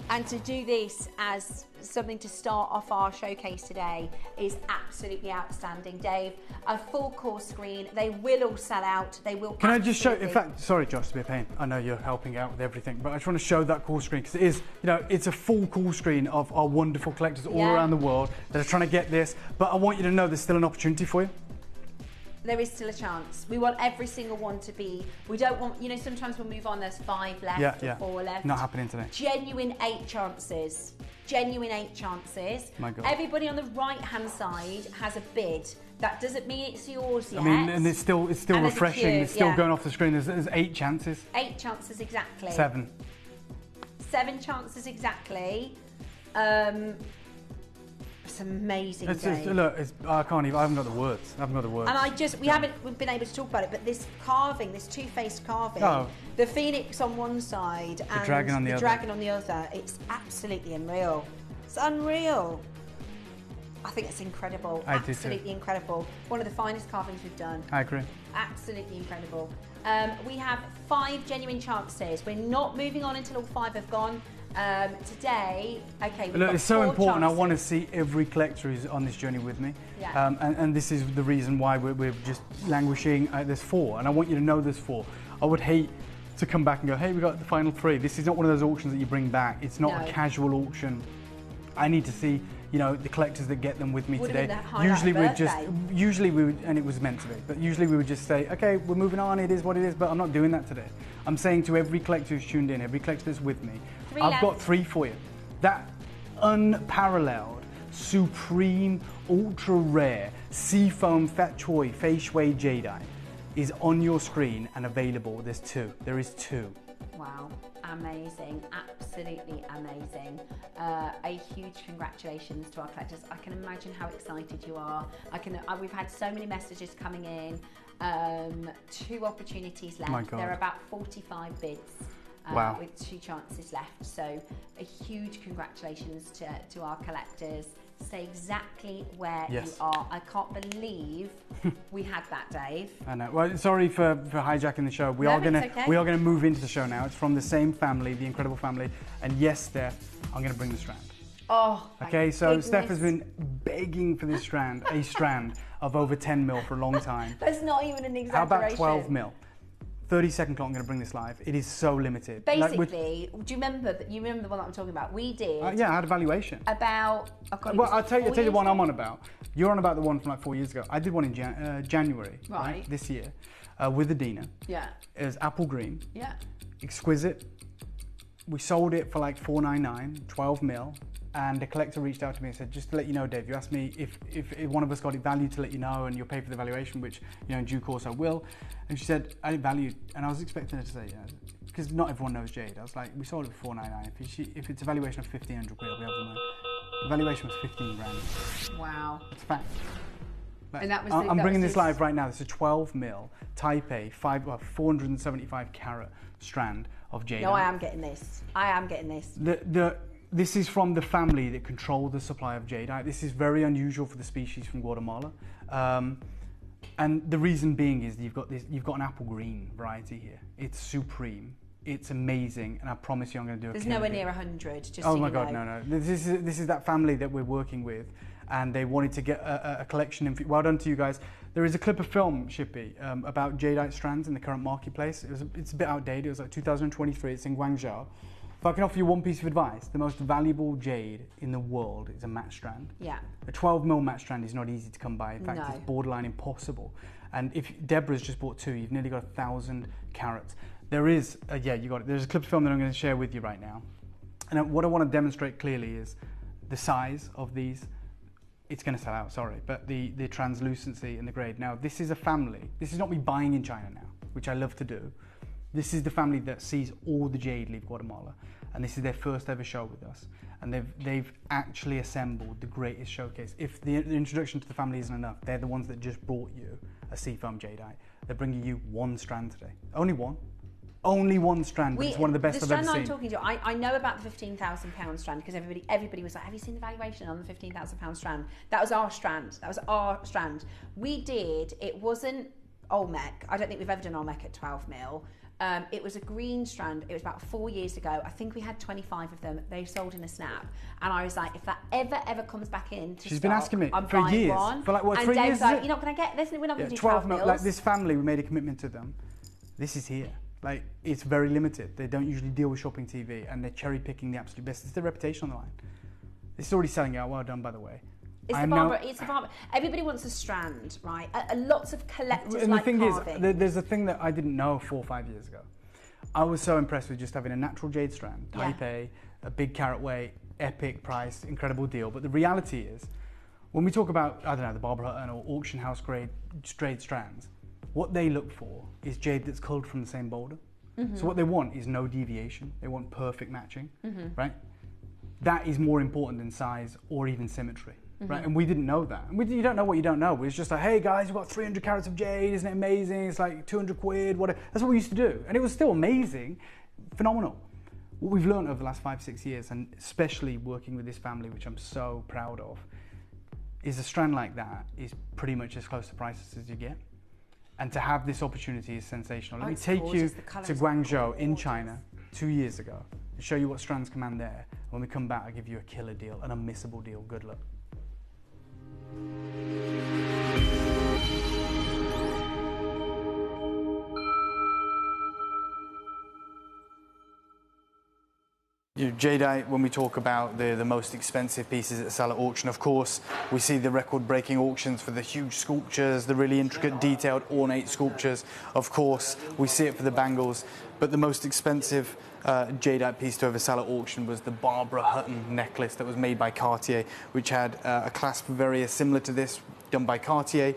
S17: And to do this as something to start off our showcase today is absolutely outstanding, Dave. A full core screen. They will all sell out. They will.
S12: Can I just show? In fact, sorry, Josh, to be a pain. I know you're helping out with everything, but I just want to show that core screen, because it is, it's a full core screen of our wonderful collectors all around the world that are trying to get this. But I want you to know there's still an opportunity for you.
S17: There is still a chance. We want every single one to be. We don't want, sometimes we'll move on, there's 5 left or 4 left.
S12: Not happening today.
S17: Genuine 8 chances. Genuine 8 chances.
S12: My God.
S17: Everybody on the right-hand side has a bid. That doesn't mean it's yours yet.
S12: I mean, and it's still refreshing. It's still going off the screen. There's 8 chances.
S17: 8 chances exactly.
S12: 7.
S17: 7 chances exactly. It's amazing.
S12: Look, I can't even. I haven't got the words. And
S17: we haven't been able to talk about it, but this carving, this two-faced carving, the phoenix on one side and the dragon on the other, it's absolutely unreal. It's unreal. I think it's incredible. Absolutely incredible. One of the finest carvings we've done.
S12: I agree.
S17: Absolutely incredible. We have 5 genuine chances. We're not moving on until all 5 have gone. Today,
S12: look, it's so important. I want to see every collector who's on this journey with me.
S17: Yeah.
S12: And this is the reason why we're just languishing. There's 4, and I want you to know there's 4. I would hate to come back and go, hey, we got the final 3. This is not one of those auctions that you bring back. It's not a casual auction. I need to see, the collectors that get them with me today. Usually we would, and it was meant to be, but usually we would just say, okay, we're moving on, it is what it is, but I'm not doing that today. I'm saying to every collector who's tuned in, every collector that's with me, I've got 3 for you. That unparalleled, supreme, ultra rare, seafoam fat choy fei shui jadeite is on your screen and available. There's 2. There is 2.
S17: Wow, amazing, absolutely amazing. A huge congratulations to our collectors. I can imagine how excited you are. We've had so many messages coming in. 2 opportunities left.
S12: My God.
S17: There are about 45 bids.
S12: Wow.
S17: With 2 chances left. So a huge congratulations to our collectors. Stay exactly where you are. I can't believe we had that, Dave.
S12: I know. Well, sorry for hijacking the show. We are gonna move into the show now. It's from the same family, the incredible family. And yes, Steph, I'm gonna bring the strand.
S17: Oh.
S12: Okay, so goodness. Steph has been begging for this strand, a strand of over 10mm for a long time.
S17: That's not even an exaggeration.
S12: How about 12mm? 30-second clock, I'm going to bring this live. It is so limited.
S17: Basically, do you remember the one that I'm talking about? We did.
S12: Yeah, I had a valuation.
S17: About.
S12: I'll tell you the one I'm on about. You're on about the one from like 4 years ago. I did one in January, right? This year, with Adina.
S17: Yeah.
S12: It was apple green.
S17: Yeah.
S12: Exquisite. We sold it for like $499, 12mm. And the collector reached out to me and said, just to let you know, Dave, you asked me if one of us got it valued to let you know, and you'll pay for the valuation, which, in due course I will. And she said, I didn't value, and I was expecting her to say, because not everyone knows Jade. I was like, we sold it for $499. If it's a valuation of 1,500 quid, I'll be able to know. The valuation was 15 grand.
S17: Wow.
S12: It's a fact.
S17: And that was
S12: I'm bringing this live right now. This is a 12 mil Type A 475 carat strand of jadeite.
S17: No, I am getting this. I am getting this.
S12: This is from the family that control the supply of jadeite. This is very unusual for the species from Guatemala. And the reason being is you've got an apple green variety here. It's supreme. It's amazing, and I promise you I'm going to do a
S17: There's
S12: killer
S17: nowhere
S12: deal.
S17: near 100, just
S12: Oh
S17: so
S12: my
S17: you
S12: God,
S17: know.
S12: no. This is that family that we're working with, and they wanted to get a collection. Well done to you guys. There is a clip of film, Shippy, about jadeite strands in the current marketplace. It's a bit outdated. It was like 2023. It's in Guangzhou. If I can offer you one piece of advice, the most valuable jade in the world is a matte strand.
S17: Yeah.
S12: A 12 mil matte strand is not easy to come by. In fact,
S17: No.
S12: it's borderline impossible. And if Deborah's just bought 2, you've nearly got 1,000 carats. There is, you got it. There's a clip of film that I'm going to share with you right now. And what I want to demonstrate clearly is the size of these. It's going to sell out, sorry, but the translucency and the grade. Now, this is a family. This is not me buying in China now, which I love to do. This is the family that sees all the jade leave Guatemala, and this is their first ever show with us. And they've actually assembled the greatest showcase. If the introduction to the family isn't enough, they're the ones that just brought you a seafoam jadeite. They're bringing you 1 strand today. Only one. Only 1 strand, but it's one of the best I've ever seen.
S17: The strand I'm talking to, I know about the £15,000 strand because everybody was like, have you seen the valuation on the £15,000 strand? That was our strand. That was our strand. We did, it wasn't Olmec. I don't think we've ever done Olmec at 12 mil. It was a green strand. It was about 4 years ago. I think we had 25 of them. They sold in a snap. And I was like, if that ever comes back in to
S12: She's
S17: stock,
S12: been asking me
S17: I'm
S12: for
S17: buying
S12: years.
S17: one.
S12: For like, what,
S17: and
S12: 3
S17: Dave's
S12: years?
S17: like, you're not going to get this. We're not going to do 12 mils.
S12: Like this family, we made a commitment to them. This is here. Like, it's very limited. They don't usually deal with shopping TV, and they're cherry picking the absolute best. It's their reputation on the line. This is already selling out. Well done, by the way.
S17: It's the barber. Everybody wants a strand, right? Lots of collectors
S12: and
S17: like
S12: the thing
S17: carving.
S12: is, there's a thing that I didn't know 4 or 5 years ago. I was so impressed with just having a natural jade strand, Type A, a big carat weight, epic price, incredible deal. But the reality is, when we talk about, I don't know, the Barbara Hutton or auction house grade jade strands, what they look for is jade that's culled from the same boulder. So what they want is no deviation. They want perfect matching, right? That is more important than size or even symmetry, right? And we didn't know that. And you don't know what you don't know. It's just like, hey guys, we've got 300 carats of jade, isn't it amazing? It's like 200 quid, whatever. That's what we used to do. And it was still amazing, phenomenal. What we've learned over the last 5-6 years, and especially working with this family, which I'm so proud of, is a strand like that is pretty much as close to prices as you get. And to have this opportunity is sensational. Let me take you to Guangzhou in China 2 years ago and show you what strands command there. When we come back, I'll give you a killer deal, an unmissable deal. Good luck. Jadeite, when we talk about the most expensive pieces that sell at auction, of course, we see the record-breaking auctions for the huge sculptures, the really intricate, detailed, ornate sculptures. Of course, we see it for the bangles, but the most expensive jadeite piece to ever sell at auction was the Barbara Hutton necklace that was made by Cartier, which had a clasp very similar to this, done by Cartier.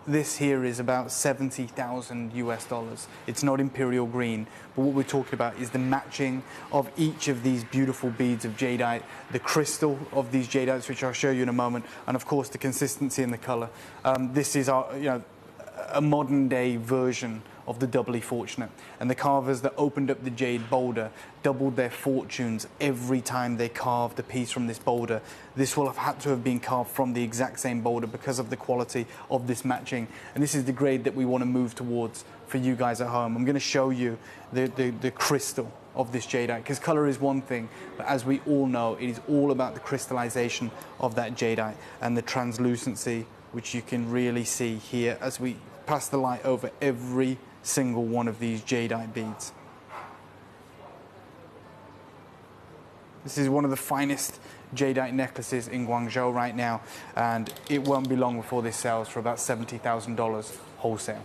S12: This here is about $70,000 US. It's not imperial green, but what we're talking about is the matching of each of these beautiful beads of jadeite, the crystal of these jadeites, which I'll show you in a moment, and of course the consistency and the color. This is our, a modern day version of the doubly fortunate, and the carvers that opened up the jade boulder doubled their fortunes every time they carved a piece from this boulder. This will have had to have been carved from the exact same boulder because of the quality of this matching, and this is the grade that we want to move towards for you guys at home. I'm going to show you the crystal of this jadeite, because color is one thing, but as we all know, it is all about the crystallization of that jadeite and the translucency, which you can really see here as we pass the light over every single one of these jadeite beads. This is one of the finest jadeite necklaces in Guangzhou right now, and it won't be long before this sells for about $70,000 wholesale.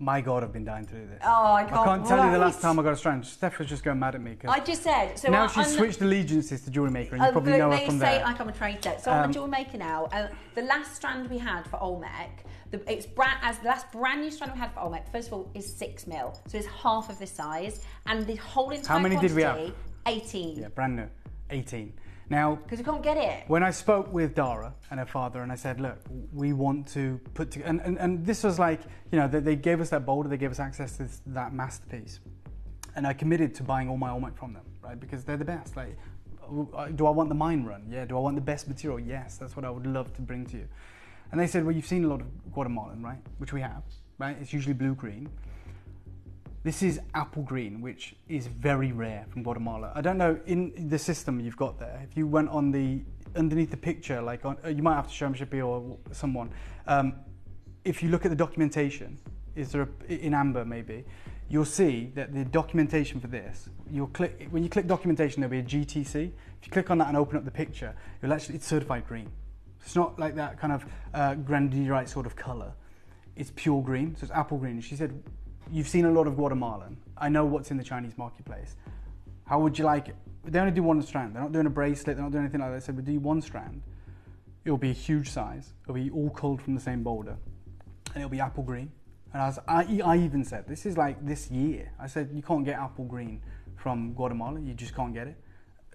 S12: My God, I've been dying to do this.
S17: Oh, I can't
S12: tell you the
S17: wait.
S12: last time I got a strand. Steph was just going mad at me.
S17: I just said. So
S12: now she's switched allegiances to jewellery maker, and you probably know her from there.
S17: They say like I'm a traitor. So I'm a jewellery maker now. The last strand we had for Olmec, the last brand new strand we had for Olmec, first of all, is 6 mil. So it's half of this size. And the whole entire
S12: How many
S17: quantity,
S12: did we have?
S17: 18.
S12: Yeah, brand new. 18. Now,
S17: because we can't get it.
S12: When I spoke with Dara and her father, and I said, look, we want to put together, and this was like, you know, they gave us that boulder, they gave us access to that masterpiece, and I committed to buying all my Olmec from them, right? Because they're the best. Like, do I want the mine run? Yeah. Do I want the best material? Yes. That's what I would love to bring to you. And they said, well, you've seen a lot of Guatemalan, right? Which we have, right? It's usually blue-green. This is apple green, which is very rare from Guatemala. I don't know, in the system you've got there, if you went on underneath the picture, like you might have to show me Shippy or someone, if you look at the documentation, in amber maybe, you'll see that the documentation for this, when you click documentation, there'll be a GTC. If you click on that and open up the picture, it's certified green. It's not like that kind of Grandidierite sort of color. It's pure green, so it's apple green. And she said, you've seen a lot of Guatemalan. I know what's in the Chinese marketplace. How would you like it? They only do one strand. They're not doing a bracelet. They're not doing anything like that. They said, we'll do one strand. It'll be a huge size. It'll be all culled from the same boulder. And it'll be apple green. And I even said, this is like this year. I said, you can't get apple green from Guatemala. You just can't get it.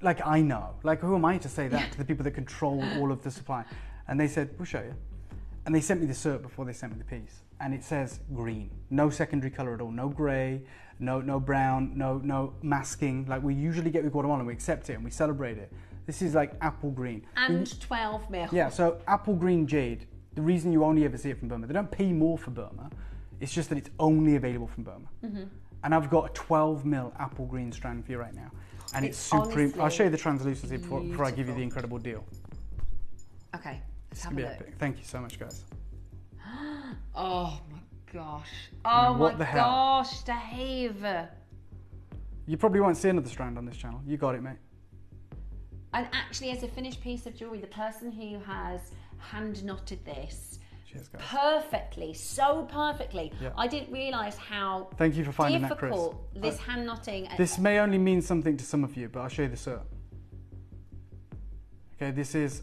S12: Like, I know. Like, who am I to say that to the people that control all of the supply? And they said, we'll show you. And they sent me the cert before they sent me the piece. And it says green, no secondary color at all, no gray, no brown, no masking. Like we usually get with Guatemala, we accept it and we celebrate it. This is like apple green.
S17: And 12 mil.
S12: Yeah, so apple green jade, the reason you only ever see it from Burma, they don't pay more for Burma, it's just that it's only available from Burma. Mm-hmm. And I've got a 12 mil apple green strand for you right now. And it's supreme. I'll show you the translucency before I give you the incredible deal.
S17: Okay, let's have a look.
S12: Epic. Thank you so much, guys.
S17: Oh my gosh. Oh
S12: what
S17: my gosh, Dave.
S12: You probably won't see another strand on this channel. You got it, mate.
S17: And actually, as a finished piece of jewellery, the person who has hand knotted this perfectly, so perfectly. Yeah. I didn't realise how
S12: Thank you for finding that, Chris.
S17: difficult this hand knotting.
S12: This may only mean something to some of you, but I'll show you the cert. Okay, this is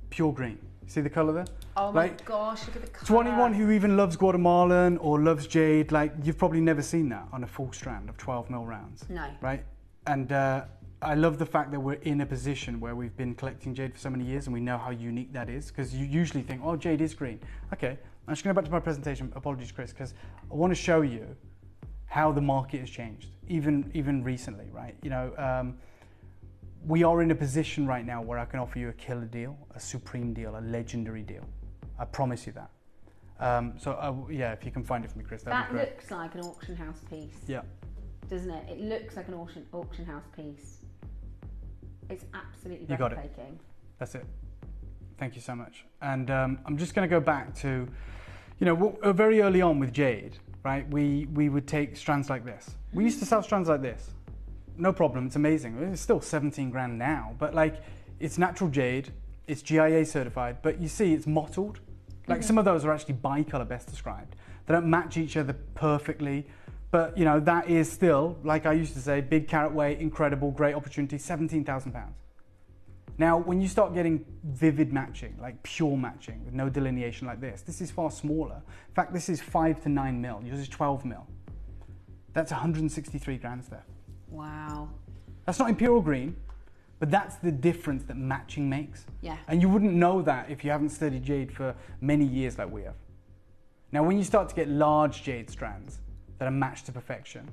S12: pure green. See the colour there?
S17: Oh my gosh, look at the colour.
S12: To anyone who even loves Guatemalan or loves jade, like you've probably never seen that on a full strand of 12 mil rounds.
S17: No.
S12: Right? And I love the fact that we're in a position where we've been collecting jade for so many years and we know how unique that is, because you usually think, oh, jade is green. Okay, I'm just going to go back to my presentation. Apologies, Chris, because I want to show you how the market has changed, even recently, right? You know, we are in a position right now where I can offer you a killer deal, a supreme deal, a legendary deal. I promise you that. Yeah, if you can find it for me, Chris, that'd be great.
S17: That looks like an auction house piece.
S12: Yeah.
S17: Doesn't it? It looks like an auction house piece. It's absolutely breathtaking.
S12: You got it. That's it. Thank you so much. And I'm just going to go back to, you know, very early on with jade, right? We would take strands like this. We used to sell strands like this. No problem, it's amazing. It's still 17 grand now, but like it's natural jade, it's GIA certified, but you see it's mottled. Like some of those are actually bicolor, best described. They don't match each other perfectly, but you know, that is still, like I used to say, big carat weight, incredible, great opportunity, £17,000. Now, when you start getting vivid matching, like pure matching with no delineation like this is far smaller. In fact, this is 5 to 9 mil, yours is 12 mil. That's 163 grand there.
S17: Wow.
S12: That's not imperial green, but that's the difference that matching makes.
S17: Yeah.
S12: And you wouldn't know that if you haven't studied jade for many years like we have. Now, when you start to get large jade strands that are matched to perfection,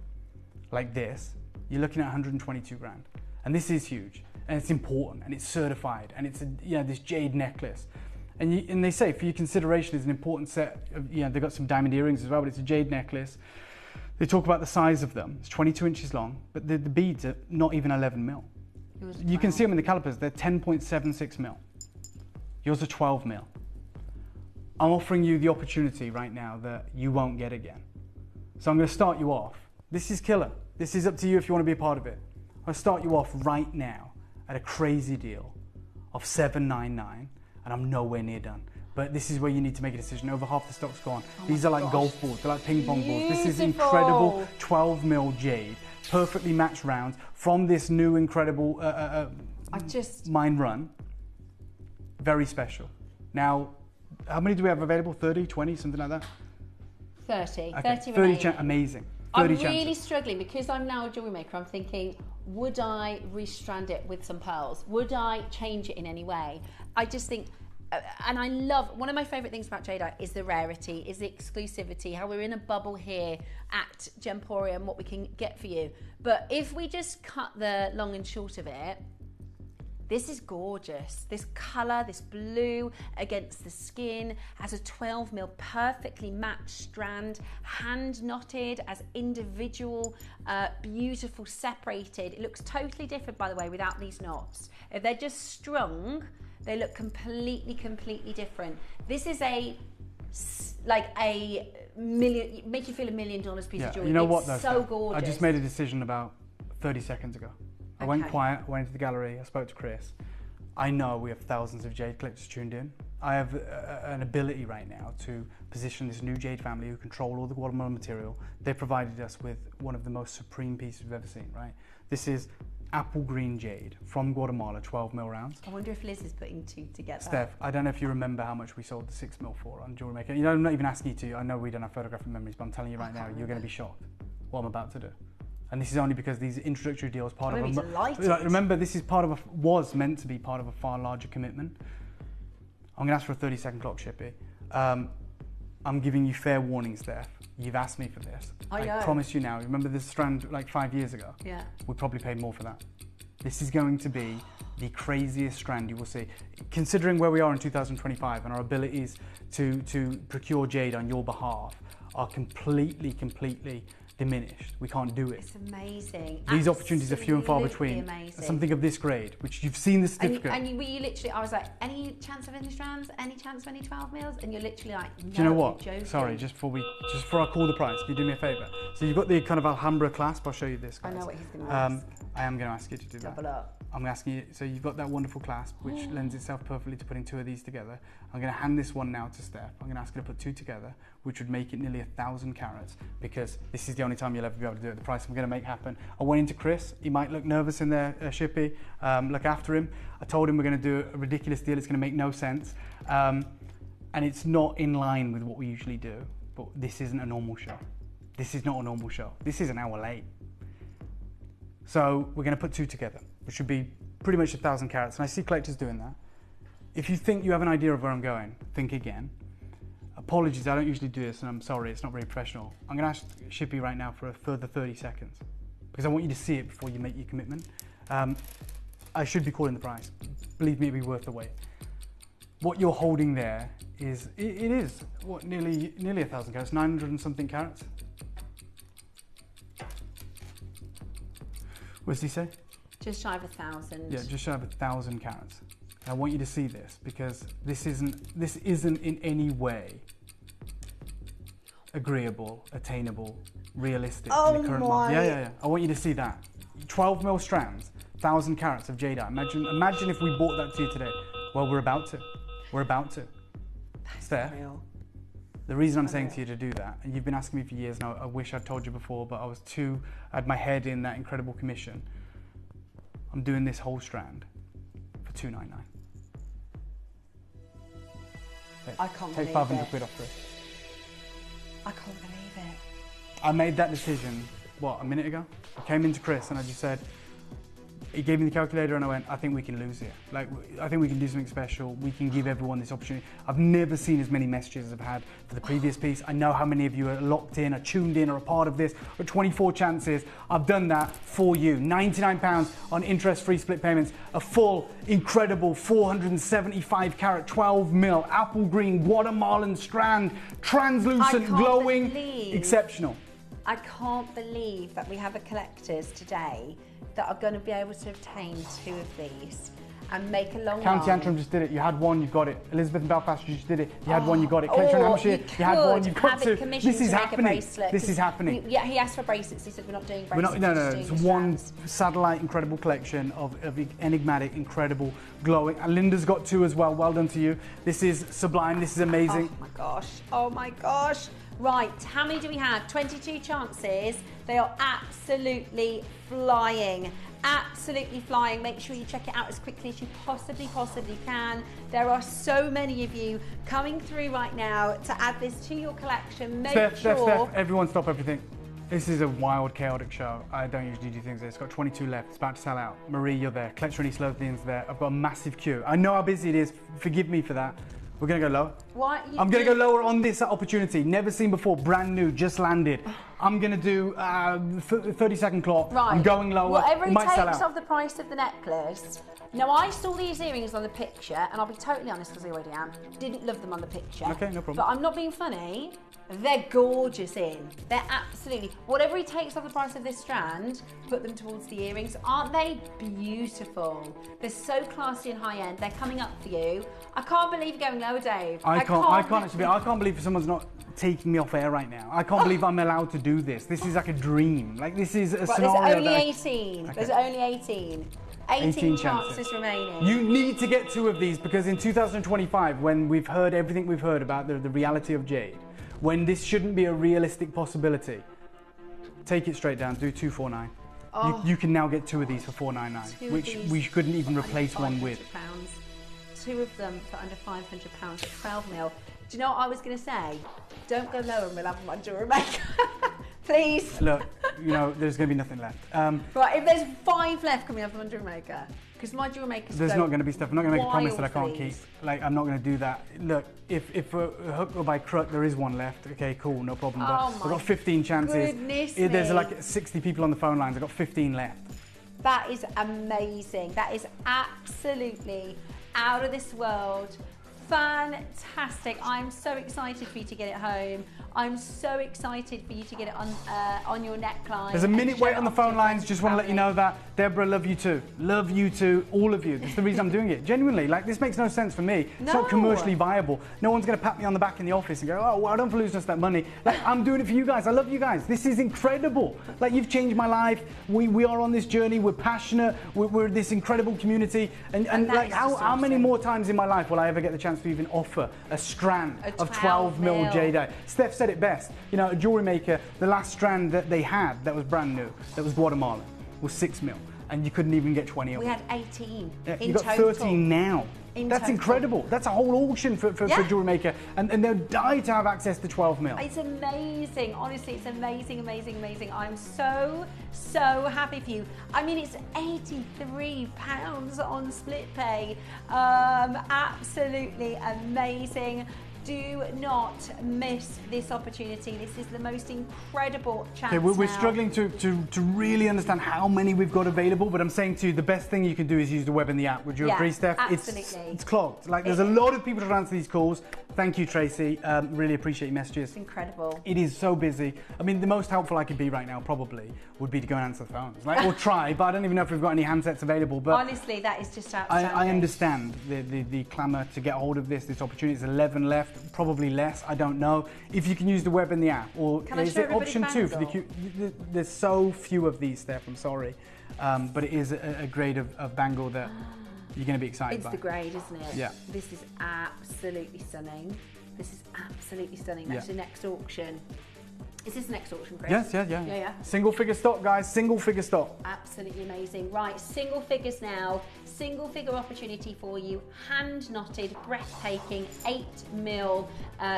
S12: like this, you're looking at 122 grand. And this is huge, and it's important, and it's certified, and it's this jade necklace. And they say for your consideration is an important set of, they've got some diamond earrings as well, but it's a jade necklace. They talk about the size of them. It's 22 inches long, but the beads are not even 11 mil. You can see them in the calipers. They're 10.76 mil. Yours are 12 mil. I'm offering you the opportunity right now that you won't get again. So I'm going to start you off. This is killer. This is up to you if you want to be a part of it. I'll start you off right now at a crazy deal of $799, and I'm nowhere near done. But this is where you need to make a decision. Over half the stock's gone. These are like golf balls, they're like ping pong balls. This is incredible 12mm jade, perfectly matched rounds from this new incredible mine run. Very special. Now, how many do we have available? 30, 20, something like that?
S17: 30.
S12: Okay.
S17: 30
S12: 30 amazing. 30
S17: I'm really
S12: chances.
S17: struggling because I'm now a jewellery maker. I'm thinking, would I restrand it with some pearls? Would I change it in any way? I just think, and I love, one of my favourite things about jadeite is the rarity, is the exclusivity, how we're in a bubble here at Gemporia and what we can get for you. But if we just cut the long and short of it, this is gorgeous. This colour, this blue against the skin, has a 12mm perfectly matched strand, hand knotted as individual, beautiful, separated. It looks totally different, by the way, without these knots. If they're just strung, they look completely, completely different. This is make you feel $1 million piece of jewelry.
S12: You know what,
S17: it's
S12: though,
S17: so
S12: Steph?
S17: gorgeous.
S12: I just made a decision about 30 seconds ago. I went quiet, I went into the gallery, I spoke to Chris. I know we have thousands of jade collectors tuned in. I have an ability right now to position this new jade family who control all the Guatemalan material. They provided us with one of the most supreme pieces we've ever seen, right? This is apple green jade from Guatemala, 12mm rounds.
S17: I wonder if Liz is putting two together.
S12: Steph, I don't know if you remember how much we sold the 6mm for on Jewelry Maker. You know, I'm not even asking you to. I know we don't have photographic memories, but I'm telling you right now, you're going to be shocked what I'm about to do. And this is only because these introductory deals part of a... Remember, this is part of was meant to be part of a far larger commitment. I'm going to ask for a 30-second clock, Shippy. I'm giving you fair warning, Steph. You've asked me for this.
S17: I know.
S12: Promise you now. Remember this strand like 5 years ago?
S17: Yeah.
S12: We probably paid more for that. This is going to be the craziest strand you will see. Considering where we are in 2025 and our abilities to procure jade on your behalf are completely diminished. We can't do it.
S17: It's amazing.
S12: These opportunities are few and far between.
S17: Amazing.
S12: Something of this grade, which you've seen the certificate.
S17: And you literally, I was like, any chance of any strands? Any chance of any 12mm? And you're literally like, no,
S12: do you know what?
S17: You're joking.
S12: Sorry, just before I call the price, can you do me a favour? So you've got the kind of Alhambra clasp. I'll show you this, guys.
S17: I know what he's going to ask.
S12: I am going to ask you to do
S17: Double
S12: that.
S17: up.
S12: I'm asking you, so you've got that wonderful clasp, which lends itself perfectly to putting two of these together. I'm going to hand this one now to Steph. I'm going to ask her to put two together, which would make it nearly 1,000 carats, because this is the only time you'll ever be able to do it at the price I'm going to make happen. I went into Chris. He might look nervous in there, Shippy. Look after him. I told him we're going to do a ridiculous deal. It's going to make no sense. And it's not in line with what we usually do, but this isn't a normal show. This is not a normal show. This is an hour late. So we're going to put two together, which should be pretty much 1,000 carats. And I see collectors doing that. If you think you have an idea of where I'm going, think again. Apologies, I don't usually do this, and I'm sorry, it's not very professional. I'm going to ask Shippy right now for a further 30 seconds, because I want you to see it before you make your commitment. I should be calling the price. Believe me, it'll be worth the wait. What you're holding there is, it is, what, nearly 1,000 carats, 900 and something carats? What does he say?
S17: Just shy of 1,000.
S12: Yeah, just shy of 1,000 carats. I want you to see this, because this isn't in any way agreeable, attainable, realistic in the current market. Yeah. I want you to see that. 12mm strands, 1,000 carats of jadeite. Imagine if we bought that to you today. Well, we're about to. We're about to.
S17: That's
S12: Steph,
S17: real.
S12: the reason I'm saying to you to do that, and you've been asking me for years now, I wish I'd told you before, but I had my head in that incredible commission. I'm doing this whole strand for $299.
S17: I can't
S12: Take
S17: believe
S12: 500
S17: it.
S12: quid off for it.
S17: I can't believe it.
S12: I made that decision, what, a minute ago? I came into Chris and I just said, he gave me the calculator and I went, I think we can lose here. Like, I think we can do something special. We can give everyone this opportunity. I've never seen as many messages as I've had for the previous piece. I know how many of you are locked in, are tuned in, are a part of this, or 24 chances. I've done that for you. £99 on interest-free split payments. A full, incredible 475 carat, 12mm, apple green, Guatemalan strand, translucent, glowing, exceptional.
S17: I can't believe that we have a collectors today that are going to be able to obtain two of these. and make a long
S12: County
S17: line.
S12: Antrim just did it. You had one, you got it. Elizabeth and Belfast, you just did it. You had one, you got it. Collection Hampshire, you had one, you got two. This is happening. This is happening.
S17: Yeah, he asked for bracelets. He said we're not doing bracelets.
S12: No. It's one satellite incredible collection of enigmatic, incredible, glowing. And Linda's got two as well. Well done to you. This is sublime. This is amazing.
S17: Oh my gosh. Oh my gosh. Right, how many do we have? 22 chances. They are absolutely flying. Absolutely flying. Make sure you check it out as quickly as you possibly can. There are so many of you coming through right now to add this to your collection. Make sure.
S12: Steph, everyone stop everything. This is a wild, chaotic show. I don't usually do things like this. It's got 22 left. It's about to sell out. Marie, you're there. Collection East Lothian's there. I've got a massive queue. I know how busy it is. Forgive me for that. We're going to go lower.
S17: What?
S12: I'm going to go lower on this opportunity. Never seen before. Brand new. Just landed. I'm going to do 30-second clock.
S17: Right.
S12: I'm going lower.
S17: Whatever it
S12: might sell
S17: takes
S12: out.
S17: of the price of the necklace. Now, I saw these earrings on the picture, and I'll be totally honest because I already am. Didn't love them on the picture.
S12: Okay, no problem.
S17: But I'm not being funny. They're gorgeous in. They're absolutely, whatever he takes off the price of this strand, put them towards the earrings. Aren't they beautiful? They're so classy and high end. They're coming up for you. I can't believe you're going lower, Dave.
S12: I can't believe someone's not taking me off air right now. I can't believe I'm allowed to do this. This is like a dream. Like this is a scenario.
S17: There's only 18. Okay. There's only 18. 18 chances remaining.
S12: You need to get two of these because in 2025, when we've heard everything we've heard about the reality of Jade, when this shouldn't be a realistic possibility, take it straight down, do 249.
S17: Oh.
S12: You can now get two of these for 499, which we couldn't even replace one with.
S17: Two of them for under £500 at 12 mil. Do you know what I was going to say? Don't go lower and we'll have them on jewellery maker. Please.
S12: Look, you know, there's going to be nothing left.
S17: Right, if there's 5 left, can we have them on jewellery maker? Because my jewellery maker's
S12: There's not going to be stuff. I'm not going to make a promise that I can't
S17: please.
S12: keep. Like, I'm not going to do that. Look, if hook or by crook, there is one left. Okay, cool, no problem. But I've got 15 chances. There's like 60 people on the phone lines. I've got 15 left.
S17: That is amazing. That is absolutely out of this world. Fantastic. I'm so excited for you to get it home. I'm so excited for you to get it on your neckline.
S12: There's a minute wait on the phone lines. Just want to let you know that. Deborah, love you too. Love you too, all of you. That's the reason I'm doing it. Genuinely, like this makes no sense for me. It's not commercially viable. No one's going to pat me on the back in the office and go, oh, well, I don't lose us that money. Like, I'm doing it for you guys. I love you guys. This is incredible. Like, you've changed my life. We are on this journey. We're passionate. We're this incredible community. And like, how many more times in my life will I ever get the chance to even offer a strand of 12 mil Jade? Steph said it best. You know, a jewellery maker, the last strand that they had that was brand new, that was Guatemalan, was 6 mil. And you couldn't even get 20 of them.
S17: We had 18 in
S12: you got
S17: total.
S12: 13 now. That's incredible. That's a whole auction for a jewellery maker. And they'll die to have access to 12 mil.
S17: It's amazing. Honestly, it's amazing, amazing, amazing. I'm so happy for you. I mean, it's £83 on split pay. Absolutely amazing. Do not miss this opportunity. This is the most incredible chance.
S12: Okay, we're
S17: now.
S12: struggling to really understand how many we've got available, but I'm saying to you, the best thing you can do is use the web and the app. Would you agree, Steph?
S17: Absolutely.
S12: It's clogged. Like, there's a lot of people to answer these calls. Thank you, Tracy. Really appreciate your messages.
S17: It's incredible.
S12: It is so busy. I mean, the most helpful I could be right now probably would be to go and answer the phones. Like, or try, but I don't even know if we've got any handsets available. But
S17: honestly, that is just outstanding.
S12: I understand the clamour to get hold of this opportunity. There's 11 left, probably less. I don't know. If you can use the web and the app, or is it option 2 for the queue? There's so few of these, Steph. I'm sorry, but it is a grade of Bangle that you're going to be excited by.
S17: It's the grade, isn't it?
S12: Yeah.
S17: This is absolutely stunning. This is absolutely stunning. That's the next auction. Is this the next auction, Chris?
S12: Yes,
S17: yeah.
S12: Single figure stock, guys. Single figure stock.
S17: Absolutely amazing. Right, single figures now. Single figure opportunity for you. Hand knotted, breathtaking, 8 mil,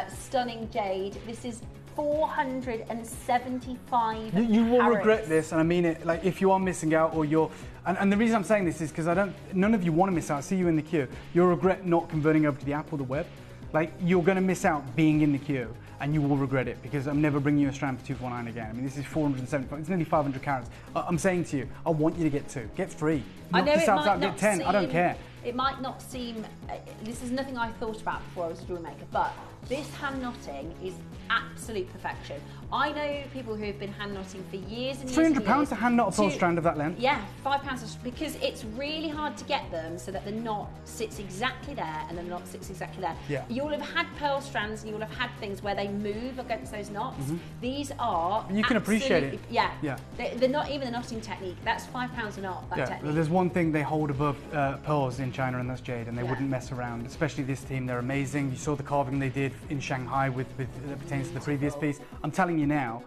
S17: stunning jade. This is 475.
S12: You will
S17: carats.
S12: regret this, and I mean it. Like, if you are missing out, or you're, and the reason I'm saying this is because none of you want to miss out. I see you in the queue. You'll regret not converting over to the app or the web. Like, you're going to miss out being in the queue, and you will regret it, because I'm never bringing you a strand for 249 again. I mean, this is 475. It's nearly 500 carats. I'm saying to you, I want you to get 2. Get 3. Knock yourselves out. Get 10. I don't care.
S17: it might not seem, this is nothing I thought about before I was doing makeup, but this hand knotting is absolute perfection. I know people who have been hand knotting for years and years.
S12: £300 to hand knot a pearl strand of that length?
S17: Yeah, £5 because it's really hard to get them so that the knot sits exactly there and the knot sits exactly there.
S12: Yeah.
S17: You'll have had pearl strands and you'll have had things where they move against those knots. These are
S12: You can appreciate it.
S17: Yeah.
S12: Yeah.
S17: They're not even the knotting technique. That's £5 a knot, that technique.
S12: There's one thing they hold above pearls in China, and that's jade, and they wouldn't mess around, especially this team. They're amazing. You saw the carving they did in Shanghai with that pertains to the previous piece. I'm telling you now,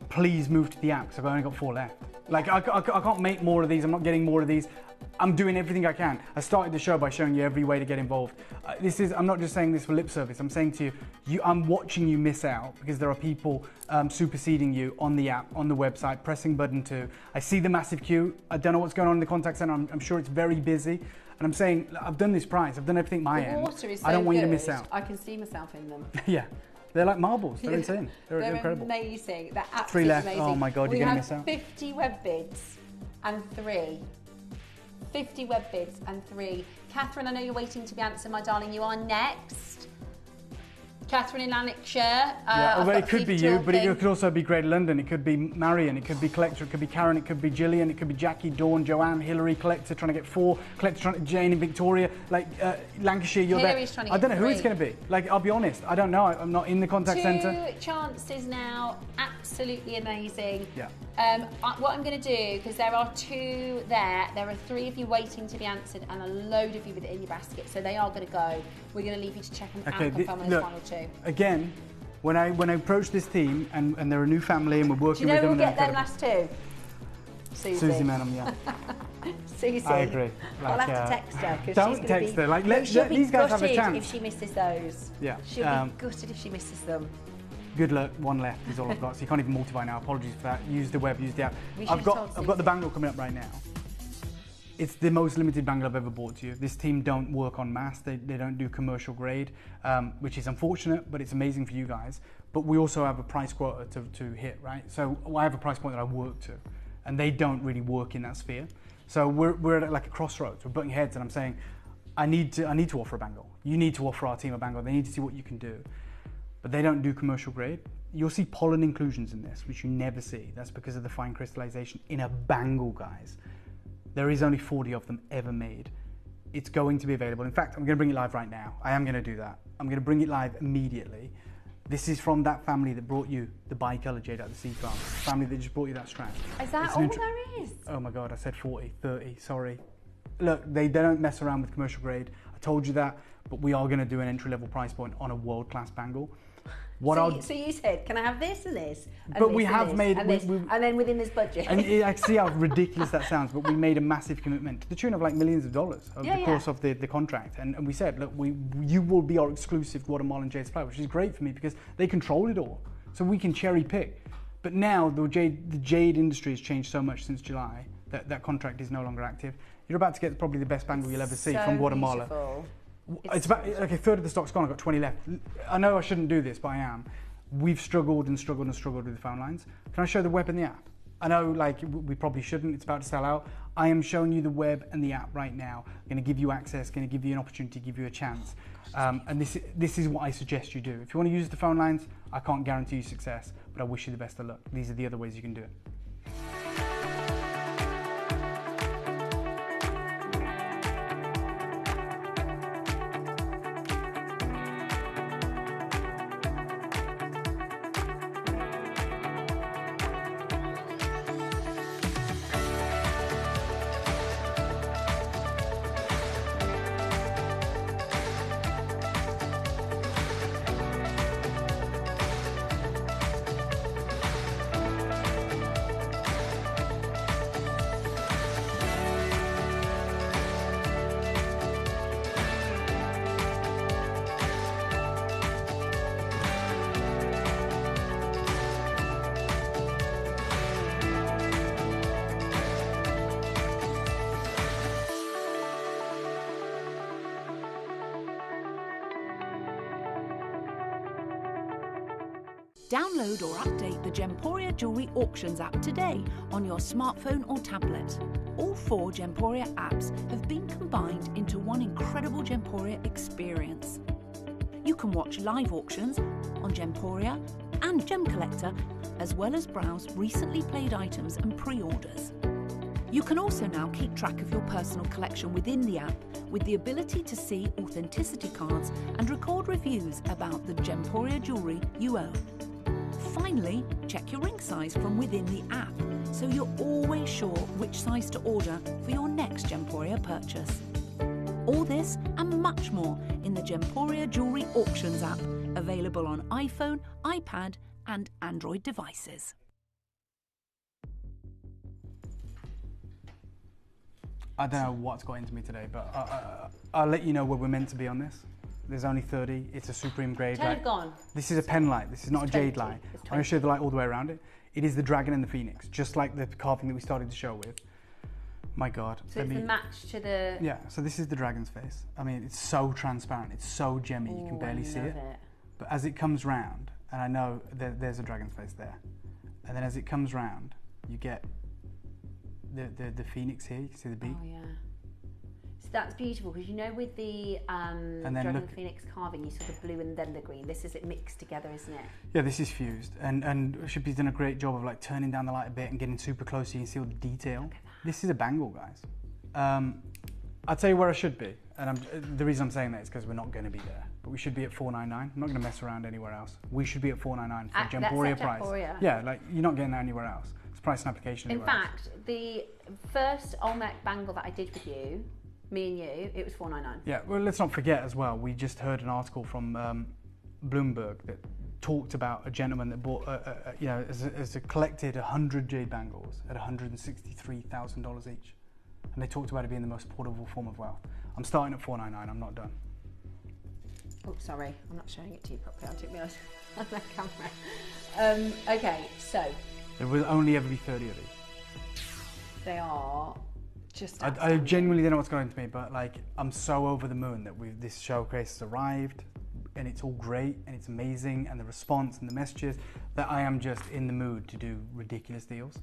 S12: please move to the app because I've only got 4 left. Like, I can't make more of these. I'm not getting more of these. I'm doing everything I can. I started the show by showing you every way to get involved. I'm not just saying this for lip service. I'm saying to you, I'm watching you miss out because there are people superseding you on the app, on the website, pressing button 2. I see the massive queue. I don't know what's going on in the contact center. I'm sure it's very busy. And I'm saying, I've done this price. I've done everything my end.
S17: Water is so
S12: I don't want you to
S17: good.
S12: miss out.
S17: I can see myself in them.
S12: Yeah. They're like marbles. They're insane. They're incredible.
S17: Amazing. They're absolutely
S12: 3 left.
S17: amazing.
S12: Oh my God, you're going to miss out.
S17: We have 50 web bids and 3. 50 web bids and 3. Catherine, I know you're waiting to be answered, my darling. You are next. Catherine in Lanarkshire.
S12: Well, it could be you, but it could also be Great London. It could be Marion. It could be Collector. It could be Karen. It could be Gillian. It could be Jackie, Dawn, Joanne, Hillary, Collector trying to get 4. Collector trying to Jane in Victoria. Like Lancashire, you're
S17: Hillary's
S12: there.
S17: Trying to
S12: I don't know
S17: get
S12: who it's going to be. Like, I'll be honest. I don't know. I'm not in the contact
S17: 2
S12: centre.
S17: chances now. Absolutely amazing.
S12: Yeah.
S17: What I'm going to do, because there are 2 there are 3 of you waiting to be answered and a load of you within your basket, so they are going to go. We're going to leave you to check and confirm on this final 2.
S12: Again, when I approached this team and they're a new family and we're working with them.
S17: Do you know we'll get them last 2?
S12: Susie Manham, yeah.
S17: Susie.
S12: I agree.
S17: I'll have to text her.
S12: Don't text her. Like, let these guys have a chance.
S17: If she misses those.
S12: Yeah.
S17: She'll be gutted if she misses them.
S12: Good luck. 1 left is all I've got. So you can't even multiply now. Apologies for that. Use the web. Use the app. I've got the Bangle coming up right now. It's the most limited bangle I've ever bought to you. This team don't work on mass. They don't do commercial grade, which is unfortunate, but it's amazing for you guys. But we also have a price quota to hit, right? So I have a price point that I work to, and they don't really work in that sphere. So we're at like a crossroads. We're butting heads, and I'm saying, I need to offer a bangle. You need to offer our team a bangle. They need to see what you can do. But they don't do commercial grade. You'll see pollen inclusions in this, which you never see. That's because of the fine crystallization in a bangle, guys. There is only 40 of them ever made. It's going to be available. In fact, I'm going to bring it live right now. I am going to do that. I'm going to bring it live immediately. This is from that family that brought you the bicolor jade out of the sea farm. The family that just brought you that strand.
S17: Is that all there is?
S12: Oh my God, I said 40, 30, sorry. Look, they don't mess around with commercial grade. I told you that, but we are going to do an entry-level price point on a world-class bangle.
S17: So you said, can I have this and this? And
S12: but
S17: this
S12: we
S17: and
S12: have
S17: this,
S12: made...
S17: And, and then within this budget.
S12: And I see how ridiculous that sounds, but we made a massive commitment to the tune of like millions of dollars over the course of the contract. And we said, look, you will be our exclusive Guatemalan jade supplier, which is great for me because they control it all. So we can cherry pick. But now the jade industry has changed so much since July that contract is no longer active. You're about to get probably the best bangle you'll ever see from Guatemala.
S17: Beautiful.
S12: It's about like a third of the stock's gone. I've got 20 left. I know I shouldn't do this, but I am. We've struggled and struggled and struggled with the phone lines. Can I show the web and the app? I know, like, we probably shouldn't. It's about to sell out. I am showing you the web and the app right now. I'm going to give you access, going to give you an opportunity, give you a chance. And this is what I suggest you do. If you want to use the phone lines, I can't guarantee you success, but I wish you the best of luck. These are the other ways you can do it.
S9: Download or update the Gemporia Jewellery Auctions app today on your smartphone or tablet. all 4 Gemporia apps have been combined into one incredible Gemporia experience. You can watch live auctions on Gemporia and Gem Collector, as well as browse recently played items and pre-orders. You can also now keep track of your personal collection within the app with the ability to see authenticity cards and record reviews about the Gemporia jewellery you own. Finally, check your ring size from within the app, so you're always sure which size to order for your next Gemporia purchase. All this and much more in the Gemporia Jewellery Auctions app, available on iPhone, iPad and Android devices.
S12: I don't know what's got into me today, but I'll let you know where we're meant to be on this. There's only 30. It's a supreme grade light.
S17: Have gone.
S12: This is a pen light. This is not a jade light. I'm going to show you the light all the way around it. It is the dragon and the phoenix, just like the carving that we started the show with. My God.
S17: So it's the match to the...
S12: Yeah, so this is the dragon's face. I mean, it's so transparent. It's so gemmy, you can barely see it. But as it comes round, and I know there's a dragon's face there, and then as it comes round, you get the phoenix here. You can see the beak.
S17: Oh, yeah. So that's beautiful, because you know with the dragon phoenix carving, you saw the blue and then the green. This is it mixed together, isn't it?
S12: Yeah, this is fused, and Shippy's done a great job of like turning down the light a bit and getting super close so you can see all the detail. This is a bangle, guys. I'll tell you where I should be, and the reason I'm saying that is because we're not going to be there. But we should be at $499. I'm not going to mess around anywhere else. We should be at $499 for Gemporia price.
S17: Gemporia.
S12: Yeah, like you're not getting that anywhere else. It's price and application.
S17: In fact, the first Olmec bangle that I did with you, me and you, it was $499.
S12: Yeah, well, let's not forget as well, we just heard an article from Bloomberg that talked about a gentleman that bought, as a collected 100 jade bangles at $163,000 each. And they talked about it being the most portable form of wealth. I'm starting at $499, I'm not done.
S17: Oh, sorry, I'm not showing it to you properly. I'll take my eyes on that camera. Okay, so.
S12: There will only ever be 30 of these.
S17: They are just
S12: I genuinely don't know what's going to me, but like, I'm so over the moon that this showcase has arrived, and it's all great, and it's amazing, and the response and the messages, that I am just in the mood to do ridiculous deals.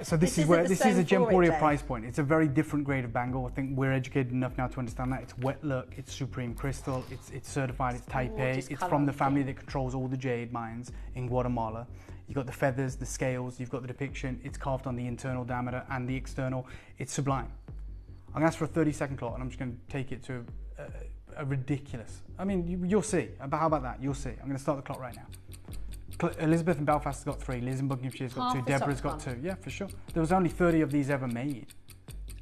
S12: So this is a Gemporia price point. It's a very different grade of bangle. I think we're educated enough now to understand that. It's wet look, it's supreme crystal, it's certified, it's type A, it's from the family that controls all the jade mines in Guatemala. You've got the feathers, the scales, you've got the depiction, it's carved on the internal diameter and the external. It's sublime. I'm going to ask for a 30-second clock, and I'm just going to take it to a ridiculous. I mean, you'll see. How about that? You'll see. I'm going to start the clock right now. Elizabeth in Belfast has got 3, Liz in Buckinghamshire's got 2, Deborah's got 2. Yeah, for sure. There was only 30 of these ever made.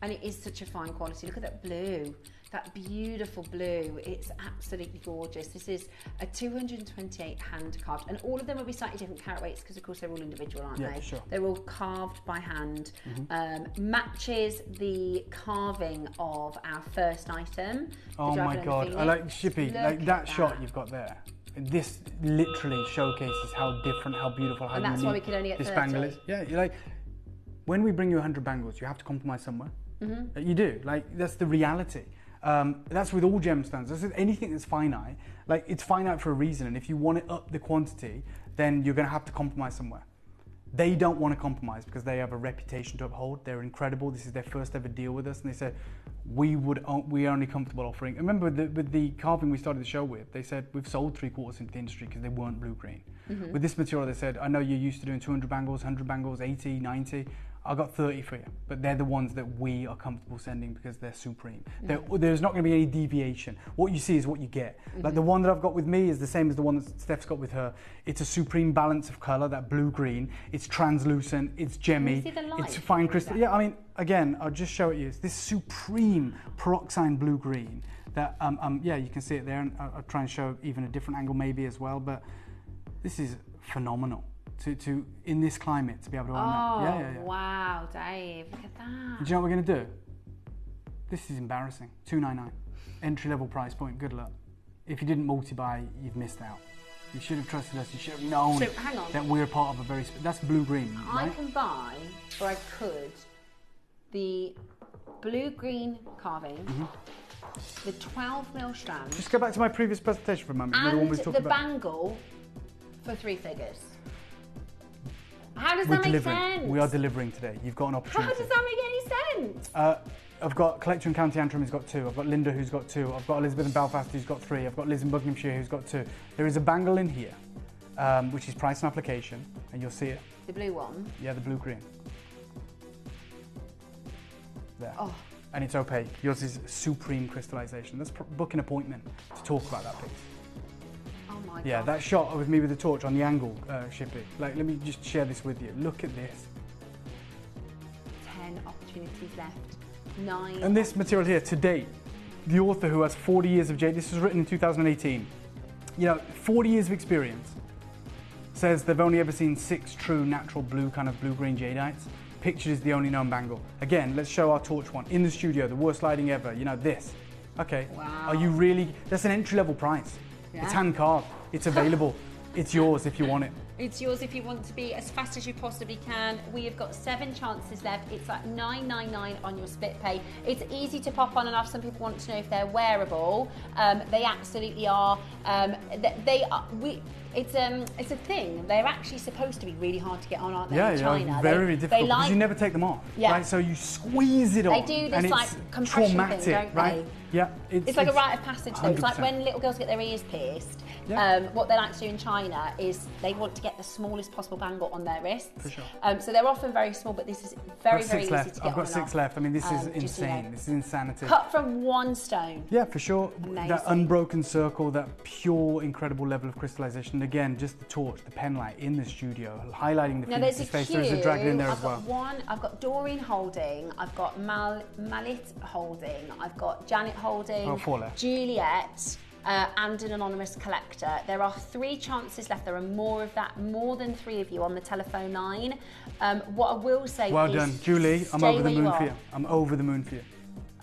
S17: And it is such a fine quality. Look at that blue, that beautiful blue. It's absolutely gorgeous. This is a 228 hand carved, and all of them will be slightly different carat weights because of course they're all individual, aren't they?
S12: Sure.
S17: They're all carved by hand. Matches the carving of our first item.
S12: Oh my God, I like Shippy, like that shot you've got there. This literally showcases how different, how beautiful, how unique
S17: that's why we could only get
S12: this
S17: 30.
S12: bangle is. Yeah, you're like, when we bring you 100 bangles, you have to compromise somewhere. You do, like that's the reality. That's with all gemstones. That's with anything that's finite. Like it's finite for a reason, and if you want to up the quantity, then you're going to have to compromise somewhere. They don't want to compromise because they have a reputation to uphold. They're incredible. This is their first ever deal with us, and they said we're only comfortable offering. Remember with the carving we started the show with, they said we've sold 3/4 into the industry because they weren't blue green. With this material, they said I know you're used to doing 200 bangles, 100 bangles, 80, 90. I got 30 for you, but they're the ones that we are comfortable sending because they're supreme. There's not going to be any deviation. What you see is what you get. Like the one that I've got with me is the same as the one that Steph's got with her. It's a supreme balance of colour, that blue-green. It's translucent, it's gemmy, it's fine crystal. Yeah, I mean, again, I'll just show it you. It's this supreme peroxide blue-green that, yeah, you can see it there, and I'll try and show even a different angle maybe as well, but this is phenomenal. To in this climate to be able to own that. Yeah.
S17: Wow, Dave, look at that.
S12: Do you know what we're going to do? This is embarrassing. $299, entry level price point. Good luck. If you didn't multi-buy, you've missed out. You should have trusted us. You should have known that we're part of a very. That's blue green.
S17: I
S12: right?
S17: can buy, or I could, the blue green carving, the 12mm strand.
S12: Just go back to my previous presentation for a moment.
S17: And
S12: the one we talked
S17: the
S12: about.
S17: bangle for 3 figures. How does that make sense?
S12: We are delivering today. You've got an opportunity.
S17: How does that make any sense?
S12: I've got Collector in County Antrim who's got 2. I've got Linda who's got 2. I've got Elizabeth in Belfast who's got 3. I've got Liz in Buckinghamshire who's got 2. There is a bangle in here, which is price and application, and you'll see it.
S17: The blue one?
S12: Yeah, the blue-green. There.
S17: Oh.
S12: And it's opaque. Yours is supreme crystallization. Let's book an appointment to talk about that piece.
S17: Oh my god.
S12: Yeah, that shot with me with the torch on the angle, Shippy. Like, let me just share this with you. Look at this.
S17: 10 opportunities left. 9.
S12: And this material here, to date, the author who has 40 years of jade, this was written in 2018, 40 years of experience, says they've only ever seen 6 true natural blue, kind of blue-green jadeites. Pictured is the only known bangle. Again, let's show our torch one. In the studio, the worst lighting ever, this. Okay,
S17: wow.
S12: Are you really, that's an entry-level price. Yeah. It's hand-carved, it's available, it's yours if you want it.
S17: It's yours if you want to be as fast as you possibly can. We have got 7 chances left. It's at $9.99 on your split pay. It's easy to pop on and off. Some people want to know if they're wearable. They absolutely are. They are. It's a thing. They're actually supposed to be really hard to get on, aren't they? In China.
S12: Yeah, very difficult because you never take them off.
S17: Yeah.
S12: Right? So you squeeze it on.
S17: They do this like compression
S12: traumatic,
S17: thing, don't
S12: right?
S17: they?
S12: Yeah.
S17: It's like a rite of passage though.
S12: 100%.
S17: It's like when little girls get their ears pierced.
S12: Yeah.
S17: What they like to do in China is they want to get the smallest possible bangle on their wrists.
S12: For sure.
S17: So they're often very small, but this is very, very easy to get
S12: I've got
S17: on
S12: 6
S17: and off.
S12: left. I mean, this is insane. This is insanity.
S17: Cut from one stone.
S12: Yeah, for sure.
S17: Amazing.
S12: That unbroken circle, that pure, incredible level of crystallization. And again, just the torch, the pen light in the studio, highlighting the Phoenix's face. There's a dragon in there as well.
S17: I've got Doreen holding, I've got Malit holding, I've got Janet holding,
S12: 4 left.
S17: Juliet, and an anonymous collector. There are 3 chances left. There are more of that, more than 3 of you on the telephone line. What I will say
S12: well
S17: is
S12: done, Julie. I'm over the moon for you. I'm over the moon for you.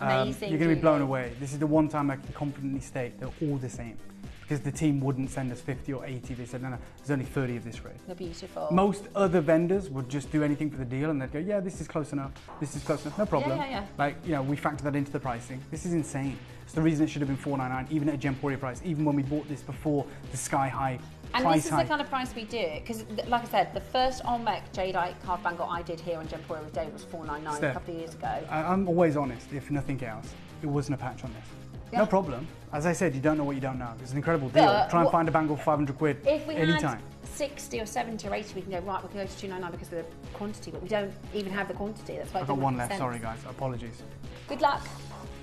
S17: Amazing.
S12: You're going to be blown away. This is the one time I can confidently state they're all the same. Because the team wouldn't send us 50 or 80. They said, no, there's only 30 of this rate.
S17: They're beautiful.
S12: Most other vendors would just do anything for the deal and they'd go, yeah, this is close enough. This is close enough. No problem.
S17: Yeah.
S12: Like, we factor that into the pricing. This is insane. It's the reason it should have been $4.99, even at a Gemporia price, even when we bought this before the sky-high
S17: and
S12: price
S17: this is
S12: hike.
S17: the kind of price we do it, because like I said, the first Olmec jadeite carved bangle I did here on Gemporia with Dave was $4.99 a couple of years ago.
S12: I'm always honest, if nothing else. It wasn't a patch on this. Yeah. No problem. As I said, you don't know what you don't know. It's an incredible deal. Try and find a bangle for 500 quid
S17: if we
S12: anytime.
S17: Had 60 or 70 or 80, we can go, right, we can go to $2.99 because of the quantity, but we don't even have the quantity. That's why
S12: I've got 1 left, sorry guys, apologies.
S17: Good luck.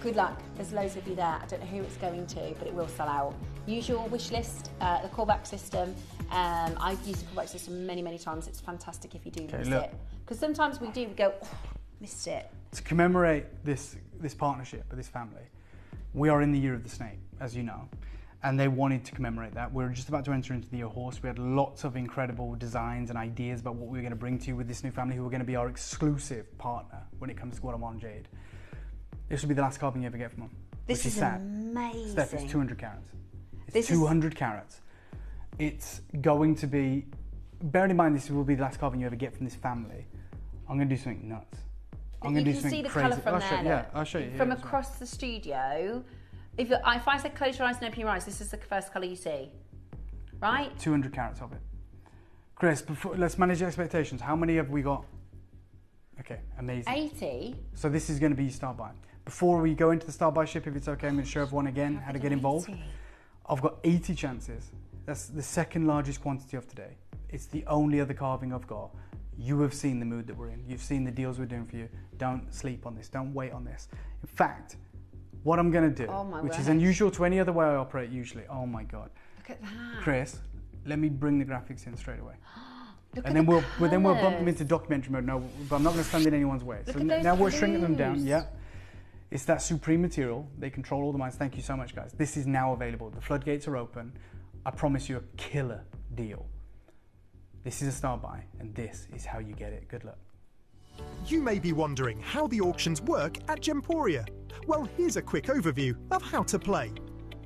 S17: Good luck. There's loads of you there. I don't know who it's going to, but it will sell out. Use your wish list, the callback system. I've used the callback system many, many times. It's fantastic if you do miss it. Because sometimes we go, oh, missed it.
S12: To commemorate this partnership with this family, we are in the year of the snake, as you know, and they wanted to commemorate that. We're just about to enter into the year horse. We had lots of incredible designs and ideas about what we were going to bring to you with this new family, who are going to be our exclusive partner when it comes to Guatemalan jade. This will be the last carving you ever get from them.
S17: This is
S12: sad.
S17: Amazing.
S12: Steph, it's 200 carats. It's 200 carats. It's going to be, bearing in mind this will be the last carving you ever get from this family, I'm going to do something nuts. I'm going to do something crazy.
S17: You can see the colour from there.
S12: Yeah, I'll show you.
S17: From across the studio, if I said close your eyes and open your eyes, this is the first colour you see, right?
S12: 200 carats of it. Chris, let's manage expectations. How many have we got? Okay, amazing.
S17: 80.
S12: So this is going to be Star Buy. Before we go into the Star Buy ship, if it's okay, I'm going to show everyone again how to get involved.
S17: 80.
S12: I've got 80 chances. That's the second largest quantity of today. It's the only other carving I've got. You have seen the mood that we're in. You've seen the deals we're doing for you. Don't sleep on this. Don't wait on this. In fact, what I'm going to do, which is unusual to any other way I operate usually. Oh my God.
S17: Look at that.
S12: Chris, let me bring the graphics in straight away.
S17: Look
S12: and then we'll bump them into documentary mode. No, but I'm not going to stand in anyone's way.
S17: Look
S12: so
S17: at those
S12: now we're shrinking them down.
S17: blues.
S12: Yeah. It's that supreme material. They control all the minds. Thank you so much, guys. This is now available. The floodgates are open. I promise you a killer deal. This is a Star Buy, and this is how you get it. Good luck.
S3: You may be wondering how the auctions work at Gemporia. Well, here's a quick overview of how to play.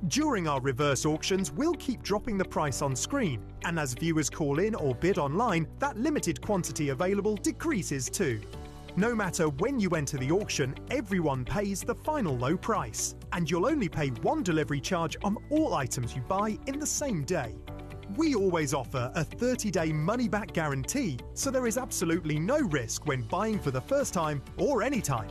S3: During our reverse auctions, we'll keep dropping the price on screen, and as viewers call in or bid online, that limited quantity available decreases too. No matter when you enter the auction, everyone pays the final low price, and you'll only pay 1 delivery charge on all items you buy in the same day. We always offer a 30-day money-back guarantee, so there is absolutely no risk when buying for the first time or any time.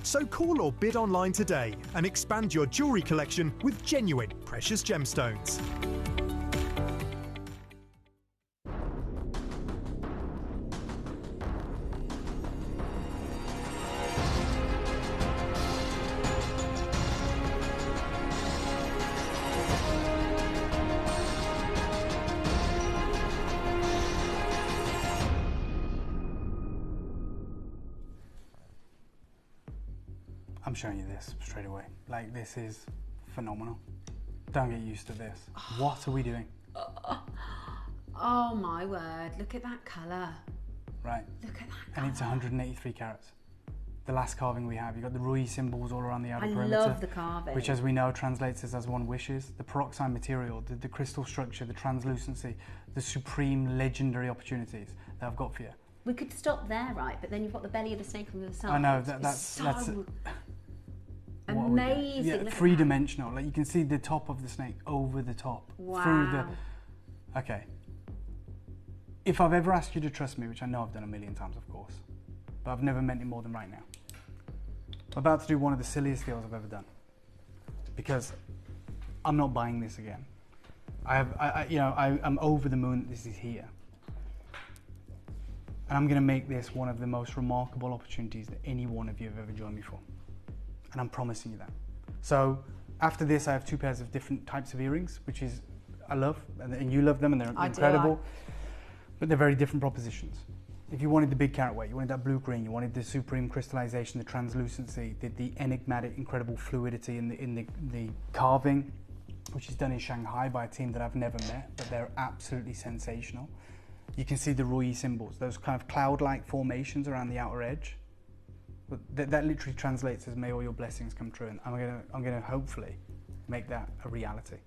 S3: So call or bid online today and expand your jewellery collection with genuine precious gemstones.
S2: I'm showing you this straight away. Like, this is phenomenal. Don't get used to this. What are we doing?
S17: Oh my word, look at that colour.
S2: Right.
S17: Look at that
S2: And it's 183 carats. The last carving we have, you've got the Rui symbols all around the outer
S17: I
S2: perimeter.
S17: love the carving.
S2: Which, as we know, translates as one wishes. The peroxide material, the crystal structure, the translucency, the supreme legendary opportunities that I've got for you.
S17: We could stop there, right? But then you've got the belly of the snake on the other side.
S2: I know,
S17: It's
S2: that's
S17: so
S2: amazing.
S17: Yeah,
S2: Look at three-dimensional. Like, you can see the top of the snake over the top.
S17: Wow.
S2: Through the... Okay. If I've ever asked you to trust me, which I know I've done a million times, of course, but I've never meant it more than right now. I'm about to do one of the silliest deals I've ever done, because I'm not buying this again. I'm over the moon that this is here. And I'm going to make this one of the most remarkable opportunities that any one of you have ever joined me for. And I'm promising you that. So after this, I have 2 pairs of different types of earrings, which is, I love, and you love them, and they're incredible. But they're very different propositions. If you wanted the big carat weight, you wanted that blue-green, you wanted the supreme crystallization, the translucency, the enigmatic, incredible fluidity in the carving, which is done in Shanghai by a team that I've never met, but they're absolutely sensational. You can see the Rui symbols, those kind of cloud-like formations around the outer edge. That literally translates as "May all your blessings come true," and I'm gonna hopefully make that a reality.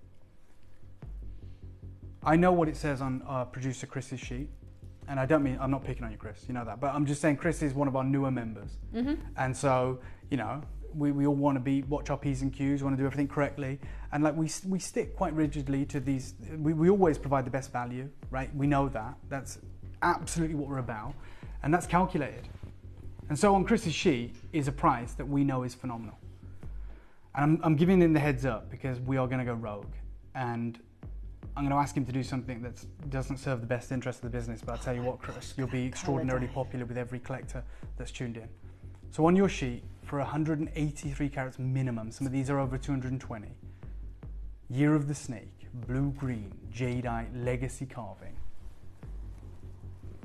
S2: I know what it says on producer Chris's sheet, and I'm not picking on you, Chris, you know that, but I'm just saying Chris is one of our newer members, and so, you know, we all want to watch our P's and Q's, want to do everything correctly, and like we stick quite rigidly to these. We always provide the best value, right? We know that. That's absolutely what we're about, and that's calculated. And so on Chris's sheet is a price that we know is phenomenal. And I'm giving him the heads up because we are going to go rogue, and I'm going to ask him to do something that doesn't serve the best interest of the business. But I'll tell you what, Chris, you'll be extraordinarily popular with every collector that's tuned in. So on your sheet, for 183 carats minimum, some of these are over 220. Year of the Snake, blue-green, jadeite, legacy carving.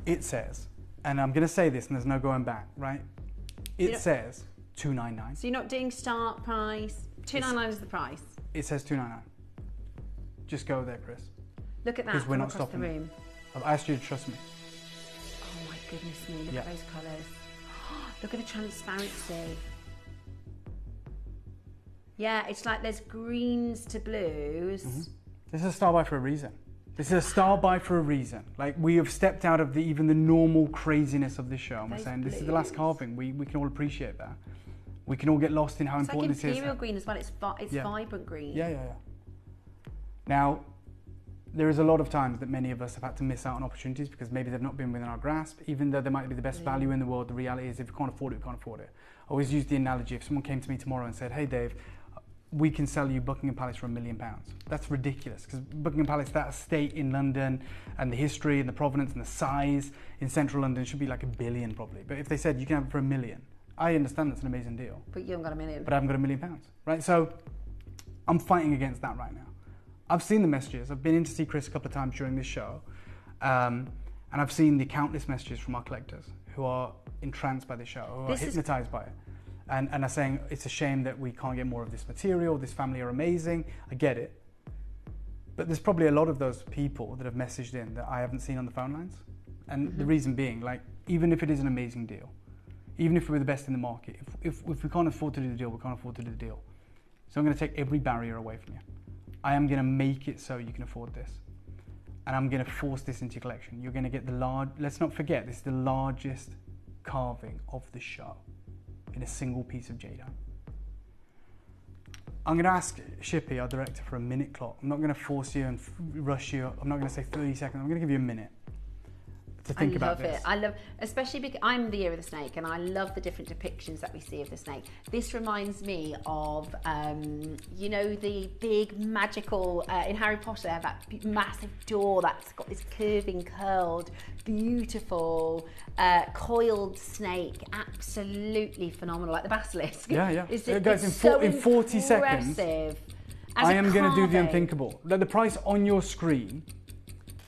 S2: It says, and I'm going to say this and there's no going back, right? It says $299.
S17: So you're not doing start price. $299 is the price.
S2: It says $299. Just go there, Chris.
S17: Look at that.
S2: Because we're not
S17: across
S2: stopping.
S17: the room.
S2: I've asked you to trust me.
S17: Oh my goodness me! Look at those colours. Look at the transparency. Yeah, it's like there's greens to blues.
S2: This is a star buy for a reason. This is a star buy for a reason. Like, we have stepped out of even the normal craziness of this show, and we're saying this is the last carving. We can all appreciate that. We can all get lost in how important
S17: this is. It's like imperial green as well. It's vibrant green.
S2: Yeah. Now, there is a lot of times that many of us have had to miss out on opportunities because maybe they've not been within our grasp. Even though they might be the best value in the world, the reality is if you can't afford it, you can't afford it. I always use the analogy, if someone came to me tomorrow and said, "Hey Dave, we can sell you Buckingham Palace for £1 million." That's ridiculous, because Buckingham Palace, that estate in London, and the history and the provenance and the size in central London should be like £1 billion probably. But if they said you can have it for £1 million, I understand that's an amazing deal.
S17: But you haven't got £1 million.
S2: But I haven't got £1 million, right? So I'm fighting against that right now. I've seen the messages. I've been in to see Chris a couple of times during this show, and I've seen the countless messages from our collectors who are entranced by the show, who are hypnotized by it. And are saying it's a shame that we can't get more of this material, this family are amazing. I get it. But there's probably a lot of those people that have messaged in that I haven't seen on the phone lines. And the reason being, like, even if it is an amazing deal, even if we're the best in the market, if we can't afford to do the deal, we can't afford to do the deal. So I'm going to take every barrier away from you. I am going to make it so you can afford this. And I'm going to force this into your collection. You're going to get let's not forget, this is the largest carving of the show in a single piece of jadeite.
S12: I'm going to ask Shippy, our director, for a minute clock. I'm not going to force you and rush you. I'm not going to say 30 seconds. I'm going to give you a minute to think about this.
S17: I love it. Especially because I'm the year of the snake, and I love the different depictions that we see of the snake. This reminds me of, you know, the big magical, in Harry Potter, that massive door that's got this curving, curled, beautiful, coiled snake. Absolutely phenomenal, like the basilisk.
S12: Yeah. It goes in 40 seconds. I am going to do the unthinkable. The price on your screen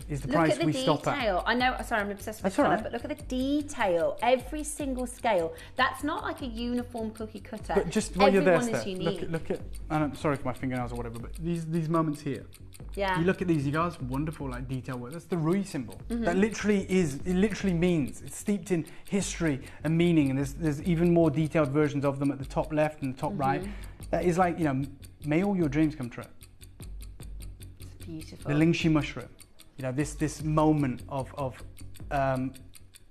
S12: is the price we stop at.
S17: Look at the detail. I know, sorry, I'm obsessed with colour, but look at the detail. Every single scale. That's not like a uniform cookie cutter.
S12: But just while you're there,
S17: Steph,
S12: look at, and I'm sorry for my fingernails or whatever, but these moments here.
S17: Yeah.
S12: You look at these, you guys, wonderful, like detail work. That's the Rui symbol. That literally means, it's steeped in history and meaning, and there's even more detailed versions of them at the top left and the top right. That is like, you know, may all your dreams come true.
S17: It's beautiful.
S12: The Lingxi mushroom. You know, this moment of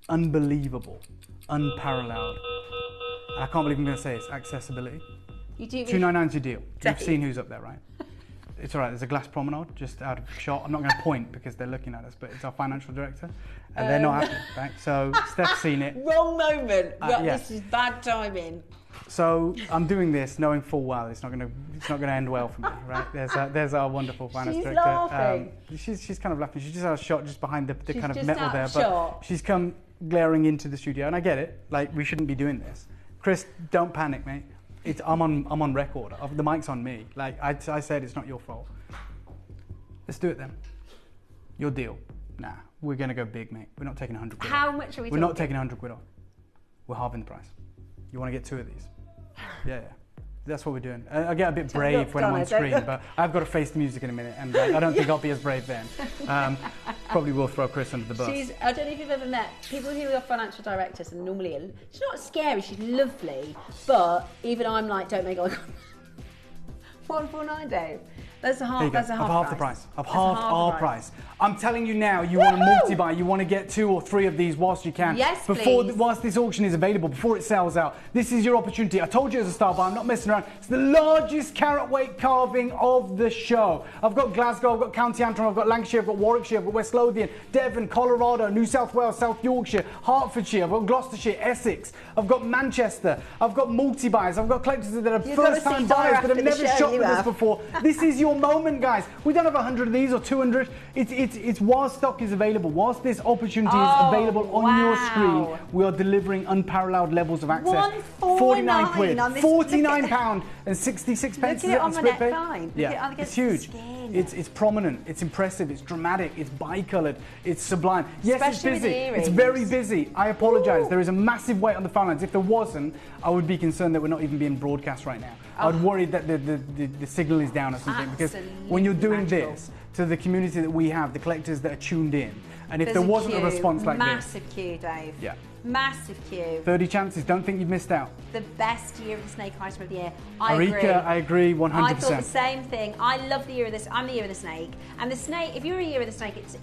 S12: unbelievable, unparalleled, and I can't believe I'm going to say it's accessibility.
S17: You do.
S12: 299's your deal. You've seen who's up there, right? It's all right. There's a glass promenade just out of shot. I'm not going to point because they're looking at us, but it's our financial director, and they're not happy, right? So Steph's seen it.
S17: Wrong moment.
S12: Yeah.
S17: This is bad timing.
S12: So I'm doing this knowing full well it's not going to end well for me, right? There's our wonderful finance director.
S17: Laughing.
S12: She's kind of laughing. She just had a shot just behind the kind of metal there,
S17: but
S12: she's come glaring into the studio, and I get it. Like, we shouldn't be doing this. Chris, don't panic, mate. I'm on record. The mic's on me. Like I said, it's not your fault. Let's do it then. Your deal. Nah, we're going to go big, mate. We're not taking 100 quid.
S17: How much are we talking?
S12: We're not taking 100 quid off. We're halving the price. You want to get 2 of these? Yeah. That's what we're doing. I get a bit brave when I'm on screen, but I've got to face the music in a minute, and I don't think I'll be as brave then. Probably will throw Chris under the bus.
S17: I don't know if you've ever met people who are financial directors, and normally she's not scary, she's lovely, but even I'm like, don't make eye contact. 149, Dave. That's a half. That's a half
S12: the price. I've halved our price. I'm telling you now, you want to multi-buy, you want to get 2 or 3 of these whilst you can.
S17: Yes, please.
S12: Whilst this auction is available, before it sells out. This is your opportunity. I told you as a star buy, I'm not messing around. It's the largest carat weight carving of the show. I've got Glasgow, I've got County Antrim, I've got Lancashire, I've got Warwickshire, I've got West Lothian, Devon, Colorado, New South Wales, South Yorkshire, Hertfordshire, I've got Gloucestershire, Essex, I've got Manchester, I've got multi-buys, I've got collectors that are first-time buyers that have never shopped with us before. This is your moment, guys. We don't have 100 of these or 200. It's whilst stock is available, whilst this opportunity is available on your screen, we are delivering unparalleled levels of access. 49 quid, £49 and 66 pence.
S17: Look at it on the neckline.
S12: Yeah, it's huge. It's prominent, it's impressive, it's dramatic, it's bicoloured, it's sublime. Yes,
S17: especially
S12: it's busy. It's very busy. I apologise. There is a massive weight on the phone lines. If there wasn't, I would be concerned that we're not even being broadcast right now. I'd worry that the signal is down or something. Because when you're doing this to the community that we have, the collectors that are tuned in, and if there wasn't a response like this,
S17: massive queue, Dave.
S12: Yeah.
S17: Massive queue.
S12: 30 chances. Don't think you've missed out.
S17: The best year of the snake item of the year. I
S12: agree 100%.
S17: I thought the same thing. I love the year of this. I'm the year of the snake, and the snake. If you're a year of the snake, it's.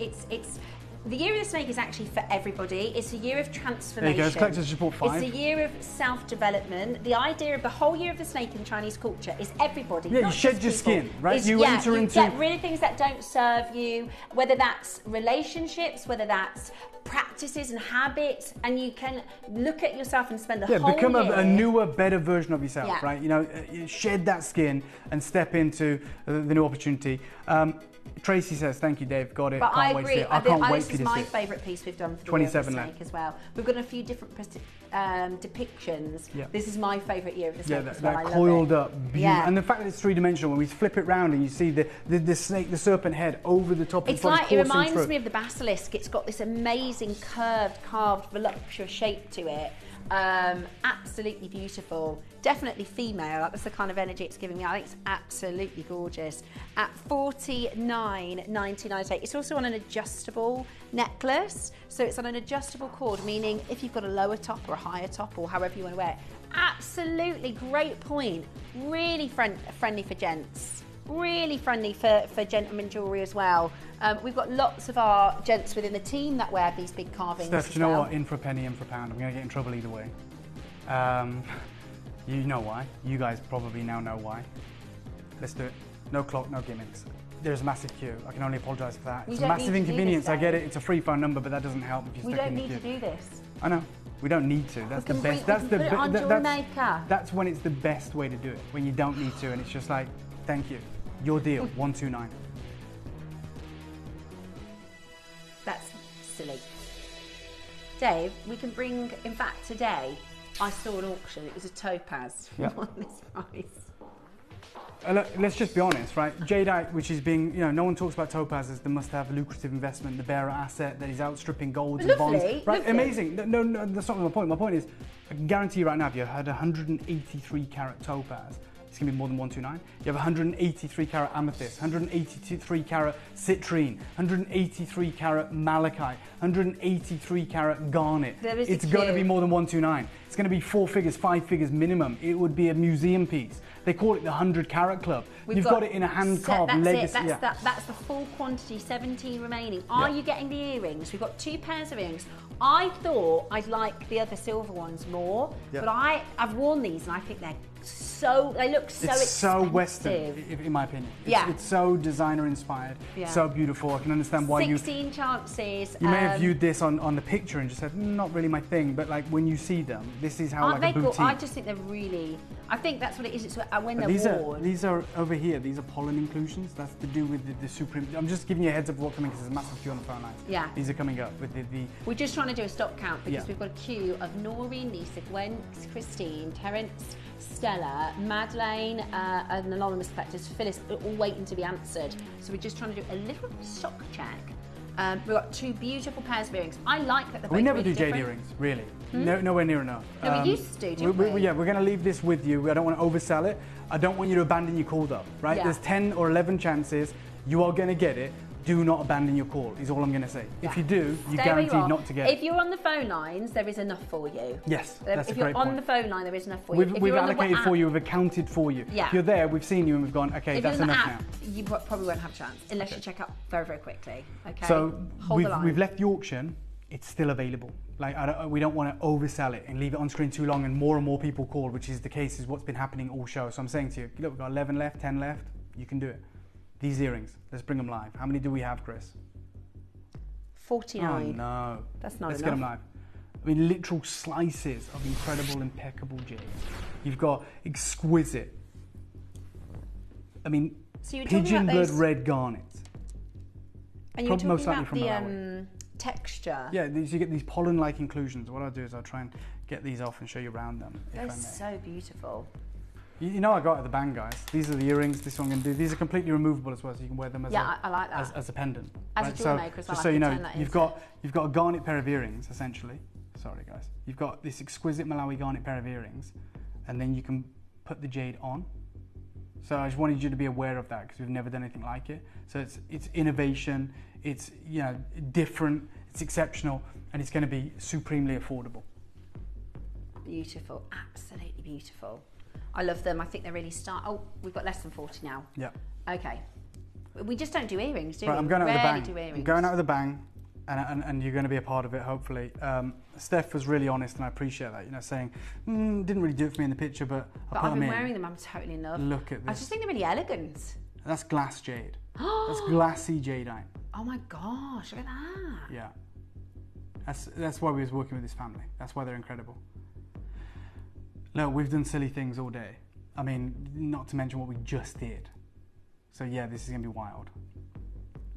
S17: The year of the snake is actually for everybody. It's a year of transformation.
S12: There you go. Collectors Report 5.
S17: It's a year of self-development. The idea of the whole year of the snake in Chinese culture is everybody.
S12: Yeah, you shed your skin, right? You enter into.
S17: Get rid of things that don't serve you, whether that's relationships, whether that's practices and habits, and you can look at yourself and spend the whole
S12: become
S17: year.
S12: a newer, better version of yourself, right? You know, shed that skin and step into the new opportunity. Tracy says, thank you, Dave. Got it.
S17: But
S12: can't
S17: I
S12: wait
S17: agree.
S12: To see it. I can't wait
S17: this is my favourite piece we've done for the
S12: 27
S17: year of the snake as well. We've got a few different depictions. Yeah. This is my favourite year of the snake as well.
S12: That coiled up, and the fact that it's 3-dimensional. When we flip it round and you see the snake, the serpent head over the top.
S17: It's like it reminds me of the basilisk. It's got this amazing curved, carved, voluptuous shape to it. Absolutely beautiful. Definitely female. That's the kind of energy it's giving me. I think it's absolutely gorgeous. At $49.99. It's also on an adjustable necklace. So it's on an adjustable cord, meaning if you've got a lower top or a higher top or however you want to wear it. Absolutely great point. Really friendly for gents. Really friendly for gentlemen jewellery as well. We've got lots of our gents within the team that wear these big carvings.
S12: Steph, do you know what? In for a penny, in for a pound. I'm going to get in trouble either way. You know why. You guys probably now know why. let's do it. No clock, no gimmicks. There's a massive queue. I can only apologise for that. It's a
S17: don't
S12: massive
S17: need to do
S12: inconvenience.
S17: this,
S12: I get it. It's a free phone number, but that doesn't help if you're
S17: We
S12: stuck
S17: don't
S12: in the
S17: need
S12: queue.
S17: to do this.
S12: I know. We don't need to. That's the best.
S17: Put it on Jewelry Maker.
S12: That's when it's the best way to do it. When you don't need to, and it's just like, thank you, your deal, 129.
S17: That's silly. Dave, we can bring, in fact, today I saw an auction. It was a topaz on this price.
S12: Let's just be honest, right? Jadeite, which is being, no one talks about topaz as the must-have lucrative investment, the bearer asset that is outstripping golds and bonds. Right?
S17: Lovely.
S12: Amazing. No, that's not my point. My point is, I can guarantee you right now, if you had 183 carat topaz, it's going to be more than 129. You have 183 carat amethyst, 183 carat citrine, 183 carat malachite, 183 carat garnet. It's going to be more than 129. It's going to be 4 figures, 5 figures minimum. It would be a museum piece. They call it the 100 carat club. You've got it in a hand carved legacy.
S17: That's the full quantity, 17 remaining. Are you getting the earrings? We've got 2 pairs of earrings. I thought I'd like the other silver ones more, but I've worn these and I think they look so expensive.
S12: It's so Western, in my opinion. It's so designer inspired, so beautiful. I can understand why
S17: 16 chances.
S12: You may have viewed this on the picture and just said, not really my thing, but like when you see them, this is how like a boutique.
S17: I just think they're really, I think that's what it is. It's when they're worn.
S12: These are over here, these are pollen inclusions. That's to do with the supreme. I'm just giving you a heads up of what's coming because there's a massive queue on the phone lines.
S17: Yeah.
S12: These are coming up with the
S17: We're just trying to do a stock count because we've got a queue of Noreen, Lisa, Gwen, Christine, Terence, Stella, Madeleine, and anonymous collectors, Phyllis, are all waiting to be answered. So we're just trying to do a little stock check. We've got 2 beautiful pairs of earrings. I like that they're both
S12: We never
S17: really
S12: do jade
S17: different.
S12: earrings, really. Nowhere near enough.
S17: No, we used to, didn't we?
S12: Yeah, we're going to leave this with you. I don't want to oversell it. I don't want you to abandon your call though, right?
S17: Yeah.
S12: There's 10 or 11 chances you are going to get it. Do not abandon your call, is all I'm going to say. Yeah. If you do, you're guaranteed not to get it.
S17: If you're on the phone lines, there is enough for you.
S12: Yes, that's a
S17: If
S12: great
S17: you're on
S12: point.
S17: the phone line, there is enough for you.
S12: We've allocated for you, we've accounted for you.
S17: Yeah.
S12: If you're there, we've seen you and we've gone, okay, that's enough now.
S17: You probably won't have a chance unless you check out very, very quickly. Okay.
S12: So
S17: Hold the line.
S12: we've left the auction. It's still available. Like we don't want to oversell it and leave it on screen too long, and more people call, which is the case, is what's been happening all show. So I'm saying to you, look, we've got 11 left, 10 left. You can do it. These earrings, let's bring them live. How many do we have, Chris?
S17: 49.
S12: Oh no,
S17: that's not
S12: Let's
S17: enough.
S12: get them live. I mean, literal slices of incredible, impeccable jade. You've got exquisite. I mean,
S17: so pigeon
S12: blood red garnets.
S17: And you're talking
S12: most likely
S17: about
S12: from
S17: the
S12: Malawi.
S17: Texture.
S12: Yeah, you get these pollen-like inclusions. What I'll do is I'll try and get these off and show you around them.
S17: They're so beautiful.
S12: You know I got at the bang, guys. These are the earrings. This one I'm going to do. These are completely removable as well, so you can wear them as
S17: I like that.
S12: as a pendant.
S17: As a jewel maker as well.
S12: Just so you know, you've got a garnet pair of earrings, essentially. Sorry, guys. You've got this exquisite Malawi garnet pair of earrings, and then you can put the jade on. So I just wanted you to be aware of that because we've never done anything like it. So it's innovation. It's different. It's exceptional, and it's going to be supremely affordable.
S17: Beautiful, absolutely beautiful. I love them. I think they're really Oh, we've got less than 40 now.
S12: Yeah.
S17: Okay. We just don't do earrings, do we?
S12: Right, I'm going out with a bang.
S17: Do earrings.
S12: I'm going out with a bang, and you're going to be a part of it, hopefully. Steph was really honest, and I appreciate that. Saying didn't really do it for me in the picture, but
S17: I've been wearing them. I'm totally in love.
S12: Look at this.
S17: I just think they're really elegant.
S12: That's glass jade. That's glassy jadeite.
S17: Oh my gosh! Look at that.
S12: Yeah. That's why we was working with this family. That's why they're incredible. Look, we've done silly things all day. I mean, not to mention what we just did. So yeah, this is going to be wild.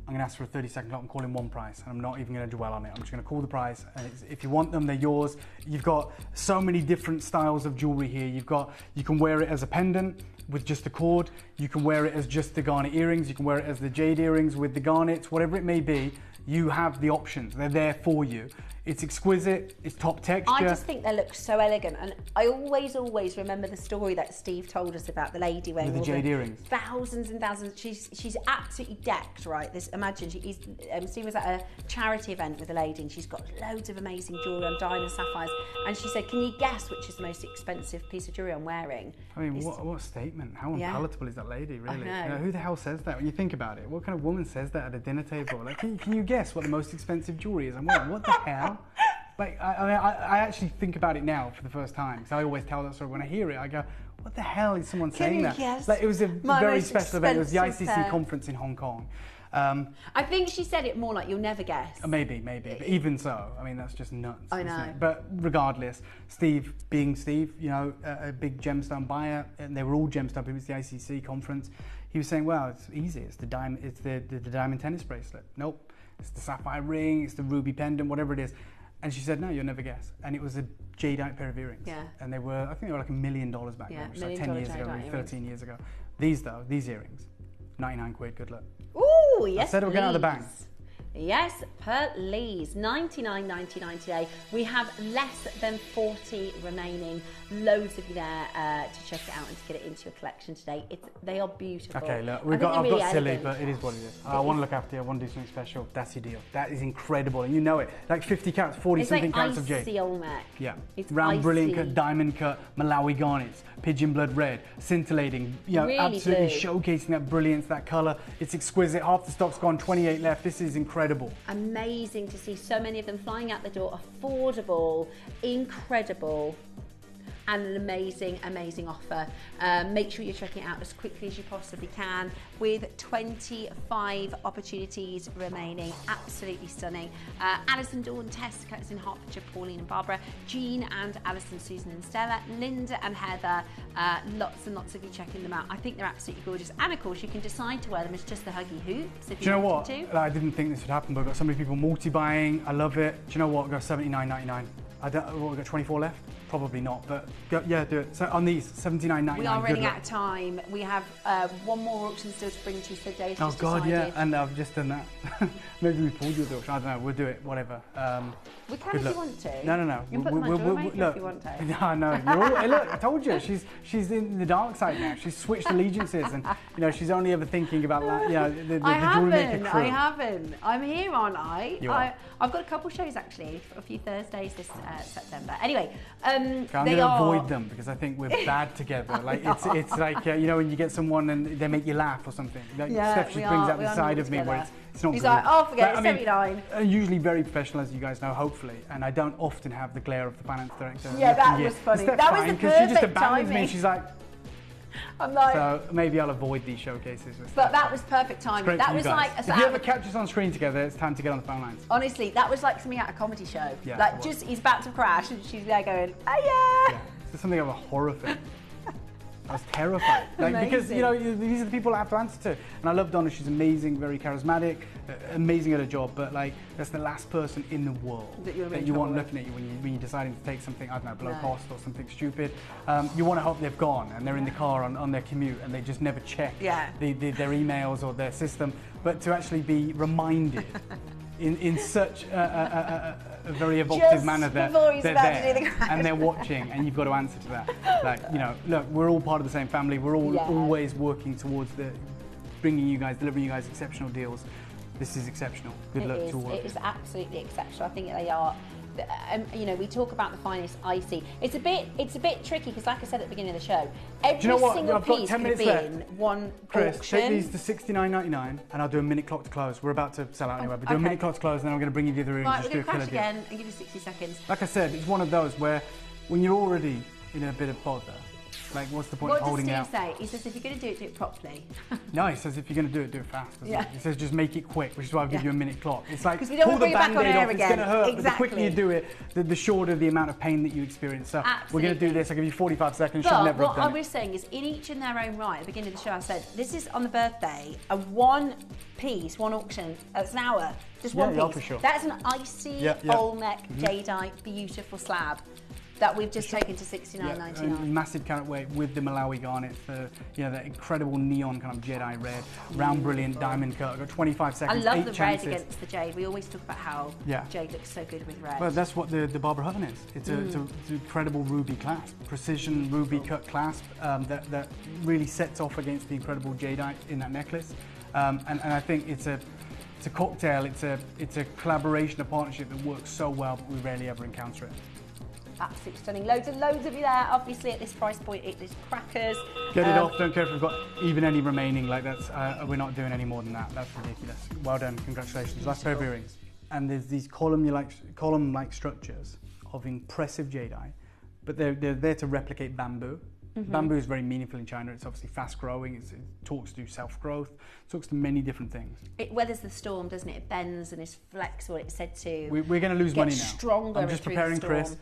S12: I'm going to ask for a 30-second clock and call in one price, and I'm not even going to dwell on it. I'm just going to call the price, and if you want them, they're yours. You've got so many different styles of jewellery here. You can wear it as a pendant with just the cord. You can wear it as just the garnet earrings. You can wear it as the jade earrings with the garnets. Whatever it may be, you have the options. They're there for you. It's exquisite, it's top texture.
S17: I just think they look so elegant, and I always remember the story that Steve told us about the lady wearing
S12: the jade earrings.
S17: Thousands and thousands. She's absolutely decked, right? Imagine Steve was at a charity event with a lady, and she's got loads of amazing jewellery on diamond sapphires. And she said, "Can you guess which is the most expensive piece of jewellery I'm wearing?"
S12: I mean, what a statement! How unpalatable is that lady, really? I know. Who the hell says that? When you think about it, what kind of woman says that at a dinner table? Like, can you guess what the most expensive jewellery is I'm wearing? What the hell? Like, I actually think about it now for the first time, because I always tell that story. When I hear it, I go, what the hell is someone saying that?
S17: Yes.
S12: Like, it was a very special event. It was the ICC
S17: pair.
S12: conference in Hong Kong.
S17: I think she said it more like you'll never guess.
S12: Maybe. But even so, I mean, that's just nuts.
S17: I know.
S12: But regardless, Steve, being Steve, you know, a big gemstone buyer, and they were all gemstone people. It's the ICC conference. He was saying, well, it's easy. It's the diamond. It's the diamond tennis bracelet. Nope. It's the sapphire ring. It's the ruby pendant. Whatever it is. And she said, no, you'll never guess. And it was a jadeite pair of earrings.
S17: Yeah.
S12: And they were, I think they were like $1 million back then, which was like 10 years ago, maybe 13 years ago. These though, these earrings, 99 quid. Good luck.
S17: Ooh, yes,
S12: I said we're going out of the bank.
S17: Yes, please. $99.99 today. We have less than 40 remaining. Loads of you there to check it out and to get it into your collection today. They are beautiful.
S12: Okay, look,
S17: I've got
S12: silly, but it is what it is. I want to look after you. I want to do something special. That's your deal. That is incredible, and you know it. Like 50 carats, 40 something carats of jade.
S17: It's like icy neck.
S12: Yeah.
S17: It's
S12: round,
S17: icy.
S12: brilliant cut, diamond cut, Malawi garnets, pigeon blood red, scintillating. You know,
S17: Really
S12: absolutely
S17: blue.
S12: showcasing that brilliance, that colour. It's exquisite. Half the stock's gone. 28 left. This is incredible.
S17: Amazing to see so many of them flying out the door. Affordable, incredible, and an amazing offer. Make sure you're checking it out as quickly as you possibly can, with 25 opportunities remaining. Absolutely stunning. Alison, Dawn, Tess, Curtis in Hertfordshire, Pauline and Barbara, Jean and Alison, Susan and Stella, Linda and Heather. Lots and lots of you checking them out. I think they're absolutely gorgeous. And of course, you can decide to wear them as just the Huggy hoops if
S12: Do you know what?
S17: to.
S12: I didn't think this would happen, but I've got so many people multi-buying. I love it. Do you know what? I've got $79.99. We've got 24 left? Probably not, but yeah, do it. So on these, $79.99.
S17: We are running out of time. We have one more auction still to bring to you today.
S12: Oh God, yeah, and I've just done that. Maybe we pulled you the auction. I don't know. We'll do it. Whatever.
S17: We can if you want to.
S12: No.
S17: You can put them on your maker if you want to.
S12: No. Hey, look, I told you. She's in the dark side now. She's switched allegiances, and you know she's only ever thinking about that. You know, the jewelry maker crew.
S17: I haven't. I'm here, aren't I?
S12: You are.
S17: I've got a couple shows actually, a few Thursdays this September. Anyway,
S12: I'm going to avoid them because I think we're bad together. Like it's like you know when you get someone and they make you laugh or something. Like, Steph just brings out the side of me where it's not.
S17: He's
S12: good.
S17: like, oh, forget it. 79.
S12: Usually very professional, as you guys know, hopefully, and I don't often have the glare of the finance director.
S17: Yeah, that was funny. That was the
S12: because she just
S17: perfect
S12: abandons me.
S17: timing.
S12: She's like.
S17: I'm like,
S12: so maybe I'll avoid these showcases.
S17: But that was perfect timing. That was like
S12: if you ever catch us on screen together, it's time to get on the phone lines.
S17: Honestly, that was like something at a comedy show.
S12: Yeah,
S17: like just he's about to crash and she's there going, oh yeah.
S12: It's something of a horror film. I was terrified. Because you know these are the people I have to answer to. And I love Donna. She's amazing, very charismatic, amazing at her job. But like that's the last person in the world that you want looking at you when you're deciding to take something, I don't know, below cost or something stupid. You want to hope they've gone and they're in the car on their commute and they just never check their emails or their system. But to actually be reminded in such a very evocative manner that they're there and they're watching and you've got to answer to that. Like, you know, look, we're all part of the same family. We're all always working towards delivering you guys exceptional deals. This is exceptional. Good luck to all.
S17: It is absolutely exceptional. I think they are. You know, we talk about the finest icy. It's a bit tricky because, like I said at the beginning of the show, every single piece could have been one
S12: Chris,
S17: auction.
S12: take these to $69.99 and I'll do a minute clock to close. We're about to sell out anyway, but do a minute clock to close and then I'm going to bring you the other earrings.
S17: Right, we're going to crash again and give you 60 seconds.
S12: Like I said, it's one of those where when you're already in a bit of bother, like what's the point of holding out?
S17: What does Steve say? He says if you're going to do it properly.
S12: No, he says if you're going to do it fast.
S17: Yeah.
S12: He says just make it quick, which is why I'll give you a minute clock. It's like
S17: we don't
S12: pull
S17: want to
S12: the
S17: bring it back on
S12: Band-Aid
S17: air
S12: off,
S17: again.
S12: it's going to hurt,
S17: Exactly.
S12: but the quicker you do it, the shorter the amount of pain that you experience. So we're going to do this, I'll give you 45 seconds, she'll never have
S17: what
S12: done
S17: I was saying is in each in their own right, at the beginning of the show I said, this is on the birthday, one auction, it's an hour, just one piece.
S12: Yeah, for sure.
S17: That's an icy, full neck, jadeite, beautiful slab that we've just taken to $69.99.
S12: Massive carat weight with the Malawi garnet, you know, that incredible neon kind of Jedi red, round brilliant diamond cut. I've got 25 seconds,
S17: I love
S12: 8
S17: the
S12: chances.
S17: red against the jade. We always talk about how jade looks so good with red.
S12: Well, that's what the Barbara Hutton is. It's an incredible ruby clasp, precision ruby cut clasp that really sets off against the incredible jadeite in that necklace. And I think it's a cocktail. It's a collaboration, a partnership that works so well, but we rarely ever encounter it.
S17: Absolutely stunning. Loads and loads of you there. Obviously, at this price point, it is crackers.
S12: Get it off. Don't care if we've got even any remaining. Like that's, we're not doing any more than that. That's ridiculous. Well done. Congratulations. Last pair of earrings. And there's these column-like structures of impressive jadeite, but they're there to replicate bamboo. Bamboo is very meaningful in China. It's obviously fast growing. It talks to self-growth, talks to many different things.
S17: It weathers the storm, doesn't it? It bends and is flexible. It's said to
S12: We're going to lose money now.
S17: Stronger.
S12: I'm just preparing Chris.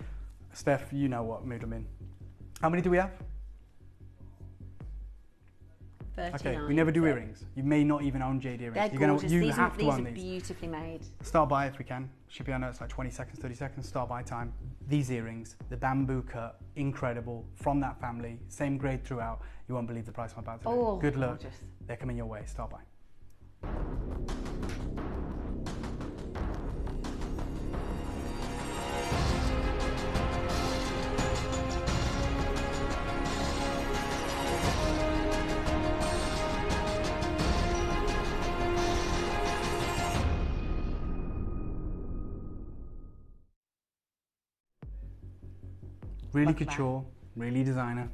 S12: Steph, you know what mood I'm in. How many do we have?
S17: 39.
S12: Okay, we never do earrings. You may not even own jade earrings.
S17: They're gorgeous.
S12: You have to own
S17: these.
S12: these.
S17: These are beautifully made.
S12: Start by if we can. Shipping, I know it's like 20 seconds, 30 seconds. Start by time. These earrings, the bamboo cut, incredible, from that family, same grade throughout. You won't believe the price I'm about to do. Good luck.
S17: Gorgeous.
S12: They're coming your way. Start by. Really couture, really designer,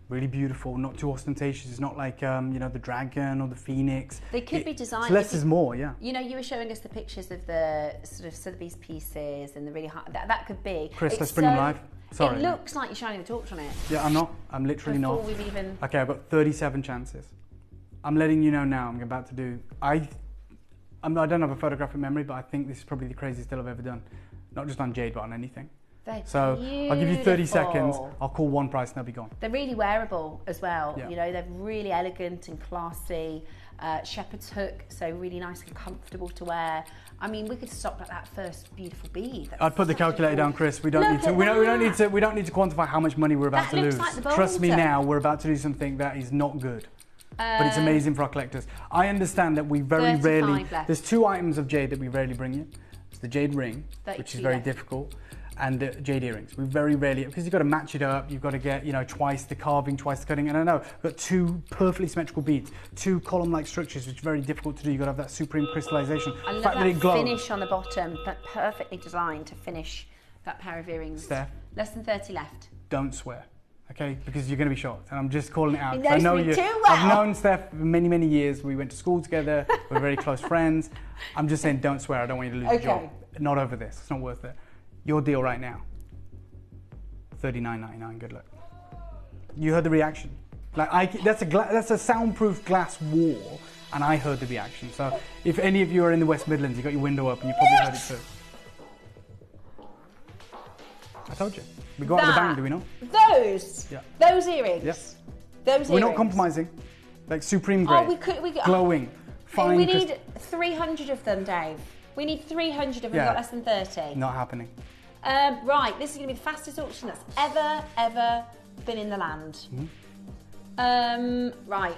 S12: really beautiful, not too ostentatious. It's not like, you know, the dragon or the phoenix.
S17: They could be designed.
S12: Less is more, yeah.
S17: You know, you were showing us the pictures of the sort of Sotheby's pieces and the really high, that could be.
S12: Chris, let's bring them live. Sorry.
S17: It looks like you're shining a torch on it.
S12: Yeah, I'm not. I'm literally
S17: Before
S12: not.
S17: we've even...
S12: Okay, I've got 37 chances. I'm letting you know now. I'm about to do. I don't have a photographic memory, but I think this is probably the craziest deal I've ever done. Not just on jade, but on anything.
S17: So
S12: I'll give you 30 seconds. I'll call one price and they'll be gone.
S17: They're really wearable as well.
S12: Yeah.
S17: You know, they're really elegant and classy. Shepherd's hook, so really nice and comfortable to wear. I mean, we could stop at that first beautiful bead.
S12: I'd put the calculator down, Chris. We don't need to. We don't need to quantify how much money we're about to lose.
S17: Like
S12: Trust me, now we're about to do something that is not good. But it's amazing for our collectors. I understand that we very rarely. There's two items of jade that we rarely bring you. It's the jade ring, which is very difficult, and the jade earrings. We very rarely, because you've got to match it up, you've got to get, you know, twice the carving, twice the cutting, and I know, we've got two perfectly symmetrical beads, two column-like structures, which is very difficult to do. You've got to have that supreme crystallization.
S17: I love that finish on the bottom, that perfectly designed to finish that pair of earrings.
S12: Steph.
S17: Less than 30 left.
S12: Don't swear, okay? Because you're going to be shocked, and I'm just calling it out.
S17: He knows me too well.
S12: I've known Steph for many, many years. We went to school together. We're very close friends. I'm just saying, don't swear. I don't want you to lose your job. Not over this. It's not worth it. Your deal right now. $39.99. Good luck. You heard the reaction. Like that's a soundproof glass wall, and I heard the reaction. So if any of you are in the West Midlands, you got your window up, and you probably heard it too. I told you. We got out of the bang, do we not?
S17: Those earrings.
S12: Yes.
S17: Those
S12: We're
S17: earrings.
S12: not compromising. Like supreme grade.
S17: We could.
S12: Glowing. Fine.
S17: We need 300 of them, Dave. We need 300 of them. We've got less than 30.
S12: Not happening.
S17: Right, this is going to be the fastest auction that's ever been in the land. Right,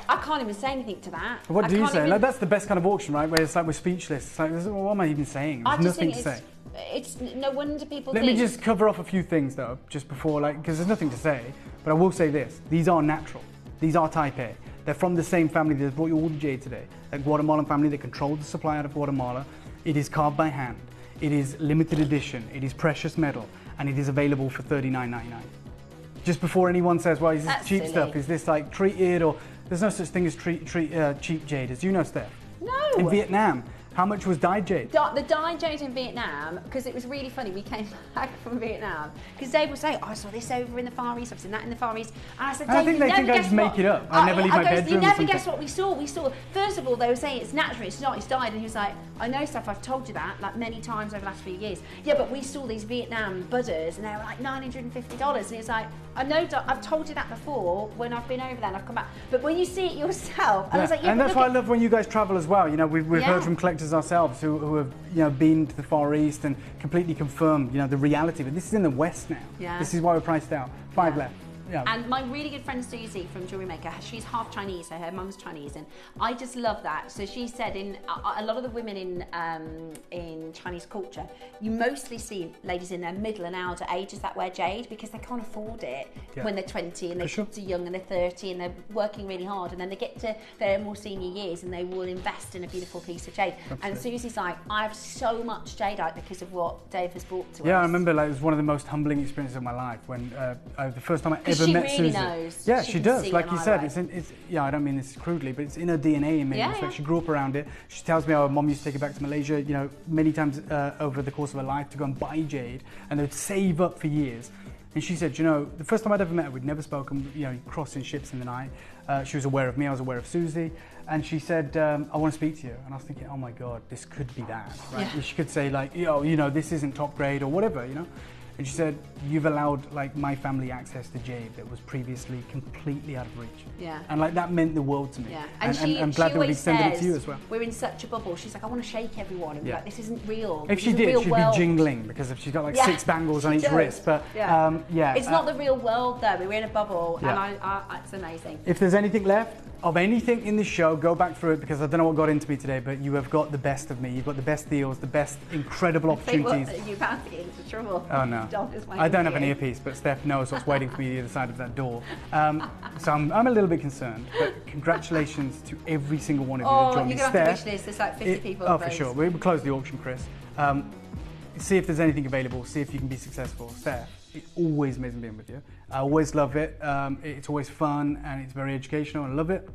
S17: I can't even say anything to that.
S12: What do you say? Like, that's the best kind of auction, right? Where it's like we're speechless. It's like, what am I even saying? There's nothing to say.
S17: It's no wonder people
S12: Let me just cover off a few things though, just before, like, because there's nothing to say. But I will say this: these are natural. These are Type A. They're from the same family that brought you all the jade today. That Guatemalan family that controlled the supply out of Guatemala. It is carved by hand. It is limited edition. It is precious metal, and it is available for $39.99. Just before anyone says, "Well, is this cheap stuff? Is this like treated?" Or there's no such thing as cheap jade, as you know, Steph.
S17: No.
S12: In Vietnam, how much was dyed jade?
S17: The dyed jade in Vietnam, because it was really funny. We came back from Vietnam because Dave was saying, "Oh, I saw this over in the Far East. I've seen that in the Far East." And I said, "Dave,
S12: I think they think I just make it up. I never leave my bedroom.
S17: You never guess what we saw. We saw, first of all, they were saying it's natural, it's not, it's dyed." And he was like, "I know, Steph, I've told you that like many times over the last few years. Yeah, but we saw these Vietnam budders and they were like $950. And he was like, "I know, I've told you that before when I've been over there and I've come back. But when you see it yourself," and I was like, "Yeah,
S12: and that's why I love when you guys travel as well. You know, we've heard from collectors ourselves who have, you know, been to the Far East and completely confirmed, you know, the reality. But this is in the West now.
S17: Yeah.
S12: This is why we're priced out. 5 left. Yeah.
S17: And my really good friend Susie from Jewelry Maker, she's half Chinese, so her mum's Chinese, and I just love that. So she said, in a lot of the women in Chinese culture, you mostly see ladies in their middle and elder ages that wear jade because they can't afford it when they're 20 and they're young and they're 30 and they're working really hard, and then they get to their more senior years and they will invest in a beautiful piece of jade. Absolutely. And Susie's like, "I have so much jadeite because of what Dave has brought to us."
S12: Yeah, I remember, like, it was one of the most humbling experiences of my life when the first time I ever met
S17: really
S12: Susie.
S17: Knows.
S12: Yeah, she does. Like you said, it's yeah. I don't mean this crudely, but it's in her DNA in many respects. She grew up around it. She tells me how her mom used to take her back to Malaysia, you know, many times over the course of her life to go and buy jade, and they'd save up for years.
S2: And she said, you know, the first time I'd ever met her, we'd never spoken, you know, crossing ships in the night. She was aware of me, I was aware of Susie. And she said, I want to speak to you. And I was thinking, oh my God, this could be that, right? Yeah. She could say like, you know, this isn't top grade or whatever, you know? And she said, you've allowed like my family access to jade that was previously completely out of reach.
S17: Yeah.
S2: And like that meant the world to me.
S17: Yeah.
S2: And I'm glad that we extended it to you as well.
S17: We're in such a bubble. She's like, I want to shake everyone and be like, this isn't real.
S2: If she did, she'd be jingling because she's got like 6 bangles on each wrist. But
S17: it's not the real world though. We're in a bubble, and it's amazing.
S2: If there's anything left of anything in the show, go back through it because I don't know what got into me today, but you have got the best of me. You've got the best deals, the best incredible opportunities.
S17: You're about to get into trouble.
S2: Oh no. I don't have an earpiece, but Steph knows what's waiting for me the other side of that door. So I'm a little bit concerned, but congratulations to every single one of you that joined me.
S17: You're going to have to wish list. There's like 50 people.
S2: Oh, for sure. We'll close the auction, Chris. See if there's anything available. See if you can be successful. Steph, it's always amazing being with you. I always love it. It's always fun and it's very educational. I love it.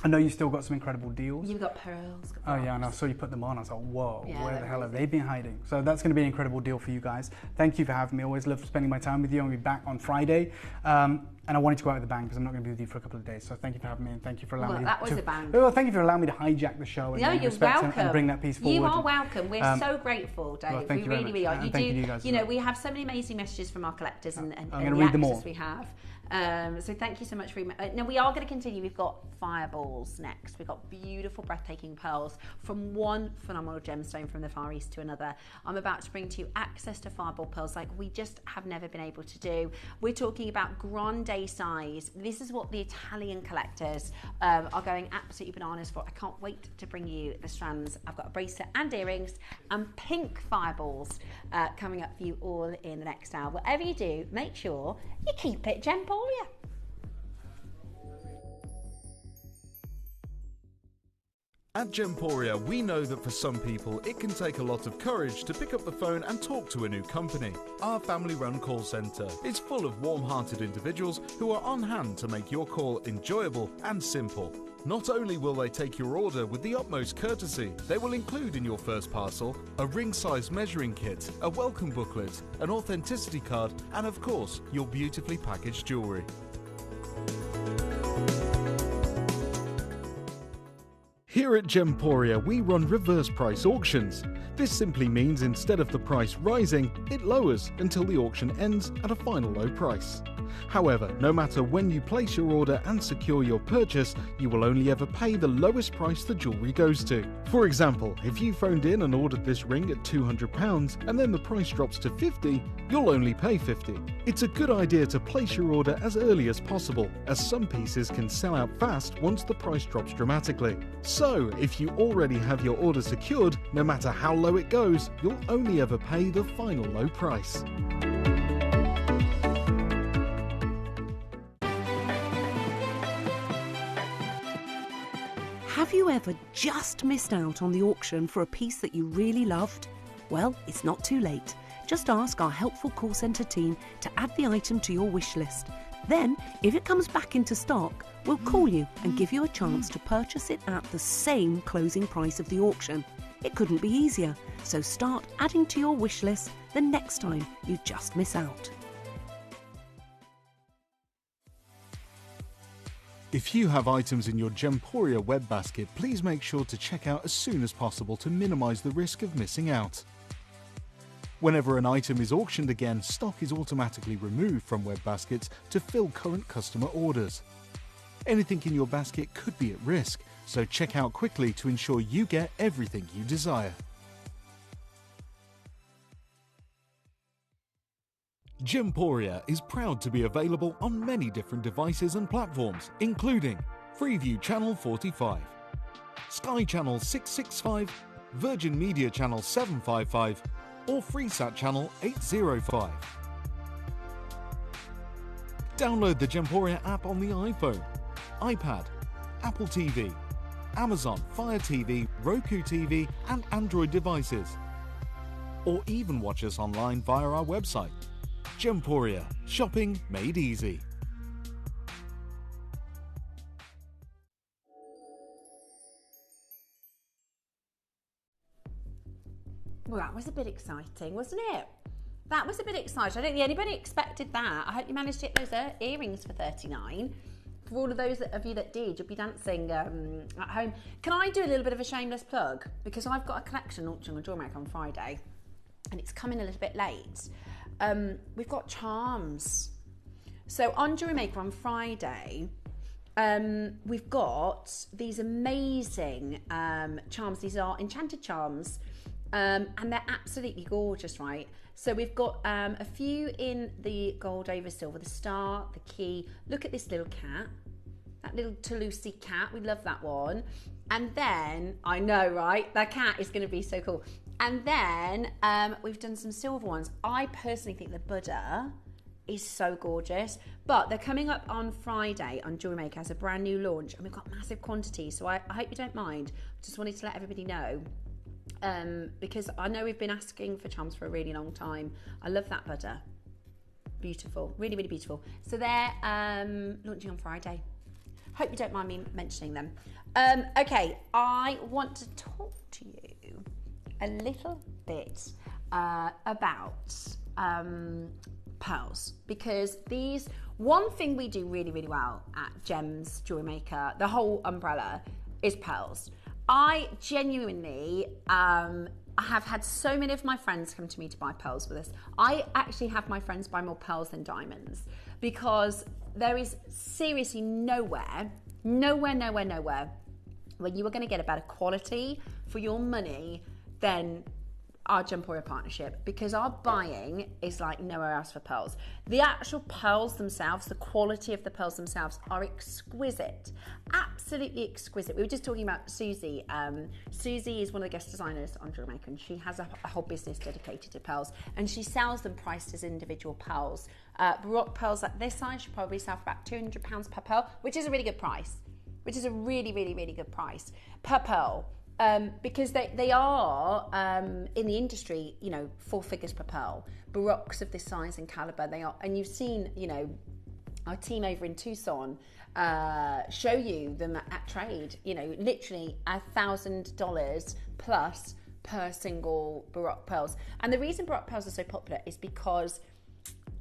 S2: I know you still got some incredible deals.
S17: You've got pearls.
S2: Oh yeah, and I saw you put them on. I was like, whoa,
S17: yeah,
S2: where the hell have they been hiding? So that's going to be an incredible deal for you guys. Thank you for having me. I always love spending my time with you. I'll be back on Friday. And I wanted to go out with a bang because I'm not going to be with you for a couple of days. So thank you for having me and thank you for allowing me
S17: that was a bang.
S2: Well, thank you for allowing me to hijack the show and respect and bring that piece forward.
S17: You are welcome. We're so grateful, Dave.
S2: Well, thank
S17: we
S2: you
S17: really are.
S2: You guys.
S17: You know, we have so many amazing messages from our collectors and
S2: I'm going to read them all.
S17: We have. So thank you so much for now we are going to continue. We've got fireballs next. We've got beautiful breathtaking pearls from one phenomenal gemstone from the Far East to another. I'm about to bring to you access to fireball pearls like we just have never been able to do. We're talking about grande size. This is what the Italian collectors are going absolutely bananas for. I can't wait to bring you the strands. I've got a bracelet and earrings and pink fireballs coming up for you all in the next hour. Whatever you do, make sure you keep it Gemporia.
S6: At Gemporia, we know that for some people, it can take a lot of courage to pick up the phone and talk to a new company. Our family-run call centre is full of warm-hearted individuals who are on hand to make your call enjoyable and simple. Not only will they take your order with the utmost courtesy, they will include in your first parcel a ring-size measuring kit, a welcome booklet, an authenticity card, and of course, your beautifully packaged jewellery. Here at Gemporia, we run reverse price auctions. This simply means instead of the price rising, it lowers until the auction ends at a final low price. However, no matter when you place your order and secure your purchase, you will only ever pay the lowest price the jewellery goes to. For example, if you phoned in and ordered this ring at £200 and then the price drops to £50, you'll only pay £50. It's a good idea to place your order as early as possible, as some pieces can sell out fast once the price drops dramatically. So, if you already have your order secured, no matter how low it goes, you'll only ever pay the final low price.
S9: Have you ever just missed out on the auction for a piece that you really loved? Well, it's not too late. Just ask our helpful call centre team to add the item to your wish list. Then, if it comes back into stock, we'll call you and give you a chance to purchase it at the same closing price of the auction. It couldn't be easier, so start adding to your wish list the next time you just miss out.
S6: If you have items in your Gemporia web basket, please make sure to check out as soon as possible to minimise the risk of missing out. Whenever an item is auctioned again, stock is automatically removed from web baskets to fill current customer orders. Anything in your basket could be at risk, so check out quickly to ensure you get everything you desire. Gemporia is proud to be available on many different devices and platforms, including Freeview Channel 45, Sky Channel 665, Virgin Media Channel 755, or Freesat Channel 805. Download the Gemporia app on the iPhone, iPad, Apple TV, Amazon Fire TV, Roku TV, and Android devices. Or even watch us online via our website. Gemporia, shopping made easy.
S17: Well, that was a bit exciting, wasn't it? That was a bit exciting. I don't think anybody expected that. I hope you managed to get those earrings for $39. For all of those of you that did, you'll be dancing at home. Can I do a little bit of a shameless plug? Because I've got a collection launching on Jewelry Maker on Friday, and it's coming a little bit late. We've got charms. So on Jewelry Maker on Friday, we've got these amazing charms. These are enchanted charms, and they're absolutely gorgeous, right? So we've got a few in the gold over silver, the star, the key. Look at this little cat, that little Toulouse cat. We love that one. And then, I know, right? That cat is going to be so cool. And then we've done some silver ones. I personally think the Buddha is so gorgeous, but they're coming up on Friday on Jewelry Maker as a brand new launch, and we've got massive quantities. So I hope you don't mind. Just wanted to let everybody know. Because I know we've been asking for charms for a really long time. I love that Buddha. Beautiful, really, really beautiful. So they're launching on Friday. Hope you don't mind me mentioning them. Okay, I want to talk to you a little bit about pearls, because one thing we do really, really well at Gems Jewelry Maker, the whole umbrella, is pearls. I genuinely I have had so many of my friends come to me to buy pearls with us. I actually have my friends buy more pearls than diamonds, because there is seriously nowhere where you are going to get a better quality for your money than our Gemporia partnership, because our buying is like nowhere else for pearls. The actual pearls themselves, the quality of the pearls themselves are exquisite, absolutely exquisite. We were just talking about Susie. Susie is one of the guest designers on Jewelry Maker, and she has a whole business dedicated to pearls, and she sells them priced as individual pearls. Baroque pearls like this size should probably sell for about £200 per pearl, which is a really good price, which is a really, really, really good price per pearl. Because they are, in the industry, 4 figures per pearl. Baroques of this size and caliber, they are. And you've seen, our team over in Tucson show you them at trade, literally $1,000 plus per single Baroque pearls. And the reason Baroque pearls are so popular is because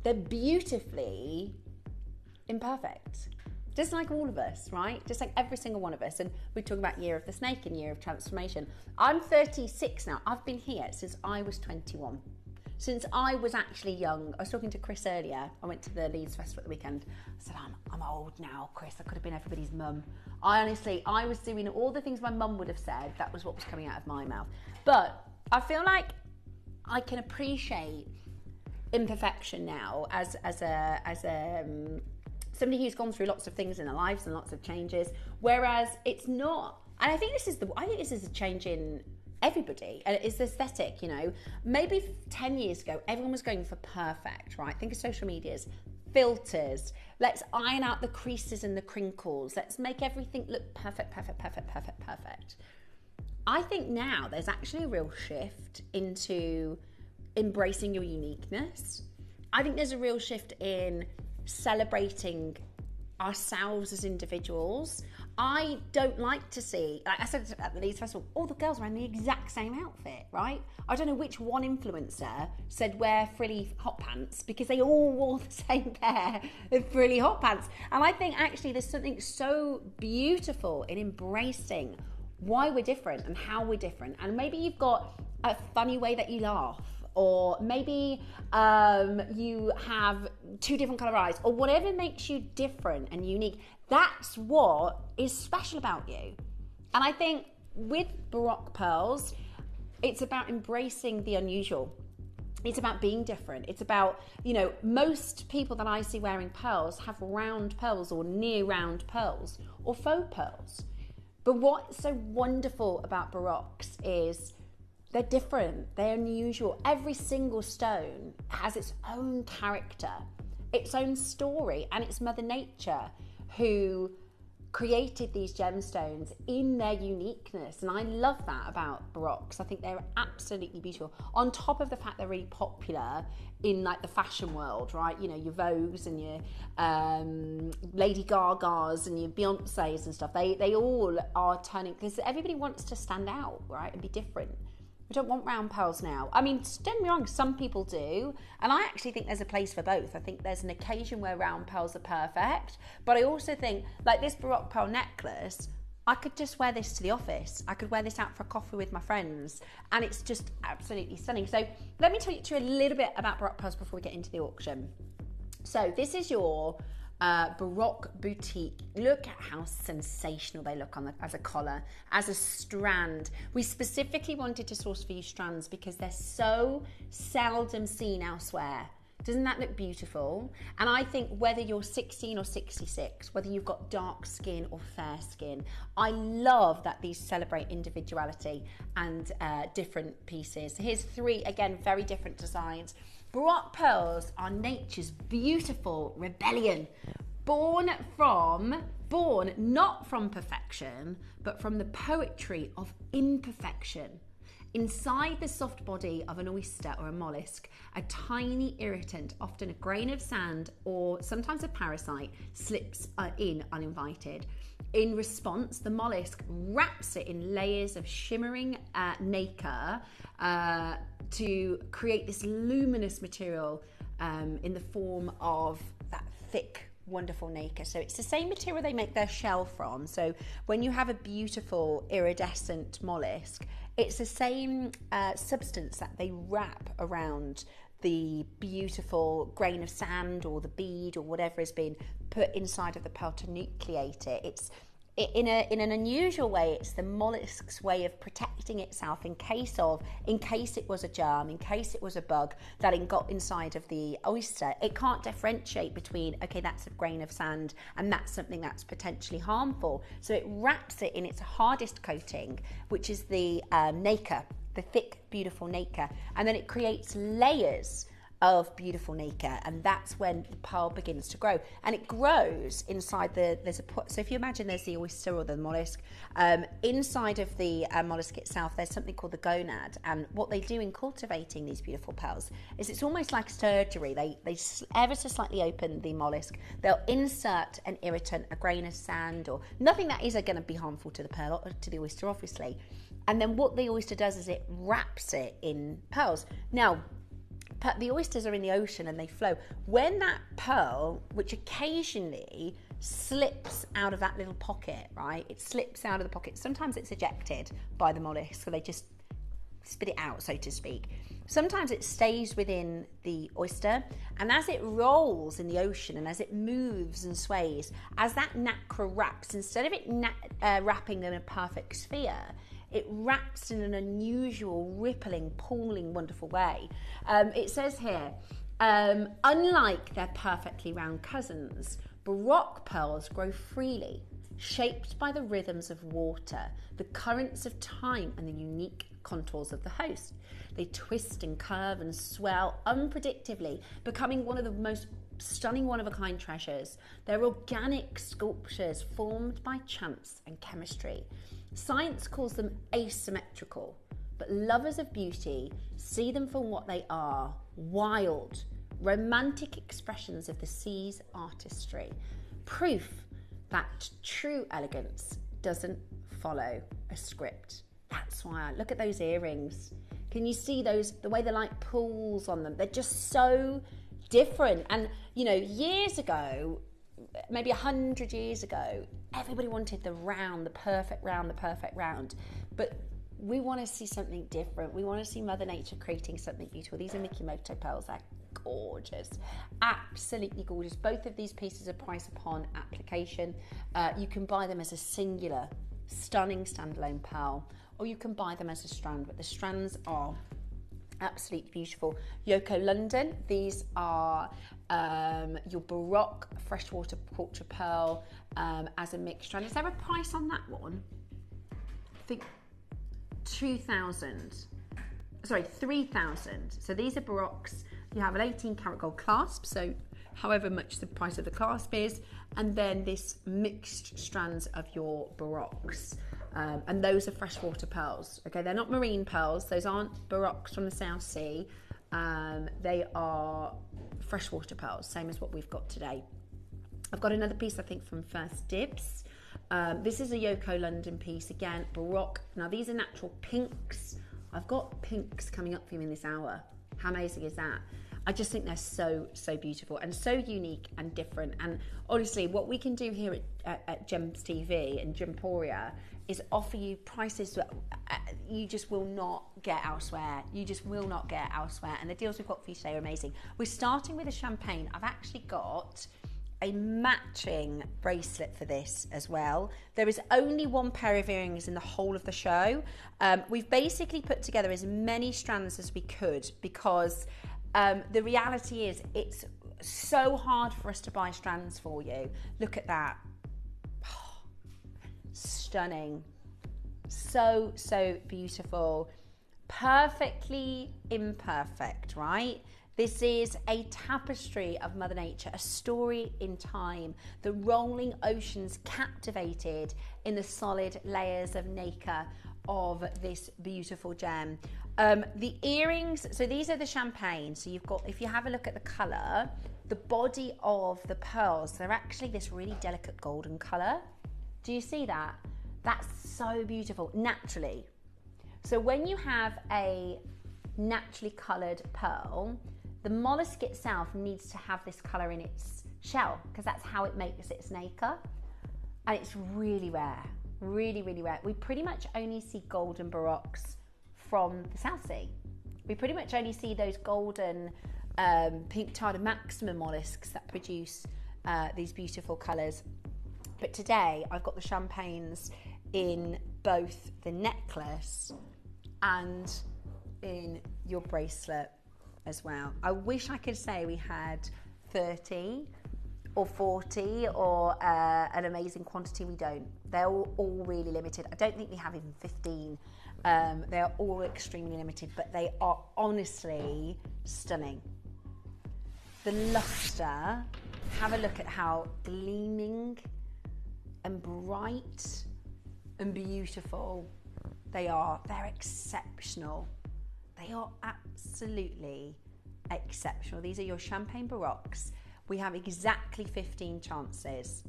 S17: they're beautifully imperfect. Just like all of us, right? Just like every single one of us. And we talk about Year of the Snake and Year of Transformation. I'm 36 now. I've been here since I was 21. Since I was actually young. I was talking to Chris earlier. I went to the Leeds Festival at the weekend. I said, I'm old now, Chris. I could have been everybody's mum. I was doing all the things my mum would have said. That was what was coming out of my mouth. But I feel like I can appreciate imperfection now as somebody who's gone through lots of things in their lives and lots of changes, whereas it's not. And I think this is a change in everybody, and it's aesthetic. Maybe 10 years ago everyone was going for perfect, right? Think of social medias, filters. Let's iron out the creases and the crinkles. Let's make everything look perfect. I think now there's actually a real shift into embracing your uniqueness. I think there's a real shift in celebrating ourselves as individuals. I don't like to see, like I said at the Leeds Festival, all the girls wearing the exact same outfit, right? I don't know which one influencer said wear frilly hot pants, because they all wore the same pair of frilly hot pants. And I think actually there's something so beautiful in embracing why we're different and how we're different. And maybe you've got a funny way that you laugh, or maybe you have 2 different colour eyes, or whatever makes you different and unique. That's what is special about you. And I think with Baroque pearls, it's about embracing the unusual. It's about being different. It's about, most people that I see wearing pearls have round pearls or near round pearls or faux pearls. But what's so wonderful about Baroques is they're different, they're unusual. Every single stone has its own character, its own story, and it's Mother Nature who created these gemstones in their uniqueness. And I love that about Baroques. I think they're absolutely beautiful. On top of the fact they're really popular in like the fashion world, right? Your Vogues and your Lady Gagas and your Beyoncés and stuff. They all are turning, because everybody wants to stand out, right, and be different. We don't want round pearls now. I mean, don't get me wrong, some people do, and I actually think there's a place for both. I think there's an occasion where round pearls are perfect, but I also think, like this Baroque pearl necklace, I could just wear this to the office. I could wear this out for a coffee with my friends, and it's just absolutely stunning. So let me tell you a little bit about Baroque pearls before we get into the auction. So this is your Baroque boutique. Look at how sensational they look on as a collar, as a strand. We specifically wanted to source for you strands because they're so seldom seen elsewhere. Doesn't that look beautiful? And I think whether you're 16 or 66, whether you've got dark skin or fair skin, I love that these celebrate individuality and different pieces. Here's 3, again, very different designs. Baroque pearls are nature's beautiful rebellion, born not from perfection, but from the poetry of imperfection. Inside the soft body of an oyster or a mollusk, a tiny irritant, often a grain of sand or sometimes a parasite, slips in uninvited. In response, the mollusk wraps it in layers of shimmering nacre to create this luminous material in the form of that thick, wonderful nacre. So it's the same material they make their shell from. So when you have a beautiful iridescent mollusk, it's the same substance that they wrap around the beautiful grain of sand or the bead or whatever has been put inside of the pearl to nucleate it. It's in an unusual way, it's the mollusk's way of protecting itself in case it was a germ, in case it was a bug that got inside of the oyster. It can't differentiate between, okay, that's a grain of sand and that's something that's potentially harmful. So it wraps it in its hardest coating, which is the nacre, the thick, beautiful nacre, and then it creates layers of beautiful nacre, and that's when the pearl begins to grow, and it grows inside so if you imagine there's the oyster or the mollusk, inside of the mollusk itself there's something called the gonad, and what they do in cultivating these beautiful pearls is it's almost like surgery. They ever so slightly open the mollusk, they'll insert an irritant, a grain of sand or nothing that is going to be harmful to the pearl, to the oyster obviously, and then what the oyster does is it wraps it in pearls. Now the oysters are in the ocean and they flow. When that pearl, which occasionally slips out of that little pocket, right? It slips out of the pocket. Sometimes it's ejected by the mollusk, so they just spit it out, so to speak. Sometimes it stays within the oyster, and as it rolls in the ocean and as it moves and sways, as that nacre wraps, instead of it wrapping in a perfect sphere, it wraps in an unusual, rippling, pooling, wonderful way. It says here, unlike their perfectly round cousins, Baroque pearls grow freely, shaped by the rhythms of water, the currents of time, and the unique contours of the host. They twist and curve and swell unpredictably, becoming one of the most stunning one-of-a-kind treasures. They're organic sculptures formed by chance and chemistry. Science calls them asymmetrical, but lovers of beauty see them for what they are: wild, romantic expressions of the sea's artistry. Proof that true elegance doesn't follow a script. That's why I look at those earrings. Can you see those, the way the light pools on them? They're just so different. And, you know, years ago, maybe 100 years ago, everybody wanted the round, the perfect round, the perfect round. But we want to see something different. We want to see Mother Nature creating something beautiful. These are Mikimoto pearls. They're gorgeous, absolutely gorgeous. Both of these pieces are priced upon application. You can buy them as a singular, stunning standalone pearl, or you can buy them as a strand, but the strands are absolutely beautiful. Yoko London, these are your Baroque freshwater culture pearl as a mixed strand. Is there a price on that one? I think 3,000. So these are Baroques. You have an 18 karat gold clasp, so however much the price of the clasp is, and then this mixed strands of your Baroques. And those are freshwater pearls. Okay, they're not marine pearls. Those aren't Baroques from the South Sea. They are freshwater pearls, same as what we've got today. I've got another piece, I think, from First Dibs. This is a Yoko London piece, again, Baroque. Now, these are natural pinks
S19: I've got pinks coming up for you in this hour. How amazing is that? I just think they're so beautiful and so unique and different. And honestly, what we can do here at Gems TV and Gemporia is offer you prices that you just will not get elsewhere. You just will not get elsewhere. And the deals we've got for you today are amazing. We're starting with a champagne. I've actually got a matching bracelet for this as well. There is only one pair of earrings in the whole of the show. We've basically put together as many strands as we could because the reality is it's so hard for us to buy strands for you. Look at that. Oh, stunning. So beautiful. Perfectly imperfect, right? This is a tapestry of Mother Nature, a story in time. The rolling oceans captivated in the solid layers of nacre of this beautiful gem. The earrings, so these are the champagne. So you've got, if you have a look at the colour, the body of the pearls, they're actually this really delicate golden colour. Do you see that? That's so beautiful, naturally. So when you have a naturally coloured pearl, the mollusk itself needs to have this colour in its shell because that's how it makes its nacre. And it's really rare, really rare. We pretty much only see golden baroques from the South Sea. We pretty much only see those golden pink tartar maxima mollusks that produce these beautiful colours. But today I've got the champagnes in both the necklace and in your bracelet as well. I wish I could say we had 30 or 40 or an amazing quantity. We don't. They're all really limited. I don't think we have even 15. They're all extremely limited, but they are honestly stunning. The luster, have a look at how gleaming and bright and beautiful they are. They're exceptional. They are absolutely exceptional. These are your champagne baroques. We have exactly 15 chances.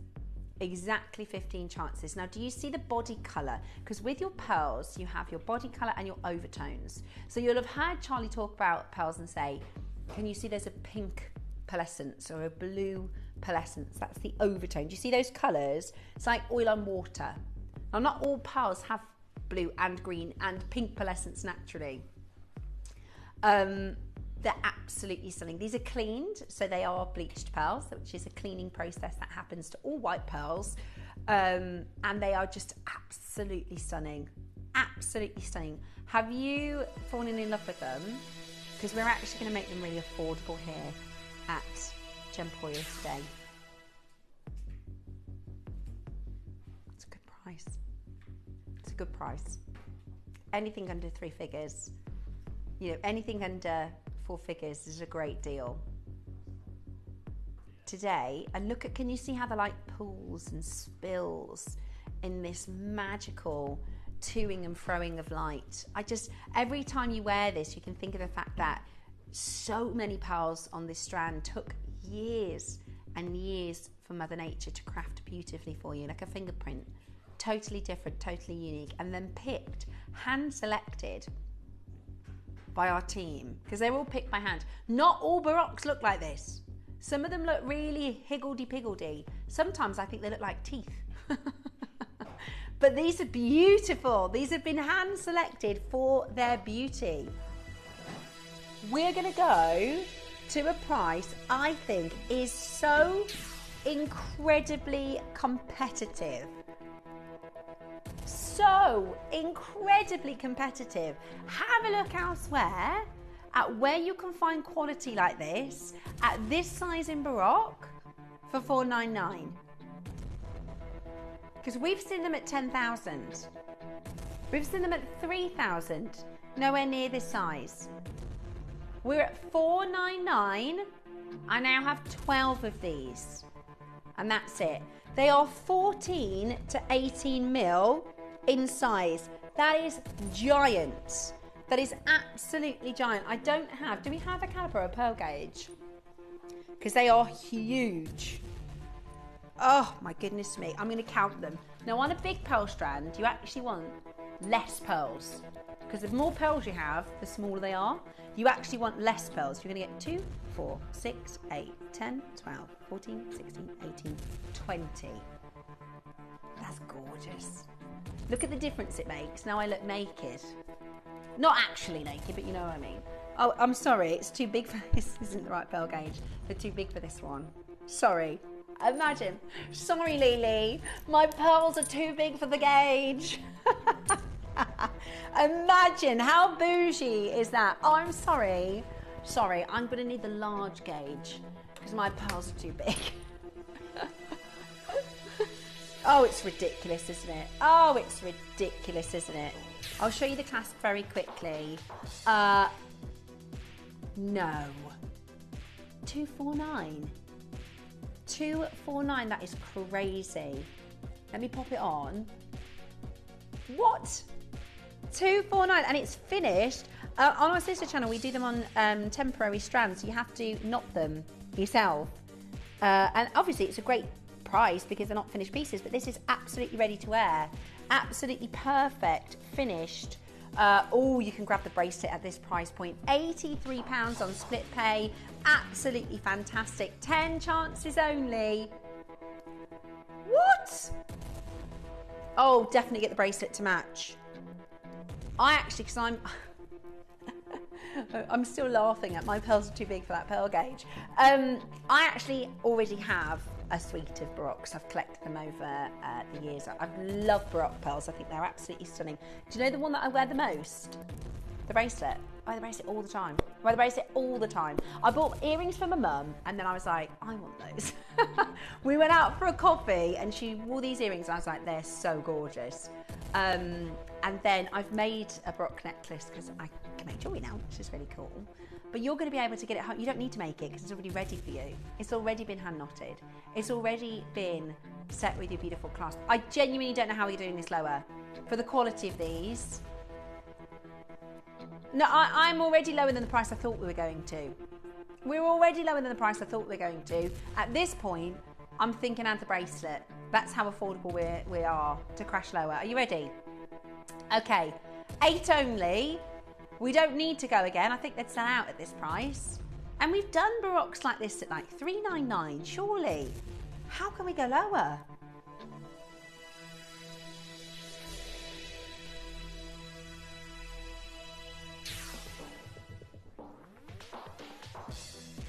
S19: Exactly 15 chances. Now, do you see the body colour? Because with your pearls, you have your body colour and your overtones. So you'll have heard Charlie talk about pearls and say, can you see there's a pink pearlescence or a blue pearlescence? That's the overtone. Do you see those colours? It's like oil on water. Now, not all pearls have blue and green and pink pearlescence naturally. They're absolutely stunning. These are cleaned, so they are bleached pearls, which is a cleaning process that happens to all white pearls. And they are just absolutely stunning. Absolutely stunning. Have you fallen in love with them? Because we're actually going to make them really affordable here at Gemporia today. It's a good price. It's a good price. Anything under 3 figures, you know, anything under 4 figures is a great deal. Today, and look at, can you see how the light pools and spills in this magical toing and froing of light? Every time you wear this, you can think of the fact that so many pearls on this strand took years and years for Mother Nature to craft beautifully for you, like a fingerprint. Totally different, totally unique, and then picked, hand selected by our team, because they're all picked by hand. Not all baroques look like this. Some of them look really higgledy-piggledy. Sometimes I think they look like teeth. But these are beautiful. These have been hand selected for their beauty. We're gonna go to a price I think is so incredibly competitive. So incredibly competitive. Have a look elsewhere at where you can find quality like this at this size in Baroque for $499. Because we've seen them at 10,000. We've seen them at 3,000. Nowhere near this size. We're at $499. I now have 12 of these. And that's it. They are 14 to 18 mil in size. That is giant. That is absolutely giant. I don't have, do we have a caliper or a pearl gauge? Because they are huge. Oh my goodness me, I'm gonna count them. Now on a big pearl strand, you actually want less pearls.
S17: because the more pearls you have, the smaller they are. You actually want less pearls. You're going to get 2, 4, 6, 8, 10, 12, 14, 16, 18, 20. That's gorgeous. Look at the difference it makes. Now I look naked. Not actually naked, but you know what I mean. Oh, I'm sorry, it's too big for this. Isn't the right pearl gauge. They're too big for this one. Sorry. Imagine. Sorry, Lily. My pearls are too big for the gauge. Imagine how bougie is that? Oh, I'm sorry. Sorry, I'm going to need the large gauge because my pearls are too big. Oh, it's ridiculous, isn't it? Oh, it's ridiculous, isn't it? I'll show you the clasp very quickly. No. 249. 249, that is crazy. Let me pop it on. What? 249, and it's finished. On our sister channel, we do them on temporary strands, so you have to knot them yourself. And obviously, it's a great price because they're not finished pieces, but this is absolutely ready to wear. Absolutely perfect, finished. Oh, you can grab the bracelet at this price point. £83 on split pay. Absolutely fantastic. 10 chances only. What? Oh, definitely get the bracelet to match. I actually, because I'm still laughing at my pearls are too big for that pearl gauge. I actually already have a suite of Baroques. I've collected them over the years. I've loved Baroque pearls. I think they're absolutely stunning. Do you know the one that I wear the most? The bracelet. I wear the bracelet all the time. I wear the bracelet all the time. I bought earrings for my mum and then I was like, I want those. We went out for a coffee and she wore these earrings and I was like, they're so gorgeous. And then I've made a Baroque necklace because I can make jewelry now, which is really cool. But you're going to be able to get it home. You don't need to make it because it's already ready for you. It's already been hand knotted. It's already been set with your beautiful clasp. I genuinely don't know how you're doing this lower. For the quality of these. No, I'm already lower than the price I thought we were going to. We're already lower than the price I thought we were going to. At this point, I'm thinking add the bracelet. That's how affordable we are to crash lower. Are you ready? Okay, 8 only. We don't need to go again. I think they'd sell out at this price. And we've done Baroques like this at like $399, surely. How can we go lower?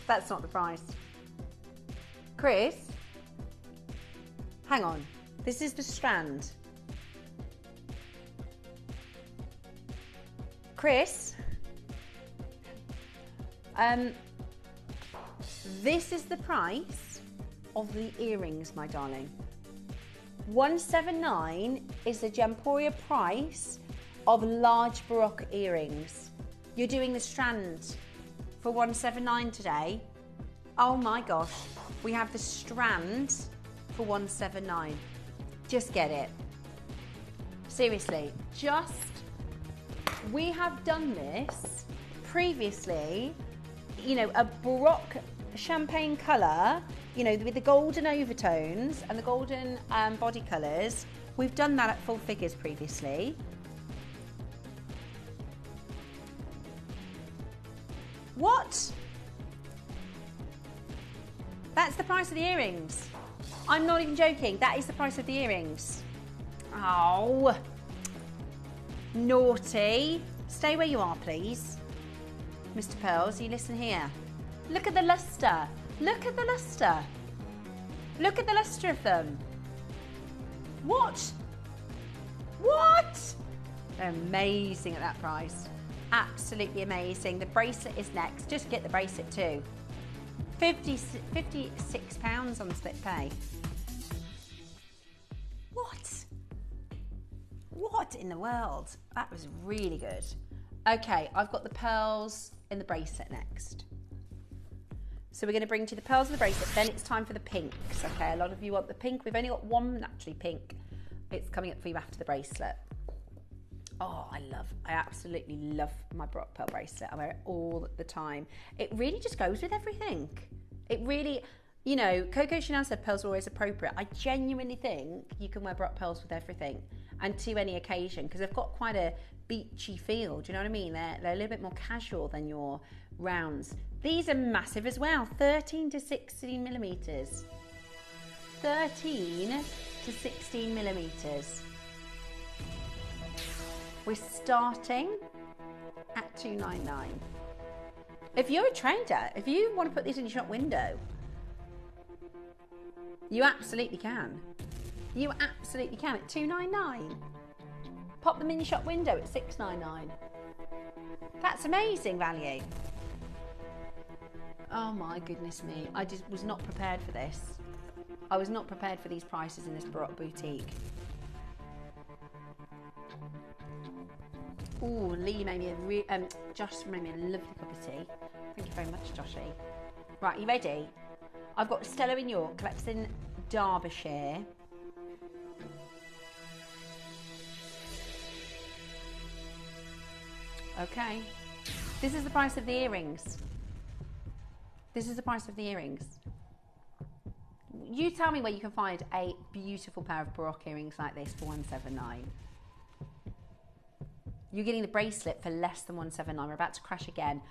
S17: That's not the price. Chris? Hang on. This is the strand. Chris? This is the price of the earrings, my darling. $179 is the Gemporia price of large Baroque earrings. You're doing the strand for $179 today. Oh my gosh, we have the strand for $179. Just get it. Seriously, we have done this previously, you know, a Baroque champagne colour, you know, with the golden overtones and the golden body colours. We've done that at full figures previously. What? That's the price of the earrings. I'm not even joking. That is the price of the earrings. Oh. Naughty. Stay where you are, please. Mr. Pearls, you listen here. Look at the lustre. Look at the lustre. Look at the lustre of them. What? What? They're amazing at that price. Absolutely amazing. The bracelet is next. Just get the bracelet too. £56 on split pay. What? What in the world? That was really good. Okay, I've got the pearls in the bracelet next. So we're going to bring to the pearls and the bracelet, then it's time for the pinks. Okay, a lot of you want the pink. We've only got one actually pink. It's coming up for you after the bracelet. Oh, I absolutely love my Baroque pearl bracelet. I wear it all the time. It really just goes with everything. It really, you know, Coco Chanel said pearls are always appropriate. I genuinely think you can wear Baroque pearls with everything and to any occasion because they've got quite a
S19: beachy feel. Do you know what I mean? They're a little bit more casual than your rounds. These are massive as well, 13 to 16 millimeters. 13 to 16 millimeters. We're starting at $299. If you're a trader, if you want to put these in your shop window, you absolutely can. You absolutely can at $299. Pop them in your shop window at $699. That's amazing value. Oh my goodness me. I just was not prepared for this. I was not prepared for these prices in this Baroque boutique. Ooh, Lee made me Josh made me a lovely cup of tea. Thank you very much, Joshy. Right, you ready? I've got Stella in York, collects in Derbyshire. Okay. This is the price of the earrings. This is the price of the earrings. You tell me where you can find a beautiful pair of Baroque earrings like this for $179. You're getting the bracelet for less than $179. We're about to crash again.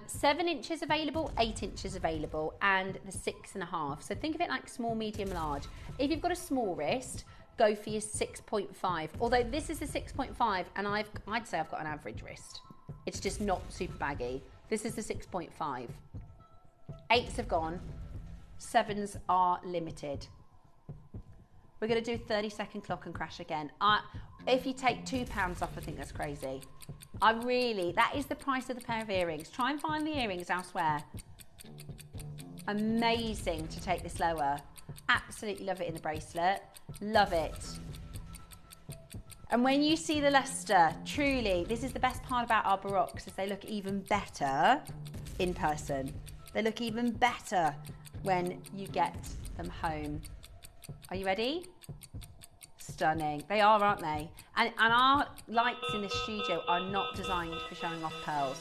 S19: 7 inches available, 8 inches available, and the 6.5. So think of it like small, medium, large. If you've got a small wrist, go for your 6.5. Although this is the 6.5, and I'd say I've got an average wrist. It's just not super baggy. This is the 6.5. 8s have gone. 7s are limited. We're going to do a 30-second clock and crash again. If you take £2 off, I think that's crazy. That is the price of the pair of earrings. Try and find the earrings elsewhere. Amazing to take this lower. Absolutely love it in the bracelet. Love it. And when you see the luster, truly, this is the best part about our Baroques, is they look even better in person. They look even better when you get them home. Are you ready? Stunning. They are, aren't they? And our lights in the studio are not designed for showing off pearls.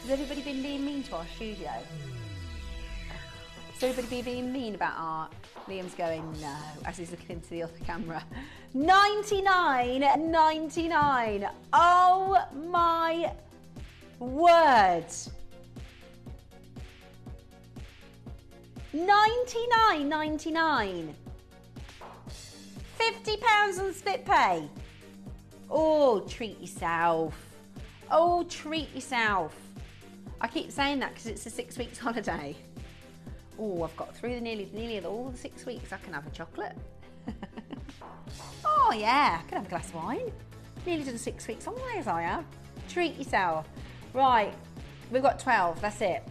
S19: Has everybody been being mean to our studio? Has everybody been being mean about our... Liam's going, no, as he's looking into the other camera. $99.99. Oh my word. $99.99. £50 on split pay. Oh, treat yourself. Oh, treat yourself. I keep saying that because it's a 6 weeks holiday. Oh, I've got through nearly all the 6 weeks. I can have a chocolate. Oh yeah, I can have a glass of wine. Nearly to the 6 weeks holiday as I am. Treat yourself. Right, we've got 12, that's it.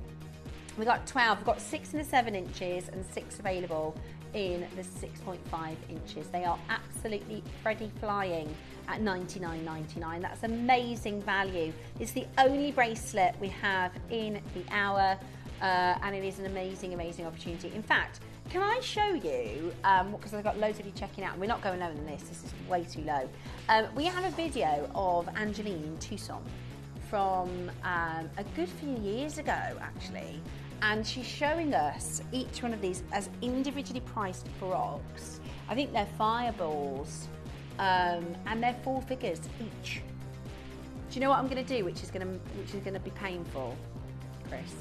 S19: We've got 12, we've got 6 and 7 inches and 6 available in the 6.5 inches. They are absolutely Freddy flying at $99.99. That's amazing value. It's the only bracelet we have in the hour, and it is an amazing, amazing opportunity. In fact, can I show you, because I've got loads of you checking out, and we're not going lower than this is way too low. We have a video of Angeline in Tucson from a good few years ago, actually. And she's showing us each one of these as individually priced Baroques. I think they're fireballs, and they're 4 figures each. Do you know what I'm going to do, which is going to be painful, Chris?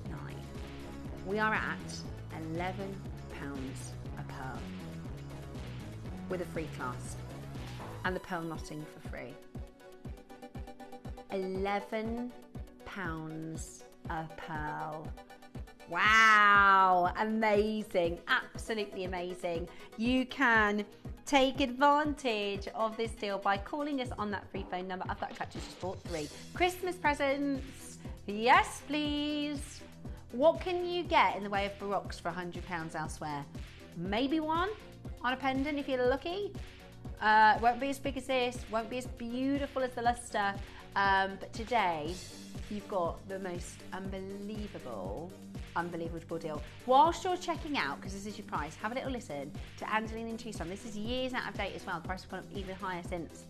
S19: 9. We are at £11 a pearl with a free clasp and the pearl knotting for free. £11 a pearl. Wow, amazing, absolutely amazing. You can take advantage of this deal by calling us on that free phone number. I've got to catch you just bought 3. Christmas presents, yes please. What can you get in the way of Baroques for £100 elsewhere? Maybe one on a pendant if you're lucky. Won't be as big as this, won't be as beautiful as the luster, but today you've got the most unbelievable deal. Whilst you're checking out, because this is your price, have a little listen to Angeline in Tucson. This is years out of date as well. The price has gone up even higher since.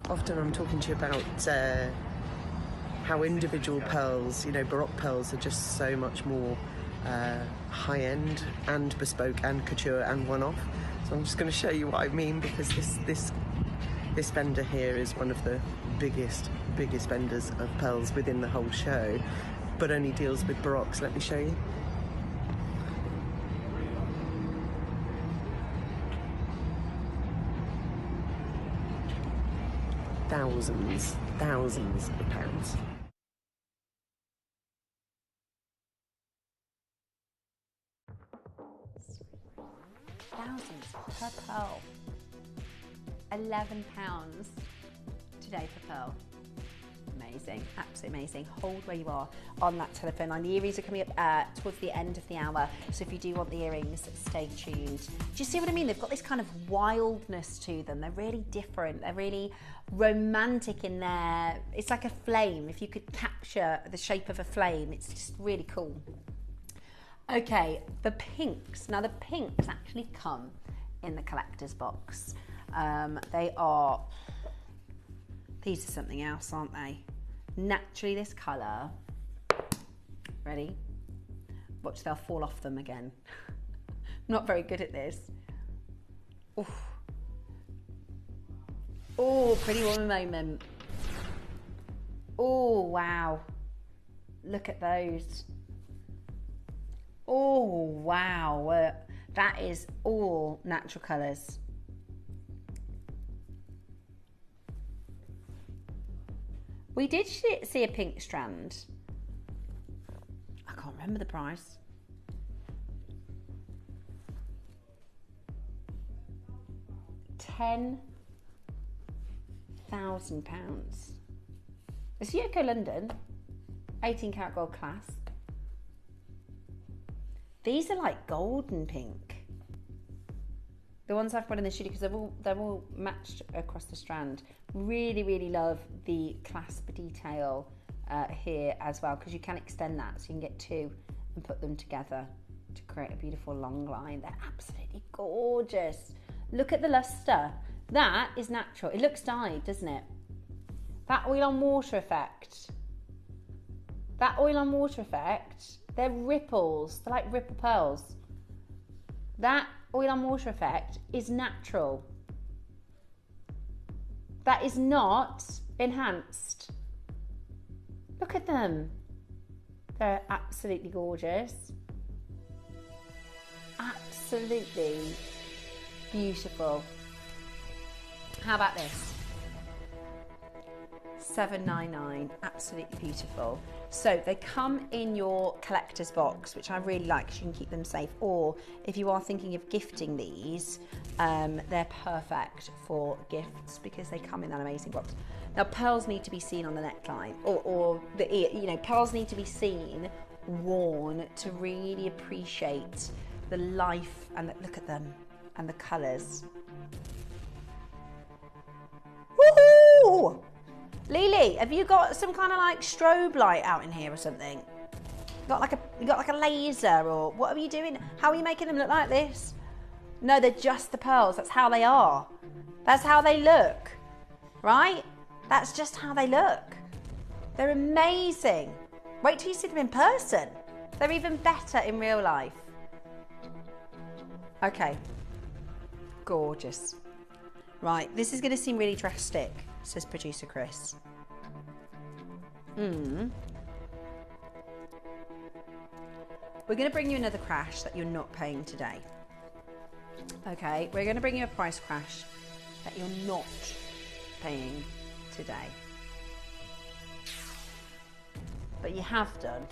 S18: Often I'm talking to you about how individual pearls, Baroque pearls, are just so much more high-end and bespoke and couture and one-off. So I'm just going to show you what I mean, because this vendor here is one of the biggest vendors of pearls within the whole show, but only deals with Baroques. Let me show you. Thousands of pounds.
S17: Thousands per pearl. £11 today for pearl. Amazing, absolutely amazing. Hold where you are on that telephone line. The earrings are coming up towards the end of the hour, so if you do want the earrings, stay tuned. Do you see what I mean? They've got this kind of wildness to them. They're really different. They're really romantic in there. It's like a flame. If you could capture the shape of a flame, it's just really cool. Okay, the pinks. Now the pinks actually come in the collector's box. These are something else, aren't they? Naturally this colour, ready? Watch, they'll fall off them again. Not very good at this. Oof. Oh, Pretty Woman moment. Oh, wow. Look at those. Oh, wow. That is all natural colours. We did see a pink strand. I can't remember the price. £10,000. It's Yoko London, 18 karat gold clasp. These are like golden pink. The ones I've put in the studio, because they're all matched across the strand. Really, really love the clasp detail here as well, because you can extend that, so you can get two and put them together to create a beautiful long line. They're absolutely gorgeous. Look at the luster. That is natural. It looks dyed, doesn't it? That oil on water effect. That oil on water effect. They're ripples. They're like ripple pearls. That oil on water effect is natural. That is not enhanced. Look at them. They're absolutely gorgeous. Absolutely beautiful. How about this? $7.99, absolutely beautiful. So they come in your collector's box, which I really like because you can keep them safe. Or if you are thinking of gifting these, they're perfect for gifts because they come in that amazing box. Now pearls need to be seen on the neckline, or the ear. You know, pearls need to be seen, worn, to really appreciate the life and look at them and the colours. Woohoo! Lily, have you got some kind of like strobe light out in here or something? You got like a laser, or what are you doing? How are you making them look like this? No, they're just the pearls. That's how they are. That's how they look, right? That's just how they look. They're amazing. Wait till you see them in person. They're even better in real life. Okay, gorgeous. Right, this is going to seem really drastic, says producer Chris. We're going to bring you another crash that you're not paying today. Okay, we're going to bring you a price crash that you're not paying today. But you have done.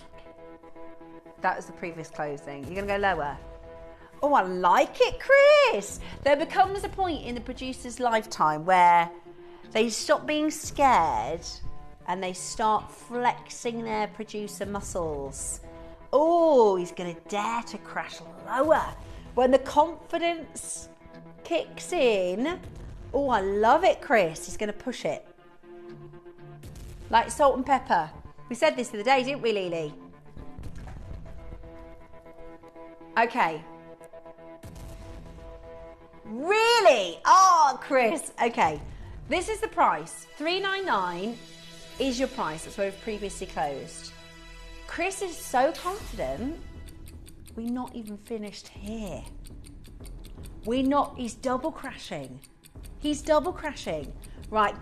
S17: That was the previous closing. You're going to go lower. Oh, I like it, Chris. There becomes a point in the producer's lifetime where they stop being scared and they start flexing their producer muscles. Oh, he's going to dare to crash lower. When the confidence kicks in, oh, I love it, Chris. He's going to push it. Like salt and pepper. We said this the other day, didn't we, Lily? Okay. Really? Oh, Chris. Okay. This is the price. $399 is your price. That's where we've previously closed. Chris is so confident We're not even finished here. We're not, he's double crashing. He's double crashing. Right,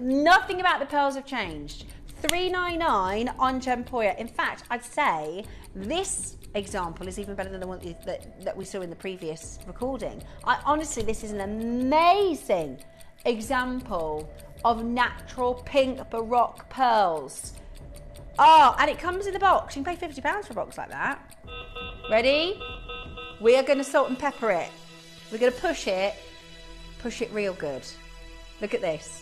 S17: nothing about the pearls have changed. $3.99 on Gemporia. In fact, I'd say this example is even better than the one that we saw in the previous recording. Honestly, this is an amazing example of natural pink Baroque pearls. Oh, and it comes in the box. You can pay £50 for a box like that. Ready? We are going to salt and pepper it. We're going to push it real good. Look at this.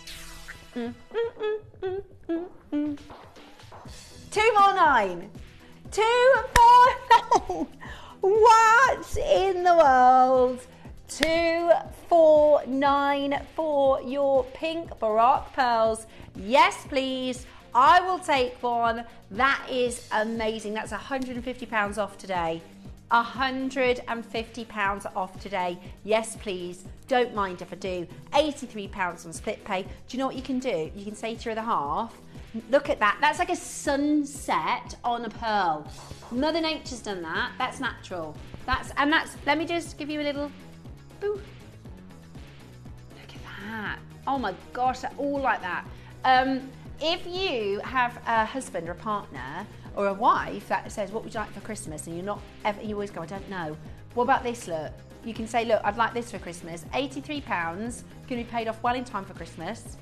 S17: 249. 249. What in the world? 249 for your pink Baroque pearls. Yes, please. I will take one. That is amazing. That's £150 off today. £150 off today. Yes, please. Don't mind if I do. £83 on split pay. Do you know what you can do? You can say to your other half, look at that. That's like a sunset on a pearl. Mother Nature's done that. That's natural. Let me just give you a little boo. Look at that. Oh my gosh, they're all like that. If you have a husband or a partner or a wife that says, what would you like for Christmas? And you always go, I don't know. What about this look? You can say, look, I'd like this for Christmas. £83, going to be paid off well in time for Christmas.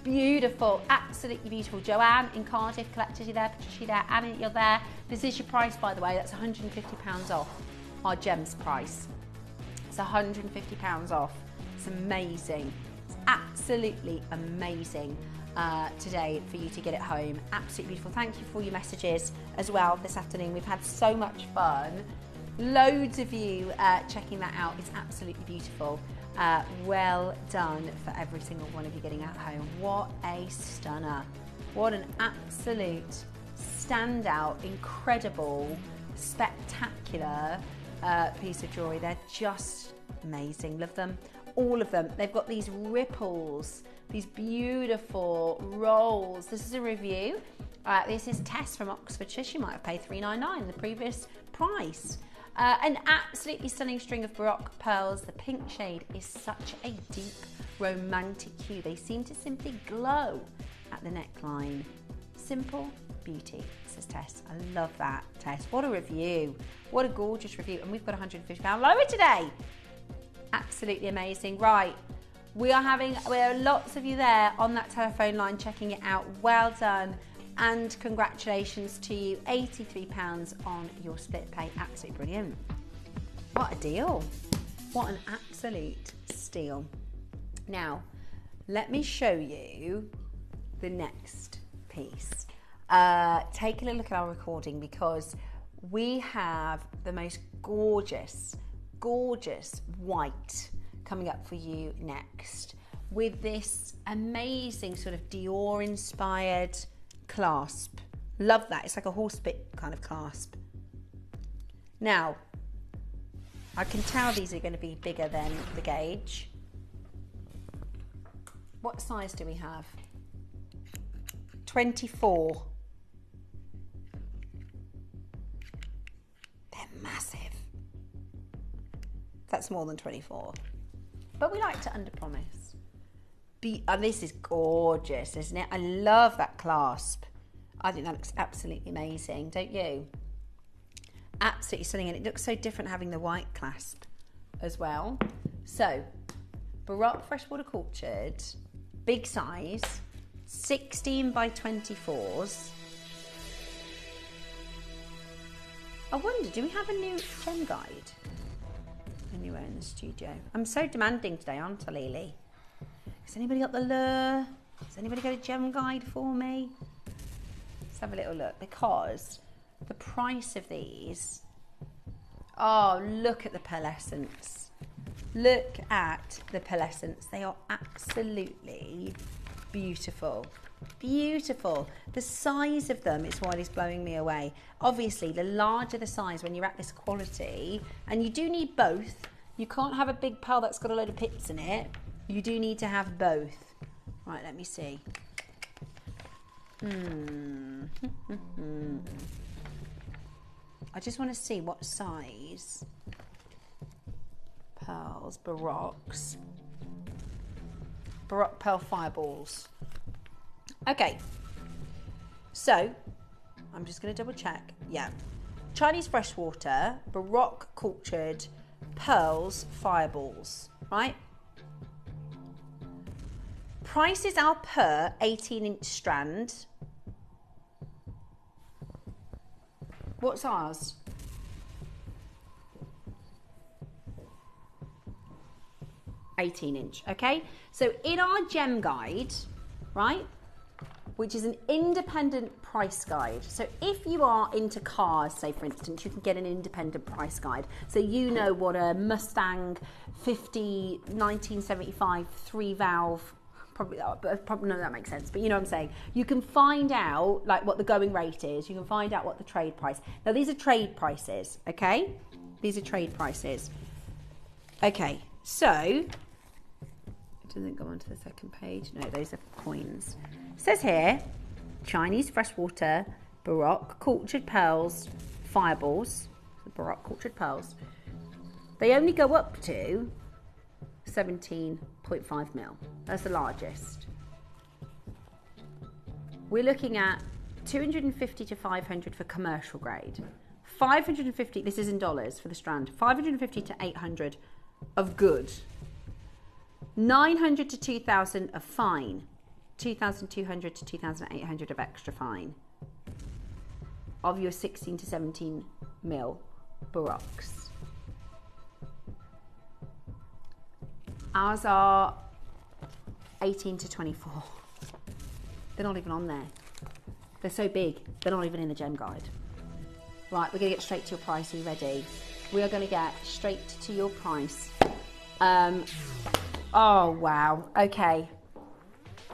S17: Beautiful, absolutely beautiful. Joanne in Cardiff, collected you there, Patricia there, Annie, you're there. This is your price, by the way. That's £150 off our gems price. It's £150 off. It's amazing. It's absolutely amazing. Today for you to get it home. Absolutely beautiful. Thank you for your messages as well this afternoon. We've had so much fun. Loads of you checking that out. It's absolutely beautiful. Well done for every single one of you getting at home. What a stunner. What an absolute standout, incredible, spectacular piece of jewellery. They're just amazing. Love them. All of them. They've got these ripples, these beautiful rolls. This is a review. This is Tess from Oxfordshire. She might have paid $3.99, the previous price. An absolutely stunning string of Baroque pearls. The pink shade is such a deep, romantic hue. They seem to simply glow at the neckline. Simple beauty, says Tess. I love that, Tess. What a review. What a gorgeous review. And we've got £150 lower today. Absolutely amazing. Right. We are lots of you there on that telephone line checking it out. Well done. And congratulations to you. £83 on your split pay. Absolutely brilliant. What a deal. What an absolute steal. Now, let me show you the next piece. Take a little look at our recording because we have the most gorgeous white coming up for you next with this amazing sort of Dior inspired clasp. Love that. It's like a horsebit kind of clasp. Now, I can tell these are going to be bigger than the gauge. What size do we have? 24. They're massive. That's more than 24. But we like to underpromise. And this is gorgeous, isn't it? I love that clasp. I think that looks absolutely amazing, don't you? Absolutely stunning, and it looks so different having the white clasp as well. So, Baroque freshwater cultured, big size, 16 by 24s. I wonder, do we have a new gem guide anywhere in the studio? I'm so demanding today, aren't I, Lily? Has anybody got the lure? Has anybody got a gem guide for me? Let's have a little look, because the price of these, oh, look at the pearlescence. Look at the pearlescence. They are absolutely beautiful. Beautiful. The size of them is what is blowing me away. Obviously, the larger the size when you're at this quality, and you do need both. You can't have a big pearl that's got a load of pips in it. You do need to have both. Right, let me see. I just want to see what size. Pearls, Baroques. Baroque pearl fireballs. Okay. So, I'm just going to double check. Yeah. Chinese freshwater, Baroque cultured, pearls, fireballs. Right? Prices are per 18-inch strand. What's ours? (18-inch). Okay, so in our gem guide, right, which is an independent price guide, so if you are into cars, say for instance, you can get an independent price guide, so you know what a Mustang 50 1975 3-valve, probably none of that makes sense, but you know what I'm saying, you can find out like what the going rate is, you can find out what the trade price. Now these are trade prices, okay, these are trade prices. Okay, so it doesn't go on to the second page. No, those are coins. It says here, Chinese freshwater, Baroque cultured pearls, fireballs, the Baroque cultured pearls. They only go up to 17.5 mil. That's the largest. We're looking at 250 to 500 for commercial grade. 550, this is in dollars for the strand, 550 to 800 of good. 900 to 2,000 of fine. 2,200 to 2,800 of extra fine. Of your 16 to 17 mil Baroques. Ours are 18 to 24. They're not even on there. They're so big, they're not even in the gem guide. Right, we're going to get straight to your price. Are you ready? We are going to get straight to your price. Oh, wow. Okay.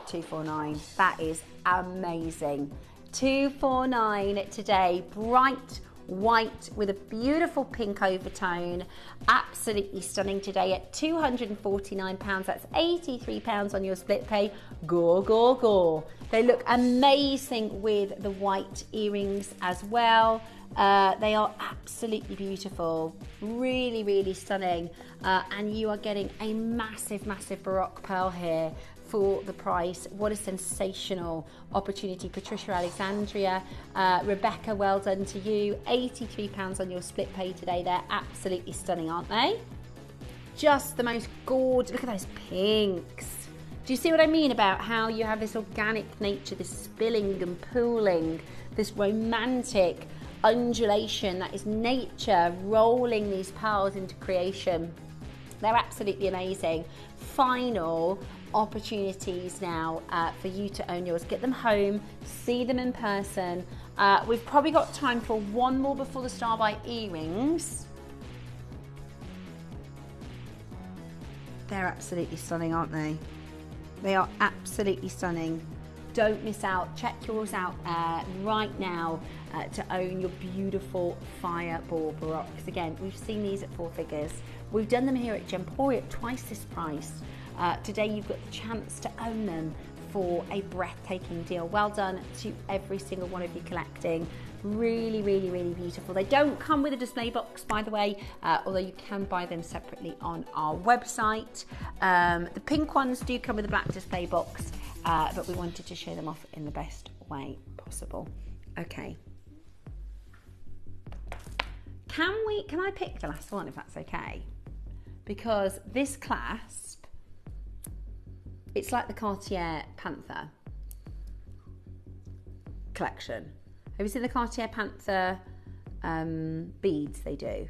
S17: 249. That is amazing. 249 today. Bright white with a beautiful pink overtone. Absolutely stunning today at £249. That's £83 on your split pay. Gore, gore, gore. They look amazing with the white earrings as well. They are absolutely beautiful, really, really stunning, and you are getting a massive, massive Baroque pearl here for the price. What a sensational opportunity. Patricia Alexandria, Rebecca, well done to you. £83 on your split pay today. They're absolutely stunning, aren't they? Just the most gorgeous. Look at those pinks. Do you see what I mean about how you have this organic nature, this spilling and pooling, this romantic undulation that is nature rolling these pearls into creation? They're absolutely amazing. Final opportunities now for you to own yours. Get them home, see them in person. We've probably got time for one more before the Star Buy earrings. They're absolutely stunning, aren't they? They are absolutely stunning. Don't miss out. Check yours out right now to own your beautiful fireball Baroques. Again, we've seen these at 4 figures. We've done them here at Gemporia at twice this price. Today you've got the chance to own them for a breathtaking deal. Well done to every single one of you collecting. Really, really, really beautiful. They don't come with a display box, by the way, although you can buy them separately on our website. The pink ones do come with a black display box, but we wanted to show them off in the best way possible. Okay. Can I pick the last one if that's okay? Because this clasp, it's like the Cartier Panther collection. Have you seen the Cartier Panther beads they do? It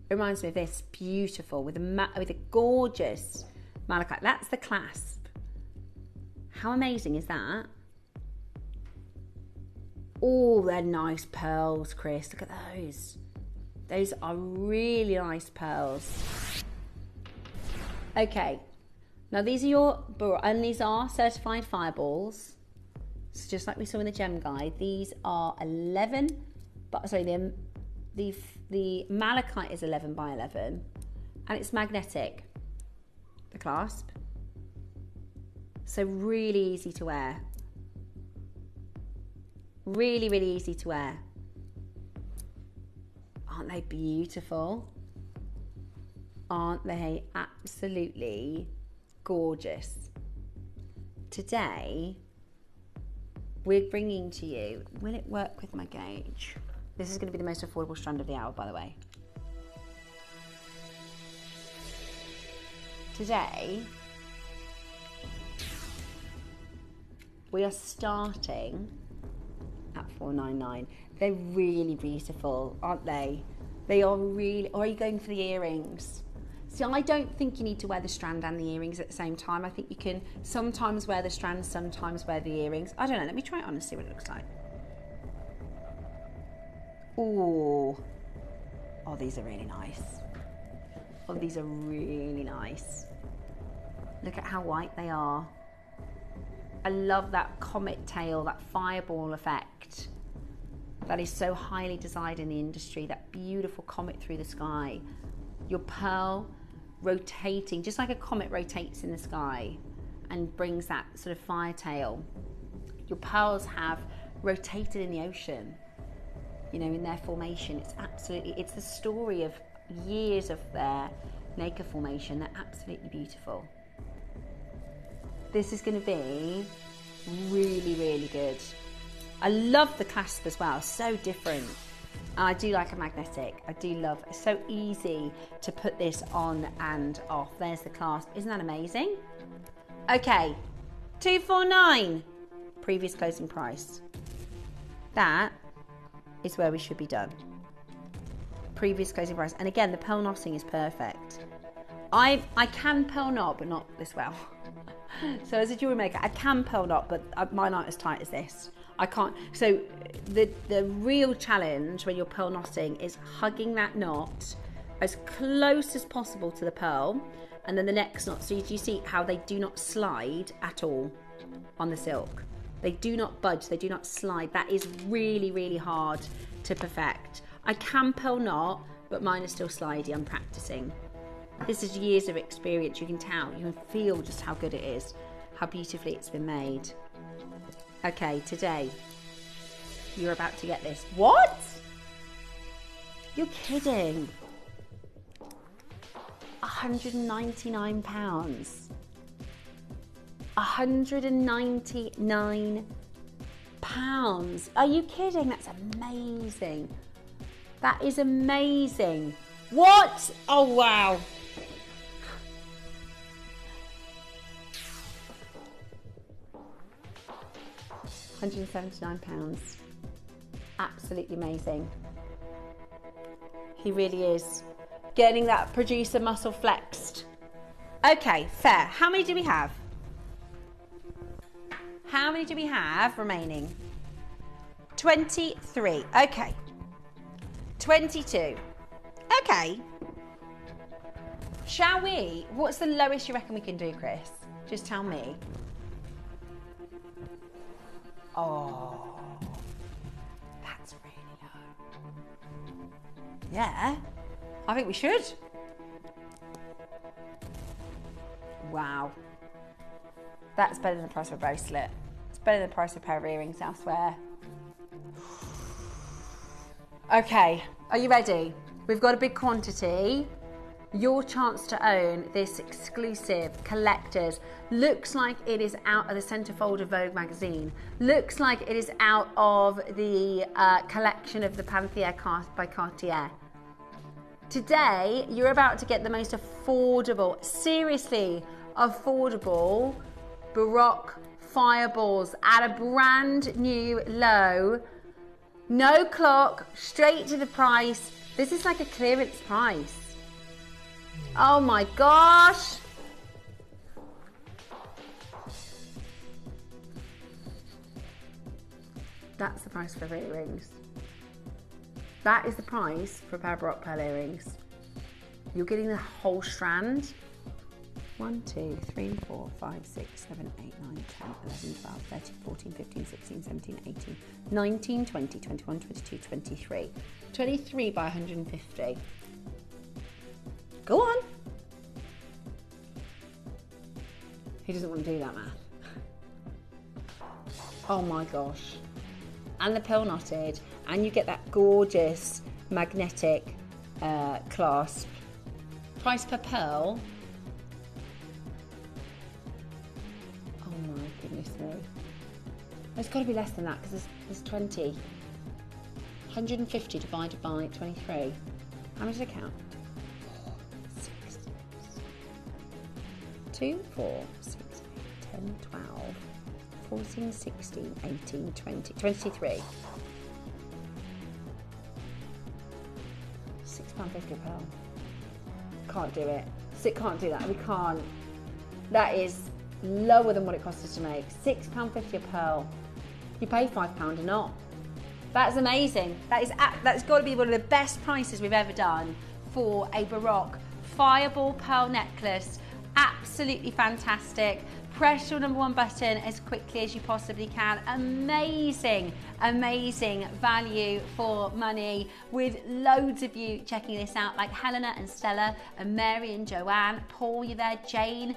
S17: reminds me of this, beautiful, with a gorgeous malachite. That's the clasp. How amazing is that? Oh, they're nice pearls, Chris. Look at those. Those are really nice pearls. Okay, now these are certified fireballs. So just like we saw in the gem guide, these are 11, but sorry, the malachite is 11 by 11, and it's magnetic, the clasp. So really easy to wear. Really, really easy to wear.
S19: Aren't they beautiful? Aren't they absolutely gorgeous? Today, we're bringing to you, will it work with my gauge? This is going to be the most affordable strand of the hour, by the way. Today, we are starting at $4.99. They're really beautiful, aren't they? They are really, or are you going for the earrings? See, I don't think you need to wear the strand and the earrings at the same time. I think you can sometimes wear the strand, sometimes wear the earrings. I don't know, let me try it on and see what it looks like. Ooh. Oh, these are really nice. Oh, these are really nice. Look at how white they are. I love that comet tail, that fireball effect. That is so highly desired in the industry, that beautiful comet through the sky. Your pearl rotating, just like a comet rotates in the sky and brings that sort of fire tail. Your pearls have rotated in the ocean, you know, in their formation. It's absolutely, it's the story of years of their nacre formation. They're absolutely beautiful. This is going to be really, really good. I love the clasp as well, so different. I do like a magnetic. I do love, it's so easy to put this on and off. There's the clasp. Isn't that amazing? Okay, $249, previous closing price. That is where we should be done. Previous closing price. And again, the pearl knotting is perfect. I can pearl knot, but not this well. So as a jewelry maker, I can pearl knot, but mine aren't as tight as this. I can't. So the real challenge when you're pearl knotting is hugging that knot as close as possible to the pearl, and then the next knot. So you see how they do not slide at all on the silk. They do not budge. They do not slide. That is really, really hard to perfect. I can pearl knot, but mine is still slidey. I'm practicing. This is years of experience. You can tell. You can feel just how good it is, how beautifully it's been made. Okay, today, you're about to get this. What? You're kidding. £199. £199. Are you kidding? That's amazing. That is amazing. What? Oh, wow. £179. Absolutely amazing. He really is. Getting that producer muscle flexed. Okay, fair. How many do we have? How many do we have remaining? 23. Okay. 22. Okay. Shall we? What's the lowest you reckon we can do, Chris? Just tell me. Oh, that's really low. Yeah, I think we should. Wow. That's better than the price of a bracelet. It's better than the price of a pair of earrings elsewhere. Okay, are you ready? We've got a big quantity. Your chance to own this exclusive collector's. Looks like it is out of the centerfold of Vogue magazine. Looks like it is out of the collection of the Panthère by Cartier. Today, you're about to get the most affordable, seriously affordable Baroque fireballs at a brand new low. No clock, straight to the price. This is like a clearance price. Oh my gosh. That's the price for earrings. That is the price for a pair of Baroque pearl earrings. You're getting the whole strand. 1, 2, 3, 4, 5, 6, 7, 8, 9, 10, 11, 12, 13, 14, 15, 16, 17, 18, 19, 20, 21, 22, 23. 23 by 150. Go on. He doesn't want to do that math. Oh my gosh. And the pearl knotted, and you get that gorgeous magnetic clasp. Price per pearl. Oh my goodness me. It's got to be less than that because there's 20. 150 divided by 23. How much does it count? 6, 2, 4, 6, 8, 10, 12, 14, 16, 18, 20, 23. £6.50 a pearl. Can't do it. Can't do that. We can't. That is lower than what it cost us to make. £6.50 a pearl. You pay £5 a knot. That's amazing. That's got to be one of the best prices we've ever done for a Baroque fireball pearl necklace. Absolutely fantastic. Press your #1 button as quickly as you possibly can. Amazing, amazing value for money with loads of you checking this out, like Helena and Stella and Mary and Joanne. Paul, you there? Jane.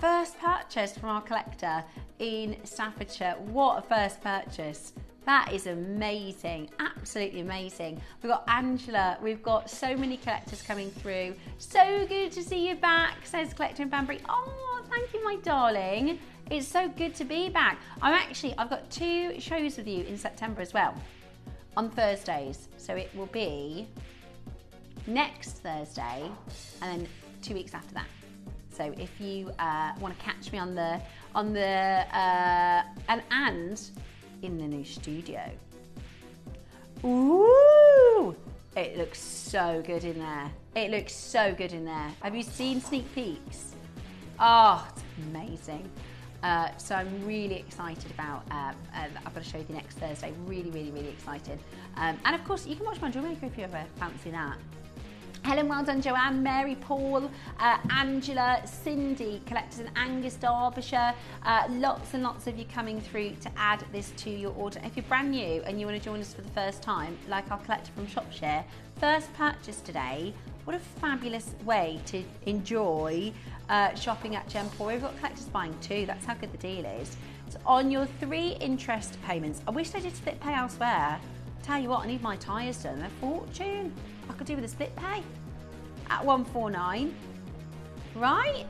S19: First purchase from our collector in Staffordshire. What a first purchase. That is amazing, absolutely amazing. We've got Angela, we've got so many collectors coming through. So good to see you back, says Collector in Banbury. Oh, thank you, my darling. It's so good to be back. I've got 2 shows with you in September as well, on Thursdays. So it will be next Thursday and then 2 weeks after that. So if you want to catch me and in the new studio. Ooh! It looks so good in there. It looks so good in there. Have you seen sneak peeks? Oh, it's amazing. So I'm really excited about, I've got to show you the next Thursday. Really, really, really excited. And of course, you can watch my Jewel Maker if you ever fancy that. Helen, well done, Joanne, Mary, Paul, Angela, Cindy, collectors in Angus, Derbyshire. Lots and lots of you coming through to add this to your order. If you're brand new and you want to join us for the first time, like our collector from Shropshire, first purchase today. What a fabulous way to enjoy shopping at Gemporia. We've got collectors buying too. That's how good the deal is. So on your 3 interest payments, I wish they did split pay elsewhere. Tell you what, I need my tyres done. They're a fortune. I could do with a split pay at 149, right?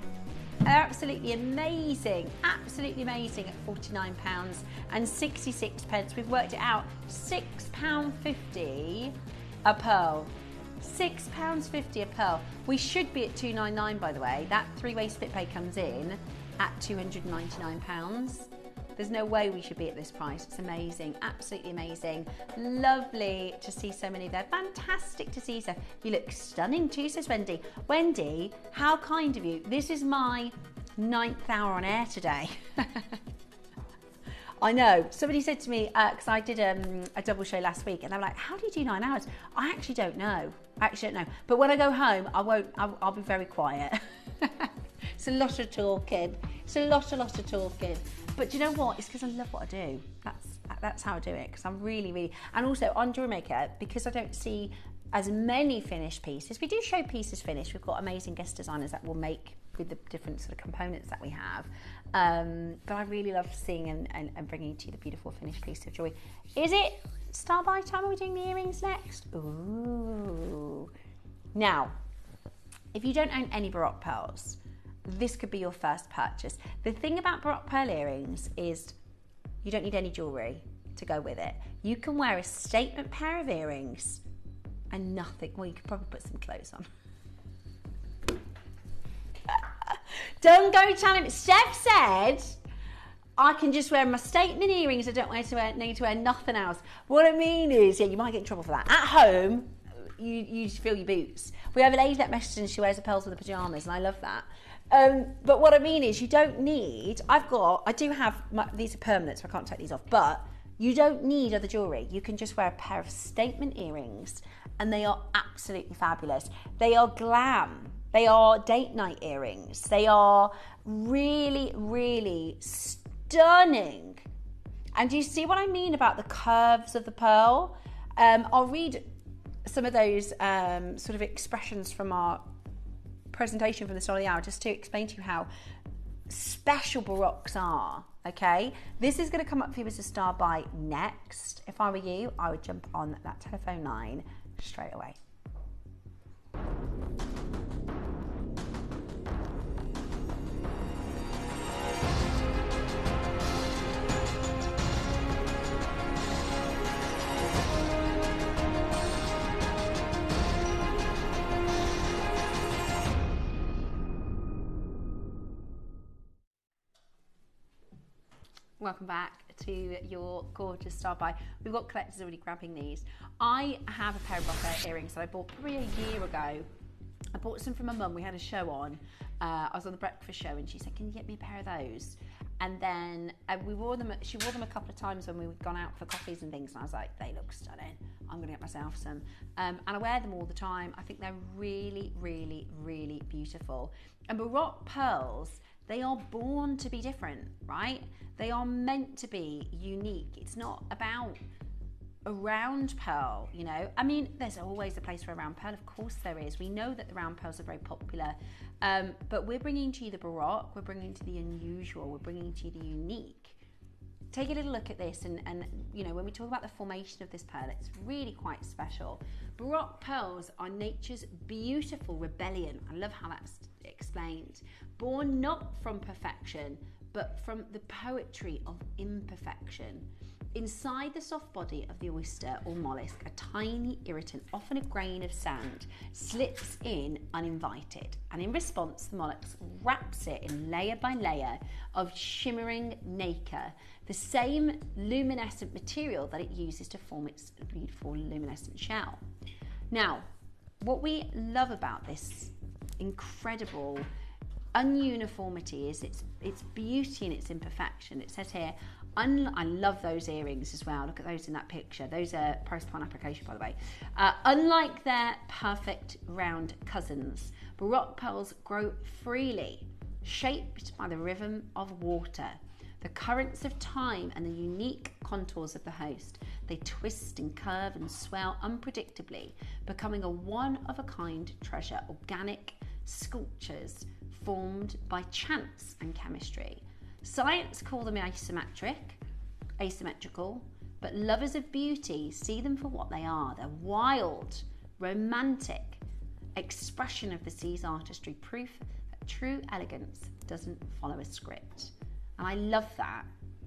S19: Absolutely amazing at £49.66. We've worked it out, £6.50 a pearl. £6.50 a pearl. We should be at £299, by the way. That 3-way split pay comes in at £299. There's no way we should be at this price. It's amazing, absolutely amazing. Lovely to see so many there. Fantastic to see you, Seth. You look stunning too, says Wendy. Wendy, how kind of you. This is my 9th hour on air today. I know. Somebody said to me, because I did a double show last week, and they were like, how do you do 9 hours? I actually don't know. But when I go home, I'll be very quiet. It's a lot of talking. It's a lot of talking. But do you know what? It's because I love what I do. That's how I do it, because I'm really... And also on Jewel Maker, because I don't see as many finished pieces, we do show pieces finished. We've got amazing guest designers that will make with the different sort of components that we have. But I really love seeing and bringing to you the beautiful finished piece of jewelry. Is it Star Buy time? Are we doing the earrings next? Ooh. Now, if you don't own any Baroque pearls, this could be your first purchase. The thing about Baroque pearl earrings is you don't need any jewellery to go with it. You can wear a statement pair of earrings and nothing. Well, you could probably put some clothes on. Don't go telling me. Steph said I can just wear my statement earrings. I don't need to wear nothing else. What I mean is, yeah, you might get in trouble for that. At home, you just feel your boots. We have a lady that messaged and she wears the pearls with the pyjamas, and I love that. But what I mean is, you don't need, these are permanent, so I can't take these off, but you don't need other jewellery. You can just wear a pair of statement earrings, and they are absolutely fabulous. They are glam. They are date night earrings. They are really, really stunning. And do you see what I mean about the curves of the pearl? I'll read some of those sort of expressions from our presentation from the start of the hour, just to explain to you how special Baroques are, okay? This is going to come up for you as a Star Buy next. If I were you, I would jump on that telephone line straight away.
S17: welcome back to your gorgeous Star Buy. We've got collectors already grabbing these. I have a pair of rocker earrings that I bought probably a year ago. I bought some from my mum. We had a show on. I was on the breakfast show and she said, can you get me a pair of those? And then we wore them. She wore them a couple of times when we'd gone out for coffees and things. And I was like, they look stunning. I'm going to get myself some. And I wear them all the time. I think they're really, really, really beautiful. And Baroque pearls, they are born to be different, right? They are meant to be unique. It's not about a round pearl, you know. I mean, there's always a place for a round pearl. Of course there is. We know that the round pearls are very popular. But we're bringing to you the Baroque, we're bringing to the unusual, we're bringing to you the unique. Take a little look at this and you know, when we talk about the formation of this pearl, it's really quite special. Baroque pearls are nature's beautiful rebellion. I love how that's explained. Born not from perfection, but from the poetry of imperfection. Inside the soft body of the oyster or mollusk, a tiny irritant, often a grain of sand, slips in uninvited, and in response the mollusk wraps it in layer by layer of shimmering nacre, the same luminescent material that it uses to form its beautiful luminescent shell. Now, what we love about this incredible ununiformity is its beauty and its imperfection. It says here, I love those earrings as well. Look at those in that picture. Those are price upon application, by the way. Unlike their perfect round cousins, Baroque pearls grow freely, shaped by the rhythm of water, the currents of time and the unique contours of the host. They twist and curve and swell unpredictably, becoming a one-of-a-kind treasure, organic sculptures formed by chance and chemistry. Science call them asymmetrical, but lovers of beauty see them for what they are. They're wild, romantic expression of the sea's artistry, proof that true elegance doesn't follow a script. And I love that.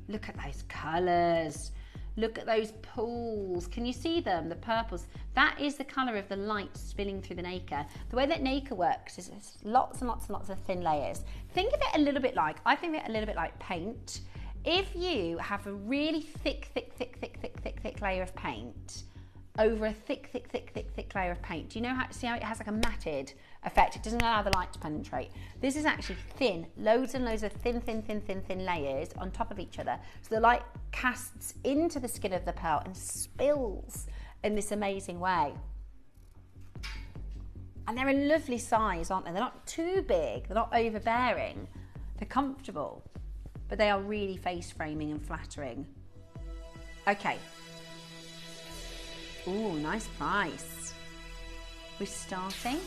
S17: Look at those colours. Look at those pools. Can you see them? The purples. That is the colour of the light spilling through the nacre. The way that nacre works is it's lots and lots and lots of thin layers. Think of it a little bit like, I think of it a little bit like paint. If you have a really thick layer of paint over a thick layer of paint, do you know how, see how it has like a matted effect? It doesn't allow the light to penetrate. This is actually thin, loads and loads of thin layers on top of each other. So the light casts into the skin of the pearl and spills in this amazing way. And they're a lovely size, aren't they? They're not too big, they're not overbearing. They're comfortable, but they are really face framing and flattering. Okay. Ooh, nice price. We're starting